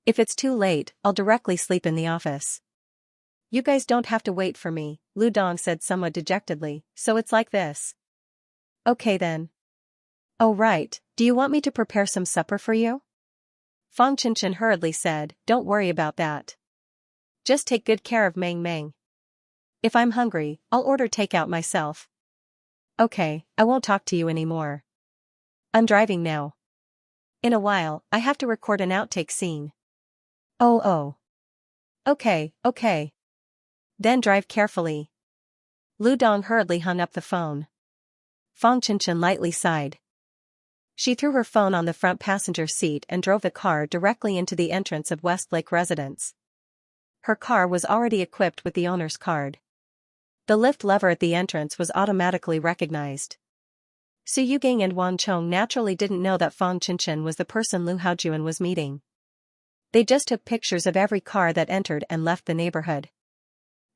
If it's too late, I'll directly sleep in the office. You guys don't have to wait for me, Lu Dong said somewhat dejectedly, so it's like this. Okay then. Oh right, do you want me to prepare some supper for you? Fang Qinchen hurriedly said, don't worry about that. Just take good care of Meng Meng. If I'm hungry, I'll order takeout myself. Okay, I won't talk to you anymore. I'm driving now. In a while, I have to record an outtake scene. Oh. Okay. Then drive carefully. Lu Dong hurriedly hung up the phone. Fang Qinchen lightly sighed. She threw her phone on the front passenger seat and drove the car directly into the entrance of Westlake Residence. Her car was already equipped with the owner's card. The lift lever at the entrance was automatically recognized. Su Yugang and Wang Chong naturally didn't know that Fang Qinchen was the person Lu Haojuan was meeting. They just took pictures of every car that entered and left the neighborhood.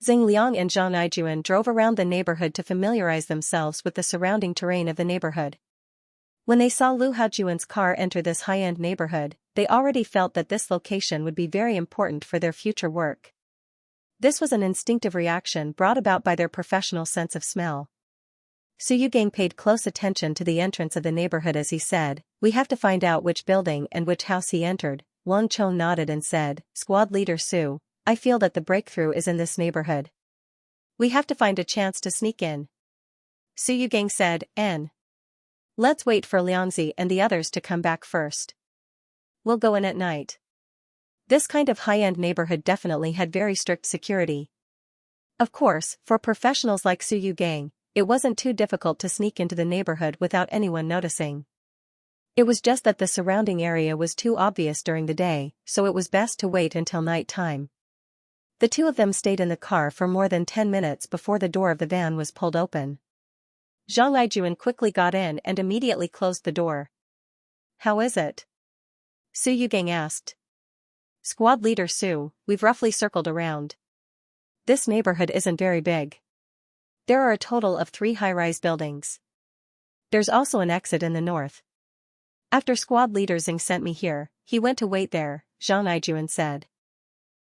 Xing Liang and Zhang Aijuan drove around the neighborhood to familiarize themselves with the surrounding terrain of the neighborhood. When they saw Lu Haojuan's car enter this high-end neighborhood, they already felt that this location would be very important for their future work. This was an instinctive reaction brought about by their professional sense of smell. Su Yugang paid close attention to the entrance of the neighborhood as he said, we have to find out which building and which house he entered. Wang Chong nodded and said, Squad Leader Su, I feel that the breakthrough is in this neighborhood. We have to find a chance to sneak in. Su Yugang said, N. Let's wait for Liangzi and the others to come back first. We'll go in at night. This kind of high-end neighborhood definitely had very strict security. Of course, for professionals like Su Yugang, it wasn't too difficult to sneak into the neighborhood without anyone noticing. It was just that the surrounding area was too obvious during the day, so it was best to wait until night time. The two of them stayed in the car for more than 10 minutes before the door of the van was pulled open. Zhang Aijuan quickly got in and immediately closed the door. How is it? Su Yugang asked. Squad Leader Su, we've roughly circled around. This neighborhood isn't very big. There are a total of 3 high-rise buildings. There's also an exit in the north. After Squad Leader Xing sent me here, he went to wait there, Zhang Aijuan said.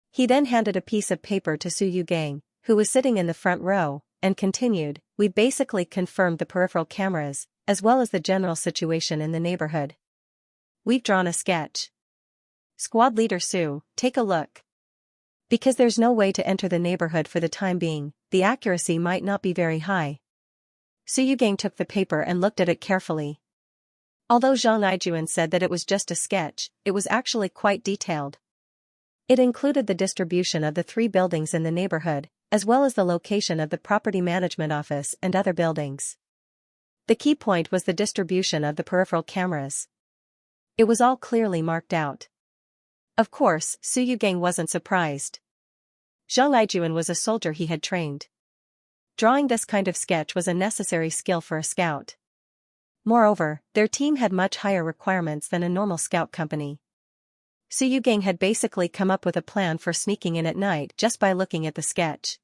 He then handed a piece of paper to Su Yugang, who was sitting in the front row, and continued, we basically confirmed the peripheral cameras, as well as the general situation in the neighborhood. We've drawn a sketch. Squad Leader Su, take a look. Because there's no way to enter the neighborhood for the time being, the accuracy might not be very high. Su Yugang took the paper and looked at it carefully. Although Zhang Aijuan said that it was just a sketch, it was actually quite detailed. It included the distribution of the 3 buildings in the neighborhood, as well as the location of the property management office and other buildings. The key point was the distribution of the peripheral cameras. It was all clearly marked out. Of course, Su Yugang wasn't surprised. Zhang Aijuan was a soldier he had trained. Drawing this kind of sketch was a necessary skill for a scout. Moreover, their team had much higher requirements than a normal scout company. Su Yugang had basically come up with a plan for sneaking in at night just by looking at the sketch.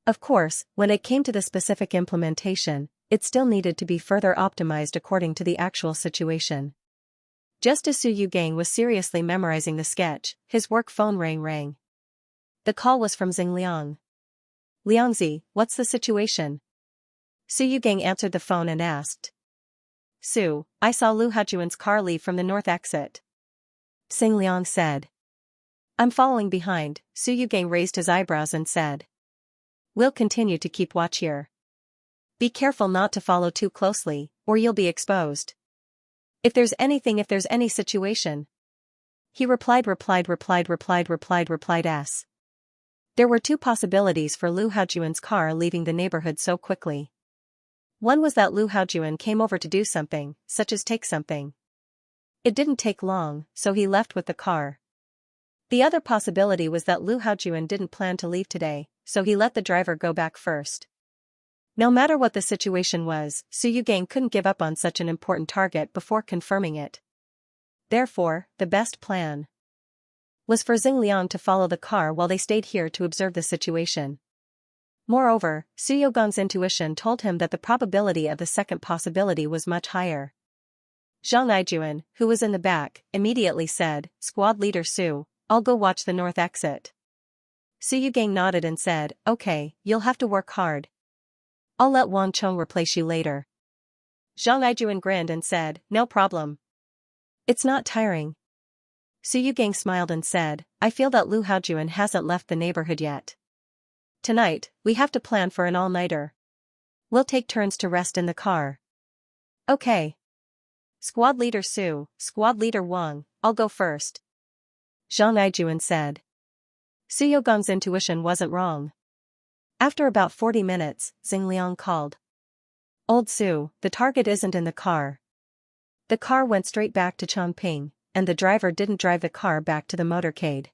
Of course, when it came to the specific implementation, it still needed to be further optimized according to the actual situation. Just as Su Yugang was seriously memorizing the sketch, his work phone rang. The call was from Xingliang. "Liangzi, what's the situation?" Su Yugang answered the phone and asked. "Su, I saw Lu Haojuan's car leave from the north exit." Xingliang said. "I'm following behind." Su Yugang raised his eyebrows and said. "We'll continue to keep watch here. Be careful not to follow too closely, or you'll be exposed. If there's any situation." He replied S. There were two possibilities for Lu Haojuan's car leaving the neighborhood so quickly. One was that Lu Haojuan came over to do something, such as take something. It didn't take long, so he left with the car. The other possibility was that Lu Haojuan didn't plan to leave today, so he let the driver go back first. No matter what the situation was, Su Yugang couldn't give up on such an important target before confirming it. Therefore, the best plan was for Xingliang to follow the car while they stayed here to observe the situation. Moreover, Su Yugang's intuition told him that the probability of the second possibility was much higher. Zhang Ijuan, who was in the back, immediately said, "Squad leader Su, I'll go watch the north exit." Su Yugang nodded and said, "Okay, you'll have to work hard. I'll let Wang Chong replace you later." Zhang Ijuan grinned and said, "No problem. It's not tiring." Su Yugang smiled and said, "I feel that Lu Haojuan hasn't left the neighborhood yet. Tonight, we have to plan for an all-nighter. We'll take turns to rest in the car." "Okay. Squad leader Su, squad leader Wang, I'll go first," Zhang Ijuan said. Su Yugang's intuition wasn't wrong. After about 40 minutes, Xingliang called. "Old Su, the target isn't in the car." The car went straight back to Chongping, and the driver didn't drive the car back to the motorcade.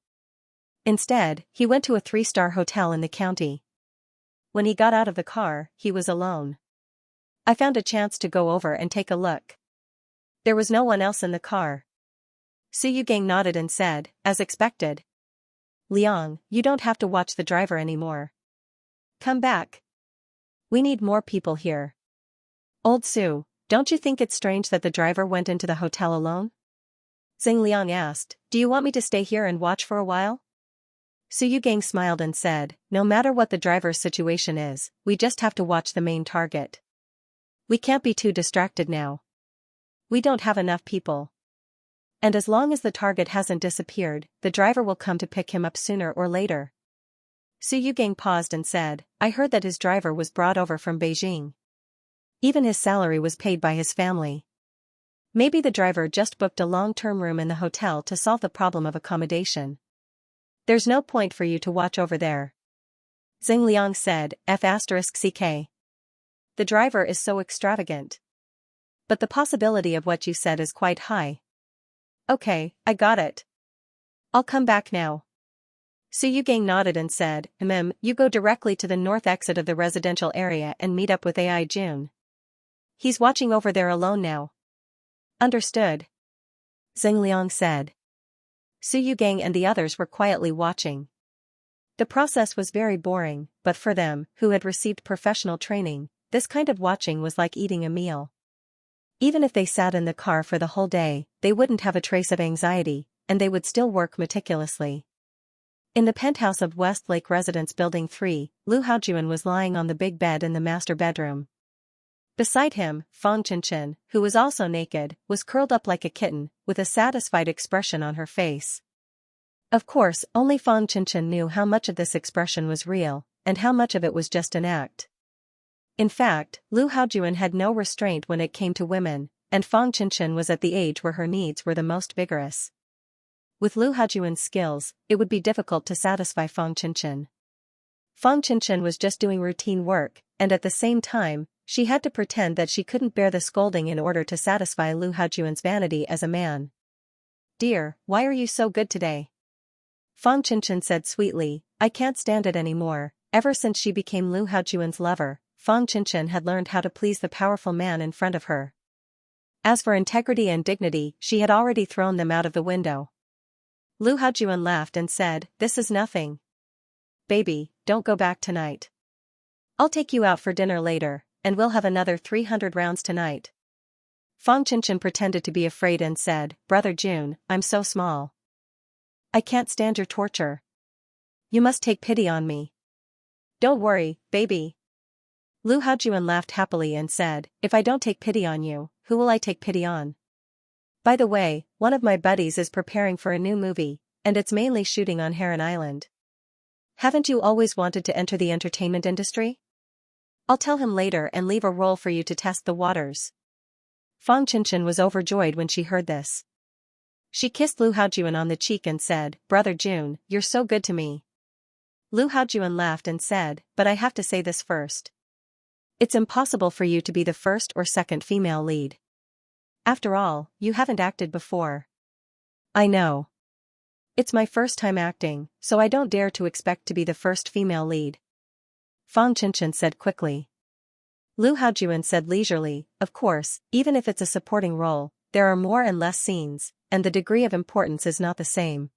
Instead, he went to a 3-star hotel in the county. When he got out of the car, he was alone. "I found a chance to go over and take a look." There was no one else in the car. Su Yugang nodded and said, "As expected. Liang, you don't have to watch the driver anymore. Come back. We need more people here." "Old Su, don't you think it's strange that the driver went into the hotel alone?" Xingliang asked. "Do you want me to stay here and watch for a while?" Su Yugang smiled and said, "No matter what the driver's situation is, we just have to watch the main target. We can't be too distracted now. We don't have enough people. And as long as the target hasn't disappeared, the driver will come to pick him up sooner or later." Su Yugang paused and said, "I heard that his driver was brought over from Beijing. Even his salary was paid by his family. Maybe the driver just booked a long-term room in the hotel to solve the problem of accommodation. There's no point for you to watch over there." Xingliang said, F***ck. The driver is so extravagant. But the possibility of what you said is quite high. "Okay, I got it. I'll come back now." Su Yugang nodded and said, You go directly to the north exit of the residential area and meet up with Ai Jun. He's watching over there alone now." "Understood," Xingliang said. Su Yugang and the others were quietly watching. The process was very boring, but for them, who had received professional training, this kind of watching was like eating a meal. Even if they sat in the car for the whole day, they wouldn't have a trace of anxiety, and they would still work meticulously. In the penthouse of Westlake Residence Building 3, Lu Haojuan was lying on the big bed in the master bedroom. Beside him, Fang Qinshan, who was also naked, was curled up like a kitten, with a satisfied expression on her face. Of course, only Fang Qinshan knew how much of this expression was real, and how much of it was just an act. In fact, Lu Haojuan had no restraint when it came to women, and Fang Qinshan was at the age where her needs were the most vigorous. With Lu Haojuan's skills, it would be difficult to satisfy Fang Qinshan. Fang Qinshan was just doing routine work, and at the same time, she had to pretend that she couldn't bear the scolding in order to satisfy Lu Haojuan's vanity as a man. "Dear, why are you so good today?" Fang Qinshan said sweetly, "I can't stand it anymore." Ever since she became Lu Haojuan's lover, Fang Qinshan had learned how to please the powerful man in front of her. As for integrity and dignity, she had already thrown them out of the window. Lu Haojuan laughed and said, "This is nothing. Baby, don't go back tonight. I'll take you out for dinner later, and we'll have another 300 rounds tonight. Fang Qinshan pretended to be afraid and said, Brother Jun, I'm so small. I can't stand your torture. You must take pity on me. Don't worry, baby. Lu Haojuan laughed happily and said, if I don't take pity on you, who will I take pity on? By the way, one of my buddies is preparing for a new movie, and it's mainly shooting on Heron Island. Haven't you always wanted to enter the entertainment industry? I'll tell him later and leave a role for you to test the waters. Fang Qinshan was overjoyed when she heard this. She kissed Lu Haojuan on the cheek and said, Brother Jun, you're so good to me. Lu Haojuan laughed and said, but I have to say this first. It's impossible for you to be the first or second female lead. After all, you haven't acted before. I know. It's my first time acting, so I don't dare to expect to be the first female lead. Fang Qinshan said quickly. Lu Haojuan said leisurely, of course, even if it's a supporting role, there are more and less scenes, and the degree of importance is not the same.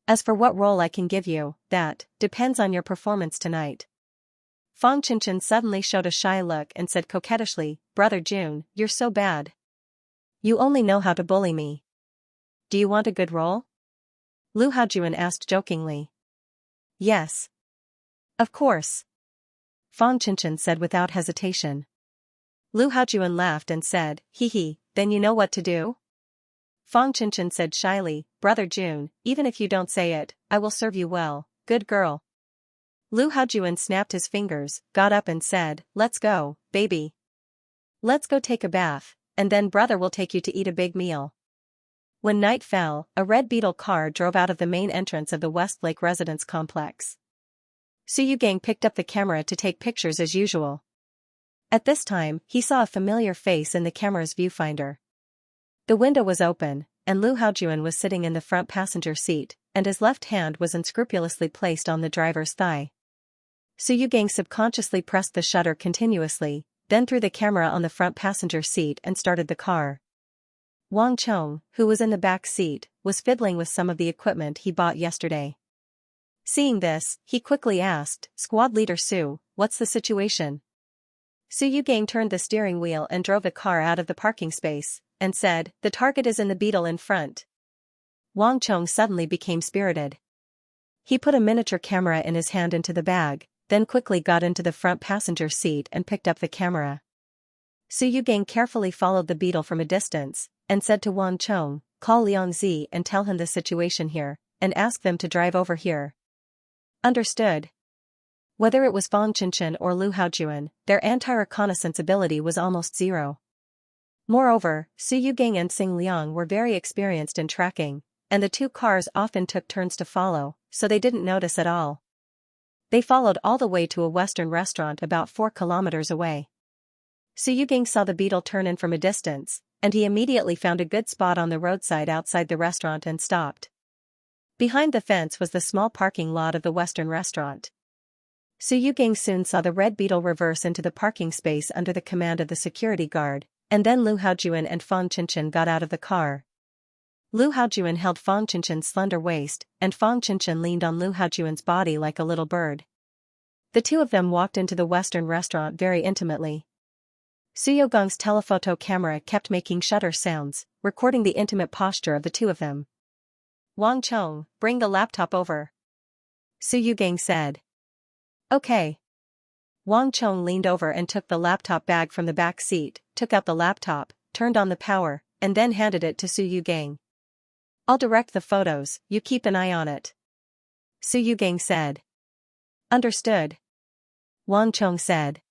As for what role I can give you, that depends on your performance tonight. Fang Qinshan suddenly showed a shy look and said coquettishly, Brother Jun, you're so bad. You only know how to bully me. Do you want a good role? Lu Haojuan asked jokingly. Yes. Of course. Fang Qinshan said without hesitation. Lu Haojuan laughed and said, hee hee, then you know what to do? Fang Qinshan said shyly, Brother Jun, even if you don't say it, I will serve you well, good girl. Lu Haojuan snapped his fingers, got up and said, let's go, baby. Let's go take a bath, and then brother will take you to eat a big meal. When night fell, a red beetle car drove out of the main entrance of the Westlake residence complex. Su Yugang picked up the camera to take pictures as usual. At this time, he saw a familiar face in the camera's viewfinder. The window was open, and Lu Haojuan was sitting in the front passenger seat, and his left hand was unscrupulously placed on the driver's thigh. Su Yugang subconsciously pressed the shutter continuously, then threw the camera on the front passenger seat and started the car. Wang Chong, who was in the back seat, was fiddling with some of the equipment he bought yesterday. Seeing this, he quickly asked, Squad Leader Su, what's the situation? Su Yugang turned the steering wheel and drove the car out of the parking space, and said, the target is in the beetle in front. Wang Chong suddenly became spirited. He put a miniature camera in his hand into the bag, then quickly got into the front passenger seat and picked up the camera. Su Yugang carefully followed the beetle from a distance, and said to Wang Chong, call Liang Zi and tell him the situation here, and ask them to drive over here. Understood. Whether it was Fang Qinshan or Lu Haojuan, their anti-reconnaissance ability was almost zero. Moreover, Su Yugang and Xing Liang were very experienced in tracking, and the two cars often took turns to follow, so they didn't notice at all. They followed all the way to a Western restaurant about 4 kilometers away. Su Yugang saw the beetle turn in from a distance, and he immediately found a good spot on the roadside outside the restaurant and stopped. Behind the fence was the small parking lot of the Western restaurant. Su Yugang soon saw the red beetle reverse into the parking space under the command of the security guard, and then Lu Haojuan and Fang Qinshan got out of the car. Lu Haojuan held Fang Qinshan's slender waist, and Fang Qinshan leaned on Lu Haojuan's body like a little bird. The two of them walked into the Western restaurant very intimately. Su Yogong's telephoto camera kept making shutter sounds, recording the intimate posture of the two of them. Wang Chong, bring the laptop over. Su Yugang said. Okay. Wang Chong leaned over and took the laptop bag from the back seat, took out the laptop, turned on the power, and then handed it to Su Yugang. I'll direct the photos, you keep an eye on it. Su Yugang said. Understood. Wang Chong said.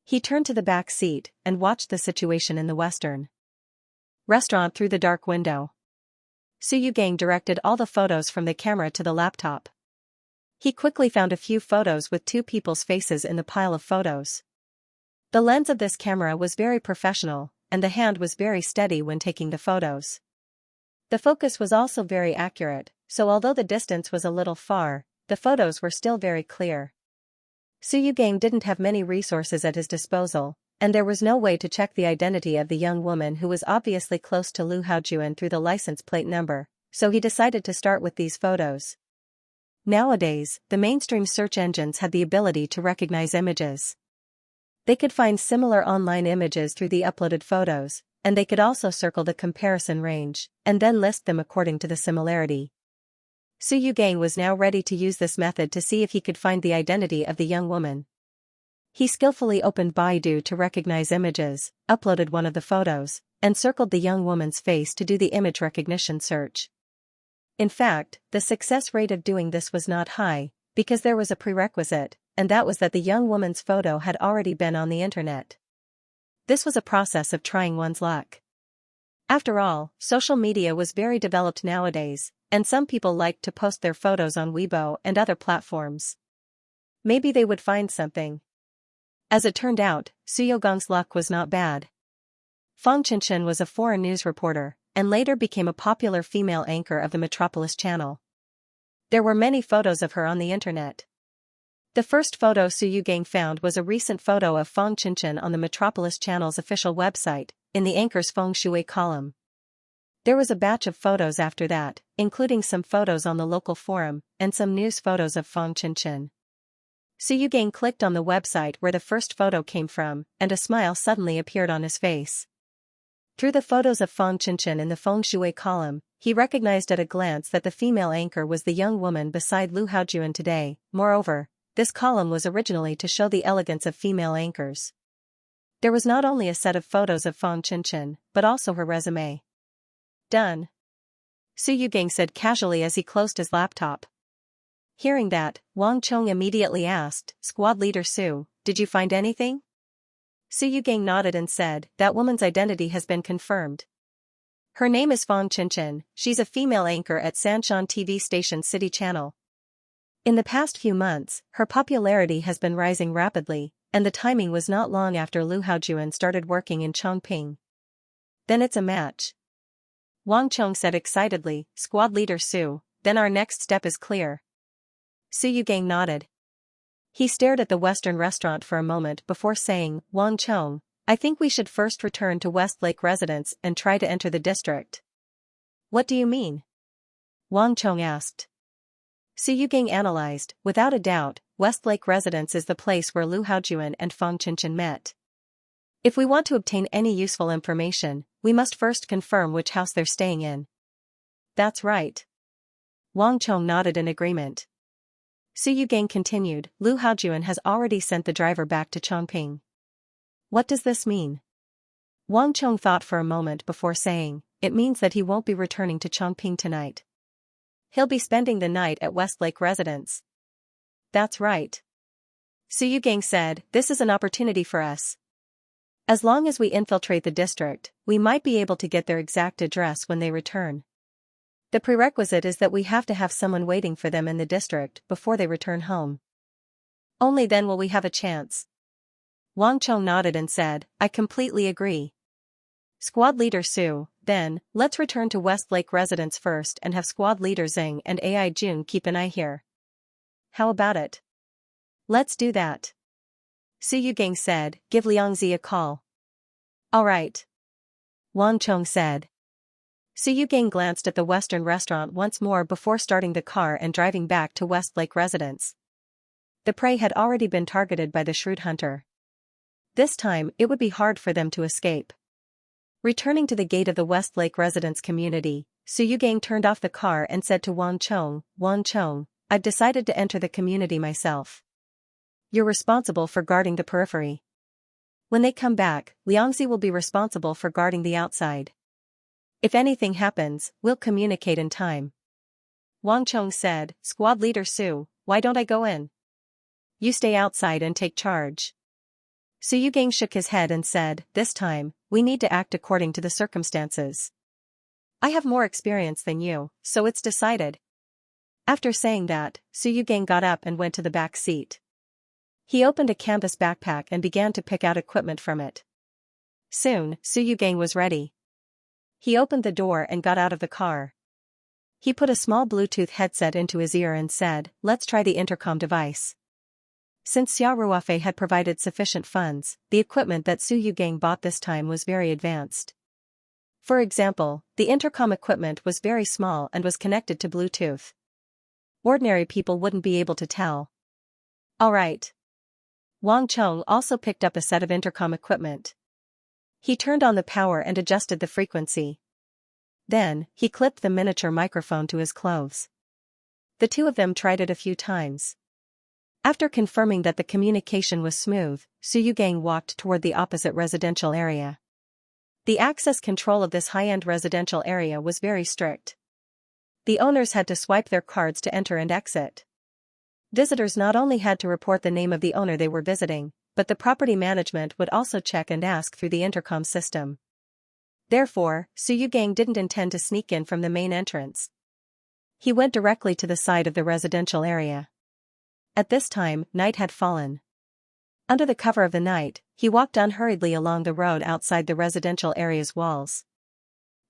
He turned to the back seat and watched the situation in the Western restaurant through the dark window. Su Yugang directed all the photos from the camera to the laptop. He quickly found a few photos with two people's faces in the pile of photos. The lens of this camera was very professional, and the hand was very steady when taking the photos. The focus was also very accurate, so although the distance was a little far, the photos were still very clear. Su Yugang didn't have many resources at his disposal, and there was no way to check the identity of the young woman who was obviously close to Lu Haojuan through the license plate number, so he decided to start with these photos. Nowadays, the mainstream search engines had the ability to recognize images. They could find similar online images through the uploaded photos, and they could also circle the comparison range, and then list them according to the similarity. Su Yugang was now ready to use this method to see if he could find the identity of the young woman. He skillfully opened Baidu to recognize images, uploaded one of the photos, and circled the young woman's face to do the image recognition search. In fact, the success rate of doing this was not high, because there was a prerequisite, and that was that the young woman's photo had already been on the internet. This was a process of trying one's luck. After all, social media was very developed nowadays, and some people liked to post their photos on Weibo and other platforms. Maybe they would find something. As it turned out, Su Yugong's luck was not bad. Fang Qinshan was a foreign news reporter, and later became a popular female anchor of the Metropolis channel. There were many photos of her on the internet. The first photo Su Yugang found was a recent photo of Fang Qinshan on the Metropolis channel's official website, in the anchor's feng shui column. There was a batch of photos after that, including some photos on the local forum, and some news photos of Fang Qinshan. Su Yugang clicked on the website where the first photo came from, and a smile suddenly appeared on his face. Through the photos of Fang Qinshan in the feng shui column, he recognized at a glance that the female anchor was the young woman beside Lu Haojuan today. Moreover, this column was originally to show the elegance of female anchors. There was not only a set of photos of Fang Qinshan, but also her resume. Done. Su Yugang said casually as he closed his laptop. Hearing that, Wang Chong immediately asked, "Squad leader Su, did you find anything?" Su Yugang nodded and said, "That woman's identity has been confirmed. Her name is Fang Qinshan, she's a female anchor at Sanshan TV station City Channel. In the past few months, her popularity has been rising rapidly, and the timing was not long after Lu Haojuan started working in Chongping. Then it's a match." Wang Chong said excitedly, "Squad leader Su, then our next step is clear." Su Yugang nodded. He stared at the Western restaurant for a moment before saying, "Wang Chong, I think we should first return to Westlake Residence and try to enter the district." "What do you mean?" Wang Chong asked. Su Yugang analyzed, "Without a doubt, Westlake Residence is the place where Lu Haojuan and Fang Qinshan met. If we want to obtain any useful information, we must first confirm which house they're staying in." "That's right." Wang Chong nodded in agreement. Su Yugang continued, "Lu Haojuan has already sent the driver back to Chongping." "What does this mean?" Wang Chong thought for a moment before saying, "It means that he won't be returning to Chongping tonight. He'll be spending the night at Westlake Residence." "That's right." Su Yugang said, "This is an opportunity for us. As long as we infiltrate the district, we might be able to get their exact address when they return. The prerequisite is that we have to have someone waiting for them in the district before they return home. Only then will we have a chance." Wang Chong nodded and said, "I completely agree. Squad leader Su, then, let's return to Westlake Residence first and have squad leader Xing and AI Jun keep an eye here." "How about it?" "Let's do that." Su Yugang said, "Give Xianxia a call." "All right." Wang Chong said. Su Yugang glanced at the Western restaurant once more before starting the car and driving back to Westlake Residence. The prey had already been targeted by the shrewd hunter. This time, it would be hard for them to escape. Returning to the gate of the Westlake Residence community, Su Yugang turned off the car and said to Wang Chong, "Wang Chong, I've decided to enter the community myself. You're responsible for guarding the periphery. When they come back, Liangzi will be responsible for guarding the outside. If anything happens, we'll communicate in time." Wang Chong said, "Squad leader Su, why don't I go in? You stay outside and take charge." Su Yugang shook his head and said, "This time, we need to act according to the circumstances. I have more experience than you, so it's decided." After saying that, Su Yugang got up and went to the back seat. He opened a canvas backpack and began to pick out equipment from it. Soon, Su Yugang was ready. He opened the door and got out of the car. He put a small Bluetooth headset into his ear and said, "Let's try the intercom device." Since Xia Ruofei had provided sufficient funds, the equipment that Su Yugang bought this time was very advanced. For example, the intercom equipment was very small and was connected to Bluetooth. Ordinary people wouldn't be able to tell. Alright. Wang Cheng also picked up a set of intercom equipment. He turned on the power and adjusted the frequency. Then, he clipped the miniature microphone to his clothes. The two of them tried it a few times. After confirming that the communication was smooth, Su Yugang walked toward the opposite residential area. The access control of this high-end residential area was very strict. The owners had to swipe their cards to enter and exit. Visitors not only had to report the name of the owner they were visiting, but the property management would also check and ask through the intercom system. Therefore, Su Yugang didn't intend to sneak in from the main entrance. He went directly to the side of the residential area. At this time, night had fallen. Under the cover of the night, he walked unhurriedly along the road outside the residential area's walls.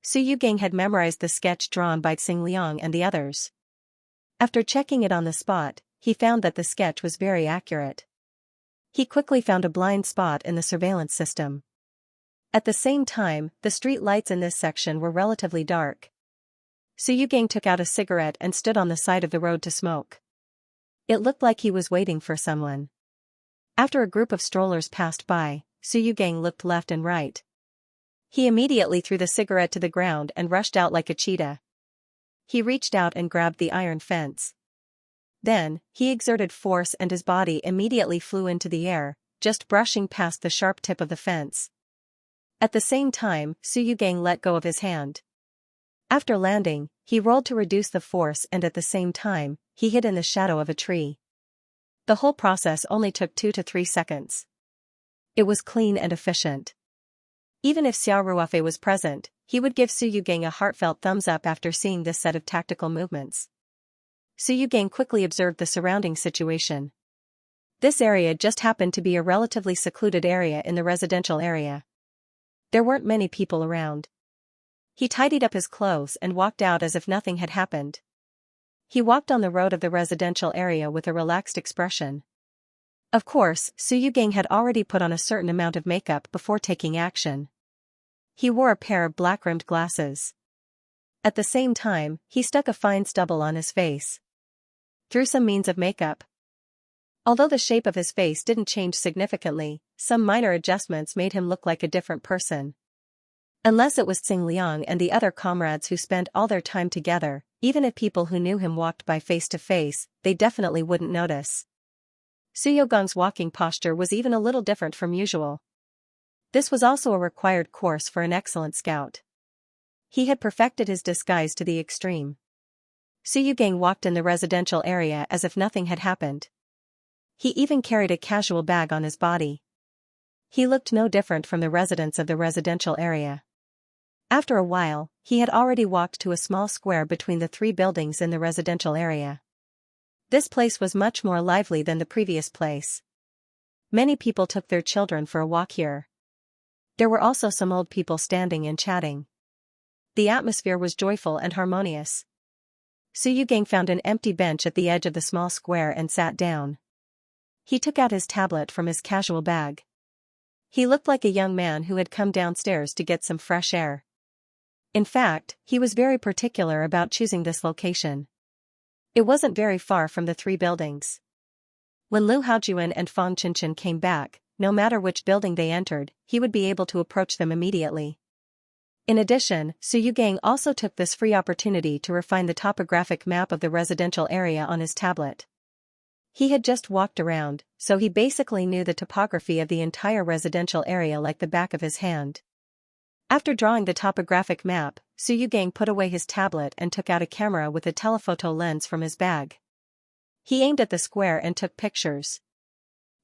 Su Yugang had memorized the sketch drawn by Xing and the others. After checking it on the spot, he found that the sketch was very accurate. He quickly found a blind spot in the surveillance system. At the same time, the street lights in this section were relatively dark. Su Yugang took out a cigarette and stood on the side of the road to smoke. It looked like he was waiting for someone. After a group of strollers passed by, Su Yugang looked left and right. He immediately threw the cigarette to the ground and rushed out like a cheetah. He reached out and grabbed the iron fence. Then, he exerted force and his body immediately flew into the air, just brushing past the sharp tip of the fence. At the same time, Su Yugang let go of his hand. After landing, he rolled to reduce the force and at the same time, he hid in the shadow of a tree. The whole process only took 2 to 3 seconds. It was clean and efficient. Even if Xiao Ruofei was present, he would give Su Yugang a heartfelt thumbs up after seeing this set of tactical movements. Su Yugang quickly observed the surrounding situation. This area just happened to be a relatively secluded area in the residential area. There weren't many people around. He tidied up his clothes and walked out as if nothing had happened. He walked on the road of the residential area with a relaxed expression. Of course, Su Yugang had already put on a certain amount of makeup before taking action. He wore a pair of black-rimmed glasses. At the same time, he stuck a fine stubble on his face. Through some means of makeup. Although the shape of his face didn't change significantly, some minor adjustments made him look like a different person. Unless it was Xing Liang and the other comrades who spent all their time together, even if people who knew him walked by face to face, they definitely wouldn't notice. Su Yogang's walking posture was even a little different from usual. This was also a required course for an excellent scout. He had perfected his disguise to the extreme. Su Yugang walked in the residential area as if nothing had happened. He even carried a casual bag on his body. He looked no different from the residents of the residential area. After a while, he had already walked to a small square between the 3 buildings in the residential area. This place was much more lively than the previous place. Many people took their children for a walk here. There were also some old people standing and chatting. The atmosphere was joyful and harmonious. Su Yugang found an empty bench at the edge of the small square and sat down. He took out his tablet from his casual bag. He looked like a young man who had come downstairs to get some fresh air. In fact, he was very particular about choosing this location. It wasn't very far from the 3 buildings. When Lu Haojuan and Fang Qinshan came back, no matter which building they entered, he would be able to approach them immediately. In addition, Su Yugang also took this free opportunity to refine the topographic map of the residential area on his tablet. He had just walked around, so he basically knew the topography of the entire residential area like the back of his hand. After drawing the topographic map, Su Yugang put away his tablet and took out a camera with a telephoto lens from his bag. He aimed at the square and took pictures.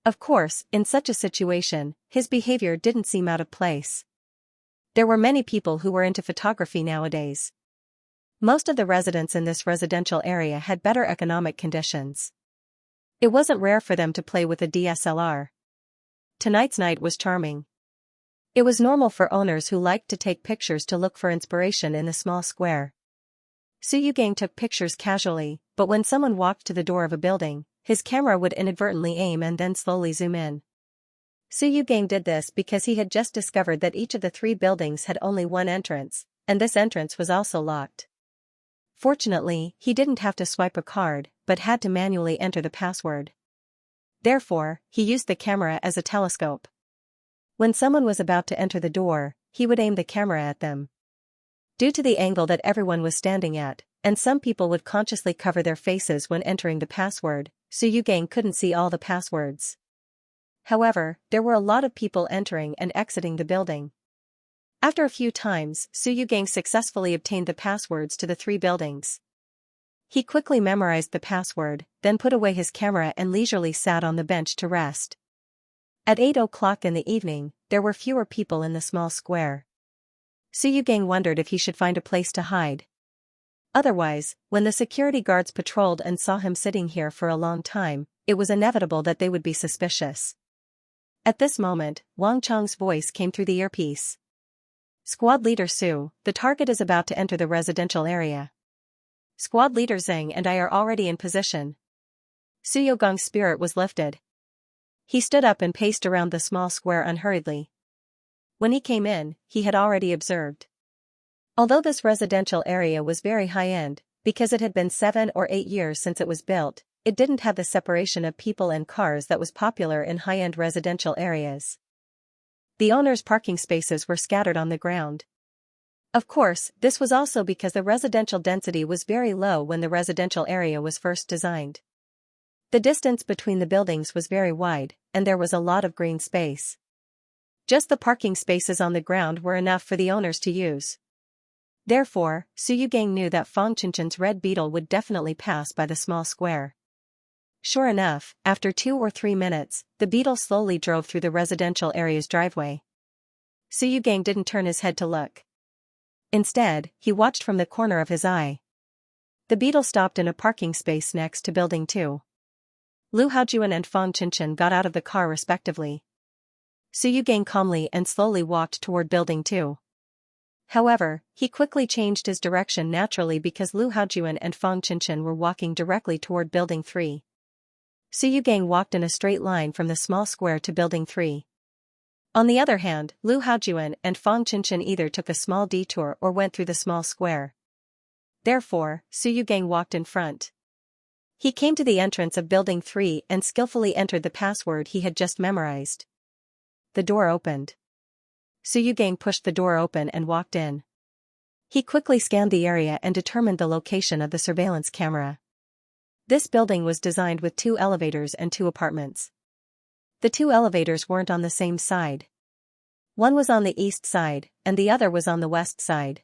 Of course, in such a situation, his behavior didn't seem out of place. There were many people who were into photography nowadays. Most of the residents in this residential area had better economic conditions. It wasn't rare for them to play with a DSLR. Tonight's night was charming. It was normal for owners who liked to take pictures to look for inspiration in the small square. Su Yugang took pictures casually, but when someone walked to the door of a building, his camera would inadvertently aim and then slowly zoom in. Su Yugang did this because he had just discovered that each of the 3 buildings had only one entrance, and this entrance was also locked. Fortunately, he didn't have to swipe a card, but had to manually enter the password. Therefore, he used the camera as a telescope. When someone was about to enter the door, he would aim the camera at them. Due to the angle that everyone was standing at, and some people would consciously cover their faces when entering the password, Su Yugang couldn't see all the passwords. However, there were a lot of people entering and exiting the building. After a few times, Su Yugang successfully obtained the passwords to the 3 buildings. He quickly memorized the password, then put away his camera and leisurely sat on the bench to rest. At 8 o'clock in the evening, there were fewer people in the small square. Su Yugang wondered if he should find a place to hide. Otherwise, when the security guards patrolled and saw him sitting here for a long time, it was inevitable that they would be suspicious. At this moment, Wang Chang's voice came through the earpiece. Squad Leader Su, the target is about to enter the residential area. Squad Leader Zheng and I are already in position. Su Yogang's spirit was lifted. He stood up and paced around the small square unhurriedly. When he came in, he had already observed. Although this residential area was very high-end, because it had been 7 or 8 years since it was built, it didn't have the separation of people and cars that was popular in high-end residential areas. The owner's parking spaces were scattered on the ground. Of course, this was also because the residential density was very low when the residential area was first designed. The distance between the buildings was very wide, and there was a lot of green space. Just the parking spaces on the ground were enough for the owners to use. Therefore, Su Yugang knew that Fang Qinchen's red beetle would definitely pass by the small square. Sure enough, after 2 or 3 minutes, the beetle slowly drove through the residential area's driveway. Su Yugang didn't turn his head to look. Instead, he watched from the corner of his eye. The beetle stopped in a parking space next to Building 2. Lu Haojuan and Fang Qinchen got out of the car respectively. Su Yugang calmly and slowly walked toward Building 2. However, he quickly changed his direction naturally because Lu Haojuan and Fang Qinchen were walking directly toward Building 3. Su Yugang walked in a straight line from the small square to Building 3. On the other hand, Lu Haojuan and Fang Qinchen either took a small detour or went through the small square. Therefore, Su Yugang walked in front. He came to the entrance of Building 3 and skillfully entered the password he had just memorized. The door opened. Su Yugang pushed the door open and walked in. He quickly scanned the area and determined the location of the surveillance camera. This building was designed with 2 elevators and 2 apartments. The 2 elevators weren't on the same side. One was on the east side, and the other was on the west side.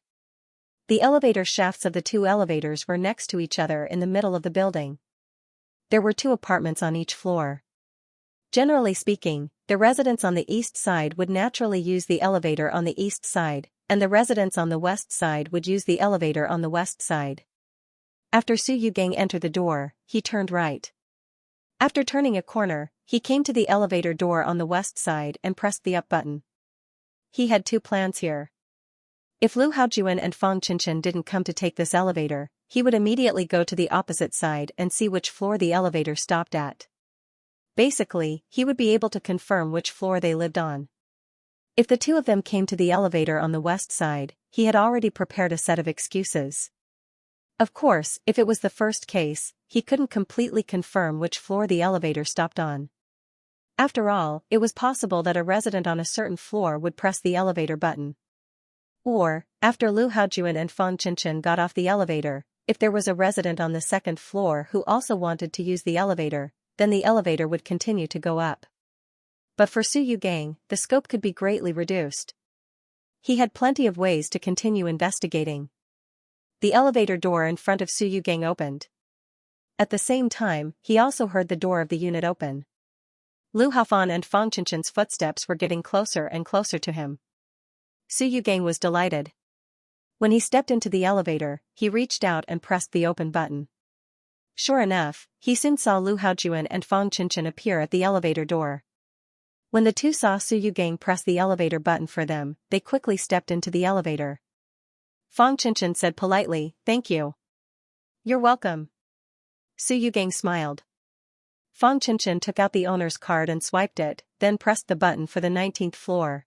The elevator shafts of the 2 elevators were next to each other in the middle of the building. There were 2 apartments on each floor. Generally speaking, the residents on the east side would naturally use the elevator on the east side, and the residents on the west side would use the elevator on the west side. After Su Yugang entered the door, he turned right. After turning a corner, he came to the elevator door on the west side and pressed the up button. He had 2 plans here. If Lu Haojuan and Fang Qinchen didn't come to take this elevator, he would immediately go to the opposite side and see which floor the elevator stopped at. Basically, he would be able to confirm which floor they lived on. If the 2 of them came to the elevator on the west side, he had already prepared a set of excuses. Of course, if it was the first case, he couldn't completely confirm which floor the elevator stopped on. After all, it was possible that a resident on a certain floor would press the elevator button. Or, after Lu Haojuan and Fang Qinchen got off the elevator, if there was a resident on the 2nd floor who also wanted to use the elevator, then the elevator would continue to go up. But for Su Yugang, the scope could be greatly reduced. He had plenty of ways to continue investigating. The elevator door in front of Su Yugang opened. At the same time, he also heard the door of the unit open. Lu Haofan and Fang Qinchen's footsteps were getting closer and closer to him. Su Yugang was delighted. When he stepped into the elevator, he reached out and pressed the open button. Sure enough, he soon saw Lu Haojuan and Fang Qinchen appear at the elevator door. When the 2 saw Su Yugang press the elevator button for them, they quickly stepped into the elevator. Fang Qinchen said politely, "Thank you." "You're welcome." Su Yugang smiled. Fang Qinchen took out the owner's card and swiped it, then pressed the button for the 19th floor.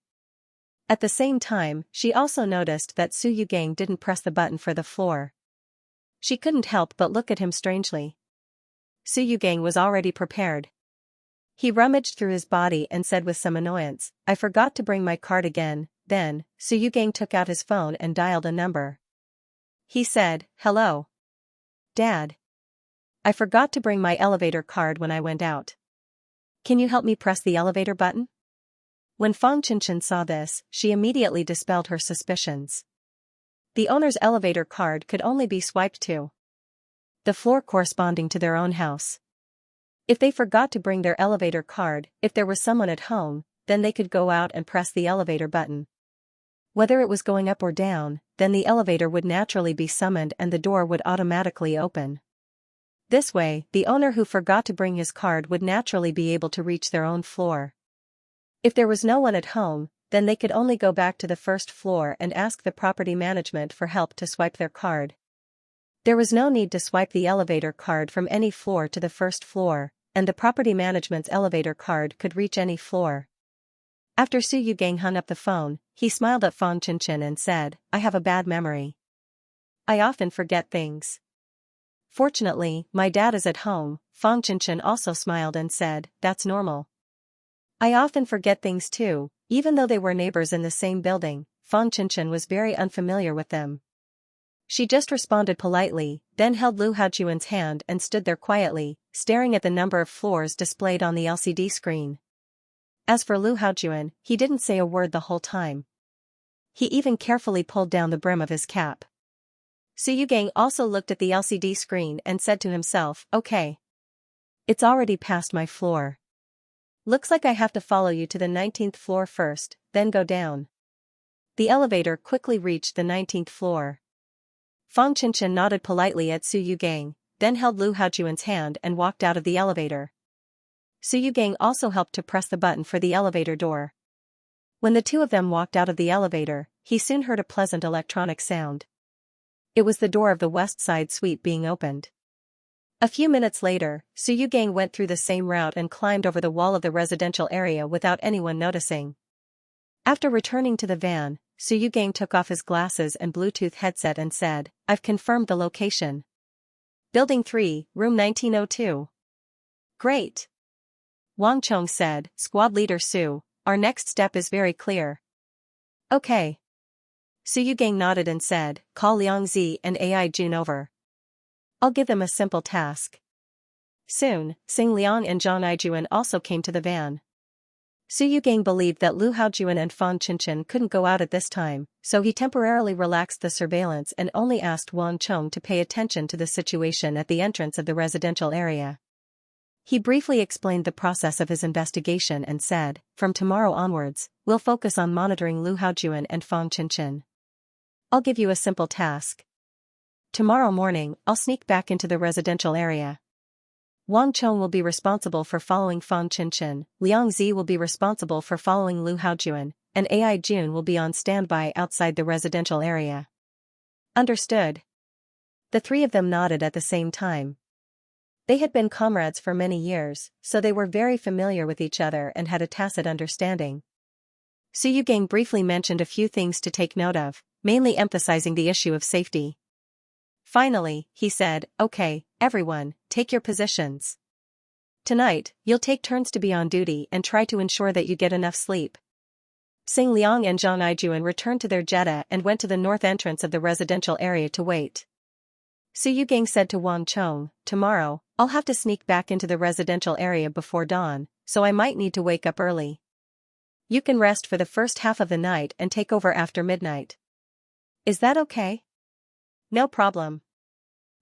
At the same time, she also noticed that Su Yugang didn't press the button for the floor. She couldn't help but look at him strangely. Su Yugang was already prepared. He rummaged through his body and said with some annoyance, "I forgot to bring my card again." Then, Su Yugang took out his phone and dialed a number. He said, "Hello. Dad. I forgot to bring my elevator card when I went out. Can you help me press the elevator button?" When Fang Qinshan saw this, she immediately dispelled her suspicions. The owner's elevator card could only be swiped to the floor corresponding to their own house. If they forgot to bring their elevator card, if there was someone at home, then they could go out and press the elevator button. Whether it was going up or down, then the elevator would naturally be summoned and the door would automatically open. This way, the owner who forgot to bring his card would naturally be able to reach their own floor. If there was no one at home, then they could only go back to the first floor and ask the property management for help to swipe their card. There was no need to swipe the elevator card from any floor to the first floor, and the property management's elevator card could reach any floor. After Su Yugang hung up the phone, he smiled at Fang Qinshan and said, "I have a bad memory. I often forget things. Fortunately, my dad is at home." Fang Qinshan also smiled and said, "That's normal. I often forget things too." Even though they were neighbors in the same building, Fang Qinshan was very unfamiliar with them. She just responded politely, then held Lu Haojuan's hand and stood there quietly, staring at the number of floors displayed on the LCD screen. As for Lu Haojuan, he didn't say a word the whole time. He even carefully pulled down the brim of his cap. Su Yugang also looked at the LCD screen and said to himself, "Okay. It's already past my floor. Looks like I have to follow you to the 19th floor first, then go down." The elevator quickly reached the 19th floor. Fang Qinshan nodded politely at Su Yugang, then held Lu Haojuan's hand and walked out of the elevator. Su Yugang also helped to press the button for the elevator door. When the two of them walked out of the elevator, he soon heard a pleasant electronic sound. It was the door of the west side suite being opened. A few minutes later, Su Yugang went through the same route and climbed over the wall of the residential area without anyone noticing. After returning to the van, Su Yugang took off his glasses and Bluetooth headset and said, "I've confirmed the location. Building 3, room 1902. Great." Wang Chong said, "Squad leader Su, our next step is very clear." "Okay." Su Yugang nodded and said, "Call Liang Zi and AI Jun over. I'll give them a simple task." Soon, Xing Liang and Zhang Aijuan also came to the van. Su Yugang believed that Lu Haojuan and Fang Qinshan couldn't go out at this time, so he temporarily relaxed the surveillance and only asked Wang Chong to pay attention to the situation at the entrance of the residential area. He briefly explained the process of his investigation and said, "From tomorrow onwards, we'll focus on monitoring Lu Haojuan and Fang Qinshan. I'll give you a simple task. Tomorrow morning, I'll sneak back into the residential area. Wang Chong will be responsible for following Fang Qinshan, Liang Zi will be responsible for following Lu Haojuan, and AI Jun will be on standby outside the residential area." "Understood." The three of them nodded at the same time. They had been comrades for many years, so they were very familiar with each other and had a tacit understanding. Su Yugang briefly mentioned a few things to take note of, mainly emphasizing the issue of safety. Finally, he said, "Okay, everyone, take your positions. Tonight, you'll take turns to be on duty and try to ensure that you get enough sleep." Xing Liang and Zhang Aijuan returned to their Jetta and went to the north entrance of the residential area to wait. Su Yugang said to Wang Chong, "Tomorrow, I'll have to sneak back into the residential area before dawn, so I might need to wake up early. You can rest for the first half of the night and take over after midnight. Is that okay?" "No problem."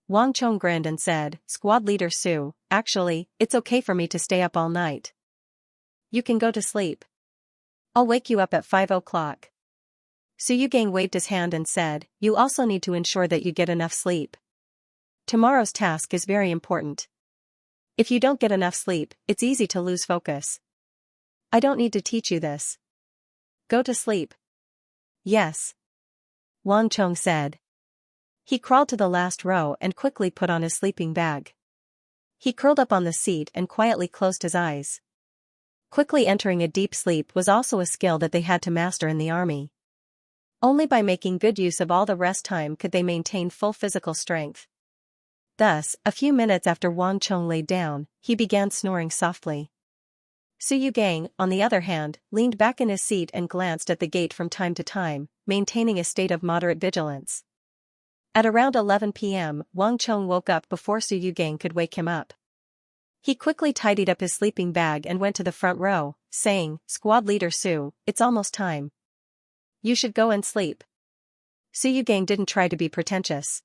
Wang Chong grinned and said, "Squad leader Su, actually, it's okay for me to stay up all night. You can go to sleep. I'll wake you up at 5 o'clock. Su Yugang waved his hand and said, "You also need to ensure that you get enough sleep. Tomorrow's task is very important. If you don't get enough sleep, it's easy to lose focus. I don't need to teach you this. Go to sleep." "Yes," Wang Chong said. He crawled to the last row and quickly put on his sleeping bag. He curled up on the seat and quietly closed his eyes. Quickly entering a deep sleep was also a skill that they had to master in the army. Only by making good use of all the rest time could they maintain full physical strength. Thus, a few minutes after Wang Chong laid down, he began snoring softly. Su Yugang, on the other hand, leaned back in his seat and glanced at the gate from time to time, maintaining a state of moderate vigilance. At around 11 p.m., Wang Chong woke up before Su Yugang could wake him up. He quickly tidied up his sleeping bag and went to the front row, saying, "Squad leader Su, it's almost time. You should go and sleep." Su Yugang didn't try to be pretentious.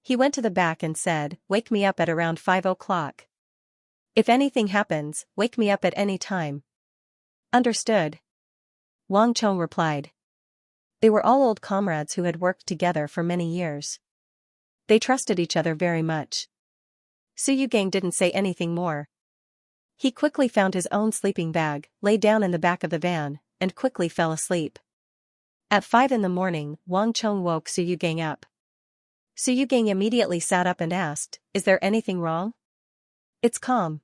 He went to the back and said, "Wake me up at around 5 o'clock. If anything happens, wake me up at any time." "Understood," Wang Chong replied. They were all old comrades who had worked together for many years. They trusted each other very much. Su Yugang didn't say anything more. He quickly found his own sleeping bag, lay down in the back of the van, and quickly fell asleep. At 5 in the morning, Wang Chong woke Su Yugang up. Su Yugang immediately sat up and asked, "Is there anything wrong?" "It's calm,"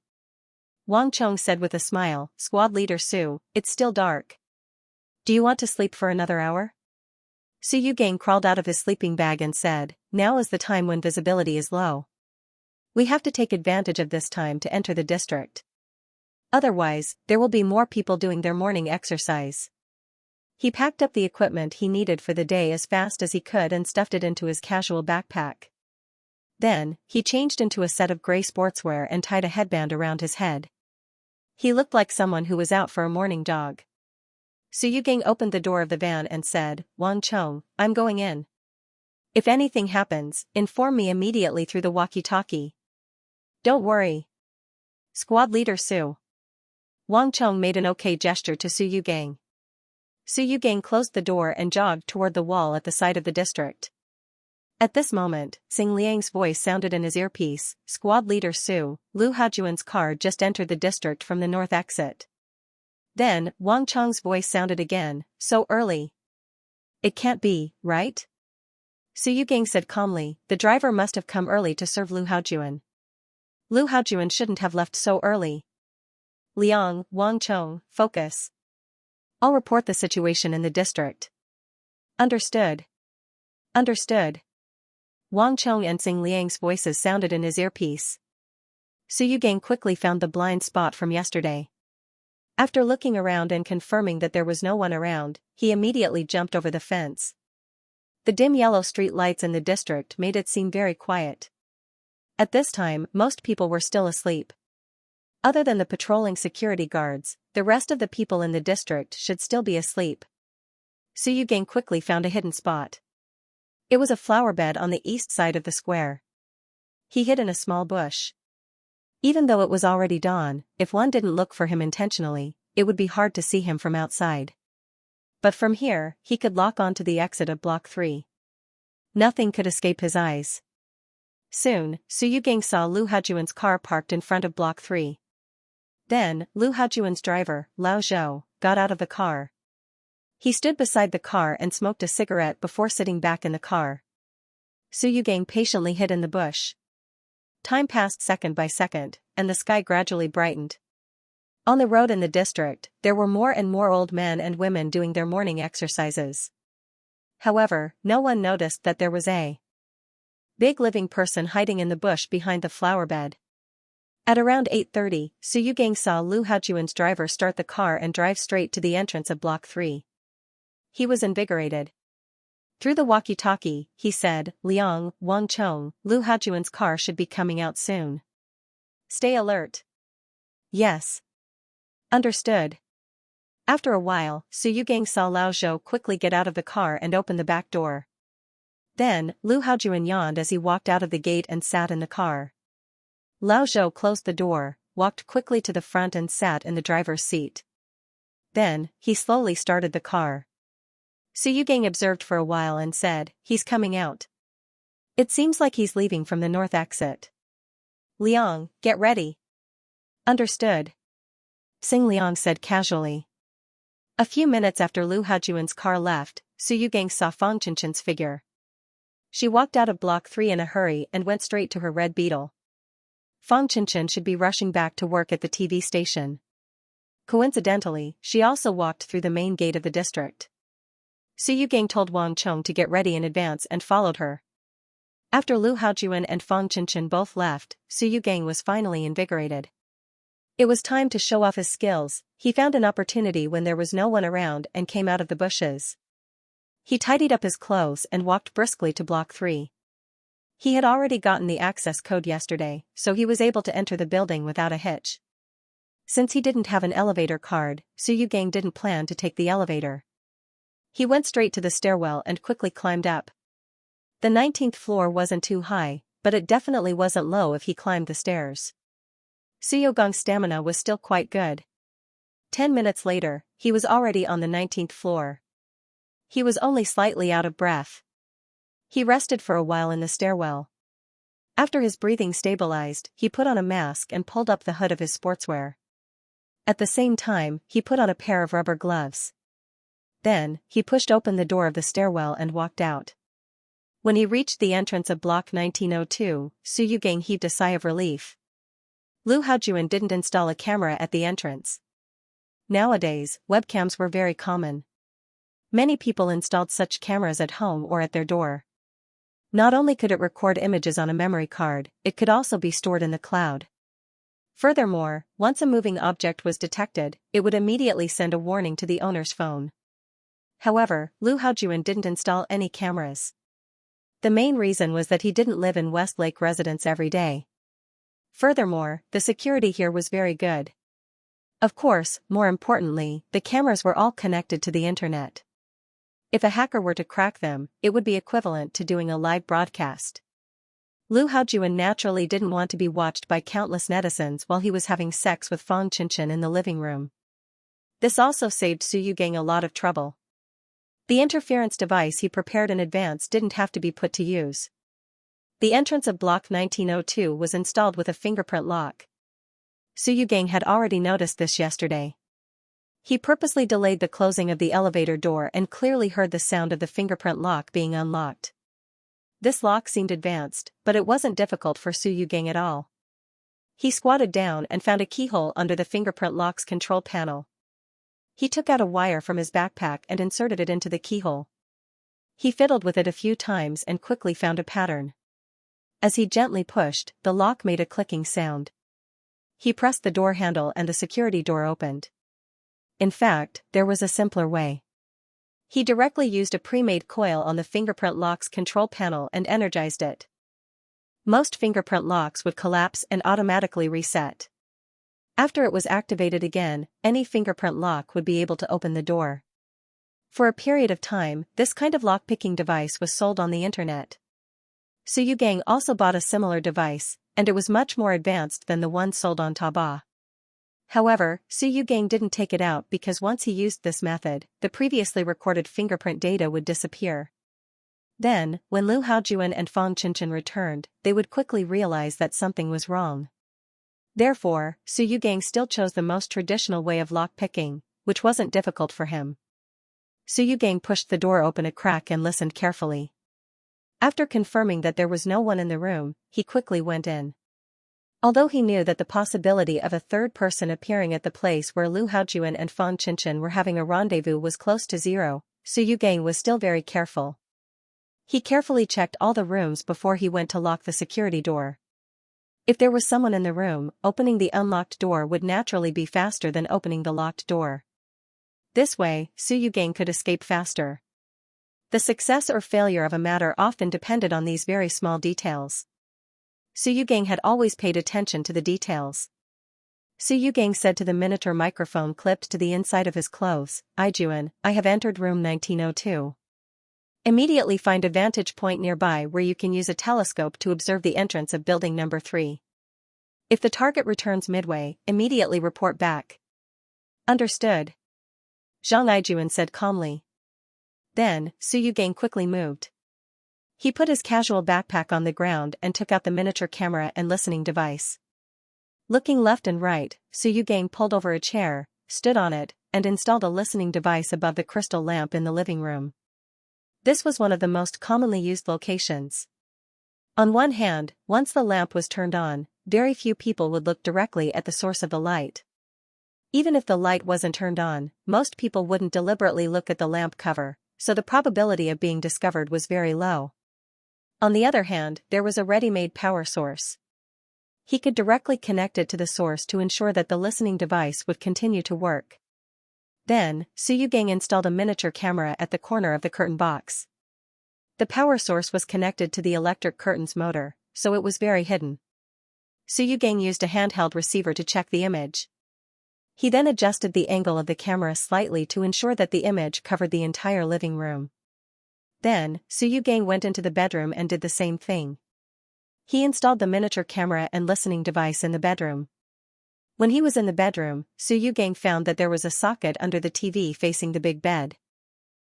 Wang Chong said with a smile. "Squad leader Su, it's still dark. Do you want to sleep for another hour?" Su Yugang crawled out of his sleeping bag and said, "Now is the time when visibility is low. We have to take advantage of this time to enter the district. Otherwise, there will be more people doing their morning exercise." He packed up the equipment he needed for the day as fast as he could and stuffed it into his casual backpack. Then, he changed into a set of gray sportswear and tied a headband around his head. He looked like someone who was out for a morning jog. Su Yugang opened the door of the van and said, "Wang Chong, I'm going in. If anything happens, inform me immediately through the walkie-talkie." "Don't worry, Squad leader Su." Wang Chong made an okay gesture to Su Yugang. Su Yugang closed the door and jogged toward the wall at the side of the district. At this moment, Xing Liang's voice sounded in his earpiece, "Squad leader Su, Lu Haojuan's car just entered the district from the north exit." Then, Wang Chong's voice sounded again, "So early? It can't be, right?" Su Yugang said calmly, "The driver must have come early to serve Lu Haojuan. Lu Haojuan shouldn't have left so early." "Liang, Wang Chong, focus. I'll report the situation in the district." "Understood. Understood." Wang Chong and Xing Liang's voices sounded in his earpiece. Su Yugang quickly found the blind spot from yesterday. After looking around and confirming that there was no one around, he immediately jumped over the fence. The dim yellow street lights in the district made it seem very quiet. At this time, most people were still asleep. Other than the patrolling security guards, the rest of the people in the district should still be asleep. Su Yugang quickly found a hidden spot. It was a flower bed on the east side of the square. He hid in a small bush. Even though it was already dawn, if one didn't look for him intentionally, it would be hard to see him from outside. But from here, he could lock onto the exit of Block 3. Nothing could escape his eyes. Soon, Su Yugang saw Lu Haojuan's car parked in front of Block 3. Then, Lu Haojuan's driver, Lao Zhou, got out of the car. He stood beside the car and smoked a cigarette before sitting back in the car. Su Yugang patiently hid in the bush. Time passed second by second, and the sky gradually brightened. On the road in the district, there were more and more old men and women doing their morning exercises. However, no one noticed that there was a big living person hiding in the bush behind the flower bed. At around 8:30, Su Yugang saw Lu Haojuan's driver start the car and drive straight to the entrance of Block 3. He was invigorated. Through the walkie-talkie, he said, "Liang, Wang Chong, Lu Haojuan's car should be coming out soon. Stay alert." "Yes. Understood." After a while, Su Yugang saw Lao Zhou quickly get out of the car and open the back door. Then, Lu Haojuan yawned as he walked out of the gate and sat in the car. Lao Zhou closed the door, walked quickly to the front and sat in the driver's seat. Then, he slowly started the car. Su Yugang observed for a while and said, "He's coming out. It seems like he's leaving from the north exit." "Liang, get ready." "Understood," Xing Liang said casually. A few minutes after Lu Haojuan's car left, Su Yugang saw Fang Qinchen's figure. She walked out of Block 3 in a hurry and went straight to her red Beetle. Fang Qinchen should be rushing back to work at the TV station. Coincidentally, she also walked through the main gate of the district. Su Yugang told Wang Chong to get ready in advance and followed her. After Lu Haojuan and Fang Chenchen both left, Su Yugang was finally invigorated. It was time to show off his skills. He found an opportunity when there was no one around and came out of the bushes. He tidied up his clothes and walked briskly to Block 3. He had already gotten the access code yesterday, so he was able to enter the building without a hitch. Since he didn't have an elevator card, Su Yugang didn't plan to take the elevator. He went straight to the stairwell and quickly climbed up. The 19th floor wasn't too high, but it definitely wasn't low if he climbed the stairs. Su Yugong's stamina was still quite good. 10 minutes later, he was already on the 19th floor. He was only slightly out of breath. He rested for a while in the stairwell. After his breathing stabilized, he put on a mask and pulled up the hood of his sportswear. At the same time, he put on a pair of rubber gloves. Then, he pushed open the door of the stairwell and walked out. When he reached the entrance of Block 1902, Su Yugang heaved a sigh of relief. Lu Haojuan didn't install a camera at the entrance. Nowadays, webcams were very common. Many people installed such cameras at home or at their door. Not only could it record images on a memory card, it could also be stored in the cloud. Furthermore, once a moving object was detected, it would immediately send a warning to the owner's phone. However, Lu Haojuan didn't install any cameras. The main reason was that he didn't live in Westlake residence every day. Furthermore, the security here was very good. Of course, more importantly, the cameras were all connected to the internet. If a hacker were to crack them, it would be equivalent to doing a live broadcast. Lu Haojuan naturally didn't want to be watched by countless netizens while he was having sex with Fang Chenchen in the living room. This also saved Su Yugang a lot of trouble. The interference device he prepared in advance didn't have to be put to use. The entrance of Block 1902 was installed with a fingerprint lock. Su Yugang had already noticed this yesterday. He purposely delayed the closing of the elevator door and clearly heard the sound of the fingerprint lock being unlocked. This lock seemed advanced, but it wasn't difficult for Su Yugang at all. He squatted down and found a keyhole under the fingerprint lock's control panel. He took out a wire from his backpack and inserted it into the keyhole. He fiddled with it a few times and quickly found a pattern. As he gently pushed, the lock made a clicking sound. He pressed the door handle and the security door opened. In fact, there was a simpler way. He directly used a pre-made coil on the fingerprint lock's control panel and energized it. Most fingerprint locks would collapse and automatically reset. After it was activated again, any fingerprint lock would be able to open the door. For a period of time, this kind of lock-picking device was sold on the internet. Su Yugang also bought a similar device, and it was much more advanced than the one sold on Taobao. However, Su Yugang didn't take it out because once he used this method, the previously recorded fingerprint data would disappear. Then, when Lu Haojuan and Fang Chenchen returned, they would quickly realize that something was wrong. Therefore, Su Yugang still chose the most traditional way of lock-picking, which wasn't difficult for him. Su Yugang pushed the door open a crack and listened carefully. After confirming that there was no one in the room, he quickly went in. Although he knew that the possibility of a third person appearing at the place where Lu Haojuan and Fang Chenchen were having a rendezvous was close to zero, Su Yugang was still very careful. He carefully checked all the rooms before he went to lock the security door. If there was someone in the room, opening the unlocked door would naturally be faster than opening the locked door. This way, Su Yugang could escape faster. The success or failure of a matter often depended on these very small details. Su Yugang had always paid attention to the details. Su Yugang said to the miniature microphone clipped to the inside of his clothes, "Ijuan, I have entered room 1902. Immediately find a vantage point nearby where you can use a telescope to observe the entrance of building number 3. If the target returns midway, immediately report back." "Understood," Zhang Ijuan said calmly. Then, Su Yugang quickly moved. He put his casual backpack on the ground and took out the miniature camera and listening device. Looking left and right, Su Yugang pulled over a chair, stood on it, and installed a listening device above the crystal lamp in the living room. This was one of the most commonly used locations. On one hand, once the lamp was turned on, very few people would look directly at the source of the light. Even if the light wasn't turned on, most people wouldn't deliberately look at the lamp cover, so the probability of being discovered was very low. On the other hand, there was a ready-made power source. He could directly connect it to the source to ensure that the listening device would continue to work. Then, Su Yugang installed a miniature camera at the corner of the curtain box. The power source was connected to the electric curtain's motor, so it was very hidden. Su Yugang used a handheld receiver to check the image. He then adjusted the angle of the camera slightly to ensure that the image covered the entire living room. Then, Su Yugang went into the bedroom and did the same thing. He installed the miniature camera and listening device in the bedroom. When he was in the bedroom, Su Yugang found that there was a socket under the TV facing the big bed.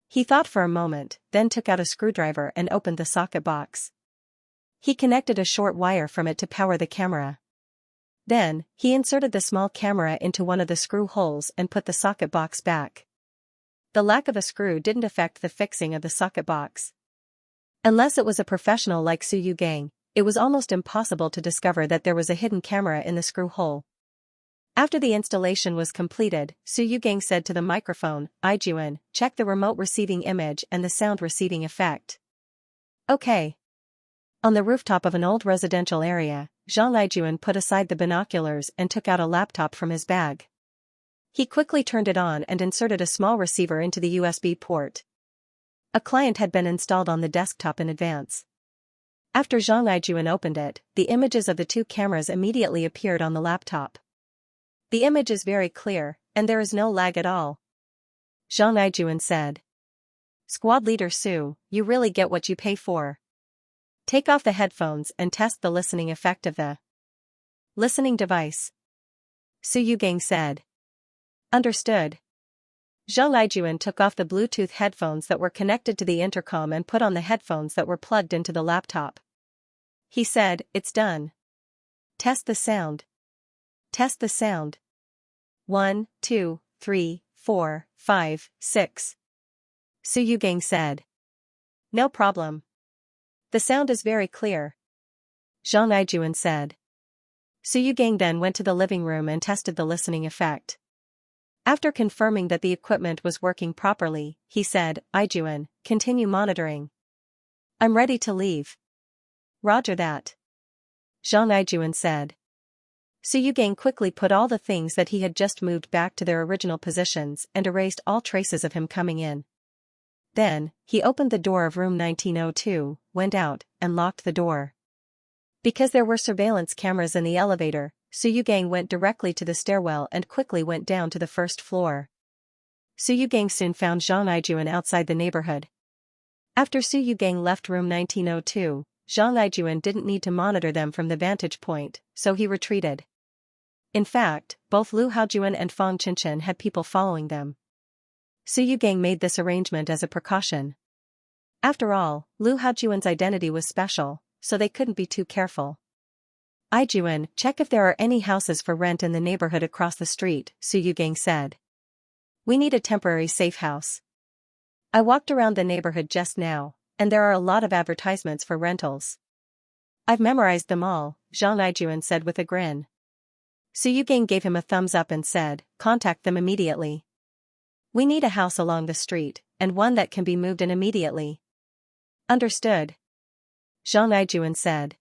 He thought for a moment, then took out a screwdriver and opened the socket box. He connected a short wire from it to power the camera. Then, he inserted the small camera into one of the screw holes and put the socket box back. The lack of a screw didn't affect the fixing of the socket box. Unless it was a professional like Su Yugang, it was almost impossible to discover that there was a hidden camera in the screw hole. After the installation was completed, Su Yugang said to the microphone, "Ijuan, check the remote receiving image and the sound receiving effect." Okay. On the rooftop of an old residential area, Zhang Ijuan put aside the binoculars and took out a laptop from his bag. He quickly turned it on and inserted a small receiver into the USB port. A client had been installed on the desktop in advance. After Zhang Ijuan opened it, the images of the two cameras immediately appeared on the laptop. The image is very clear, and there is no lag at all. Zhang Ijuan said. Squad leader Su, you really get what you pay for. Take off the headphones and test the listening effect of the listening device. Su Yugang said. Understood. Zhang Ijuan took off the Bluetooth headphones that were connected to the intercom and put on the headphones that were plugged into the laptop. He said, "It's done. Test the sound. Test the sound. 1, 2, 3, 4, 5, 6. Su Yugang said. No problem. The sound is very clear. Zhang Ijuan said. Su Yugang then went to the living room and tested the listening effect. After confirming that the equipment was working properly, he said, "Ijuan, continue monitoring. I'm ready to leave." Roger that. Zhang Ijuan said. Su Yugang quickly put all the things that he had just moved back to their original positions and erased all traces of him coming in. Then, he opened the door of room 1902, went out, and locked the door. Because there were surveillance cameras in the elevator, Su Yugang went directly to the stairwell and quickly went down to the first floor. Su Yugang soon found Zhang Ijuan outside the neighborhood. After Su Yugang left room 1902, Zhang Ijuan didn't need to monitor them from the vantage point, so he retreated. In fact, both Lu Haojuan and Fang Qinchen had people following them. Su Yugang made this arrangement as a precaution. After all, Lu Haojuan's identity was special, so they couldn't be too careful. "Ijuan, check if there are any houses for rent in the neighborhood across the street," Su Yugang said. "We need a temporary safe house. I walked around the neighborhood just now, and there are a lot of advertisements for rentals. I've memorized them all," Zhang Ijuan said with a grin. Su Yugang gave him a thumbs up and said, "Contact them immediately. We need a house along the street, and one that can be moved in immediately." Understood. Zhang Ijuan said.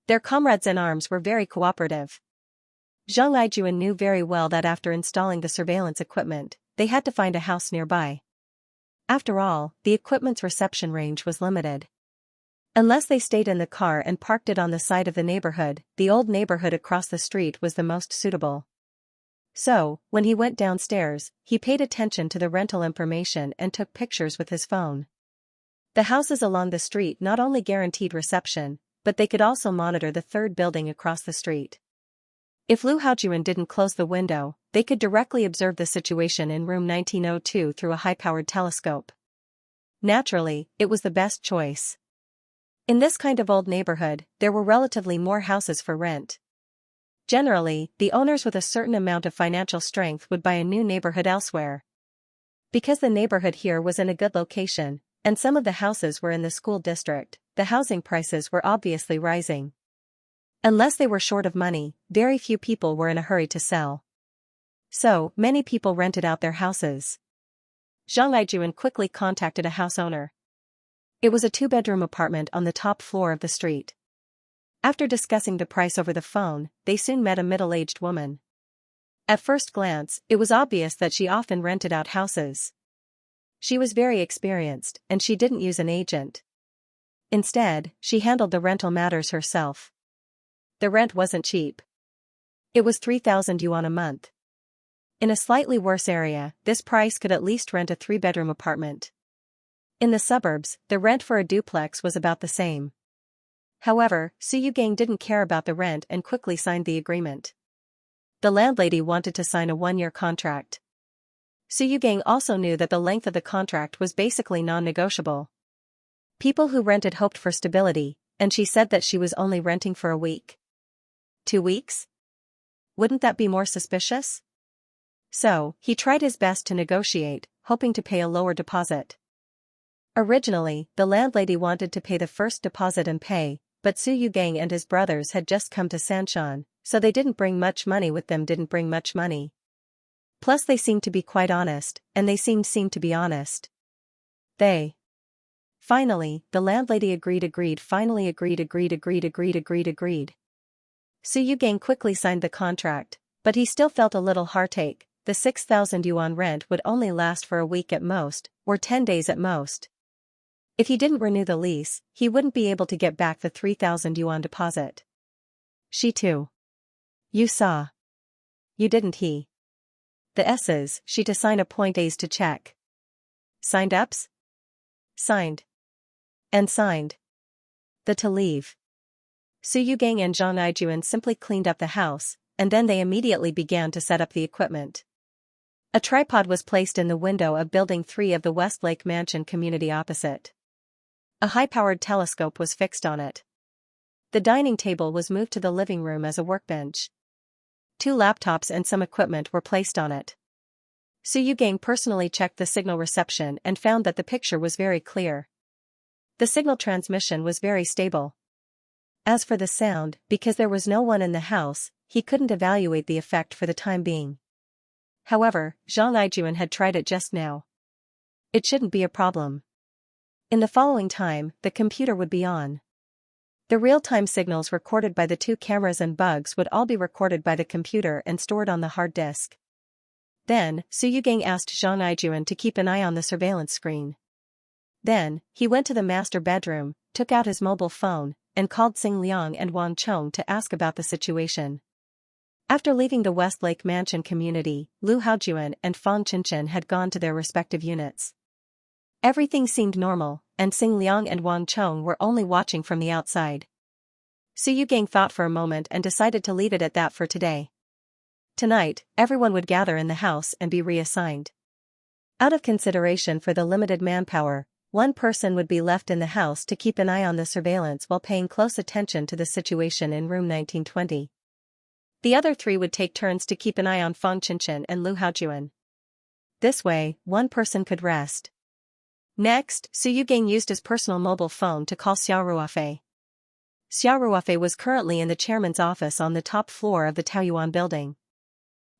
Their comrades in arms were very cooperative. Zhang Ijuan knew very well that after installing the surveillance equipment, they had to find a house nearby. After all, the equipment's reception range was limited. Unless they stayed in the car and parked it on the side of the neighborhood, the old neighborhood across the street was the most suitable. So, when he went downstairs, he paid attention to the rental information and took pictures with his phone. The houses along the street not only guaranteed reception, but they could also monitor the third building across the street. If Lu Haojuan didn't close the window, they could directly observe the situation in room 1902 through a high-powered telescope. Naturally, it was the best choice. In this kind of old neighborhood, there were relatively more houses for rent. Generally, the owners with a certain amount of financial strength would buy a new neighborhood elsewhere. Because the neighborhood here was in a good location, and some of the houses were in the school district, the housing prices were obviously rising. Unless they were short of money, very few people were in a hurry to sell. So, many people rented out their houses. Zhang Ijuan quickly contacted a house owner. It was a two-bedroom apartment on the top floor of the street. After discussing the price over the phone, they soon met a middle-aged woman. At first glance, it was obvious that she often rented out houses. She was very experienced, and she didn't use an agent. Instead, she handled the rental matters herself. The rent wasn't cheap. It was 3,000 yuan a month. In a slightly worse area, this price could at least rent a three-bedroom apartment. In the suburbs, the rent for a duplex was about the same. However, Su Yugang didn't care about the rent and quickly signed the agreement. The landlady wanted to sign a one-year contract. Su Yugang also knew that the length of the contract was basically non-negotiable. People who rented hoped for stability, and she said that she was only renting for a week. 2 weeks? Wouldn't that be more suspicious? So, he tried his best to negotiate, hoping to pay a lower deposit. Originally, the landlady wanted to pay the first deposit and pay, but Su Yugang and his brothers had just come to Sanshan, so they didn't bring much money with them. Plus they seemed to be quite honest, and they seemed to be honest. Finally, the landlady agreed. Su Yugang quickly signed the contract, but he still felt a little heartache. The 6,000 yuan rent would only last for a week at most, or 10 days at most. If he didn't renew the lease, he wouldn't be able to get back the 3,000 yuan deposit. She too. You saw. You didn't he. The S's, she to sign a point A's to check. Signed ups? Signed. And signed. The to leave. Su Yugang and Zhang Aijuan simply cleaned up the house, and then they immediately began to set up the equipment. A tripod was placed in the window of Building 3 of the Westlake Mansion community opposite. A high-powered telescope was fixed on it. The dining table was moved to the living room as a workbench. 2 laptops and some equipment were placed on it. Su Yugang personally checked the signal reception and found that the picture was very clear. The signal transmission was very stable. As for the sound, because there was no one in the house, he couldn't evaluate the effect for the time being. However, Zhang Aijuan had tried it just now. It shouldn't be a problem. In the following time, the computer would be on. The real-time signals recorded by the 2 cameras and bugs would all be recorded by the computer and stored on the hard disk. Then, Su Yugang asked Zhang Aijuan to keep an eye on the surveillance screen. Then, he went to the master bedroom, took out his mobile phone, and called Xing Liang and Wang Chong to ask about the situation. After leaving the Westlake Mansion community, Lu Haojuan and Fang Qinchen had gone to their respective units. Everything seemed normal, and Xing Liang and Wang Chong were only watching from the outside. Su Yugang thought for a moment and decided to leave it at that for today. Tonight, everyone would gather in the house and be reassigned. Out of consideration for the limited manpower, one person would be left in the house to keep an eye on the surveillance while paying close attention to the situation in room 1920. The other 3 would take turns to keep an eye on Fang Qinchen and Lu Haojuan. This way, one person could rest. Next, Su Yugang used his personal mobile phone to call Xiao Ruofei. Xiao Ruofei was currently in the chairman's office on the top floor of the Taoyuan building.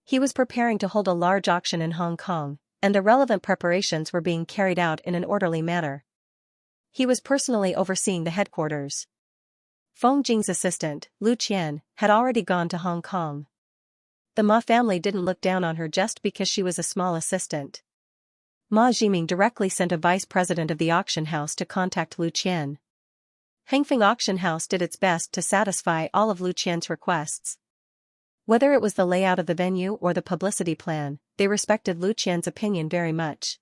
He was preparing to hold a large auction in Hong Kong, and the relevant preparations were being carried out in an orderly manner. He was personally overseeing the headquarters. Feng Jing's assistant, Lu Qian, had already gone to Hong Kong. The Ma family didn't look down on her just because she was a small assistant. Ma Jiming directly sent a vice president of the auction house to contact Lu Qian. Hengfeng Auction House did its best to satisfy all of Lu Qian's requests. Whether it was the layout of the venue or the publicity plan, they respected Lu Qian's opinion very much.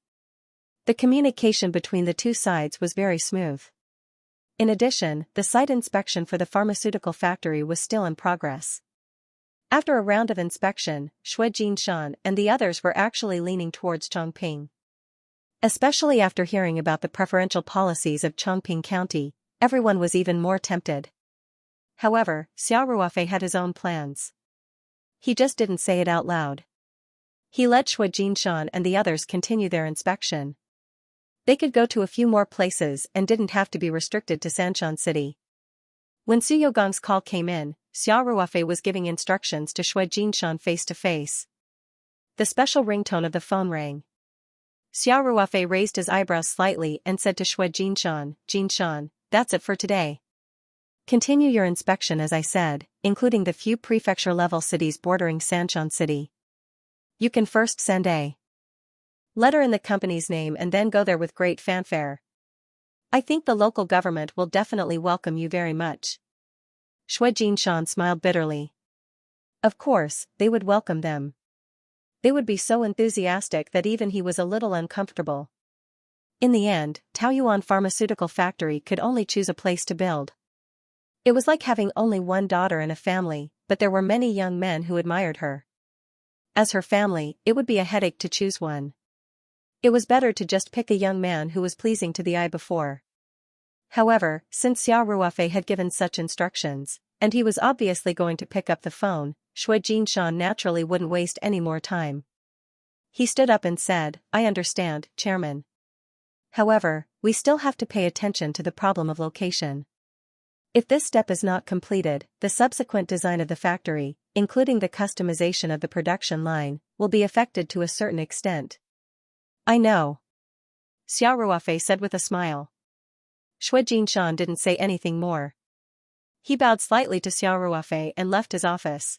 The communication between the 2 sides was very smooth. In addition, the site inspection for the pharmaceutical factory was still in progress. After a round of inspection, Xue Jinshan and the others were actually leaning towards Chongping. Especially after hearing about the preferential policies of Chongping County, everyone was even more tempted. However, Xiao Ruofei had his own plans. He just didn't say it out loud. He let Xue Jinshan and the others continue their inspection. They could go to a few more places and didn't have to be restricted to Sanshan City. When Su Yogang's call came in, Xiao Ruofei was giving instructions to Xue Jinshan face to face. The special ringtone of the phone rang. Xiao Ruofei raised his eyebrows slightly and said to Shui Jinshan, that's it for today. Continue your inspection as I said, including the few prefecture-level cities bordering Sanshan City. You can first send a letter in the company's name and then go there with great fanfare. I think the local government will definitely welcome you very much. Shui Jinshan smiled bitterly. Of course, they would welcome them. They would be so enthusiastic that even he was a little uncomfortable. In the end, Taoyuan Pharmaceutical Factory could only choose a place to build. It was like having only one daughter in a family, but there were many young men who admired her. As her family, it would be a headache to choose one. It was better to just pick a young man who was pleasing to the eye before. However, since Xiao Ruofei had given such instructions, and he was obviously going to pick up the phone, Shui Jinshan naturally wouldn't waste any more time. He stood up and said, I understand, Chairman. However, we still have to pay attention to the problem of location. If this step is not completed, the subsequent design of the factory, including the customization of the production line, will be affected to a certain extent. I know. Xiao Ruofei said with a smile. Shui Jinshan didn't say anything more. He bowed slightly to Xiao Ruofei and left his office.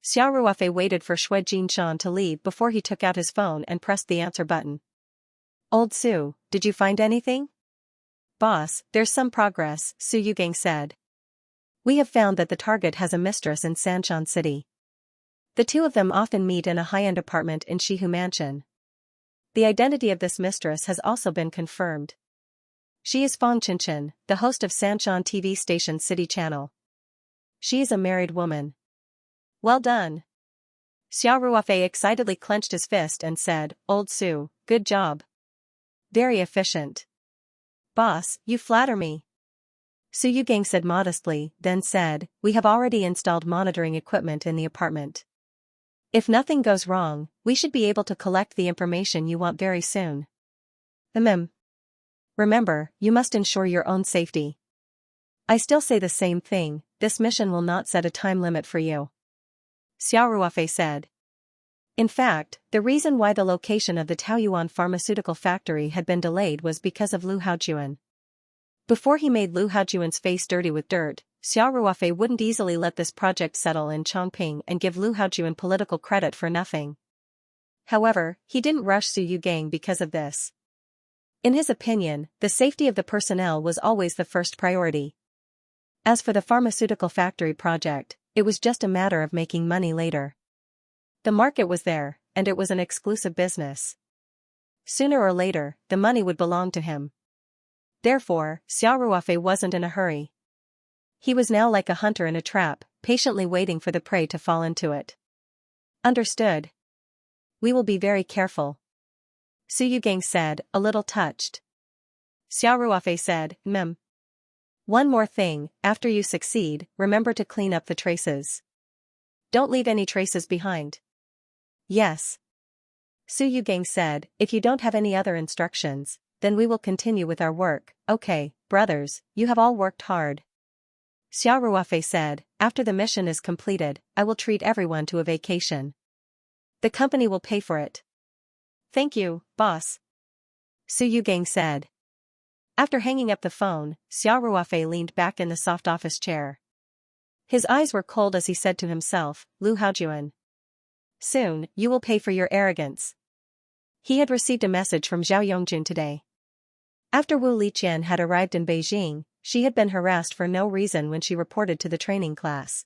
Xiao Ruofei waited for Shui Jinshan to leave before he took out his phone and pressed the answer button. Old Su, did you find anything? Boss, there's some progress, Su Yugang said. We have found that the target has a mistress in Sanshan City. The two of them often meet in a high-end apartment in Shihu Mansion. The identity of this mistress has also been confirmed. She is Fang Qinchin, the host of Sanshan TV station City Channel. She is a married woman. Well done. Xiao Ruofei excitedly clenched his fist and said, Old Su, good job. Very efficient. Boss, you flatter me. Su Yugang said modestly, then said, we have already installed monitoring equipment in the apartment. If nothing goes wrong, we should be able to collect the information you want very soon. Remember, you must ensure your own safety. I still say the same thing, this mission will not set a time limit for you. Xiao Ruofei said. In fact, the reason why the location of the Taoyuan Pharmaceutical Factory had been delayed was because of Lu Haojuan. Before he made Lu Haojuan's face dirty with dirt, Xiao Ruofei wouldn't easily let this project settle in Chongping and give Lu Haojuan political credit for nothing. However, he didn't rush Su Yugang because of this. In his opinion, the safety of the personnel was always the first priority. As for the pharmaceutical factory project, it was just a matter of making money later. The market was there, and it was an exclusive business. Sooner or later, the money would belong to him. Therefore, Xiao Ruofei wasn't in a hurry. He was now like a hunter in a trap, patiently waiting for the prey to fall into it. Understood. We will be very careful. Su Yugang said, a little touched. Xiao Ruofei said, One more thing, after you succeed, remember to clean up the traces. Don't leave any traces behind. Yes. Su Yugang said, if you don't have any other instructions, then we will continue with our work. Okay, brothers, you have all worked hard. Xiao Ruofei said, after the mission is completed, I will treat everyone to a vacation. The company will pay for it. Thank you, boss. Su Yugang said. After hanging up the phone, Xiao Ruofei leaned back in the soft office chair. His eyes were cold as he said to himself, Lu Haojuan. Soon, you will pay for your arrogance. He had received a message from Zhao Yongjun today. After Wu Liqian had arrived in Beijing, she had been harassed for no reason when she reported to the training class.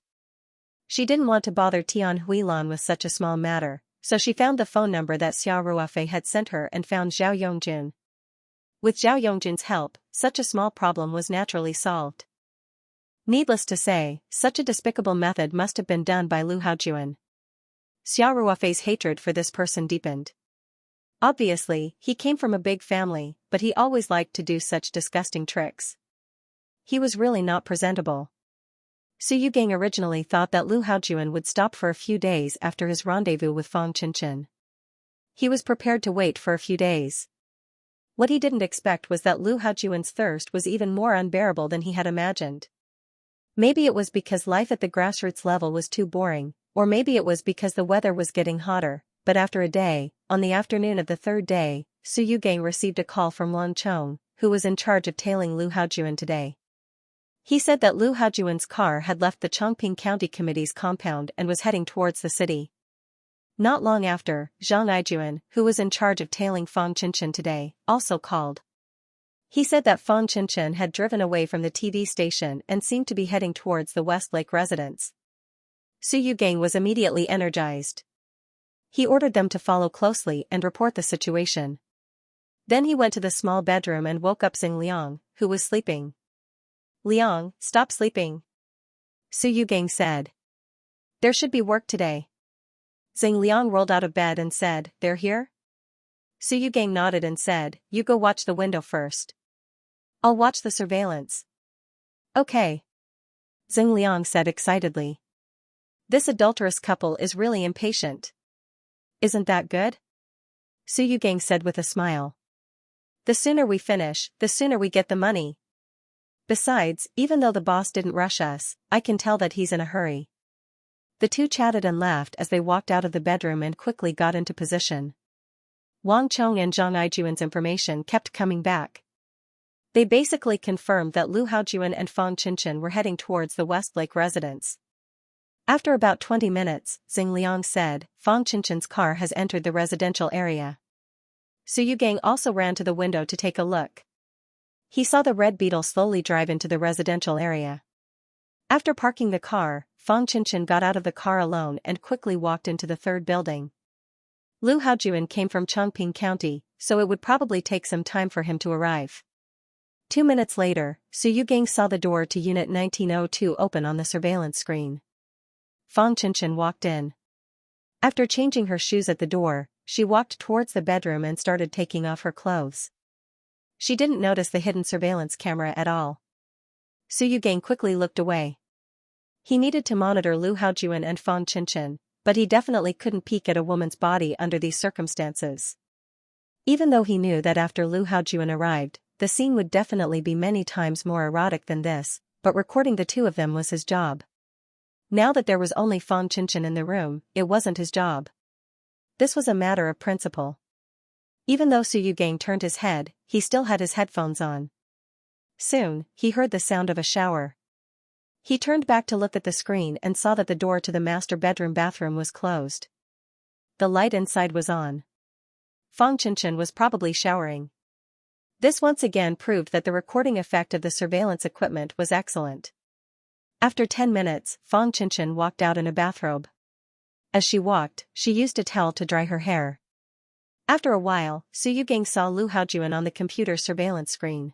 She didn't want to bother Tian Huilan with such a small matter, so she found the phone number that Xiao Ruofei had sent her and found Zhao Yongjun. With Zhao Yongjun's help, such a small problem was naturally solved. Needless to say, such a despicable method must have been done by Lu Haojuan. Xiao Ruofei's hatred for this person deepened. Obviously, he came from a big family, but he always liked to do such disgusting tricks. He was really not presentable. Su Yugang originally thought that Lu Haojuan would stop for a few days after his rendezvous with Fang Qinchin. He was prepared to wait for a few days. What he didn't expect was that Lu Haojuan's thirst was even more unbearable than he had imagined. Maybe it was because life at the grassroots level was too boring, or maybe it was because the weather was getting hotter, but after a day, on the afternoon of the third day, Su Yugang received a call from Wang Chong, who was in charge of tailing Lu Haojuan today. He said that Lu Haojuan's car had left the Chongping County Committee's compound and was heading towards the city. Not long after, Zhang Aijuan, who was in charge of tailing Fang Qinshan today, also called. He said that Fang Qinshan had driven away from the TV station and seemed to be heading towards the Westlake residence. Su Yugang was immediately energized. He ordered them to follow closely and report the situation. Then he went to the small bedroom and woke up Xing Liang, who was sleeping. "Liang, stop sleeping," Su Yugang said. "There should be work today." Xing Liang rolled out of bed and said, "They're here?" Su Yugang nodded and said, "You go watch the window first. I'll watch the surveillance." "Okay," Xing Liang said excitedly. "This adulterous couple is really impatient. Isn't that good?" Su Yugang said with a smile. "The sooner we finish, the sooner we get the money. Besides, even though the boss didn't rush us, I can tell that he's in a hurry." The two chatted and laughed as they walked out of the bedroom and quickly got into position. Wang Chong and Zhang Aijuan's information kept coming back. They basically confirmed that Lu Haojuan and Fang Qinshan were heading towards the Westlake residence. After about 20 minutes, Xing Liang said, "Fang Qinshan's car has entered the residential area." Su Yugang also ran to the window to take a look. He saw the red beetle slowly drive into the residential area. After parking the car, Fang Qinshan got out of the car alone and quickly walked into the third building. Lu Haojuan came from Chongping County, so it would probably take some time for him to arrive. 2 minutes later, Su Yugang saw the door to Unit 1902 open on the surveillance screen. Fang Qinshan walked in. After changing her shoes at the door, she walked towards the bedroom and started taking off her clothes. She didn't notice the hidden surveillance camera at all. Su Yugang quickly looked away. He needed to monitor Lu Haojuan and Fang Qinshan, but he definitely couldn't peek at a woman's body under these circumstances. Even though he knew that after Lu Haojuan arrived, the scene would definitely be many times more erotic than this, but recording the two of them was his job. Now that there was only Fang Qinshan in the room, it wasn't his job. This was a matter of principle. Even though Su Yugang turned his head, he still had his headphones on. Soon, he heard the sound of a shower. He turned back to look at the screen and saw that the door to the master bathroom was closed. The light inside was on. Fang Qinshan was probably showering. This once again proved that the recording effect of the surveillance equipment was excellent. After 10 minutes, Fang Qinshan walked out in a bathrobe. As she walked, she used a towel to dry her hair. After a while, Su Yugang saw Lu Haojuan on the computer surveillance screen.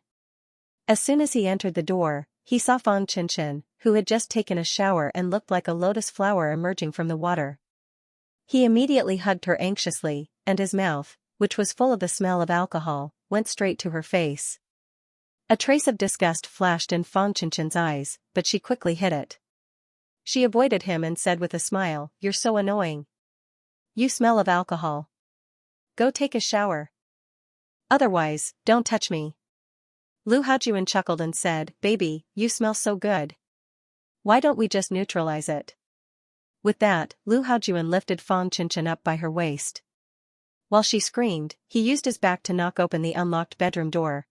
As soon as he entered the door, he saw Fang Qinshan, who had just taken a shower and looked like a lotus flower emerging from the water. He immediately hugged her anxiously, and his mouth, which was full of the smell of alcohol, went straight to her face. A trace of disgust flashed in Fang Qinshan's eyes, but she quickly hid it. She avoided him and said with a smile, "You're so annoying. You smell of alcohol. Go take a shower. Otherwise, don't touch me." Lu Haojuan chuckled and said, "Baby, you smell so good. Why don't we just neutralize it?" With that, Lu Haojuan lifted Fang Qinshan up by her waist. While she screamed, he used his back to knock open the unlocked bedroom door.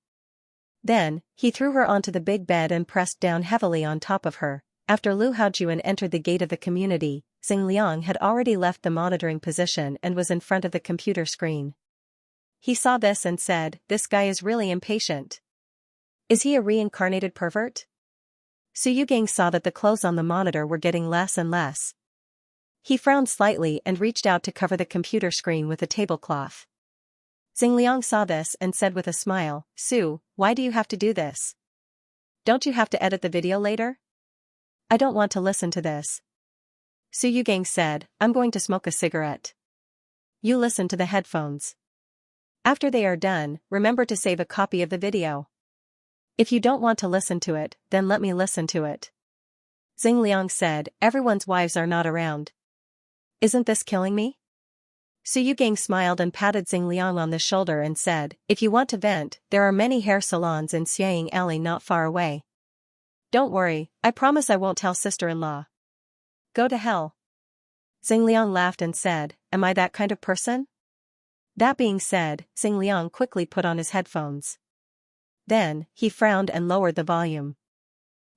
Then, he threw her onto the big bed and pressed down heavily on top of her. After Lu Haojuan entered the gate of the community, Xing Liang had already left the monitoring position and was in front of the computer screen. He saw this and said, "This guy is really impatient. Is he a reincarnated pervert?" Su Yugang saw that the clothes on the monitor were getting less and less. He frowned slightly and reached out to cover the computer screen with a tablecloth. Xing Liang saw this and said with a smile, "Su, why do you have to do this? Don't you have to edit the video later?" "I don't want to listen to this." Su Yugang said, "I'm going to smoke a cigarette. You listen to the headphones. After they are done, remember to save a copy of the video. If you don't want to listen to it, then let me listen to it." Xing Liang said, "Everyone's wives are not around. Isn't this killing me?" Su Yugang smiled and patted Xing Liang on the shoulder and said, "If you want to vent, there are many hair salons in Xiang Alley not far away. Don't worry, I promise I won't tell sister-in-law. Go to hell." Xing Liang laughed and said, "Am I that kind of person?" That being said, Xing Liang quickly put on his headphones. Then, he frowned and lowered the volume.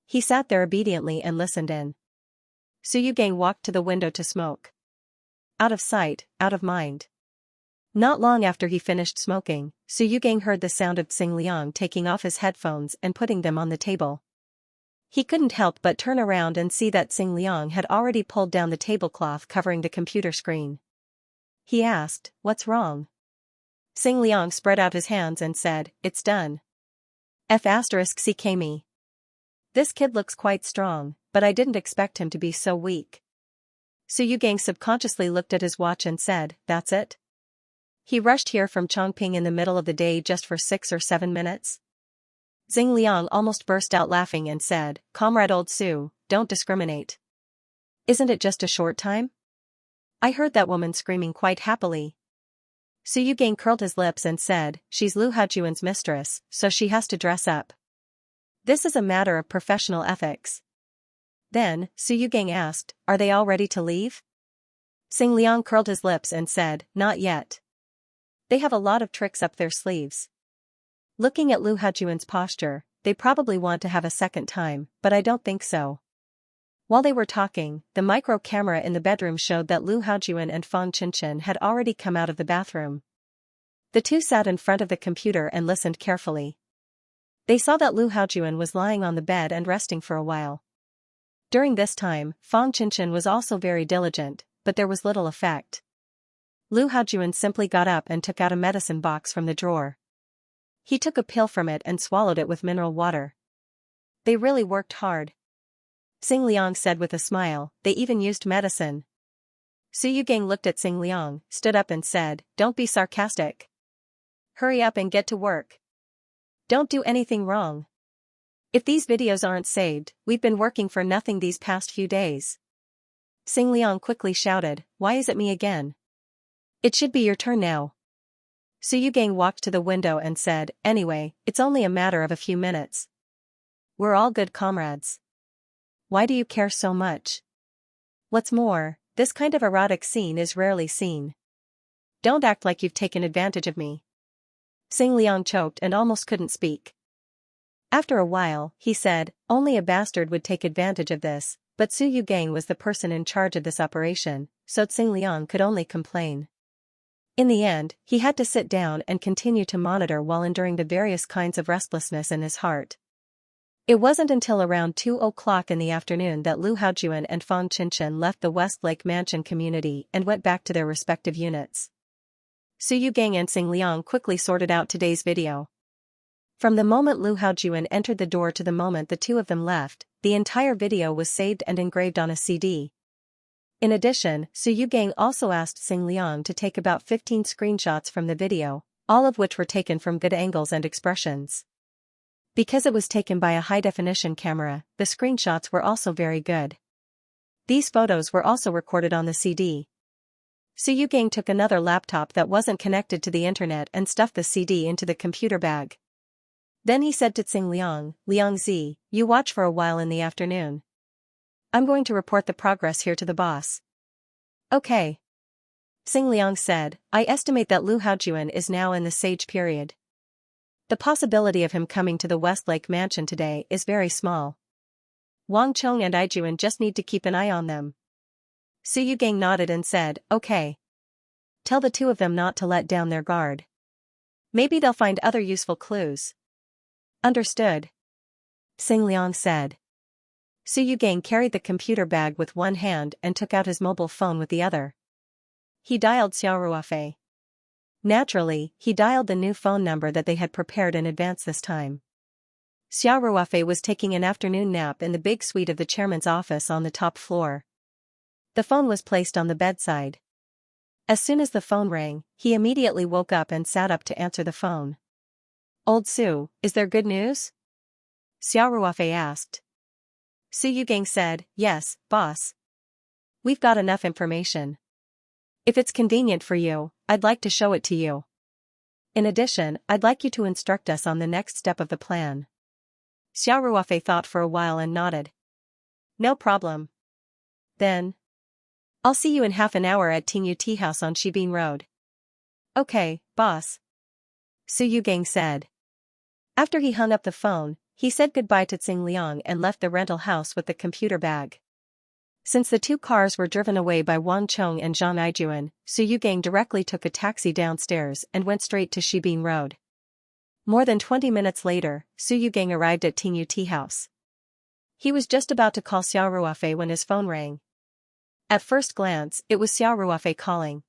He sat there obediently and listened in. Su Yugang walked to the window to smoke. Out of sight, out of mind. Not long after he finished smoking, Su Yugang heard the sound of Xing Liang taking off his headphones and putting them on the table. He couldn't help but turn around and see that Xing Liang had already pulled down the tablecloth covering the computer screen. He asked, "What's wrong?" Xing Liang spread out his hands and said, "It's done. F***ck me. This kid looks quite strong, but I didn't expect him to be so weak." Su Yugang subconsciously looked at his watch and said, "That's it? He rushed here from Chongping in the middle of the day just for 6 or 7 minutes?" Xing Liang almost burst out laughing and said, "Comrade Old Su, don't discriminate. Isn't it just a short time? I heard that woman screaming quite happily." Su Yugang curled his lips and said, "She's Lu Haojuan's mistress, so she has to dress up. This is a matter of professional ethics." Then, Su Yugang asked, "Are they all ready to leave?" Xing Liang curled his lips and said, "Not yet. They have a lot of tricks up their sleeves. Looking at Lu Haojuan's posture, they probably want to have a second time, but I don't think so." While they were talking, the micro camera in the bedroom showed that Lu Haojuan and Fang Qinshan had already come out of the bathroom. The two sat in front of the computer and listened carefully. They saw that Lu Haojuan was lying on the bed and resting for a while. During this time, Fang Qinshan was also very diligent, but there was little effect. Lu Haojuan simply got up and took out a medicine box from the drawer. He took a pill from it and swallowed it with mineral water. "They really worked hard," Xing Liang said with a smile. "They even used medicine." Su Yugang looked at Xing Liang, stood up and said, "Don't be sarcastic. Hurry up and get to work. Don't do anything wrong. If these videos aren't saved, we've been working for nothing these past few days." Xing Liang quickly shouted, "Why is it me again? It should be your turn now." Su Yugang walked to the window and said, "Anyway, it's only a matter of a few minutes. We're all good comrades. Why do you care so much? What's more, this kind of erotic scene is rarely seen. Don't act like you've taken advantage of me." Xing Liang choked and almost couldn't speak. After a while, he said, "Only a bastard would take advantage of this," but Su Yugang was the person in charge of this operation, so Xing Liang could only complain. In the end, he had to sit down and continue to monitor while enduring the various kinds of restlessness in his heart. It wasn't until around 2 o'clock in the afternoon that Lu Haojuan and Fang Qinshan left the Westlake Mansion community and went back to their respective units. Su Yugang and Xing Liang quickly sorted out today's video. From the moment Lu Haojuan entered the door to the moment the two of them left, the entire video was saved and engraved on a CD. In addition, Su Yugang also asked Xing Liang to take about 15 screenshots from the video, all of which were taken from good angles and expressions. Because it was taken by a high-definition camera, the screenshots were also very good. These photos were also recorded on the CD. Su Yugang took another laptop that wasn't connected to the internet and stuffed the CD into the computer bag. Then he said to Xing Liang, "Liang Zi, you watch for a while in the afternoon. I'm going to report the progress here to the boss." "Okay." Xing Liang said, "I estimate that Lu Haojuan is now in the sage period. The possibility of him coming to the Westlake Mansion today is very small. Wang Chong and Ijuan just need to keep an eye on them." Su Yugang nodded and said, "Okay. Tell the two of them not to let down their guard. Maybe they'll find other useful clues." "Understood," Xing Liang said. Su Yugang carried the computer bag with one hand and took out his mobile phone with the other. He dialed Xiao Ruofei. Naturally, he dialed the new phone number that they had prepared in advance this time. Xiao Ruofei was taking an afternoon nap in the big suite of the chairman's office on the top floor. The phone was placed on the bedside. As soon as the phone rang, he immediately woke up and sat up to answer the phone. "Old Su, is there good news?" Xiao Ruofei asked. Su Yugang said, "Yes, boss. We've got enough information. If it's convenient for you, I'd like to show it to you. In addition, I'd like you to instruct us on the next step of the plan." Xiao Ruofei thought for a while and nodded. "No problem. Then I'll see you in half an hour at Tingyu Tea House on Shibin Road." Okay, boss. Su Yugang said. After he hung up the phone, he said goodbye to Tsing Liang and left the rental house with the computer bag. Since the two cars were driven away by Wang Chong and Zhang Aijuan, Su Yugang directly took a taxi downstairs and went straight to Shibin Road. More than 20 minutes later, Su Yugang arrived at Tingyu Tea House. He was just about to call Xiao Ruofei when his phone rang. At first glance, it was Xiao Ruofei calling.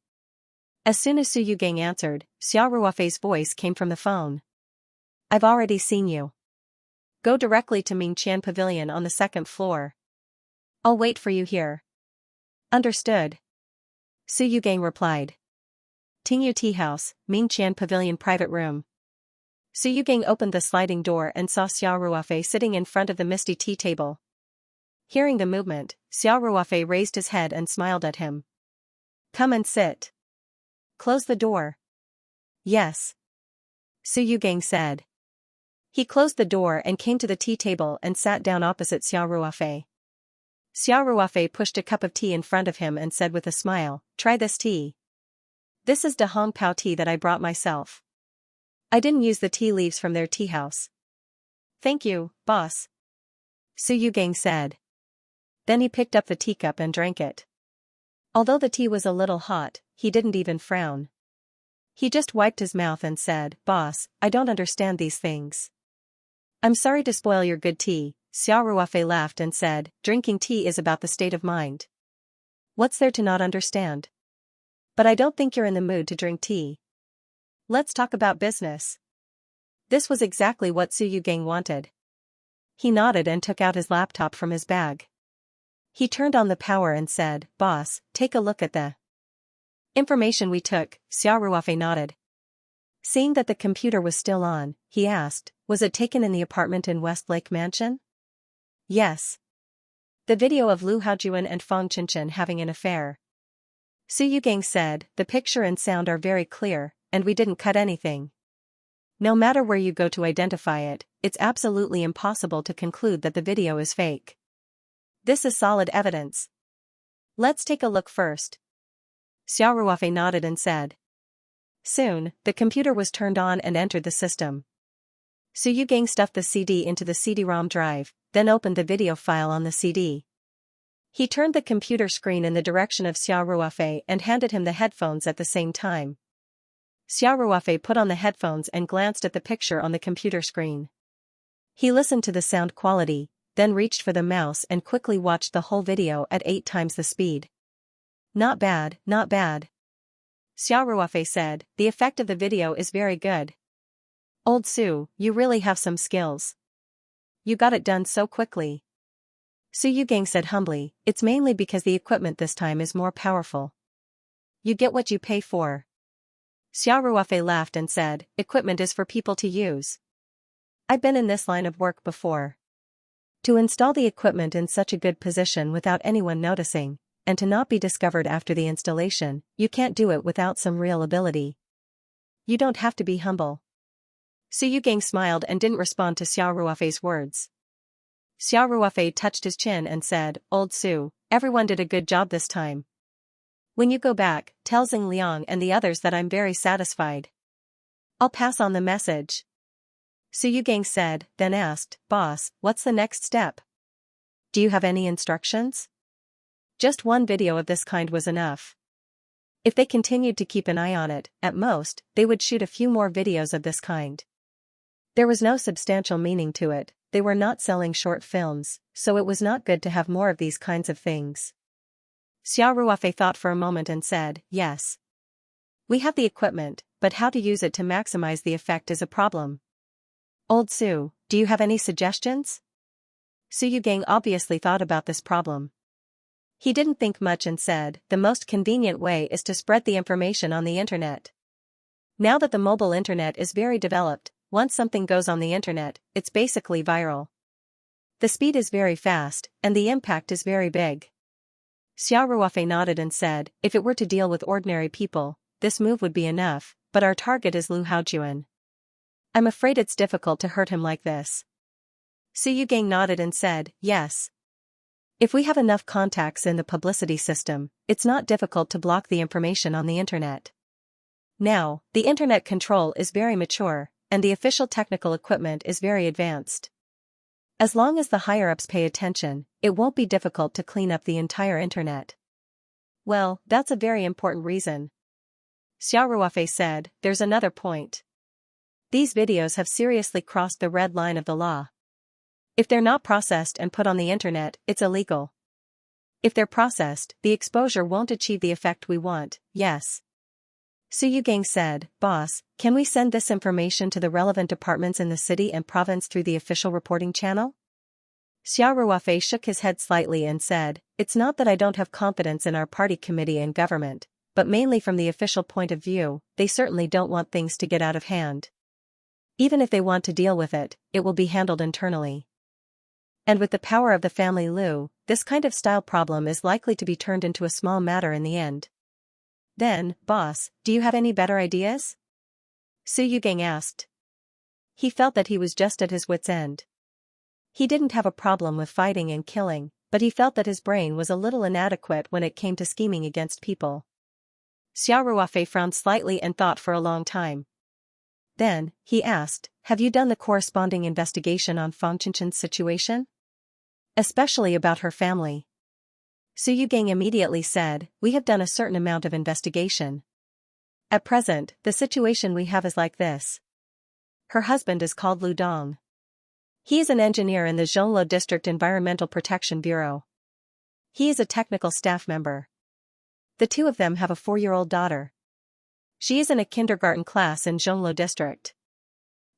As soon as Su Yugang answered, Xiao Ruofei's voice came from the phone. I've already seen you. Go directly to Mingqian Pavilion on the second floor. I'll wait for you here. Understood. Su Yugang replied. Tingyu Tea House, Mingqian Pavilion private room. Su Yugang opened the sliding door and saw Xiao Ruofei sitting in front of the misty tea table. Hearing the movement, Xiao Ruofei raised his head and smiled at him. Come and sit. Close the door. Yes. Su Yugang said. He closed the door and came to the tea table and sat down opposite Xiao Ruofei. Xiao Ruofei pushed a cup of tea in front of him and said with a smile, try this tea. This is De Hong Pao tea that I brought myself. I didn't use the tea leaves from their tea house. Thank you, boss. Su Yugang said. Then he picked up the teacup and drank it. Although the tea was a little hot, he didn't even frown. He just wiped his mouth and said, Boss, I don't understand these things. I'm sorry to spoil your good tea, Xiao Ruofei laughed and said, drinking tea is about the state of mind. What's there to not understand? But I don't think you're in the mood to drink tea. Let's talk about business. This was exactly what Su Yugang wanted. He nodded and took out his laptop from his bag. He turned on the power and said, Boss, take a look at the information we took. Xiao Ruofei nodded. Seeing that the computer was still on, he asked, was it taken in the apartment in Westlake Mansion? Yes. The video of Lu Haojuan and Fang Chenchen having an affair. Su Yugang said, the picture and sound are very clear, and we didn't cut anything. No matter where you go to identify it, it's absolutely impossible to conclude that the video is fake. This is solid evidence. Let's take a look first. Xiao Ruofei nodded and said. Soon, the computer was turned on and entered the system. Su Yugang stuffed the CD into the CD-ROM drive, then opened the video file on the CD. He turned the computer screen in the direction of Xiao Ruofei and handed him the headphones at the same time. Xiao Ruofei put on the headphones and glanced at the picture on the computer screen. He listened to the sound quality, then reached for the mouse and quickly watched the whole video at 8 times the speed. Not bad, not bad. Xiao Ruofei said, the effect of the video is very good. Old Su, you really have some skills. You got it done so quickly. Su Yugang said humbly, it's mainly because the equipment this time is more powerful. You get what you pay for. Xiao Ruofei laughed and said, equipment is for people to use. I've been in this line of work before. To install the equipment in such a good position without anyone noticing, and to not be discovered after the installation, you can't do it without some real ability. You don't have to be humble. Su Yugang smiled and didn't respond to Xiao Ruofei's words. Xiao Ruofei touched his chin and said, Old Su, everyone did a good job this time. When you go back, tell Xing Liang and the others that I'm very satisfied. I'll pass on the message. Su Yugang said, then asked, Boss, what's the next step? Do you have any instructions? Just one video of this kind was enough. If they continued to keep an eye on it, at most, they would shoot a few more videos of this kind. There was no substantial meaning to it, they were not selling short films, so it was not good to have more of these kinds of things. Xiao Ruofei thought for a moment and said, yes. We have the equipment, but how to use it to maximize the effect is a problem. Old Su, do you have any suggestions? Su Yugang obviously thought about this problem. He didn't think much and said, the most convenient way is to spread the information on the internet. Now that the mobile internet is very developed, once something goes on the internet, it's basically viral. The speed is very fast, and the impact is very big. Xiao Ruofei nodded and said, if it were to deal with ordinary people, this move would be enough, but our target is Lu Haojuan. I'm afraid it's difficult to hurt him like this. Su Yugang nodded and said, yes. If we have enough contacts in the publicity system, it's not difficult to block the information on the internet. Now, the internet control is very mature, and the official technical equipment is very advanced. As long as the higher-ups pay attention, it won't be difficult to clean up the entire internet. Well, that's a very important reason. Xiao Ruofei said, there's another point. These videos have seriously crossed the red line of the law. If they're not processed and put on the internet, it's illegal. If they're processed, the exposure won't achieve the effect we want, yes. Su Yugang said, Boss, can we send this information to the relevant departments in the city and province through the official reporting channel? Xiao Ruofei shook his head slightly and said, it's not that I don't have confidence in our party committee and government, but mainly from the official point of view, they certainly don't want things to get out of hand. Even if they want to deal with it, it will be handled internally. And with the power of the family Liu, this kind of style problem is likely to be turned into a small matter in the end. Then, boss, do you have any better ideas? Su Yugang asked. He felt that he was just at his wit's end. He didn't have a problem with fighting and killing, but he felt that his brain was a little inadequate when it came to scheming against people. Xiao Ruofei frowned slightly and thought for a long time. Then, he asked, have you done the corresponding investigation on Fang Qinchen's situation? Especially about her family. Su Yugang immediately said, we have done a certain amount of investigation. At present, the situation we have is like this. Her husband is called Lu Dong. He is an engineer in the Zhongluo District Environmental Protection Bureau. He is a technical staff member. The two of them have a 4-year-old daughter. She is in a kindergarten class in Zhongluo District.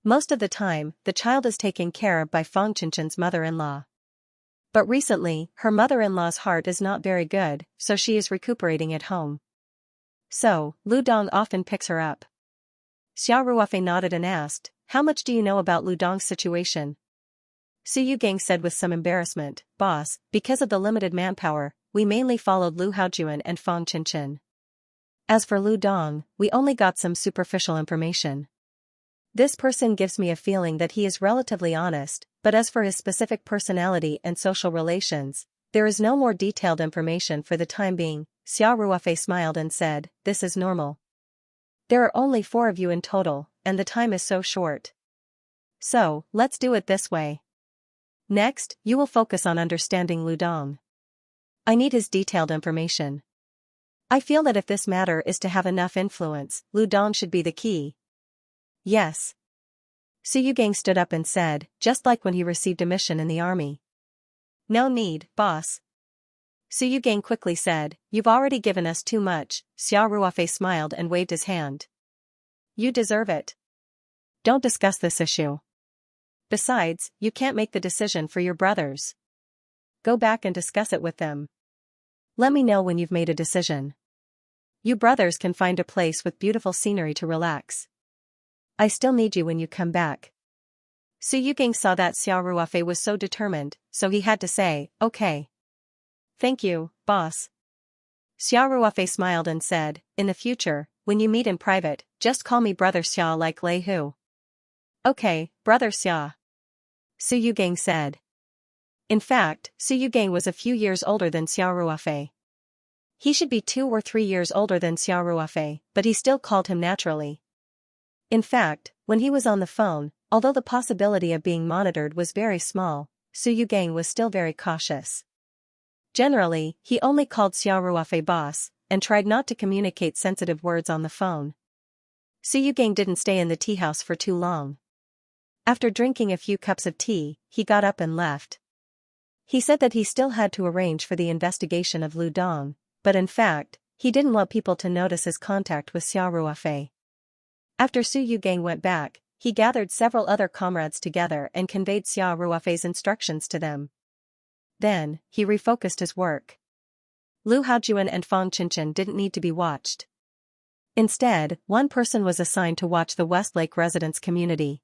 Most of the time, the child is taken care of by Fang Qinchen's mother-in-law. But recently, her mother-in-law's heart is not very good, so she is recuperating at home. So, Lu Dong often picks her up. Xiao Ruofei nodded and asked, how much do you know about Lu Dong's situation? Su Yugang said with some embarrassment, boss, because of the limited manpower, we mainly followed Lu Haojuan and Fang Qinchen. As for Lu Dong, we only got some superficial information. This person gives me a feeling that he is relatively honest, but as for his specific personality and social relations, there is no more detailed information for the time being. Xiao Ruofei smiled and said, this is normal. There are only 4 of you in total, and the time is so short. So, let's do it this way. Next, you will focus on understanding Lu Dong. I need his detailed information. I feel that if this matter is to have enough influence, Lu Dong should be the key. Yes. Su Yugang stood up and said, just like when he received a mission in the army. No need, boss. Su Yugang quickly said, you've already given us too much. Xiao Ruofei smiled and waved his hand. You deserve it. Don't discuss this issue. Besides, you can't make the decision for your brothers. Go back and discuss it with them. Let me know when you've made a decision. You brothers can find a place with beautiful scenery to relax. I still need you when you come back. Su Yugang saw that Xiao Ruofei was so determined, so he had to say, okay. Thank you, boss. Xiao Ruofei smiled and said, in the future, when you meet in private, just call me Brother Xiao like Lei Hu. Okay, Brother Xiao. Su Yugang said. In fact, Su Yugang was a few years older than Xiao Ruofei. He should be 2 or 3 years older than Xiao Ruofei, but he still called him naturally. In fact, when he was on the phone, although the possibility of being monitored was very small, Su Yugang was still very cautious. Generally, he only called Xiao Ruofei boss, and tried not to communicate sensitive words on the phone. Su Yugang didn't stay in the tea house for too long. After drinking a few cups of tea, he got up and left. He said that he still had to arrange for the investigation of Lu Dong, but in fact, he didn't want people to notice his contact with Xiao Ruofei. After Su Yugang went back, he gathered several other comrades together and conveyed Xiao Ruofei's instructions to them. Then, he refocused his work. Lu Haojuan and Fang Qinchen didn't need to be watched. Instead, one person was assigned to watch the Westlake residents' community.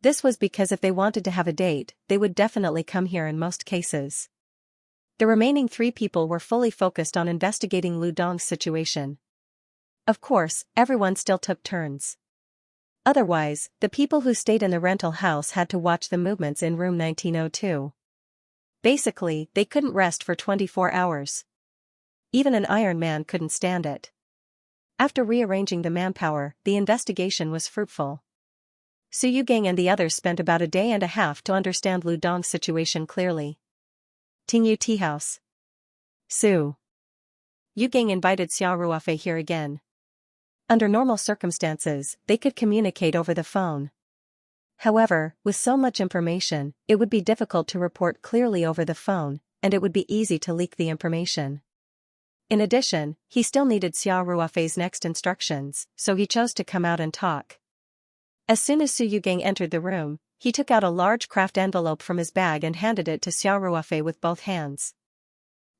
This was because if they wanted to have a date, they would definitely come here in most cases. The remaining 3 people were fully focused on investigating Lu Dong's situation. Of course, everyone still took turns. Otherwise, the people who stayed in the rental house had to watch the movements in room 1902. Basically, they couldn't rest for 24 hours. Even an Iron Man couldn't stand it. After rearranging the manpower, the investigation was fruitful. Su Yugang and the others spent about a day and a half to understand Lu Dong's situation clearly. Tingyu Tea House. Su Yugang invited Xiao Ruofei here again. Under normal circumstances, they could communicate over the phone. However, with so much information, it would be difficult to report clearly over the phone, and it would be easy to leak the information. In addition, he still needed Xiao Ruofei's next instructions, so he chose to come out and talk. As soon as Su Yugang entered the room, he took out a large craft envelope from his bag and handed it to Xiao Ruofei with both hands.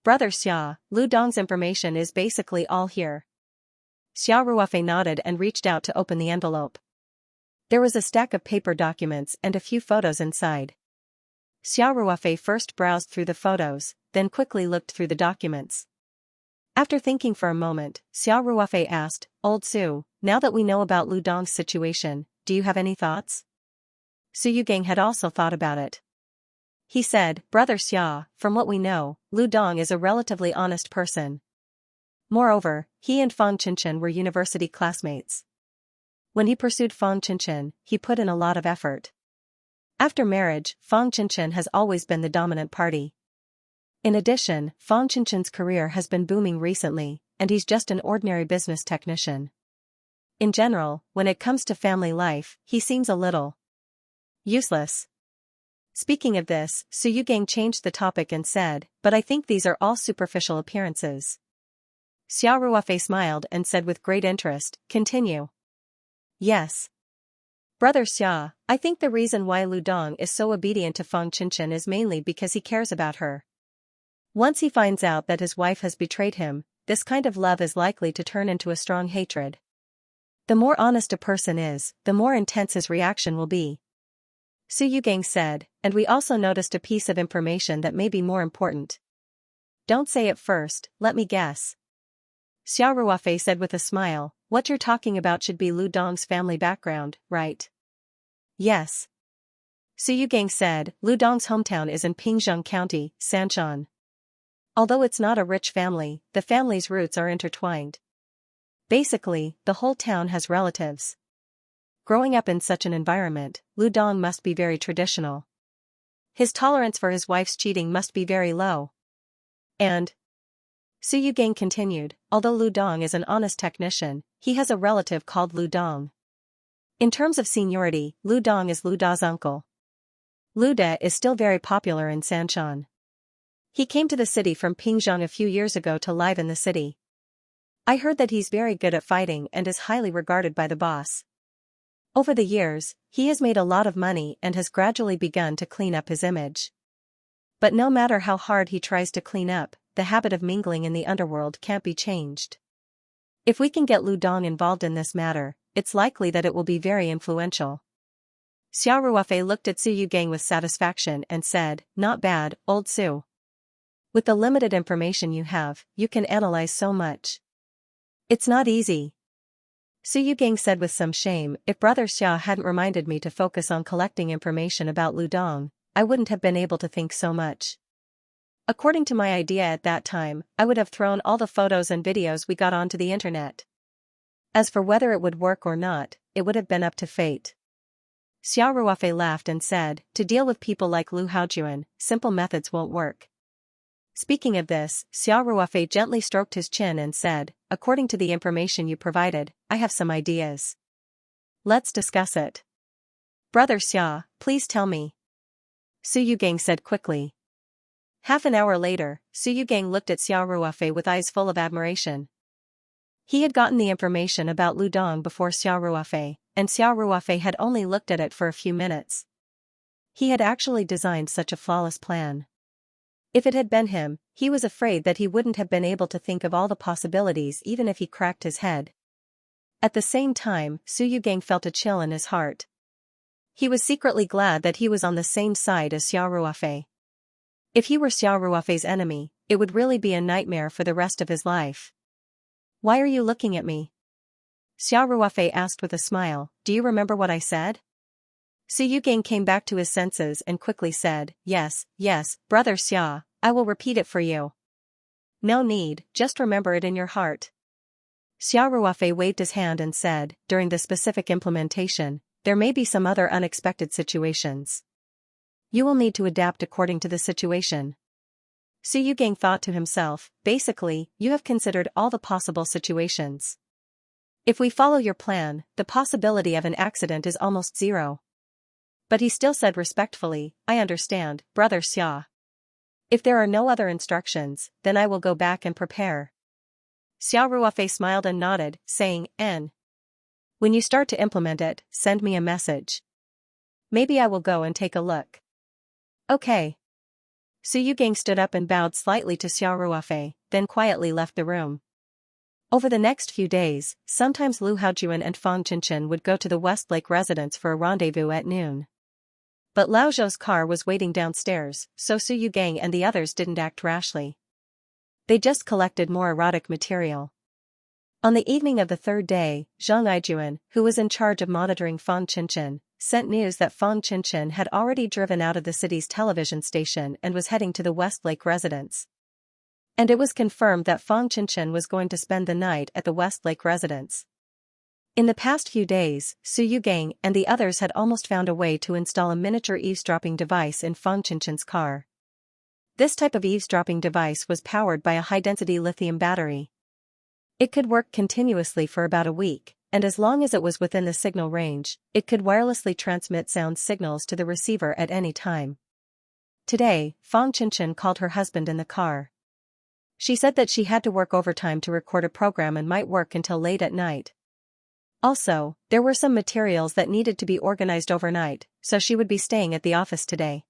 "Brother Xia, Lu Dong's information is basically all here." Xiao Ruofei nodded and reached out to open the envelope. There was a stack of paper documents and a few photos inside. Xiao Ruofei first browsed through the photos, then quickly looked through the documents. After thinking for a moment, Xiao Ruofei asked, "Old Su, now that we know about Lu Dong's situation, do you have any thoughts?" Su Yugang had also thought about it. He said, "Brother Xia, from what we know, Lu Dong is a relatively honest person. Moreover, he and Fang Qinshan were university classmates. When he pursued Fang Qinshan, he put in a lot of effort. After marriage, Fang Qinshan has always been the dominant party. In addition, Fang Qinshan's career has been booming recently, and he's just an ordinary business technician. In general, when it comes to family life, he seems a little useless." Speaking of this, Su Yugang changed the topic and said, "But I think these are all superficial appearances." Xiao Ruofei smiled and said with great interest, "Continue." "Yes. Brother Xia, I think the reason why Lu Dong is so obedient to Fang Qinshan is mainly because he cares about her. Once he finds out that his wife has betrayed him, this kind of love is likely to turn into a strong hatred. The more honest a person is, the more intense his reaction will be." Su Yugang said, "And we also noticed a piece of information that may be more important." "Don't say it first, let me guess." Xiao Ruofei said with a smile, "What you're talking about should be Lu Dong's family background, right?" "Yes." Su Yugang said, "Lu Dong's hometown is in Pingzheng County, Sanshan. Although it's not a rich family, the family's roots are intertwined. Basically, the whole town has relatives. Growing up in such an environment, Lu Dong must be very traditional. His tolerance for his wife's cheating must be very low. And," Su Yugang continued, "although Lu Dong is an honest technician, he has a relative called Lu Dong. In terms of seniority, Lu Dong is Lu Da's uncle. Lu Da is still very popular in Sanshan. He came to the city from Pingzheng a few years ago to live in the city. I heard that he's very good at fighting and is highly regarded by the boss. Over the years, he has made a lot of money and has gradually begun to clean up his image. But no matter how hard he tries to clean up, the habit of mingling in the underworld can't be changed. If we can get Lu Dong involved in this matter, it's likely that it will be very influential." Xiao Ruofei looked at Su Yugang with satisfaction and said, "Not bad, old Su. With the limited information you have, you can analyze so much." "It's not easy." Su Yugang said with some shame, "If Brother Xia hadn't reminded me to focus on collecting information about Lu Dong, I wouldn't have been able to think so much. According to my idea at that time, I would have thrown all the photos and videos we got onto the internet. As for whether it would work or not, it would have been up to fate." Xiao Ruofei laughed and said, "To deal with people like Lu Haojuan, simple methods won't work." Speaking of this, Xiao Ruofei gently stroked his chin and said, "According to the information you provided, I have some ideas. Let's discuss it." "Brother Xia, please tell me." Su Yugang said quickly. Half an hour later, Su Yugang looked at Xiao Ruofei with eyes full of admiration. He had gotten the information about Lu Dong before Xiao Ruofei, and Xiao Ruofei had only looked at it for a few minutes. He had actually designed such a flawless plan. If it had been him, he was afraid that he wouldn't have been able to think of all the possibilities even if he cracked his head. At the same time, Su Yugang felt a chill in his heart. He was secretly glad that he was on the same side as Xiao Ruofei. If he were Xiao Ruofei's enemy, it would really be a nightmare for the rest of his life. "Why are you looking at me?" Xiao Ruofei asked with a smile, "Do you remember what I said?" Su Yugang came back to his senses and quickly said, yes, Brother Xia, I will repeat it for you." "No need, just remember it in your heart." Xiao Ruofei waved his hand and said, during the specific implementation, there may be some other unexpected situations. You will need to adapt according to the situation. Su Yugang thought to himself, basically, you have considered all the possible situations. If we follow your plan, the possibility of an accident is almost zero. But he still said respectfully, I understand, Brother Xia. If there are no other instructions, then I will go back and prepare. Xiao Ruofei smiled and nodded, saying, N. When you start to implement it, send me a message. Maybe I will go and take a look. Okay. Su Yugang stood up and bowed slightly to Xiao Ruofei, then quietly left the room. Over the next few days, sometimes Lu Haojuan and Fang Chenchen would go to the Westlake residence for a rendezvous at noon. But Lao Zhou's car was waiting downstairs, so Su Yugang and the others didn't act rashly. They just collected more erotic material. On the evening of the third day, Zhang Aijuan, who was in charge of monitoring Fang Chenchen, sent news that Fang Chenchen had already driven out of the city's television station and was heading to the Westlake residence. And it was confirmed that Fang Chenchen was going to spend the night at the Westlake residence. In the past few days, Su Yugang and the others had almost found a way to install a miniature eavesdropping device in Fang Chenchen's car. This type of eavesdropping device was powered by a high-density lithium battery. It could work continuously for about a week, and as long as it was within the signal range, it could wirelessly transmit sound signals to the receiver at any time. Today, Fang Chenchen called her husband in the car. She said that she had to work overtime to record a program and might work until late at night. Also, there were some materials that needed to be organized overnight, so she would be staying at the office today.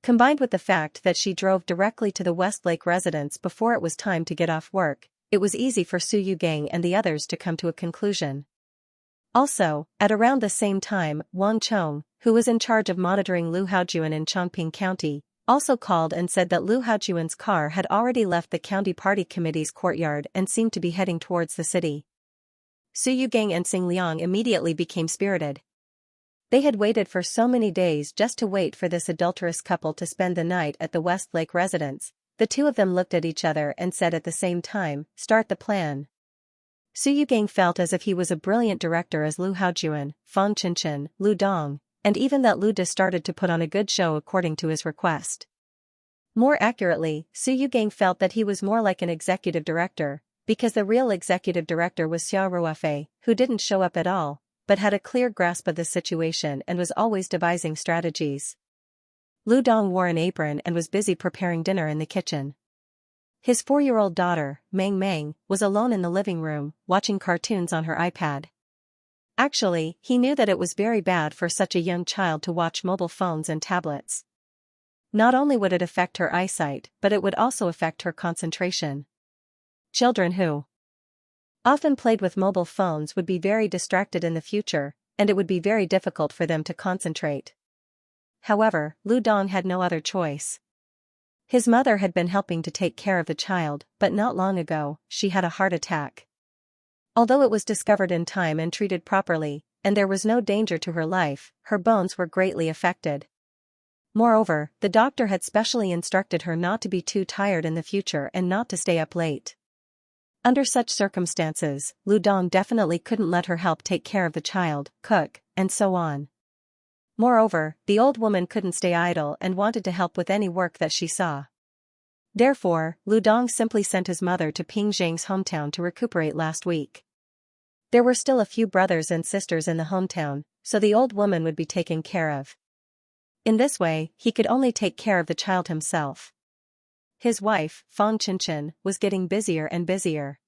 Combined with the fact that she drove directly to the Westlake residence before it was time to get off work, it was easy for Su Yugang and the others to come to a conclusion. Also, at around the same time, Wang Chong, who was in charge of monitoring Lu Haojuan in Chongping County, also called and said that Lu Haojuan's car had already left the county party committee's courtyard and seemed to be heading towards the city. Su Yugang and Xing Liang immediately became spirited. They had waited for so many days just to wait for this adulterous couple to spend the night at the Westlake residence. The two of them looked at each other and said at the same time, start the plan. Su Yugang felt as if he was a brilliant director as Lu Haojuan, Fang Chenchen, Lu Dong, and even that Lu De started to put on a good show according to his request. More accurately, Su Yugang felt that he was more like an executive director, because the real executive director was Xiao Ruofei, who didn't show up at all, but had a clear grasp of the situation and was always devising strategies. Lu Dong wore an apron and was busy preparing dinner in the kitchen. His 4-year-old daughter, Meng Meng, was alone in the living room, watching cartoons on her iPad. Actually, he knew that it was very bad for such a young child to watch mobile phones and tablets. Not only would it affect her eyesight, but it would also affect her concentration. Children who often played with mobile phones would be very distracted in the future, and it would be very difficult for them to concentrate. However, Lu Dong had no other choice. His mother had been helping to take care of the child, but not long ago, she had a heart attack. Although it was discovered in time and treated properly, and there was no danger to her life, her bones were greatly affected. Moreover, the doctor had specially instructed her not to be too tired in the future and not to stay up late. Under such circumstances, Lu Dong definitely couldn't let her help take care of the child, cook, and so on. Moreover, the old woman couldn't stay idle and wanted to help with any work that she saw. Therefore, Lu Dong simply sent his mother to Ping Zhang's hometown to recuperate last week. There were still a few brothers and sisters in the hometown, so the old woman would be taken care of. In this way, he could only take care of the child himself. His wife, Fang Chenchen, was getting busier and busier.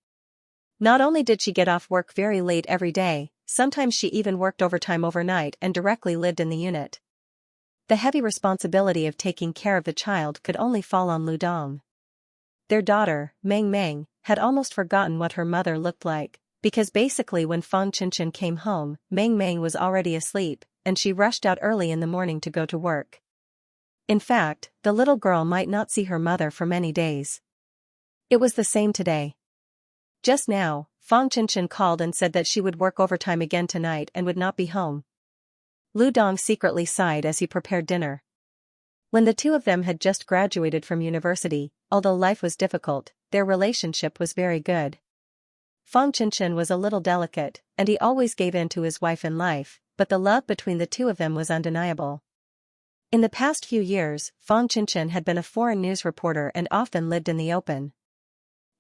Not only did she get off work very late every day, sometimes she even worked overtime overnight and directly lived in the unit. The heavy responsibility of taking care of the child could only fall on Lu Dong. Their daughter, Meng Meng, had almost forgotten what her mother looked like, because basically when Fang Chenchen came home, Meng Meng was already asleep, and she rushed out early in the morning to go to work. In fact, the little girl might not see her mother for many days. It was the same today. Just now, Fang Chenchen called and said that she would work overtime again tonight and would not be home. Lu Dong secretly sighed as he prepared dinner. When the two of them had just graduated from university, although life was difficult, their relationship was very good. Fang Qinshan was a little delicate, and he always gave in to his wife in life, but the love between the two of them was undeniable. In the past few years, Fang Qinshan had been a foreign news reporter and often lived in the open.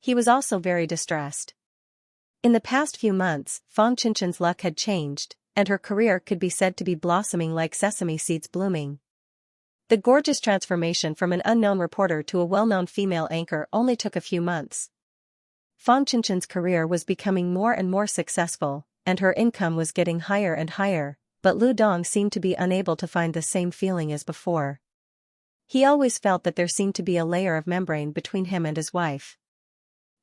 He was also very distressed. In the past few months, Fang Qinshan's luck had changed, and her career could be said to be blossoming like sesame seeds blooming. The gorgeous transformation from an unknown reporter to a well-known female anchor only took a few months. Fang Qinshan's career was becoming more and more successful, and her income was getting higher and higher, but Lu Dong seemed to be unable to find the same feeling as before. He always felt that there seemed to be a layer of membrane between him and his wife.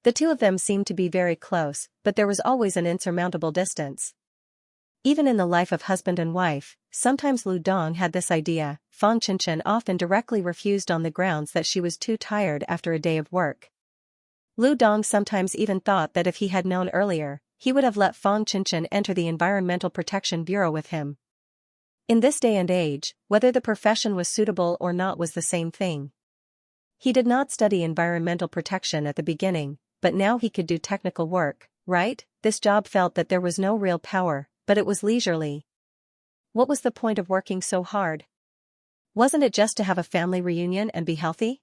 The two of them seemed to be very close, but there was always an insurmountable distance. Even in the life of husband and wife, sometimes Lu Dong had this idea. Fang Qinshan often directly refused on the grounds that she was too tired after a day of work. Lu Dong sometimes even thought that if he had known earlier, he would have let Fang Qinshan enter the Environmental Protection Bureau with him. In this day and age, whether the profession was suitable or not was the same thing. He did not study environmental protection at the beginning, but now he could do technical work, right? This job felt that there was no real power, but it was leisurely. What was the point of working so hard? Wasn't it just to have a family reunion and be healthy?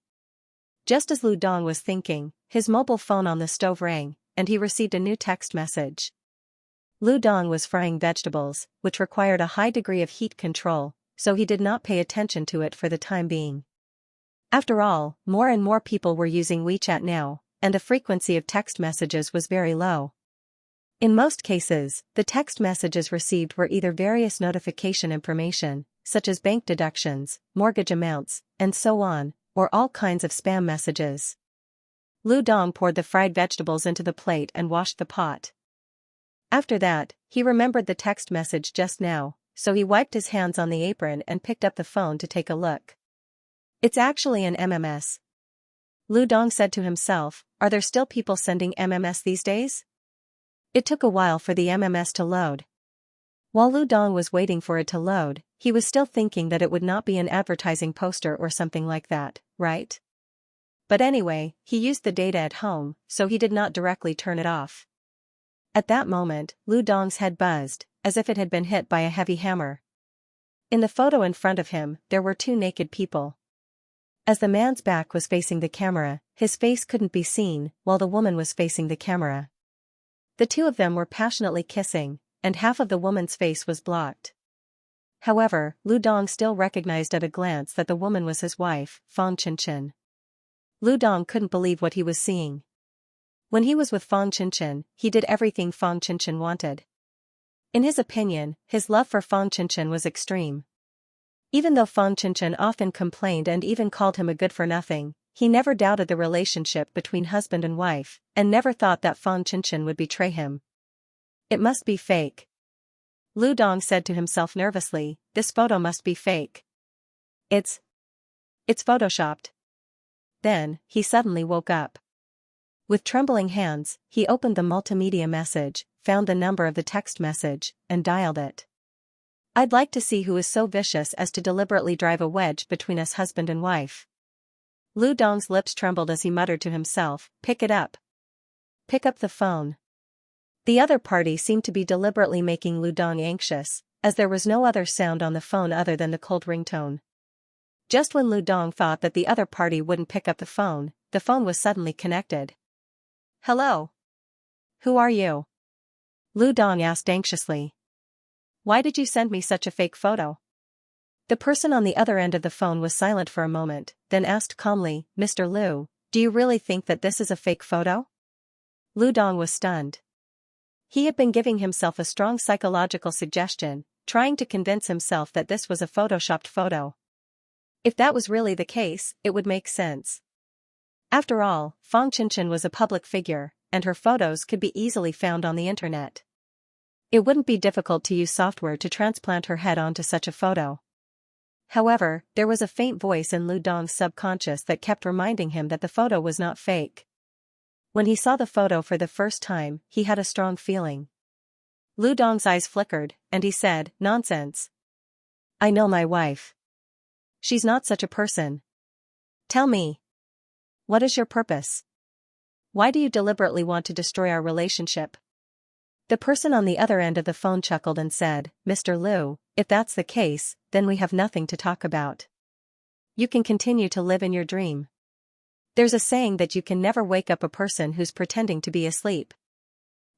Just as Lu Dong was thinking, his mobile phone on the stove rang, and he received a new text message. Lu Dong was frying vegetables, which required a high degree of heat control, so he did not pay attention to it for the time being. After all, more and more people were using WeChat now, and the frequency of text messages was very low. In most cases, the text messages received were either various notification information, such as bank deductions, mortgage amounts, and so on, or all kinds of spam messages. Lu Dong poured the fried vegetables into the plate and washed the pot. After that, he remembered the text message just now, so he wiped his hands on the apron and picked up the phone to take a look. It's actually an MMS. Lu Dong said to himself, are there still people sending MMS these days? It took a while for the MMS to load. While Lu Dong was waiting for it to load, he was still thinking that it would not be an advertising poster or something like that, right? But anyway, he used the data at home, so he did not directly turn it off. At that moment, Lu Dong's head buzzed, as if it had been hit by a heavy hammer. In the photo in front of him, there were two naked people. As the man's back was facing the camera, his face couldn't be seen, while the woman was facing the camera. The two of them were passionately kissing, and half of the woman's face was blocked. However, Lu Dong still recognized at a glance that the woman was his wife, Fang Qinshan. Lu Dong couldn't believe what he was seeing. When he was with Fang Qinshan, he did everything Fang Qinshan wanted. In his opinion, his love for Fang Qinshan was extreme. Even though Fang Qinshan often complained and even called him a good-for-nothing, he never doubted the relationship between husband and wife, and never thought that Fang Qinshan would betray him. It must be fake. Lu Dong said to himself nervously, this photo must be fake. It's photoshopped. Then, he suddenly woke up. With trembling hands, he opened the multimedia message, found the number of the text message, and dialed it. I'd like to see who is so vicious as to deliberately drive a wedge between us husband and wife. Lu Dong's lips trembled as he muttered to himself, pick it up. Pick up the phone. The other party seemed to be deliberately making Lu Dong anxious, as there was no other sound on the phone other than the cold ringtone. Just when Lu Dong thought that the other party wouldn't pick up the phone was suddenly connected. Hello? Who are you? Lu Dong asked anxiously. Why did you send me such a fake photo? The person on the other end of the phone was silent for a moment, then asked calmly, Mr. Lu, do you really think that this is a fake photo? Lu Dong was stunned. He had been giving himself a strong psychological suggestion, trying to convince himself that this was a photoshopped photo. If that was really the case, it would make sense. After all, Fang Qinshan was a public figure, and her photos could be easily found on the internet. It wouldn't be difficult to use software to transplant her head onto such a photo. However, there was a faint voice in Lu Dong's subconscious that kept reminding him that the photo was not fake. When he saw the photo for the first time, he had a strong feeling. Lu Dong's eyes flickered, and he said, nonsense. I know my wife. She's not such a person. Tell me. What is your purpose? Why do you deliberately want to destroy our relationship? The person on the other end of the phone chuckled and said, Mr. Liu, if that's the case, then we have nothing to talk about. You can continue to live in your dream. There's a saying that you can never wake up a person who's pretending to be asleep.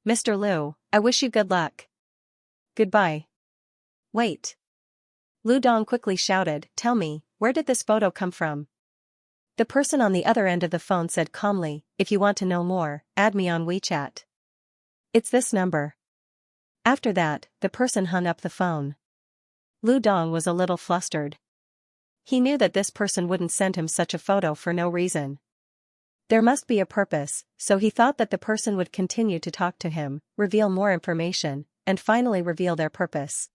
Mr. Liu, I wish you good luck. Goodbye. Wait. Lu Dong quickly shouted, tell me, where did this photo come from? The person on the other end of the phone said calmly, if you want to know more, add me on WeChat. It's this number. After that, the person hung up the phone. Lu Dong was a little flustered. He knew that this person wouldn't send him such a photo for no reason. There must be a purpose, so he thought that the person would continue to talk to him, reveal more information, and finally reveal their purpose.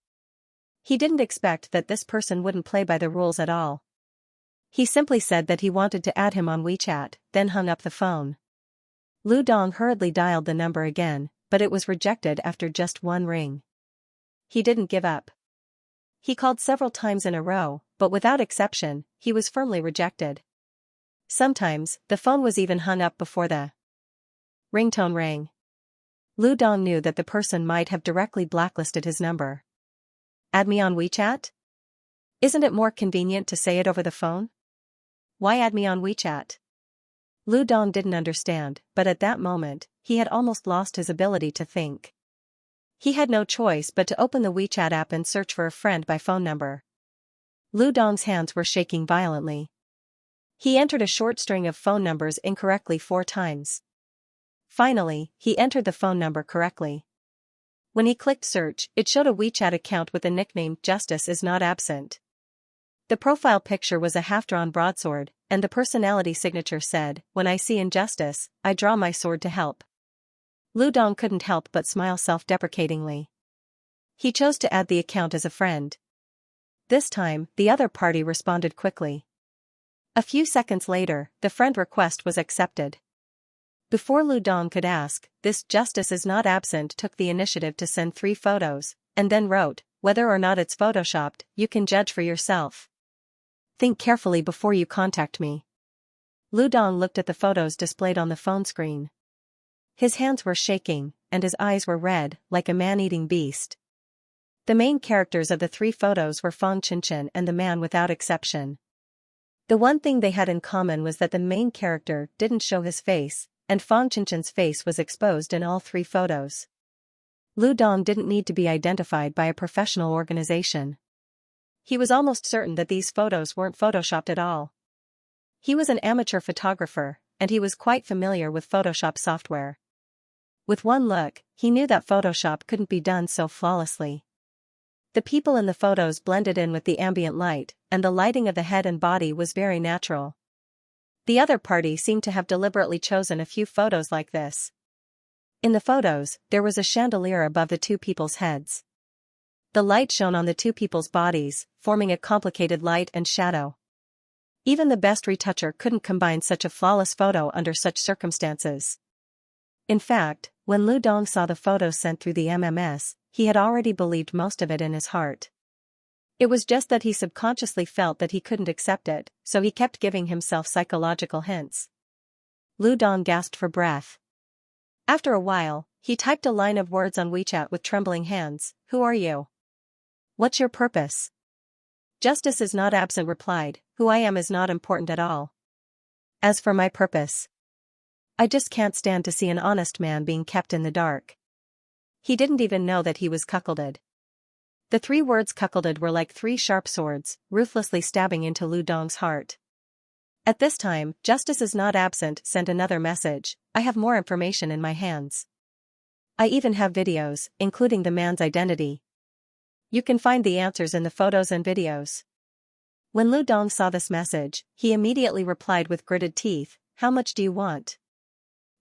He didn't expect that this person wouldn't play by the rules at all. He simply said that he wanted to add him on WeChat, then hung up the phone. Lu Dong hurriedly dialed the number again, but it was rejected after just one ring. He didn't give up. He called several times in a row, but without exception, he was firmly rejected. Sometimes, the phone was even hung up before the ringtone rang. Lu Dong knew that the person might have directly blacklisted his number. Add me on WeChat? Isn't it more convenient to say it over the phone? Why add me on WeChat? Lu Dong didn't understand, but at that moment, he had almost lost his ability to think. He had no choice but to open the WeChat app and search for a friend by phone number. Lu Dong's hands were shaking violently. He entered a short string of phone numbers incorrectly 4 times. Finally, he entered the phone number correctly. When he clicked search, it showed a WeChat account with the nickname Justice is Not Absent. The profile picture was a half-drawn broadsword, and the personality signature said, when I see injustice, I draw my sword to help. Lu Dong couldn't help but smile self-deprecatingly. He chose to add the account as a friend. This time, the other party responded quickly. A few seconds later, the friend request was accepted. Before Lu Dong could ask, this Justice is Not Absent took the initiative to send 3 photos, and then wrote, whether or not it's photoshopped, you can judge for yourself. Think carefully before you contact me. Lu Dong looked at the photos displayed on the phone screen. His hands were shaking, and his eyes were red, like a man-eating beast. The main characters of the 3 photos were Fang Qianqian and the man without exception. The one thing they had in common was that the main character didn't show his face, and Fang Qianqian's face was exposed in all 3 photos. Lu Dong didn't need to be identified by a professional organization. He was almost certain that these photos weren't photoshopped at all. He was an amateur photographer, and he was quite familiar with Photoshop software. With one look, he knew that Photoshop couldn't be done so flawlessly. The people in the photos blended in with the ambient light, and the lighting of the head and body was very natural. The other party seemed to have deliberately chosen a few photos like this. In the photos, there was a chandelier above the 2 people's heads. The light shone on the 2 people's bodies, forming a complicated light and shadow. Even the best retoucher couldn't combine such a flawless photo under such circumstances. In fact, when Lu Dong saw the photos sent through the MMS, he had already believed most of it in his heart. It was just that he subconsciously felt that he couldn't accept it, so he kept giving himself psychological hints. Lu Dong gasped for breath. After a while, he typed a line of words on WeChat with trembling hands. Who are you? What's your purpose? Justice is Not Absent replied, who I am is not important at all. As for my purpose, I just can't stand to see an honest man being kept in the dark. He didn't even know that he was cuckolded. The 3 words cuckolded were like 3 sharp swords, ruthlessly stabbing into Lu Dong's heart. At this time, Justice is Not Absent sent another message, I have more information in my hands. I even have videos, including the man's identity. You can find the answers in the photos and videos. When Lu Dong saw this message, he immediately replied with gritted teeth, how much do you want?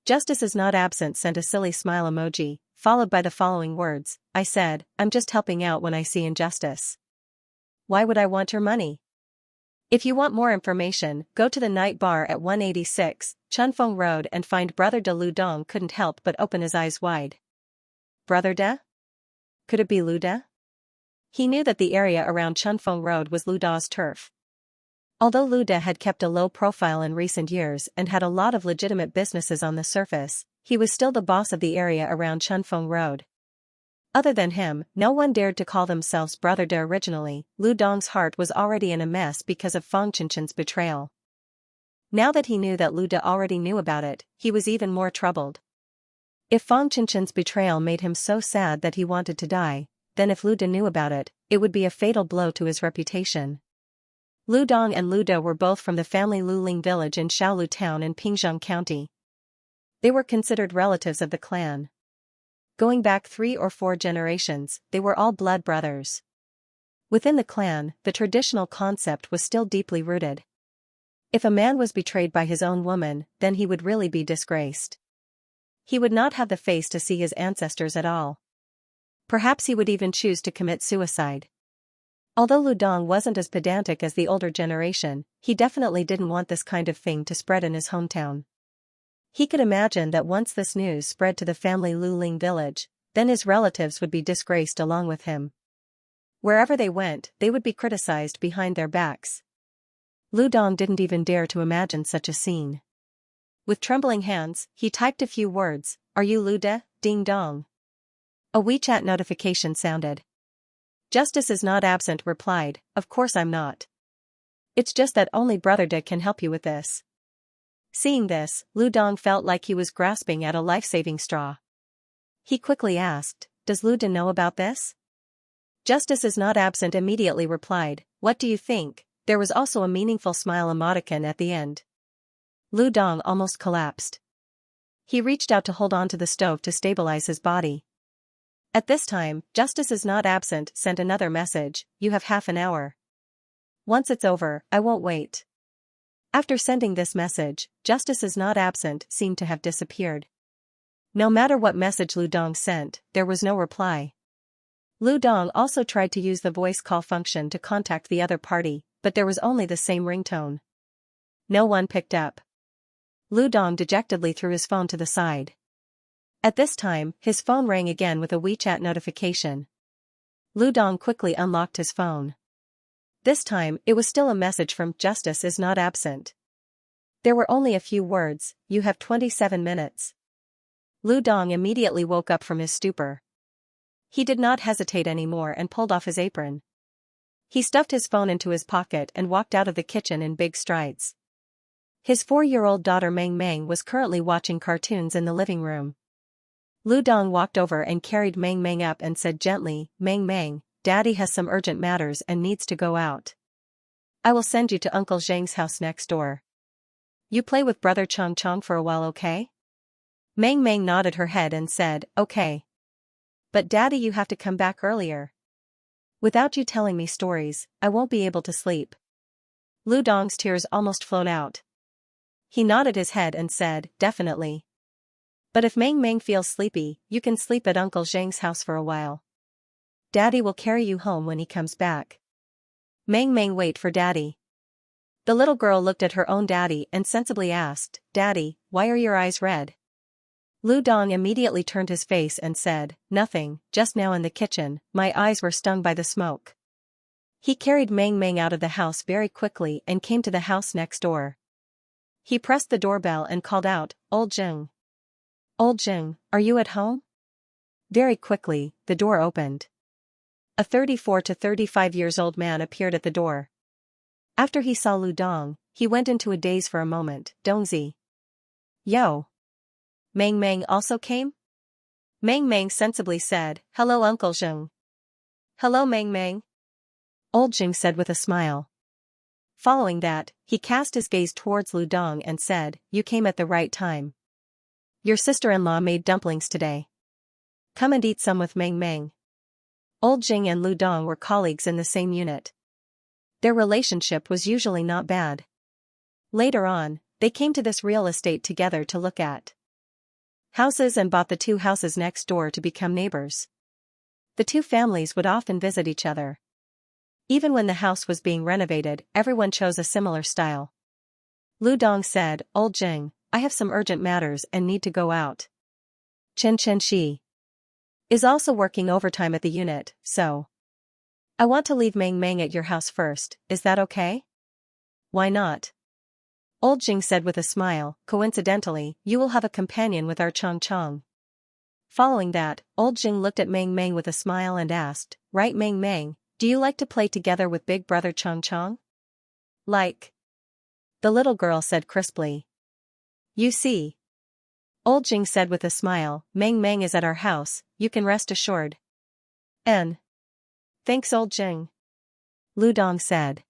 Justice is Not Absent sent a silly smile emoji, followed by the following words, I said, I'm just helping out when I see injustice. Why would I want your money? If you want more information, go to the night bar at 186, Chunfeng Road and find Brother de. Lu Dong couldn't help but open his eyes wide. Brother de? Could it be Lu de? He knew that the area around Chunfeng Road was Lu Da's turf. Although Lu De had kept a low profile in recent years and had a lot of legitimate businesses on the surface, he was still the boss of the area around Chunfeng Road. Other than him, no one dared to call themselves Brother De originally. Lu Dong's heart was already in a mess because of Fang Qinchen's betrayal. Now that he knew that Lu De already knew about it, he was even more troubled. If Fang Qinchen's betrayal made him so sad that he wanted to die, then if Lu De knew about it, it would be a fatal blow to his reputation. Lu Dong and Lu De were both from the family Luling village in Shaolu town in Pingzheng County. They were considered relatives of the clan. Going back 3 or 4 generations, they were all blood brothers. Within the clan, the traditional concept was still deeply rooted. If a man was betrayed by his own woman, then he would really be disgraced. He would not have the face to see his ancestors at all. Perhaps he would even choose to commit suicide. Although Lu Dong wasn't as pedantic as the older generation, he definitely didn't want this kind of thing to spread in his hometown. He could imagine that once this news spread to the family Luling village, then his relatives would be disgraced along with him. Wherever they went, they would be criticized behind their backs. Lu Dong didn't even dare to imagine such a scene. With trembling hands, he typed a few words. "Are you Lu De? Ding dong." A WeChat notification sounded. "Justice is not absent," replied. "Of course I'm not. It's just that only Brother De can help you with this." Seeing this, Lu Dong felt like he was grasping at a life-saving straw. He quickly asked, "Does Lu De know about this?" "Justice is not absent," immediately replied. "What do you think?" There was also a meaningful smile emoticon at the end. Lu Dong almost collapsed. He reached out to hold on to the stove to stabilize his body. At this time, "Justice is not absent" sent another message. "You have half an hour. Once it's over, I won't wait." After sending this message, "Justice is not absent" seemed to have disappeared. No matter what message Lu Dong sent, there was no reply. Lu Dong also tried to use the voice call function to contact the other party, but there was only the same ringtone. No one picked up. Lu Dong dejectedly threw his phone to the side. At this time, his phone rang again with a WeChat notification. Lu Dong quickly unlocked his phone. This time, it was still a message from "Justice is not absent." There were only a few words. "You have 27 minutes. Lu Dong immediately woke up from his stupor. He did not hesitate anymore and pulled off his apron. He stuffed his phone into his pocket and walked out of the kitchen in big strides. His 4-year-old daughter Meng Meng was currently watching cartoons in the living room. Lu Dong walked over and carried Meng Meng up and said gently, "Meng Meng, Daddy has some urgent matters and needs to go out. I will send you to Uncle Zhang's house next door. You play with Brother Chong Chong for a while, okay?" Meng Meng nodded her head and said, "Okay. But Daddy, you have to come back earlier. Without you telling me stories, I won't be able to sleep." Lu Dong's tears almost flowed out. He nodded his head and said, "Definitely. But if Meng Meng feels sleepy, you can sleep at Uncle Zhang's house for a while. Daddy will carry you home when he comes back." Meng Meng, "Wait for Daddy." The little girl looked at her own daddy and sensibly asked, "Daddy, why are your eyes red?" Lu Dong immediately turned his face and said, "Nothing, just now in the kitchen, my eyes were stung by the smoke." He carried Meng Meng out of the house very quickly and came to the house next door. He pressed the doorbell and called out, "Old Jing. Old Jing, are you at home?" Very quickly, the door opened. A 34 to 35 years old man appeared at the door. After he saw Lu Dong, he went into a daze for a moment. "Dongzi." "Yo." Meng Meng also came? Meng Meng sensibly said, "Hello Uncle Zheng." "Hello Meng Meng," Old Jing said with a smile. Following that, he cast his gaze towards Lu Dong and said, "You came at the right time. Your sister-in-law made dumplings today. Come and eat some with Meng Meng." Old Jing and Lu Dong were colleagues in the same unit. Their relationship was usually not bad. Later on, they came to this real estate together to look at houses and bought the 2 houses next door to become neighbors. The 2 families would often visit each other. Even when the house was being renovated, everyone chose a similar style. Lu Dong said, "Old Jing, I have some urgent matters and need to go out. Chen Shi is also working overtime at the unit, so I want to leave Meng Meng at your house first, is that okay?" why not? Old Jing said with a smile, coincidentally, you will have a companion with our Chong Chong. Following that, Old Jing looked at Meng Meng with a smile and asked, right Meng Meng, do you like to play together with big brother Chong Chong? Like. The little girl said crisply. You see. Old Jing said with a smile, Meng Meng is at our house, you can rest assured. N. Thanks Old Jing. Lu Dong said.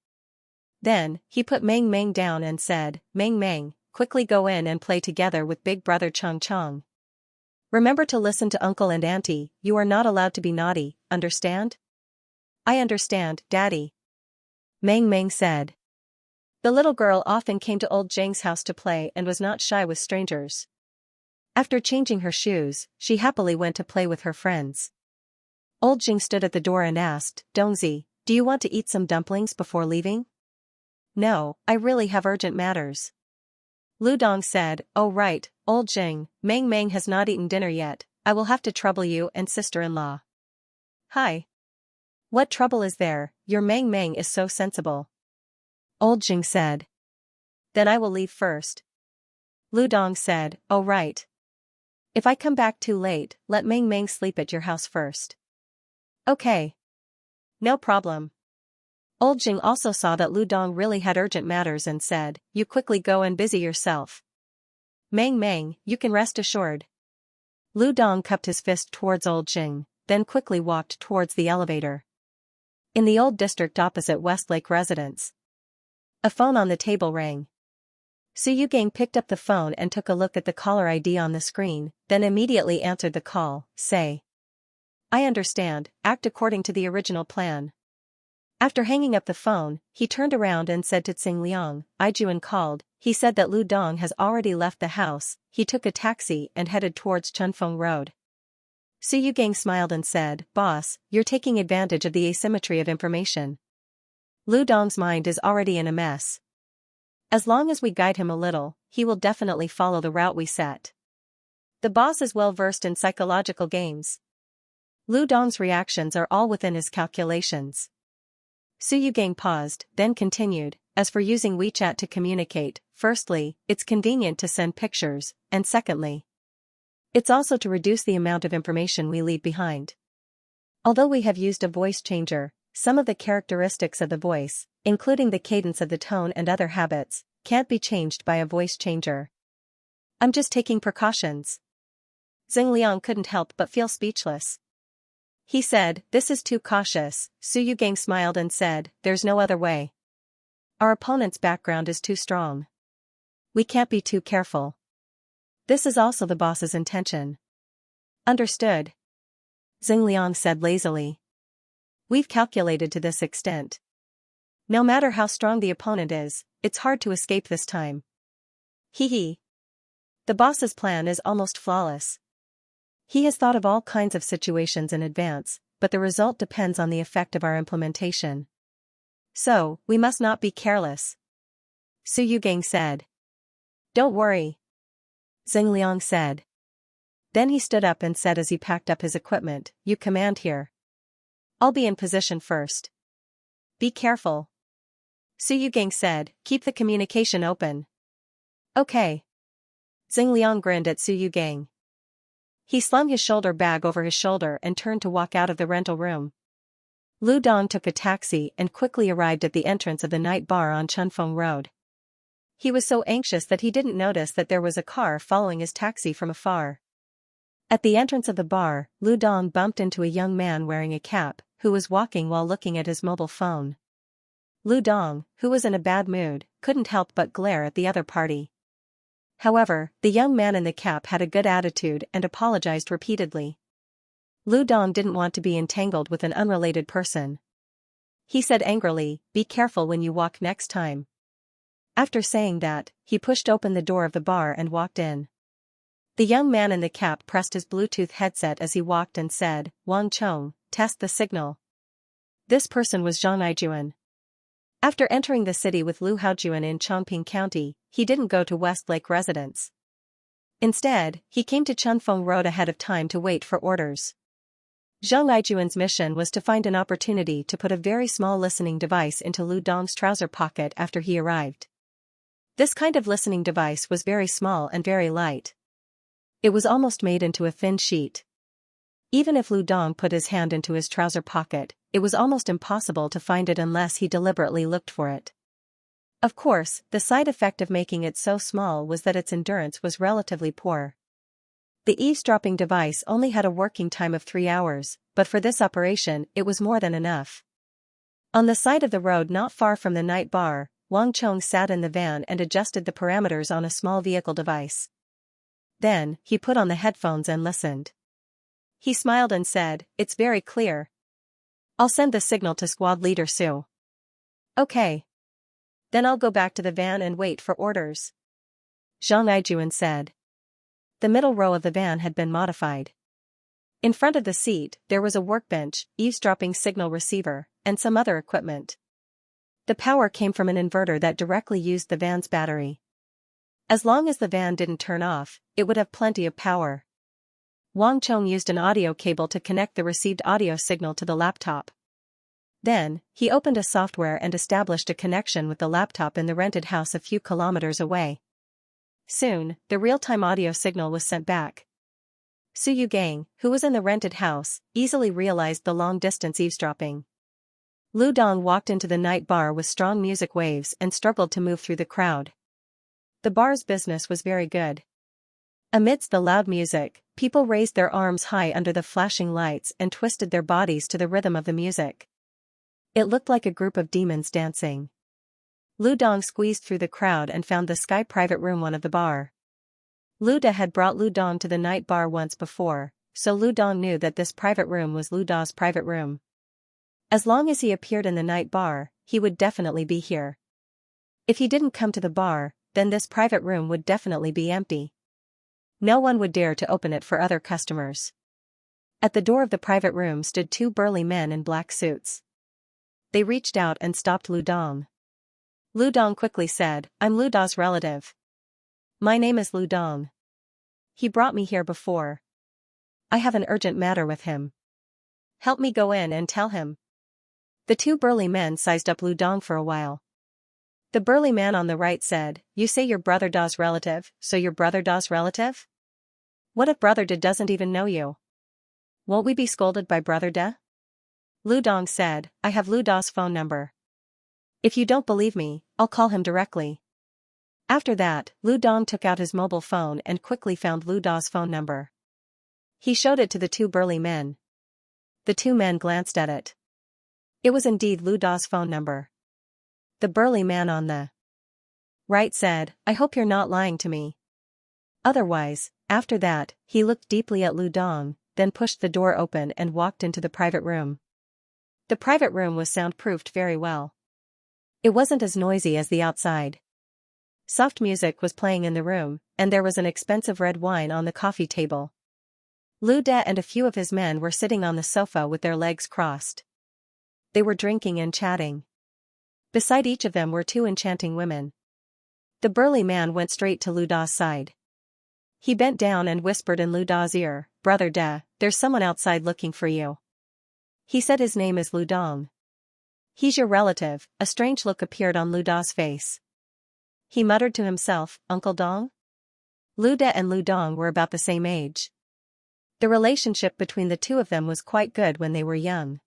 Then, he put Meng Meng down and said, Meng Meng, quickly go in and play together with big brother Chong Chong. Remember to listen to uncle and auntie, you are not allowed to be naughty, understand? I understand, daddy. Meng Meng said. The little girl often came to Old Jing's house to play and was not shy with strangers. After changing her shoes, she happily went to play with her friends. Old Jing stood at the door and asked, Dongzi, do you want to eat some dumplings before leaving? No, I really have urgent matters. Lu Dong said, oh right, Old Jing, Meng Meng has not eaten dinner yet, I will have to trouble you and sister-in-law. Hi. What trouble is there, your Meng Meng is so sensible. Old Jing said. Then I will leave first. Lu Dong said, oh right. If I come back too late, let Meng Meng sleep at your house first. Okay. No problem. Old Jing also saw that Lu Dong really had urgent matters and said, you quickly go and busy yourself. Meng Meng, you can rest assured. Lu Dong cupped his fist towards Old Jing, then quickly walked towards the elevator. In the old district opposite Westlake residence. A phone on the table rang. Su Yugang picked up the phone and took a look at the caller ID on the screen, then immediately answered the call, say. I understand, act according to the original plan. After hanging up the phone, he turned around and said to Tsing Liang, Ijuan called, he said that Lu Dong has already left the house, he took a taxi and headed towards Chunfeng Road. Su Yugang smiled and said, Boss, you're taking advantage of the asymmetry of information. Lu Dong's mind is already in a mess. As long as we guide him a little, he will definitely follow the route we set. The boss is well versed in psychological games. Lu Dong's reactions are all within his calculations. Su Yugang paused, then continued, as for using WeChat to communicate, firstly, it's convenient to send pictures, and secondly, it's also to reduce the amount of information we leave behind. Although we have used a voice changer, some of the characteristics of the voice, including the cadence of the tone and other habits, can't be changed by a voice changer. I'm just taking precautions. Xing Liang couldn't help but feel speechless. He said, this is too cautious. Su Yugang smiled and said, there's no other way. Our opponent's background is too strong. We can't be too careful. This is also the boss's intention. Understood. Xing Liang said lazily. We've calculated to this extent. No matter how strong the opponent is, it's hard to escape this time. Hee hee. The boss's plan is almost flawless. He has thought of all kinds of situations in advance, but the result depends on the effect of our implementation. So, we must not be careless. Su Yugang said. Don't worry. Xing Liang said. Then he stood up and said as he packed up his equipment, you command here. I'll be in position first. Be careful. Su Yugang said, keep the communication open. Okay. Xing Liang grinned at Su Yugang. He slung his shoulder bag over his shoulder and turned to walk out of the rental room. Lu Dong took a taxi and quickly arrived at the entrance of the night bar on Chunfeng Road. He was so anxious that he didn't notice that there was a car following his taxi from afar. At the entrance of the bar, Lu Dong bumped into a young man wearing a cap, who was walking while looking at his mobile phone. Lu Dong, who was in a bad mood, couldn't help but glare at the other party. However, the young man in the cap had a good attitude and apologized repeatedly. Lu Dong didn't want to be entangled with an unrelated person. He said angrily, be careful when you walk next time. After saying that, he pushed open the door of the bar and walked in. The young man in the cap pressed his Bluetooth headset as he walked and said, Wang Chong, test the signal. This person was Zhang Ijuan. After entering the city with Lu Haojuan in Chongping County, he didn't go to Westlake residence. Instead, he came to Chunfeng Road ahead of time to wait for orders. Zhang Aijuan's mission was to find an opportunity to put a very small listening device into Lu Dong's trouser pocket after he arrived. This kind of listening device was very small and very light. It was almost made into a thin sheet. Even if Lu Dong put his hand into his trouser pocket, it was almost impossible to find it unless he deliberately looked for it. Of course, the side effect of making it so small was that its endurance was relatively poor. The eavesdropping device only had a working time of 3 hours, but for this operation it was more than enough. On the side of the road not far from the night bar, Wang Chong sat in the van and adjusted the parameters on a small vehicle device. Then, he put on the headphones and listened. He smiled and said, "It's very clear. I'll send the signal to squad leader Su." "Okay. Then I'll go back to the van and wait for orders," Zhang Aijuan said. The middle row of the van had been modified. In front of the seat, there was a workbench, eavesdropping signal receiver, and some other equipment. The power came from an inverter that directly used the van's battery. As long as the van didn't turn off, it would have plenty of power. Wang Chong used an audio cable to connect the received audio signal to the laptop. Then, he opened a software and established a connection with the laptop in the rented house a few kilometers away. Soon, the real-time audio signal was sent back. Su Yugang, who was in the rented house, easily realized the long-distance eavesdropping. Lu Dong walked into the night bar with strong music waves and struggled to move through the crowd. The bar's business was very good. Amidst the loud music, people raised their arms high under the flashing lights and twisted their bodies to the rhythm of the music. It looked like a group of demons dancing. Lu Dong squeezed through the crowd and found the sky private room one of the bar. Lu Da had brought Lu Dong to the night bar once before, so Lu Dong knew that this private room was Lu Da's private room. As long as he appeared in the night bar, he would definitely be here. If he didn't come to the bar, then this private room would definitely be empty. No one would dare to open it for other customers. At the door of the private room stood 2 burly men in black suits. They reached out and stopped Lu Dong. Lu Dong quickly said, "I'm Lu Da's relative. My name is Lu Dong. He brought me here before. I have an urgent matter with him. Help me go in and tell him." The 2 burly men sized up Lu Dong for a while. The burly man on the right said, "You say your brother Da's relative, so your brother Da's relative? What if brother Da doesn't even know you? Won't we be scolded by brother Da?" Lu Dong said, "I have Lu Da's phone number. If you don't believe me, I'll call him directly." After that, Lu Dong took out his mobile phone and quickly found Lu Da's phone number. He showed it to the 2 burly men. The 2 men glanced at it. It was indeed Lu Da's phone number. The burly man on the right said, "I hope you're not lying to me. Otherwise." After that, he looked deeply at Lu Dong, then pushed the door open and walked into the private room. The private room was soundproofed very well. It wasn't as noisy as the outside. Soft music was playing in the room, and there was an expensive red wine on the coffee table. Lu Da and a few of his men were sitting on the sofa with their legs crossed. They were drinking and chatting. Beside each of them were 2 enchanting women. The burly man went straight to Lu Da's side. He bent down and whispered in Lu Da's ear, "Brother Da, there's someone outside looking for you. He said his name is Lu Dong. He's your relative." A strange look appeared on Lu Da's face. He muttered to himself, "Uncle Dong?" Lu Da and Lu Dong were about the same age. The relationship between the 2 of them was quite good when they were young.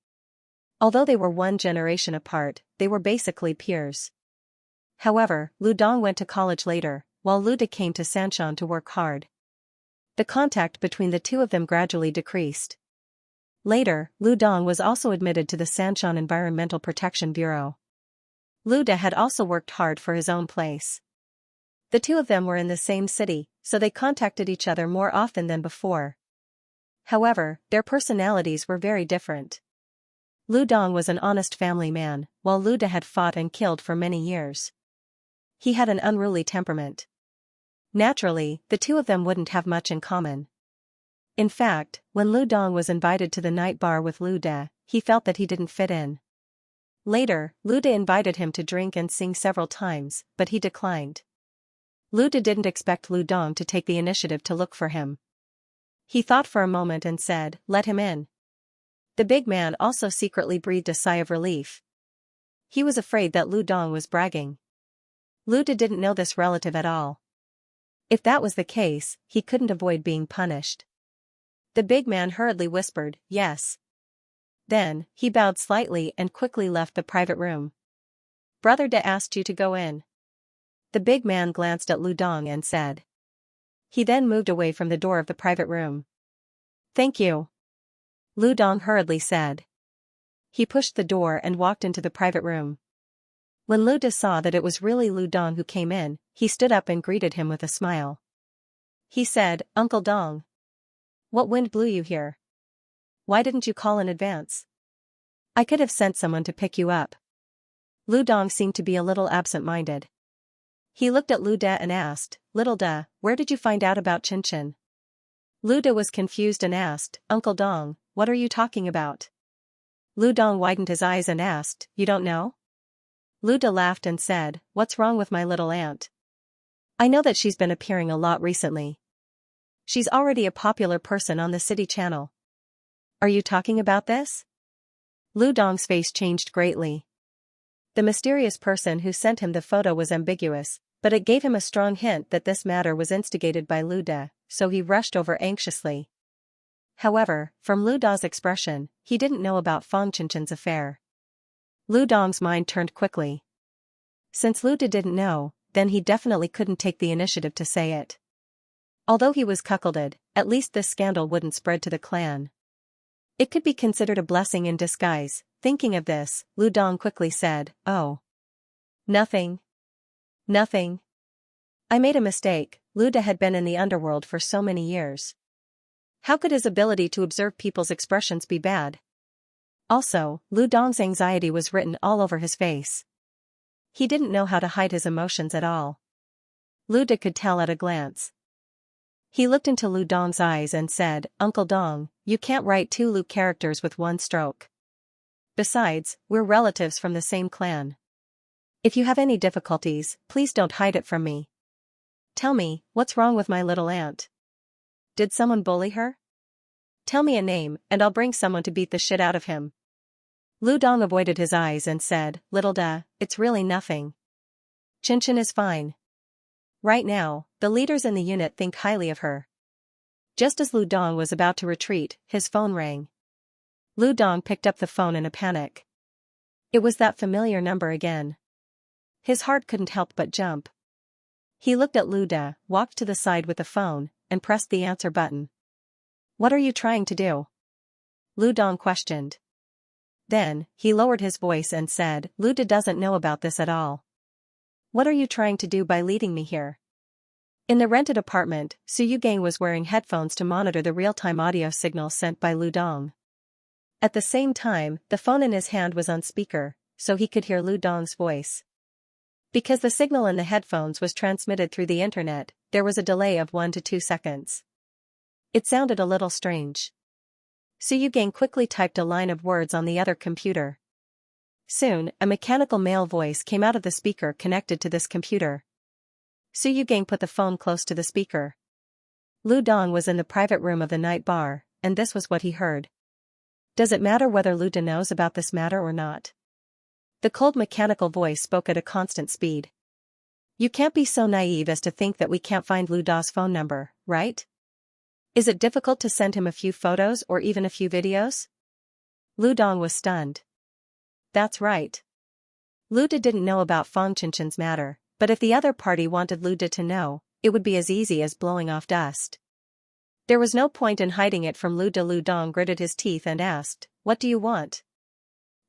Although they were 1 generation apart, they were basically peers. However, Lu Dong went to college later, while Lu Da came to Sanshan to work hard. The contact between the 2 of them gradually decreased. Later, Lu Dong was also admitted to the Sanshan Environmental Protection Bureau. Lu Da had also worked hard for his own place. The 2 of them were in the same city, so they contacted each other more often than before. However, their personalities were very different. Lu Dong was an honest family man, while Lu Da had fought and killed for many years. He had an unruly temperament. Naturally, the 2 of them wouldn't have much in common. In fact, when Lu Dong was invited to the night bar with Lu Da, he felt that he didn't fit in. Later, Lu Da invited him to drink and sing several times, but he declined. Lu Da didn't expect Lu Dong to take the initiative to look for him. He thought for a moment and said, "Let him in." The big man also secretly breathed a sigh of relief. He was afraid that Lu Dong was bragging. Lu De didn't know this relative at all. If that was the case, he couldn't avoid being punished. The big man hurriedly whispered, "Yes." Then, he bowed slightly and quickly left the private room. "Brother De asked you to go in." The big man glanced at Lu Dong and said. He then moved away from the door of the private room. "Thank you," Lu Dong hurriedly said. He pushed the door and walked into the private room. When Lu De saw that it was really Lu Dong who came in, he stood up and greeted him with a smile. He said, "Uncle Dong. What wind blew you here? Why didn't you call in advance? I could have sent someone to pick you up." Lu Dong seemed to be a little absent-minded. He looked at Lu De and asked, "Little De, where did you find out about Xianxia?" Lu De was confused and asked, "Uncle Dong, what are you talking about?" Lu Dong widened his eyes and asked, "You don't know?" Lu De laughed and said, "What's wrong with my little aunt? I know that she's been appearing a lot recently. She's already a popular person on the city channel." "Are you talking about this?" Lu Dong's face changed greatly. The mysterious person who sent him the photo was ambiguous, but it gave him a strong hint that this matter was instigated by Lu De, so he rushed over anxiously. However, from Lu Da's expression, he didn't know about Fang Qianqian's affair. Lu Dong's mind turned quickly. Since Lu De didn't know, then he definitely couldn't take the initiative to say it. Although he was cuckolded, at least this scandal wouldn't spread to the clan. It could be considered a blessing in disguise. Thinking of this, Lu Dong quickly said, "Oh. Nothing. Nothing. I made a mistake." Lu De had been in the underworld for so many years. How could his ability to observe people's expressions be bad? Also, Lu Dong's anxiety was written all over his face. He didn't know how to hide his emotions at all. Lu De could tell at a glance. He looked into Lu Dong's eyes and said, "Uncle Dong, you can't write two Lu characters with one stroke. Besides, we're relatives from the same clan. If you have any difficulties, please don't hide it from me. Tell me, what's wrong with my little aunt? Did someone bully her? Tell me a name, and I'll bring someone to beat the shit out of him." Lu Dong avoided his eyes and said, "Little De, it's really nothing. Qianxia is fine. Right now, the leaders in the unit think highly of her." Just as Lu Dong was about to retreat, his phone rang. Lu Dong picked up the phone in a panic. It was that familiar number again. His heart couldn't help but jump. He looked at Lu De, walked to the side with the phone, and pressed the answer button. "What are you trying to do?" Lu Dong questioned. Then, he lowered his voice and said, "Lu De doesn't know about this at all. What are you trying to do by leading me here?" In the rented apartment, Su Yugang was wearing headphones to monitor the real-time audio signal sent by Lu Dong. At the same time, the phone in his hand was on speaker, so he could hear Lu Dong's voice. Because the signal in the headphones was transmitted through the internet, there was a delay of 1 to 2 seconds. It sounded a little strange. Su Yugang quickly typed a line of words on the other computer. Soon, a mechanical male voice came out of the speaker connected to this computer. Su Yugang put the phone close to the speaker. Lu Dong was in the private room of the night bar, and this was what he heard. "Does it matter whether Lu De knows about this matter or not?" The cold mechanical voice spoke at a constant speed. "You can't be so naive as to think that we can't find Lu Da's phone number, right? Is it difficult to send him a few photos or even a few videos?" Lu Dong was stunned. That's right. Lu De didn't know about Fang Qianqian's matter, but if the other party wanted Lu De to know, it would be as easy as blowing off dust. There was no point in hiding it from Lu De. Lu Dong gritted his teeth and asked, "What do you want?"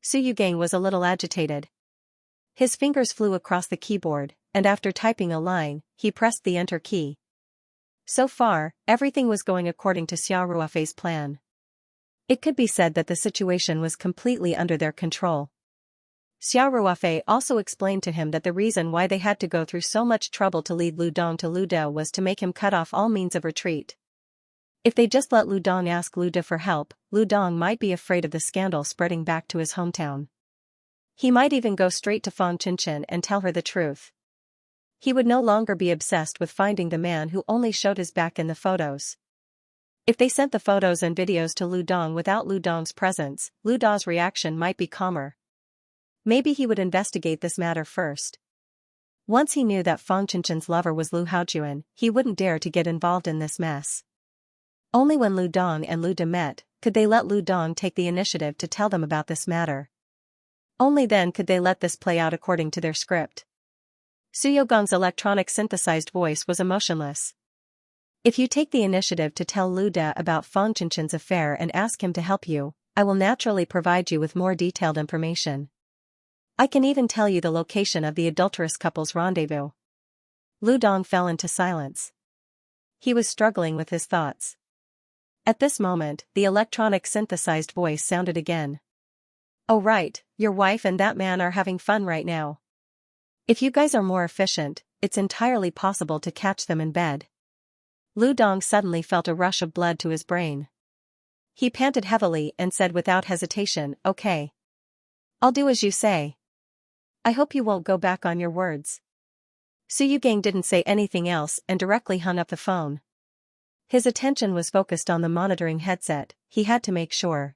Su Yugang was a little agitated. His fingers flew across the keyboard, and after typing a line, he pressed the enter key. So far, everything was going according to Xia Ruofei's plan. It could be said that the situation was completely under their control. Xia Ruofei also explained to him that the reason why they had to go through so much trouble to lead Lu Dong to Lu De was to make him cut off all means of retreat. If they just let Lu Dong ask Lu De for help, Lu Dong might be afraid of the scandal spreading back to his hometown. He might even go straight to Fang Qianqian and tell her the truth. He would no longer be obsessed with finding the man who only showed his back in the photos. If they sent the photos and videos to Lu Dong without Lu Dong's presence, Lu Da's reaction might be calmer. Maybe he would investigate this matter first. Once he knew that Fang Qinchen's lover was Lu Haojuan, he wouldn't dare to get involved in this mess. Only when Lu Dong and Lu De met, could they let Lu Dong take the initiative to tell them about this matter. Only then could they let this play out according to their script. Su Yogong's electronic synthesized voice was emotionless. If you take the initiative to tell Lu De about Fang Qinchen's affair and ask him to help you, I will naturally provide you with more detailed information. I can even tell you the location of the adulterous couple's rendezvous. Lu Dong fell into silence. He was struggling with his thoughts. At this moment, the electronic synthesized voice sounded again. Oh right, your wife and that man are having fun right now. If you guys are more efficient, it's entirely possible to catch them in bed. Lu Dong suddenly felt a rush of blood to his brain. He panted heavily and said without hesitation, okay. I'll do as you say. I hope you won't go back on your words. Su Yugang didn't say anything else and directly hung up the phone. His attention was focused on the monitoring headset. He had to make sure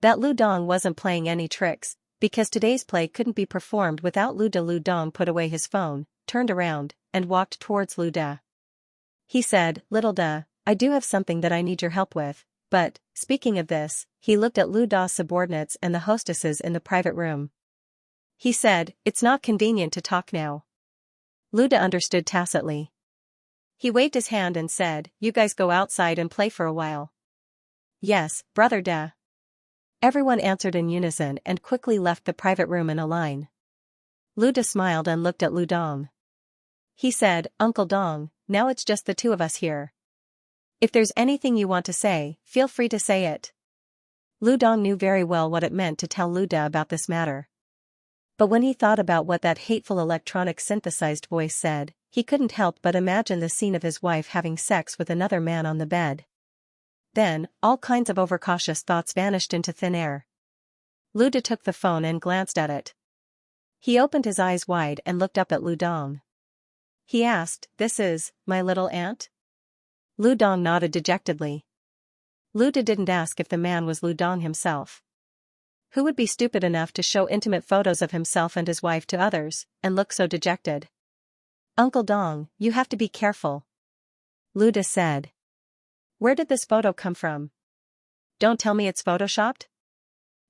that Lu Dong wasn't playing any tricks, because today's play couldn't be performed without Lu De. Lu Dong put away his phone, turned around, and walked towards Lu De. He said, Little De, I do have something that I need your help with, but, speaking of this, he looked at Lu Da's subordinates and the hostesses in the private room. He said, it's not convenient to talk now. Lu De understood tacitly. He waved his hand and said, you guys go outside and play for a while. Yes, brother De. Everyone answered in unison and quickly left the private room in a line. Lu De smiled and looked at Lu Dong. He said, Uncle Dong, now it's just the two of us here. If there's anything you want to say, feel free to say it. Lu Dong knew very well what it meant to tell Lu De about this matter. But when he thought about what that hateful electronic synthesized voice said, he couldn't help but imagine the scene of his wife having sex with another man on the bed. Then, all kinds of overcautious thoughts vanished into thin air. Lu De took the phone and glanced at it. He opened his eyes wide and looked up at Lu Dong. He asked, this is, my little aunt? Lu Dong nodded dejectedly. Lu De didn't ask if the man was Lu Dong himself. Who would be stupid enough to show intimate photos of himself and his wife to others, and look so dejected? Uncle Dong, you have to be careful. Lu De said. Where did this photo come from? Don't tell me it's photoshopped?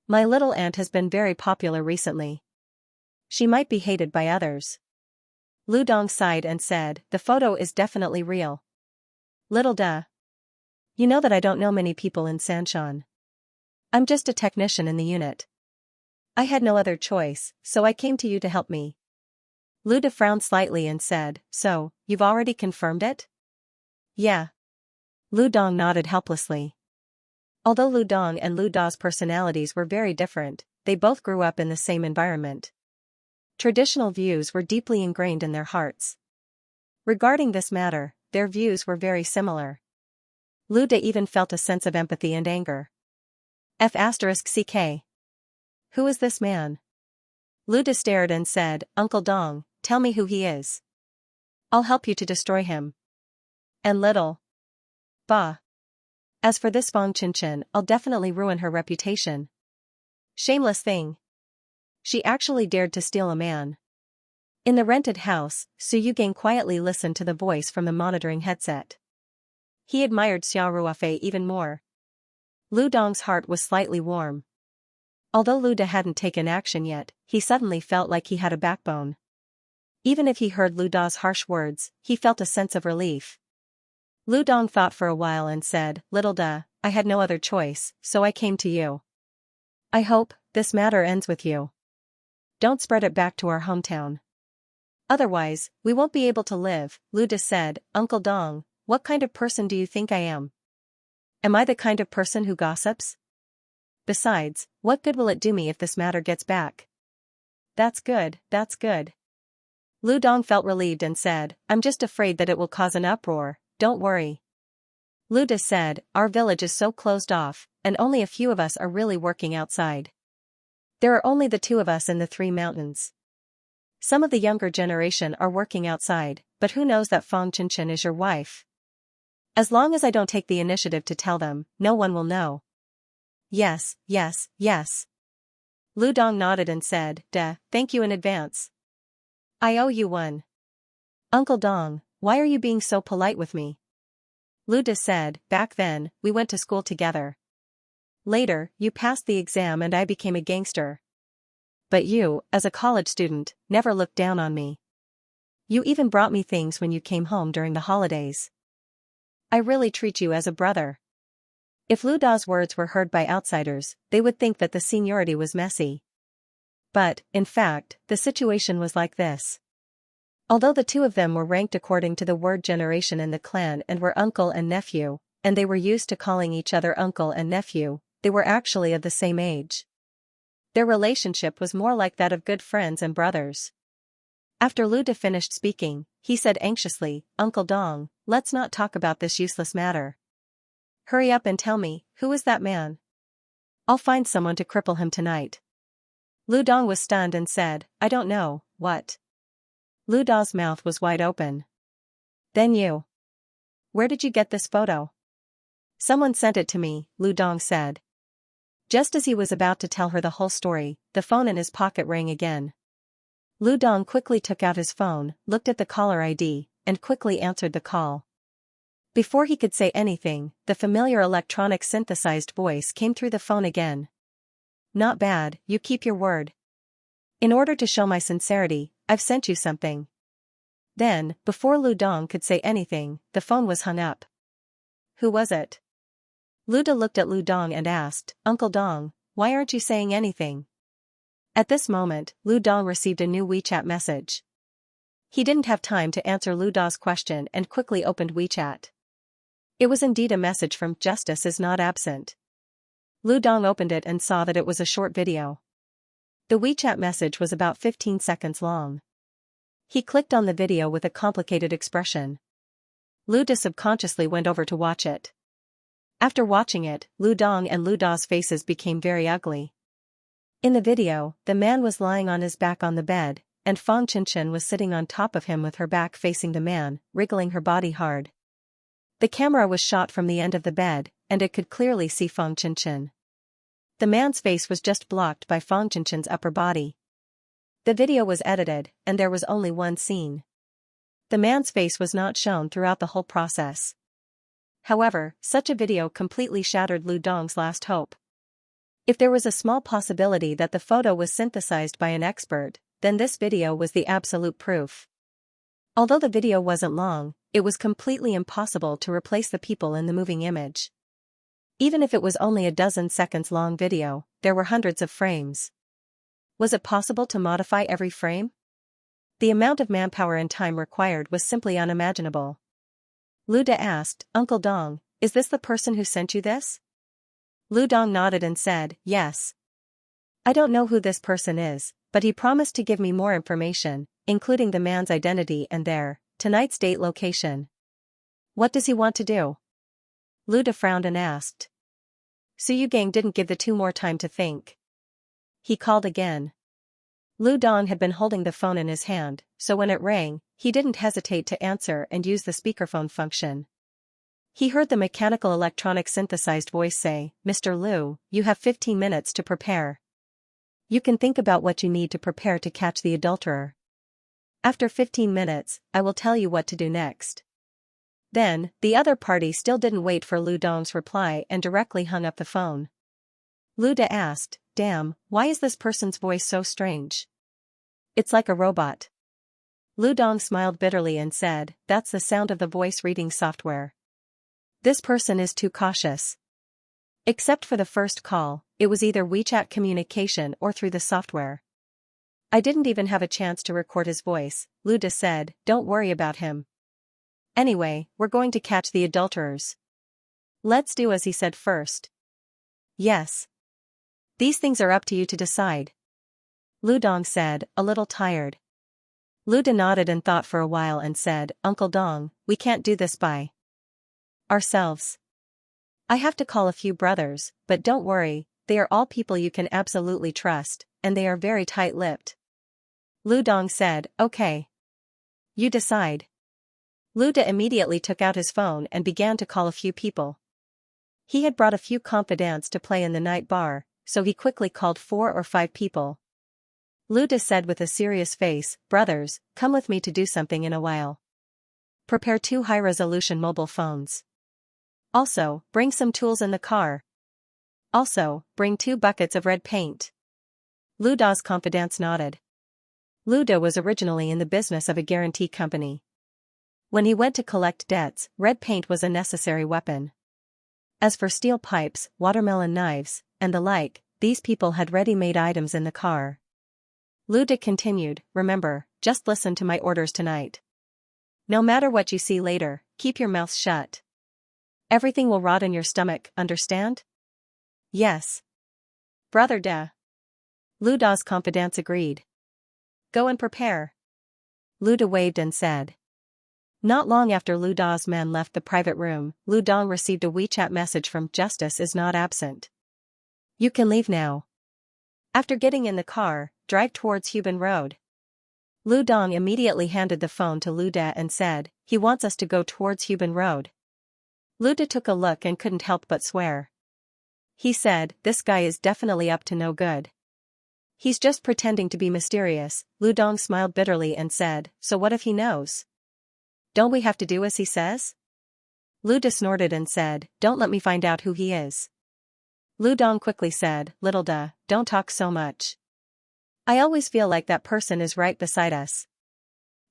My little aunt has been very popular recently. She might be hated by others. Lu Dong sighed and said, the photo is definitely real. Little De. You know that I don't know many people in Sanshan. I'm just a technician in the unit. I had no other choice, so I came to you to help me. Lu De frowned slightly and said, so, you've already confirmed it? Yeah. Lu Dong nodded helplessly. Although Lu Dong and Lu Da's personalities were very different, they both grew up in the same environment. Traditional views were deeply ingrained in their hearts. Regarding this matter, their views were very similar. Lu De even felt a sense of empathy and anger. F***ck. Who is this man? Lu De stared and said, Uncle Dong, tell me who he is. I'll help you to destroy him. And little. Bah. As for this Fang Qinchen, I'll definitely ruin her reputation. Shameless thing. She actually dared to steal a man. In the rented house, Su Yugang quietly listened to the voice from the monitoring headset. He admired Xiao Ruofei even more. Lu Dong's heart was slightly warm. Although Lu De hadn't taken action yet, he suddenly felt like he had a backbone. Even if he heard Lu Da's harsh words, he felt a sense of relief. Lu Dong thought for a while and said, Little De, I had no other choice, so I came to you. I hope this matter ends with you. Don't spread it back to our hometown. Otherwise, we won't be able to live, Lu De said. Uncle Dong, what kind of person do you think I am? Am I the kind of person who gossips? Besides, what good will it do me if this matter gets back? That's good, that's good. Lu Dong felt relieved and said, I'm just afraid that it will cause an uproar. Don't worry. Lu De said, our village is so closed off, and only a few of us are really working outside. There are only the two of us in the 3 mountains. Some of the younger generation are working outside, but who knows that Fang Qinchen is your wife? As long as I don't take the initiative to tell them, no one will know. Yes, yes, yes. Lu Dong nodded and said, thank you in advance. I owe you one. Uncle Dong, why are you being so polite with me? Lu De said, back then, we went to school together. Later, you passed the exam and I became a gangster. But you, as a college student, never looked down on me. You even brought me things when you came home during the holidays. I really treat you as a brother. If Lu Da's words were heard by outsiders, they would think that the seniority was messy. But, in fact, the situation was like this. Although the two of them were ranked according to the word generation in the clan and were uncle and nephew, and they were used to calling each other uncle and nephew, they were actually of the same age. Their relationship was more like that of good friends and brothers. After Lu De finished speaking, he said anxiously, Uncle Dong, let's not talk about this useless matter. Hurry up and tell me, who is that man? I'll find someone to cripple him tonight. Lu Dong was stunned and said, I don't know, what? Lu Da's mouth was wide open. Then you. Where did you get this photo? Someone sent it to me, Lu Dong said. Just as he was about to tell her the whole story, the phone in his pocket rang again. Lu Dong quickly took out his phone, looked at the caller ID, and quickly answered the call. Before he could say anything, the familiar electronic synthesized voice came through the phone again. Not bad, you keep your word. In order to show my sincerity, I've sent you something. Then, before Lu Dong could say anything, the phone was hung up. Who was it? Lu De looked at Lu Dong and asked, Uncle Dong, why aren't you saying anything? At this moment, Lu Dong received a new WeChat message. He didn't have time to answer Lu Da's question and quickly opened WeChat. It was indeed a message from Justice is not absent. Lu Dong opened it and saw that it was a short video. The WeChat message was about 15 seconds long. He clicked on the video with a complicated expression. Lu De subconsciously went over to watch it. After watching it, Lu Dong and Lu Da's faces became very ugly. In the video, the man was lying on his back on the bed, and Fang Qianqian was sitting on top of him with her back facing the man, wriggling her body hard. The camera was shot from the end of the bed, and it could clearly see Fang Qianqian. The man's face was just blocked by Fang Qianqian's upper body. The video was edited, and there was only one scene. The man's face was not shown throughout the whole process. However, such a video completely shattered Lu Dong's last hope. If there was a small possibility that the photo was synthesized by an expert, then this video was the absolute proof. Although the video wasn't long, it was completely impossible to replace the people in the moving image. Even if it was only a dozen seconds long video, there were hundreds of frames. Was it possible to modify every frame? The amount of manpower and time required was simply unimaginable. Lu De asked, Uncle Dong, is this the person who sent you this? Lu Dong nodded and said, yes. I don't know who this person is, but he promised to give me more information, including the man's identity and their tonight's date location. What does he want to do? Lu De frowned and asked. Suyu Gang didn't give the two more time to think. He called again. Lu Dong had been holding the phone in his hand, so when it rang, he didn't hesitate to answer and use the speakerphone function. He heard the mechanical electronic synthesized voice say, Mr. Lu, you have 15 minutes to prepare. You can think about what you need to prepare to catch the adulterer. After 15 minutes, I will tell you what to do next. Then, the other party still didn't wait for Lu Dong's reply and directly hung up the phone. Lu De asked, damn, why is this person's voice so strange? It's like a robot. Lu Dong smiled bitterly and said, that's the sound of the voice reading software. This person is too cautious. Except for the first call, it was either WeChat communication or through the software. I didn't even have a chance to record his voice, Lu De said, don't worry about him. Anyway, we're going to catch the adulterers. Let's do as he said first. Yes. These things are up to you to decide. Lu Dong said, a little tired. Lu De nodded and thought for a while and said, Uncle Dong, we can't do this by ourselves. I have to call a few brothers, but don't worry, they are all people you can absolutely trust, and they are very tight-lipped. Lu Dong said, okay. You decide. Luda immediately took out his phone and began to call a few people. He had brought a few confidants to play in the night bar, so he quickly called 4 or 5 people. Luda said with a serious face, "Brothers, come with me to do something in a while. Prepare 2 high-resolution mobile phones. Also, bring some tools in the car. Also, bring 2 buckets of red paint." Luda's confidants nodded. Luda was originally in the business of a guarantee company. When he went to collect debts, red paint was a necessary weapon. As for steel pipes, watermelon knives, and the like, these people had ready-made items in the car. Luda continued, "Remember, just listen to my orders tonight. No matter what you see later, keep your mouth shut. Everything will rot in your stomach, understand?" "Yes. Brother Da." Luda's confidants agreed. "Go and prepare." Luda waved and said. Not long after Luda's men left the private room, Lu Dong received a WeChat message from "Justice is not absent. You can leave now." After getting in the car, drive towards Hubin Road. Lu Dong immediately handed the phone to Luda and said, "He wants us to go towards Hubin Road." Luda took a look and couldn't help but swear. He said, "This guy is definitely up to no good. He's just pretending to be mysterious." Lu Dong smiled bitterly and said, "So what if he knows? Don't we have to do as he says?" Luda snorted and said, "Don't let me find out who he is." Lu Dong quickly said, "Little Da, don't talk so much. I always feel like that person is right beside us.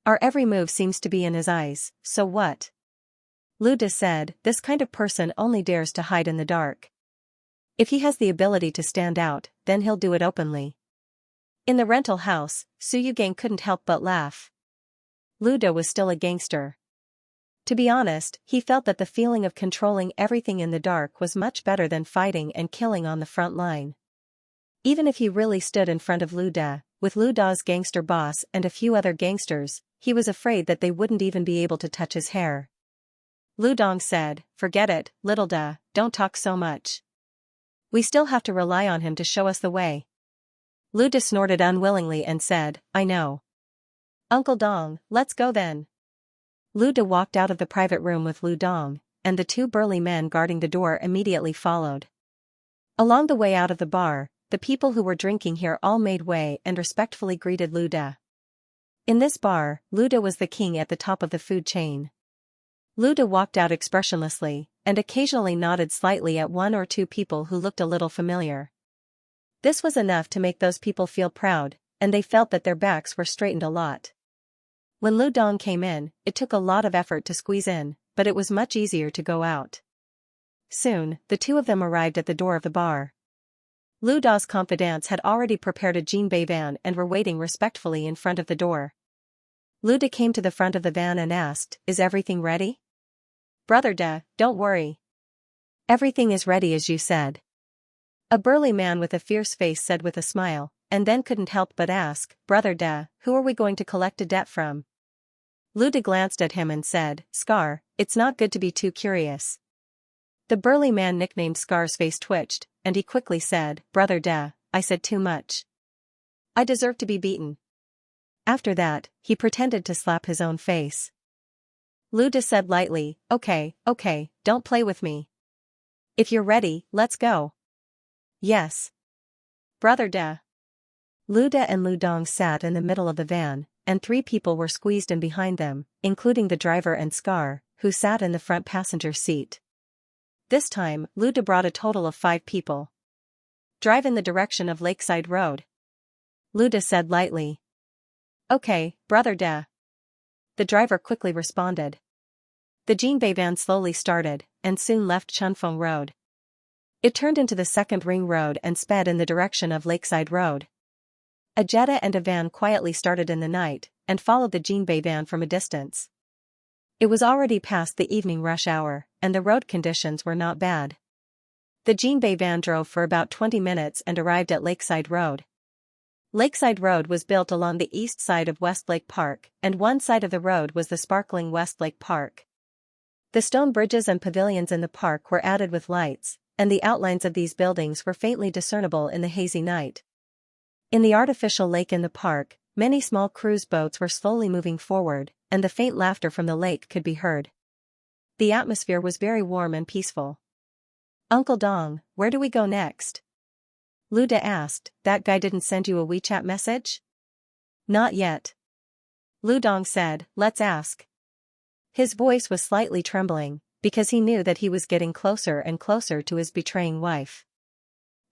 Our every move seems to be in his eyes, so what?" Luda said, "This kind of person only dares to hide in the dark. If he has the ability to stand out, then he'll do it openly." In the rental house, Su Yugang couldn't help but laugh. Luda was still a gangster. To be honest, he felt that the feeling of controlling everything in the dark was much better than fighting and killing on the front line. Even if he really stood in front of Luda, with Luda's gangster boss and a few other gangsters, he was afraid that they wouldn't even be able to touch his hair. Lu Dong said, "Forget it, Little Da, don't talk so much. We still have to rely on him to show us the way." Luda snorted unwillingly and said, "I know. Uncle Dong, let's go then." Luda walked out of the private room with Lu Dong, and the 2 burly men guarding the door immediately followed. Along the way out of the bar, the people who were drinking here all made way and respectfully greeted Luda. In this bar, Luda was the king at the top of the food chain. Luda walked out expressionlessly, and occasionally nodded slightly at 1 or 2 people who looked a little familiar. This was enough to make those people feel proud, and they felt that their backs were straightened a lot. When Lu Dong came in, it took a lot of effort to squeeze in, but it was much easier to go out. Soon, the 2 of them arrived at the door of the bar. Lu Da's confidants had already prepared a Jinbei van and were waiting respectfully in front of the door. Luda came to the front of the van and asked, "Is everything ready?" "Brother Da, don't worry. Everything is ready as you said." A burly man with a fierce face said with a smile, and then couldn't help but ask, "Brother Da, who are we going to collect a debt from?" Luda glanced at him and said, "Scar, it's not good to be too curious." The burly man nicknamed Scar's face twitched, and he quickly said, "Brother Da, I said too much. I deserve to be beaten." After that, he pretended to slap his own face. Luda said lightly, okay, don't play with me. If you're ready, let's go." "Yes. Brother Da." Luda and Lu Dong sat in the middle of the van, and 3 people were squeezed in behind them, including the driver and Scar, who sat in the front passenger seat. This time, Luda brought a total of 5 people. "Drive in the direction of Lakeside Road," Luda said lightly. "Okay, Brother Da." The driver quickly responded. The Jinbei van slowly started, and soon left Chunfeng Road. It turned into the second ring road and sped in the direction of Lakeside Road. A Jetta and a van quietly started in the night, and followed the Jinbei van from a distance. It was already past the evening rush hour, and the road conditions were not bad. The Jinbei van drove for about 20 minutes and arrived at Lakeside Road. Lakeside Road was built along the east side of Westlake Park, and one side of the road was the sparkling Westlake Park. The stone bridges and pavilions in the park were added with lights, and the outlines of these buildings were faintly discernible in the hazy night. In the artificial lake in the park, many small cruise boats were slowly moving forward, and the faint laughter from the lake could be heard. The atmosphere was very warm and peaceful. "Uncle Dong, where do we go next?" Lu De asked. "That guy didn't send you a WeChat message?" "Not yet." Lu Dong said, "Let's ask." His voice was slightly trembling, because he knew that he was getting closer and closer to his betraying wife.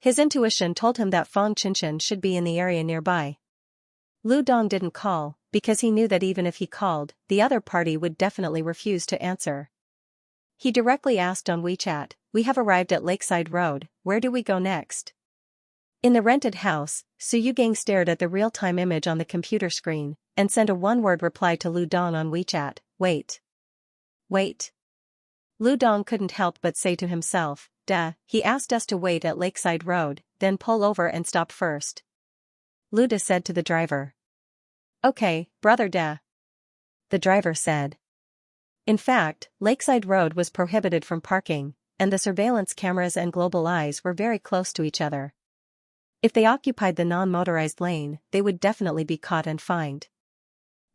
His intuition told him that Fang Qinshan should be in the area nearby. Lu Dong didn't call, because he knew that even if he called, the other party would definitely refuse to answer. He directly asked on WeChat, "We have arrived at Lakeside Road, where do we go next?" In the rented house, Su Yugang stared at the real-time image on the computer screen, and sent a one-word reply to Lu Dong on WeChat, "Wait. Wait." Lu Dong couldn't help but say to himself, "Duh, he asked us to wait at Lakeside Road, then pull over and stop first." Lu De said to the driver. "Okay, brother duh," the driver said. In fact, Lakeside Road was prohibited from parking, and the surveillance cameras and global eyes were very close to each other. If they occupied the non-motorized lane, they would definitely be caught and fined.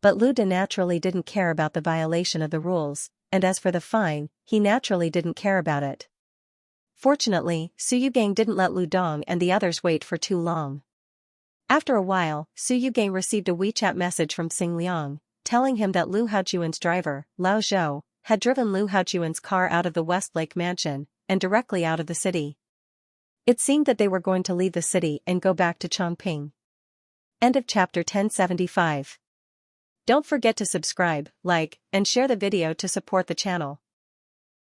But Lu De naturally didn't care about the violation of the rules, and as for the fine, he naturally didn't care about it. Fortunately, Su Yugang didn't let Lu Dong and the others wait for too long. After a while, Su Yugang received a WeChat message from Xing Liang, telling him that Lu Haojuan's driver, Lao Zhou, had driven Lu Haojuan's car out of the Westlake mansion, and directly out of the city. It seemed that they were going to leave the city and go back to Chongping. End of chapter 1075. Don't forget to subscribe, like, and share the video to support the channel.